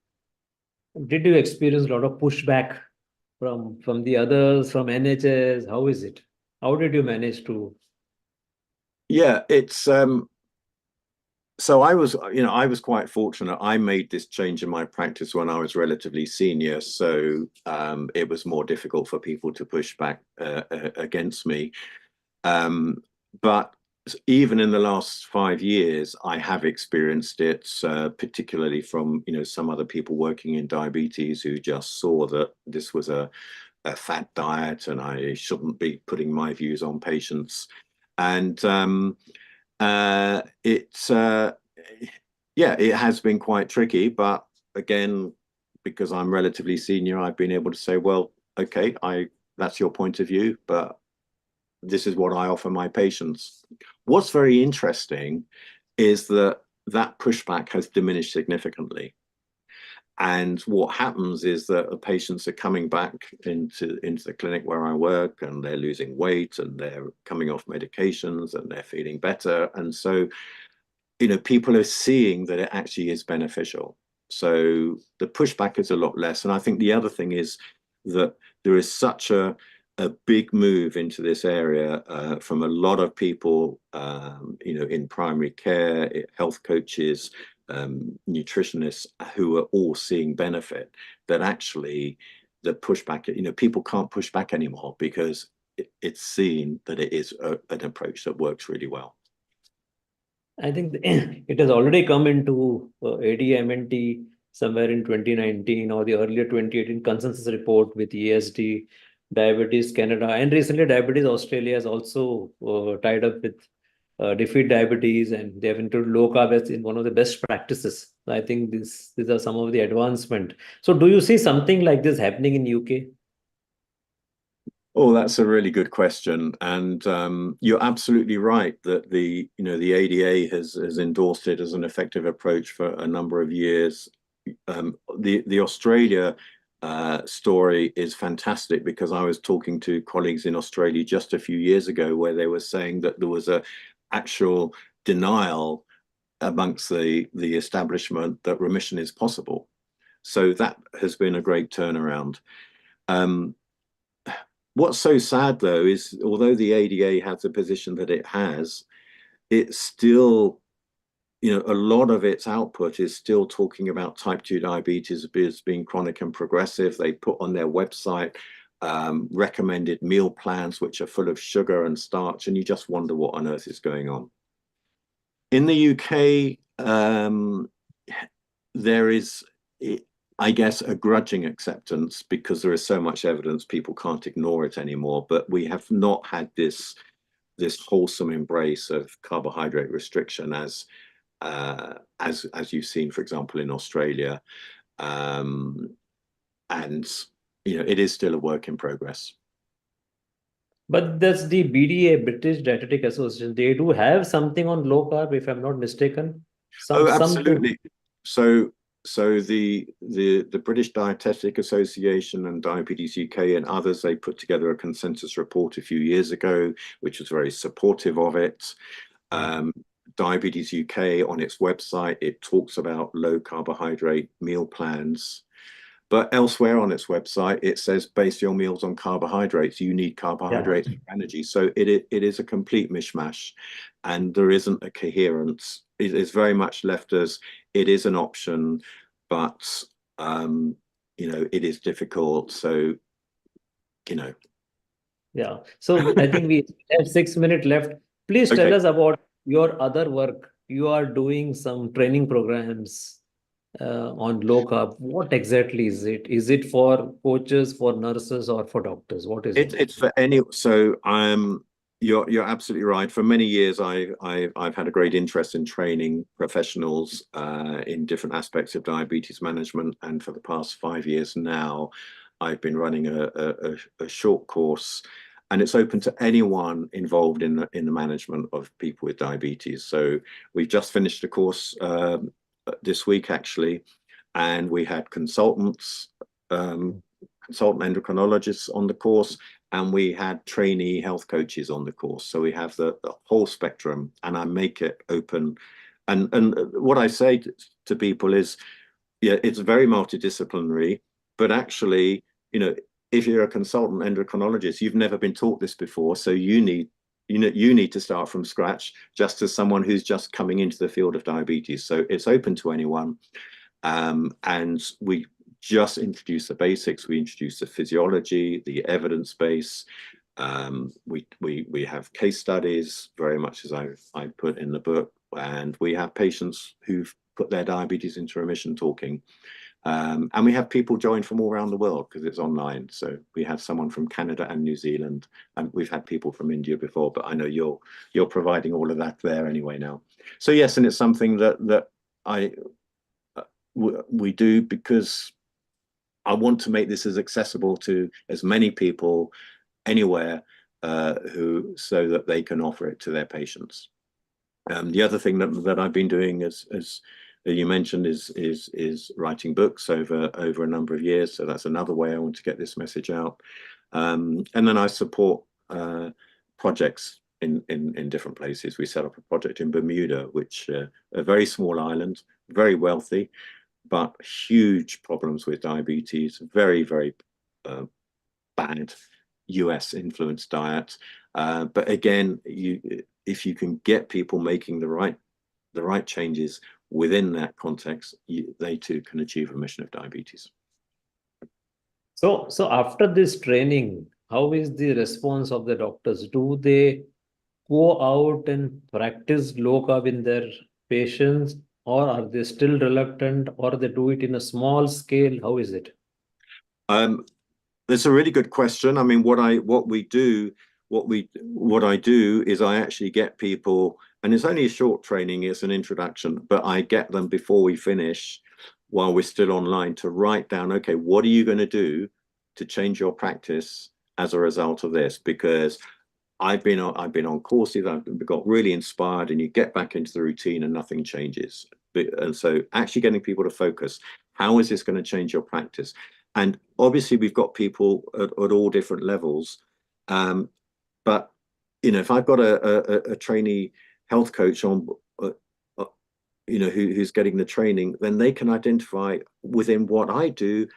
Did you experience a lot of pushback from the others, from NHS? How is it? How did you manage to? Yeah, it's so I was quite fortunate. I made this change in my practice when I was relatively senior, so it was more difficult for people to push back against me. But even in the last 5 years, I have experienced it, particularly from some other people working in diabetes who just saw that this was a fat diet and I shouldn't be putting my views on patients. And it has been quite tricky, but again, because I'm relatively senior, I've been able to say, well, okay, that's your point of view, but this is what I offer my patients. What's very interesting is that pushback has diminished significantly. And what happens is that the patients are coming back into the clinic where I work, and they're losing weight, and they're coming off medications, and they're feeling better. And so, people are seeing that it actually is beneficial. So the pushback is a lot less. And I think the other thing is that there is such a big move into this area from a lot of people, in primary care, health coaches, nutritionists, who are all seeing benefit, that actually the pushback, people can't push back anymore, because it's seen that it is an approach that works really well. I think it has already come into ADMNT somewhere in 2019 or the earlier 2018 consensus report with ESD, Diabetes Canada, and recently Diabetes Australia has also tied up with Defeat Diabetes, and they have included low carb as in one of the best practices. I think these are some of the advancement. So do you see something like this happening in UK? Oh, that's a really good question, and you're absolutely right that the ADA has endorsed it as an effective approach for a number of years. The Australia story is fantastic, because I was talking to colleagues in Australia just a few years ago where they were saying that there was a actual denial amongst the establishment that remission is possible. So that has been a great turnaround. What's so sad, though, is although the ADA has the position that it has, it's still, a lot of its output is still talking about type 2 diabetes as being chronic and progressive. They put on their website recommended meal plans which are full of sugar and starch, and you just wonder what on earth is going on. In the UK, there is, I guess, a grudging acceptance, because there is so much evidence people can't ignore it anymore. But we have not had this wholesome embrace of carbohydrate restriction as you've seen, for example, in Australia, and it is still a work in progress. But that's the BDA, British Dietetic Association. They do have something on low carb, if I'm not mistaken. Absolutely. So the British Dietetic Association and Diabetes UK and others, they put together a consensus report a few years ago, which was very supportive of it. Diabetes UK, on its website, it talks about low carbohydrate meal plans. But elsewhere on its website, it says base your meals on carbohydrates. You need carbohydrates for energy. So it is a complete mishmash, and there isn't a coherence. It is very much left as it is an option, but it is difficult. So, Yeah. So I think we have 6 minutes left. Please tell Okay. us about your other work. You are doing some training programs on low carb. What exactly is it? Is it for coaches, for nurses, or for doctors? What is it? It's for any. So you're absolutely right. For many years, I've had a great interest in training professionals in different aspects of diabetes management, and for the past 5 years now, I've been running a short course, and it's open to anyone involved in the management of people with diabetes. So we've just finished a course this week actually, and we had consultants, consultant endocrinologists on the course, and we had trainee health coaches on the course. So we have the whole spectrum, and I make it open. And what I say to people is, yeah, it's very multidisciplinary, but actually, if you're a consultant endocrinologist, you've never been taught this before, so you need to start from scratch, just as someone who's just coming into the field of diabetes. So it's open to anyone, and we just introduce the basics. We introduce the physiology, the evidence base. We have case studies, very much as I put in the book, and we have patients who've put their diabetes into remission talking. And we have people join from all around the world because it's online. So we have someone from Canada and New Zealand, and we've had people from India before, but I know you're providing all of that there anyway now. So yes, and it's something that we do because I want to make this as accessible to as many people anywhere so that they can offer it to their patients. The other thing that I've been doing, as you mentioned, is writing books over a number of years. So that's another way I want to get this message out. And then I support projects in different places. We set up a project in Bermuda, which a very small island, very wealthy, but huge problems with diabetes, very, very bad US influenced diet. But again, if you can get people making the right changes within that context, they too can achieve remission of diabetes. So after this training, how is the response of the doctors? Do they go out and practice low carb in their patients, or are they still reluctant, or they do it in a small scale? How is it? That's a really good question. I mean, what I do is I actually get people, and it's only a short training, it's an introduction, but I get them before we finish, while we're still online, to write down, okay, what are you going to do to change your practice as a result of this? Because I've been on courses, I've got really inspired, and you get back into the routine and nothing changes. And so actually getting people to focus, how is this going to change your practice? And obviously we've got people at all different levels. But, if I've got a trainee health coach on, who's getting the training, then they can identify within what I do,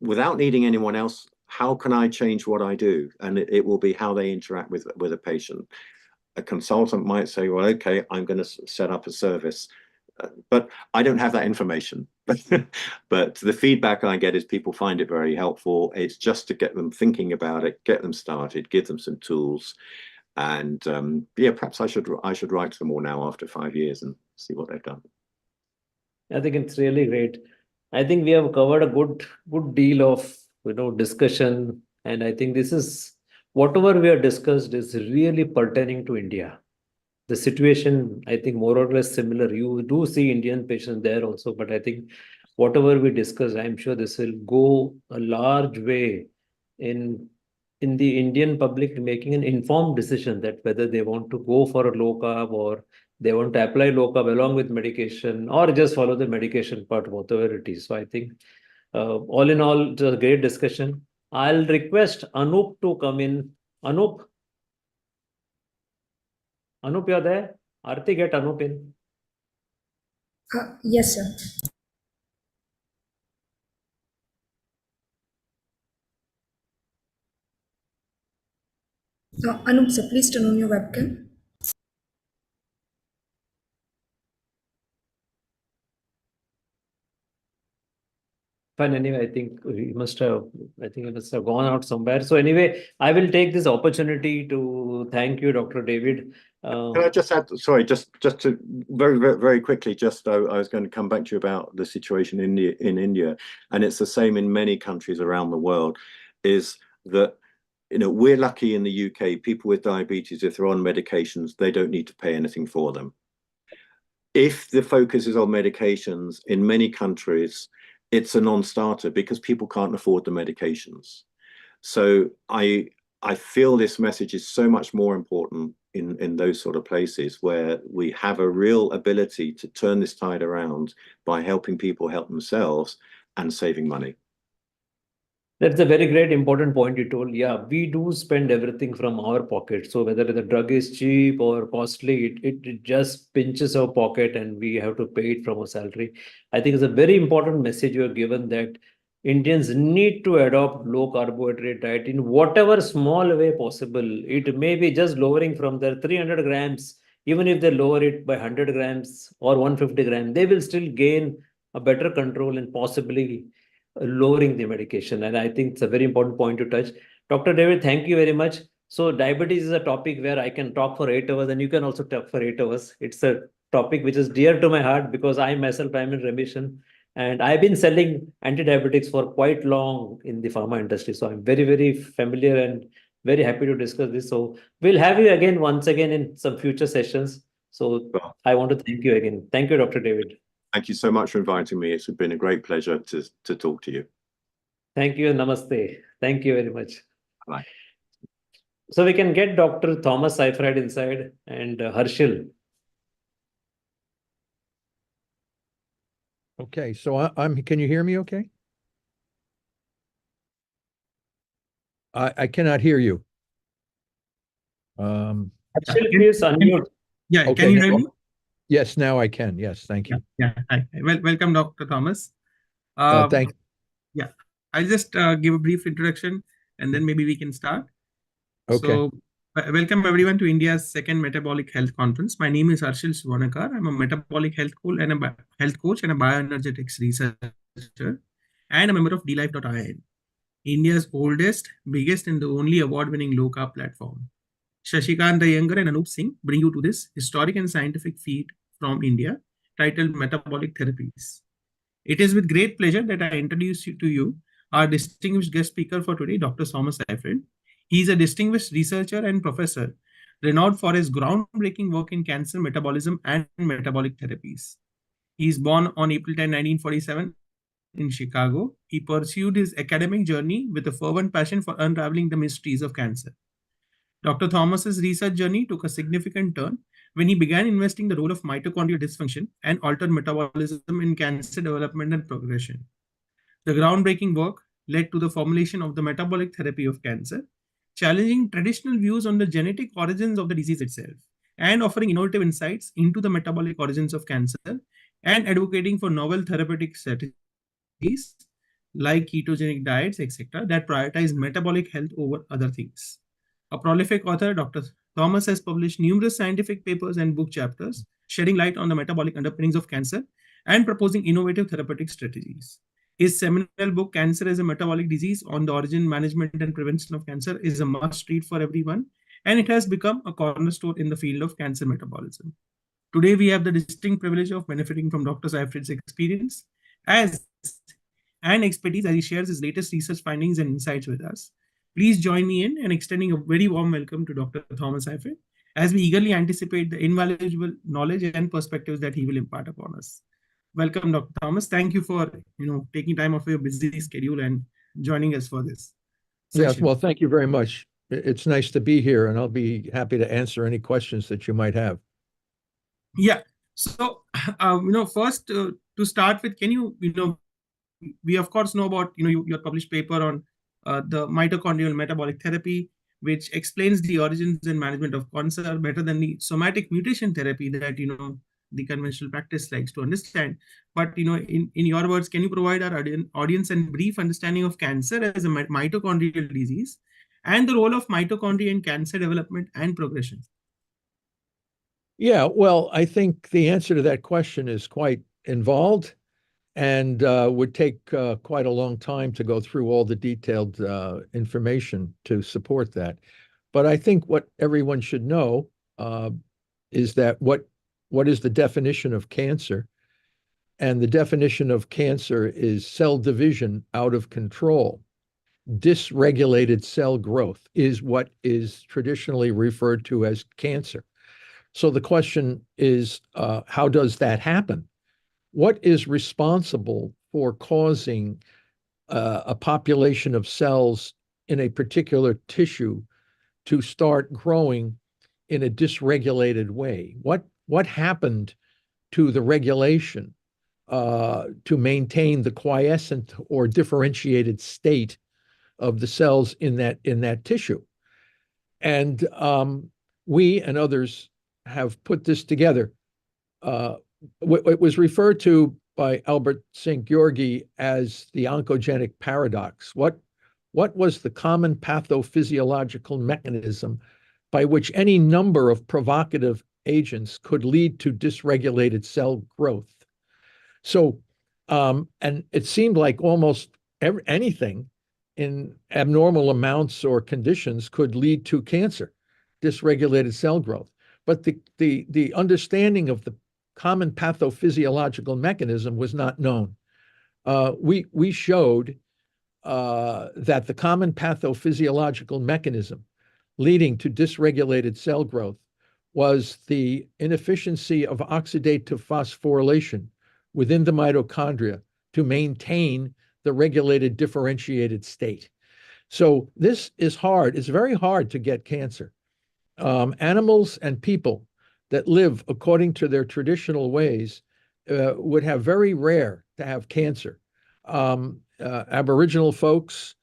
without needing anyone else, how can I change what I do? And it will be how they interact with a patient. A consultant might say, well, okay, I'm going to set up a service, but I don't have that information. But the feedback I get is people find it very helpful. It's just to get them thinking about it, get them started, give them some tools. And yeah, perhaps I should write to them all now after 5 years and see what they've done. I think it's really great. I think we have covered a good deal of discussion, and I think this is whatever we have discussed is really pertaining to India. The situation, I think, more or less similar. You do see Indian patients there also, but I think whatever we discuss, I'm sure this will go a large way in the Indian public making an informed decision that whether they want to go for a low carb, or they want to apply low carb along with medication, or just follow the medication part, whatever it is. So I think all in all, it's a great discussion. I'll request Anup to come in. Anup, you're there? Aarti, get Anup in. Yes, sir. Anup, sir, please turn on your webcam. Fine. Anyway, I think he must have gone out somewhere. So anyway, I will take this opportunity to thank you, Dr. David. Can I just add, sorry, just to very quickly, I was going to come back to you about the situation in India, and it's the same in many countries around the world, is that, we're lucky in the UK, people with diabetes, if they're on medications, they don't need to pay anything for them. If the focus is on medications, in many countries, it's a non-starter because people can't afford the medications. So I feel this message is so much more important in those sort of places where we have a real ability to turn this tide around by helping people help themselves and saving money. That's a very great important point you told. Yeah, we do spend everything from our pocket. So whether the drug is cheap or costly, it just pinches our pocket and we have to pay it from our salary. I think it's a very important message you have given that Indians need to adopt low carbohydrate diet in whatever small way possible. It may be just lowering from their 300 grams. Even if they lower it by 100 grams or 150 grams, they will still gain a better control and possibly lowering the medication. And I think it's a very important point to touch. Dr. David, thank you very much. So diabetes is a topic where I can talk for 8 hours and you can also talk for 8 hours. It's a topic which is dear to my heart because I myself am in remission and I've been selling anti-diabetics for quite long in the pharma industry. So I'm very, very familiar and very happy to discuss this. So we'll have you again, once again, in some future sessions. So I want to thank you again. Thank you, Dr. David. Thank you so much for inviting me. It's been a great pleasure to talk to you. Thank you. Namaste. Thank you very much. Bye. So we can get Dr. Thomas Seyfried inside and Harshil. Okay, so can you hear me okay? I cannot hear you. Harshil, please unmute. Yeah, okay, can you hear me? Yes, now I can. Yes, thank you. Yeah. Hi. Welcome, Dr. Thomas. Thank you. Yeah, I'll just give a brief introduction and then maybe we can start. Okay. So, welcome everyone to India's second Metabolic Health Conference. My name is Harshil Suvanakar. I'm a metabolic health coach and a bioenergetics researcher and a member of DLife.in, India's oldest, biggest, and the only award-winning low-carb platform. Shashikant the Younger and Anup Singh bring you to this historic and scientific feat from India titled Metabolic Therapies. It is with great pleasure that I introduce to you our distinguished guest speaker for today, Dr. Thomas Seyfried. He is a distinguished researcher and professor renowned for his groundbreaking work in cancer metabolism and metabolic therapies. He is born on April 10, 1947 in Chicago. He pursued his academic journey with a fervent passion for unraveling the mysteries of cancer. Dr. Thomas's research journey took a significant turn when he began investigating the role of mitochondrial dysfunction and altered metabolism in cancer development and progression. The groundbreaking work led to the formulation of the metabolic therapy of cancer, challenging traditional views on the genetic origins of the disease itself, and offering innovative insights into the metabolic origins of cancer, and advocating for novel therapeutic strategies like ketogenic diets, etc., that prioritize metabolic health over other things. A prolific author, Dr. Thomas has published numerous scientific papers and book chapters, shedding light on the metabolic underpinnings of cancer and proposing innovative therapeutic strategies. His seminal book, Cancer as a Metabolic Disease, on the origin, management, and prevention of cancer, is a must-read for everyone, and it has become a cornerstone in the field of cancer metabolism. Today, we have the distinct privilege of benefiting from Dr. Seyfried's experience and expertise as he shares his latest research findings and insights with us. Please join me in extending a very warm welcome to Dr. Thomas Seyfried as we eagerly anticipate the invaluable knowledge and perspectives that he will impart upon us. Welcome, Dr. Thomas. Thank you for taking time off your busy schedule and joining us for this session. Yes, well, thank you very much. It's nice to be here, and I'll be happy to answer any questions that you might have. Yeah. So, first to start with, can you, we of course know about your published paper on the mitochondrial metabolic therapy, which explains the origins and management of cancer better than the somatic mutation therapy that the conventional practice likes to understand. But in your words, can you provide our audience a brief understanding of cancer as a mitochondrial disease and the role of mitochondria in cancer development and progression? Yeah, well, I think the answer to that question is quite involved and would take quite a long time to go through all the detailed information to support that. But I think what everyone should know is that what is the definition of cancer? And the definition of cancer is cell division out of control. Dysregulated cell growth is what is traditionally referred to as cancer. So the question is, how does that happen? What is responsible for causing a population of cells in a particular tissue to start growing in a dysregulated way? What happened to the regulation to maintain the quiescent or differentiated state of the cells in that tissue? And we and others have put this together. It was referred to by Albert St. Georgi as the oncogenic paradox. What was the common pathophysiological mechanism by which any number of provocative agents could lead to dysregulated cell growth? So, and it seemed like almost anything in abnormal amounts or conditions could lead to cancer, dysregulated cell growth. But the understanding of the common pathophysiological mechanism was not known. We showed that the common pathophysiological mechanism leading to dysregulated cell growth was the inefficiency of oxidative phosphorylation within the mitochondria to maintain the regulated differentiated state. So this is hard. It's very hard to get cancer. Animals and people that live according to their traditional ways would have very rare to have cancer. Aboriginal folks,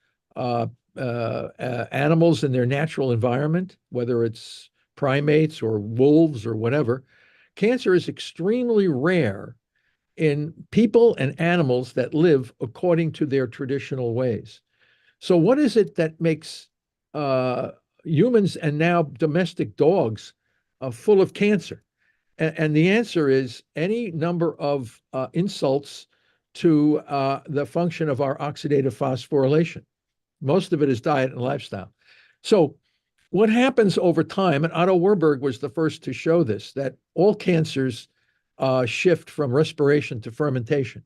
animals in their natural environment, whether it's primates or wolves or whatever, cancer is extremely rare in people and animals that live according to their traditional ways. So what is it that makes humans and now domestic dogs full of cancer? And the answer is any number of insults to the function of our oxidative phosphorylation. Most of it is diet and lifestyle. So what happens over time, and Otto Warburg was the first to show this, that all cancers shift from respiration to fermentation.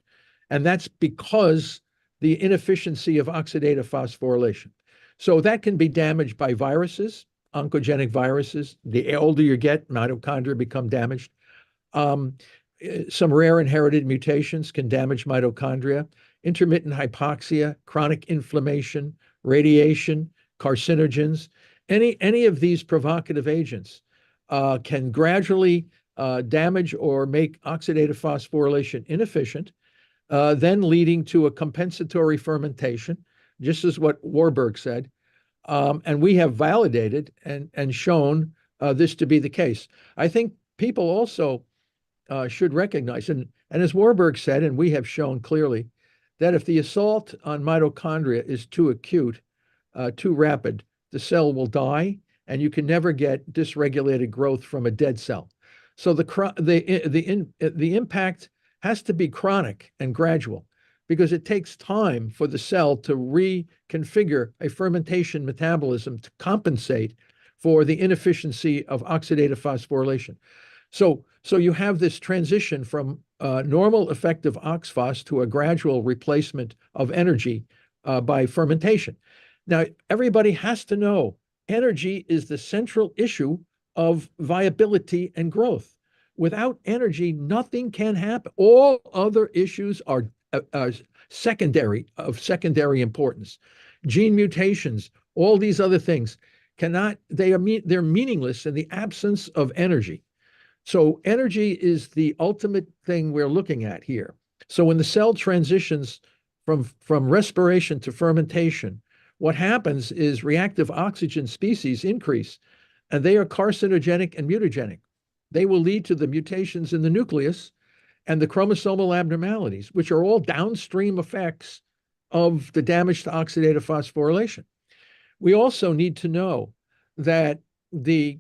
And that's because the inefficiency of oxidative phosphorylation. So that can be damaged by viruses, oncogenic viruses. The older you get, mitochondria become damaged. Some rare inherited mutations can damage mitochondria. Intermittent hypoxia, chronic inflammation, radiation, carcinogens, any of these provocative agents can gradually damage or make oxidative phosphorylation inefficient, then leading to a compensatory fermentation, just as what Warburg said. And we have validated and shown this to be the case. I think people also should recognize, and as Warburg said, and we have shown clearly, that if the assault on mitochondria is too acute, too rapid, the cell will die, and you can never get dysregulated growth from a dead cell. So the impact has to be chronic and gradual, because it takes time for the cell to reconfigure a fermentation metabolism to compensate for the inefficiency of oxidative phosphorylation. So you have this transition from normal effective OXPHOS to a gradual replacement of energy by fermentation. Now, everybody has to know energy is the central issue of viability and growth. Without energy, nothing can happen. All other issues are secondary importance. Gene mutations, all these other things they're meaningless in the absence of energy. So energy is the ultimate thing we're looking at here. So when the cell transitions from respiration to fermentation, what happens is reactive oxygen species increase, and they are carcinogenic and mutagenic. They will lead to the mutations in the nucleus and the chromosomal abnormalities, which are all downstream effects of the damage to oxidative phosphorylation. We also need to know that the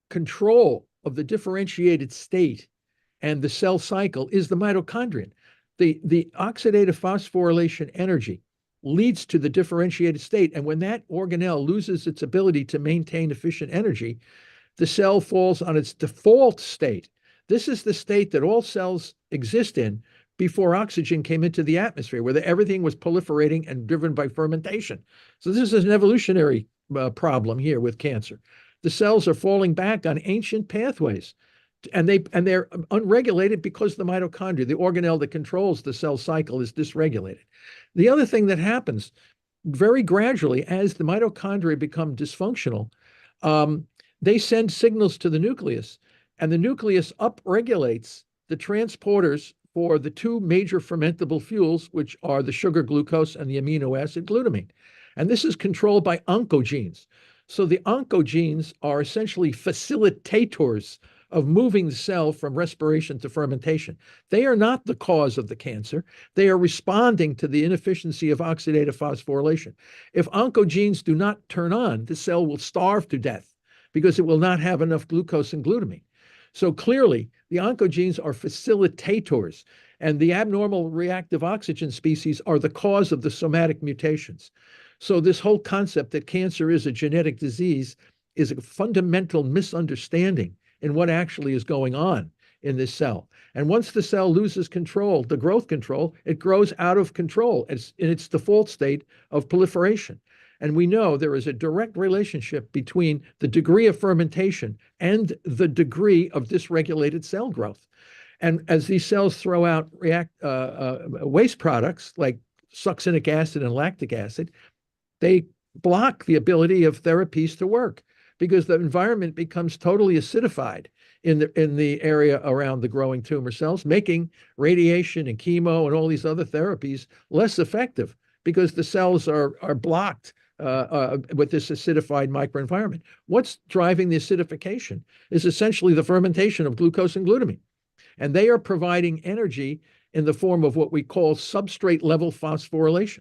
control of the differentiated state and the cell cycle is the mitochondrion. The oxidative phosphorylation energy leads to the differentiated state. And when that organelle loses its ability to maintain efficient energy, the cell falls on its default state. This is the state that all cells exist in before oxygen came into the atmosphere, where everything was proliferating and driven by fermentation. So this is an evolutionary problem here with cancer. The cells are falling back on ancient pathways, and they're unregulated because the mitochondria, the organelle that controls the cell cycle, is dysregulated. The other thing that happens very gradually as the mitochondria become dysfunctional, they send signals to the nucleus, and the nucleus upregulates the transporters for the two major fermentable fuels, which are the sugar glucose and the amino acid glutamine. And this is controlled by oncogenes. So the oncogenes are essentially facilitators of moving the cell from respiration to fermentation. They are not the cause of the cancer. They are responding to the inefficiency of oxidative phosphorylation. If oncogenes do not turn on, the cell will starve to death because it will not have enough glucose and glutamine. So clearly, the oncogenes are facilitators, and the abnormal reactive oxygen species are the cause of the somatic mutations. So this whole concept that cancer is a genetic disease is a fundamental misunderstanding in what actually is going on in this cell. And once the cell loses control, the growth control, it grows out of control. It's in its default state of proliferation. And we know there is a direct relationship between the degree of fermentation and the degree of dysregulated cell growth. And as these cells throw out waste products like succinic acid and lactic acid, they block the ability of therapies to work because the environment becomes totally acidified in the area around the growing tumor cells, making radiation and chemo and all these other therapies less effective because the cells are blocked with this acidified microenvironment. What's driving the acidification is essentially the fermentation of glucose and glutamine. And they are providing energy in the form of what we call substrate level phosphorylation.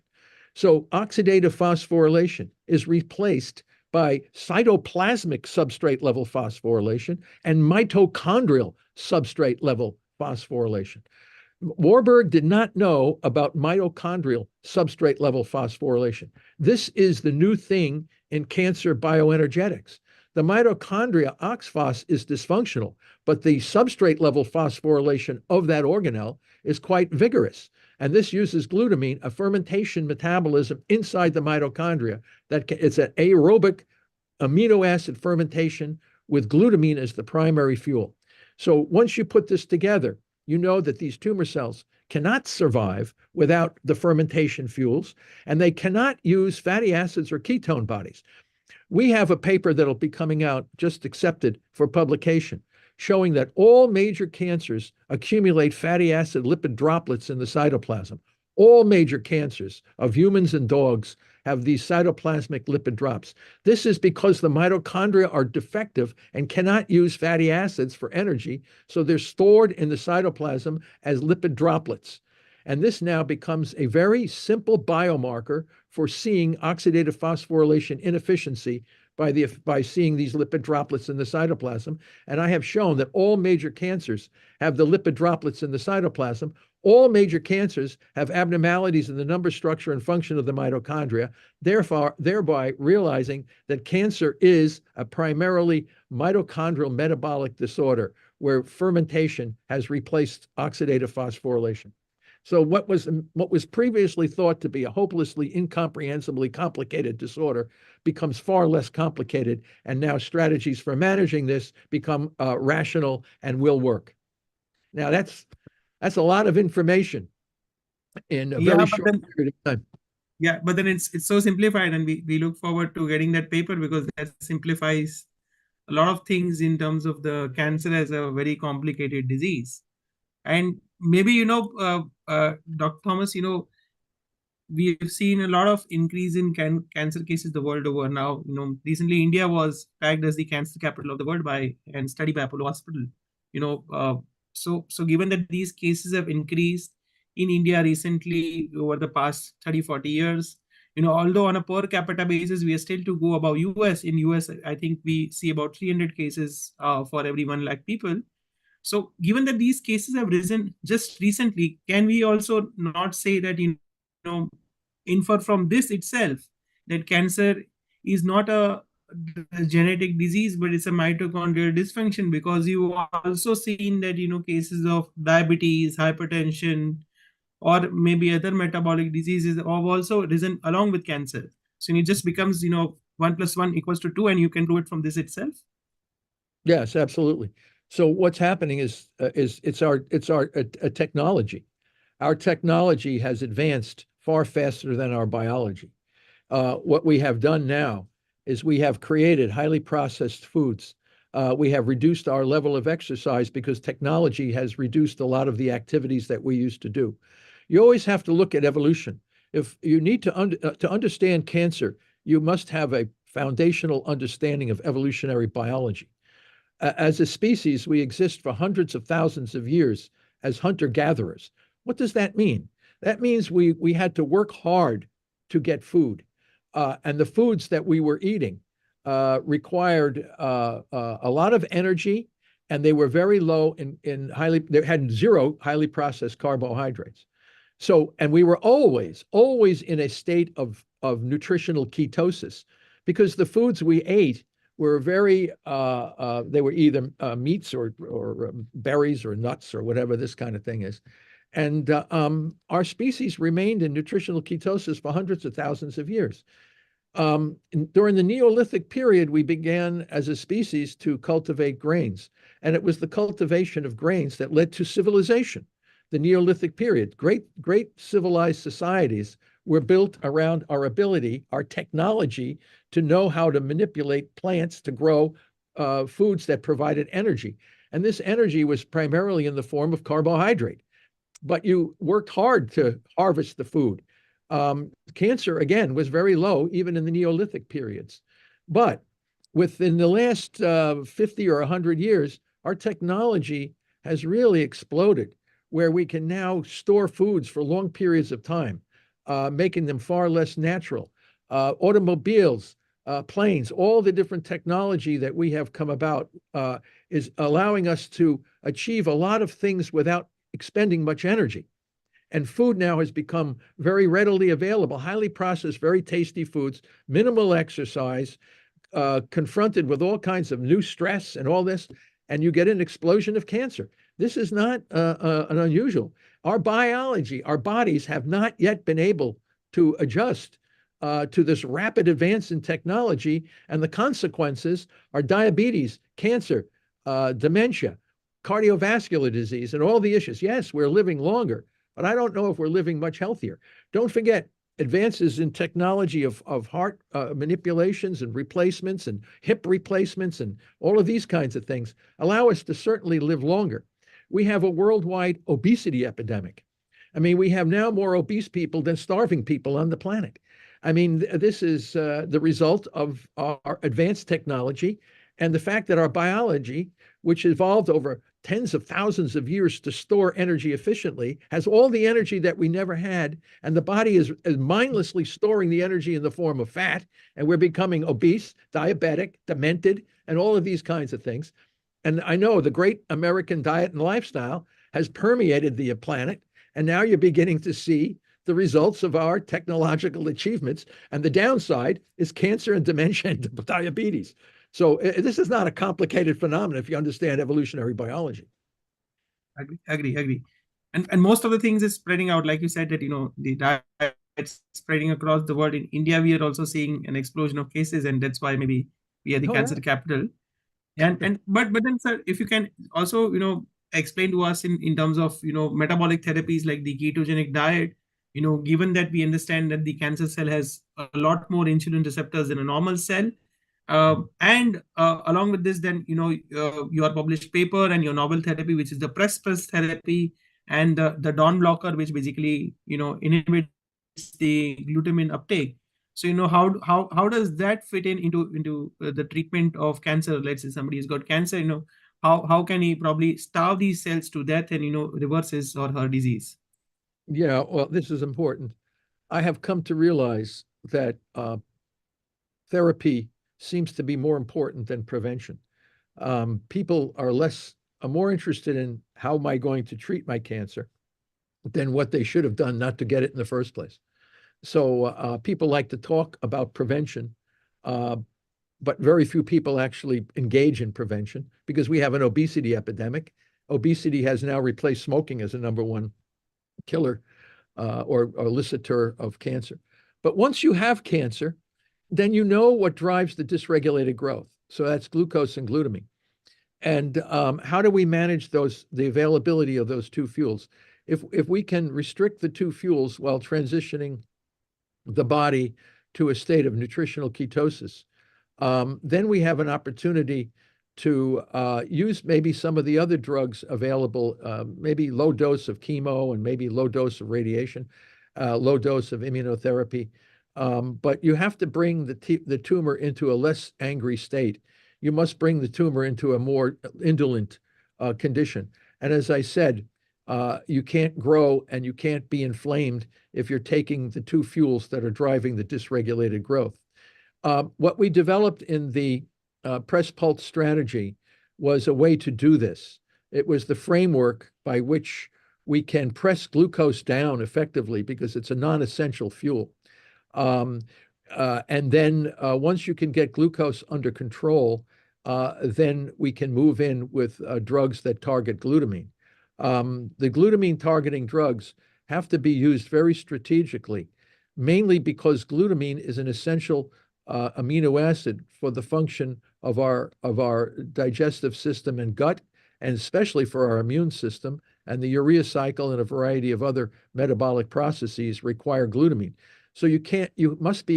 So oxidative phosphorylation is replaced by cytoplasmic substrate level phosphorylation and mitochondrial substrate level phosphorylation. Warburg did not know about mitochondrial substrate level phosphorylation. This is the new thing in cancer bioenergetics. The mitochondria OXPHOS is dysfunctional, but the substrate level phosphorylation of that organelle is quite vigorous. And this uses glutamine, a fermentation metabolism inside the mitochondria. It's an aerobic amino acid fermentation with glutamine as the primary fuel. So once you put this together, you know that these tumor cells cannot survive without the fermentation fuels, and they cannot use fatty acids or ketone bodies. We have a paper that'll be coming out, just accepted for publication, showing that all major cancers accumulate fatty acid lipid droplets in the cytoplasm. All major cancers of humans and dogs have these cytoplasmic lipid drops. This is because the mitochondria are defective and cannot use fatty acids for energy, so they're stored in the cytoplasm as lipid droplets. And this now becomes a very simple biomarker for seeing oxidative phosphorylation inefficiency by seeing these lipid droplets in the cytoplasm. And I have shown that all major cancers have the lipid droplets in the cytoplasm. All major cancers have abnormalities in the number, structure, and function of the mitochondria, thereby realizing that cancer is a primarily mitochondrial metabolic disorder where fermentation has replaced oxidative phosphorylation. So what was previously thought to be a hopelessly, incomprehensibly complicated disorder becomes far less complicated, and now strategies for managing this become rational and will work. Now that's a lot of information in a very short period of time. Yeah, but then it's so simplified, and we look forward to getting that paper because that simplifies a lot of things in terms of the cancer as a very complicated disease. And maybe, Dr. Thomas, we have seen a lot of increase in cancer cases the world over now. Recently India was tagged as the cancer capital of the world and study by Apollo Hospital. So given that these cases have increased in India recently over the past 30-40 years, although on a per capita basis, we are still to go above US. In US, I think we see about 300 cases for every 1 lakh people. So given that these cases have risen just recently, can we also not say that, infer from this itself that cancer is not a genetic disease, but it's a mitochondrial dysfunction? Because you also seen that, cases of diabetes, hypertension, or maybe other metabolic diseases have also risen along with cancer. So it just becomes, 1 + 1 = 2, and you can do it from this itself. Yes, absolutely. So what's happening is it's our technology. Our technology has advanced far faster than our biology. What we have done now is we have created highly processed foods. We have reduced our level of exercise because technology has reduced a lot of the activities that we used to do. You always have to look at evolution. If you need to understand cancer, you must have a foundational understanding of evolutionary biology. As a species, we exist for hundreds of thousands of years as hunter-gatherers. What does that mean? That means we had to work hard to get food. And the foods that we were eating required a lot of energy, and they were very low they had 0 highly processed carbohydrates. So, and we were always in a state of nutritional ketosis, because the foods we ate were very, they were either meats or berries or nuts or whatever this kind of thing is. And our species remained in nutritional ketosis for hundreds of thousands of years. During the Neolithic period, we began as a species to cultivate grains. And it was the cultivation of grains that led to civilization. The Neolithic period, great civilized societies were built around our ability, our technology, to know how to manipulate plants to grow foods that provided energy. And this energy was primarily in the form of carbohydrate. But you worked hard to harvest the food. Cancer, again, was very low, even in the Neolithic periods. But within the last 50 or 100 years, our technology has really exploded, where we can now store foods for long periods of time, making them far less natural. Automobiles, planes, all the different technology that we have come about is allowing us to achieve a lot of things without expending much energy. And food now has become very readily available, highly processed, very tasty foods, minimal exercise, confronted with all kinds of new stress and all this, and you get an explosion of cancer. This is not an unusual. Our biology, our bodies have not yet been able to adjust to this rapid advance in technology, and the consequences are diabetes, cancer, dementia, cardiovascular disease, and all the issues. Yes, we're living longer, but I don't know if we're living much healthier. Don't forget, advances in technology of heart manipulations and replacements and hip replacements and all of these kinds of things allow us to certainly live longer. We have a worldwide obesity epidemic. I mean, we have now more obese people than starving people on the planet. I mean, this is the result of our advanced technology and the fact that our biology, which evolved over tens of thousands of years to store energy efficiently, has all the energy that we never had, and the body is mindlessly storing the energy in the form of fat, and we're becoming obese, diabetic, demented, and all of these kinds of things. And I know the great American diet and lifestyle has permeated the planet, and now you're beginning to see the results of our technological achievements, and the downside is cancer and dementia and diabetes. So this is not a complicated phenomenon if you understand evolutionary biology. Agree. And most of the things is spreading out, like you said, that the diet's spreading across the world. In India, we are also seeing an explosion of cases, and that's why maybe we are the cancer capital. But then, sir, if you can also explain to us in terms of metabolic therapies like the ketogenic diet, given that we understand that the cancer cell has a lot more insulin receptors than a normal cell. And along with this, then your published paper and your novel therapy, which is the press therapy, and the dawn blocker, which basically inhibits the glutamine uptake. So how does that fit into the treatment of cancer? Let's say somebody has got cancer. How can he probably starve these cells to death and reverse his or her disease? Yeah, well, this is important. I have come to realize that therapy seems to be more important than prevention. People are more interested in how am I going to treat my cancer than what they should have done not to get it in the first place. So people like to talk about prevention, but very few people actually engage in prevention because we have an obesity epidemic. Obesity has now replaced smoking as a #1 killer or elicitor of cancer. But once you have cancer, then you know what drives the dysregulated growth. So that's glucose and glutamine. And how do we manage the availability of those two fuels? If we can restrict the two fuels while transitioning the body to a state of nutritional ketosis, then we have an opportunity to use maybe some of the other drugs available, maybe low dose of chemo and maybe low dose of radiation, low dose of immunotherapy. But you have to bring the tumor into a less angry state. You must bring the tumor into a more indolent condition. And as I said, you can't grow and you can't be inflamed if you're taking the two fuels that are driving the dysregulated growth. What we developed in the press pulse strategy was a way to do this. It was the framework by which we can press glucose down effectively because it's a non-essential fuel. And then once you can get glucose under control, then we can move in with drugs that target glutamine. The glutamine targeting drugs have to be used very strategically, mainly because glutamine is an essential amino acid for the function of our digestive system and gut, and especially for our immune system. And the urea cycle and a variety of other metabolic processes require glutamine. So you must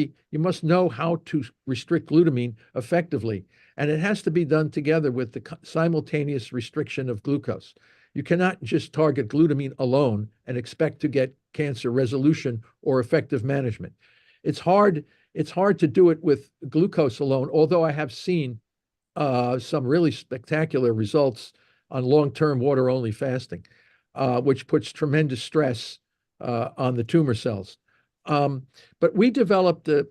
know how to restrict glutamine effectively. And it has to be done together with the simultaneous restriction of glucose. You cannot just target glutamine alone and expect to get cancer resolution or effective management. It's hard to do it with glucose alone, although I have seen some really spectacular results on long-term water-only fasting, which puts tremendous stress on the tumor cells. But we developed the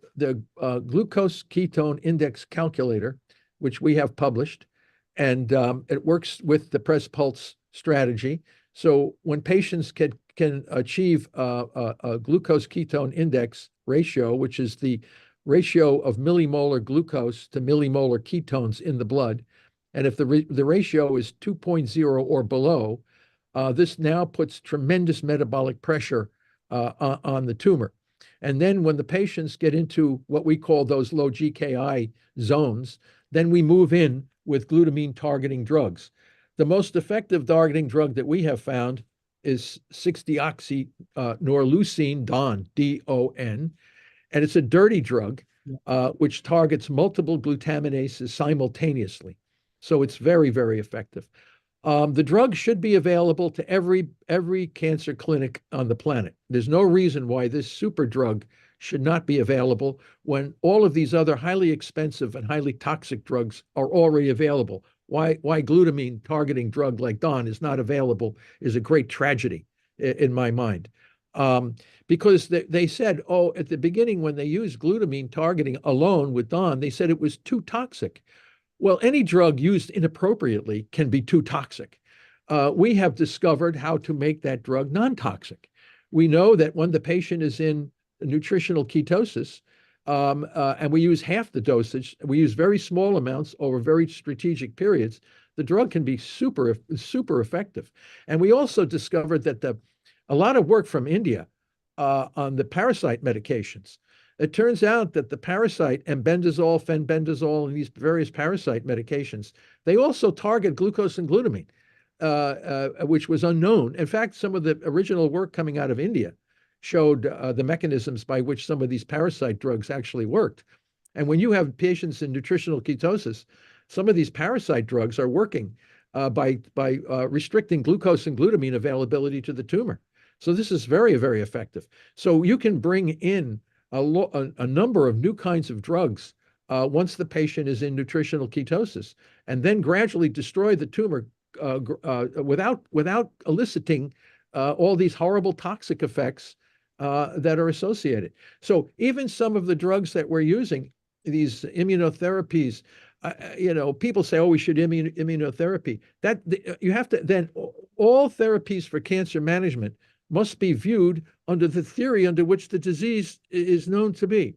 glucose ketone index calculator, which we have published, and it works with the press pulse strategy. So when patients can achieve a glucose ketone index ratio, which is the ratio of millimolar glucose to millimolar ketones in the blood, and if the ratio is 2.0 or below, this now puts tremendous metabolic pressure on the tumor. And then when the patients get into what we call those low GKI zones, then we move in with glutamine targeting drugs. The most effective targeting drug that we have found is 6-deoxynorlucine, DON, D-O-N, and it's a dirty drug which targets multiple glutaminases simultaneously. So it's very, very effective. The drug should be available to every cancer clinic on the planet. There's no reason why this super drug should not be available when all of these other highly expensive and highly toxic drugs are already available. Why glutamine targeting drug like DON is not available is a great tragedy in my mind. Because they said, at the beginning when they used glutamine targeting alone with DON, they said it was too toxic. Well, any drug used inappropriately can be too toxic. We have discovered how to make that drug non-toxic. We know that when the patient is in nutritional ketosis, and we use half the dosage, we use very small amounts over very strategic periods, the drug can be super, super effective. And we also discovered that a lot of work from India on the parasite medications. It turns out that the parasite, embendazole, fenbendazole, and these various parasite medications, they also target glucose and glutamine, which was unknown. In fact, some of the original work coming out of India showed the mechanisms by which some of these parasite drugs actually worked. And when you have patients in nutritional ketosis, some of these parasite drugs are working by restricting glucose and glutamine availability to the tumor. So this is very, very effective. So you can bring in a number of new kinds of drugs once the patient is in nutritional ketosis, and then gradually destroy the tumor without eliciting all these horrible toxic effects that are associated. So even some of the drugs that we're using, these immunotherapies, people say, oh, we should immunotherapy. You have to then, all therapies for cancer management must be viewed under the theory under which the disease is known to be.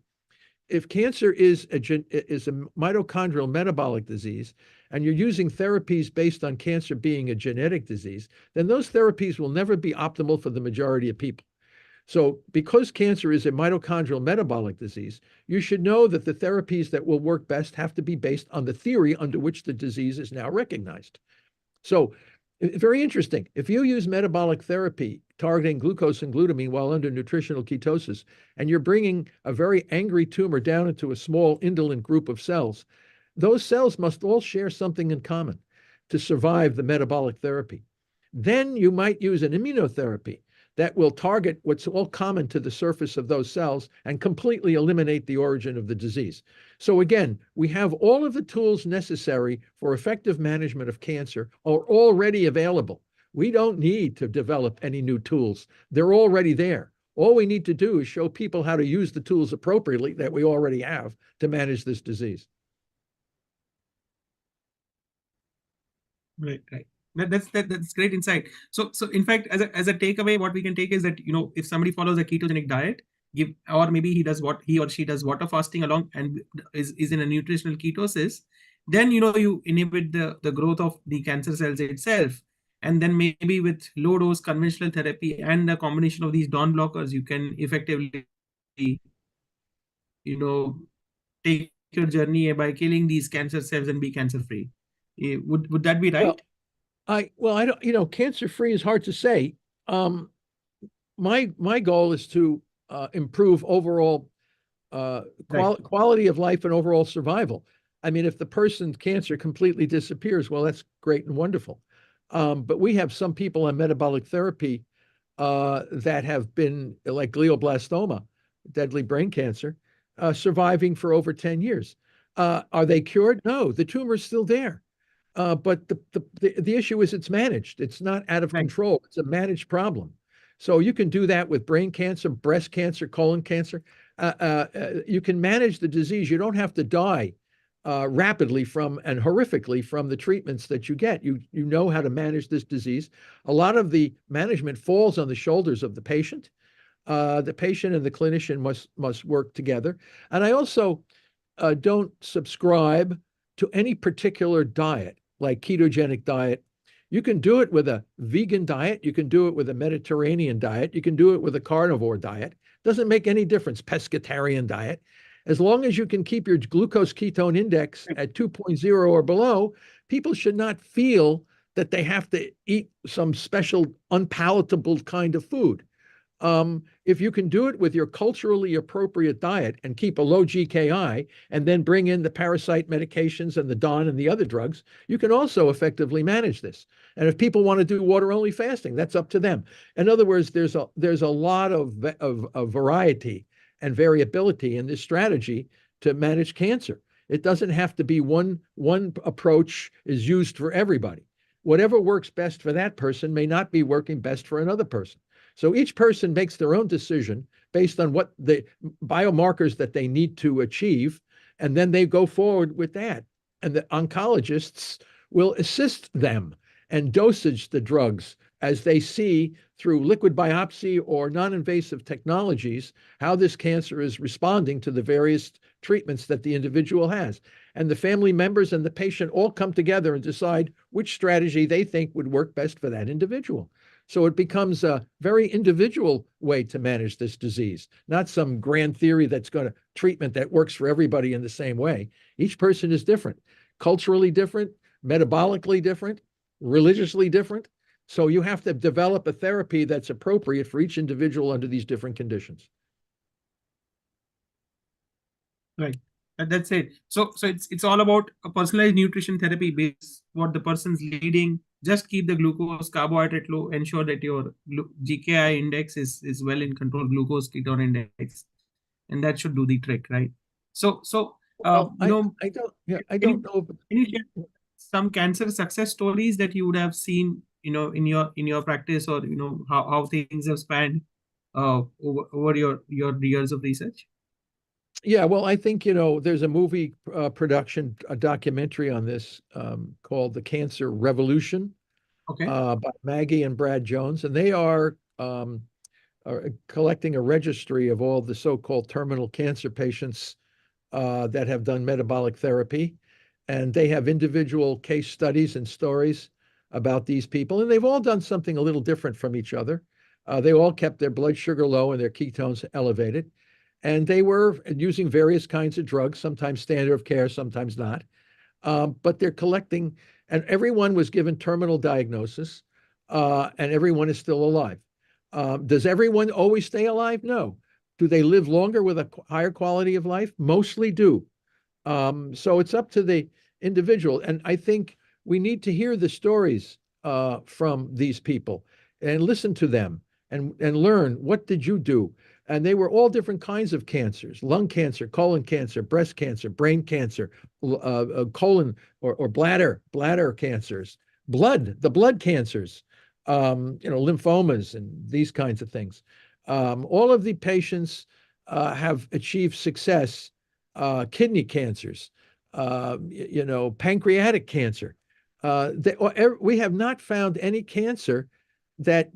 If cancer is a mitochondrial metabolic disease, and you're using therapies based on cancer being a genetic disease, then those therapies will never be optimal for the majority of people. So because cancer is a mitochondrial metabolic disease, you should know that the therapies that will work best have to be based on the theory under which the disease is now recognized. So very interesting. If you use metabolic therapy targeting glucose and glutamine while under nutritional ketosis, and you're bringing a very angry tumor down into a small indolent group of cells, those cells must all share something in common to survive the metabolic therapy. Then you might use an immunotherapy that will target what's all common to the surface of those cells and completely eliminate the origin of the disease. So again, we have all of the tools necessary for effective management of cancer are already available. We don't need to develop any new tools. They're already there. All we need to do is show people how to use the tools appropriately that we already have to manage this disease. Right. That's great insight. So in fact, as a takeaway, what we can take is that, if somebody follows a ketogenic diet, or maybe he or she does water fasting along and is in a nutritional ketosis, then you inhibit the growth of the cancer cells itself. And then maybe with low dose conventional therapy and a combination of these dawn blockers, you can effectively take your journey by killing these cancer cells and be cancer free. Would that be right? Well, I don't, cancer-free is hard to say. My goal is to improve overall quality of life and overall survival. I mean, if the person's cancer completely disappears, well, that's great and wonderful. But we have some people on metabolic therapy that have been, like glioblastoma, deadly brain cancer, surviving for over 10 years. Are they cured? No, the tumor is still there. But the issue is it's managed. It's not out of control. It's a managed problem. So you can do that with brain cancer, breast cancer, colon cancer. You can manage the disease. You don't have to die rapidly and horrifically from the treatments that you get. You know how to manage this disease. A lot of the management falls on the shoulders of the patient. The patient and the clinician must work together. And I also don't subscribe to any particular diet, like ketogenic diet. You can do it with a vegan diet. You can do it with a Mediterranean diet. You can do it with a carnivore diet. Doesn't make any difference, pescatarian diet. As long as you can keep your glucose ketone index at 2.0 or below, people should not feel that they have to eat some special unpalatable kind of food. If you can do it with your culturally appropriate diet and keep a low GKI and then bring in the parasite medications and the DON and the other drugs, you can also effectively manage this. And if people want to do water-only fasting, that's up to them. In other words, there's a lot of variety and variability in this strategy to manage cancer. It doesn't have to be one approach is used for everybody. Whatever works best for that person may not be working best for another person. So each person makes their own decision based on what the biomarkers that they need to achieve, and then they go forward with that. And the oncologists will assist them and dosage the drugs as they see through liquid biopsy or non-invasive technologies how this cancer is responding to the various treatments that the individual has. And the family members and the patient all come together and decide which strategy they think would work best for that individual. So it becomes a very individual way to manage this disease, not some grand theory that's got a treatment that works for everybody in the same way. Each person is different, culturally different, metabolically different, religiously different. So you have to develop a therapy that's appropriate for each individual under these different conditions. Right. That's it. So it's all about a personalized nutrition therapy based what the person's leading. Just keep the glucose carbohydrate low, ensure that your GKI index is well in control, glucose ketone index, and that should do the trick, right? So I don't know. Can you share some cancer success stories that you would have seen, in your practice, or how things have spanned over your years of research? Yeah, well, I think, there's a movie production, a documentary on this called The Cancer Revolution Okay. by Maggie and Brad Jones, and they are collecting a registry of all the so-called terminal cancer patients that have done metabolic therapy. And they have individual case studies and stories about these people. And they've all done something a little different from each other. They all kept their blood sugar low and their ketones elevated. And they were using various kinds of drugs, sometimes standard of care, sometimes not. But they're collecting, and everyone was given terminal diagnosis, and everyone is still alive. Does everyone always stay alive? No. Do they live longer with a higher quality of life? Mostly do. So it's up to the individual. And I think we need to hear the stories from these people and listen to them and learn, what did you do? And they were all different kinds of cancers: lung cancer, colon cancer, breast cancer, brain cancer, colon or bladder cancers, the blood cancers, lymphomas and these kinds of things. All of the patients have achieved success. Kidney cancers, pancreatic cancer. We have not found any cancer that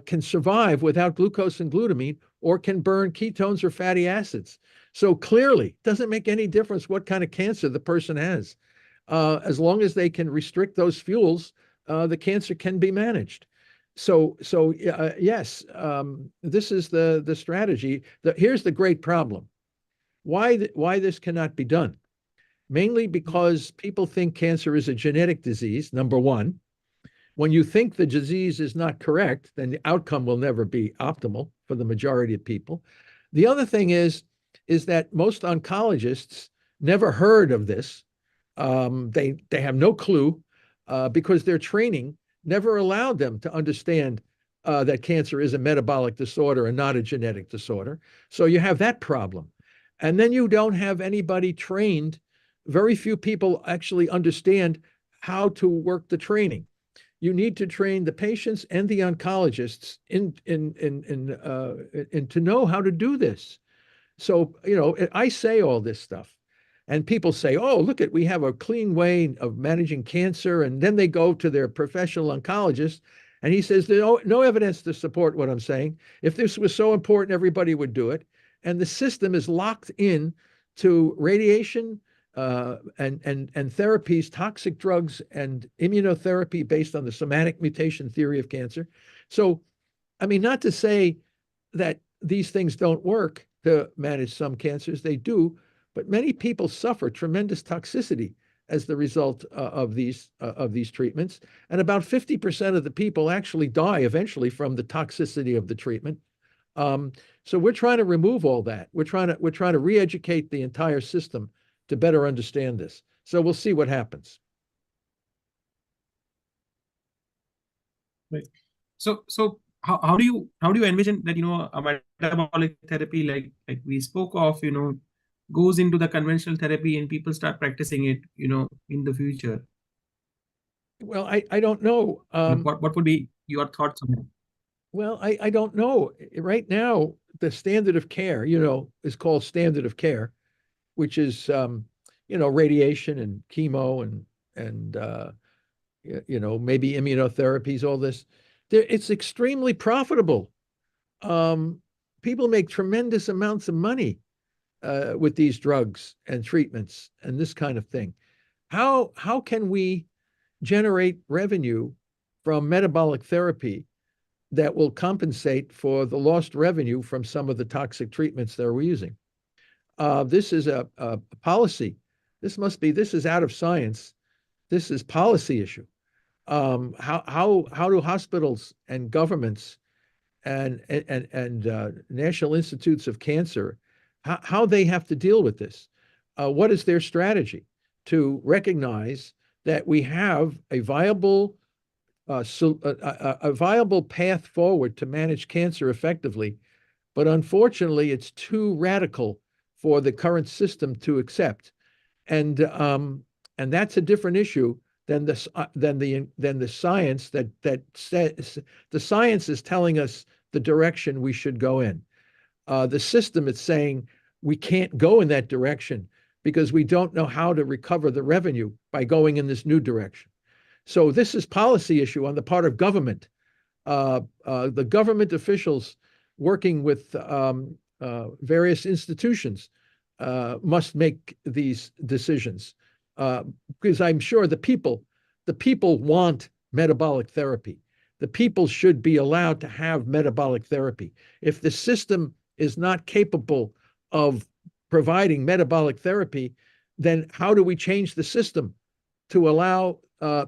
can survive without glucose and glutamine, or can burn ketones or fatty acids. So clearly, it doesn't make any difference what kind of cancer the person has. As long as they can restrict those fuels, the cancer can be managed. So yes, this is the strategy. Here's the great problem. Why this cannot be done? Mainly because people think cancer is a genetic disease, number one. When you think the disease is not correct, then the outcome will never be optimal for the majority of people. The other thing is that most oncologists never heard of this. They have no clue because their training never allowed them to understand that cancer is a metabolic disorder and not a genetic disorder. So you have that problem. And then you don't have anybody trained. Very few people actually understand how to work the training. You need to train the patients and the oncologists in to know how to do this. So, I say all this stuff, and people say, "Oh, look we have a clean way of managing cancer," and then they go to their professional oncologist, and he says, "There's no evidence to support what I'm saying. If this was so important, everybody would do it." And the system is locked in to radiation and therapies, toxic drugs, and immunotherapy based on the somatic mutation theory of cancer. So, I mean, not to say that these things don't work to manage some cancers, they do, but many people suffer tremendous toxicity as the result of these treatments. And about 50% of the people actually die eventually from the toxicity of the treatment. So we're trying to remove all that. We're trying to re-educate the entire system to better understand this. So we'll see what happens. Right. So how do you envision that a metabolic therapy like we spoke of goes into the conventional therapy and people start practicing it in the future? Well, I don't know. What would be your thoughts on it? Well, I don't know. Right now, the standard of care, is called standard of care, which is, radiation and chemo and maybe immunotherapies, all this. It's extremely profitable. People make tremendous amounts of money with these drugs and treatments and this kind of thing. How can we generate revenue from metabolic therapy that will compensate for the lost revenue from some of the toxic treatments that we're using? This is a policy. This is out of science. This is policy issue. How do hospitals and governments and national institutes of cancer, how they have to deal with this? What is their strategy to recognize that we have a viable path forward to manage cancer effectively, but unfortunately, it's too radical for the current system to accept, and that's a different issue than the science that says the science is telling us the direction we should go in. The system is saying we can't go in that direction because we don't know how to recover the revenue by going in this new direction. So this is policy issue on the part of government. The government officials working with various institutions must make these decisions, because I'm sure the people want metabolic therapy. The people should be allowed to have metabolic therapy. If the system is not capable of providing metabolic therapy, then how do we change the system to allow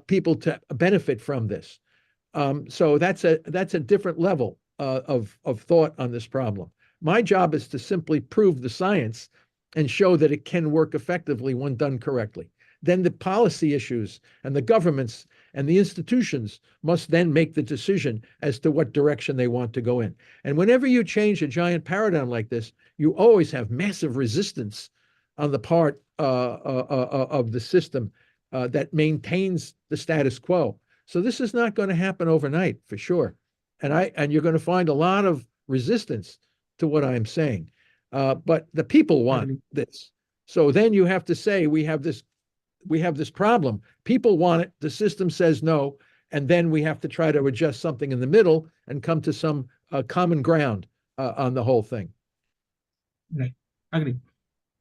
people to benefit from this? So that's a different level of thought on this problem. My job is to simply prove the science and show that it can work effectively when done correctly. Then the policy issues and the governments and the institutions must then make the decision as to what direction they want to go in. And whenever you change a giant paradigm like this, you always have massive resistance on the part of the system that maintains the status quo. So this is not going to happen overnight, for sure. And you're going to find a lot of resistance to what I'm saying. But the people want this. So then you have to say, we have this problem. People want it. The system says no. And then we have to try to adjust something in the middle and come to some common ground on the whole thing. Right. Agree.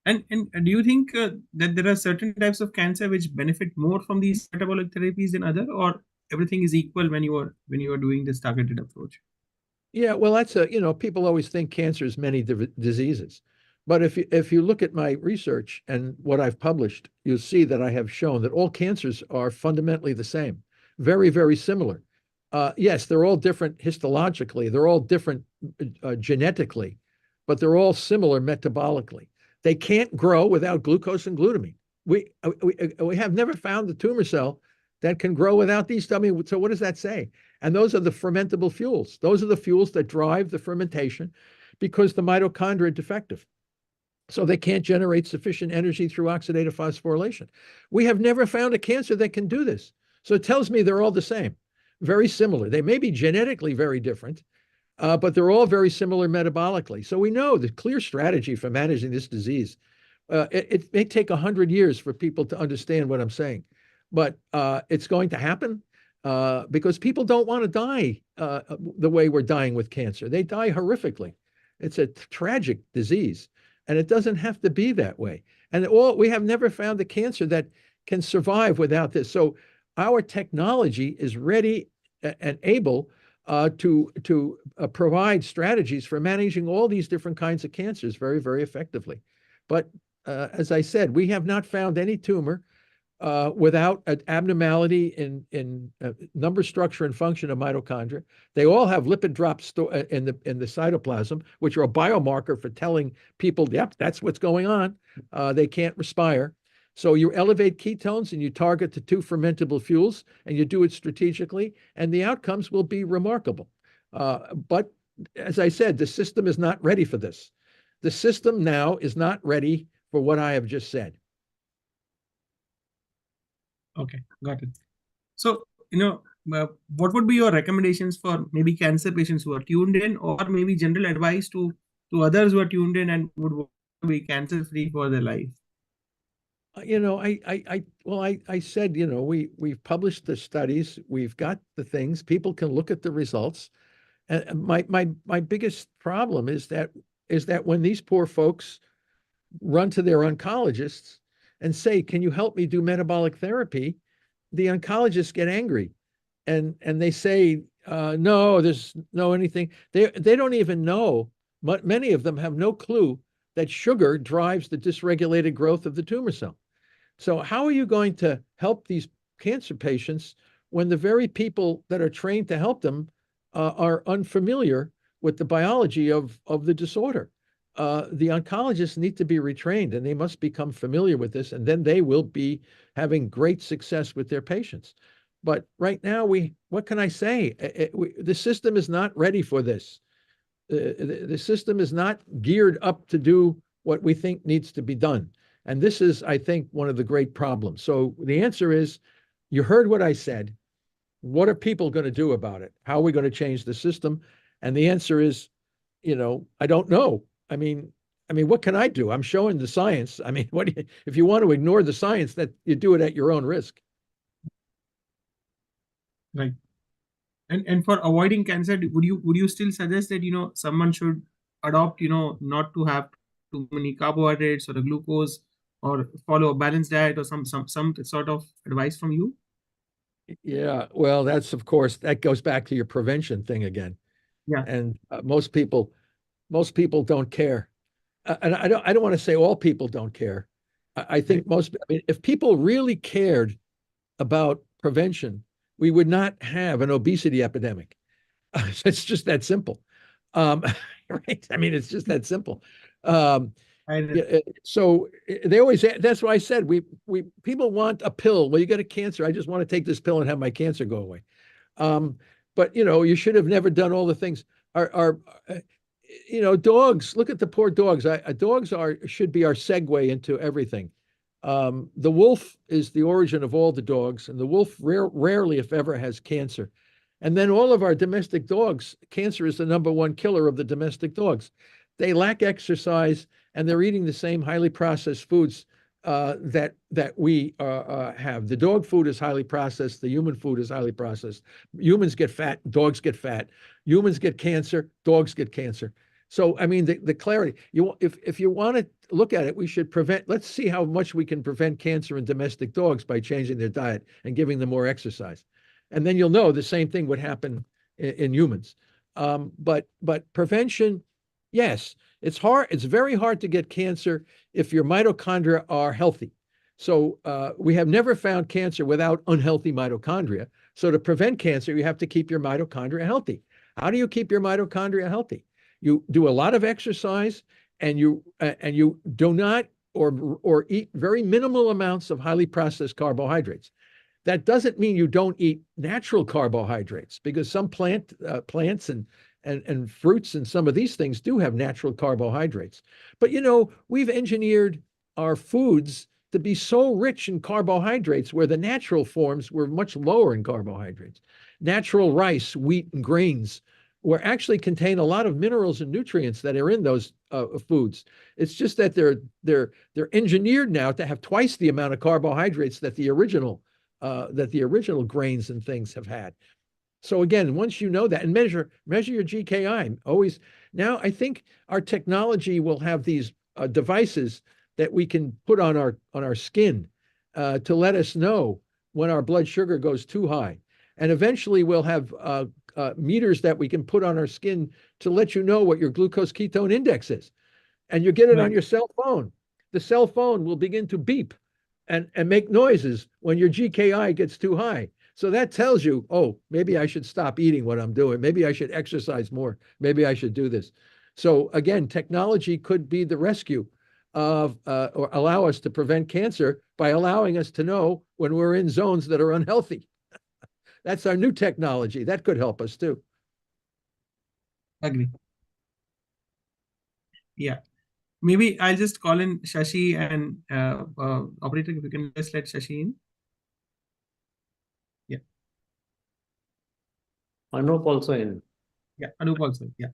And do you think that there are certain types of cancer which benefit more from these metabolic therapies than other, or everything is equal when you are doing this targeted approach? Yeah, well, that's people always think cancer is many diseases. But if you look at my research and what I've published, you'll see that I have shown that all cancers are fundamentally the same, very, very similar. Yes, they're all different histologically, they're all different genetically, but they're all similar metabolically. They can't grow without glucose and glutamine. We have never found a tumor cell that can grow without these. I mean, so what does that say? And those are the fermentable fuels. Those are the fuels that drive the fermentation because the mitochondria are defective. So they can't generate sufficient energy through oxidative phosphorylation. We have never found a cancer that can do this. So it tells me they're all the same, very similar. They may be genetically very different, but they're all very similar metabolically. So we know the clear strategy for managing this disease. It may take 100 years for people to understand what I'm saying, but it's going to happen because people don't want to die the way we're dying with cancer. They die horrifically. It's a tragic disease. And it doesn't have to be that way. And we have never found a cancer that can survive without this. So our technology is ready and able to provide strategies for managing all these different kinds of cancers very, very effectively. But as I said, we have not found any tumor without an abnormality in number, structure, and function of mitochondria. They all have lipid drops in the cytoplasm, which are a biomarker for telling people, yep, that's what's going on. They can't respire. So you elevate ketones and you target the two fermentable fuels, and you do it strategically, and the outcomes will be remarkable. But as I said, the system is not ready for this. The system now is not ready for what I have just said. Okay, got it. So, what would be your recommendations for maybe cancer patients who are tuned in, or maybe general advice to others who are tuned in and would want to be cancer-free for their life? I said, we've published the studies, we've got the things, people can look at the results. And my biggest problem is that when these poor folks run to their oncologists and say, can you help me do metabolic therapy? The oncologists get angry and they say, no, there's no anything. They don't even know, but many of them have no clue that sugar drives the dysregulated growth of the tumor cell. So how are you going to help these cancer patients when the very people that are trained to help them are unfamiliar with the biology of the disorder? The oncologists need to be retrained, and they must become familiar with this, and then they will be having great success with their patients. But right now, what can I say? The system is not ready for this. The system is not geared up to do what we think needs to be done. And this is, I think, one of the great problems. So the answer is, you heard what I said. What are people going to do about it? How are we going to change the system? And the answer is, I don't know. I mean, what can I do? I'm showing the science. I mean, if you want to ignore the science, that you do it at your own risk. Right. And for avoiding cancer, would you still suggest that someone should adopt not to have too many carbohydrates or a glucose, or follow a balanced diet, or some sort of advice from you? Yeah, well, that's, of course, that goes back to your prevention thing again. Yeah. And most people don't care. And I don't want to say all people don't care. I think if people really cared about prevention, we would not have an obesity epidemic. It's just that simple. Right? I mean, it's just that simple. So they always, that's why I said people want a pill. Well, you got a cancer. I just want to take this pill and have my cancer go away. But you should have never done all the things. Dogs, look at the poor dogs. Dogs should be our segue into everything. The wolf is the origin of all the dogs, and the wolf rarely, if ever, has cancer. And then all of our domestic dogs, cancer is the #1 killer of the domestic dogs. They lack exercise, and they're eating the same highly processed foods that we have. The dog food is highly processed. The human food is highly processed. Humans get fat, dogs get fat. Humans get cancer, dogs get cancer. So, I mean, the clarity, if you want to look at it, we should let's see how much we can prevent cancer in domestic dogs by changing their diet and giving them more exercise. And then you'll know the same thing would happen in humans. But prevention, yes, it's hard. It's very hard to get cancer if your mitochondria are healthy. So we have never found cancer without unhealthy mitochondria. So to prevent cancer, you have to keep your mitochondria healthy. How do you keep your mitochondria healthy? You do a lot of exercise, and you do not or eat very minimal amounts of highly processed carbohydrates. That doesn't mean you don't eat natural carbohydrates, because some plants and fruits and some of these things do have natural carbohydrates. But we've engineered our foods to be so rich in carbohydrates, where the natural forms were much lower in carbohydrates. Natural rice, wheat, and grains actually contain a lot of minerals and nutrients that are in those foods. It's just that they're engineered now to have twice the amount of carbohydrates that the original grains and things have had. So again, once you know that, and measure your GKI always. Now I think our technology will have these devices that we can put on our skin to let us know when our blood sugar goes too high. And eventually we'll have meters that we can put on our skin to let you know what your glucose ketone index is. And you get it on your cell phone. The cell phone will begin to beep and make noises when your GKI gets too high. So that tells you, oh, maybe I should stop eating what I'm doing. Maybe I should exercise more. Maybe I should do this. So again, technology could be the rescue of or allow us to prevent cancer by allowing us to know when we're in zones that are unhealthy. That's our new technology. That could help us too. Agree. Yeah. Maybe I'll just call in Shashi, and operator, if you can just let Shashi in. Yeah. Anup also in. Yeah, Anup also. Yeah.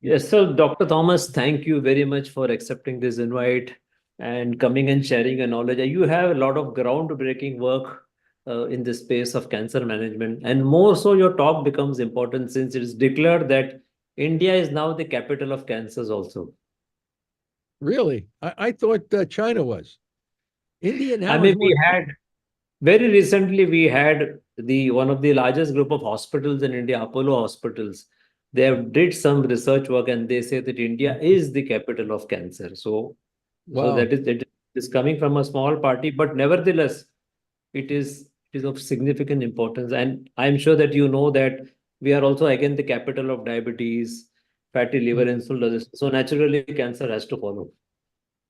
Yes, so Dr. Thomas, thank you very much for accepting this invite and coming and sharing your knowledge. You have a lot of groundbreaking work in the space of cancer management, and more so your talk becomes important since it is declared that India is now the capital of cancers also. Really? I thought China was. India now. I mean, very recently we had one of the largest group of hospitals in India, Apollo hospitals. They have did some research work, and they say that India is the capital of cancer. So, wow. So that is coming from a small party, but nevertheless, it is of significant importance. And I'm sure that you know that we are also again the capital of diabetes, fatty liver, insulin resistance. So naturally, cancer has to follow.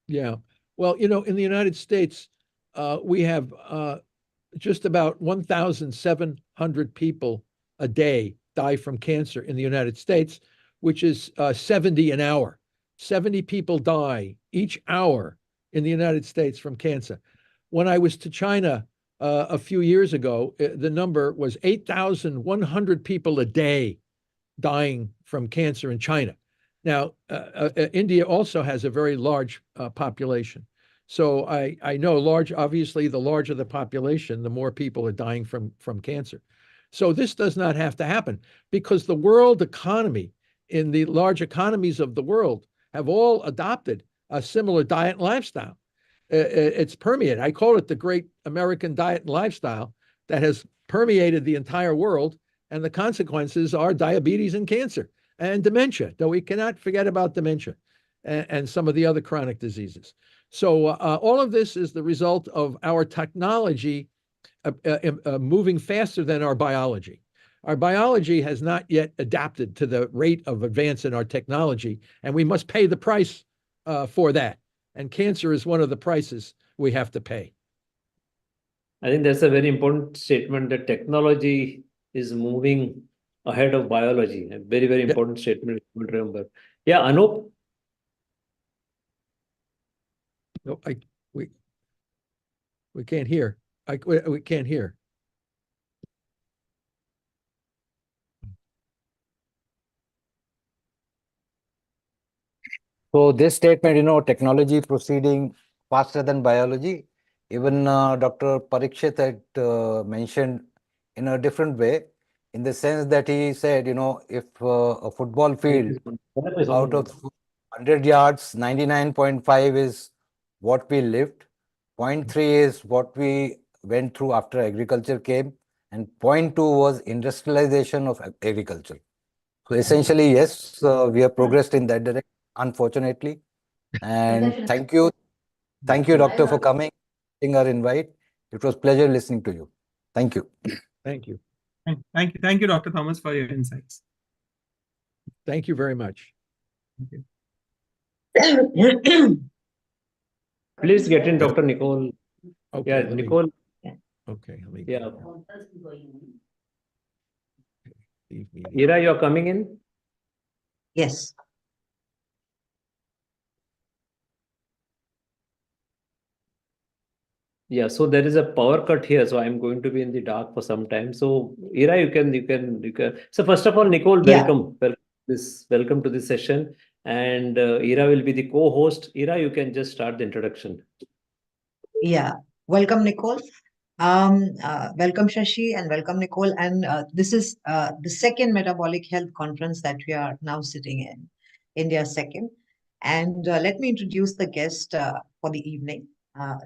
Yeah. Well, in the United States, we have just about 1,700 people a day die from cancer in the United States, which is 70 an hour. 70 people die each hour in the United States from cancer. When I was to China a few years ago, the number was 8,100 people a day dying from cancer in China. Now, India also has a very large population. So I know obviously, the larger the population, the more people are dying from cancer. So this does not have to happen, because the world economy, in the large economies of the world, have all adopted a similar diet and lifestyle. It's permeated. I call it the great American diet and lifestyle that has permeated the entire world. And the consequences are diabetes and cancer and dementia, though we cannot forget about dementia and some of the other chronic diseases. So all of this is the result of our technology moving faster than our biology. Our biology has not yet adapted to the rate of advance in our technology, and we must pay the price for that. And cancer is one of the prices we have to pay. I think that's a very important statement, that technology is moving ahead of biology. A very, very important statement to remember. Yeah, Anup? No, we can't hear. We can't hear. So this statement, technology proceeding faster than biology, even Dr. Parikshit had mentioned in a different way, in the sense that he said, if a football field out of 100 yards, 99.5 is what we lived, 0.3 is what we went through after agriculture came, and 0.2 was industrialization of agriculture. So essentially, yes, we have progressed in that direction, unfortunately. And thank you, Doctor, for coming, taking our invite. It was a pleasure listening to you. Thank you. Thank you. Thank you, Dr. Thomas, for your insights. Thank you very much. Please get in, Dr. Nicole. Okay, Yeah, Nicole. Okay, let me. Yeah. Ira, you're coming in? Yes. Yeah, so there is a power cut here, so I'm going to be in the dark for some time. So Ira, you can. So first of all, Nicole, welcome. Welcome to this session. And Ira will be the co-host. Ira, you can just start the introduction. Yeah. Welcome, Nicole. Welcome, Shashi, and welcome, Nicole. And this is the second Metabolic Health Conference that we are now sitting in, India's second. And let me introduce the guest for the evening.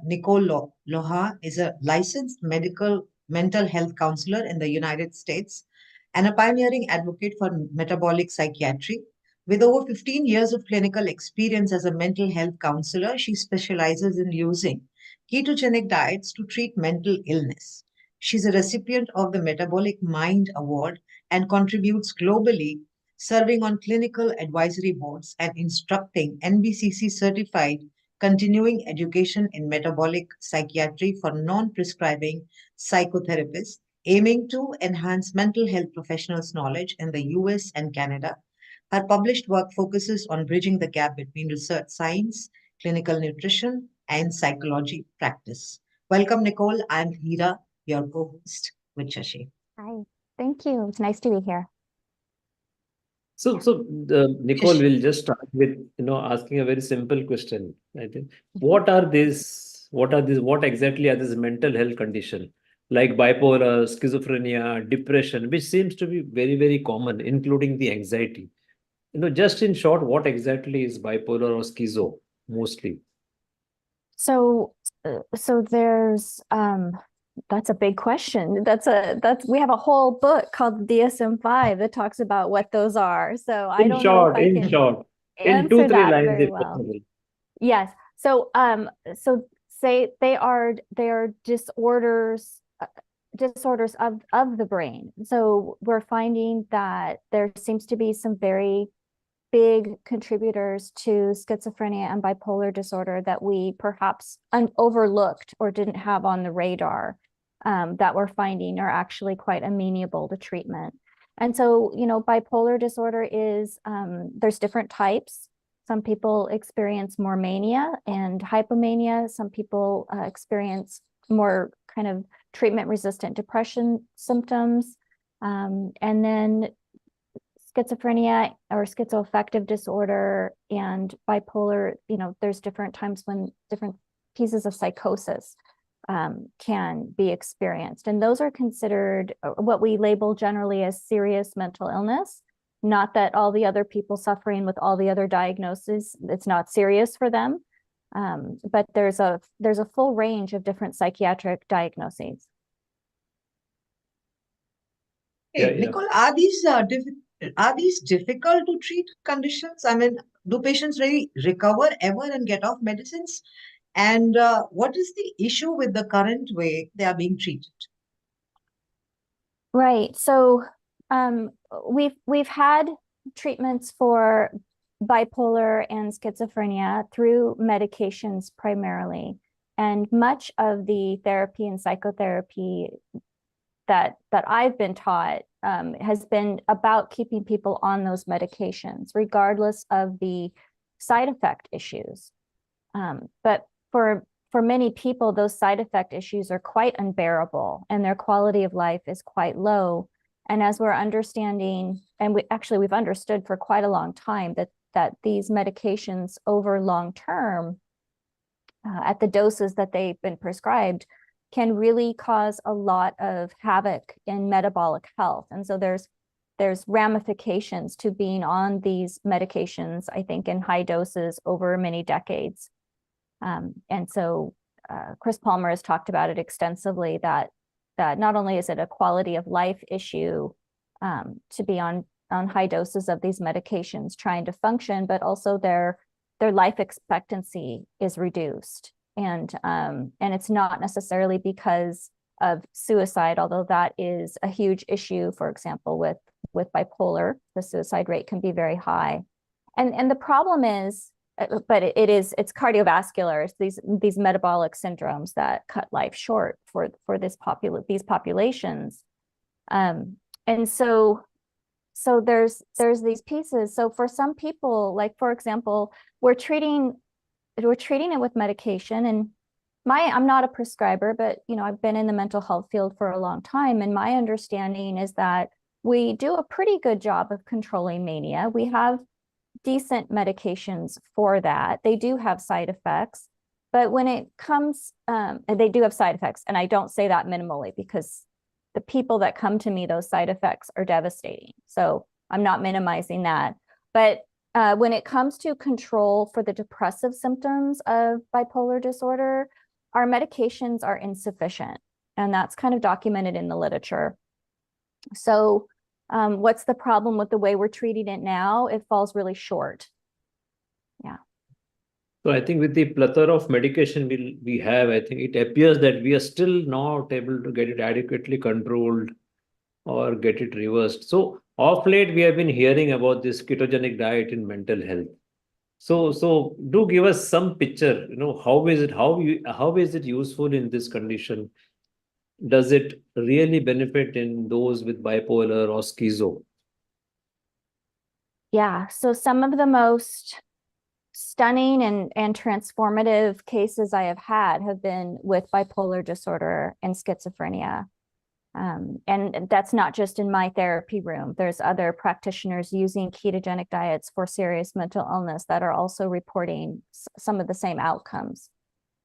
Nicole Loha is a licensed mental health counselor in the United States and a pioneering advocate for metabolic psychiatry. With over 15 years of clinical experience as a mental health counselor, she specializes in using ketogenic diets to treat mental illness. She's a recipient of the Metabolic Mind Award and contributes globally, serving on clinical advisory boards and instructing NBCC certified continuing education in metabolic psychiatry for non-prescribing psychotherapists, aiming to enhance mental health professionals' knowledge in the US and Canada. Her published work focuses on bridging the gap between research science, clinical nutrition, and psychology practice. Welcome, Nicole. I'm Hira, your co-host with Shashi. Hi, thank you. It's nice to be here. So Nicole, will just start with asking a very simple question. I think what exactly are these mental health conditions like bipolar, schizophrenia, depression, which seems to be very, very common, including the anxiety. Just in short, what exactly is bipolar or schizo mostly? So there's that's a big question. We have a whole book called DSM-5 that talks about what those are. So I don't know if I can answer that very well. Yes. So say they are disorders of the brain. So we're finding that there seems to be some very big contributors to schizophrenia and bipolar disorder that we perhaps overlooked or didn't have on the radar, that we're finding are actually quite amenable to treatment. And so, bipolar disorder is, there's different types. Some people experience more mania and hypomania. Some people experience more kind of treatment-resistant depression symptoms. And then schizophrenia or schizoaffective disorder and bipolar, there's different times when different pieces of psychosis can be experienced. And those are considered what we label generally as serious mental illness. Not that all the other people suffering with all the other diagnoses, it's not serious for them. But there's a full range of different psychiatric diagnoses. Hey, Nicole, are these difficult to treat conditions? I mean, do patients really recover ever and get off medicines? And what is the issue with the current way they are being treated? Right. So we've had treatments for bipolar and schizophrenia through medications primarily. And much of the therapy and psychotherapy that I've been taught has been about keeping people on those medications, regardless of the side effect issues. But for many people, those side effect issues are quite unbearable and their quality of life is quite low. And as we're understanding, and we've understood for quite a long time that these medications over long term, at the doses that they've been prescribed, can really cause a lot of havoc in metabolic health. And so there's ramifications to being on these medications, I think, in high doses over many decades. And so Chris Palmer has talked about it extensively, that not only is it a quality of life issue to be on high doses of these medications trying to function, but also their life expectancy is reduced. And it's not necessarily because of suicide, although that is a huge issue, for example, with bipolar, the suicide rate can be very high. And the problem is, but it's cardiovascular, it's these metabolic syndromes that cut life short for these populations. And so there's these pieces. So for some people, like, for example, we're treating it with medication, and I'm not a prescriber, but I've been in the mental health field for a long time, and my understanding is that we do a pretty good job of controlling mania. We have decent medications for that. They do have side effects, but when it comes, they do have side effects, and I don't say that minimally, because the people that come to me, those side effects are devastating. So I'm not minimizing that. But when it comes to control for the depressive symptoms of bipolar disorder, our medications are insufficient. And that's kind of documented in the literature. So what's the problem with the way we're treating it now? It falls really short. Yeah. So I think with the plethora of medication we have, I think it appears that we are still not able to get it adequately controlled or get it reversed. So of late, we have been hearing about this ketogenic diet in mental health. So do give us some picture, how is it useful in this condition? Does it really benefit in those with bipolar or schizo? Yeah, so some of the most stunning and transformative cases I have had have been with bipolar disorder and schizophrenia. And that's not just in my therapy room. There's other practitioners using ketogenic diets for serious mental illness that are also reporting some of the same outcomes,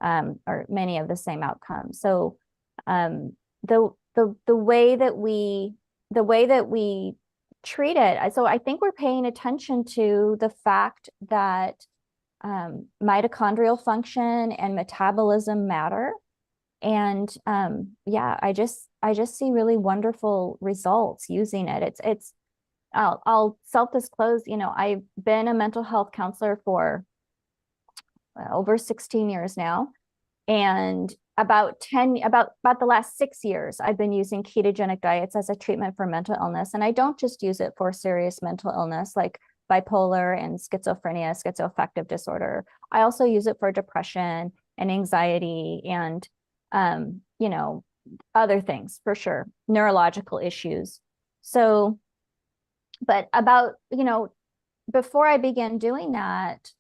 or many of the same outcomes. So the way that we treat it, so I think we're paying attention to the fact that mitochondrial function and metabolism matter. And yeah, I just see really wonderful results using it. I'll self-disclose, I've been a mental health counselor for over 16 years now. And about the last 6 years, I've been using ketogenic diets as a treatment for mental illness. And I don't just use it for serious mental illness like bipolar and schizophrenia, schizoaffective disorder. I also use it for depression and anxiety and other things, for sure, neurological issues. So, but about, before I began doing that,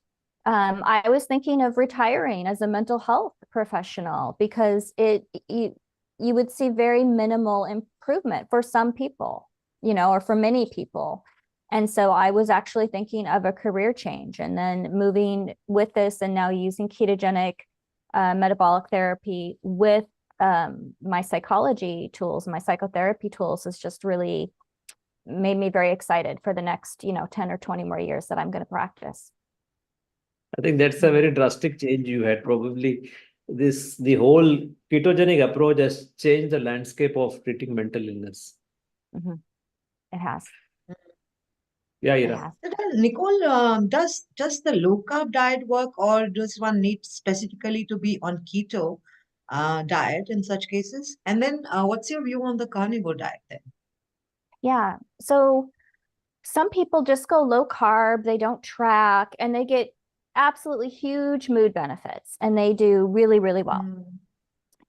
I was thinking of retiring as a mental health professional because you would see very minimal improvement for some people, you know, or for many people. And so I was actually thinking of a career change and then moving with this and now using ketogenic metabolic therapy with my psychology tools, my psychotherapy tools has just really made me very excited for the next, you know, 10 or 20 more years that I'm going to practice. I think that's a very drastic change you had. Probably the whole ketogenic approach has changed the landscape of treating mental illness. Mm-hmm. It has. Yeah, Ira. Nicole, does the low carb diet work, or does one need specifically to be on keto diet in such cases? And then what's your view on the carnivore diet then? Yeah. So some people just go low carb, they don't track, and they get absolutely huge mood benefits, and they do really, really well.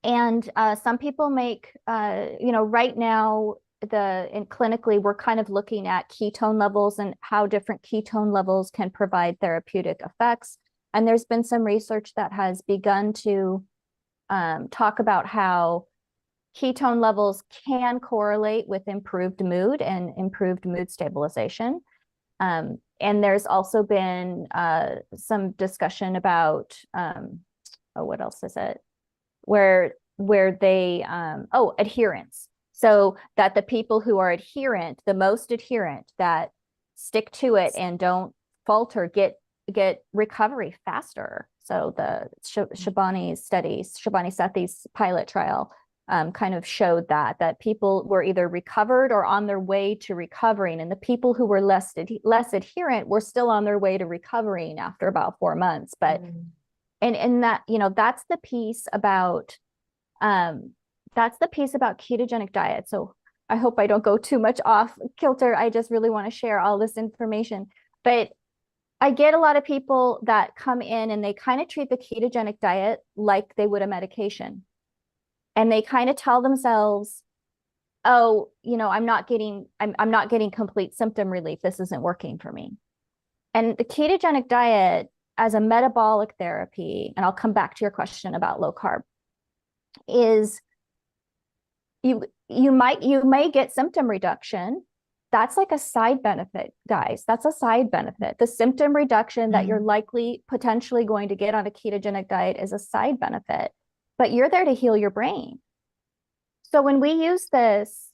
And some people make, you know, right now, clinically, we're kind of looking at ketone levels and how different ketone levels can provide therapeutic effects. And there's been some research that has begun to talk about how ketone levels can correlate with improved mood and improved mood stabilization. And there's also been some discussion about, what else is it? Where they, adherence. So that the people who are adherent, the most adherent, that stick to it and don't falter, get recovery faster. So the Shabani Sethi's pilot trial kind of showed that people were either recovered or on their way to recovering, and the people who were less adherent were still on their way to recovering after about 4 months. But and that, you know, that's the piece about ketogenic diet. So I hope I don't go too much off kilter. I just really want to share all this information. But I get a lot of people that come in and they kind of treat the ketogenic diet like they would a medication. And they kind of tell themselves, oh, you know, I'm not getting complete symptom relief. This isn't working for me. And the ketogenic diet as a metabolic therapy, and I'll come back to your question about low carb, is you may get symptom reduction. That's like a side benefit, guys. That's a side benefit. The symptom reduction that you're likely potentially going to get on a ketogenic diet is a side benefit, but you're there to heal your brain. So when we use this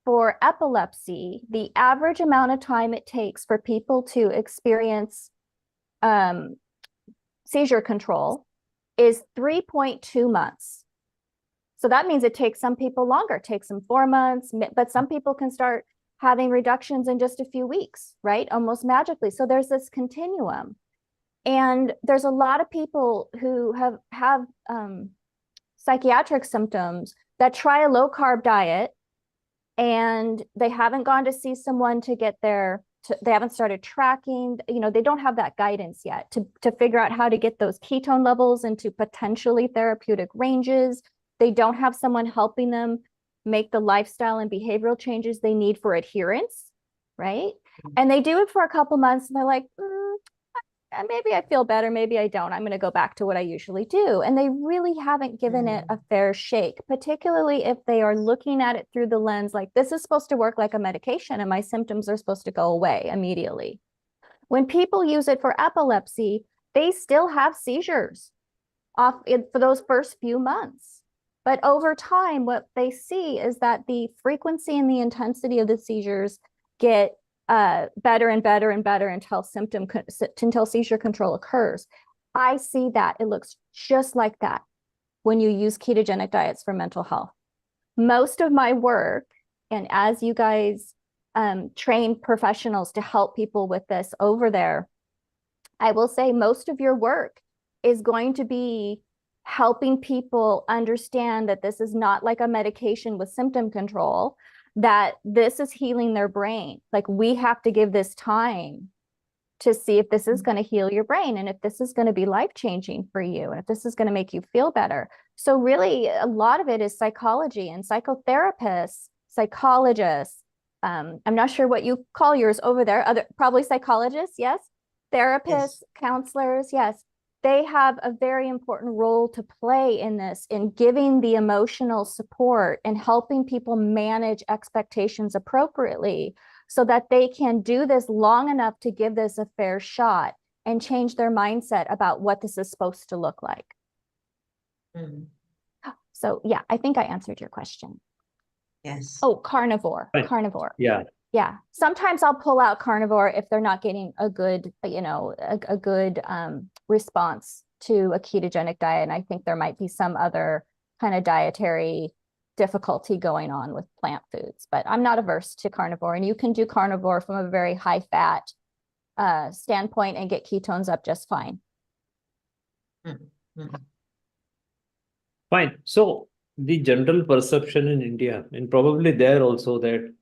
for epilepsy, the average amount of time it takes for people to experience seizure control is 3.2 months. So that means it takes some people longer. It takes them 4 months, but some people can start having reductions in just a few weeks, right? Almost magically. So there's this continuum. And there's a lot of people who have psychiatric symptoms that try a low carb diet and they haven't gone to see someone to get they haven't started tracking, you know, they don't have that guidance yet to figure out how to get those ketone levels into potentially therapeutic ranges. They don't have someone helping them make the lifestyle and behavioral changes they need for adherence, right? And they do it for a couple months and they're like, maybe I feel better, maybe I don't. I'm going to go back to what I usually do. And they really haven't given it a fair shake, particularly if they are looking at it through the lens like this is supposed to work like a medication and my symptoms are supposed to go away immediately. When people use it for epilepsy, they still have seizures for those first few months. But over time, what they see is that the frequency and the intensity of the seizures get better and better and better until seizure control occurs. I see that. It looks just like that when you use ketogenic diets for mental health. Most of my work, and as you guys train professionals to help people with this over there, I will say most of your work is going to be helping people understand that this is not like a medication with symptom control, that this is healing their brain. Like we have to give this time to see if this is going to heal your brain and if this is going to be life-changing for you and if this is going to make you feel better. So really a lot of it is psychology and psychotherapists, psychologists. I'm not sure what you call yours over there. Probably psychologists, yes. Therapists, counselors, yes. they have a very important role to play in this, in giving the emotional support and helping people manage expectations appropriately so that they can do this long enough to give this a fair shot and change their mindset about what this is supposed to look like. So yeah, I think I answered your question. Yes. Oh, carnivore, Right. carnivore. Yeah. Yeah. Sometimes I'll pull out carnivore if they're not getting a good, a good response to a ketogenic diet. And I think there might be some other kind of dietary difficulty going on with plant foods, but I'm not averse to carnivore. And you can do carnivore from a very high fat standpoint and get ketones up just fine. Fine. So the general perception in India, and probably there also, that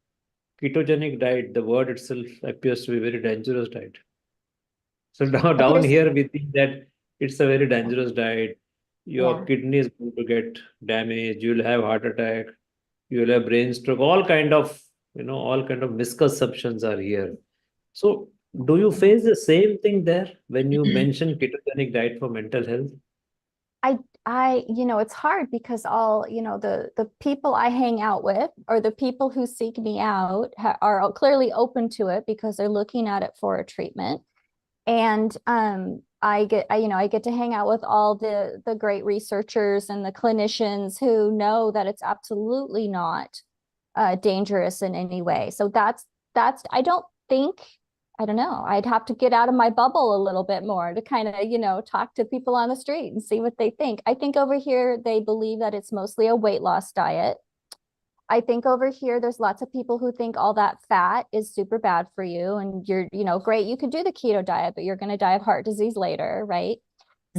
ketogenic diet, the word itself appears to be a very dangerous diet. So now down here we think that it's a very dangerous diet. Your kidney is going to get damaged. You'll have heart attack. You'll have brain stroke. All kind of misconceptions are here. So do you face the same thing there when you mention ketogenic diet for mental health? It's hard because all, the people I hang out with or the people who seek me out are clearly open to it because they're looking at it for a treatment. And I get to hang out with all the great researchers and the clinicians who know that it's absolutely not dangerous in any way. So I don't know. I'd have to get out of my bubble a little bit more to kind of, talk to people on the street and see what they think. I think over here, they believe that it's mostly a weight loss diet. I think over here, there's lots of people who think all that fat is super bad for you. And you're, great, you could do the keto diet, but you're going to die of heart disease later, right?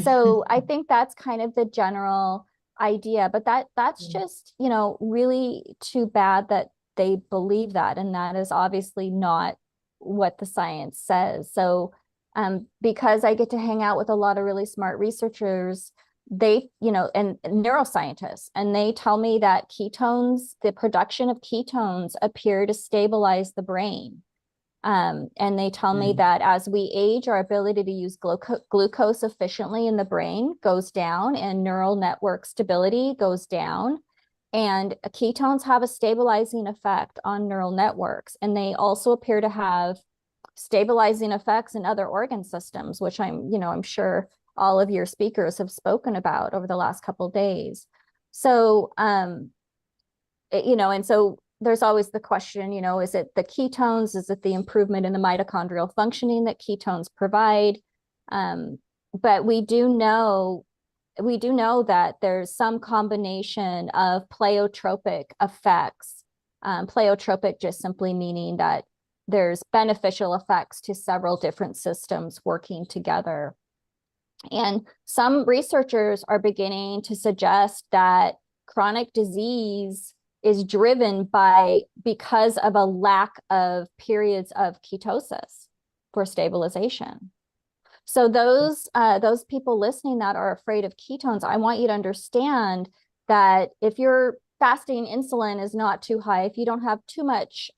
So I think that's kind of the general idea, but that's just, really too bad that they believe that. And that is obviously not what the science says. So because I get to hang out with a lot of really smart researchers, they, and neuroscientists, and they tell me that ketones, the production of ketones appear to stabilize the brain. And they tell me that as we age, our ability to use glucose efficiently in the brain goes down and neural network stability goes down. And ketones have a stabilizing effect on neural networks. And they also appear to have stabilizing effects in other organ systems, which I'm sure all of your speakers have spoken about over the last couple of days. So, and so there's always the question, is it the ketones? Is it the improvement in the mitochondrial functioning that ketones provide? But we do know that there's some combination of pleiotropic effects. Pleiotropic just simply meaning that there's beneficial effects to several different systems working together. And some researchers are beginning to suggest that chronic disease is driven because of a lack of periods of ketosis for stabilization. So those people listening that are afraid of ketones, I want you to understand that if your fasting insulin is not too high, if you don't have too much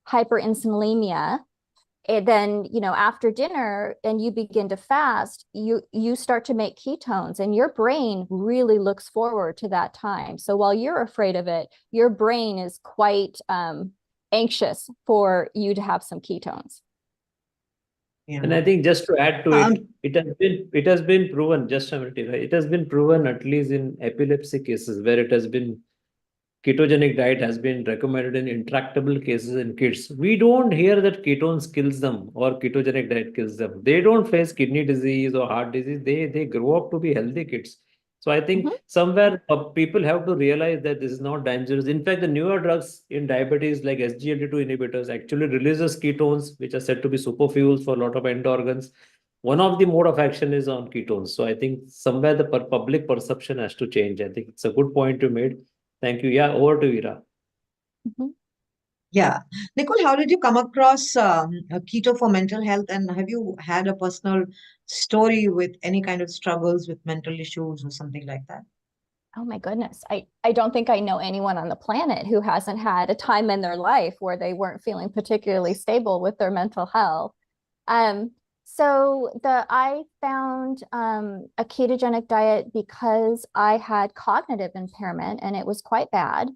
hyperinsulinemia, then after dinner and you begin to fast, you start to make ketones, and your brain really looks forward to that time. So while you're afraid of it, your brain is quite anxious for you to have some ketones. Yeah. And I think just to add to it has been proven, just a minute, it has been proven at least in epilepsy cases where it has been ketogenic diet has been recommended in intractable cases in kids. We don't hear that ketones kills them or ketogenic diet kills them. They don't face kidney disease or heart disease. They grow up to be healthy kids. So I think somewhere people have to realize that this is not dangerous. In fact, the newer drugs in diabetes like SGLT2 inhibitors actually releases ketones, which are said to be superfuels for a lot of end organs. One of the mode of action is on ketones. So I think somewhere the public perception has to change. I think it's a good point you made. Thank you. Yeah, over to Ira. Yeah. Nicole, how did you come across keto for mental health? And have you had a personal story with any kind of struggles with mental issues or something like that? Oh my goodness. I don't think I know anyone on the planet who hasn't had a time in their life where they weren't feeling particularly stable with their mental health. So I found a ketogenic diet because I had cognitive impairment and it was quite bad.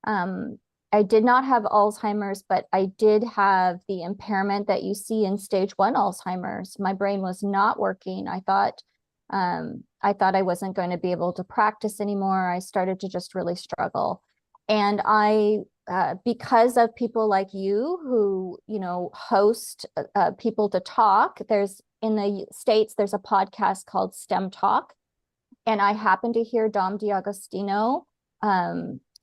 I did not have Alzheimer's, but I did have the impairment that you see in stage 1 Alzheimer's. My brain was not working. I thought I wasn't going to be able to practice anymore. I started to just really struggle. And because of people like you who, host people to talk, in the States, there's a podcast called STEM Talk. And I happened to hear Dom D'Agostino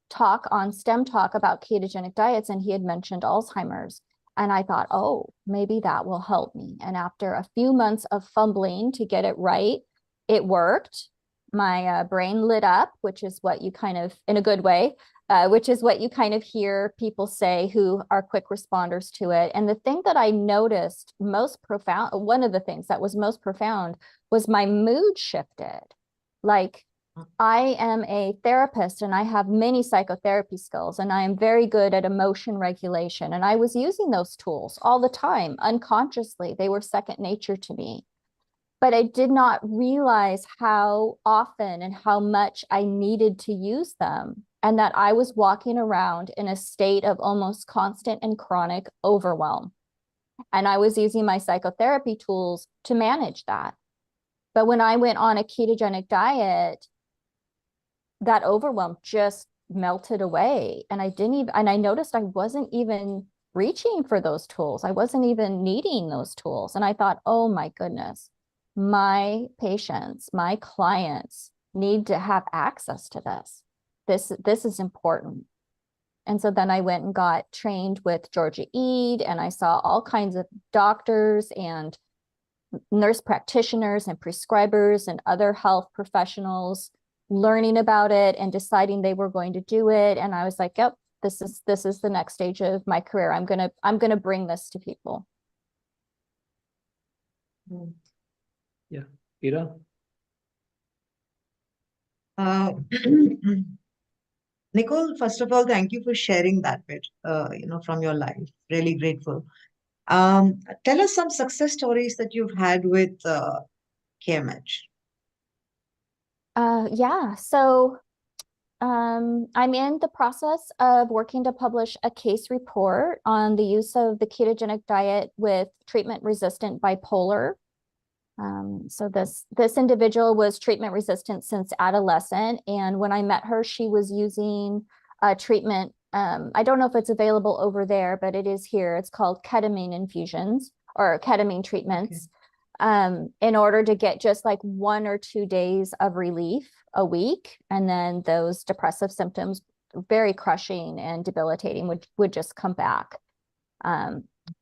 talk on STEM Talk about ketogenic diets, and he had mentioned Alzheimer's. And I thought, oh, maybe that will help me. And after a few months of fumbling to get it right, it worked. My brain lit up, which is what you kind of, in a good way, which is what you kind of hear people say who are quick responders to it. And the thing that I noticed most profound, one of the things that was most profound was my mood shifted. Like, I am a therapist and I have many psychotherapy skills and I am very good at emotion regulation. And I was using those tools all the time, unconsciously. They were second nature to me. But I did not realize how often and how much I needed to use them, and that I was walking around in a state of almost constant and chronic overwhelm. And I was using my psychotherapy tools to manage that. But when I went on a ketogenic diet, that overwhelm just melted away. And I noticed I wasn't even reaching for those tools. I wasn't even needing those tools. And I thought, oh my goodness, my patients, my clients need to have access to this. This is important. And so then I went and got trained with Georgia Eid, and I saw all kinds of doctors and nurse practitioners and prescribers and other health professionals learning about it and deciding they were going to do it. And I was like, yep, this is the next stage of my career. I'm gonna bring this to people. Yeah, Ira. Nicole, first of all, thank you for sharing that bit, from your life. Really grateful. Tell us some success stories that you've had with KMH. Yeah, so I'm in the process of working to publish a case report on the use of the ketogenic diet with treatment-resistant bipolar. So this individual was treatment resistant since adolescent, and when I met her, she was using a treatment. I don't know if it's available over there, but it is here. It's called ketamine infusions or ketamine treatments. Okay. In order to get just like 1 or 2 days of relief a week, and then those depressive symptoms, very crushing and debilitating, would just come back.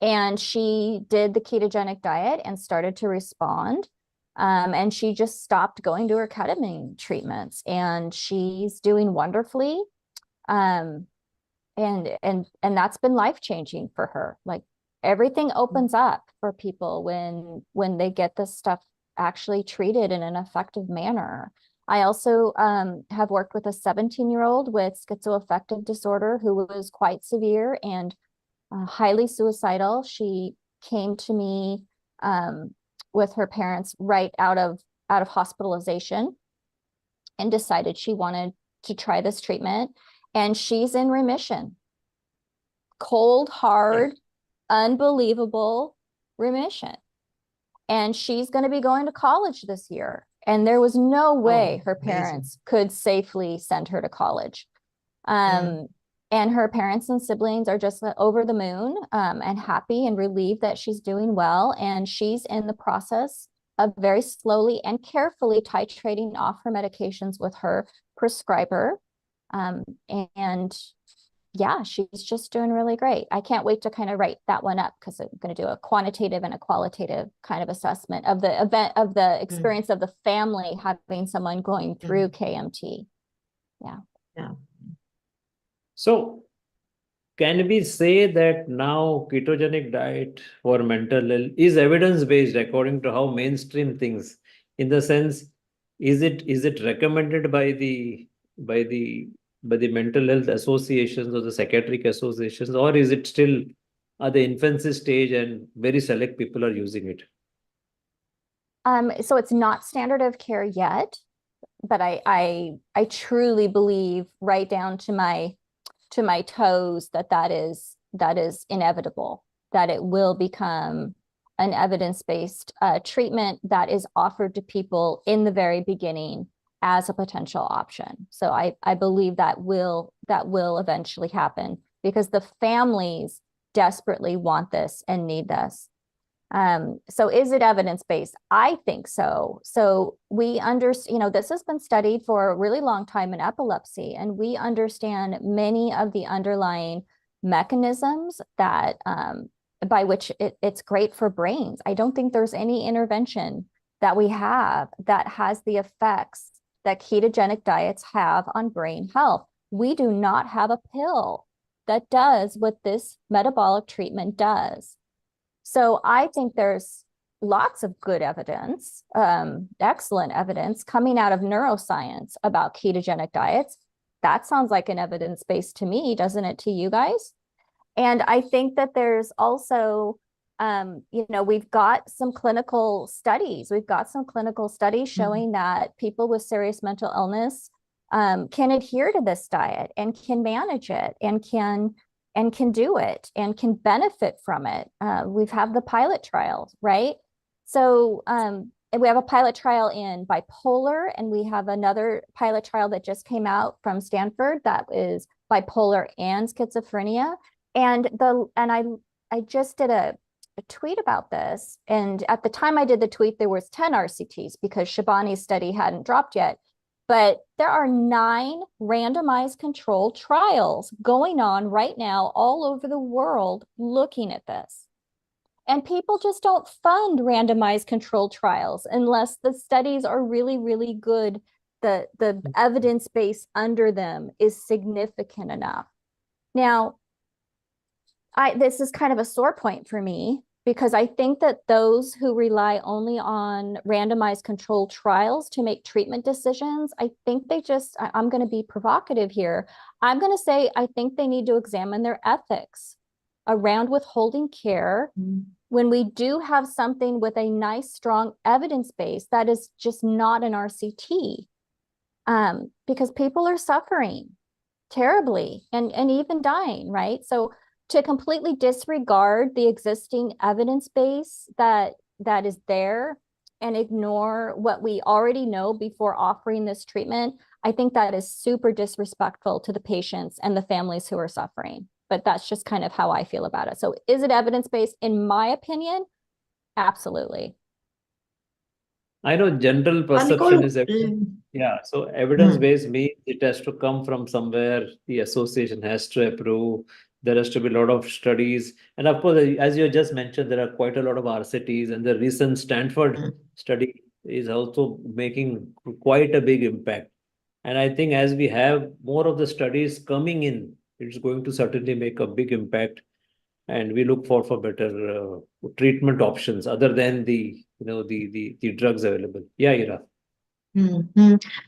And she did the ketogenic diet and started to respond. And she just stopped going to her ketamine treatments, and she's doing wonderfully. And that's been life-changing for her. Like, everything opens up for people when they get this stuff actually treated in an effective manner. I also have worked with a 17-year-old with schizoaffective disorder who was quite severe and highly suicidal. She came to me with her parents right out of hospitalization and decided she wanted to try this treatment, and she's in remission. Cold, hard, unbelievable remission. And she's going to be going to college this year. And there was no way her parents could safely send her to college. And her parents and siblings are just over the moon and happy and relieved that she's doing well. And she's in the process of very slowly and carefully titrating off her medications with her prescriber. And yeah, she's just doing really great. I can't wait to kind of write that one up, because I'm going to do a quantitative and a qualitative kind of assessment of the event, of the experience of the family having someone going through KMT. Yeah. So can we say that now ketogenic diet for mental health is evidence-based according to how mainstream things, in the sense, is it recommended by the mental health associations or the psychiatric associations, or is it still at the infancy stage and very select people are using it? So it's not standard of care yet, but I truly believe right down to my toes that is inevitable, that it will become an evidence-based treatment that is offered to people in the very beginning as a potential option. So I believe that will eventually happen because the families desperately want this and need this. So is it evidence-based? I think so. So we understand, this has been studied for a really long time in epilepsy, and we understand many of the underlying mechanisms that by which it's great for brains. I don't think there's any intervention that we have that has the effects that ketogenic diets have on brain health. We do not have a pill that does what this metabolic treatment does. So I think there's lots of good evidence, excellent evidence coming out of neuroscience about ketogenic diets. That sounds like an evidence-based to me, doesn't it, to you guys? And I think that there's also, we've got some clinical studies. We've got some clinical studies showing that people with serious mental illness can adhere to this diet and can manage it and can do it and can benefit from it. We've had the pilot trials, right? So we have a pilot trial in bipolar, and we have another pilot trial that just came out from Stanford that is bipolar and schizophrenia. And I just did a tweet about this. And at the time I did the tweet, there was 10 RCTs because Shabani's study hadn't dropped yet. But there are 9 randomized controlled trials going on right now all over the world looking at this. And people just don't fund randomized controlled trials unless the studies are really, really good. The evidence base under them is significant enough. Now, this is kind of a sore point for me, because I think that those who rely only on randomized controlled trials to make treatment decisions, I think I'm going to be provocative here. I'm going to say, I think they need to examine their ethics around withholding care when we do have something with a nice, strong evidence base that is just not an RCT, because people are suffering terribly and even dying, right? So to completely disregard the existing evidence base that is there and ignore what we already know before offering this treatment, I think that is super disrespectful to the patients and the families who are suffering. But that's just kind of how I feel about it. So is it evidence-based? In my opinion, absolutely. I know general perception is so evidence-based means it has to come from somewhere. The association has to approve. There has to be a lot of studies. And of course, as you just mentioned, there are quite a lot of RCTs, and the recent Stanford study is also making quite a big impact. And I think as we have more of the studies coming in, it's going to certainly make a big impact. And we look for better treatment options other than the drugs available. Yeah, Ira.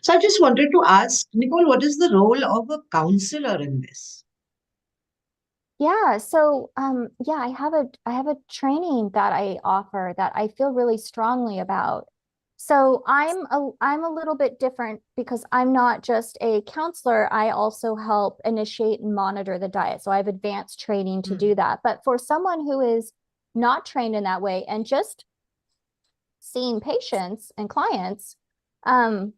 So I just wanted to ask, Nicole, what is the role of a counselor in this? Yeah, so I have a training that I offer that I feel really strongly about. So I'm a little bit different because I'm not just a counselor. I also help initiate and monitor the diet. So I have advanced training to do that. But for someone who is not trained in that way and just seeing patients and clients, so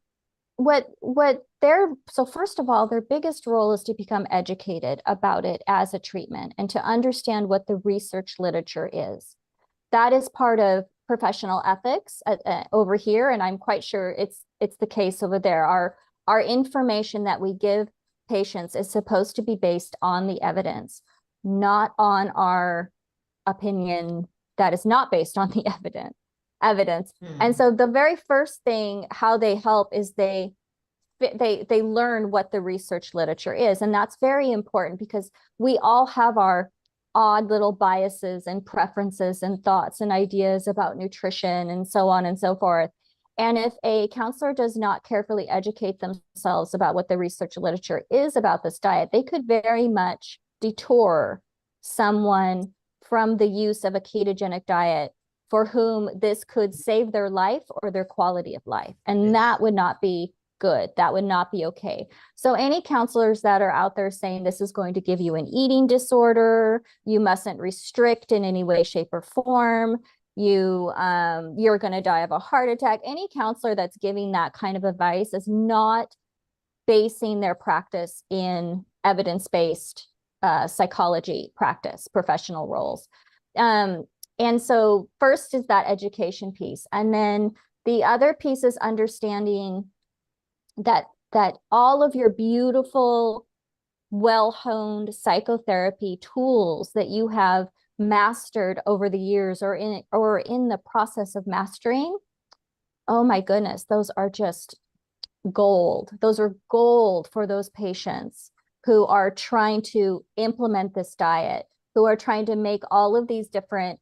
first of all, their biggest role is to become educated about it as a treatment and to understand what the research literature is. That is part of professional ethics over here, and I'm quite sure it's the case over there. Our information that we give patients is supposed to be based on the evidence, not on our opinion that is not based on the evidence. And so the very first thing, how they help is they learn what the research literature is. And that's very important because we all have our odd little biases and preferences and thoughts and ideas about nutrition and so on and so forth. And if a counselor does not carefully educate themselves about what the research literature is about this diet, they could very much detour someone from the use of a ketogenic diet for whom this could save their life or their quality of life. And that would not be good. That would not be okay. So any counselors that are out there saying this is going to give you an eating disorder, you mustn't restrict in any way, shape, or form, you're going to die of a heart attack. Any counselor that's giving that kind of advice is not basing their practice in evidence-based psychology practice, professional roles. And so first is that education piece. And then the other piece is understanding that all of your beautiful, well-honed psychotherapy tools that you have mastered over the years or in the process of mastering, oh my goodness, those are just gold. Those are gold for those patients who are trying to implement this diet, who are trying to make all of these different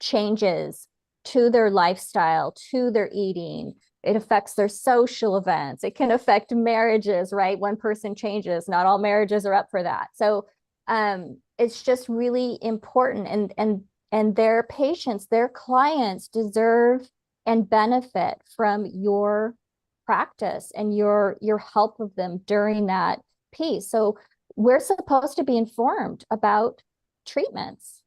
changes to their lifestyle, to their eating. It affects their social events. It can affect marriages, right? One person changes, not all marriages are up for that. So it's just really important, and their patients, their clients deserve and benefit from your practice and your help of them during that piece. So we're supposed to be informed about treatments.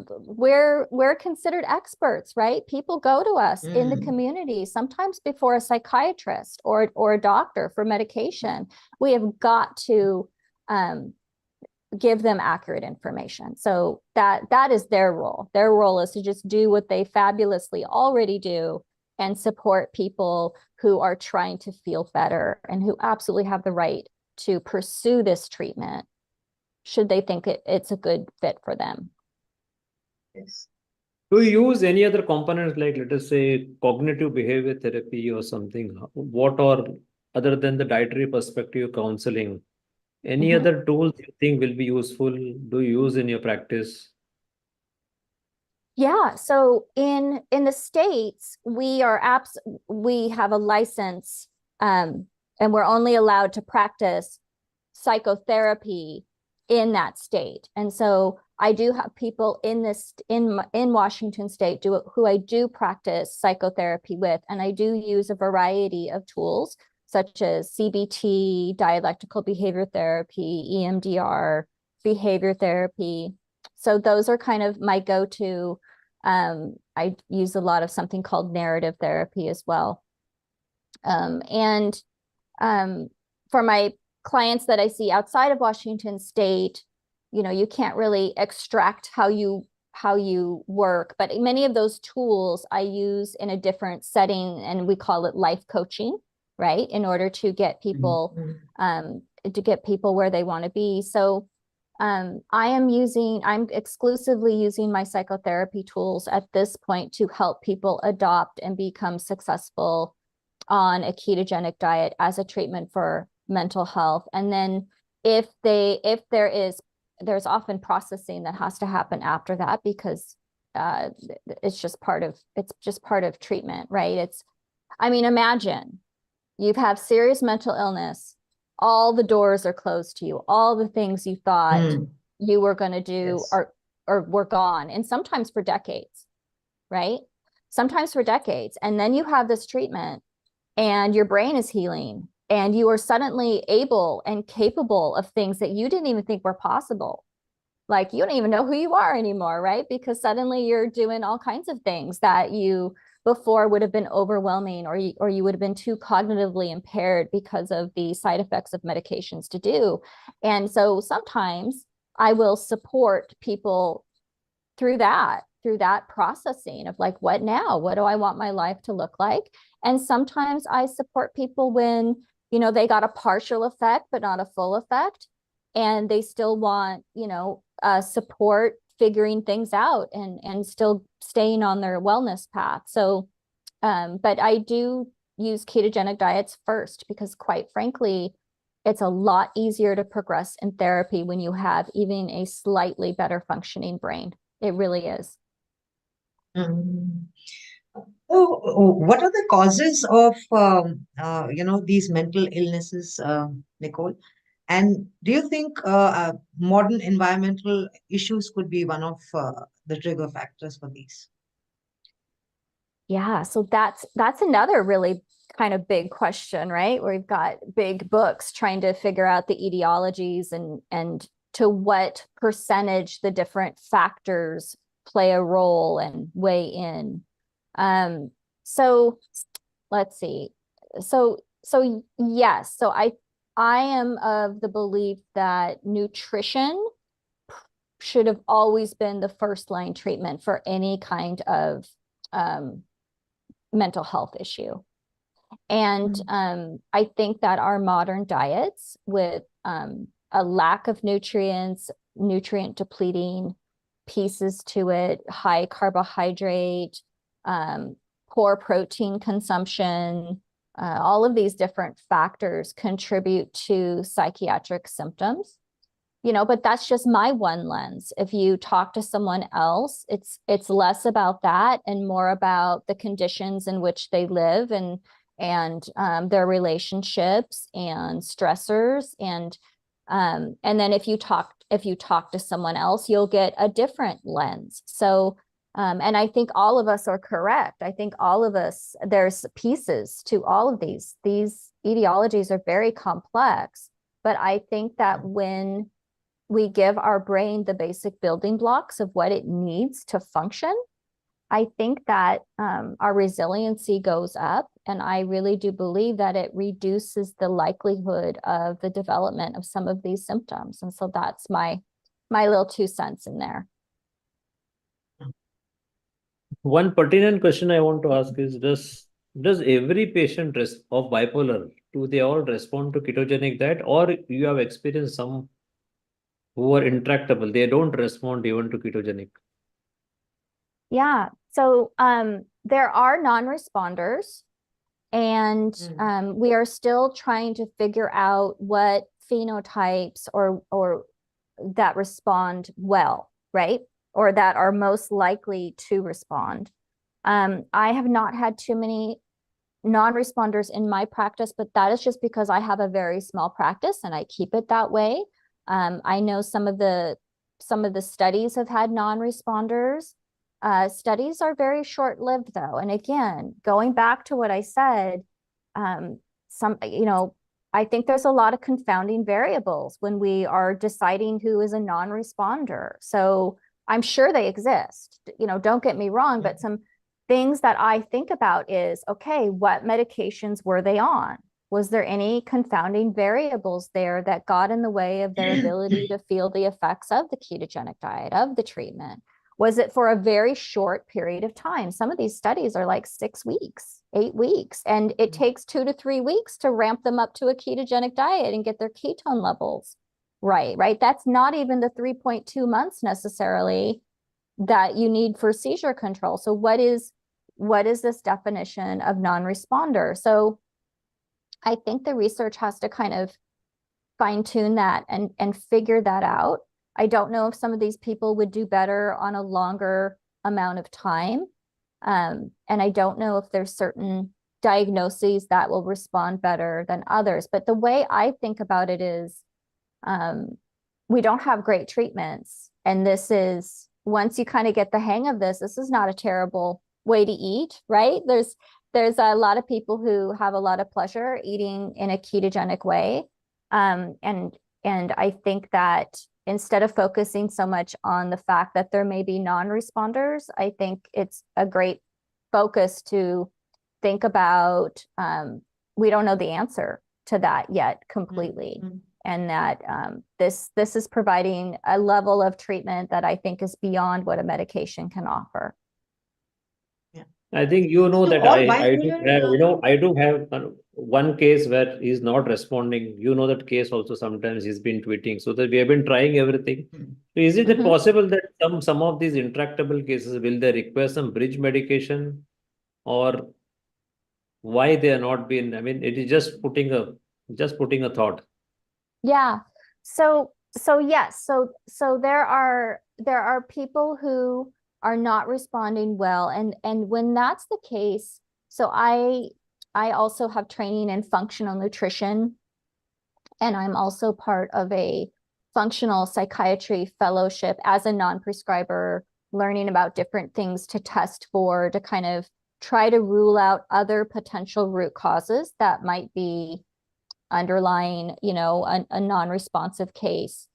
We're considered experts, right? People go to us in the community, sometimes before a psychiatrist or a doctor for medication. We have got to give them accurate information. So that is their role. Their role is to just do what they fabulously already do and support people who are trying to feel better and who absolutely have the right to pursue this treatment should they think it's a good fit for them. Yes. Do you use any other components like, let us say, cognitive behavior therapy or something? What, or other than the dietary perspective counseling, any other tools you think will be useful? Do you use in your practice? Yeah, so in the States, we have a license, and we're only allowed to practice psychotherapy in that state. And so I do have people in Washington State who I do practice psychotherapy with, and I do use a variety of tools such as CBT, dialectical behavior therapy, EMDR, behavior therapy. So those are kind of my go-to. I use a lot of something called narrative therapy as well. And for my clients that I see outside of Washington State, you can't really extract how you work, but many of those tools I use in a different setting, and we call it life coaching, right? In order to get people where they want to be. So I'm exclusively using my psychotherapy tools at this point to help people adopt and become successful on a ketogenic diet as a treatment for mental health. And then there's often processing that has to happen after that, because it's just part of treatment, right? Imagine you have serious mental illness, all the doors are closed to you, all the things you thought you were going to do or were gone, and sometimes for decades, right? Sometimes for decades. And then you have this treatment and your brain is healing, and you are suddenly able and capable of things that you didn't even think were possible. Like, you don't even know who you are anymore, right? Because suddenly you're doing all kinds of things that you before would have been overwhelming, or you would have been too cognitively impaired because of the side effects of medications to do. And so sometimes I will support people through that processing of like, what now? What do I want my life to look like? And sometimes I support people when, they got a partial effect, but not a full effect. And they still want, support figuring things out and still staying on their wellness path. So, but I do use ketogenic diets first, because quite frankly, it's a lot easier to progress in therapy when you have even a slightly better functioning brain. It really is. What are the causes of, these mental illnesses, Nicole? And do you think modern environmental issues could be one of the trigger factors for these? Yeah, so that's another really kind of big question, right? Where we've got big books trying to figure out the etiologies and to what percentage the different factors play a role and weigh in. So let's see. So yes, so I am of the belief that nutrition should have always been the first line treatment for any kind of mental health issue. And I think that our modern diets with a lack of nutrients, nutrient depleting pieces to it, high carbohydrate, poor protein consumption, all of these different factors contribute to psychiatric symptoms. You know, but that's just my one lens. If you talk to someone else, it's less about that and more about the conditions in which they live and their relationships and stressors. And then if you talk to someone else, you'll get a different lens. So and I think all of us are correct. I think all of us, there's pieces to all of these. These etiologies are very complex, but I think that when we give our brain the basic building blocks of what it needs to function, I think that our resiliency goes up. And I really do believe that it reduces the likelihood of the development of some of these symptoms. And so that's my little 2 cents in there. One pertinent question I want to ask is, does every patient of bipolar, do they all respond to ketogenic diet, or you have experienced some who are intractable, they don't respond even to ketogenic? Yeah, so there are non-responders, and we are still trying to figure out what phenotypes or that respond well, right? Or that are most likely to respond. I have not had too many non-responders in my practice, but that is just because I have a very small practice and I keep it that way. I know some of the studies have had non-responders. Studies are very short-lived though. And again, going back to what I said, I think there's a lot of confounding variables when we are deciding who is a non-responder. So I'm sure they exist, don't get me wrong, but some things that I think about is, okay, what medications were they on? Was there any confounding variables there that got in the way of their ability to feel the effects of the ketogenic diet, of the treatment? Was it for a very short period of time? Some of these studies are like 6 weeks, 8 weeks, and it takes 2 to 3 weeks to ramp them up to a ketogenic diet and get their ketone levels right? That's not even the 3.2 months necessarily that you need for seizure control. So what is this definition of non-responder? So I think the research has to kind of fine tune that and figure that out. I don't know if some of these people would do better on a longer amount of time. And I don't know if there's certain diagnoses that will respond better than others. But the way I think about it is, we don't have great treatments. And this is, once you kind of get the hang of this is not a terrible way to eat, right? There's a lot of people who have a lot of pleasure eating in a ketogenic way. And I think that instead of focusing so much on the fact that there may be non-responders, I think it's a great focus to think about, we don't know the answer to that yet completely. And that this is providing a level of treatment that I think is beyond what a medication can offer. I think that I do have one case where he's not responding. That case also sometimes he's been tweeting. So that we have been trying everything. So is it possible that some of these intractable cases, will they require some bridge medication, or why they are not being? I mean, it is just putting a thought. Yeah. So yes. So there are people who are not responding well. And when that's the case, so I also have training in functional nutrition, and I'm also part of a functional psychiatry fellowship as a non-prescriber, learning about different things to test for, to kind of try to rule out other potential root causes that might be underlying, you know, a non-responsive case.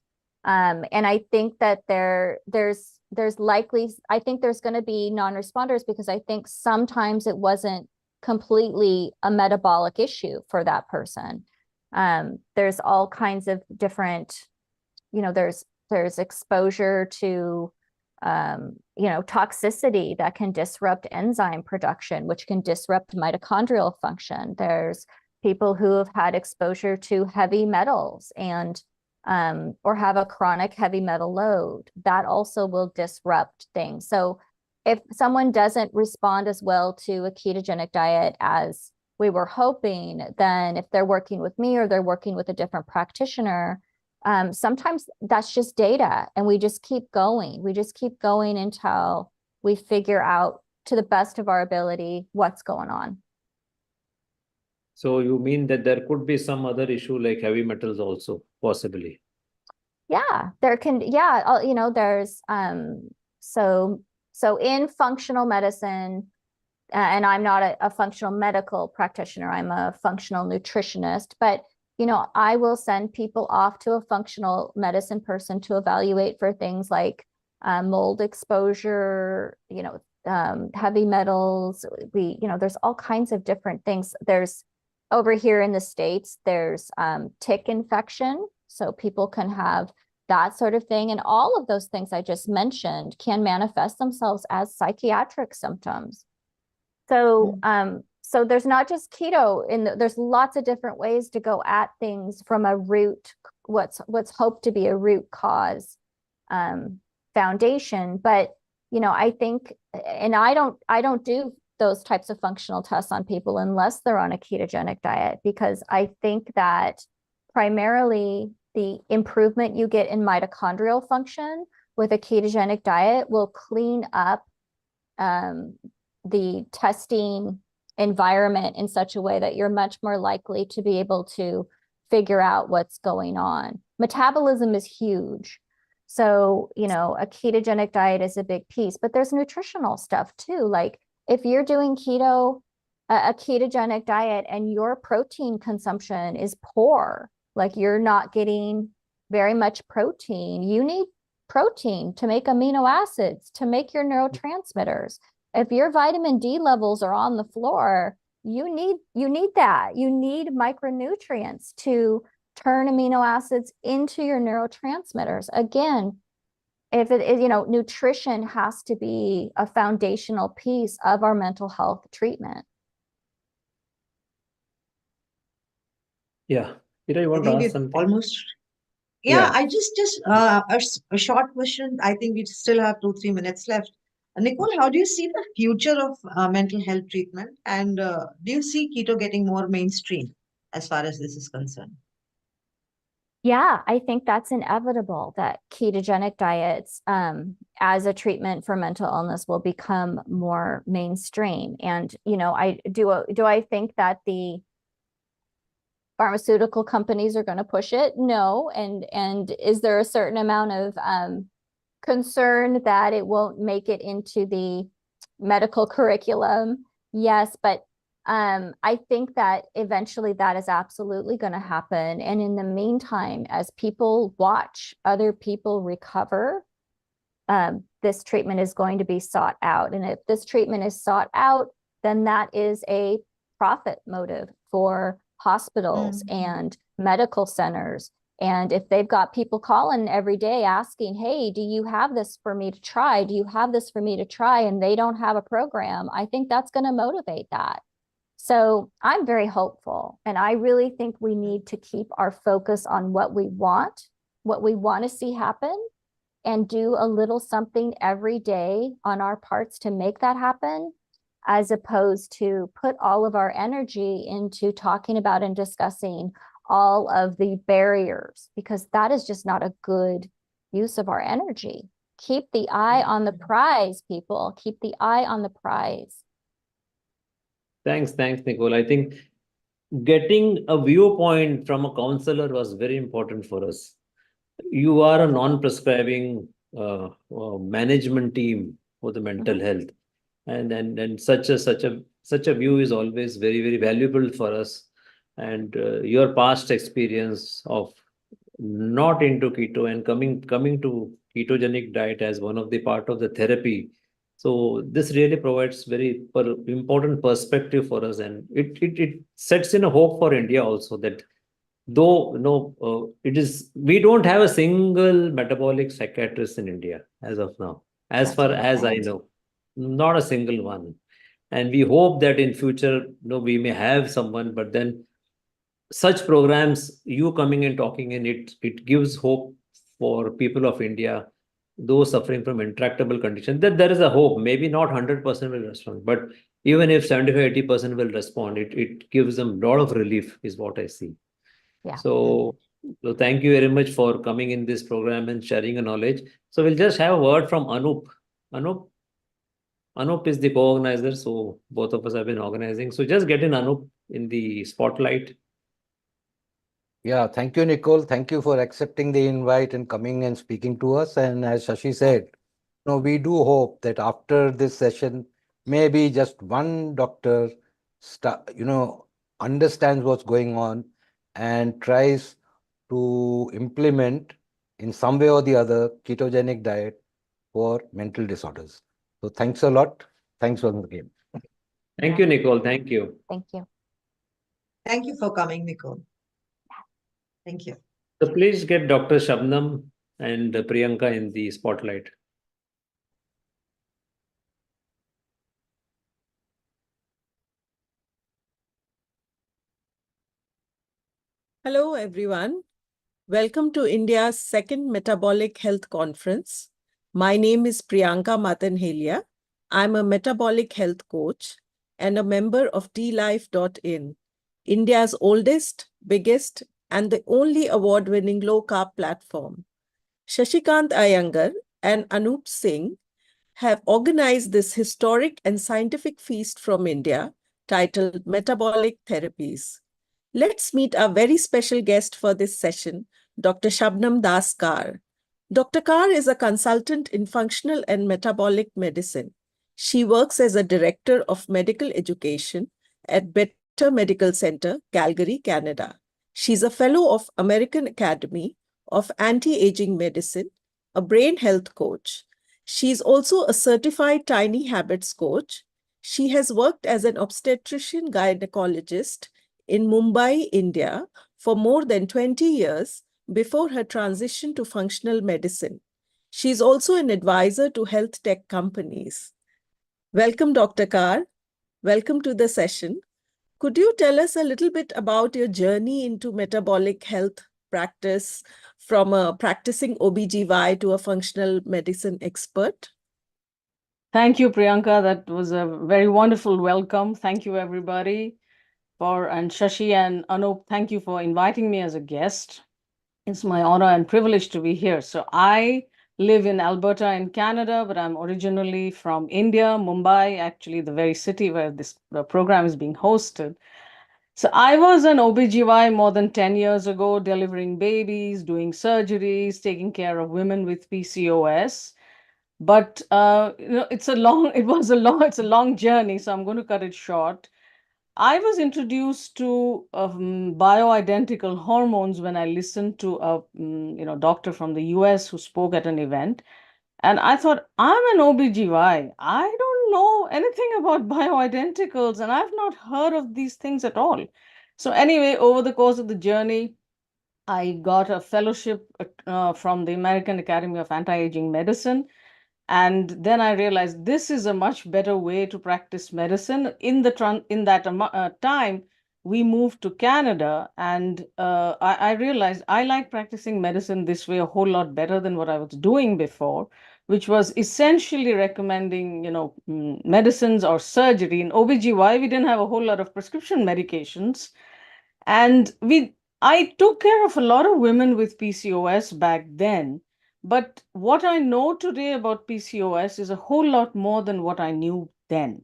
And I think that there's likely, I think there's going to be non-responders because I think sometimes it wasn't completely a metabolic issue for that person. There's all kinds of different, you know, there's exposure to, you know, toxicity that can disrupt enzyme production, which can disrupt mitochondrial function. There's people who have had exposure to heavy metals and or have a chronic heavy metal load that also will disrupt things. So if someone doesn't respond as well to a ketogenic diet as we were hoping, then if they're working with me or they're working with a different practitioner, sometimes that's just data and we just keep going. We just keep going until we figure out to the best of our ability what's going on. So you mean that there could be some other issue like heavy metals also, possibly? Yeah, there can, yeah, you know, there's, so in functional medicine, and I'm not a functional medical practitioner, I'm a functional nutritionist, but, you know, I will send people off to a functional medicine person to evaluate for things like mold exposure, you know, heavy metals. You know, there's all kinds of different things. There's, over here in the States, there's tick infection. So people can have that sort of thing. And all of those things I just mentioned can manifest themselves as psychiatric symptoms. So, so there's not just keto, there's lots of different ways to go at things from a root, what's hoped to be a root cause foundation. But, you know, I think, and I don't do those types of functional tests on people unless they're on a ketogenic diet, because I think that primarily the improvement you get in mitochondrial function with a ketogenic diet will clean up the testing environment in such a way that you're much more likely to be able to figure out what's going on. Metabolism is huge. So, you know, a ketogenic diet is a big piece, but there's nutritional stuff too. Like if you're doing keto, a ketogenic diet and your protein consumption is poor, like you're not getting very much protein, you need protein to make amino acids, to make your neurotransmitters. If your vitamin D levels are on the floor, you need that. You need micronutrients to turn amino acids into your neurotransmitters. Again, if it is, you know, nutrition has to be a foundational piece of our mental health treatment. Yeah. Ira, you want to ask something? Almost. Yeah, I just a short question. I think we still have 2-3 minutes left. Nicole, how do you see the future of mental health treatment? And do you see keto getting more mainstream as far as this is concerned? Yeah, I think that's inevitable that ketogenic diets as a treatment for mental illness will become more mainstream. And, you know, I think that the pharmaceutical companies are going to push it? No. And is there a certain amount of concern that it won't make it into the medical curriculum? Yes, but I think that eventually that is absolutely going to happen. And in the meantime, as people watch other people recover, this treatment is going to be sought out. And if this treatment is sought out, then that is a profit motive for hospitals and medical centers. And if they've got people calling every day asking, hey, do you have this for me to try? Do you have this for me to try? And they don't have a program, I think that's going to motivate that. So I'm very hopeful. And I really think we need to keep our focus on what we want to see happen, and do a little something every day on our parts to make that happen, as opposed to put all of our energy into talking about and discussing all of the barriers, because that is just not a good use of our energy. Keep the eye on the prize, people. Keep the eye on the prize. Thanks, Nicole. I think getting a viewpoint from a counselor was very important for us. You are a non-prescribing management team for the mental health. and such a view is always very, very valuable for us. And your past experience of not into keto and coming to ketogenic diet as one of the part of the therapy. So this really provides very important perspective for us, and it sets in a hope for India also, that though we don't have a single metabolic psychiatrist in India as of now, as far as I know, not a single one. And we hope that in future, we may have someone, but then such programs, you coming and talking in it gives hope for people of India, those suffering from intractable conditions, that there is a hope. Maybe not 100% will respond, but even if 75-80% will respond, it gives them a lot of relief, is what I see. Yeah. So thank you very much for coming in this program and sharing your knowledge. So we'll just have a word from Anup. Anup is the co-organizer, so both of us have been organizing. So just get in Anup in the spotlight. Yeah, thank you, Nicole. Thank you for accepting the invite and coming and speaking to us. And as Shashi said, we do hope that after this session, maybe just one doctor understands what's going on and tries to implement in some way or the other ketogenic diet for mental disorders. So thanks a lot. Thanks once again. Thank you, Nicole. Thank you. Thank you. Thank you for coming, Nicole. Thank you. So please get Dr. Shabnam and Priyanka in the spotlight. Hello, everyone. Welcome to India's second Metabolic Health Conference. My name is Priyanka Matanhelia. I'm a metabolic health coach and a member of DLife.in, India's oldest, biggest, and the only award-winning low-carb platform. Shashikant Iyengar and Anup Singh have organized this historic and scientific feast from India titled Metabolic Therapies. Let's meet our very special guest for this session, Dr. Shabnam Dascar. Dr. Kar is a consultant in functional and metabolic medicine. She works as a director of medical education at Better Medical Center, Calgary, Canada. She's a fellow of American Academy of Anti-Aging Medicine, a brain health coach. She's also a certified tiny habits coach. She has worked as an obstetrician gynecologist in Mumbai, India, for more than 20 years before her transition to functional medicine. She's also an advisor to health tech companies. Welcome, Dr. Kar. Welcome to the session. Could you tell us a little bit about your journey into metabolic health practice from a practicing OBGY to a functional medicine expert? Thank you, Priyanka. That was a very wonderful welcome. Thank you, everybody. And Shashi and Anup, thank you for inviting me as a guest. It's my honor and privilege to be here. So I live in Alberta in Canada, but I'm originally from India, Mumbai, actually the very city where this program is being hosted. So I was an OBGY more than 10 years ago, delivering babies, doing surgeries, taking care of women with PCOS. But it's a long journey, so I'm going to cut it short. I was introduced to bioidentical hormones when I listened to a doctor from the US who spoke at an event. And I thought, I'm an OBGY. I don't know anything about bioidenticals, and I've not heard of these things at all. So anyway, over the course of the journey, I got a fellowship from the American Academy of Anti-Aging Medicine. And then I realized this is a much better way to practice medicine. In that time, we moved to Canada, and I realized I like practicing medicine this way a whole lot better than what I was doing before, which was essentially recommending, medicines or surgery. In OBGY, we didn't have a whole lot of prescription medications. And I took care of a lot of women with PCOS back then. But what I know today about PCOS is a whole lot more than what I knew then.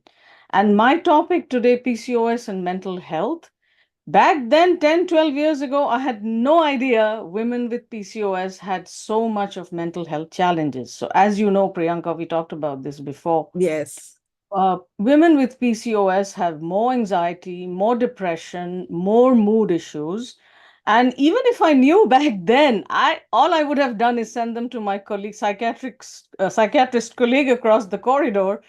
And my topic today, PCOS and mental health. Back then, 10, 12 years ago, I had no idea women with PCOS had so much of mental health challenges. So as you know, Priyanka, we talked about this before. Yes. women with PCOS have more anxiety, more depression, more mood issues. And even if I knew back then, all I would have done is send them to my colleague, psychiatrist colleague across the corridor,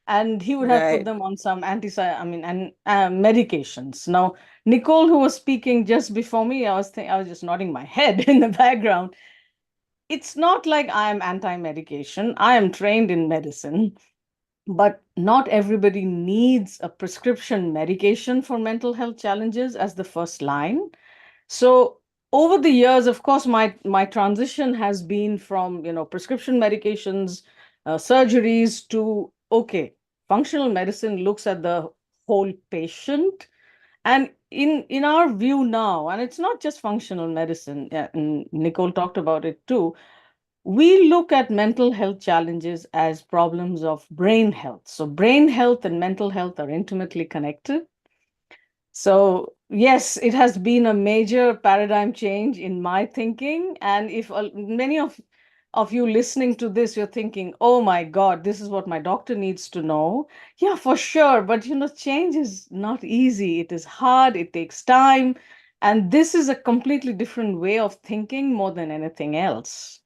and he would have put Right. them on some medications. Now, Nicole, who was speaking just before me, I was just nodding my head in the background. It's not like I am anti-medication. I am trained in medicine, but not everybody needs a prescription medication for mental health challenges as the first line. So over the years, of course, my transition has been from prescription medications, surgeries to functional medicine looks at the whole patient. And in our view now, and it's not just functional medicine, and Nicole talked about it too, we look at mental health challenges as problems of brain health. So brain health and mental health are intimately connected. So yes, it has been a major paradigm change in my thinking. And if many of you listening to this, you're thinking, oh my God, this is what my doctor needs to know. Yeah, for sure. But change is not easy. It is hard. It takes time. And this is a completely different way of thinking more than anything else.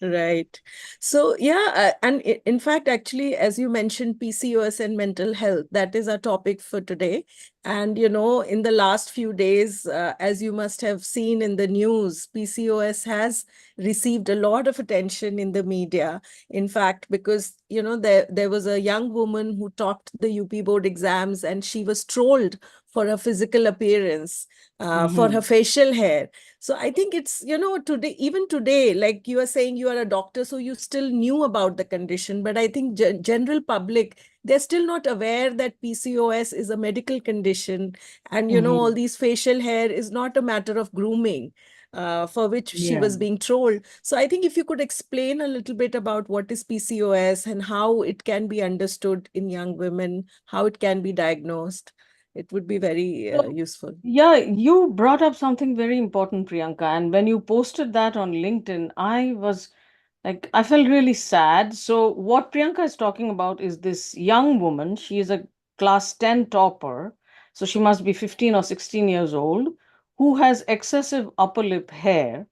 Right. So, yeah, and in fact, actually, as you mentioned, PCOS and mental health, that is our topic for today. And, in the last few days, as you must have seen in the news, PCOS has received a lot of attention in the media. In fact, because, there was a young woman who topped the UP board exams and she was trolled for her physical appearance, for her facial hair. So I think it's, today, even today, like you are saying, you are a doctor, so you still knew about the condition. But I think general public, they're still not aware that PCOS is a medical condition. And, all these facial hair is not a matter of grooming, for which she was being trolled. So I think if you could explain a little bit about what is PCOS and how it can be understood in young women, how it can be diagnosed, it would be very useful. Yeah, you brought up something very important, Priyanka. And when you posted that on LinkedIn, I felt really sad. So what Priyanka is talking about is this young woman. She is a class 10 topper. So she must be 15 or 16 years old, who has excessive upper lip hair.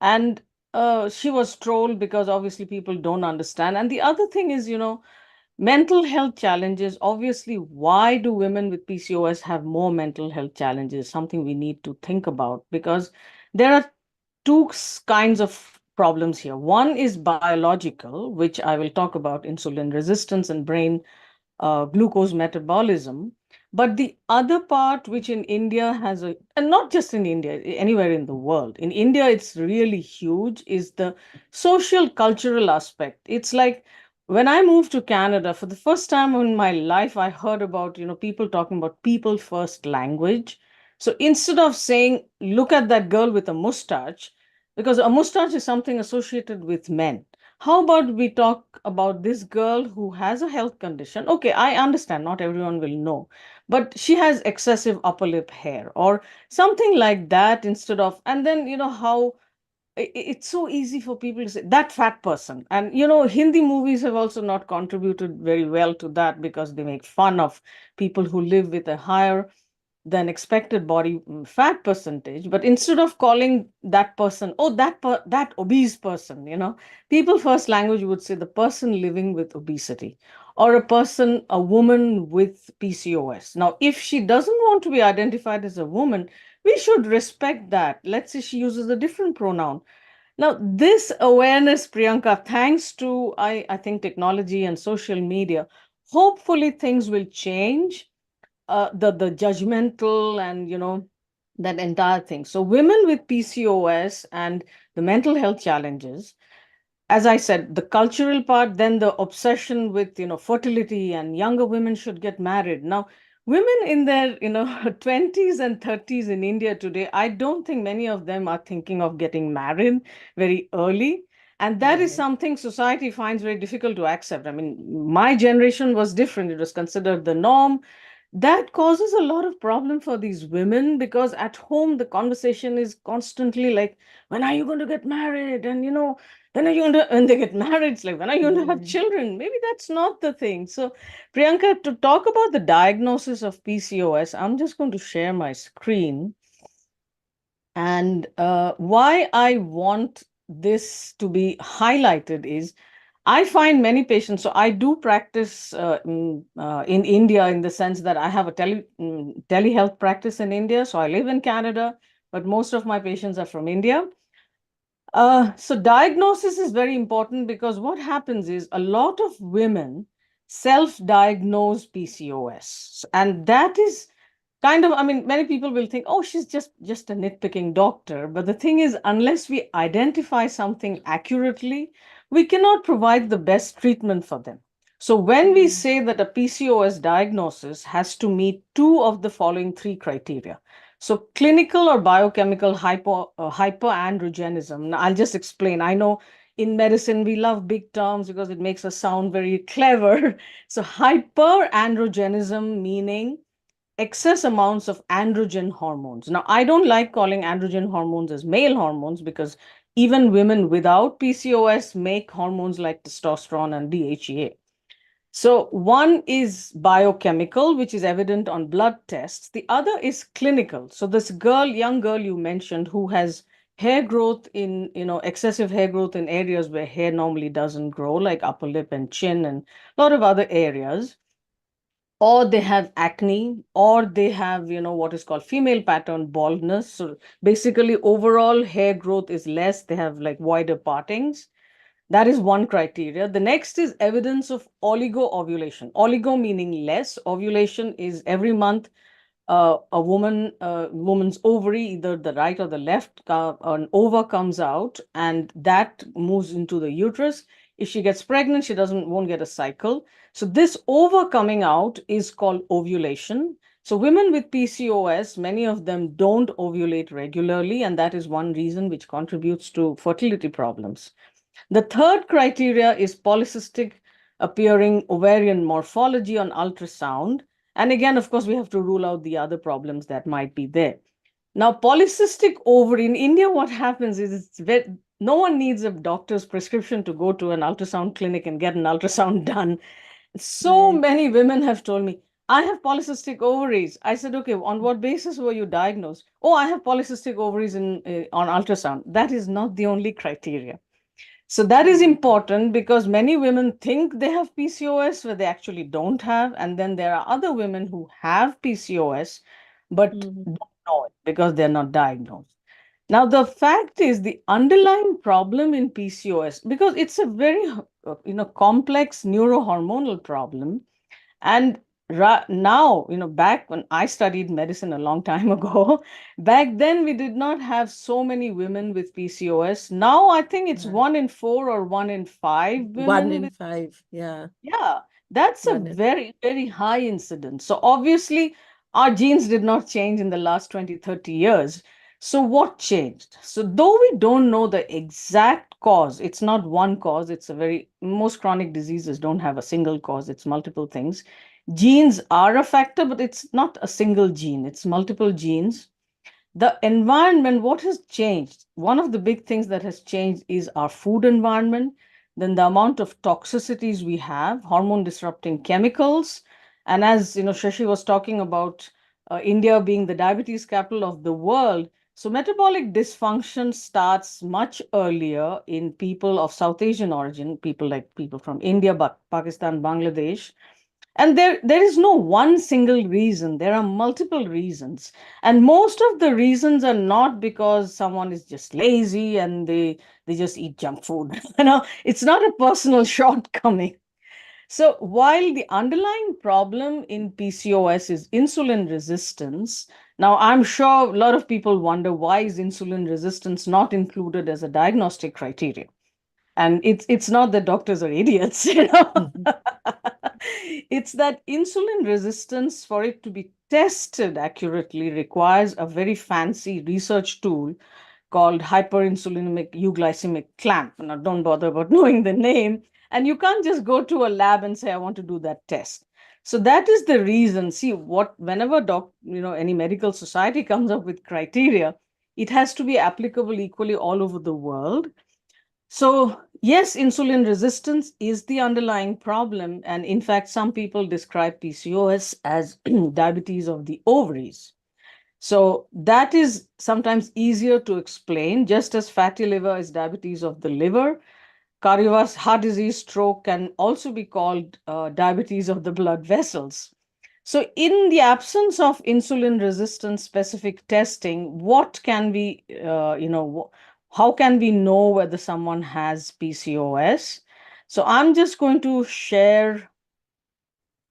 And she was trolled because obviously people don't understand. And the other thing is, mental health challenges. Obviously, why do women with PCOS have more mental health challenges? Something we need to think about, because there are two kinds of problems here. One is biological, which I will talk about, insulin resistance and brain glucose metabolism. But the other part, which in India and not just in India, anywhere in the world, in India, it's really huge, is the social cultural aspect. It's like when I moved to Canada, for the first time in my life, I heard about, people talking about people first language. So instead of saying, look at that girl with a mustache, because a mustache is something associated with men. How about we talk about this girl who has a health condition? Okay, I understand not everyone will know, but she has excessive upper lip hair or something like that instead of, and then, how it's so easy for people to say that fat person. And, Hindi movies have also not contributed very well to that because they make fun of people who live with a higher than expected body fat percentage. But instead of calling that person, oh, that obese person, people first language would say the person living with obesity or a woman with PCOS. Now, if she doesn't want to be identified as a woman, we should respect that. Let's say she uses a different pronoun. Now, this awareness, Priyanka, thanks to, I think, technology and social media, hopefully things will change. The judgmental and that entire thing. So women with PCOS and the mental health challenges, as I said, the cultural part, then the obsession with fertility and younger women should get married. Now, women in their 20s and 30s in India today, I don't think many of them are thinking of getting married very early. And that is something society finds very difficult to accept. I mean, my generation was different. It was considered the norm. That causes a lot of problem for these women because at home the conversation is constantly like, when are you going to get married? And when are you going to, when they get married, it's like, when are you going to have children? Maybe that's not the thing. So Priyanka, to talk about the diagnosis of PCOS, I'm just going to share my screen. And why I want this to be highlighted is I find many patients, so I do practice in India in the sense that I have a telehealth practice in India. So I live in Canada, but most of my patients are from India. So diagnosis is very important because what happens is a lot of women self-diagnose PCOS. And that is kind of, I mean, many people will think, oh, she's just a nitpicking doctor. But the thing is, unless we identify something accurately, we cannot provide the best treatment for them. So when we say that a PCOS diagnosis has to meet two of the following three criteria. So clinical or biochemical hyperandrogenism. Now, I'll just explain. I know in medicine, we love big terms because it makes us sound very clever. So hyperandrogenism meaning excess amounts of androgen hormones. Now, I don't like calling androgen hormones as male hormones because even women without PCOS make hormones like testosterone and DHEA. So one is biochemical, which is evident on blood tests. The other is clinical. So this young girl you mentioned who has hair growth in, excessive hair growth in areas where hair normally doesn't grow, like upper lip and chin and a lot of other areas, or they have acne, or they have, what is called female pattern baldness. So basically overall hair growth is less. They have like wider partings. That is one criteria. The next is evidence of oligo-ovulation. Oligo meaning less. Ovulation is every month a woman's ovary, either the right or the left, an ova comes out, and that moves into the uterus. If she gets pregnant, she won't get a cycle. So this ova coming out is called ovulation. So women with PCOS, many of them don't ovulate regularly, and that is one reason which contributes to fertility problems. The third criteria is polycystic appearing ovarian morphology on ultrasound. And again, of course, we have to rule out the other problems that might be there. Now, polycystic ovary in India, what happens is no one needs a doctor's prescription to go to an ultrasound clinic and get an ultrasound done. So many women have told me, I have polycystic ovaries. I said, okay, on what basis were you diagnosed? Oh, I have polycystic ovaries on ultrasound. That is not the only criteria. So that is important because many women think they have PCOS where they actually don't have. And then there are other women who have PCOS, but don't know it because they're not diagnosed. Now, the fact is the underlying problem in PCOS, because it's a very complex neurohormonal problem. And now, back when I studied medicine a long time ago, back then we did not have so many women with PCOS. Now I think it's 1 in 4 or 1 in 5 women. 1 in 5, yeah. Yeah, that's a very, very high incidence. So obviously our genes did not change in the last 20, 30 years. So what changed? So though we don't know the exact cause, it's not one cause, most chronic diseases don't have a single cause, it's multiple things. Genes are a factor, but it's not a single gene, it's multiple genes. The environment, what has changed? One of the big things that has changed is our food environment, then the amount of toxicities we have, hormone disrupting chemicals. And as Shashi was talking about India being the diabetes capital of the world, so metabolic dysfunction starts much earlier in people of South Asian origin, people from India, Pakistan, Bangladesh. And there is no one single reason. There are multiple reasons. And most of the reasons are not because someone is just lazy and they just eat junk food. It's not a personal shortcoming. So while the underlying problem in PCOS is insulin resistance, now I'm sure a lot of people wonder, why is insulin resistance not included as a diagnostic criteria? And it's not that doctors are idiots, It's that insulin resistance, for it to be tested accurately, requires a very fancy research tool called hyperinsulinemic euglycemic clamp. Now, don't bother about knowing the name. And you can't just go to a lab and say, I want to do that test. So that is the reason. See, whenever any medical society comes up with criteria, it has to be applicable equally all over the world. So yes, insulin resistance is the underlying problem. And in fact, some people describe PCOS as diabetes of the ovaries. So that is sometimes easier to explain, just as fatty liver is diabetes of the liver. Cardiovascular heart disease, stroke can also be called diabetes of the blood vessels. So in the absence of insulin resistance specific testing, what can we, how can we know whether someone has PCOS? So I'm just going to share,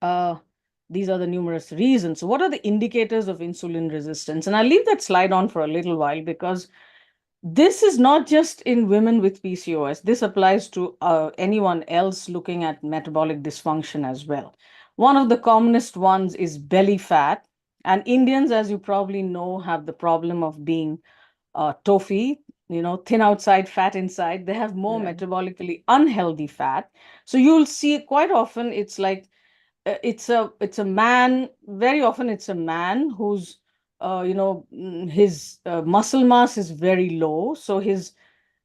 these are the numerous reasons. So what are the indicators of insulin resistance? And I'll leave that slide on for a little while because this is not just in women with PCOS. This applies to anyone else looking at metabolic dysfunction as well. One of the commonest ones is belly fat. And Indians, as you probably know, have the problem of being toffee, thin outside, fat inside. They have more metabolically unhealthy fat. So you'll see quite often it's like, it's a man, very often it's a man who's his muscle mass is very low, so his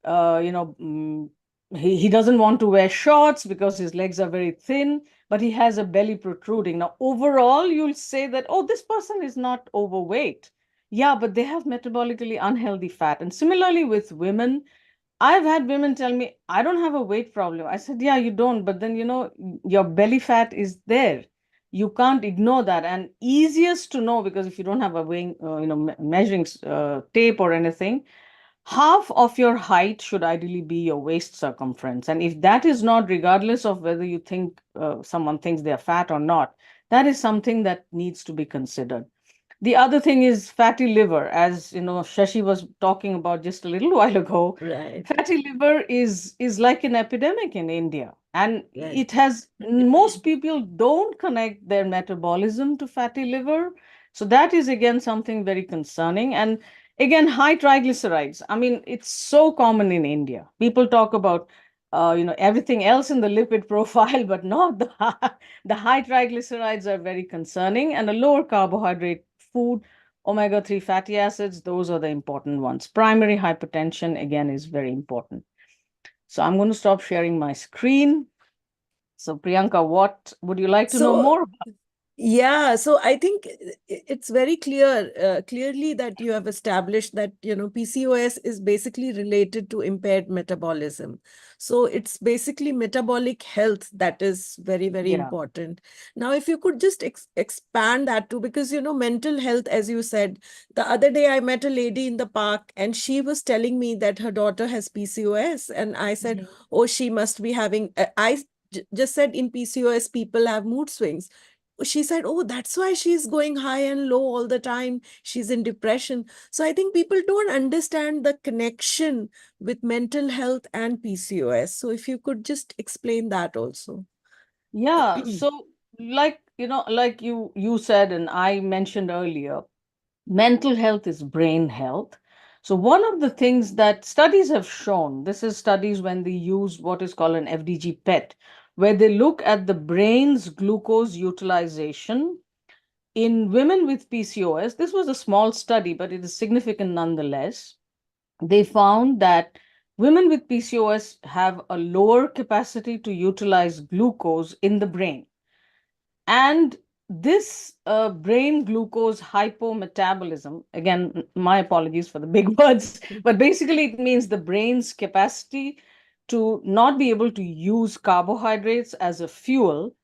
he doesn't want to wear shorts because his legs are very thin, but he has a belly protruding. Now overall you'll say that, oh, this person is not overweight. Yeah, but they have metabolically unhealthy fat. And similarly with women, I've had women tell me, I don't have a weight problem. I said, yeah, you don't. But then, your belly fat is there. You can't ignore that. And easiest to know, because if you don't have a weighing, measuring tape or anything, half of your height should ideally be your waist circumference. And if that is not, regardless of whether you think someone thinks they're fat or not, that is something that needs to be considered. The other thing is fatty liver, as Shashi was talking about just a little while ago. Right. Fatty liver is like an epidemic in India, and it has, most people don't connect their metabolism to fatty liver. So that is again something very concerning. And again, high triglycerides. I mean, it's so common in India. People talk about everything else in the lipid profile, but not the high triglycerides are very concerning. And a lower carbohydrate food, omega-3 fatty acids, those are the important ones. Primary hypertension, again, is very important. So I'm going to stop sharing my screen. So Priyanka, what would you like to know more about? Yeah, so I think it's very clearly that you have established that, PCOS is basically related to impaired metabolism. So it's basically metabolic health that is very, very important. Now, if you could just expand that too, because, mental health, as you said, the other day I met a lady in the park and she was telling me that her daughter has PCOS. And I said, oh, she must be having, I just said in PCOS, people have mood swings. She said, oh, that's why she's going high and low all the time. She's in depression. So I think people don't understand the connection with mental health and PCOS. So if you could just explain that also. Yeah, so like you said, and I mentioned earlier, mental health is brain health. So one of the things that studies have shown, this is studies when they use what is called an FDG PET, where they look at the brain's glucose utilization in women with PCOS. This was a small study, but it is significant nonetheless. They found that women with PCOS have a lower capacity to utilize glucose in the brain. And this brain glucose hypometabolism, again, my apologies for the big words, but basically it means the brain's capacity to not be able to use carbohydrates as a fuel.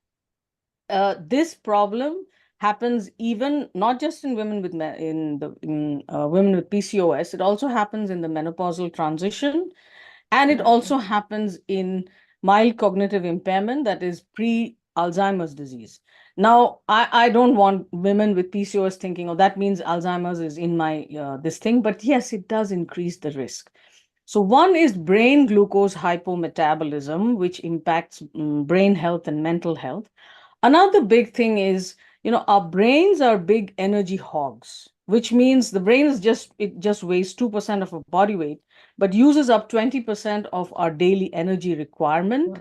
This problem happens even not just in women with women with PCOS. It also happens in the menopausal transition, and it also happens in mild cognitive impairment, that is pre-Alzheimer's disease. Now, I don't want women with PCOS thinking, oh, that means Alzheimer's is in my this thing, but yes, it does increase the risk. So one is brain glucose hypometabolism, which impacts brain health and mental health. Another big thing is, our brains are big energy hogs, which means the brain is just weighs 2% of our body weight, but uses up 20% of our daily energy requirement.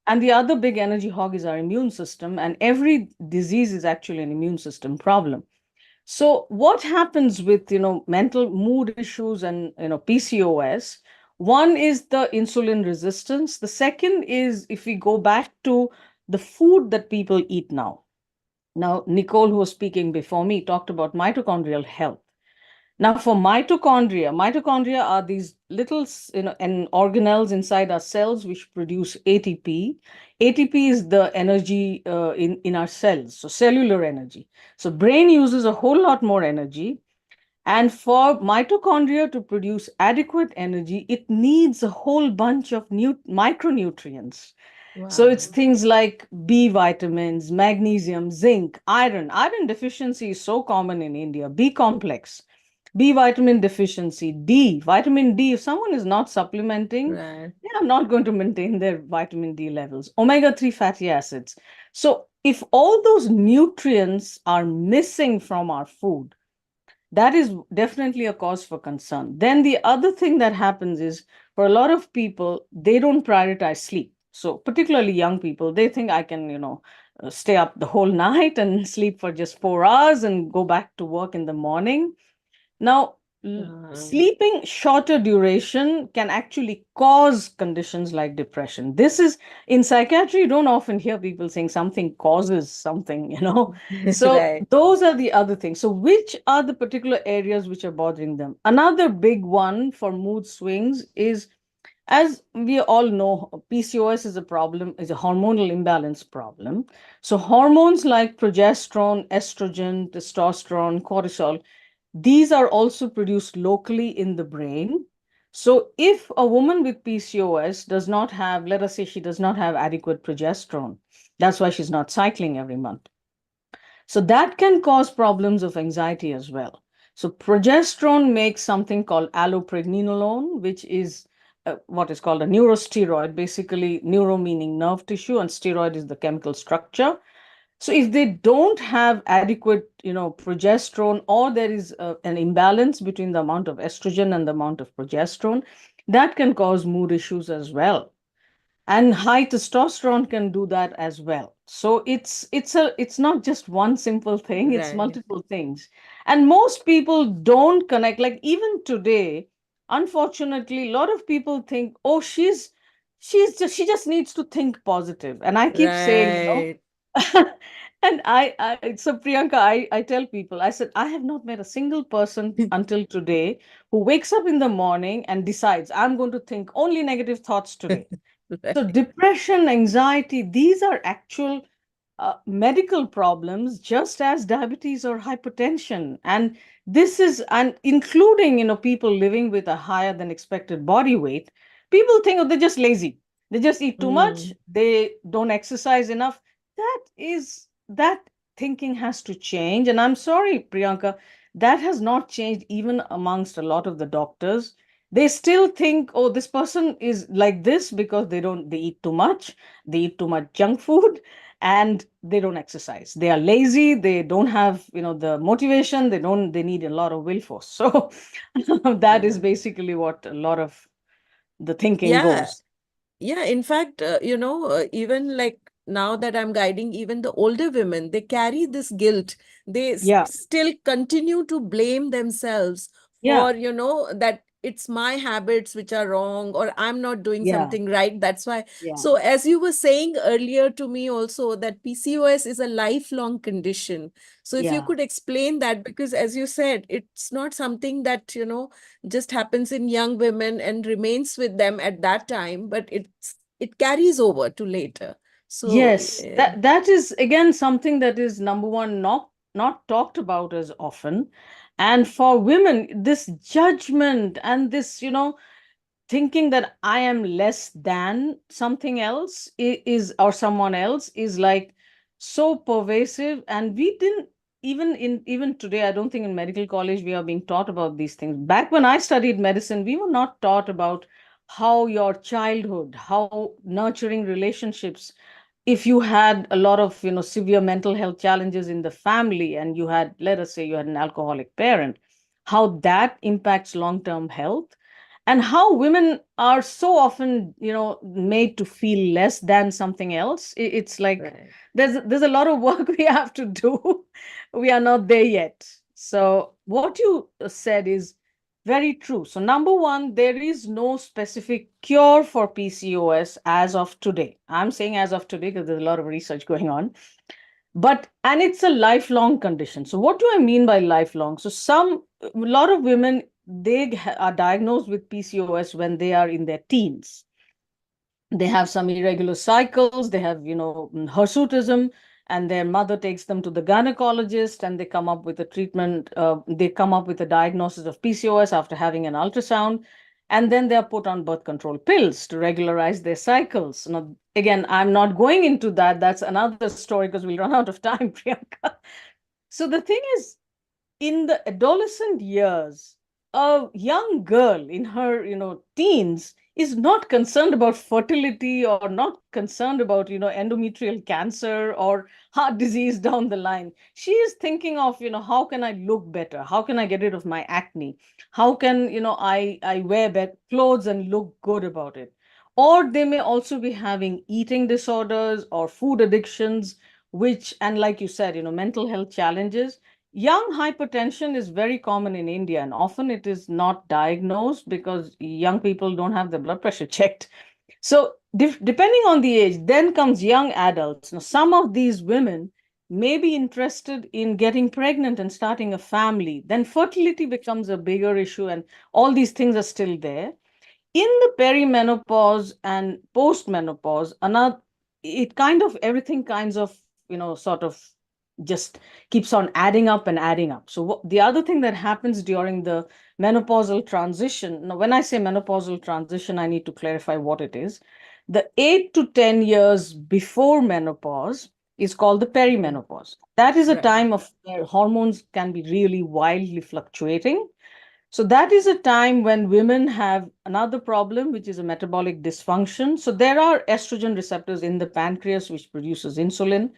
And the other big energy hog is our immune system, and every disease is actually an immune system problem. So what happens with, mental mood issues and, PCOS? One is the insulin resistance. The second is if we go back to the food that people eat now. Now, Nicole, who was speaking before me, talked about mitochondrial health. Now, for mitochondria are these little organelles inside our cells which produce ATP. ATP is the energy in our cells, so cellular energy. So brain uses a whole lot more energy. And for mitochondria to produce adequate energy, it needs a whole bunch of micronutrients. So it's things like B vitamins, magnesium, zinc, iron. Iron deficiency is so common in India. B complex, B vitamin deficiency, D, vitamin D. If someone is not supplementing, they are not going to maintain their vitamin D levels. Omega-3 fatty acids. So if all those nutrients are missing from our food, that is definitely a cause for concern. Then the other thing that happens is for a lot of people, they don't prioritize sleep. So particularly young people, they think I can, stay up the whole night and sleep for just 4 hours and go back to work in the morning. Now, sleeping shorter duration can actually cause conditions like depression. This is in psychiatry, you don't often hear people saying something causes something, So those are the other things. So which are the particular areas which are bothering them? Another big one for mood swings is, as we all know, PCOS is a problem, is a hormonal imbalance problem. So hormones like progesterone, estrogen, testosterone, cortisol, these are also produced locally in the brain. So if a woman with PCOS does not have, let us say she does not have adequate progesterone, that's why she's not cycling every month. So that can cause problems of anxiety as well. So progesterone makes something called allopregnenolone, which is what is called a neurosteroid, basically neuro meaning nerve tissue, and steroid is the chemical structure. So if they don't have adequate, progesterone, or there is an imbalance between the amount of estrogen and the amount of progesterone, that can cause mood issues as well. And high testosterone can do that as well. So it's not just one simple thing, it's multiple things. And most people don't connect. Like even today, unfortunately, a lot of people think, oh, she just needs to think positive. And I keep saying, and so Priyanka, I tell people, I said, I have not met a single person until today who wakes up in the morning and decides, I'm going to think only negative thoughts today. So depression, anxiety, these are actual medical problems, just as diabetes or hypertension. And this is, and including, people living with a higher than expected body weight, people think, oh, they're just lazy. They just eat too much. They don't exercise enough. That thinking has to change. And I'm sorry, Priyanka, that has not changed even amongst a lot of the doctors. They still think, oh, this person is like this because they eat too much. They eat too much junk food and they don't exercise. They are lazy. They don't have, the motivation. They need a lot of will force. So that is basically what a lot of the thinking goes. Yeah, in fact, even like now that I'm guiding even the older women, they carry this guilt. They still continue to blame themselves for, that it's my habits which are wrong, or I'm not doing something right. That's why. So as you were saying earlier to me also, that PCOS is a lifelong condition. So if you could explain that, because as you said, it's not something that, just happens in young women and remains with them at that time, but it carries over to later. So yes, that is again something that is number one, not talked about as often. And for women, this judgment and this, thinking that I am less than something else is or someone else is like so pervasive. And we didn't even today, I don't think in medical college we are being taught about these things. Back when I studied medicine, we were not taught about how your childhood, how nurturing relationships, if you had a lot of severe mental health challenges in the family and you had, let us say you had an alcoholic parent, how that impacts long-term health, and how women are so often made to feel less than something else. It's like there's a lot of work we have to do. We are not there yet. So what you said is Very true. So number one, there is no specific cure for PCOS as of today. I'm saying as of today because there's a lot of research going on. And it's a lifelong condition. So what do I mean by lifelong? So a lot of women, they are diagnosed with PCOS when they are in their teens. They have some irregular cycles, they have, hirsutism, and their mother takes them to the gynecologist and they come up with a treatment, they come up with a diagnosis of PCOS after having an ultrasound, and then they are put on birth control pills to regularize their cycles. Now, again, I'm not going into that. That's another story because we'll run out of time, Priyanka. So the thing is, in the adolescent years, a young girl in her, teens is not concerned about fertility or not concerned about, endometrial cancer or heart disease down the line. She is thinking of, how can I look better? How can I get rid of my acne? How can, I wear better clothes and look good about it? Or they may also be having eating disorders or food addictions, and like you said, mental health challenges. Young hypertension is very common in India, and often it is not diagnosed because young people don't have their blood pressure checked. So depending on the age, then comes young adults. Now, some of these women may be interested in getting pregnant and starting a family. Then fertility becomes a bigger issue, and all these things are still there. In the perimenopause and postmenopause, everything kinds of, sort of just keeps on adding up and adding up. So the other thing that happens during the menopausal transition, now when I say menopausal transition, I need to clarify what it is. The 8 to 10 years before menopause is called the perimenopause. That is a time of where hormones can be really wildly fluctuating. So that is a time when women have another problem, which is a metabolic dysfunction. So there are estrogen receptors in the pancreas, which produces insulin.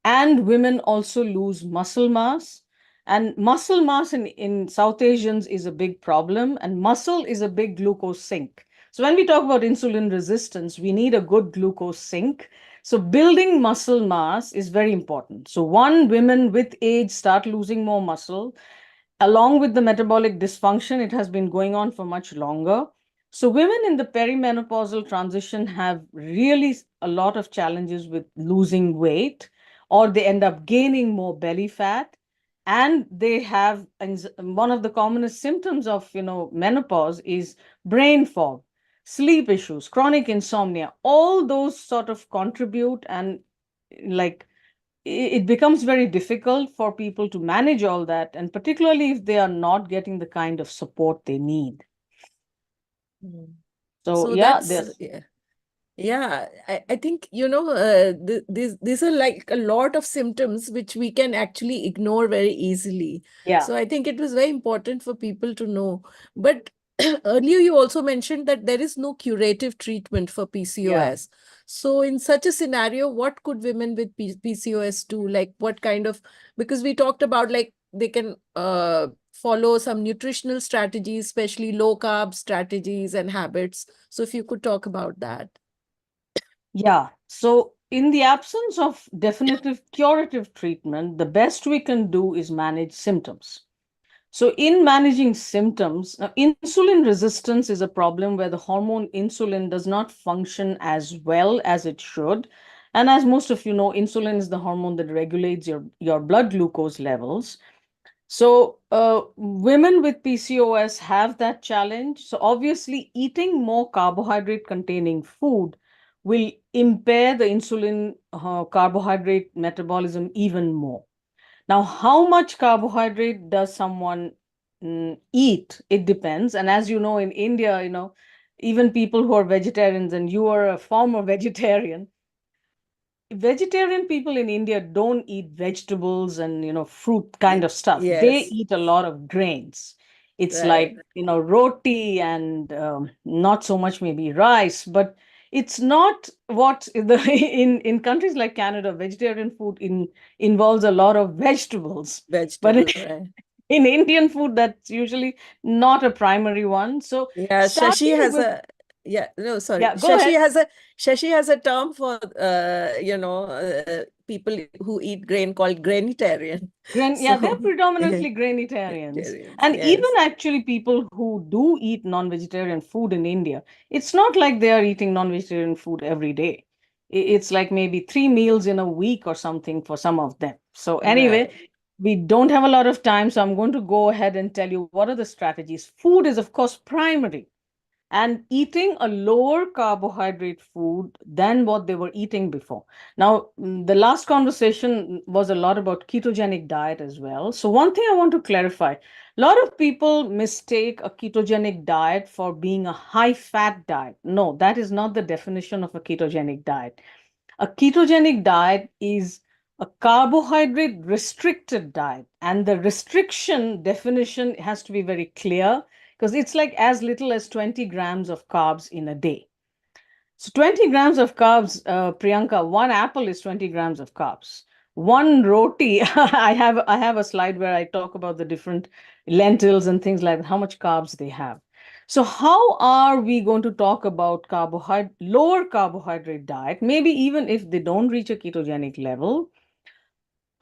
And women also lose muscle mass. And muscle mass in South Asians is a big problem. And muscle is a big glucose sink. So when we talk about insulin resistance, we need a good glucose sink. So building muscle mass is very important. So women with age start losing more muscle. Along with the metabolic dysfunction, it has been going on for much longer. So women in the perimenopausal transition have really a lot of challenges with losing weight, or they end up gaining more belly fat, and they have one of the commonest symptoms of menopause is brain fog, sleep issues, chronic insomnia. All those sort of contribute, and it becomes very difficult for people to manage all that, and particularly if they are not getting the kind of support they need. So yeah, Yeah, I think, these are like a lot of symptoms which we can actually ignore very easily. Yeah. So I think it was very important for people to know. But earlier you also mentioned that there is no curative treatment for PCOS. So in such a scenario, what could women with PCOS do? Like what kind of, because we talked about like they can follow some nutritional strategies, especially low carb strategies and habits. So if you could talk about that. Yeah. So in the absence of definitive curative treatment, the best we can do is manage symptoms. So in managing symptoms, insulin resistance is a problem where the hormone insulin does not function as well as it should. And as most of you know, insulin is the hormone that regulates your blood glucose levels. So women with PCOS have that challenge. So obviously eating more carbohydrate containing food will impair the insulin carbohydrate metabolism even more. Now, how much carbohydrate does someone eat? It depends. And as you know, in India, even people who are vegetarians, and you are a former vegetarian, vegetarian people in India don't eat vegetables and, fruit kind of stuff. Yes. They eat a lot of grains. It's like, roti and not so much maybe rice, but it's not what in countries like Canada, vegetarian food involves a lot of vegetables. But in Indian food, that's usually not a primary one. So yeah, Shashi has Yeah, no, sorry. Yeah, go ahead. Shashi has a term for people who eat grain called grainitarian. Yeah, they're predominantly grainitarians. And even actually people who do eat non-vegetarian food in India, it's not like they are eating non-vegetarian food every day. It's like maybe 3 meals in a week or something for some of them. So anyway, we don't have a lot of time, so I'm going to go ahead and tell you what are the strategies. Food is, of course, primary. And eating a lower carbohydrate food than what they were eating before. Now, the last conversation was a lot about ketogenic diet as well. So one thing I want to clarify, a lot of people mistake a ketogenic diet for being a high-fat diet. No, that is not the definition of a ketogenic diet. A ketogenic diet is a carbohydrate restricted diet, and the restriction definition has to be very clear, because it's like as little as 20 grams of carbs in a day. So 20 grams of carbs, Priyanka, one apple is 20 grams of carbs. One roti, I have a slide where I talk about the different lentils and things like that, how much carbs they have. So how are we going to talk about lower carbohydrate diet, maybe even if they don't reach a ketogenic level?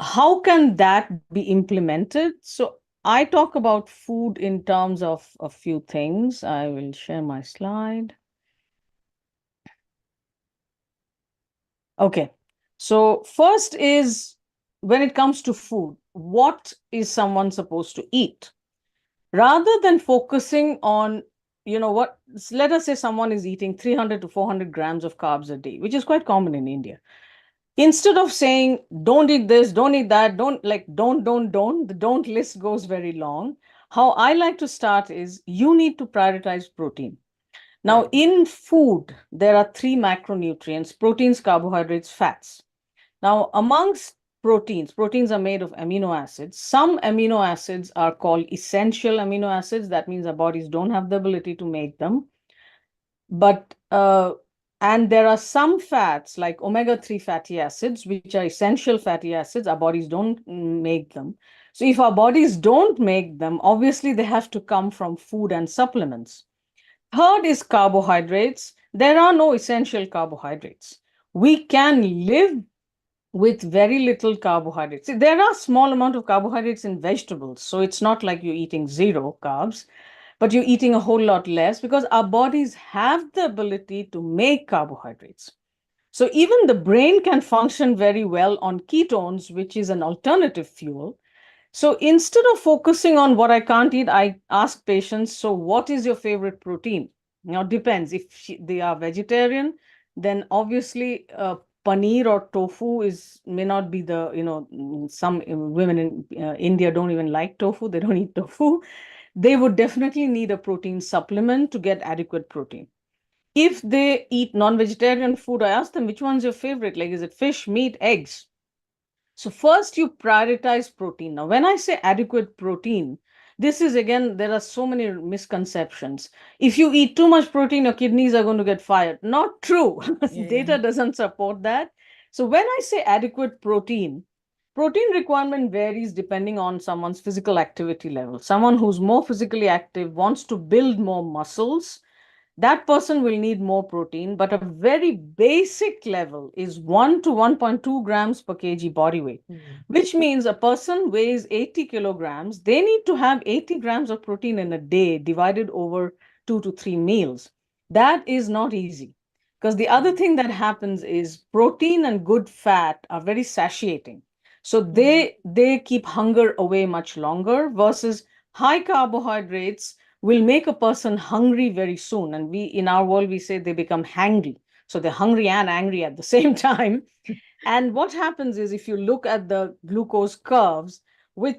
How can that be implemented? So I talk about food in terms of a few things. I will share my slide. Okay, so first is when it comes to food, what is someone supposed to eat? Rather than focusing on, let us say someone is eating 300 to 400 grams of carbs a day, which is quite common in India. Instead of saying, don't eat this, don't eat that, the don't list goes very long. How I like to start is you need to prioritize protein. Now, in food, there are 3 macronutrients: proteins, carbohydrates, fats. Now, amongst proteins are made of amino acids. Some amino acids are called essential amino acids. That means our bodies don't have the ability to make them. But and there are some fats like omega-3 fatty acids, which are essential fatty acids. Our bodies don't make them. So if our bodies don't make them, obviously they have to come from food and supplements. Third is carbohydrates. There are no essential carbohydrates. We can live with very little carbohydrates. There are small amount of carbohydrates in vegetables. So it's not like you're eating 0 carbs, but you're eating a whole lot less because our bodies have the ability to make carbohydrates. So even the brain can function very well on ketones, which is an alternative fuel. So instead of focusing on what I can't eat, I ask patients, so what is your favorite protein? Now, it depends. If they are vegetarian, then obviously paneer or tofu may not be the, some women in India don't even like tofu. They don't eat tofu. They would definitely need a protein supplement to get adequate protein. If they eat non-vegetarian food, I ask them, which one's your favorite? Like, is it fish, meat, eggs? So first you prioritize protein. Now, when I say adequate protein, this is again, there are so many misconceptions. If you eat too much protein, your kidneys are going to get fired. Not true. Data doesn't support that. So when I say adequate protein requirement varies depending on someone's physical activity level. Someone who's more physically active wants to build more muscles. That person will need more protein, but a very basic level is 1 to 1.2 grams per kg body weight, which means a person weighs 80 kilograms. They need to have 80 grams of protein in a day divided over 2 to 3 meals. That is not easy because the other thing that happens is protein and good fat are very satiating. So they keep hunger away much longer versus high carbohydrates will make a person hungry very soon. And we, in our world, we say they become hangry. So they're hungry and angry at the same time. And what happens is if you look at the glucose curves, with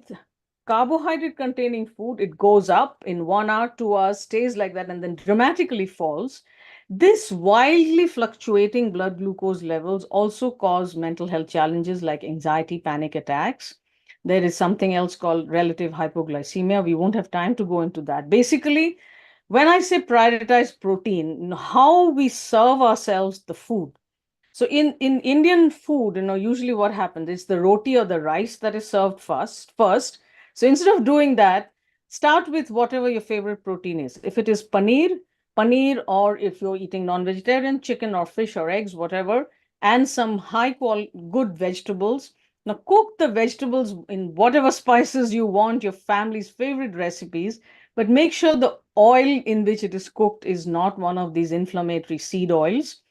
carbohydrate containing food, it goes up in 1 hour, 2 hours, stays like that, and then dramatically falls. This wildly fluctuating blood glucose levels also cause mental health challenges like anxiety, panic attacks. There is something else called relative hypoglycemia. We won't have time to go into that. Basically, when I say prioritize protein, how we serve ourselves the food. So in Indian food, usually what happens is the roti or the rice that is served first. So instead of doing that, start with whatever your favorite protein is. If it is paneer, paneer, or if you're eating non-vegetarian, chicken or fish or eggs, whatever, and some high quality, good vegetables. Now cook the vegetables in whatever spices you want, your family's favorite recipes, but make sure the oil in which it is cooked is not one of these inflammatory seed oils.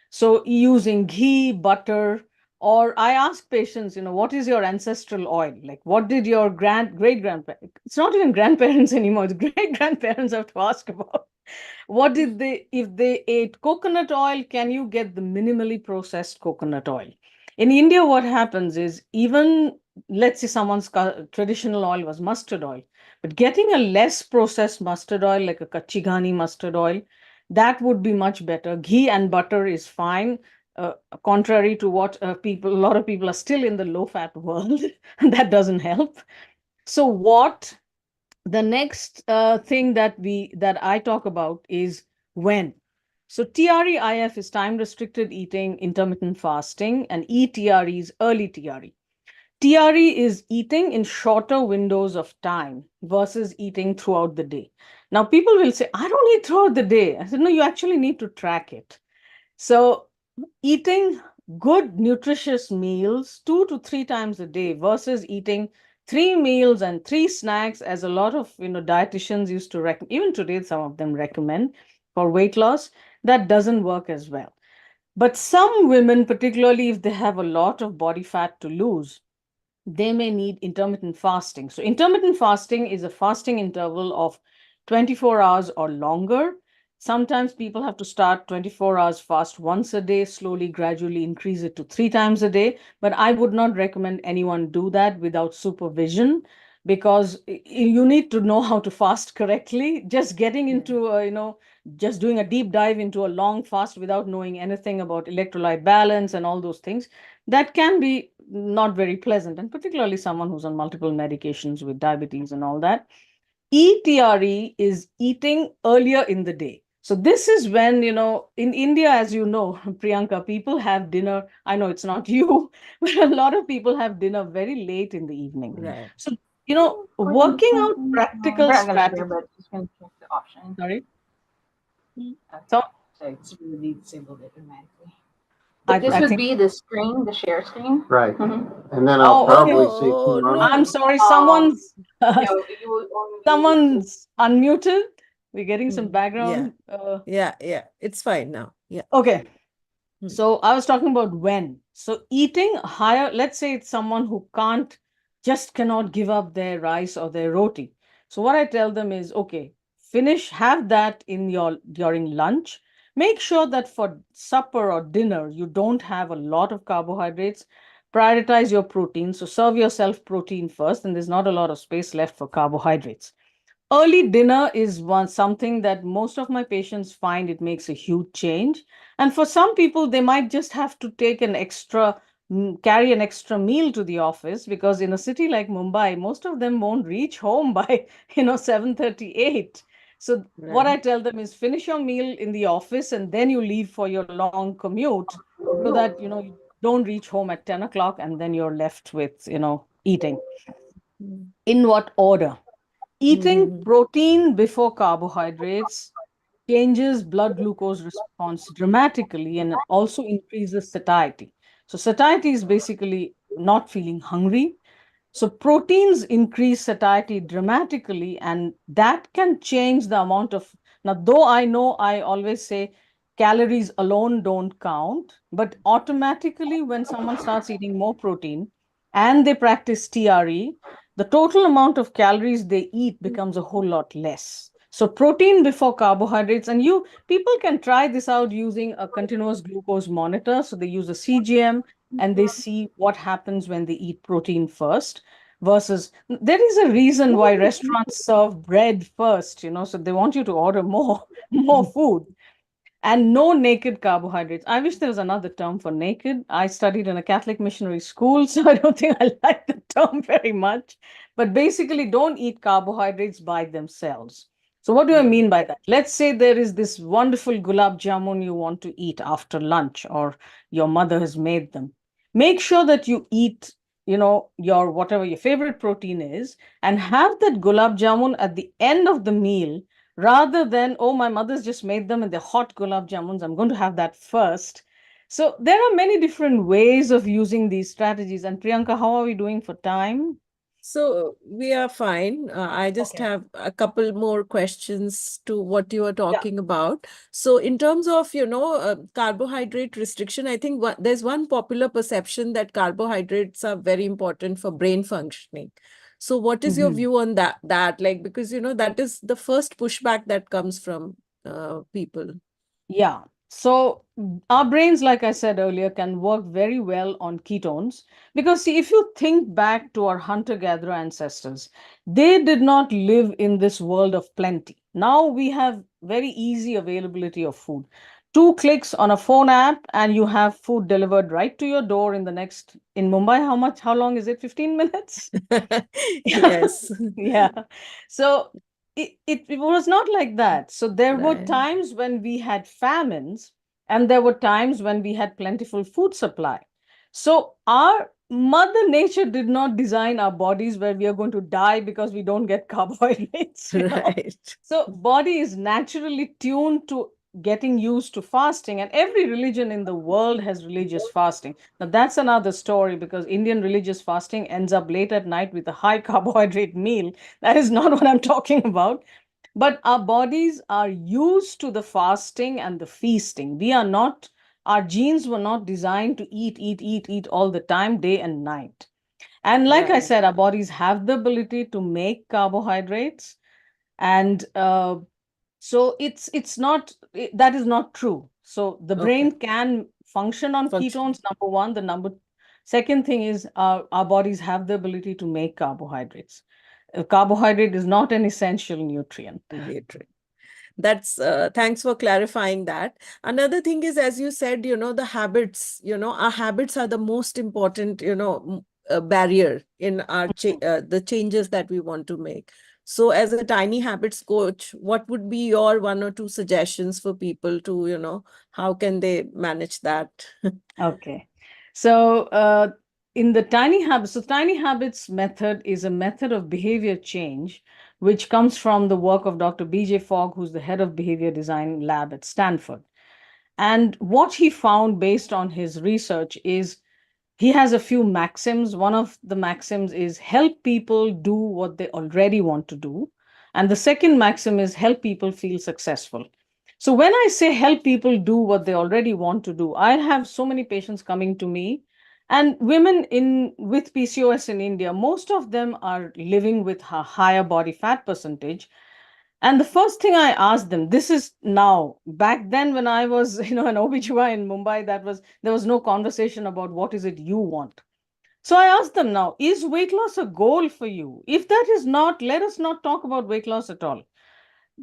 So using ghee, butter, or I ask patients, what is your ancestral oil? Like, what did your great-grandparents, it's not even grandparents anymore, the great-grandparents have to ask about. What did they, if they ate coconut oil, can you get the minimally processed coconut oil? In India, what happens is, even, let's say someone's traditional oil was mustard oil, but getting a less processed mustard oil, like a kachi ghani mustard oil, that would be much better. Ghee and butter is fine. Contrary to what a lot of people are still in the low-fat world, that doesn't help. So what the next thing that I talk about is when. So TRE-IF is time-restricted eating, intermittent fasting, and ETRE is early TRE. TRE is eating in shorter windows of time versus eating throughout the day. Now, people will say, I don't eat throughout the day. I said, no, you actually need to track it. So eating good, nutritious meals 2 to 3 times a day versus eating 3 meals and 3 snacks, as a lot of dietitians used to recommend, even today, some of them recommend for weight loss, that doesn't work as well. But some women, particularly if they have a lot of body fat to lose, they may need intermittent fasting. So intermittent fasting is a fasting interval of 24 hours or longer. Sometimes people have to start 24 hours fast once a day, slowly, gradually increase it to 3 times a day. But I would not recommend anyone do that without supervision, because you need to know how to fast correctly. Just getting into, just doing a deep dive into a long fast without knowing anything about electrolyte balance and all those things, that can be not very pleasant, and particularly someone who's on multiple medications with diabetes and all that. ETRE is eating earlier in the day. So this is when, in India, as you know, Priyanka, people have dinner. I know it's not you, but a lot of people have dinner very late in the evening. Right. So, working out practical strategies. Sorry? So it's really disabled it automatically. But this I would think be the screen, the share screen. Right. Mm-hmm. And then I'll probably okay. see tomorrow. I'm sorry, someone's unmuted. We're getting some background. Yeah, it's fine now. Yeah. Okay. So I was talking about when. So eating higher, let's say it's someone who cannot give up their rice or their roti. So what I tell them is, okay, have that during lunch. Make sure that for supper or dinner, you don't have a lot of carbohydrates. Prioritize your protein. So serve yourself protein first, and there's not a lot of space left for carbohydrates. Early dinner is something that most of my patients find it makes a huge change. And for some people, they might just have to carry an extra meal to the office, because in a city like Mumbai, most of them won't reach home by 7:38. So what I tell them is, finish your meal in the office and then you leave for your long commute, so that you don't reach home at 10 o'clock and then you're left with eating. In what order? Eating protein before carbohydrates changes blood glucose response dramatically and also increases satiety. So satiety is basically not feeling hungry. So proteins increase satiety dramatically, and that can change the amount of, now though I know I always say calories alone don't count, but automatically when someone starts eating more protein and they practice TRE, the total amount of calories they eat becomes a whole lot less. So protein before carbohydrates, and people can try this out using a continuous glucose monitor. So they use a CGM and they see what happens when they eat protein first, versus there is a reason why restaurants serve bread first, so they want you to order more food. And no naked carbohydrates. I wish there was another term for naked. I studied in a Catholic missionary school, so I don't think I like the term very much. But basically, don't eat carbohydrates by themselves. So what do I mean by that? Let's say there is this wonderful gulab jamun you want to eat after lunch, or your mother has made them. Make sure that you eat, your whatever your favorite protein is, and have that gulab jamun at the end of the meal, rather than, oh, my mother's just made them and they're hot gulab jamuns, I'm going to have that first. So there are many different ways of using these strategies. And Priyanka, how are we doing for time? So we are fine. I just have a couple more questions to what you are talking about. So in terms of, carbohydrate restriction, I think there's one popular perception that carbohydrates are very important for brain functioning. So what is your view on that? Like, because, that is the first pushback that comes from people. Yeah. So our brains, like I said earlier, can work very well on ketones because, see, if you think back to our hunter-gatherer ancestors, they did not live in this world of plenty. Now we have very easy availability of food. 2 clicks on a phone app and you have food delivered right to your door in Mumbai, how long is it? 15 minutes? Yes. Yeah. So it was not like that. So there were Right. times when we had famines and there were times when we had plentiful food supply. So our Mother Nature did not design our bodies where we are going to die because we don't get carbohydrates. Right. So body is naturally tuned to getting used to fasting, and every religion in the world has religious fasting. Now that's another story because Indian religious fasting ends up late at night with a high carbohydrate meal. That is not what I'm talking about. But our bodies are used to the fasting and the feasting. Our genes were not designed to eat all the time, day and night. And like I said, our bodies have the ability to make carbohydrates. And so that is not true. So the brain can function on ketones, number one. The second thing is our bodies have the ability to make carbohydrates. Carbohydrate is not an essential nutrient. That's thanks for clarifying that. Another thing is, as you said, the habits, our habits are the most important, barrier in our the changes that we want to make. So as a tiny habits coach, what would be your 1 or 2 suggestions for people to, how can they manage that? Okay. So in the tiny habits method is a method of behavior change, which comes from the work of Dr. B.J. Fogg, who's the head of behavior design lab at Stanford. And what he found based on his research is he has a few maxims. One of the maxims is help people do what they already want to do. And the second maxim is help people feel successful. So when I say help people do what they already want to do, I have so many patients coming to me, and women with PCOS in India, most of them are living with a higher body fat percentage. And the first thing I asked them, this is now, back then when I was, an OBGYN in Mumbai, there was no conversation about what is it you want. So I asked them now, is weight loss a goal for you? If that is not, let us not talk about weight loss at all.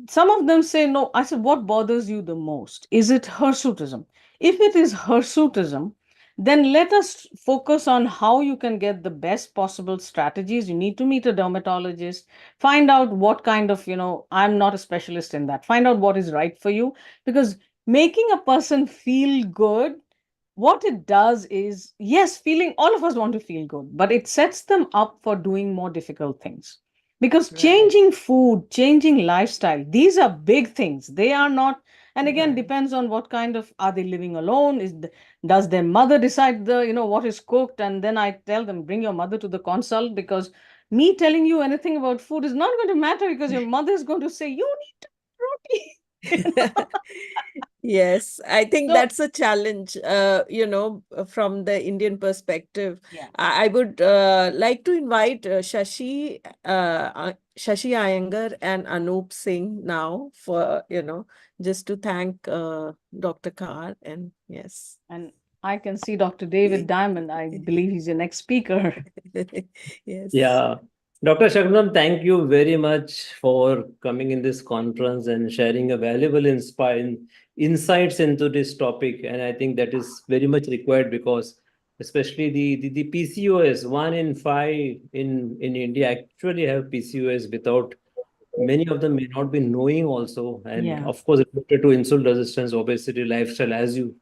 Some of them say no. I said, what bothers you the most? Is it hirsutism? If it is hirsutism, then let us focus on how you can get the best possible strategies. You need to meet a dermatologist, find out what kind of, I'm not a specialist in that. Find out what is right for you, because making a person feel good, what it does is, yes, all of us want to feel good, but it sets them up for doing more difficult things. Because changing food, changing lifestyle, these are big things. They are not, and again, depends on what kind of, are they living alone? Does their mother decide what is cooked? And then I tell them, bring your mother to the consult, because me telling you anything about food is not going to matter, because your mother is going to say, you need to eat roti. Yes, I think that's a challenge, from the Indian perspective. Yeah. I would like to invite Shashi Iyengar and Anup Singh now for, just to thank Dr. Carr. And yes. And I can see Dr. David Diamond. I believe he's your next speaker. Yes. Yeah. Dr. Shagunam, thank you very much for coming in this conference and sharing a valuable insights into this topic. And I think that is very much required, because especially the PCOS, 1 in 5 in India actually have PCOS without, many of them may not be knowing also. And of course, related to insulin resistance, obesity, lifestyle, as you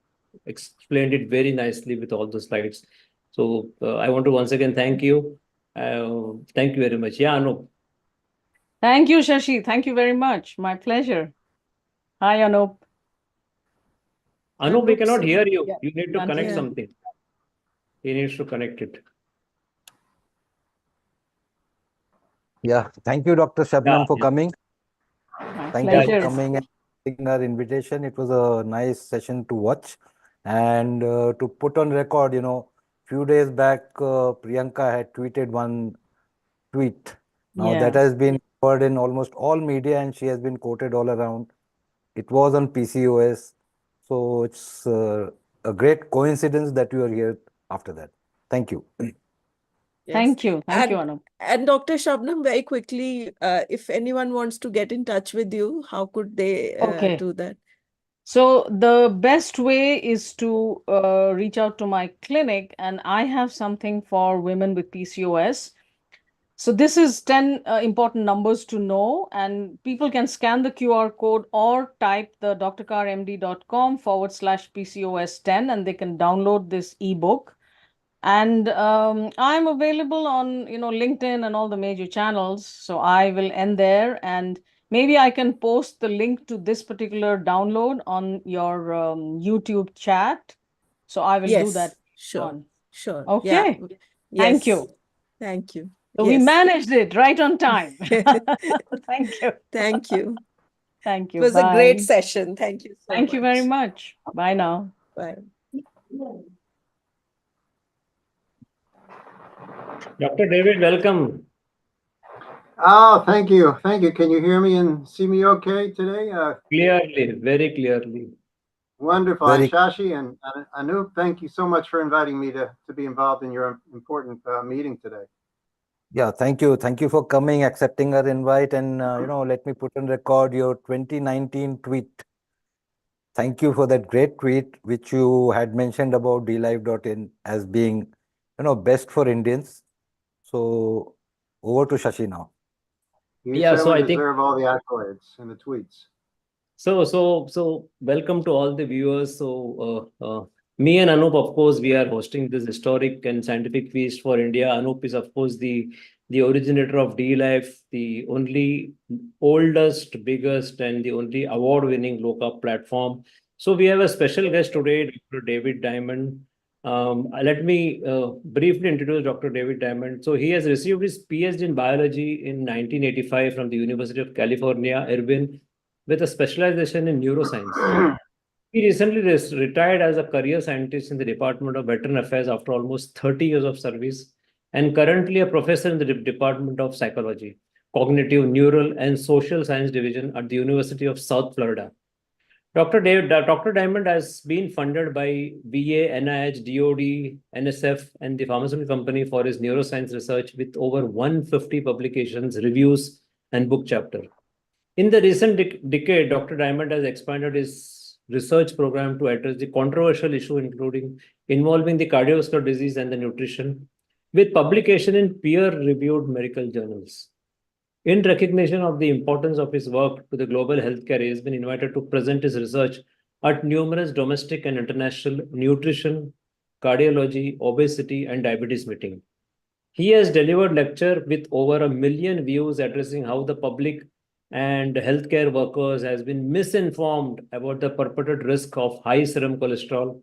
explained it very nicely with all the slides. So I want to once again thank you. Thank you very much. Yeah, Anup. Thank you, Shashi. Thank you very much. My pleasure. Hi, Anup. Anup, we cannot Anup's- hear you. yeah, You need to can't connect hear. something. He needs to connect it. Yeah, thank you, Dr. Shabnam, for Yeah. coming. My Thank you for pleasure. coming and taking our invitation. It was a nice session to watch. And to put on record, few days back, Priyanka had tweeted one tweet. Now that Yeah. has been covered in almost all media and she has been quoted all around. It was on PCOS. So it's a great coincidence that you are here after that. Thank you. Yes. Thank you, Anup. And Dr. Shabnam, very quickly, if anyone wants to get in touch with you, how could they Okay. do that? So the best way is to reach out to my clinic, and I have something for women with PCOS. So this is 10 important numbers to know, and people can scan the QR code or type the drcarmd.com/PCOS10, and they can download this ebook. And I'm available on, LinkedIn and all the major channels. So I will end there, and maybe I can post the link to this particular download on your YouTube chat. So I will do that. Sure. Sure. Okay. Yeah. Thank you. Thank you. So we managed it right on time. Thank you. Thank you. Thank you. It was Bye. a great session. Thank you so much. Thank you very much. Bye now. Bye. Dr. David, welcome. Oh, thank you. Thank you. Can you hear me and see me okay today? Clearly, very clearly. Wonderful. Very- And Shashi and Anup, thank you so much for inviting me to be involved in your important meeting today. Yeah, thank you. Thank you for coming, accepting our invite. And, let me put on record your 2019 tweet. Thank you for that great tweet, which you had mentioned about dlive.in as being, best for Indians. So over to Shashi now. You Yeah, so certainly I think deserve all the accolades and the tweets. So welcome to all the viewers. So me and Anup, of course, we are hosting this historic and scientific feast for India. Anup is, of course, the originator of DLife, the only oldest, biggest, and the only award-winning low carb platform. So we have a special guest today, Dr. David Diamond. Let me briefly introduce Dr. David Diamond. So he has received his PhD in biology in 1985 from the University of California, Irvine, with a specialization in neuroscience. He recently retired as a career scientist in the Department of Veteran Affairs after almost 30 years of service, and currently a professor in the Department of Psychology, Cognitive, Neural, and Social Science Division at the University of South Florida. Dr. Diamond has been funded by VA, NIH, DOD, NSF, and the pharmaceutical company for his neuroscience research with over 150 publications, reviews, and book chapters. In the recent decade, Dr. Diamond has expanded his research program to address the controversial issue involving the cardiovascular disease and the nutrition, with publication in peer-reviewed medical journals. In recognition of the importance of his work to the global healthcare, he has been invited to present his research at numerous domestic and international nutrition, cardiology, obesity, and diabetes meetings. He has delivered lecture with over 1 million views addressing how the public and healthcare workers has been misinformed about the purported risk of high serum cholesterol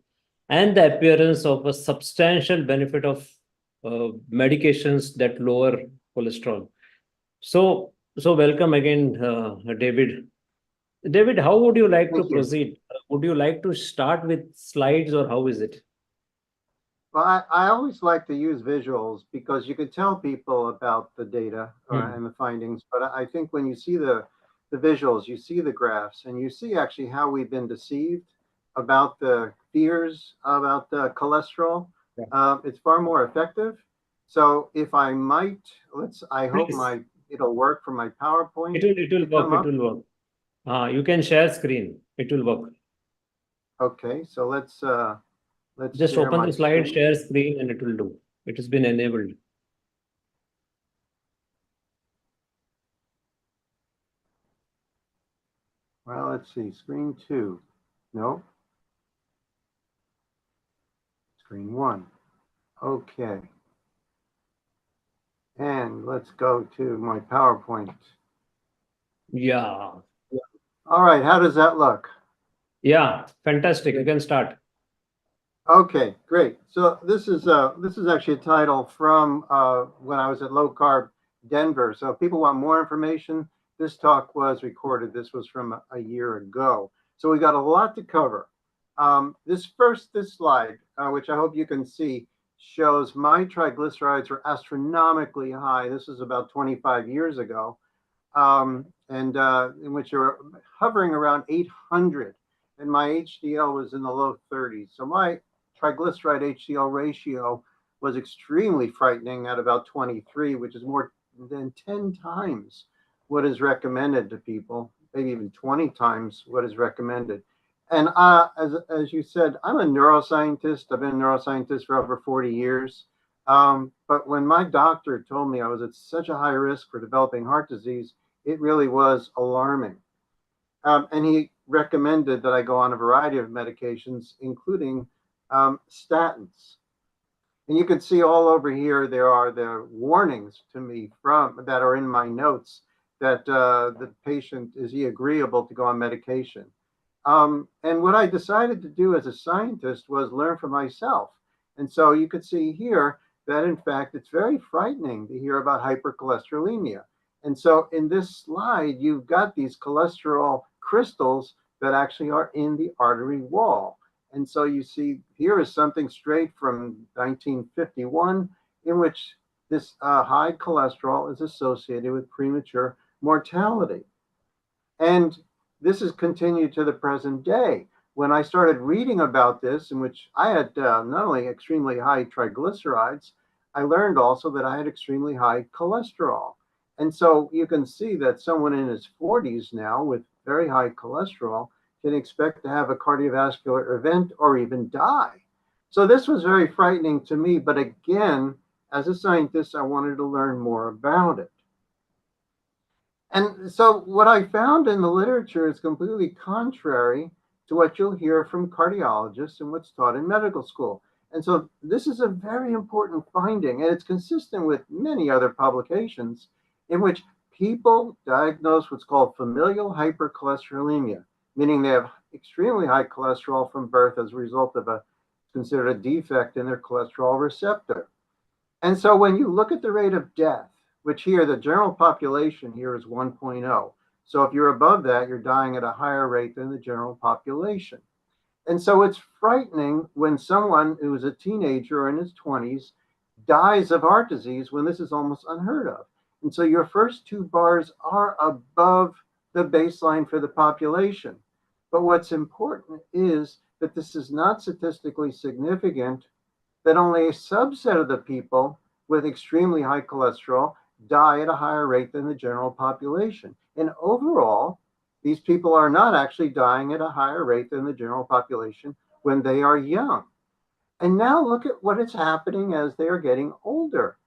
and the appearance of a substantial benefit of medications that lower cholesterol. So welcome again, David. David, how would you like to proceed? Would you like to start with slides, or how is it? Well, I always like to use visuals because you can tell people about the data and the findings. But I think when you see the visuals, you see the graphs, and you see actually how we've been deceived about the fears about the cholesterol. It's far more effective. So if I might, I hope it'll work for my PowerPoint. It will work. It will work. You can share screen. It will work. Okay, so let's just share open my the slide, screen. share screen, and it will do. It has been enabled. Well, let's see, screen 2. No. Screen 1. Okay. And let's go to my PowerPoint. Yeah. All right, how does that look? Yeah, fantastic. You can start. Okay, great. So this is actually a title from when I was at Low Carb Denver. So if people want more information, this talk was recorded. This was from a year ago. So we got a lot to cover. This slide, which I hope you can see, shows my triglycerides were astronomically high. This is about 25 years ago, and in which you're hovering around 800, and my HDL was in the low 30s. So my triglyceride HDL ratio was extremely frightening at about 23, which is more than 10 times what is recommended to people, maybe even 20 times what is recommended. And as you said, I'm a neuroscientist. I've been a neuroscientist for over 40 years. But when my doctor told me I was at such a high risk for developing heart disease, it really was alarming. And he recommended that I go on a variety of medications, including statins. And you can see all over here, there are the warnings to me that are in my notes that the patient, is he agreeable to go on medication? And what I decided to do as a scientist was learn for myself. And so you could see here that, in fact, it's very frightening to hear about hypercholesterolemia. And so in this slide, you've got these cholesterol crystals that actually are in the artery wall. And so you see here is something straight from 1951 in which this high cholesterol is associated with premature mortality. And this has continued to the present day. When I started reading about this, in which I had not only extremely high triglycerides, I learned also that I had extremely high cholesterol. And so you can see that someone in his 40s now with very high cholesterol can expect to have a cardiovascular event or even die. So this was very frightening to me. But again, as a scientist, I wanted to learn more about it. And so what I found in the literature is completely contrary to what you'll hear from cardiologists and what's taught in medical school. And so this is a very important finding, and it's consistent with many other publications in which people diagnose what's called familial hypercholesterolemia, meaning they have extremely high cholesterol from birth as a result of considered a defect in their cholesterol receptor. And so when you look at the rate of death, which here, the general population here is 1.0. So if you're above that, you're dying at a higher rate than the general population. And so it's frightening when someone who is a teenager or in his 20s dies of heart disease when this is almost unheard of. And so your first two bars are above the baseline for the population. But what's important is that this is not statistically significant, that only a subset of the people with extremely high cholesterol die at a higher rate than the general population. And overall, these people are not actually dying at a higher rate than the general population when they are young. And now look at what is happening as they are getting older.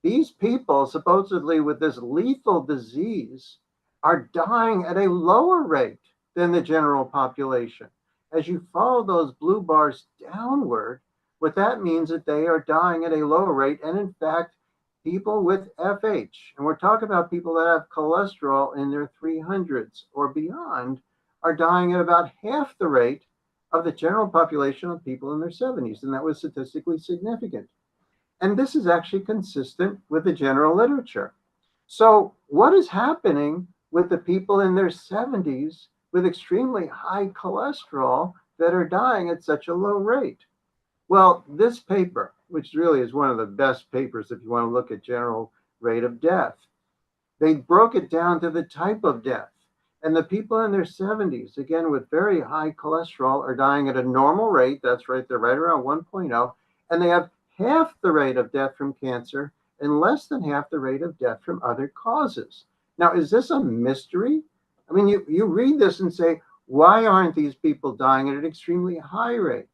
These people, supposedly with this lethal disease, are dying at a lower rate than the general population. As you follow those blue bars downward, what that means is that they are dying at a lower rate. And in fact, people with FH, and we're talking about people that have cholesterol in their 300s or beyond, are dying at about half the rate of the general population of people in their 70s. And that was statistically significant. And this is actually consistent with the general literature. So what is happening with the people in their 70s with extremely high cholesterol that are dying at such a low rate? Well, this paper, which really is one of the best papers if you want to look at general rate of death, they broke it down to the type of death. And the people in their 70s, again, with very high cholesterol, are dying at a normal rate. That's right, they're right around 1.0. And they have half the rate of death from cancer and less than half the rate of death from other causes. Now, is this a mystery? I mean, you read this and say, why aren't these people dying at an extremely high rate?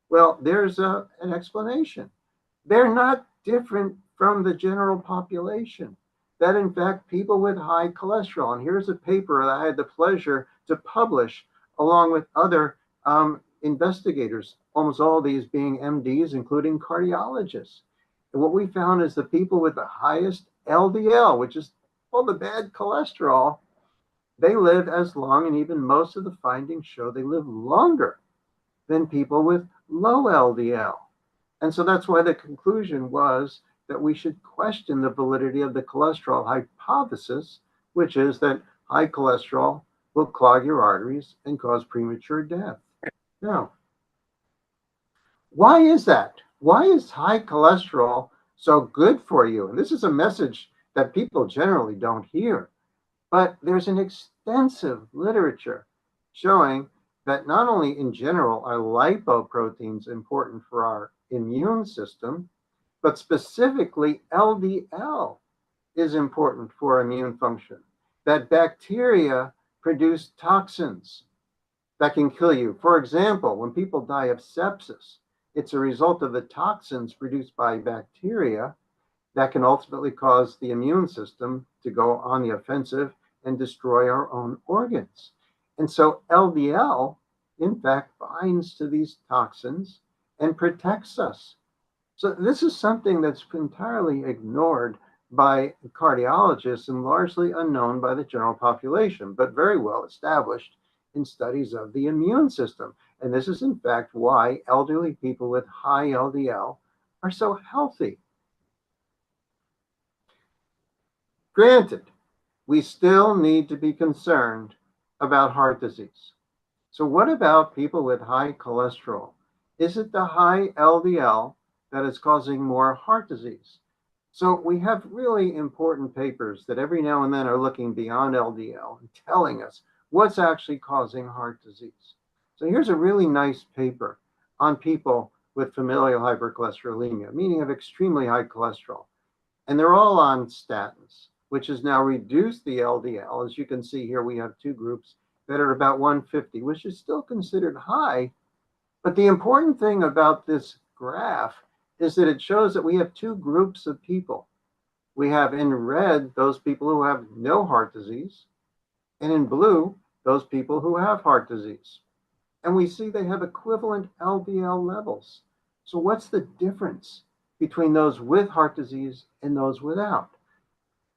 Well, there's an explanation. They're not different from the general population. That, in fact, people with high cholesterol, and here's a paper that I had the pleasure to publish along with other investigators, almost all of these being MDs, including cardiologists. And what we found is the people with the highest LDL, which is all the bad cholesterol, they live as long, and even most of the findings show they live longer than people with low LDL. And so that's why the conclusion was that we should question the validity of the cholesterol hypothesis, which is that high cholesterol will clog your arteries and cause premature death. Now, why is that? Why is high cholesterol so good for you? And this is a message that people generally don't hear. But there's an extensive literature showing that not only in general are lipoproteins important for our immune system, but specifically LDL is important for immune function. That bacteria produce toxins that can kill you. For example, when people die of sepsis, it's a result of the toxins produced by bacteria that can ultimately cause the immune system to go on the offensive and destroy our own organs. And so LDL, in fact, binds to these toxins and protects us. So this is something that's entirely ignored by cardiologists and largely unknown by the general population, but very well established in studies of the immune system. And this is, in fact, why elderly people with high LDL are so healthy. Granted, we still need to be concerned about heart disease. So what about people with high cholesterol? Is it the high LDL that is causing more heart disease? So we have really important papers that every now and then are looking beyond LDL and telling us what's actually causing heart disease. So here's a really nice paper on people with familial hypercholesterolemia, meaning of extremely high cholesterol. And they're all on statins, which has now reduced the LDL. As you can see here, we have two groups that are about 150, which is still considered high. But the important thing about this graph is that it shows that we have two groups of people. We have in red those people who have no heart disease, and in blue, those people who have heart disease. And we see they have equivalent LDL levels. So what's the difference between those with heart disease and those without?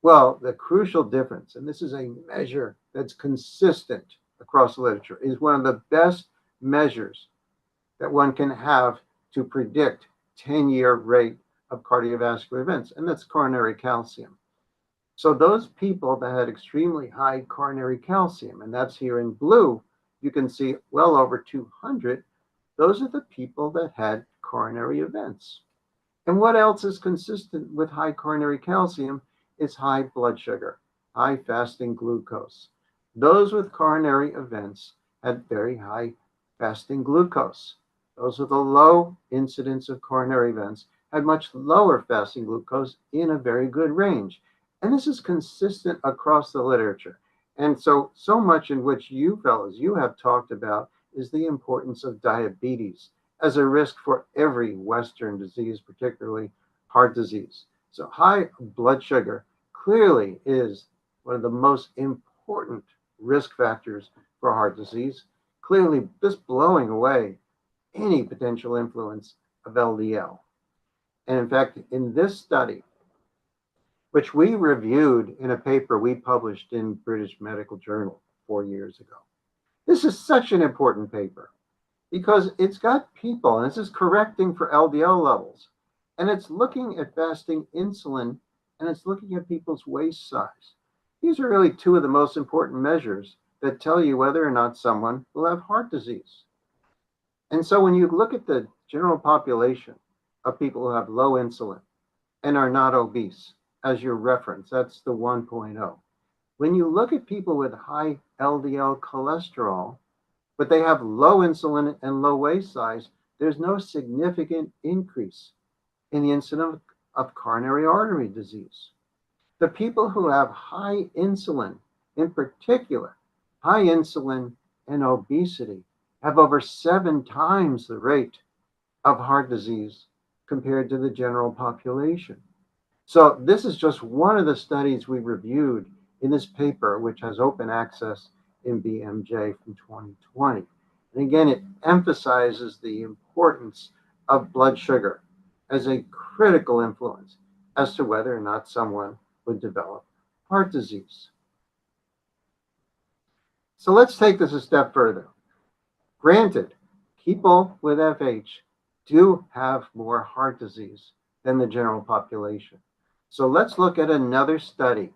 Well, the crucial difference, and this is a measure that's consistent across the literature, is one of the best measures that one can have to predict 10-year rate of cardiovascular events, and that's coronary calcium. So those people that had extremely high coronary calcium, and that's here in blue, you can see well over 200, those are the people that had coronary events. And what else is consistent with high coronary calcium is high blood sugar, high fasting glucose. Those with coronary events had very high fasting glucose. Those with a low incidence of coronary events had much lower fasting glucose in a very good range. And this is consistent across the literature. And so much in which you fellows, you have talked about is the importance of diabetes as a risk for every Western disease, particularly heart disease. So high blood sugar clearly is one of the most important risk factors for heart disease, clearly just blowing away any potential influence of LDL. And in fact, in this study, which we reviewed in a paper we published in British Medical Journal 4 years ago, this is such an important paper because it's got people, and this is correcting for LDL levels, and it's looking at fasting insulin, and it's looking at people's waist size. These are really two of the most important measures that tell you whether or not someone will have heart disease. And so when you look at the general population of people who have low insulin and are not obese, as your reference, that's the 1.0. When you look at people with high LDL cholesterol, but they have low insulin and low waist size, there's no significant increase in the incidence of coronary artery disease. The people who have high insulin, in particular, high insulin and obesity, have over 7 times the rate of heart disease compared to the general population. So this is just one of the studies we reviewed in this paper, which has open access in BMJ from 2020. And again, it emphasizes the importance of blood sugar as a critical influence as to whether or not someone would develop heart disease. So let's take this a step further. Granted, people with FH do have more heart disease than the general population. So let's look at another study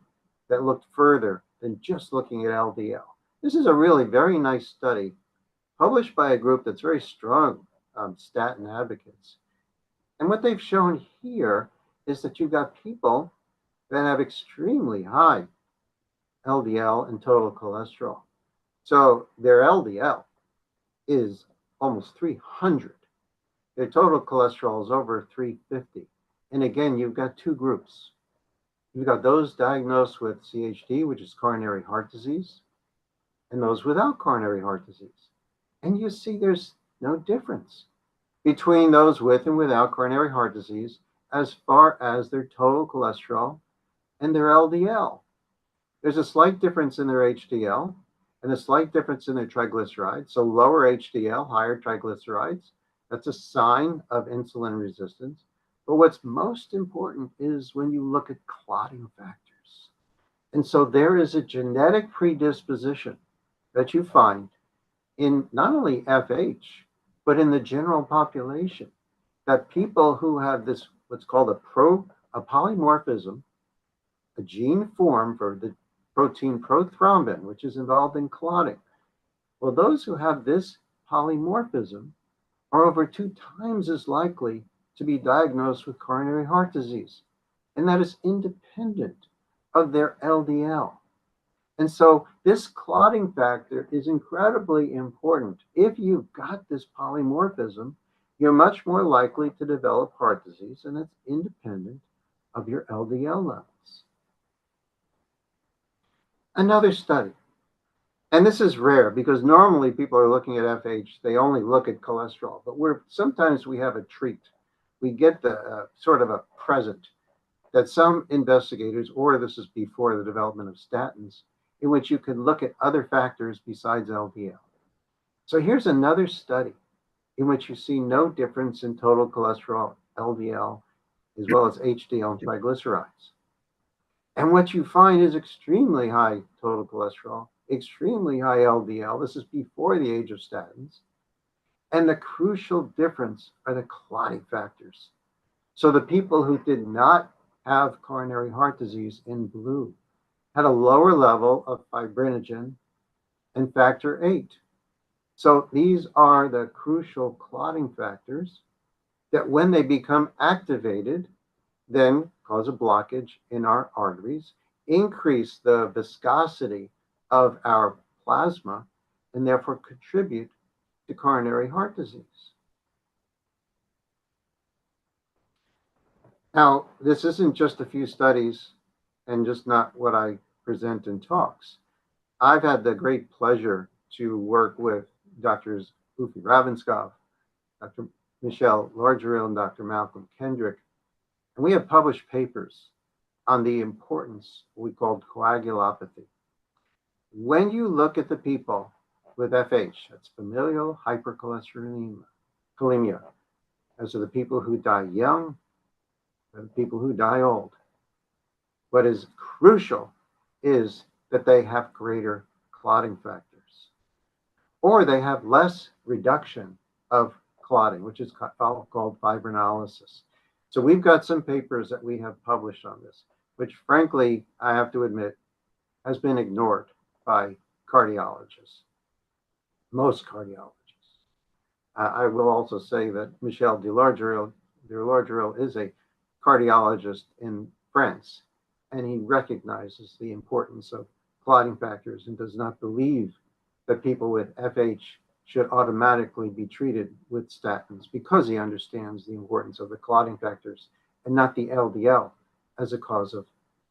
that looked further than just looking at LDL. This is a really very nice study published by a group that's very strong statin advocates. And what they've shown here is that you've got people that have extremely high LDL and total cholesterol. So their LDL is almost 300. Their total cholesterol is over 350. And again, you've got two groups. You've got those diagnosed with CHD, which is coronary heart disease, and those without coronary heart disease. And you see there's no difference between those with and without coronary heart disease as far as their total cholesterol and their LDL. There's a slight difference in their HDL and a slight difference in their triglycerides. So lower HDL, higher triglycerides. That's a sign of insulin resistance. But what's most important is when you look at clotting factors. And so there is a genetic predisposition that you find in not only FH, but in the general population, that people who have this, what's called a polymorphism, a gene form for the protein prothrombin, which is involved in clotting. Well, those who have this polymorphism are over 2 times as likely to be diagnosed with coronary heart disease. And that is independent of their LDL. And so this clotting factor is incredibly important. If you've got this polymorphism, you're much more likely to develop heart disease, and that's independent of your LDL levels. Another study, and this is rare because normally people are looking at FH, they only look at cholesterol, but sometimes we have a treat. We get the sort of a present that some investigators, or this is before the development of statins, in which you can look at other factors besides LDL. So here's another study in which you see no difference in total cholesterol, LDL, as well as HDL and triglycerides. And what you find is extremely high total cholesterol, extremely high LDL. This is before the age of statins. And the crucial difference are the clotting factors. So the people who did not have coronary heart disease in blue had a lower level of fibrinogen and factor VIII. So these are the crucial clotting factors that when they become activated, then cause a blockage in our arteries, increase the viscosity of our plasma, and therefore contribute to coronary heart disease. Now, this isn't just a few studies and just not what I present in talks. I've had the great pleasure to work with Drs. Ufi Ravenskov, Dr. Michelle Largeril, and Dr. Malcolm Kendrick. And we have published papers on the importance of what we call coagulopathy. When you look at the people with FH, that's familial hypercholesterolemia, those are the people who die young, and the people who die old. What is crucial is that they have greater clotting factors, or they have less reduction of clotting, which is called fibrinolysis. So we've got some papers that we have published on this, which frankly, I have to admit, has been ignored by cardiologists, most cardiologists. I will also say that Michel de Largeril is a cardiologist in France, and he recognizes the importance of clotting factors and does not believe that people with FH should automatically be treated with statins because he understands the importance of the clotting factors and not the LDL as a cause of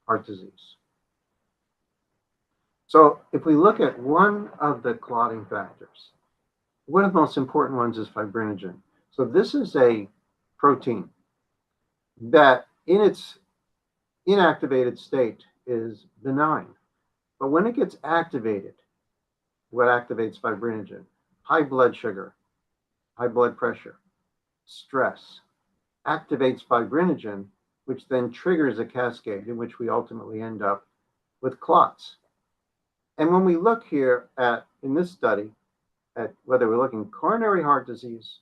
heart disease. So if we look at one of the clotting factors, one of the most important ones is fibrinogen. So this is a protein that in its inactivated state is benign. But when it gets activated, what activates fibrinogen? High blood sugar, high blood pressure, stress, activates fibrinogen, which then triggers a cascade in which we ultimately end up with clots. And when we look here at, in this study, at whether we're looking coronary heart disease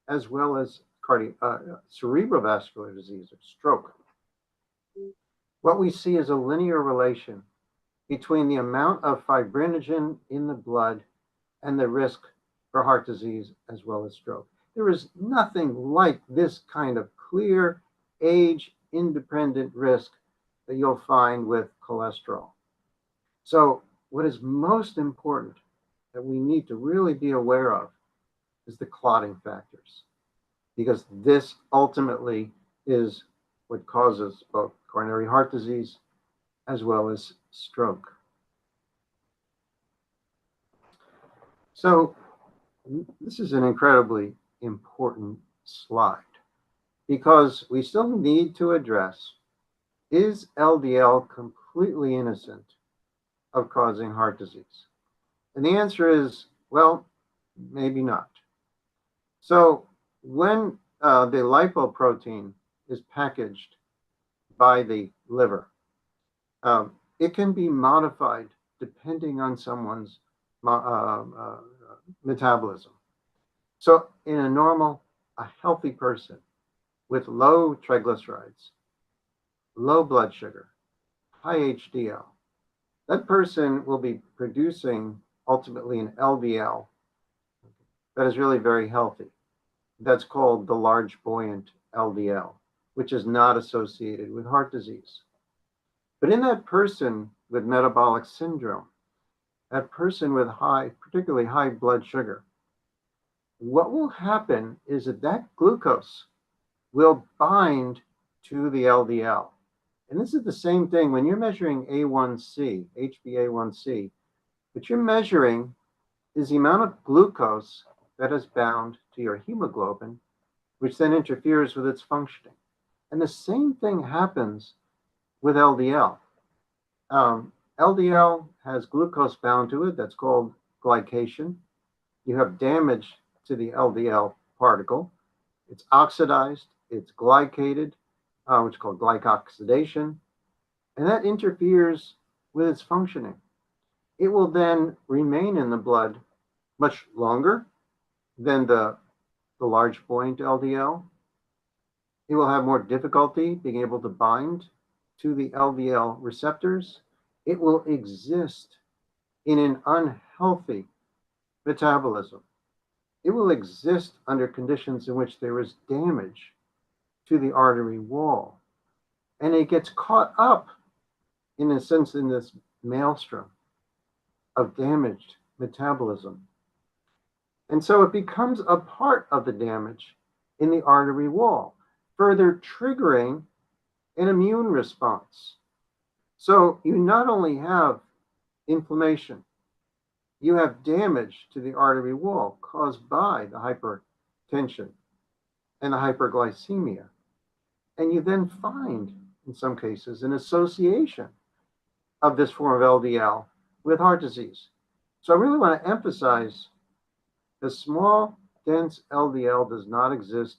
as well as cerebrovascular disease or stroke, what we see is a linear relation between the amount of fibrinogen in the blood and the risk for heart disease as well as stroke. There is nothing like this kind of clear age-independent risk that you'll find with cholesterol. So what is most important that we need to really be aware of is the clotting factors, because this ultimately is what causes both coronary heart disease as well as stroke. So this is an incredibly important slide because we still need to address, is LDL completely innocent of causing heart disease? And the answer is, well, maybe not. So when the lipoprotein is packaged by the liver, it can be modified depending on someone's metabolism. So in a healthy person with low triglycerides, low blood sugar, high HDL, that person will be producing ultimately an LDL that is really very healthy. That's called the large buoyant LDL, which is not associated with heart disease. But in that person with metabolic syndrome, that person with particularly high blood sugar, what will happen is that glucose will bind to the LDL. And this is the same thing when you're measuring A1C, HbA1c. What you're measuring is the amount of glucose that is bound to your hemoglobin, which then interferes with its functioning. And the same thing happens with LDL. LDL has glucose bound to it. That's called glycation. You have damage to the LDL particle. It's oxidized, it's glycated, which is called glycoxidation, and that interferes with its functioning. It will then remain in the blood much longer than the large buoyant LDL. It will have more difficulty being able to bind to the LDL receptors. It will exist in an unhealthy metabolism. It will exist under conditions in which there is damage to the artery wall. And it gets caught up, in a sense, in this maelstrom of damaged metabolism. And so it becomes a part of the damage in the artery wall, further triggering an immune response. So you not only have inflammation, you have damage to the artery wall caused by the hypertension and the hyperglycemia. And you then find, in some cases, an association of this form of LDL with heart disease. So I really want to emphasize the small, dense LDL does not exist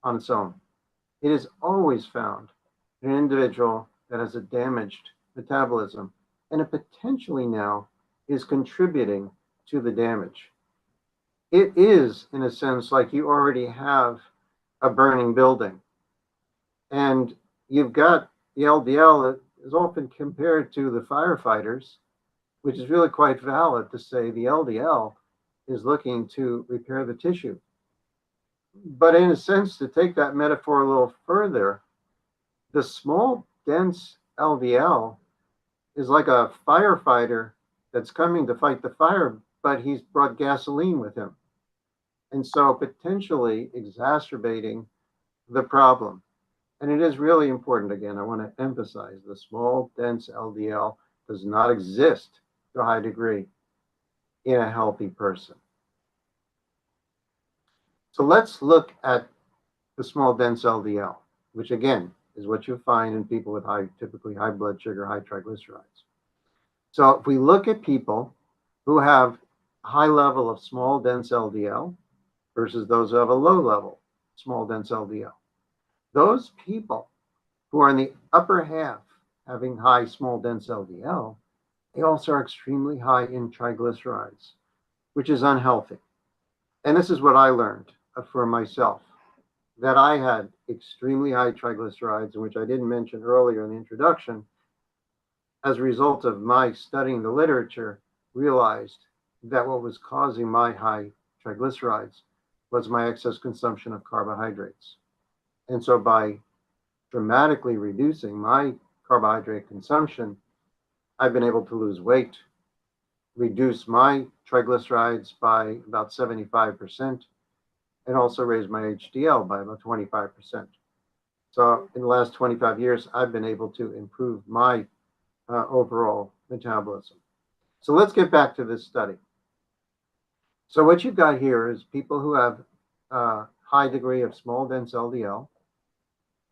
on its own. It is always found in an individual that has a damaged metabolism, and it potentially now is contributing to the damage. It is, in a sense, like you already have a burning building, and you've got the LDL that is often compared to the firefighters, which is really quite valid to say the LDL is looking to repair the tissue. But in a sense, to take that metaphor a little further, the small, dense LDL is like a firefighter that's coming to fight the fire, but he's brought gasoline with him. And so potentially exacerbating the problem. And it is really important, again, I want to emphasize the small, dense LDL does not exist to a high degree in a healthy person. So let's look at the small, dense LDL, which again is what you find in people with typically high blood sugar, high triglycerides. So if we look at people who have a high level of small, dense LDL versus those who have a low level small, dense LDL, those people who are in the upper half having high, small, dense LDL they also are extremely high in triglycerides, which is unhealthy. And this is what I learned for myself, that I had extremely high triglycerides, which I didn't mention earlier in the introduction. As a result of my studying the literature, realized that what was causing my high triglycerides was my excess consumption of carbohydrates. And so by dramatically reducing my carbohydrate consumption, I've been able to lose weight, reduce my triglycerides by about 75%, and also raise my HDL by about 25%. So in the last 25 years, I've been able to improve my overall metabolism. So let's get back to this study. So what you've got here is people who have a high degree of small dense LDL,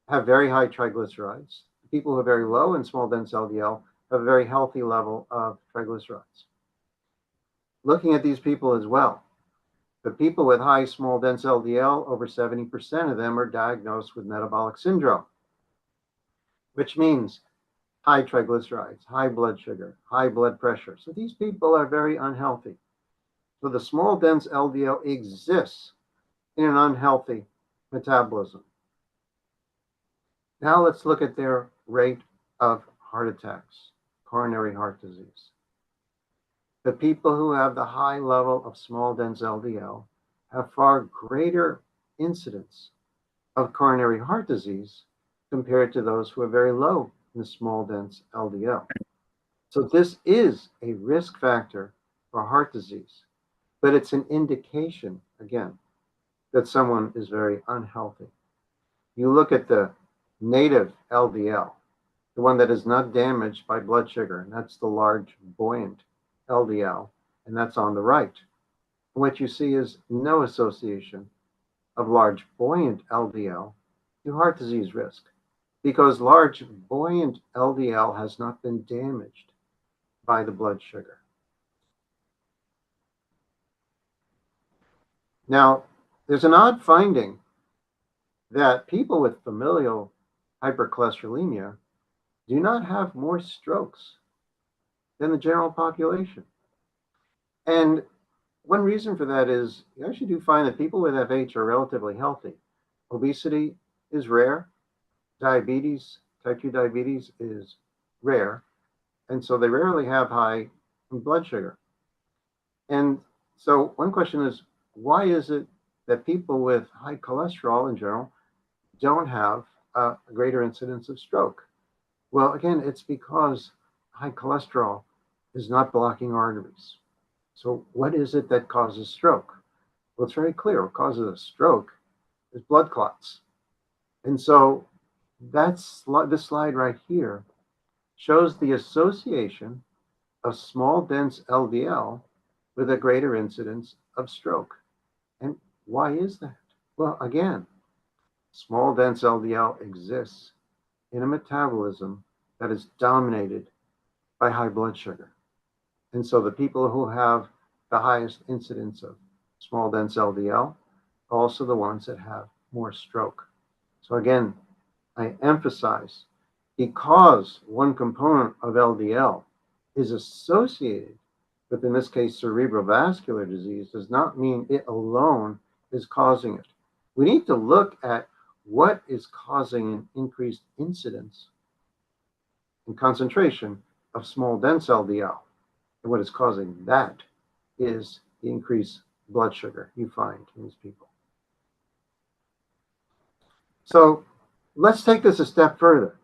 have very high triglycerides. People who are very low in small dense LDL have a very healthy level of triglycerides. Looking at these people as well, the people with high small dense LDL, over 70% of them are diagnosed with metabolic syndrome, which means high triglycerides, high blood sugar, high blood pressure. So these people are very unhealthy. So the small dense LDL exists in an unhealthy metabolism. Now let's look at their rate of heart attacks, coronary heart disease. The people who have the high level of small dense LDL have far greater incidence of coronary heart disease compared to those who are very low in the small dense LDL. So this is a risk factor for heart disease, but it's an indication, again, that someone is very unhealthy. You look at the native LDL, the one that is not damaged by blood sugar, and that's the large buoyant LDL, and that's on the right. What you see is no association of large buoyant LDL to heart disease risk, because large buoyant LDL has not been damaged by the blood sugar. Now, there's an odd finding that people with familial hypercholesterolemia do not have more strokes than the general population. And one reason for that is you actually do find that people with FH are relatively healthy. Obesity is rare. Diabetes, type 2 diabetes is rare. And so they rarely have high blood sugar. And so one question is, why is it that people with high cholesterol in general don't have a greater incidence of stroke? Well, again, it's because high cholesterol is not blocking arteries. So what is it that causes stroke? Well, it's very clear. What causes a stroke is blood clots. And so that's this slide right here shows the association of small dense LDL with a greater incidence of stroke. And why is that? Well, again, small dense LDL exists in a metabolism that is dominated by high blood sugar. And so the people who have the highest incidence of small dense LDL are also the ones that have more stroke. So again, I emphasize, because one component of LDL is associated with, in this case, cerebrovascular disease, does not mean it alone is causing it. We need to look at what is causing an increased incidence and concentration of small dense LDL. And what is causing that is the increased blood sugar you find in these people. So let's take this a step further.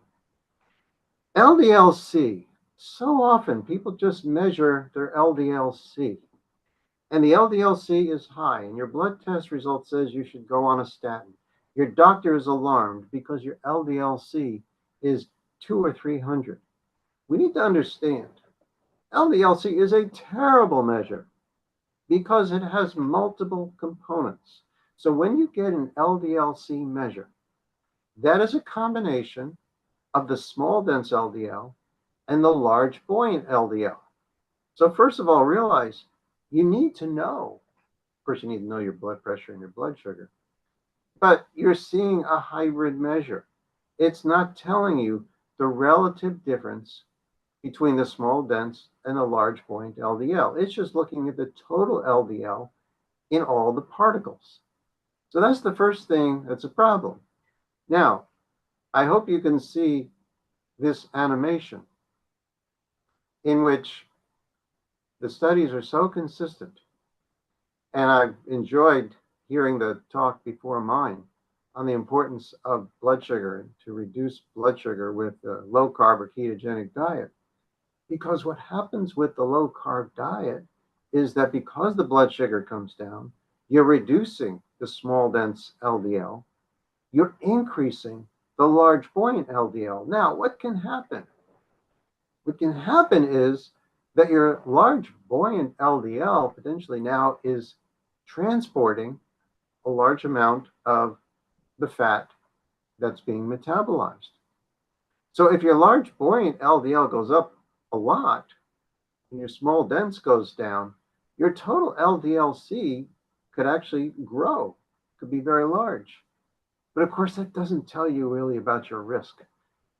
LDL-C, so often people just measure their LDL-C, and the LDL-C is high, and your blood test result says you should go on a statin. Your doctor is alarmed because your LDL-C is 200 or 300. We need to understand, LDL-C is a terrible measure because it has multiple components. So when you get an LDL-C measure, that is a combination of the small dense LDL and the large buoyant LDL. So first of all, realize you need to know, of course you need to know your blood pressure and your blood sugar, but you're seeing a hybrid measure. It's not telling you the relative difference between the small dense and the large buoyant LDL. It's just looking at the total LDL in all the particles. So that's the first thing that's a problem. Now, I hope you can see this animation in which the studies are so consistent. And I've enjoyed hearing the talk before mine on the importance of blood sugar, to reduce blood sugar with a low carb or ketogenic diet. Because what happens with the low carb diet is that because the blood sugar comes down, you're reducing the small dense LDL, you're increasing the large buoyant LDL. Now, what can happen? What can happen is that your large buoyant LDL potentially now is transporting a large amount of the fat that's being metabolized. So if your large buoyant LDL goes up a lot and your small dense goes down, your total LDL-C could actually grow, could be very large. But of course, that doesn't tell you really about your risk.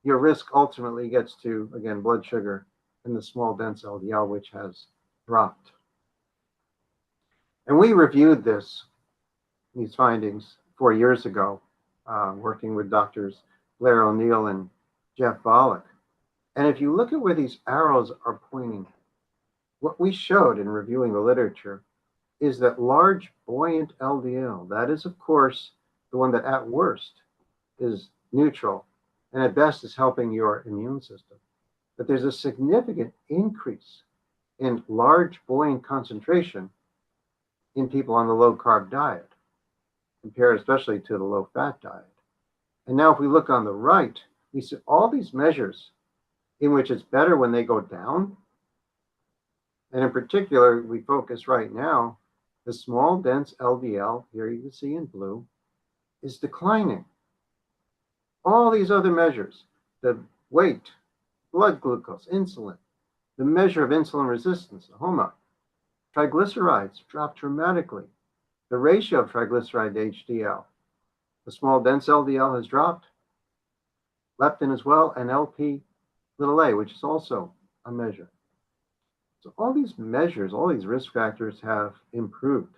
Your risk ultimately gets to, again, blood sugar and the small dense LDL, which has dropped. And we reviewed these findings 4 years ago, working with doctors Blair O'Neill and Jeff Volek. And if you look at where these arrows are pointing, what we showed in reviewing the literature is that large buoyant LDL, that is, of course, the one that at worst is neutral and at best is helping your immune system. But there's a significant increase in large buoyant concentration in people on the low carb diet, compared especially to the low fat diet. And now if we look on the right, we see all these measures in which it's better when they go down. And in particular, we focus right now, the small dense LDL, here you can see in blue, is declining. All these other measures, the weight, blood glucose, insulin, the measure of insulin resistance, the HOMA, triglycerides drop dramatically. The ratio of triglyceride to HDL, the small dense LDL has dropped, leptin as well, and LP little a, which is also a measure. So all these measures, all these risk factors have improved.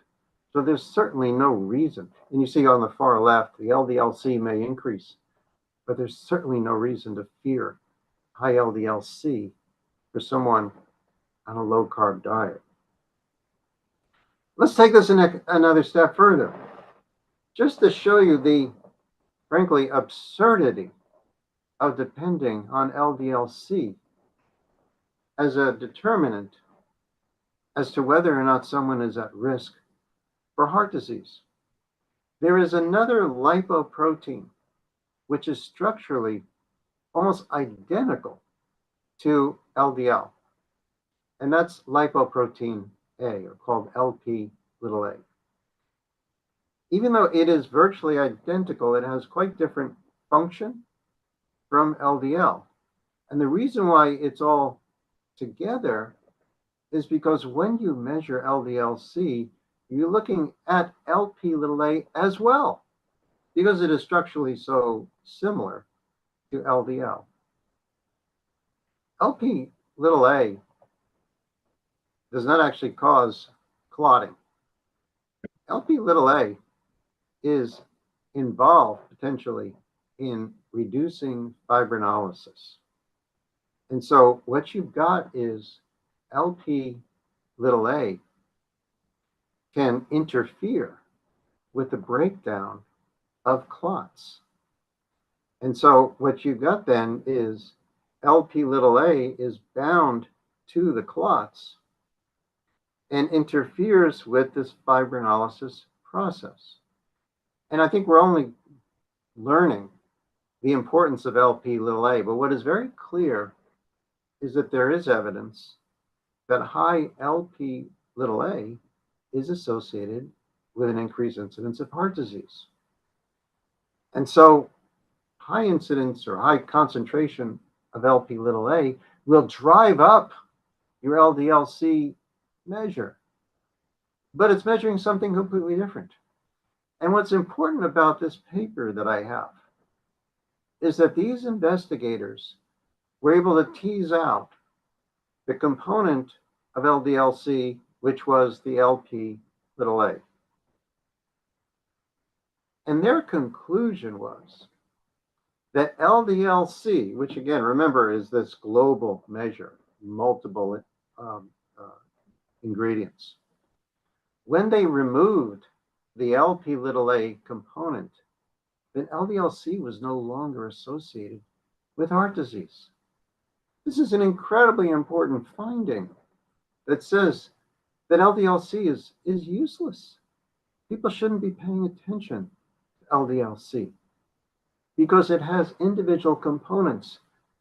So there's certainly no reason. And you see on the far left, the LDL-C may increase, but there's certainly no reason to fear high LDL-C for someone on a low carb diet. Let's take this another step further, just to show you the, frankly, absurdity of depending on LDL-C as a determinant as to whether or not someone is at risk for heart disease. There is another lipoprotein which is structurally almost identical to LDL, and that's lipoprotein A, or called LP little a. Even though it is virtually identical, it has quite different function from LDL. And the reason why it's all together is because when you measure LDL-C, you're looking at LP little a as well, because it is structurally so similar to LDL. LP little a does not actually cause clotting. LP little a is involved potentially in reducing fibrinolysis. And so what you've got is LP little a can interfere with the breakdown of clots. And so what you've got then is LP little a is bound to the clots and interferes with this fibrinolysis process. And I think we're only learning the importance of LP little a, but what is very clear is that there is evidence that high LP little a is associated with an increased incidence of heart disease. And so high incidence or high concentration of LP little a will drive up your LDL-C measure, but it's measuring something completely different. And what's important about this paper that I have is that these investigators were able to tease out the component of LDL-C, which was the Lp(a). And their conclusion was that LDL-C, which again, remember, is this global measure, multiple ingredients, when they removed the Lp(a) component, then LDL-C was no longer associated with heart disease. This is an incredibly important finding that says that LDL-C is useless. People shouldn't be paying attention to LDL-C because it has individual components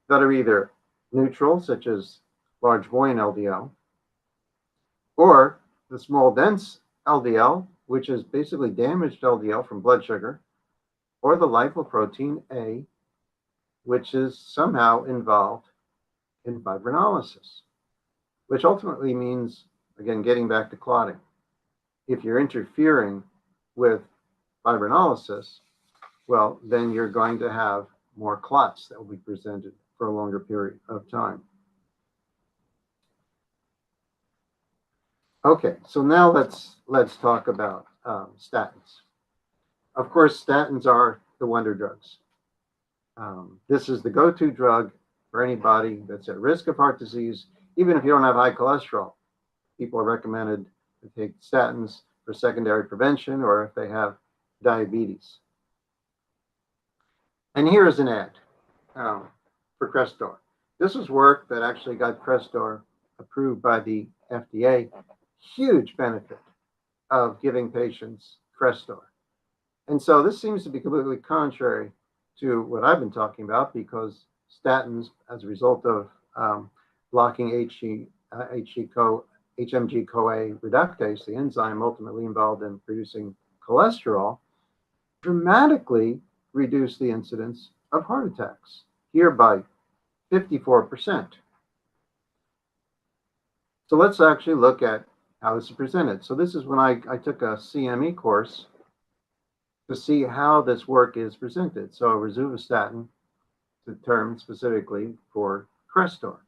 that are either neutral, such as large buoyant LDL, or the small dense LDL, which is basically damaged LDL from blood sugar, or the lipoprotein A, which is somehow involved in fibrinolysis, which ultimately means, again, getting back to clotting. If you're interfering with fibrinolysis, well, then you're going to have more clots that will be presented for a longer period of time. Okay, so now let's talk about statins. Of course, statins are the wonder drugs. This is the go-to drug for anybody that's at risk of heart disease. Even if you don't have high cholesterol, people are recommended to take statins for secondary prevention or if they have diabetes. And here is an ad for Crestor. This is work that actually got Crestor approved by the FDA. Huge benefit of giving patients Crestor. And so this seems to be completely contrary to what I've been talking about, because statins, as a result of blocking HMG-CoA reductase, the enzyme ultimately involved in producing cholesterol, dramatically reduce the incidence of heart attacks, here by 54%. So let's actually look at how this is presented. So this is when I took a CME course to see how this work is presented. So rosuvastatin, the term specifically for Crestor.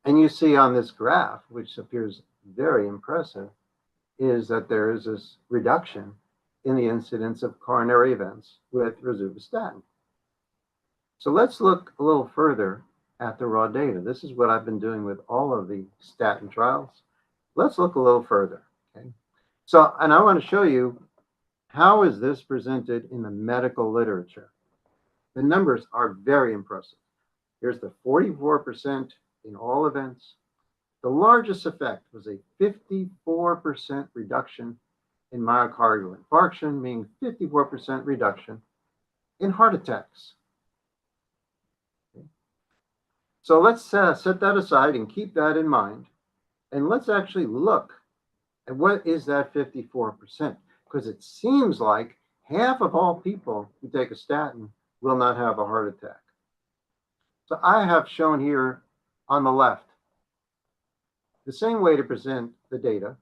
And you see on this graph, which appears very impressive, is that there is this reduction in the incidence of coronary events with rosuvastatin. So let's look a little further at the raw data. This is what I've been doing with all of the statin trials. Let's look a little further. Okay. So, and I want to show you how is this presented in the medical literature. The numbers are very impressive. Here's the 44% in all events. The largest effect was a 54% reduction in myocardial infarction, meaning 54% reduction in heart attacks. Okay. So let's set that aside and keep that in mind. And let's actually look at what is that 54%, because it seems like half of all people who take a statin will not have a heart attack. So I have shown here on the left the same way to present the data,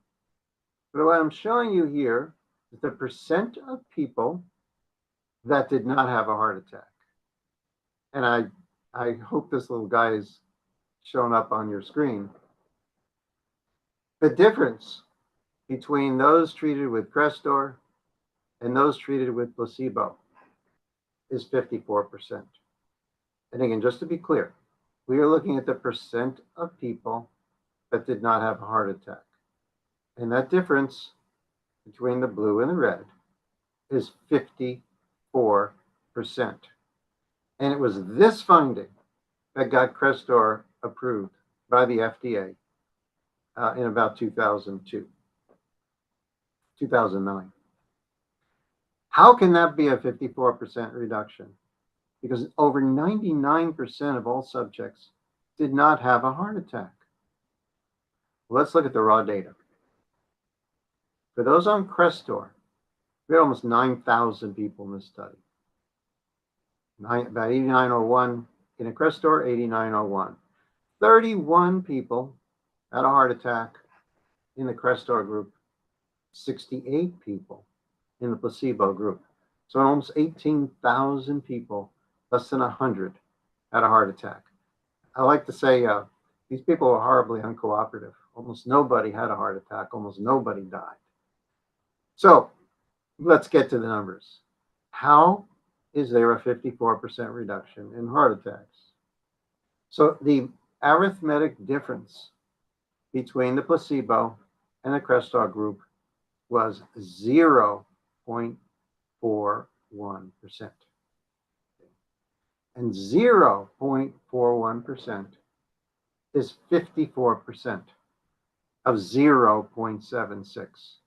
but what I'm showing you here is the percent of people that did not have a heart attack. And I hope this little guy is showing up on your screen. The difference between those treated with Crestor and those treated with placebo is 54%. And again, just to be clear, we are looking at the percent of people that did not have a heart attack. And that difference between the blue and the red is 54%. And it was this finding that got Crestor approved by the FDA in about 2009. How can that be a 54% reduction? Because over 99% of all subjects did not have a heart attack. Let's look at the raw data. For those on Crestor, we had almost 9,000 people in this study. About 8901 in a Crestor, 8901. 31 people had a heart attack in the Crestor group, 68 people in the placebo group. So almost 18,000 people, less than 100, had a heart attack. I like to say These people were horribly uncooperative. Almost nobody had a heart attack. Almost nobody died. So let's get to the numbers. How is there a 54% reduction in heart attacks? So the arithmetic difference between the placebo and the Crestor group was 0.41%. And 0.41% is 54% of 0.76.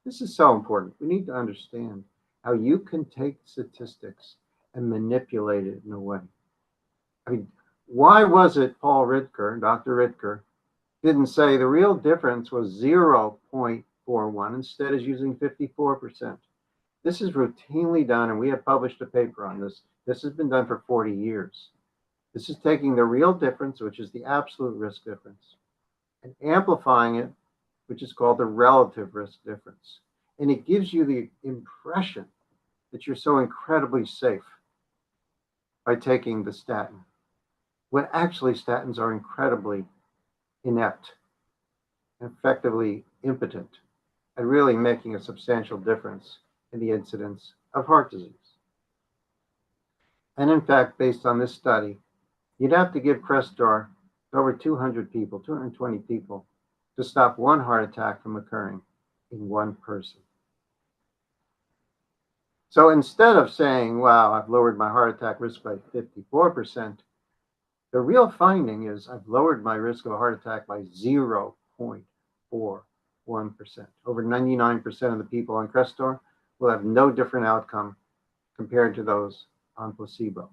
This is so important. We need to understand how you can take statistics and manipulate it in a way. I mean, why was it Paul Ridker, Dr. Ridker, didn't say the real difference was 0.41, instead is using 54%? This is routinely done, and we have published a paper on this. This has been done for 40 years. This is taking the real difference, which is the absolute risk difference, and amplifying it, which is called the relative risk difference. And it gives you the impression that you're so incredibly safe by taking the statin, when actually statins are incredibly inept, effectively impotent, and really making a substantial difference in the incidence of heart disease. And in fact, based on this study, you'd have to give Crestor to over 200 people, 220 people, to stop one heart attack from occurring in one person. So instead of saying, wow, I've lowered my heart attack risk by 54%, the real finding is I've lowered my risk of a heart attack by 0.41%. Over 99% of the people on Crestor will have no different outcome compared to those on placebo.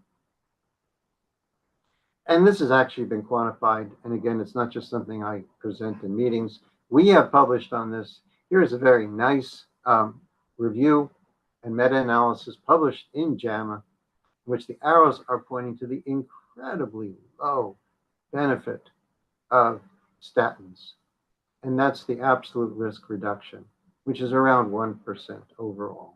And this has actually been quantified. And again, it's not just something I present in meetings. We have published on this. Here is a very nice review and meta-analysis published in JAMA, in which the arrows are pointing to the incredibly low benefit of statins. And that's the absolute risk reduction, which is around 1% overall,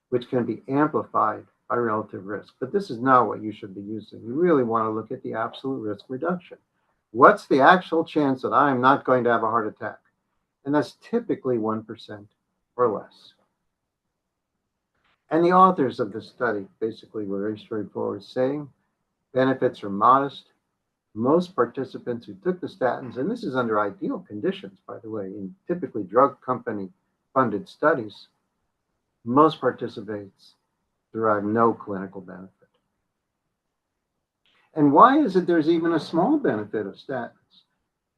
which can be amplified by relative risk. But this is not what you should be using. You really want to look at the absolute risk reduction. What's the actual chance that I'm not going to have a heart attack? And that's typically 1% or less. And the authors of this study basically were very straightforward, saying benefits are modest. Most participants who took the statins, and this is under ideal conditions, by the way, in typically drug company funded studies, most participants derive no clinical benefit. And why is it there's even a small benefit of statins?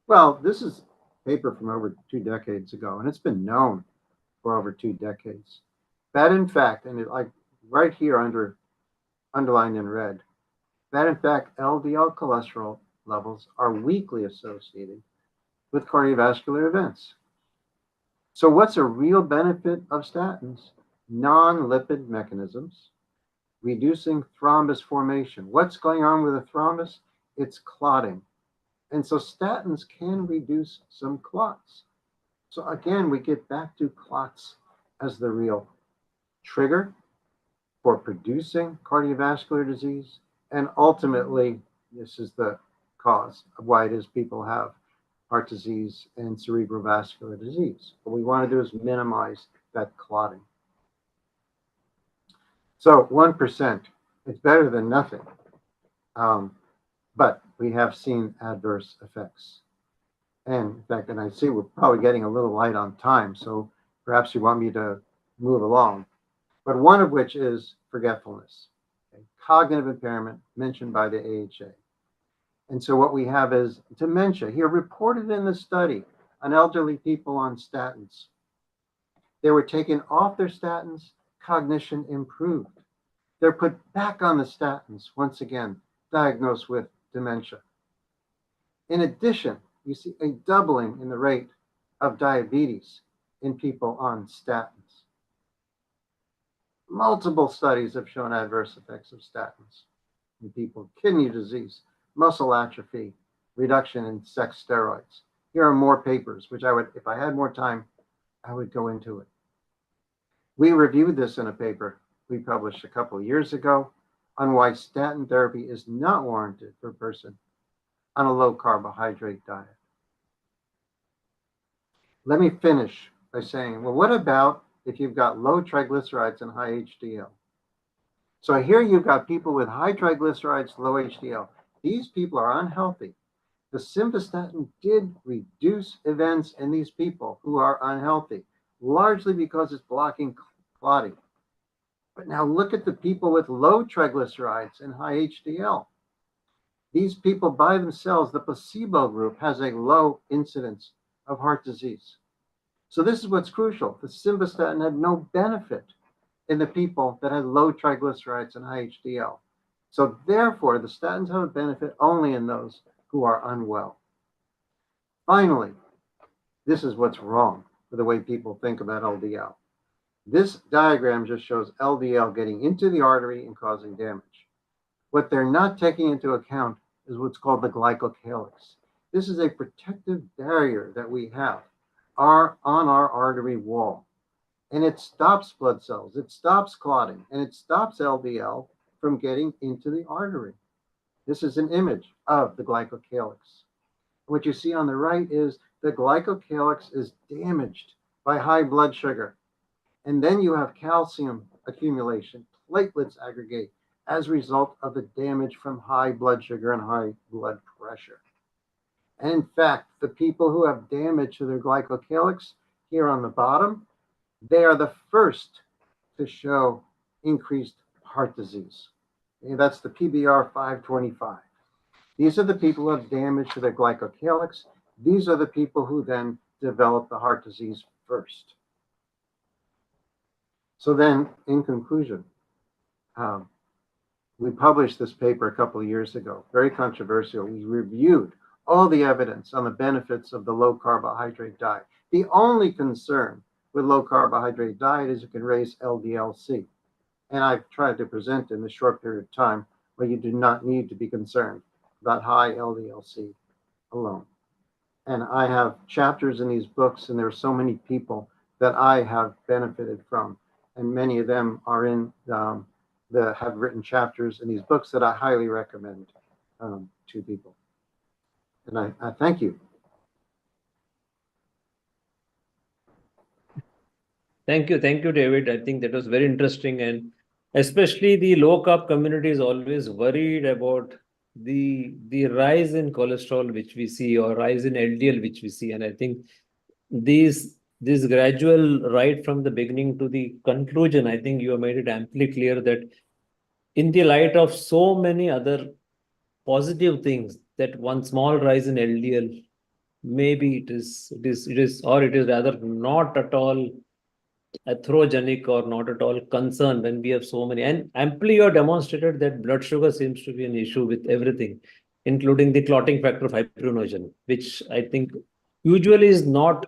Well, this is a paper from over 2 decades ago, and it's been known for over 2 decades that in fact, and like right here underlined in red, that in fact LDL cholesterol levels are weakly associated with cardiovascular events. So what's a real benefit of statins? Non-lipid mechanisms, reducing thrombus formation. What's going on with a thrombus? It's clotting. And so statins can reduce some clots. So again, we get back to clots as the real trigger for producing cardiovascular disease. And ultimately, this is the cause of why it is people have heart disease and cerebrovascular disease. What we want to do is minimize that clotting. So 1%, it's better than nothing. But we have seen adverse effects. And in fact, and I see we're probably getting a little light on time, so perhaps you want me to move along. But one of which is forgetfulness, okay? Cognitive impairment mentioned by the AHA. And so what we have is dementia. Here reported in the study on elderly people on statins. They were taken off their statins, cognition improved. They're put back on the statins, once again, diagnosed with dementia. In addition, you see a doubling in the rate of diabetes in people on statins. Multiple studies have shown adverse effects of statins in people: kidney disease, muscle atrophy, reduction in sex steroids. Here are more papers, which I would, if I had more time, I would go into it. We reviewed this in a paper we published a couple of years ago on why statin therapy is not warranted for a person on a low carbohydrate diet. Let me finish by saying, well, what about if you've got low triglycerides and high HDL? So here you've got people with high triglycerides, low HDL. These people are unhealthy. The simvastatin did reduce events in these people who are unhealthy, largely because it's blocking clotting. But now look at the people with low triglycerides and high HDL. These people by themselves, the placebo group, has a low incidence of heart disease. So this is what's crucial. The simvastatin had no benefit in the people that had low triglycerides and high HDL. So therefore, the statins have a benefit only in those who are unwell. Finally, this is what's wrong with the way people think about LDL. This diagram just shows LDL getting into the artery and causing damage. What they're not taking into account is what's called the glycocalyx. This is a protective barrier that we have on our artery wall. And it stops blood cells, it stops clotting, and it stops LDL from getting into the artery. This is an image of the glycocalyx. What you see on the right is the glycocalyx is damaged by high blood sugar. And then you have calcium accumulation, platelets aggregate as a result of the damage from high blood sugar and high blood pressure. And in fact, the people who have damage to their glycocalyx here on the bottom, they are the first to show increased heart disease. And that's the PBR 525. These are the people who have damage to their glycocalyx. These are the people who then develop the heart disease first. So then, in conclusion, we published this paper a couple of years ago, very controversial. We reviewed all the evidence on the benefits of the low carbohydrate diet. The only concern with low carbohydrate diet is it can raise LDL-C. And I've tried to present in this short period of time where you do not need to be concerned about high LDL-C alone. And I have chapters in these books, and there are so many people that I have benefited from. And many of them are have written chapters in these books that I highly recommend to people. And I thank you. Thank you, David. I think that was very interesting, and especially the low carb community is always worried about the rise in cholesterol which we see, or rise in LDL which we see. And I think this gradual, right from the beginning to the conclusion, I think you have made it amply clear that in the light of so many other positive things, that one small rise in LDL, maybe it is rather not at all atherogenic or not at all concerned when we have so many. And amply you have demonstrated that blood sugar seems to be an issue with everything, including the clotting factor of fibrinogen, which I think usually is not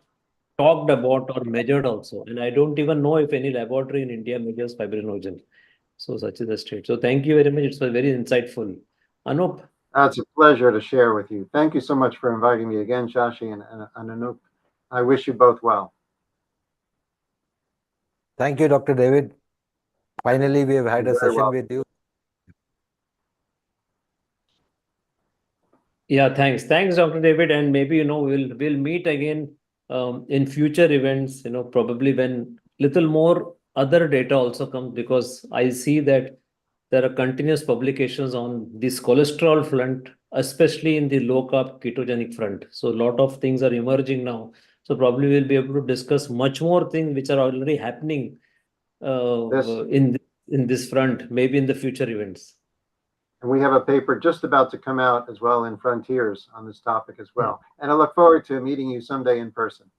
talked about or measured also. And I don't even know if any laboratory in India measures fibrinogen. So such is the state. So thank you very much. It's very insightful. Anup. It's a pleasure to share with you. Thank you so much for inviting me again, Chaffee and Anup. I wish you both well. Thank you, Dr. David. Finally, we have had a session with you. Yeah, thanks, Dr. David. And maybe we'll meet again in future events. Probably when little more other data also comes, because I see that there are continuous publications on this cholesterol front, especially in the low carb ketogenic front. So a lot of things are emerging now. So probably we'll be able to discuss much more things which are already happening in this front, maybe in the future events. And we have a paper just about to come out as well in Frontiers on this topic as well. And I look forward to meeting you someday in person.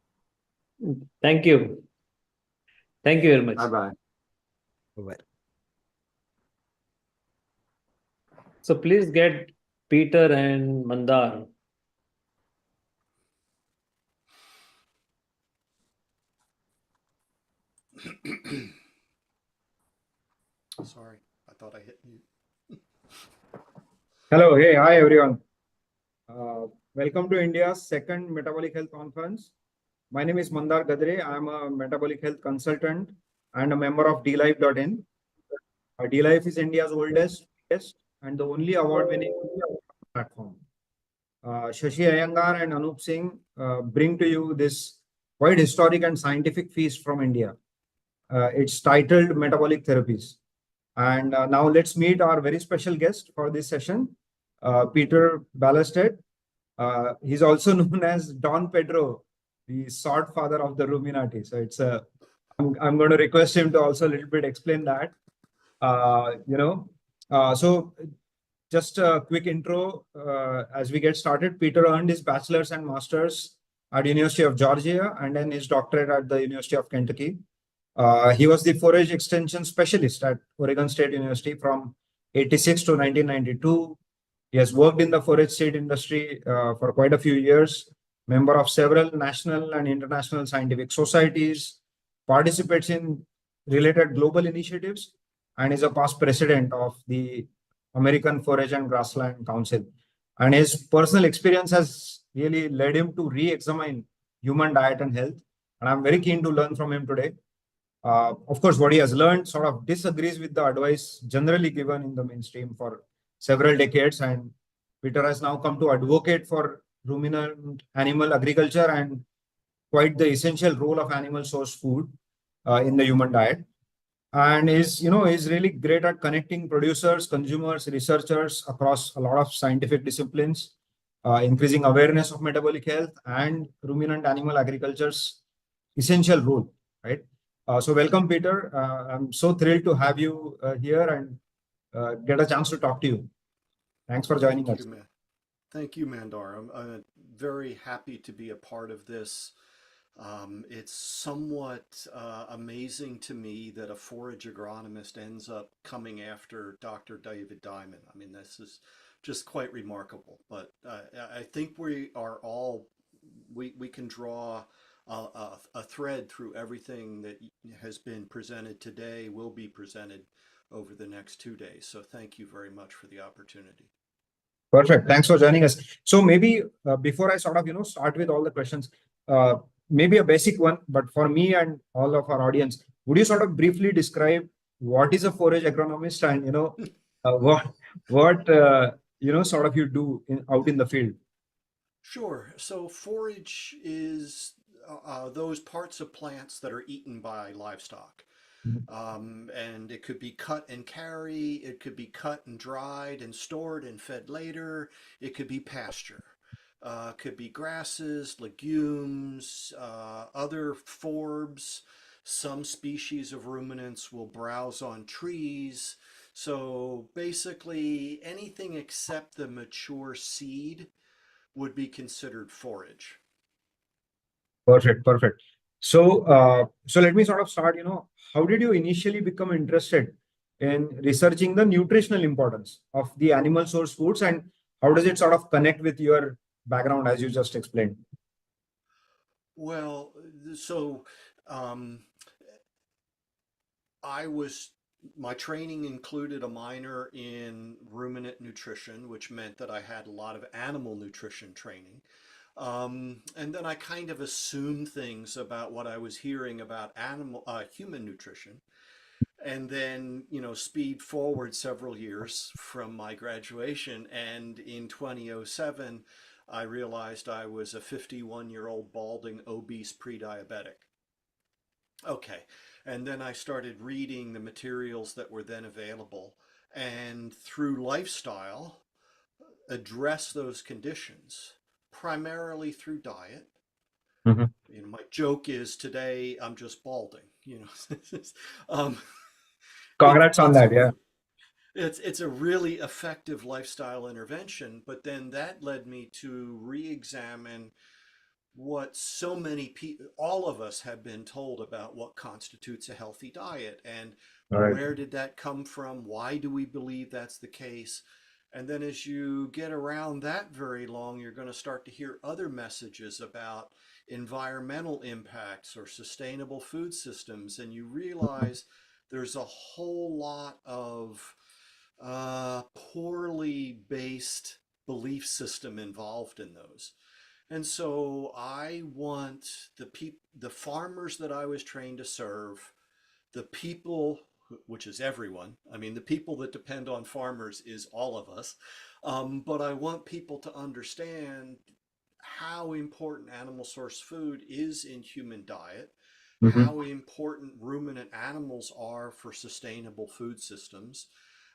Thank you. Thank you very much. Bye-bye. Bye-bye. So please get Peter and Mandar. Sorry, I thought I hit mute. Hello, hey, hi everyone. Welcome to India's second Metabolic Health Conference. My name is Mandar Gadre. I am a metabolic health consultant and a member of dlife.in. dlife is India's oldest and the only award-winning platform. Shashi Iyengar and Anup Singh bring to you this quite historic and scientific feast from India. It's titled Metabolic Therapies. And now let's meet our very special guest for this session, Peter Ballested. He's also known as Don Pedro, the sword father of the Ruminati. So it's I'm going to request him to also a little bit explain that. So just a quick intro as we get started. Peter earned his bachelor's and master's at University of Georgia and then his doctorate at the University of Kentucky. He was the forage extension specialist at Oregon State University from 86 to 1992. He has worked in the forage seed industry for quite a few years, member of several national and international scientific societies, participates in related global initiatives, and is a past president of the American Forage and Grassland Council. And his personal experience has really led him to re-examine human diet and health. And I'm very keen to learn from him today. Of course, what he has learned sort of disagrees with the advice generally given in the mainstream for several decades. And Peter has now come to advocate for ruminant animal agriculture and quite the essential role of animal source food in the human diet. And is really great at connecting producers, consumers, researchers across a lot of scientific disciplines, increasing awareness of metabolic health and ruminant animal agriculture's essential role, right? So welcome, Peter. I'm so thrilled to have you here and get a chance to talk to you. Thanks for joining us. Thank you, Mandar. I'm very happy to be a part of this. It's somewhat amazing to me that a forage agronomist ends up coming after Dr. David Diamond. I mean, this is just quite remarkable. But I think we are all, we can draw a thread through everything that has been presented today, will be presented over the next 2 days. So thank you very much for the opportunity. Perfect. Thanks for joining us. So maybe before I sort of, start with all the questions, maybe a basic one, but for me and all of our audience, would you sort of briefly describe what is a forage agronomist and, what sort of you do out in the field? Sure. So forage is those parts of plants that are eaten by livestock. And it could be cut and carry, it could be cut and dried and stored and fed later, it could be pasture. Could be grasses, legumes, other forbs. Some species of ruminants will browse on trees. So basically anything except the mature seed would be considered forage. Perfect. So, so let me sort of start, how did you initially become interested in researching the nutritional importance of the animal source foods and how does it sort of connect with your background as you just explained? Well, so my training included a minor in ruminant nutrition, which meant that I had a lot of animal nutrition training. And then I kind of assumed things about what I was hearing about human nutrition. And then, speed forward several years from my graduation. And in 2007, I realized I was a 51-year-old balding, obese pre-diabetic. Okay. And then I started reading the materials that were then available and through lifestyle, address those conditions, primarily through diet. My joke is today I'm just balding, Congrats on that, yeah. It's a really effective lifestyle intervention, but then that led me to re-examine what so many people, all of us have been told about what constitutes a healthy diet and where did that come from? Why do we believe that's the case? And then as you get around that very long, you're going to start to hear other messages about environmental impacts or sustainable food systems. And you realize there's a whole lot of poorly based belief system involved in those. And so I want the farmers that I was trained to serve, the people, which is everyone, I mean, the people that depend on farmers is all of us, But I want people to understand how important animal source food is in human diet, how important ruminant animals are for sustainable food systems.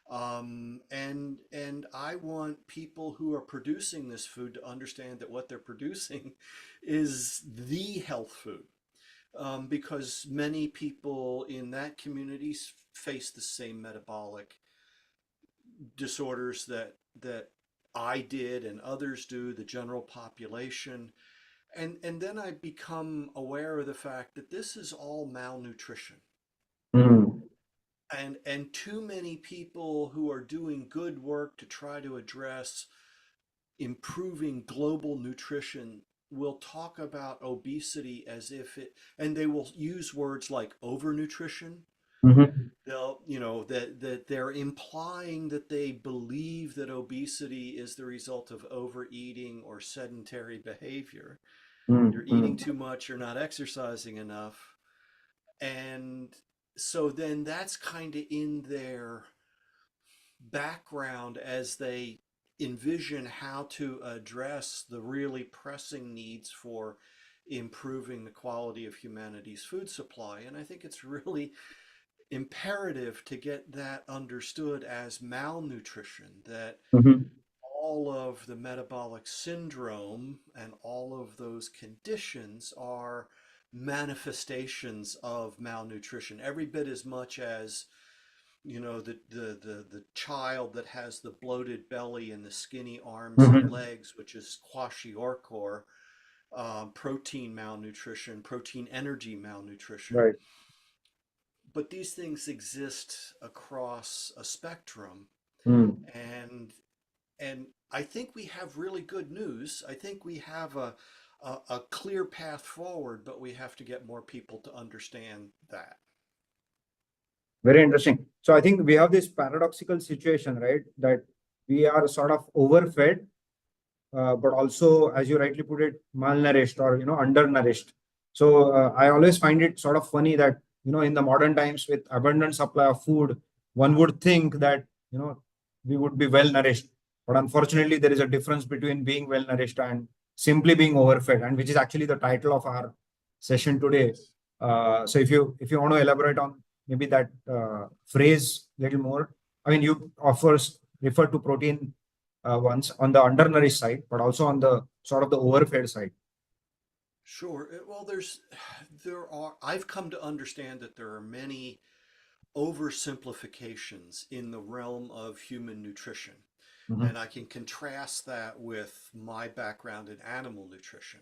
And I want people who are producing this food to understand that what they're producing is the health food. Because many people in that community face the same metabolic disorders that I did and others do, the general population. And then I become aware of the fact that this is all malnutrition. And too many people who are doing good work to try to address improving global nutrition will talk about obesity as if it, and they will use words like overnutrition. They'll, that they're implying that they believe that obesity is the result of overeating or sedentary behavior. You're eating too much, you're not exercising enough. And so then that's kind of in their background as they envision how to address the really pressing needs for improving the quality of humanity's food supply. And I think it's really imperative to get that understood as malnutrition, that all of the metabolic syndrome and all of those conditions are manifestations of malnutrition, every bit as much as the child that has the bloated belly and the skinny arms and legs, which is kwashiorkor, protein malnutrition, protein energy malnutrition. Right. But these things exist across a spectrum. And I think we have really good news. I think we have a clear path forward, but we have to get more people to understand that. Very interesting. So I think we have this paradoxical situation, right? That we are sort of overfed, but also, as you rightly put it, malnourished or, undernourished. So I always find it sort of funny that, in the modern times with abundant supply of food, one would think that, we would be well nourished. But unfortunately, there is a difference between being well nourished and simply being overfed, and which is actually the title of our session today. So if you want to elaborate on maybe that phrase a little more. I mean, you refer to protein once on the undernourished side, but also on the sort of the overfed side. Sure. Well, I've come to understand that there are many oversimplifications in the realm of human nutrition. And I can contrast that with my background in animal nutrition.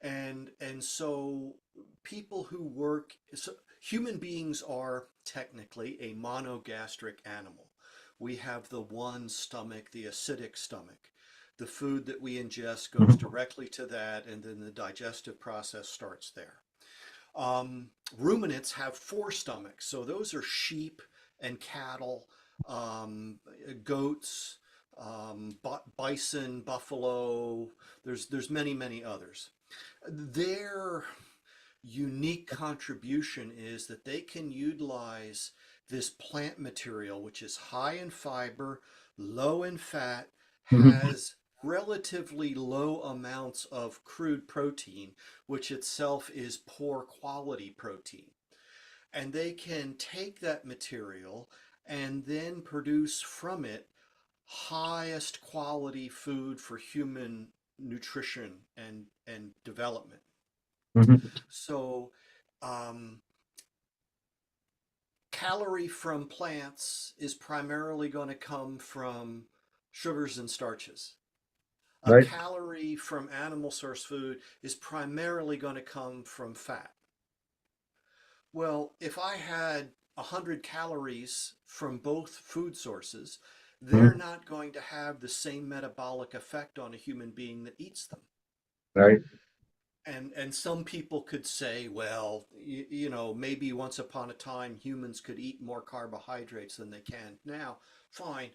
And so people who work, human beings are technically a monogastric animal. We have the one stomach, the acidic stomach. The food that we ingest goes directly to that, and then the digestive process starts there. Ruminants have 4 stomachs. So those are sheep and cattle, goats, bison, buffalo. There's many, many others. Their unique contribution is that they can utilize this plant material, which is high in fiber, low in fat, has relatively low amounts of crude protein, which itself is poor quality protein. And they can take that material and then produce from it highest quality food for human nutrition and development. So calorie from plants is primarily going to come from sugars and starches. A calorie from animal source food is primarily going to come from fat. Well, if I had 100 calories from both food sources, they're not going to have the same metabolic effect on a human being that eats them. Right. And some people could say, well, maybe once upon a time humans could eat more carbohydrates than they can now. Fine.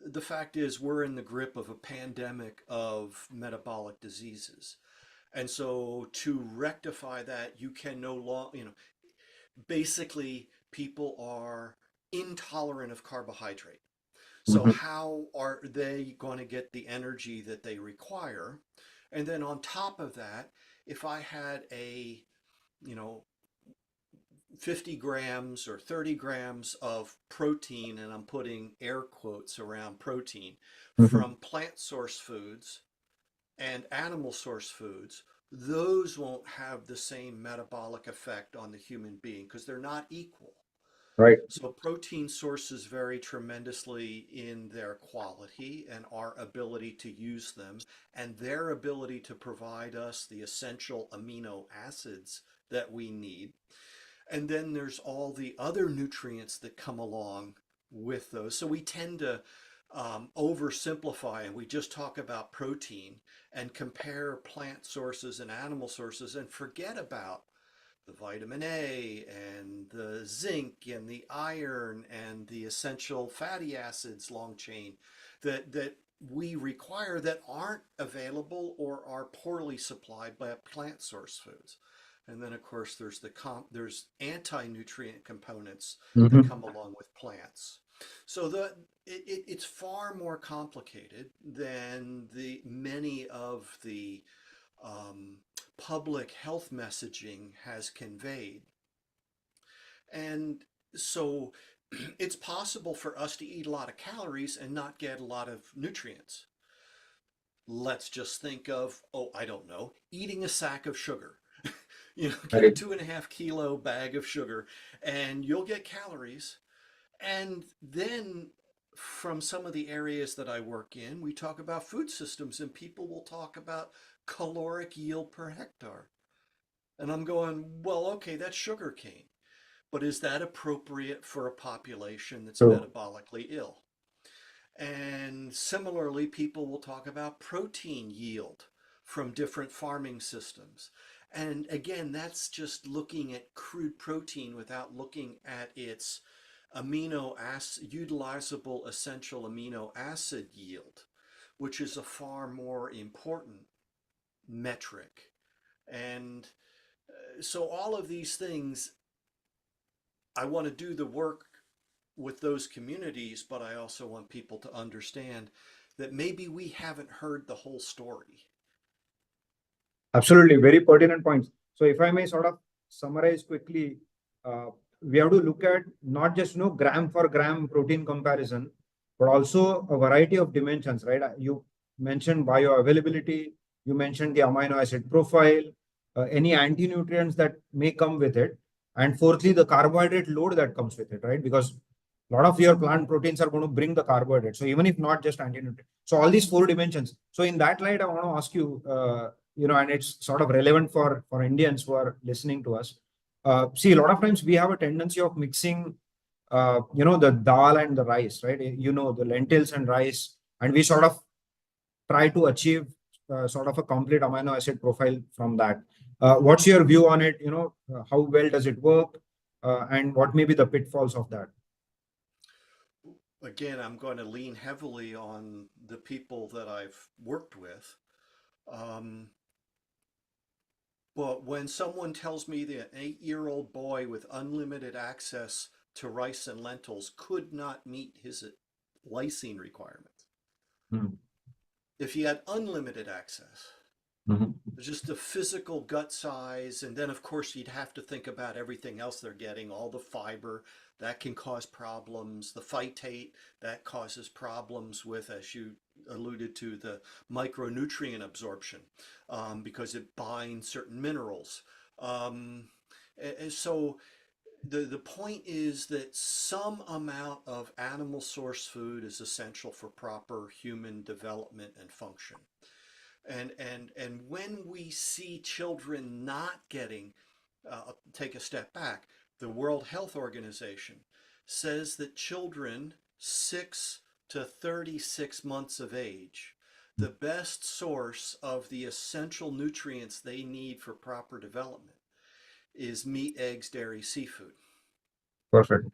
The fact is we're in the grip of a pandemic of metabolic diseases. And so to rectify that, you can no longer, basically people are intolerant of carbohydrate. So how are they going to get the energy that they require? And then on top of that, if I had a, 50 grams or 30 grams of protein, and I'm putting air quotes around protein, from plant source foods and animal source foods, those won't have the same metabolic effect on the human being because they're not equal. Right. So protein sources vary tremendously in their quality and our ability to use them and their ability to provide us the essential amino acids that we need. And then there's all the other nutrients that come along with those. So we tend to oversimplify, and we just talk about protein and compare plant sources and animal sources and forget about the vitamin A and the zinc and the iron and the essential fatty acids long chain that we require that aren't available or are poorly supplied by plant source foods. And then of course there's anti-nutrient components that come along with plants. So it's far more complicated than the many of the public health messaging has conveyed. And so it's possible for us to eat a lot of calories and not get a lot of nutrients. Let's just think of, I don't know, eating a sack of sugar. Get a 2.5 kilo bag of sugar and you'll get calories. And then from some of the areas that I work in, we talk about food systems and people will talk about caloric yield per hectare. And I'm going, well, okay, that's sugar cane. But is that appropriate for a population that's metabolically ill? And similarly, people will talk about protein yield from different farming systems. And again, that's just looking at crude protein without looking at its utilizable essential amino acid yield, which is a far more important metric. And so all of these things, I want to do the work with those communities, but I also want people to understand that maybe we haven't heard the whole story. Absolutely, very pertinent points. So if I may sort of summarize quickly, we have to look at not just gram for gram protein comparison, but also a variety of dimensions, right? You mentioned bioavailability, you mentioned the amino acid profile, any anti-nutrients that may come with it, and fourthly, the carbohydrate load that comes with it, right? Because a lot of your plant proteins are going to bring the carbohydrate. So even if not just anti-nutrient. So all these 4 dimensions. So in that light, I want to ask you, and it's sort of relevant for Indians who are listening to us. See, a lot of times we have a tendency of mixing, the dal and the rice, right? The lentils and rice, and we sort of try to achieve sort of a complete amino acid profile from that. What's your view on it? How well does it work? And what may be the pitfalls of that? Again, I'm going to lean heavily on the people that I've worked with. But when someone tells me that an 8-year-old boy with unlimited access to rice and lentils could not meet his lysine requirements, if he had unlimited access, just the physical gut size, and then of course you'd have to think about everything else they're getting, all the fiber that can cause problems, the phytate that causes problems with, as you alluded to, the micronutrient absorption because it binds certain minerals. And so the point is that some amount of animal source food is essential for proper human development and function. And when we see children not getting, take a step back, the World Health Organization says that children 6 to 36 months of age, the best source of the essential nutrients they need for proper development is meat, eggs, dairy, seafood. Perfect.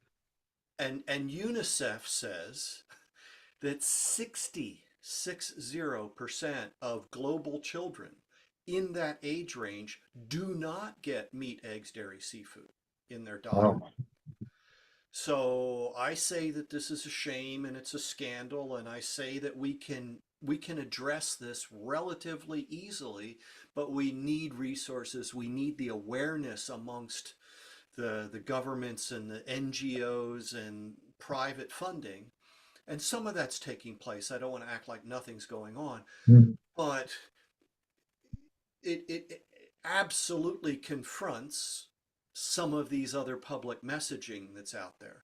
And UNICEF says that 60% of global children in that age range do not get meat, eggs, dairy, seafood in their diet. Wow. So I say that this is a shame and it's a scandal, and I say that we can address this relatively easily, but we need resources. We need the awareness amongst the governments and the NGOs and private funding. And some of that's taking place. I don't want to act like nothing's going on, but it absolutely confronts some of these other public messaging that's out there.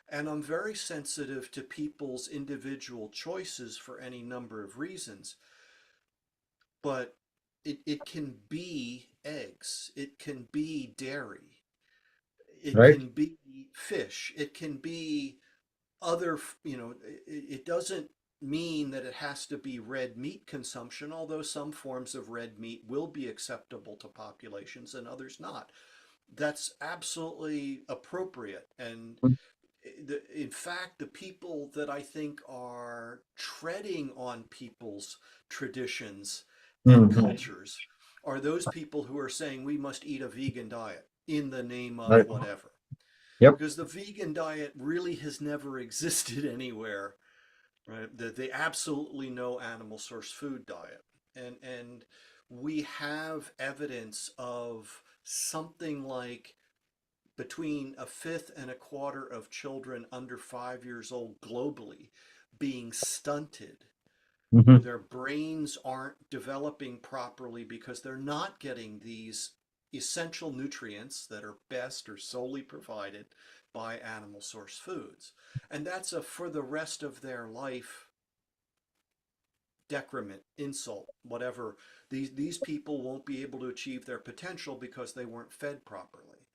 And I'm very sensitive to people's individual choices for any number of reasons. But it can be eggs, it can be dairy, it can be fish, it can be other, it doesn't mean that it has to be red meat consumption, although some forms of red meat will be acceptable to populations and others not. That's absolutely appropriate. And in fact, the people that I think are treading on people's traditions and cultures are those people who are saying we must eat a vegan diet in the name of whatever. Because the vegan diet really has never existed anywhere, right? They absolutely no animal source food diet. And we have evidence of something like between a fifth and a quarter of children under 5 years old globally being stunted. Their brains aren't developing properly because they're not getting these essential nutrients that are best or solely provided by animal source foods. And that's a for the rest of their life decrement, insult, whatever. These people won't be able to achieve their potential because they weren't fed properly.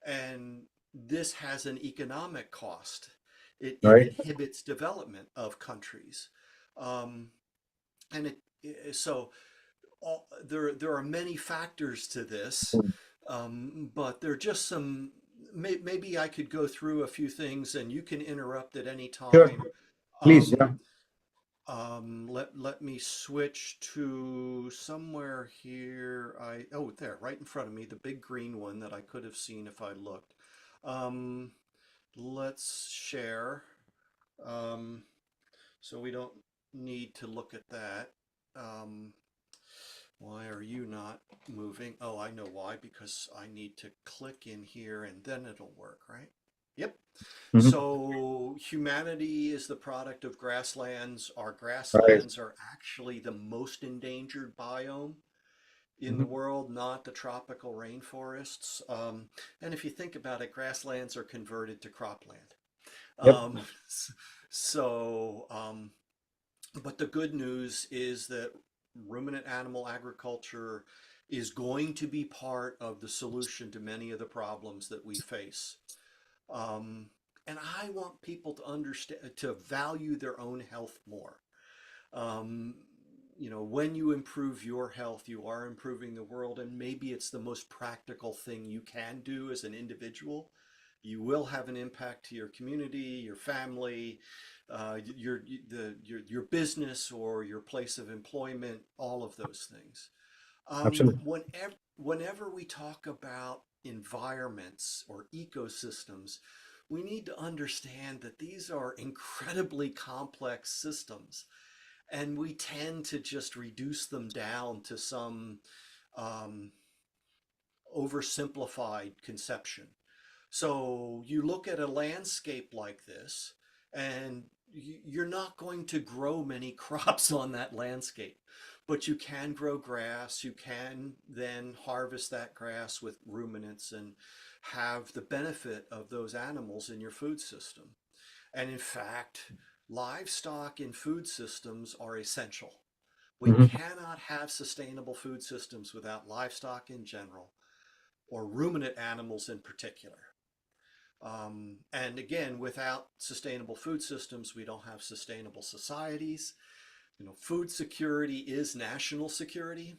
And this has an economic cost. It inhibits development of countries. So there are many factors to this, but there are just some, maybe I could go through a few things and you can interrupt at any time. Sure. Please, Let me switch to somewhere here. There, right in front of me, the big green one that I could have seen if I looked. Let's share. So we don't need to look at that. Why are you not moving? Oh, I know why, because I need to click in here and then it'll work, right? Yep. So humanity is the product of grasslands. Our grasslands are actually the most endangered biome in the world, not the tropical rainforests. And if you think about it, grasslands are converted to cropland. But the good news is that ruminant animal agriculture is going to be part of the solution to many of the problems that we face. And I want people to understand, to value their own health more. When you improve your health, you are improving the world, and maybe it's the most practical thing you can do as an individual. You will have an impact to your community, your family, your business or your place of employment, all of those things. Absolutely. Whenever we talk about environments or ecosystems, we need to understand that these are incredibly complex systems, and we tend to just reduce them down to some oversimplified conception. So you look at a landscape like this, and you're not going to grow many crops on that landscape, but you can grow grass. You can then harvest that grass with ruminants and have the benefit of those animals in your food system. And in fact, livestock in food systems are essential. We cannot have sustainable food systems without livestock in general, or ruminant animals in particular. And again, without sustainable food systems, we don't have sustainable societies. Food security is national security.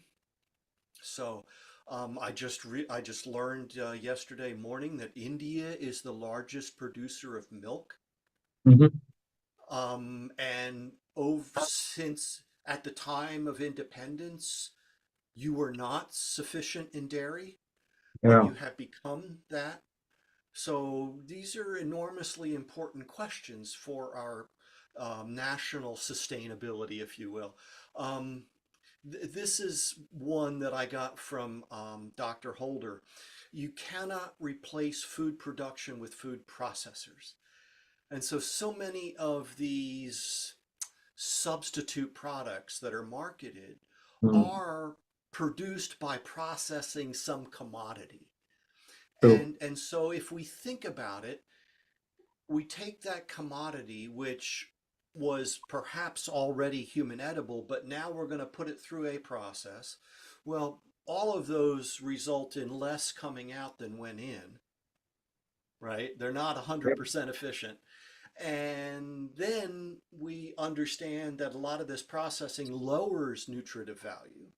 So I just learned yesterday morning that India is the largest producer of milk. And since at the time of independence, you were not sufficient in dairy, but you have become that. So these are enormously important questions for our national sustainability, if you will. This is one that I got from Dr. Holder. You cannot replace food production with food processors. And so many of these substitute products that are marketed are produced by processing some commodity. And so if we think about it, we take that commodity, which was perhaps already human edible, but now we're going to put it through a process. Well, all of those result in less coming out than went in, right? They're not 100% efficient. And then we understand that a lot of this processing lowers nutritive value.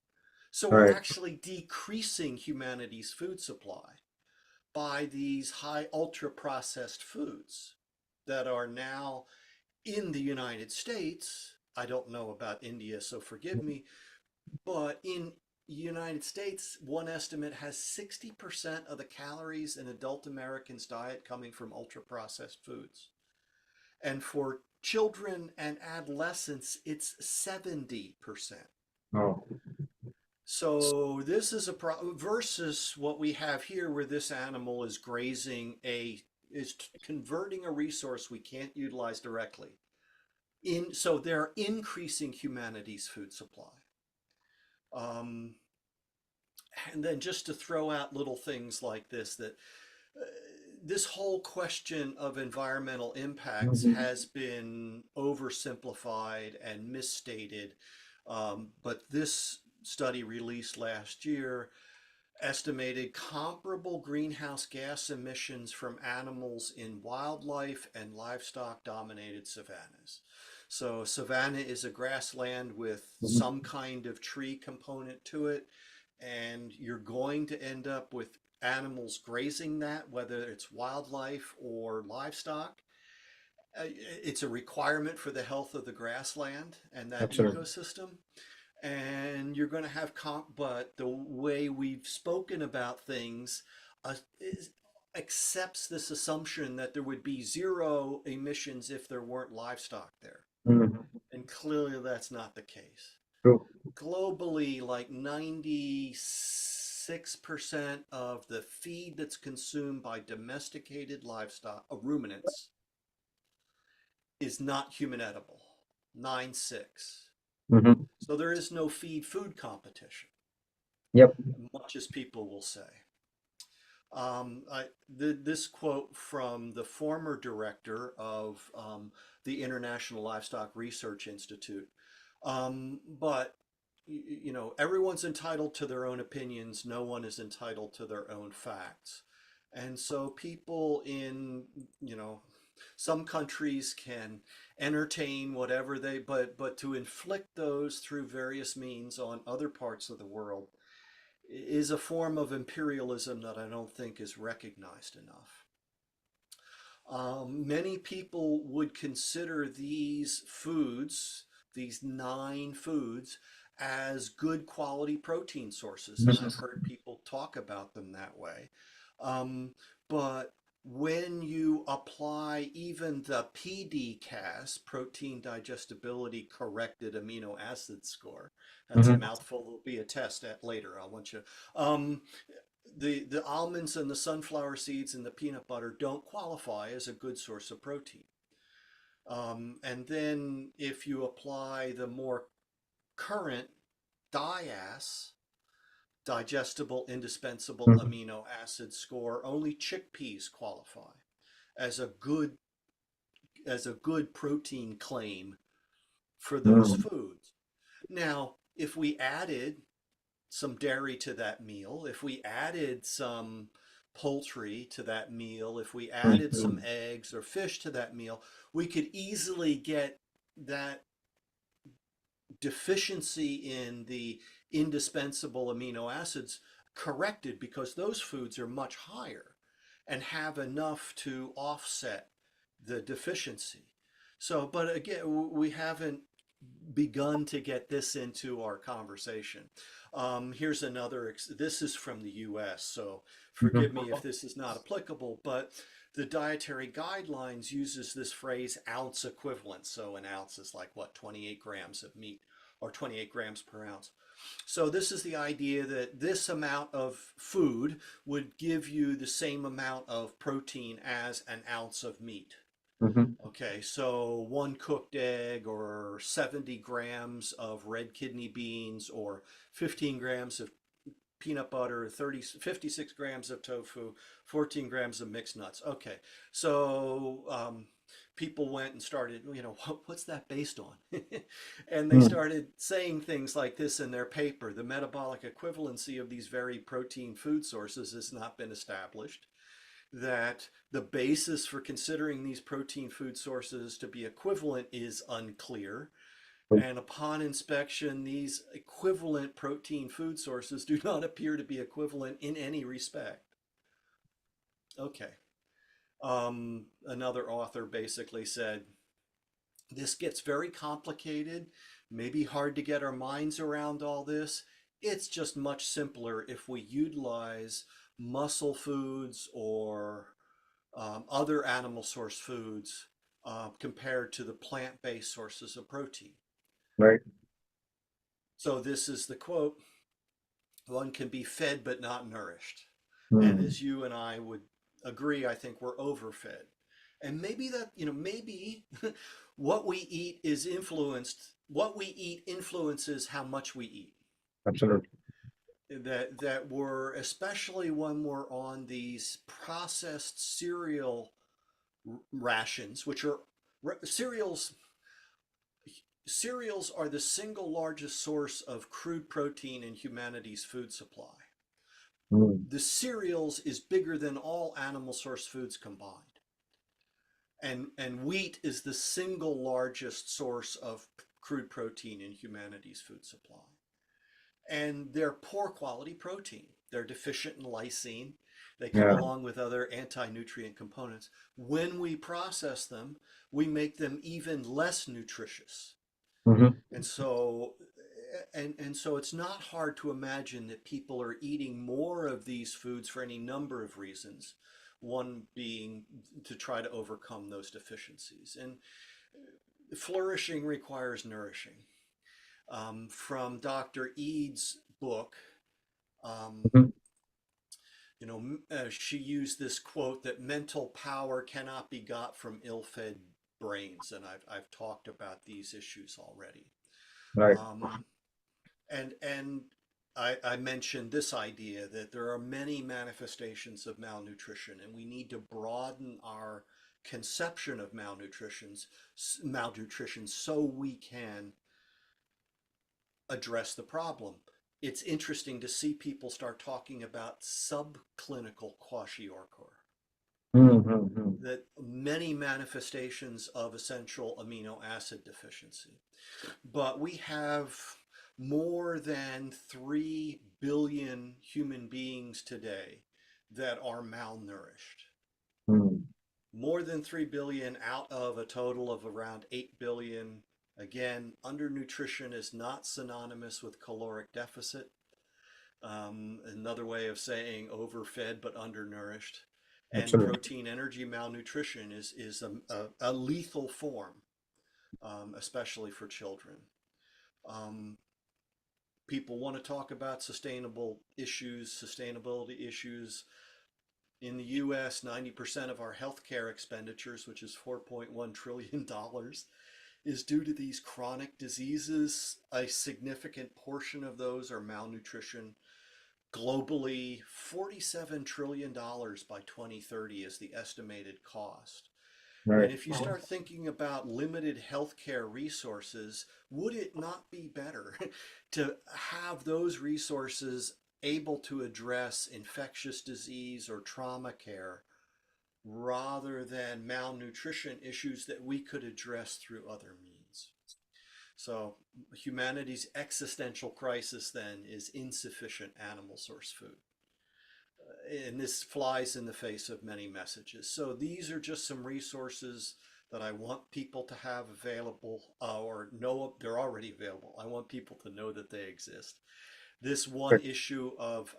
So we're actually decreasing humanity's food supply by these high ultra processed foods that are now in the United States. I don't know about India, so forgive me, but in the United States, one estimate has 60% of the calories in adult Americans' diet coming from ultra processed foods. And for children and adolescents, it's 70%. Oh. So this is versus what we have here, where this animal is grazing is converting a resource we can't utilize directly. So they're increasing humanity's food supply. And then just to throw out little things like this, that this whole question of environmental impacts has been oversimplified and misstated. But this study released last year estimated comparable greenhouse gas emissions from animals in wildlife and livestock dominated savannas. So savanna is a grassland with some kind of tree component to it, and you're going to end up with animals grazing that, whether it's wildlife or livestock. It's a requirement for the health of the grassland and that ecosystem. And you're going to have but the way we've spoken about things accepts this assumption that there would be zero emissions if there weren't livestock there. And clearly that's not the case. Globally, like 96% of the feed that's consumed by domesticated livestock, ruminants, is not human edible. 9/6. So there is no feed-food competition. Much as people will say. This quote from the former director of the International Livestock Research Institute. But, you know, everyone's entitled to their own opinions. No one is entitled to their own facts. And so people in, you know, some countries can entertain whatever but to inflict those through various means on other parts of the world is a form of imperialism that I don't think is recognized enough. Many people would consider these foods, these 9 foods, as good quality protein sources, and I've heard people talk about them that way. But when you apply even the PDCAS, protein digestibility corrected amino acid score, that's a mouthful, will be a test at later. I want you. The almonds and the sunflower seeds and the peanut butter don't qualify as a good source of protein. And then if you apply the more current DIAS, digestible indispensable amino acid score, only chickpeas qualify as a good protein claim for those foods. Now, if we added some dairy to that meal, if we added some poultry to that meal, if we added some eggs or fish to that meal, we could easily get that deficiency in the indispensable amino acids corrected, because those foods are much higher and have enough to offset the deficiency. So, but again, we haven't begun to get this into our conversation. Here's another, this is from the US, so forgive me if this is not applicable, but the dietary guidelines uses this phrase ounce equivalent. So an ounce is like what, 28 grams of meat, or 28 grams per ounce. So this is the idea that this amount of food would give you the same amount of protein as an ounce of meat. Okay, so 1 cooked egg, or 70 grams of red kidney beans, or 15 grams of peanut butter, 56 grams of tofu, 14 grams of mixed nuts. Okay, so people went and started, what's that based on? And they started saying things like this in their paper. The metabolic equivalency of these very protein food sources has not been established. That the basis for considering these protein food sources to be equivalent is unclear. And upon inspection, these equivalent protein food sources do not appear to be equivalent in any respect. Okay. Another author basically said, this gets very complicated, maybe hard to get our minds around all this. It's just much simpler if we utilize muscle foods or other animal source foods compared to the plant-based sources of protein. Right. So this is the quote: one can be fed but not nourished. And as you and I would agree, I think we're overfed. And maybe that, maybe what we eat influences how much we eat. Absolutely. That we're, especially when we're on these processed cereal rations, which are cereals are the single largest source of crude protein in humanity's food supply. The cereals is bigger than all animal source foods combined. And wheat is the single largest source of crude protein in humanity's food supply. And they're poor quality protein. They're deficient in lysine. They come along with other anti-nutrient components. When we process them, we make them even less nutritious. And so it's not hard to imagine that people are eating more of these foods for any number of reasons. One being to try to overcome those deficiencies. And flourishing requires nourishing. From Dr. Ead's book, she used this quote that mental power cannot be got from ill-fed brains, and I've talked about these issues already. Right. And I mentioned this idea that there are many manifestations of malnutrition, and we need to broaden our conception of malnutrition so we can address the problem. It's interesting to see people start talking about subclinical kwashiorkor. That many manifestations of essential amino acid deficiency. But we have more than 3 billion human beings today that are malnourished. More than 3 billion out of a total of around 8 billion. Again, undernutrition is not synonymous with caloric deficit. Another way of saying overfed but undernourished. And Absolutely. protein energy malnutrition is a lethal form, especially for children. People want to talk about sustainability issues. In the US, 90% of our healthcare expenditures, which is $4.1 trillion, is due to these chronic diseases. A significant portion of those are malnutrition. Globally, $47 trillion by 2030 is the estimated cost. Right. And if you start thinking about limited healthcare resources, would it not be better to have those resources able to address infectious disease or trauma care rather than malnutrition issues that we could address through other means? So humanity's existential crisis then is insufficient animal source food. And this flies in the face of many messages. So these are just some resources that I want people to have available or know they're already available. I want people to know that they exist. This one issue of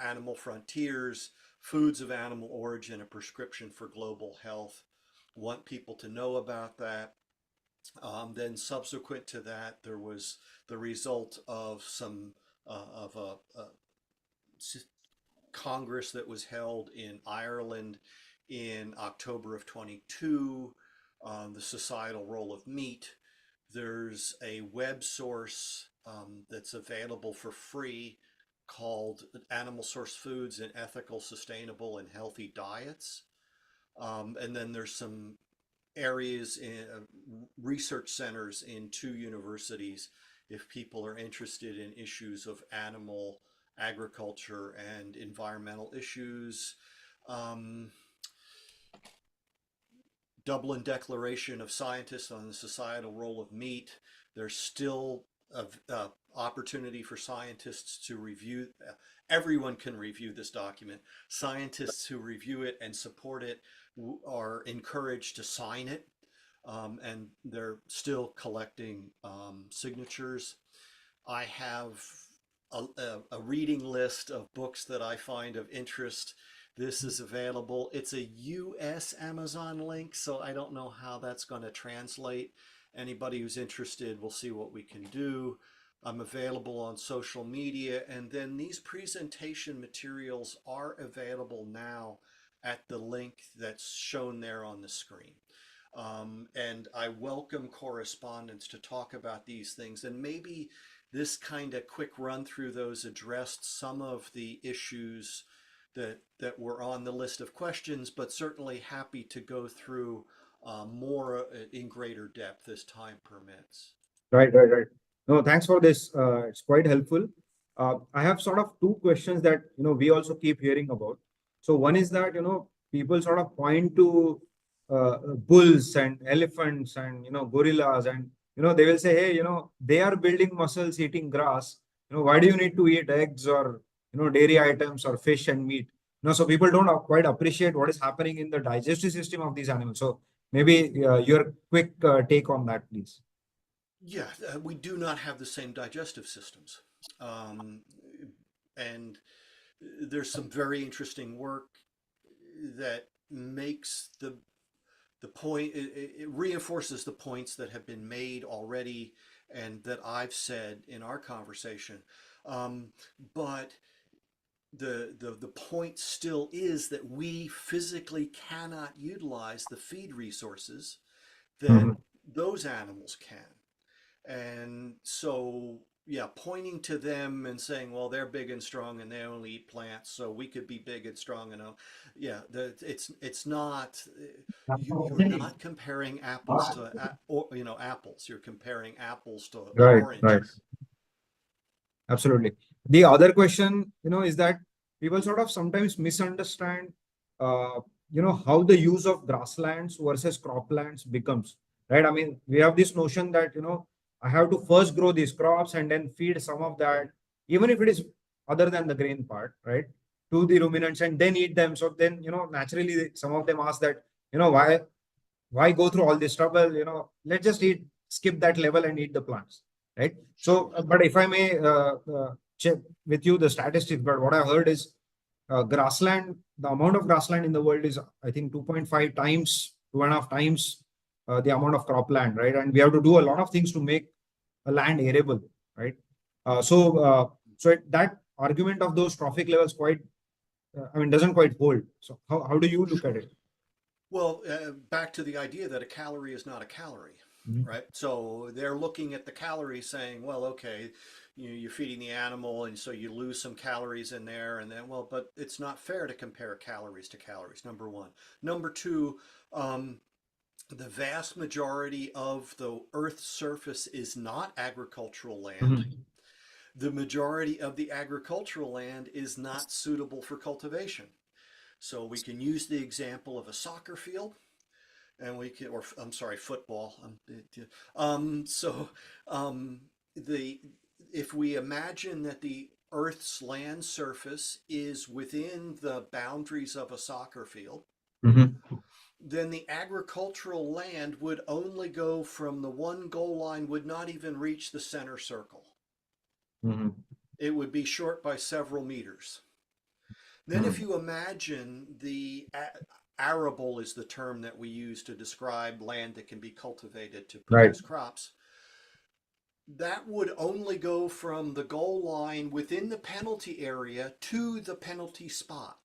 animal frontiers, foods of animal origin, a prescription for global health, want people to know about that. Then subsequent to that, there was the result of some of a Congress that was held in Ireland in October of 22, the societal role of meat. There's a web source that's available for free called Animal Source Foods and Ethical, Sustainable, and Healthy Diets. And then there's some areas in research centers in 2 universities if people are interested in issues of animal agriculture and environmental issues. Dublin Declaration of Scientists on the Societal Role of Meat. There's still an opportunity for scientists to review. Everyone can review this document. Scientists who review it and support it are encouraged to sign it, and they're still collecting signatures. I have a reading list of books that I find of interest. This is available. It's a US Amazon link, so I don't know how that's going to translate. Anybody who's interested, we'll see what we can do. I'm available on social media, and then these presentation materials are available now at the link that's shown there on the screen. And I welcome correspondence to talk about these things, and maybe this kind of quick run through those addressed some of the issues that were on the list of questions, but certainly happy to go through more in greater depth as time permits. Right. No, thanks for this. It's quite helpful. I have sort of 2 questions that, we also keep hearing about. So one is that, people sort of point to bulls and elephants and, gorillas, and, they will say, hey, they are building muscles eating grass. Why do you need to eat eggs or, dairy items or fish and meat? So people don't quite appreciate what is happening in the digestive system of these animals. So maybe your quick take on that, please. Yeah, we do not have the same digestive systems. And there's some very interesting work that makes the point, it reinforces the points that have been made already and that I've said in our conversation. But the point still is that we physically cannot utilize the feed resources that those animals can. And so, yeah, pointing to them and saying, well, they're big and strong and they only eat plants, so we could be big and strong and yeah, it's not, you're not comparing apples to apples. You're comparing apples to oranges. Right. Absolutely. The other question, is that people sort of sometimes misunderstand, how the use of grasslands versus croplands becomes, right? I mean, we have this notion that, I have to first grow these crops and then feed some of that, even if it is other than the grain part, right, to the ruminants and then eat them. So then, naturally, some of them ask that, why go through all this trouble? Let's just skip that level and eat the plants, right? So, but if I may check with you the statistics, but what I heard is grassland, the amount of grassland in the world is, I think, 2.5 times, 2.5 times the amount of cropland, right? And we have to do a lot of things to make a land arable, right? So that argument of those trophic levels doesn't quite hold. So how do you look at it? Well, back to the idea that a calorie is not a calorie, right? So they're looking at the calories saying, well, okay, you're feeding the animal and so you lose some calories in there, and then, but it's not fair to compare calories to calories, number one. Number two, the vast majority of the Earth's surface is not agricultural land. The majority of the agricultural land is not suitable for cultivation. So we can use the example of a soccer field, and we can, or I'm sorry, football. If we imagine that the Earth's land surface is within the boundaries of a soccer field, then the agricultural land would only go from the one goal line, would not even reach the center circle. Mhm. It would be short by several meters. Then if you imagine the arable is the term that we use to describe land that can be cultivated to Right. produce crops. That would only go from the goal line within the penalty area to the penalty spot.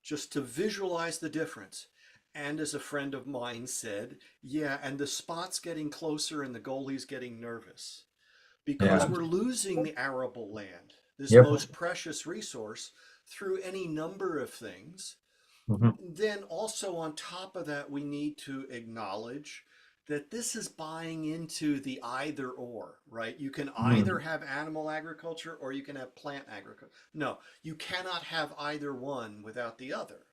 Just to visualize the difference. And as a friend of mine said, yeah, and the spot's getting closer and the goalie's getting nervous. Because Yeah. we're losing the arable land, this Yep. most precious resource, through any number of things. Mhm. Then also on top of that, we need to acknowledge that this is buying into the either or, right? You can either have animal agriculture or you can have plant agriculture. No, you cannot have either one without the other.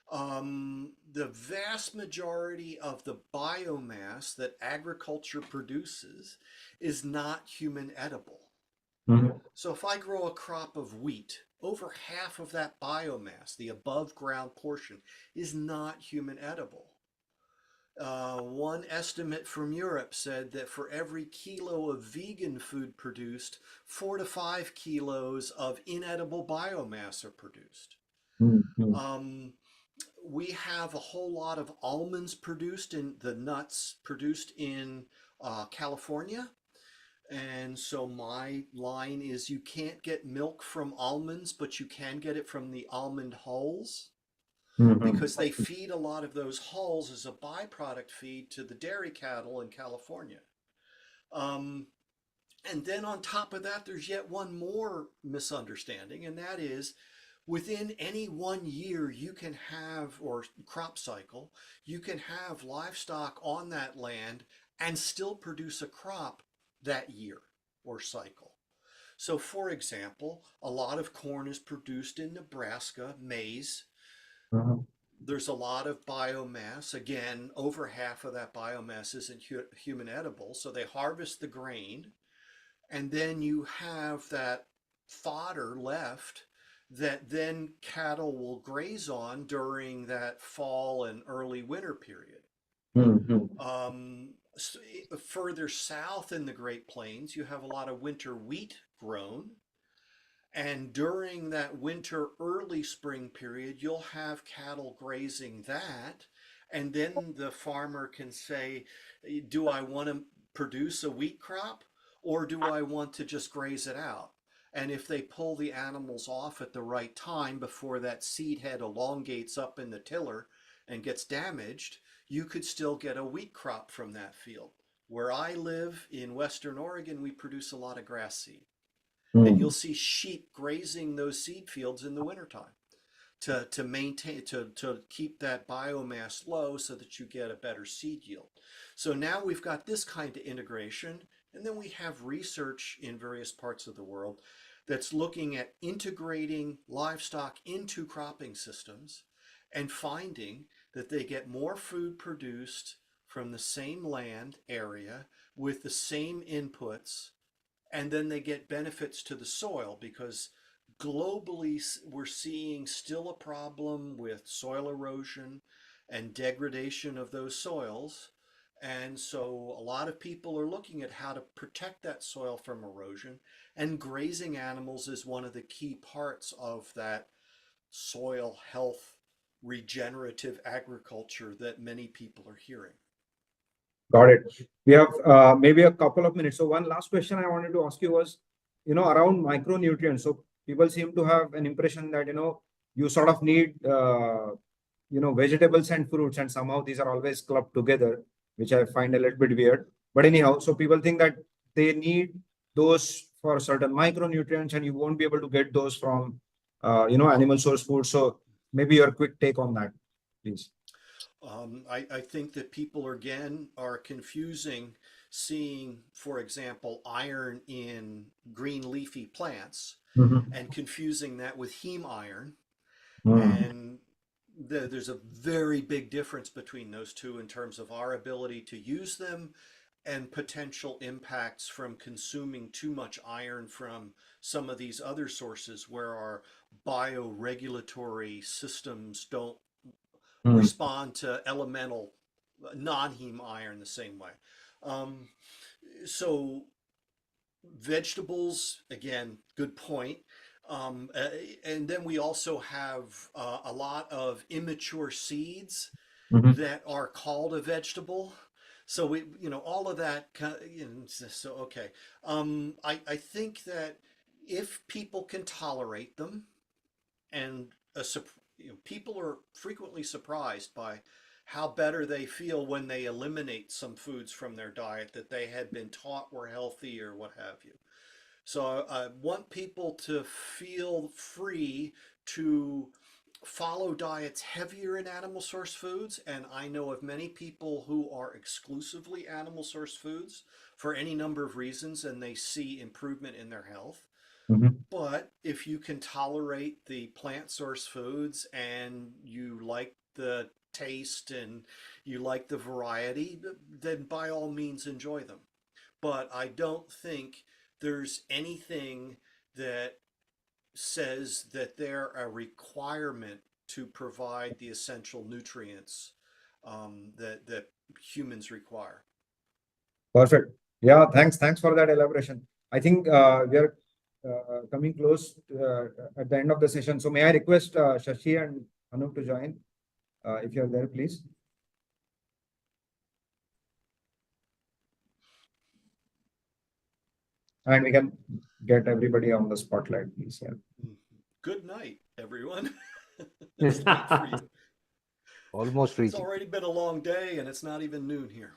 The vast majority of the biomass that agriculture produces is not human edible. Mhm. So if I grow a crop of wheat, over half of that biomass, the above ground portion, is not human edible. One estimate from Europe said that for every kilo of vegan food produced, 4 to 5 kilos of inedible biomass are produced. Mhm. We have a whole lot of almonds produced in the nuts produced in California. And so my line is you can't get milk from almonds, but you can get it from the almond hulls because they feed a lot of those hulls as a byproduct feed to the dairy cattle in California. And then on top of that, there's yet one more misunderstanding, and that is within any 1 year you can have, or crop cycle, you can have livestock on that land and still produce a crop that year or cycle. So for example, a lot of corn is produced in Nebraska, maize. There's a lot of biomass. Again, over half of that biomass isn't human edible. So they harvest the grain, and then you have that fodder left that then cattle will graze on during that fall and early winter period. Further south in the Great Plains, you have a lot of winter wheat grown. And during that winter, early spring period, you'll have cattle grazing that. And then the farmer can say, do I want to produce a wheat crop or do I want to just graze it out? And if they pull the animals off at the right time before that seed head elongates up in the tiller and gets damaged, you could still get a wheat crop from that field. Where I live in Western Oregon, we produce a lot of grass seed. And you'll see sheep grazing those seed fields in the wintertime to maintain, to keep that biomass low so that you get a better seed yield. So now we've got this kind of integration, and then we have research in various parts of the world that's looking at integrating livestock into cropping systems and finding that they get more food produced from the same land area with the same inputs, and then they get benefits to the soil because globally we're seeing still a problem with soil erosion and degradation of those soils. And so a lot of people are looking at how to protect that soil from erosion, and grazing animals is one of the key parts of that soil health regenerative agriculture that many people are hearing. Got it. We have maybe a couple of minutes. So one last question I wanted to ask you was, around micronutrients. So people seem to have an impression that, you sort of need, vegetables and fruits, and somehow these are always clubbed together, which I find a little bit weird. But anyhow, so people think that they need those for certain micronutrients, and you won't be able to get those from, animal source food. So maybe your quick take on that, please. I think that people again are confusing seeing, for example, iron in green leafy plants and confusing that with heme iron. And there's a very big difference between those two in terms of our ability to use them and potential impacts from consuming too much iron from some of these other sources where our bioregulatory systems don't respond to elemental non-heme iron the same way. So vegetables, again, good point. And then we also have a lot of immature seeds that are called a vegetable. So we, all of that. So okay, I think that if people can tolerate them, and people are frequently surprised by how better they feel when they eliminate some foods from their diet that they had been taught were healthy or what have you. So I want people to feel free to follow diets heavier in animal source foods. And I know of many people who are exclusively animal source foods for any number of reasons, and they see improvement in their health. But if you can tolerate the plant source foods and you like the taste and you like the variety, then by all means enjoy them. But I don't think there's anything that says that they're a requirement to provide the essential nutrients that humans require. Perfect. Yeah, thanks for that elaboration. I think we are coming close at the end of the session. So may I request Shashi and Anup to join, if you're there, please. And we can get everybody on the spotlight, please. Yeah. Good night, everyone. It's late for you. Almost reaching. It's already been a long day and it's not even noon here.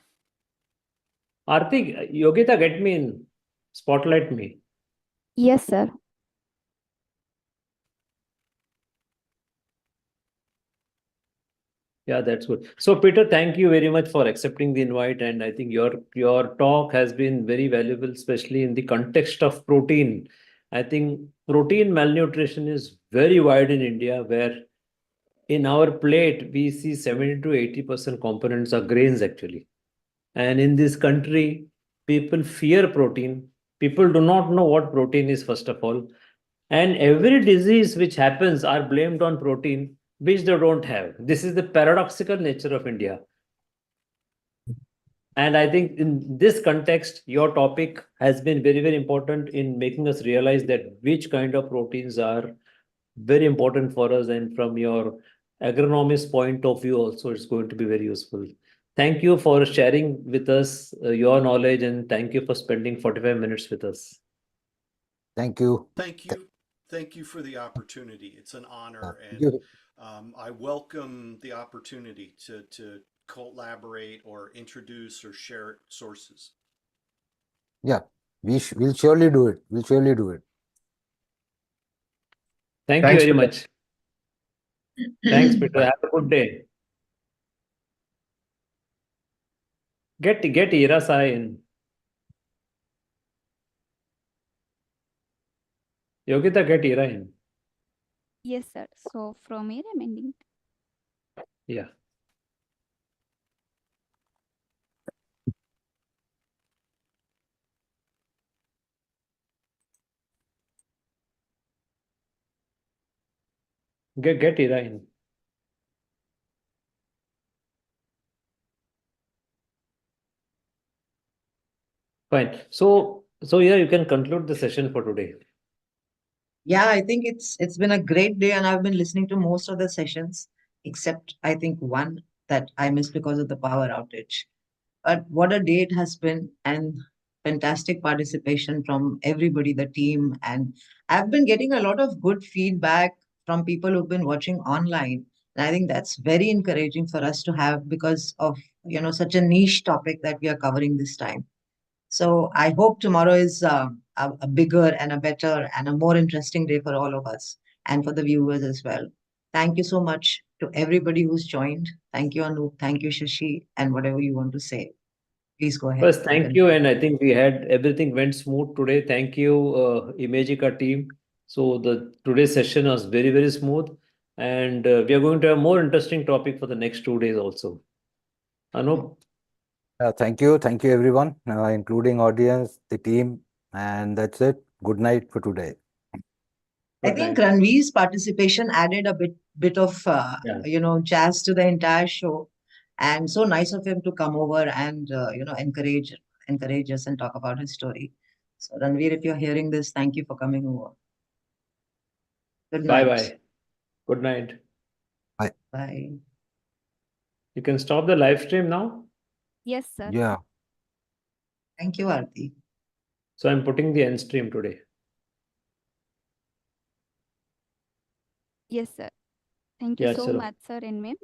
Arti, Yogita, get me in. Spotlight me. Yes, sir. Yeah, that's good. So, Peter, thank you very much for accepting the invite. And I think your talk has been very valuable, especially in the context of protein. I think protein malnutrition is very wide in India, where in our plate, we see 70 to 80% components are grains, actually. And in this country, people fear protein. People do not know what protein is, first of all. And every disease which happens are blamed on protein, which they don't have. This is the paradoxical nature of India. And I think in this context, your topic has been very, very important in making us realize that which kind of proteins are very important for us. And from your agronomist point of view also, it's going to be very useful. Thank you for sharing with us your knowledge, and thank you for spending 45 minutes with us. Thank you. Thank you. Thank you for the opportunity. It's an honor, and I welcome the opportunity to collaborate or introduce or share sources. Yeah, we'll surely do it. We'll surely do it. Thank you very much. Thanks, Peter. Have a good day. Get Irasai in. Yogita, get Ira in. Yes, sir. So from here, I'm ending. Yeah. Get Ira in. Fine. So yeah, you can conclude the session for today. Yeah, I think it's been a great day, and I've been listening to most of the sessions, except I think one that I missed because of the power outage. But what a day it has been, and fantastic participation from everybody, the team. And I've been getting a lot of good feedback from people who've been watching online. And I think that's very encouraging for us to have, because of, such a niche topic that we are covering this time. So I hope tomorrow is a bigger and a better and a more interesting day for all of us and for the viewers as well. Thank you so much to everybody who's joined. Thank you, Anup. Thank you, Shashi. And whatever you want to say, please go ahead. First, thank you. And I think everything went smooth today. Thank you, Imagica team. So today's session was very, very smooth. And we are going to have a more interesting topic for the next 2 days also. Anup? Thank you. Thank you, everyone, including audience, the team. And that's it. Good night for today. I think Ranveer's participation added a bit of Yeah. jazz to the entire show. And so nice of him to come over and encourage us and talk about his story. So Ranveer, if you're hearing this, thank you for coming over. Good night. Bye. Good night. Bye. Bye. You can stop the live stream now. Yes, sir. Yeah. Thank you, Aarti. So I'm putting the end stream today. Yes, sir. Thank you Yeah, so chalo. much, sir and ma'am.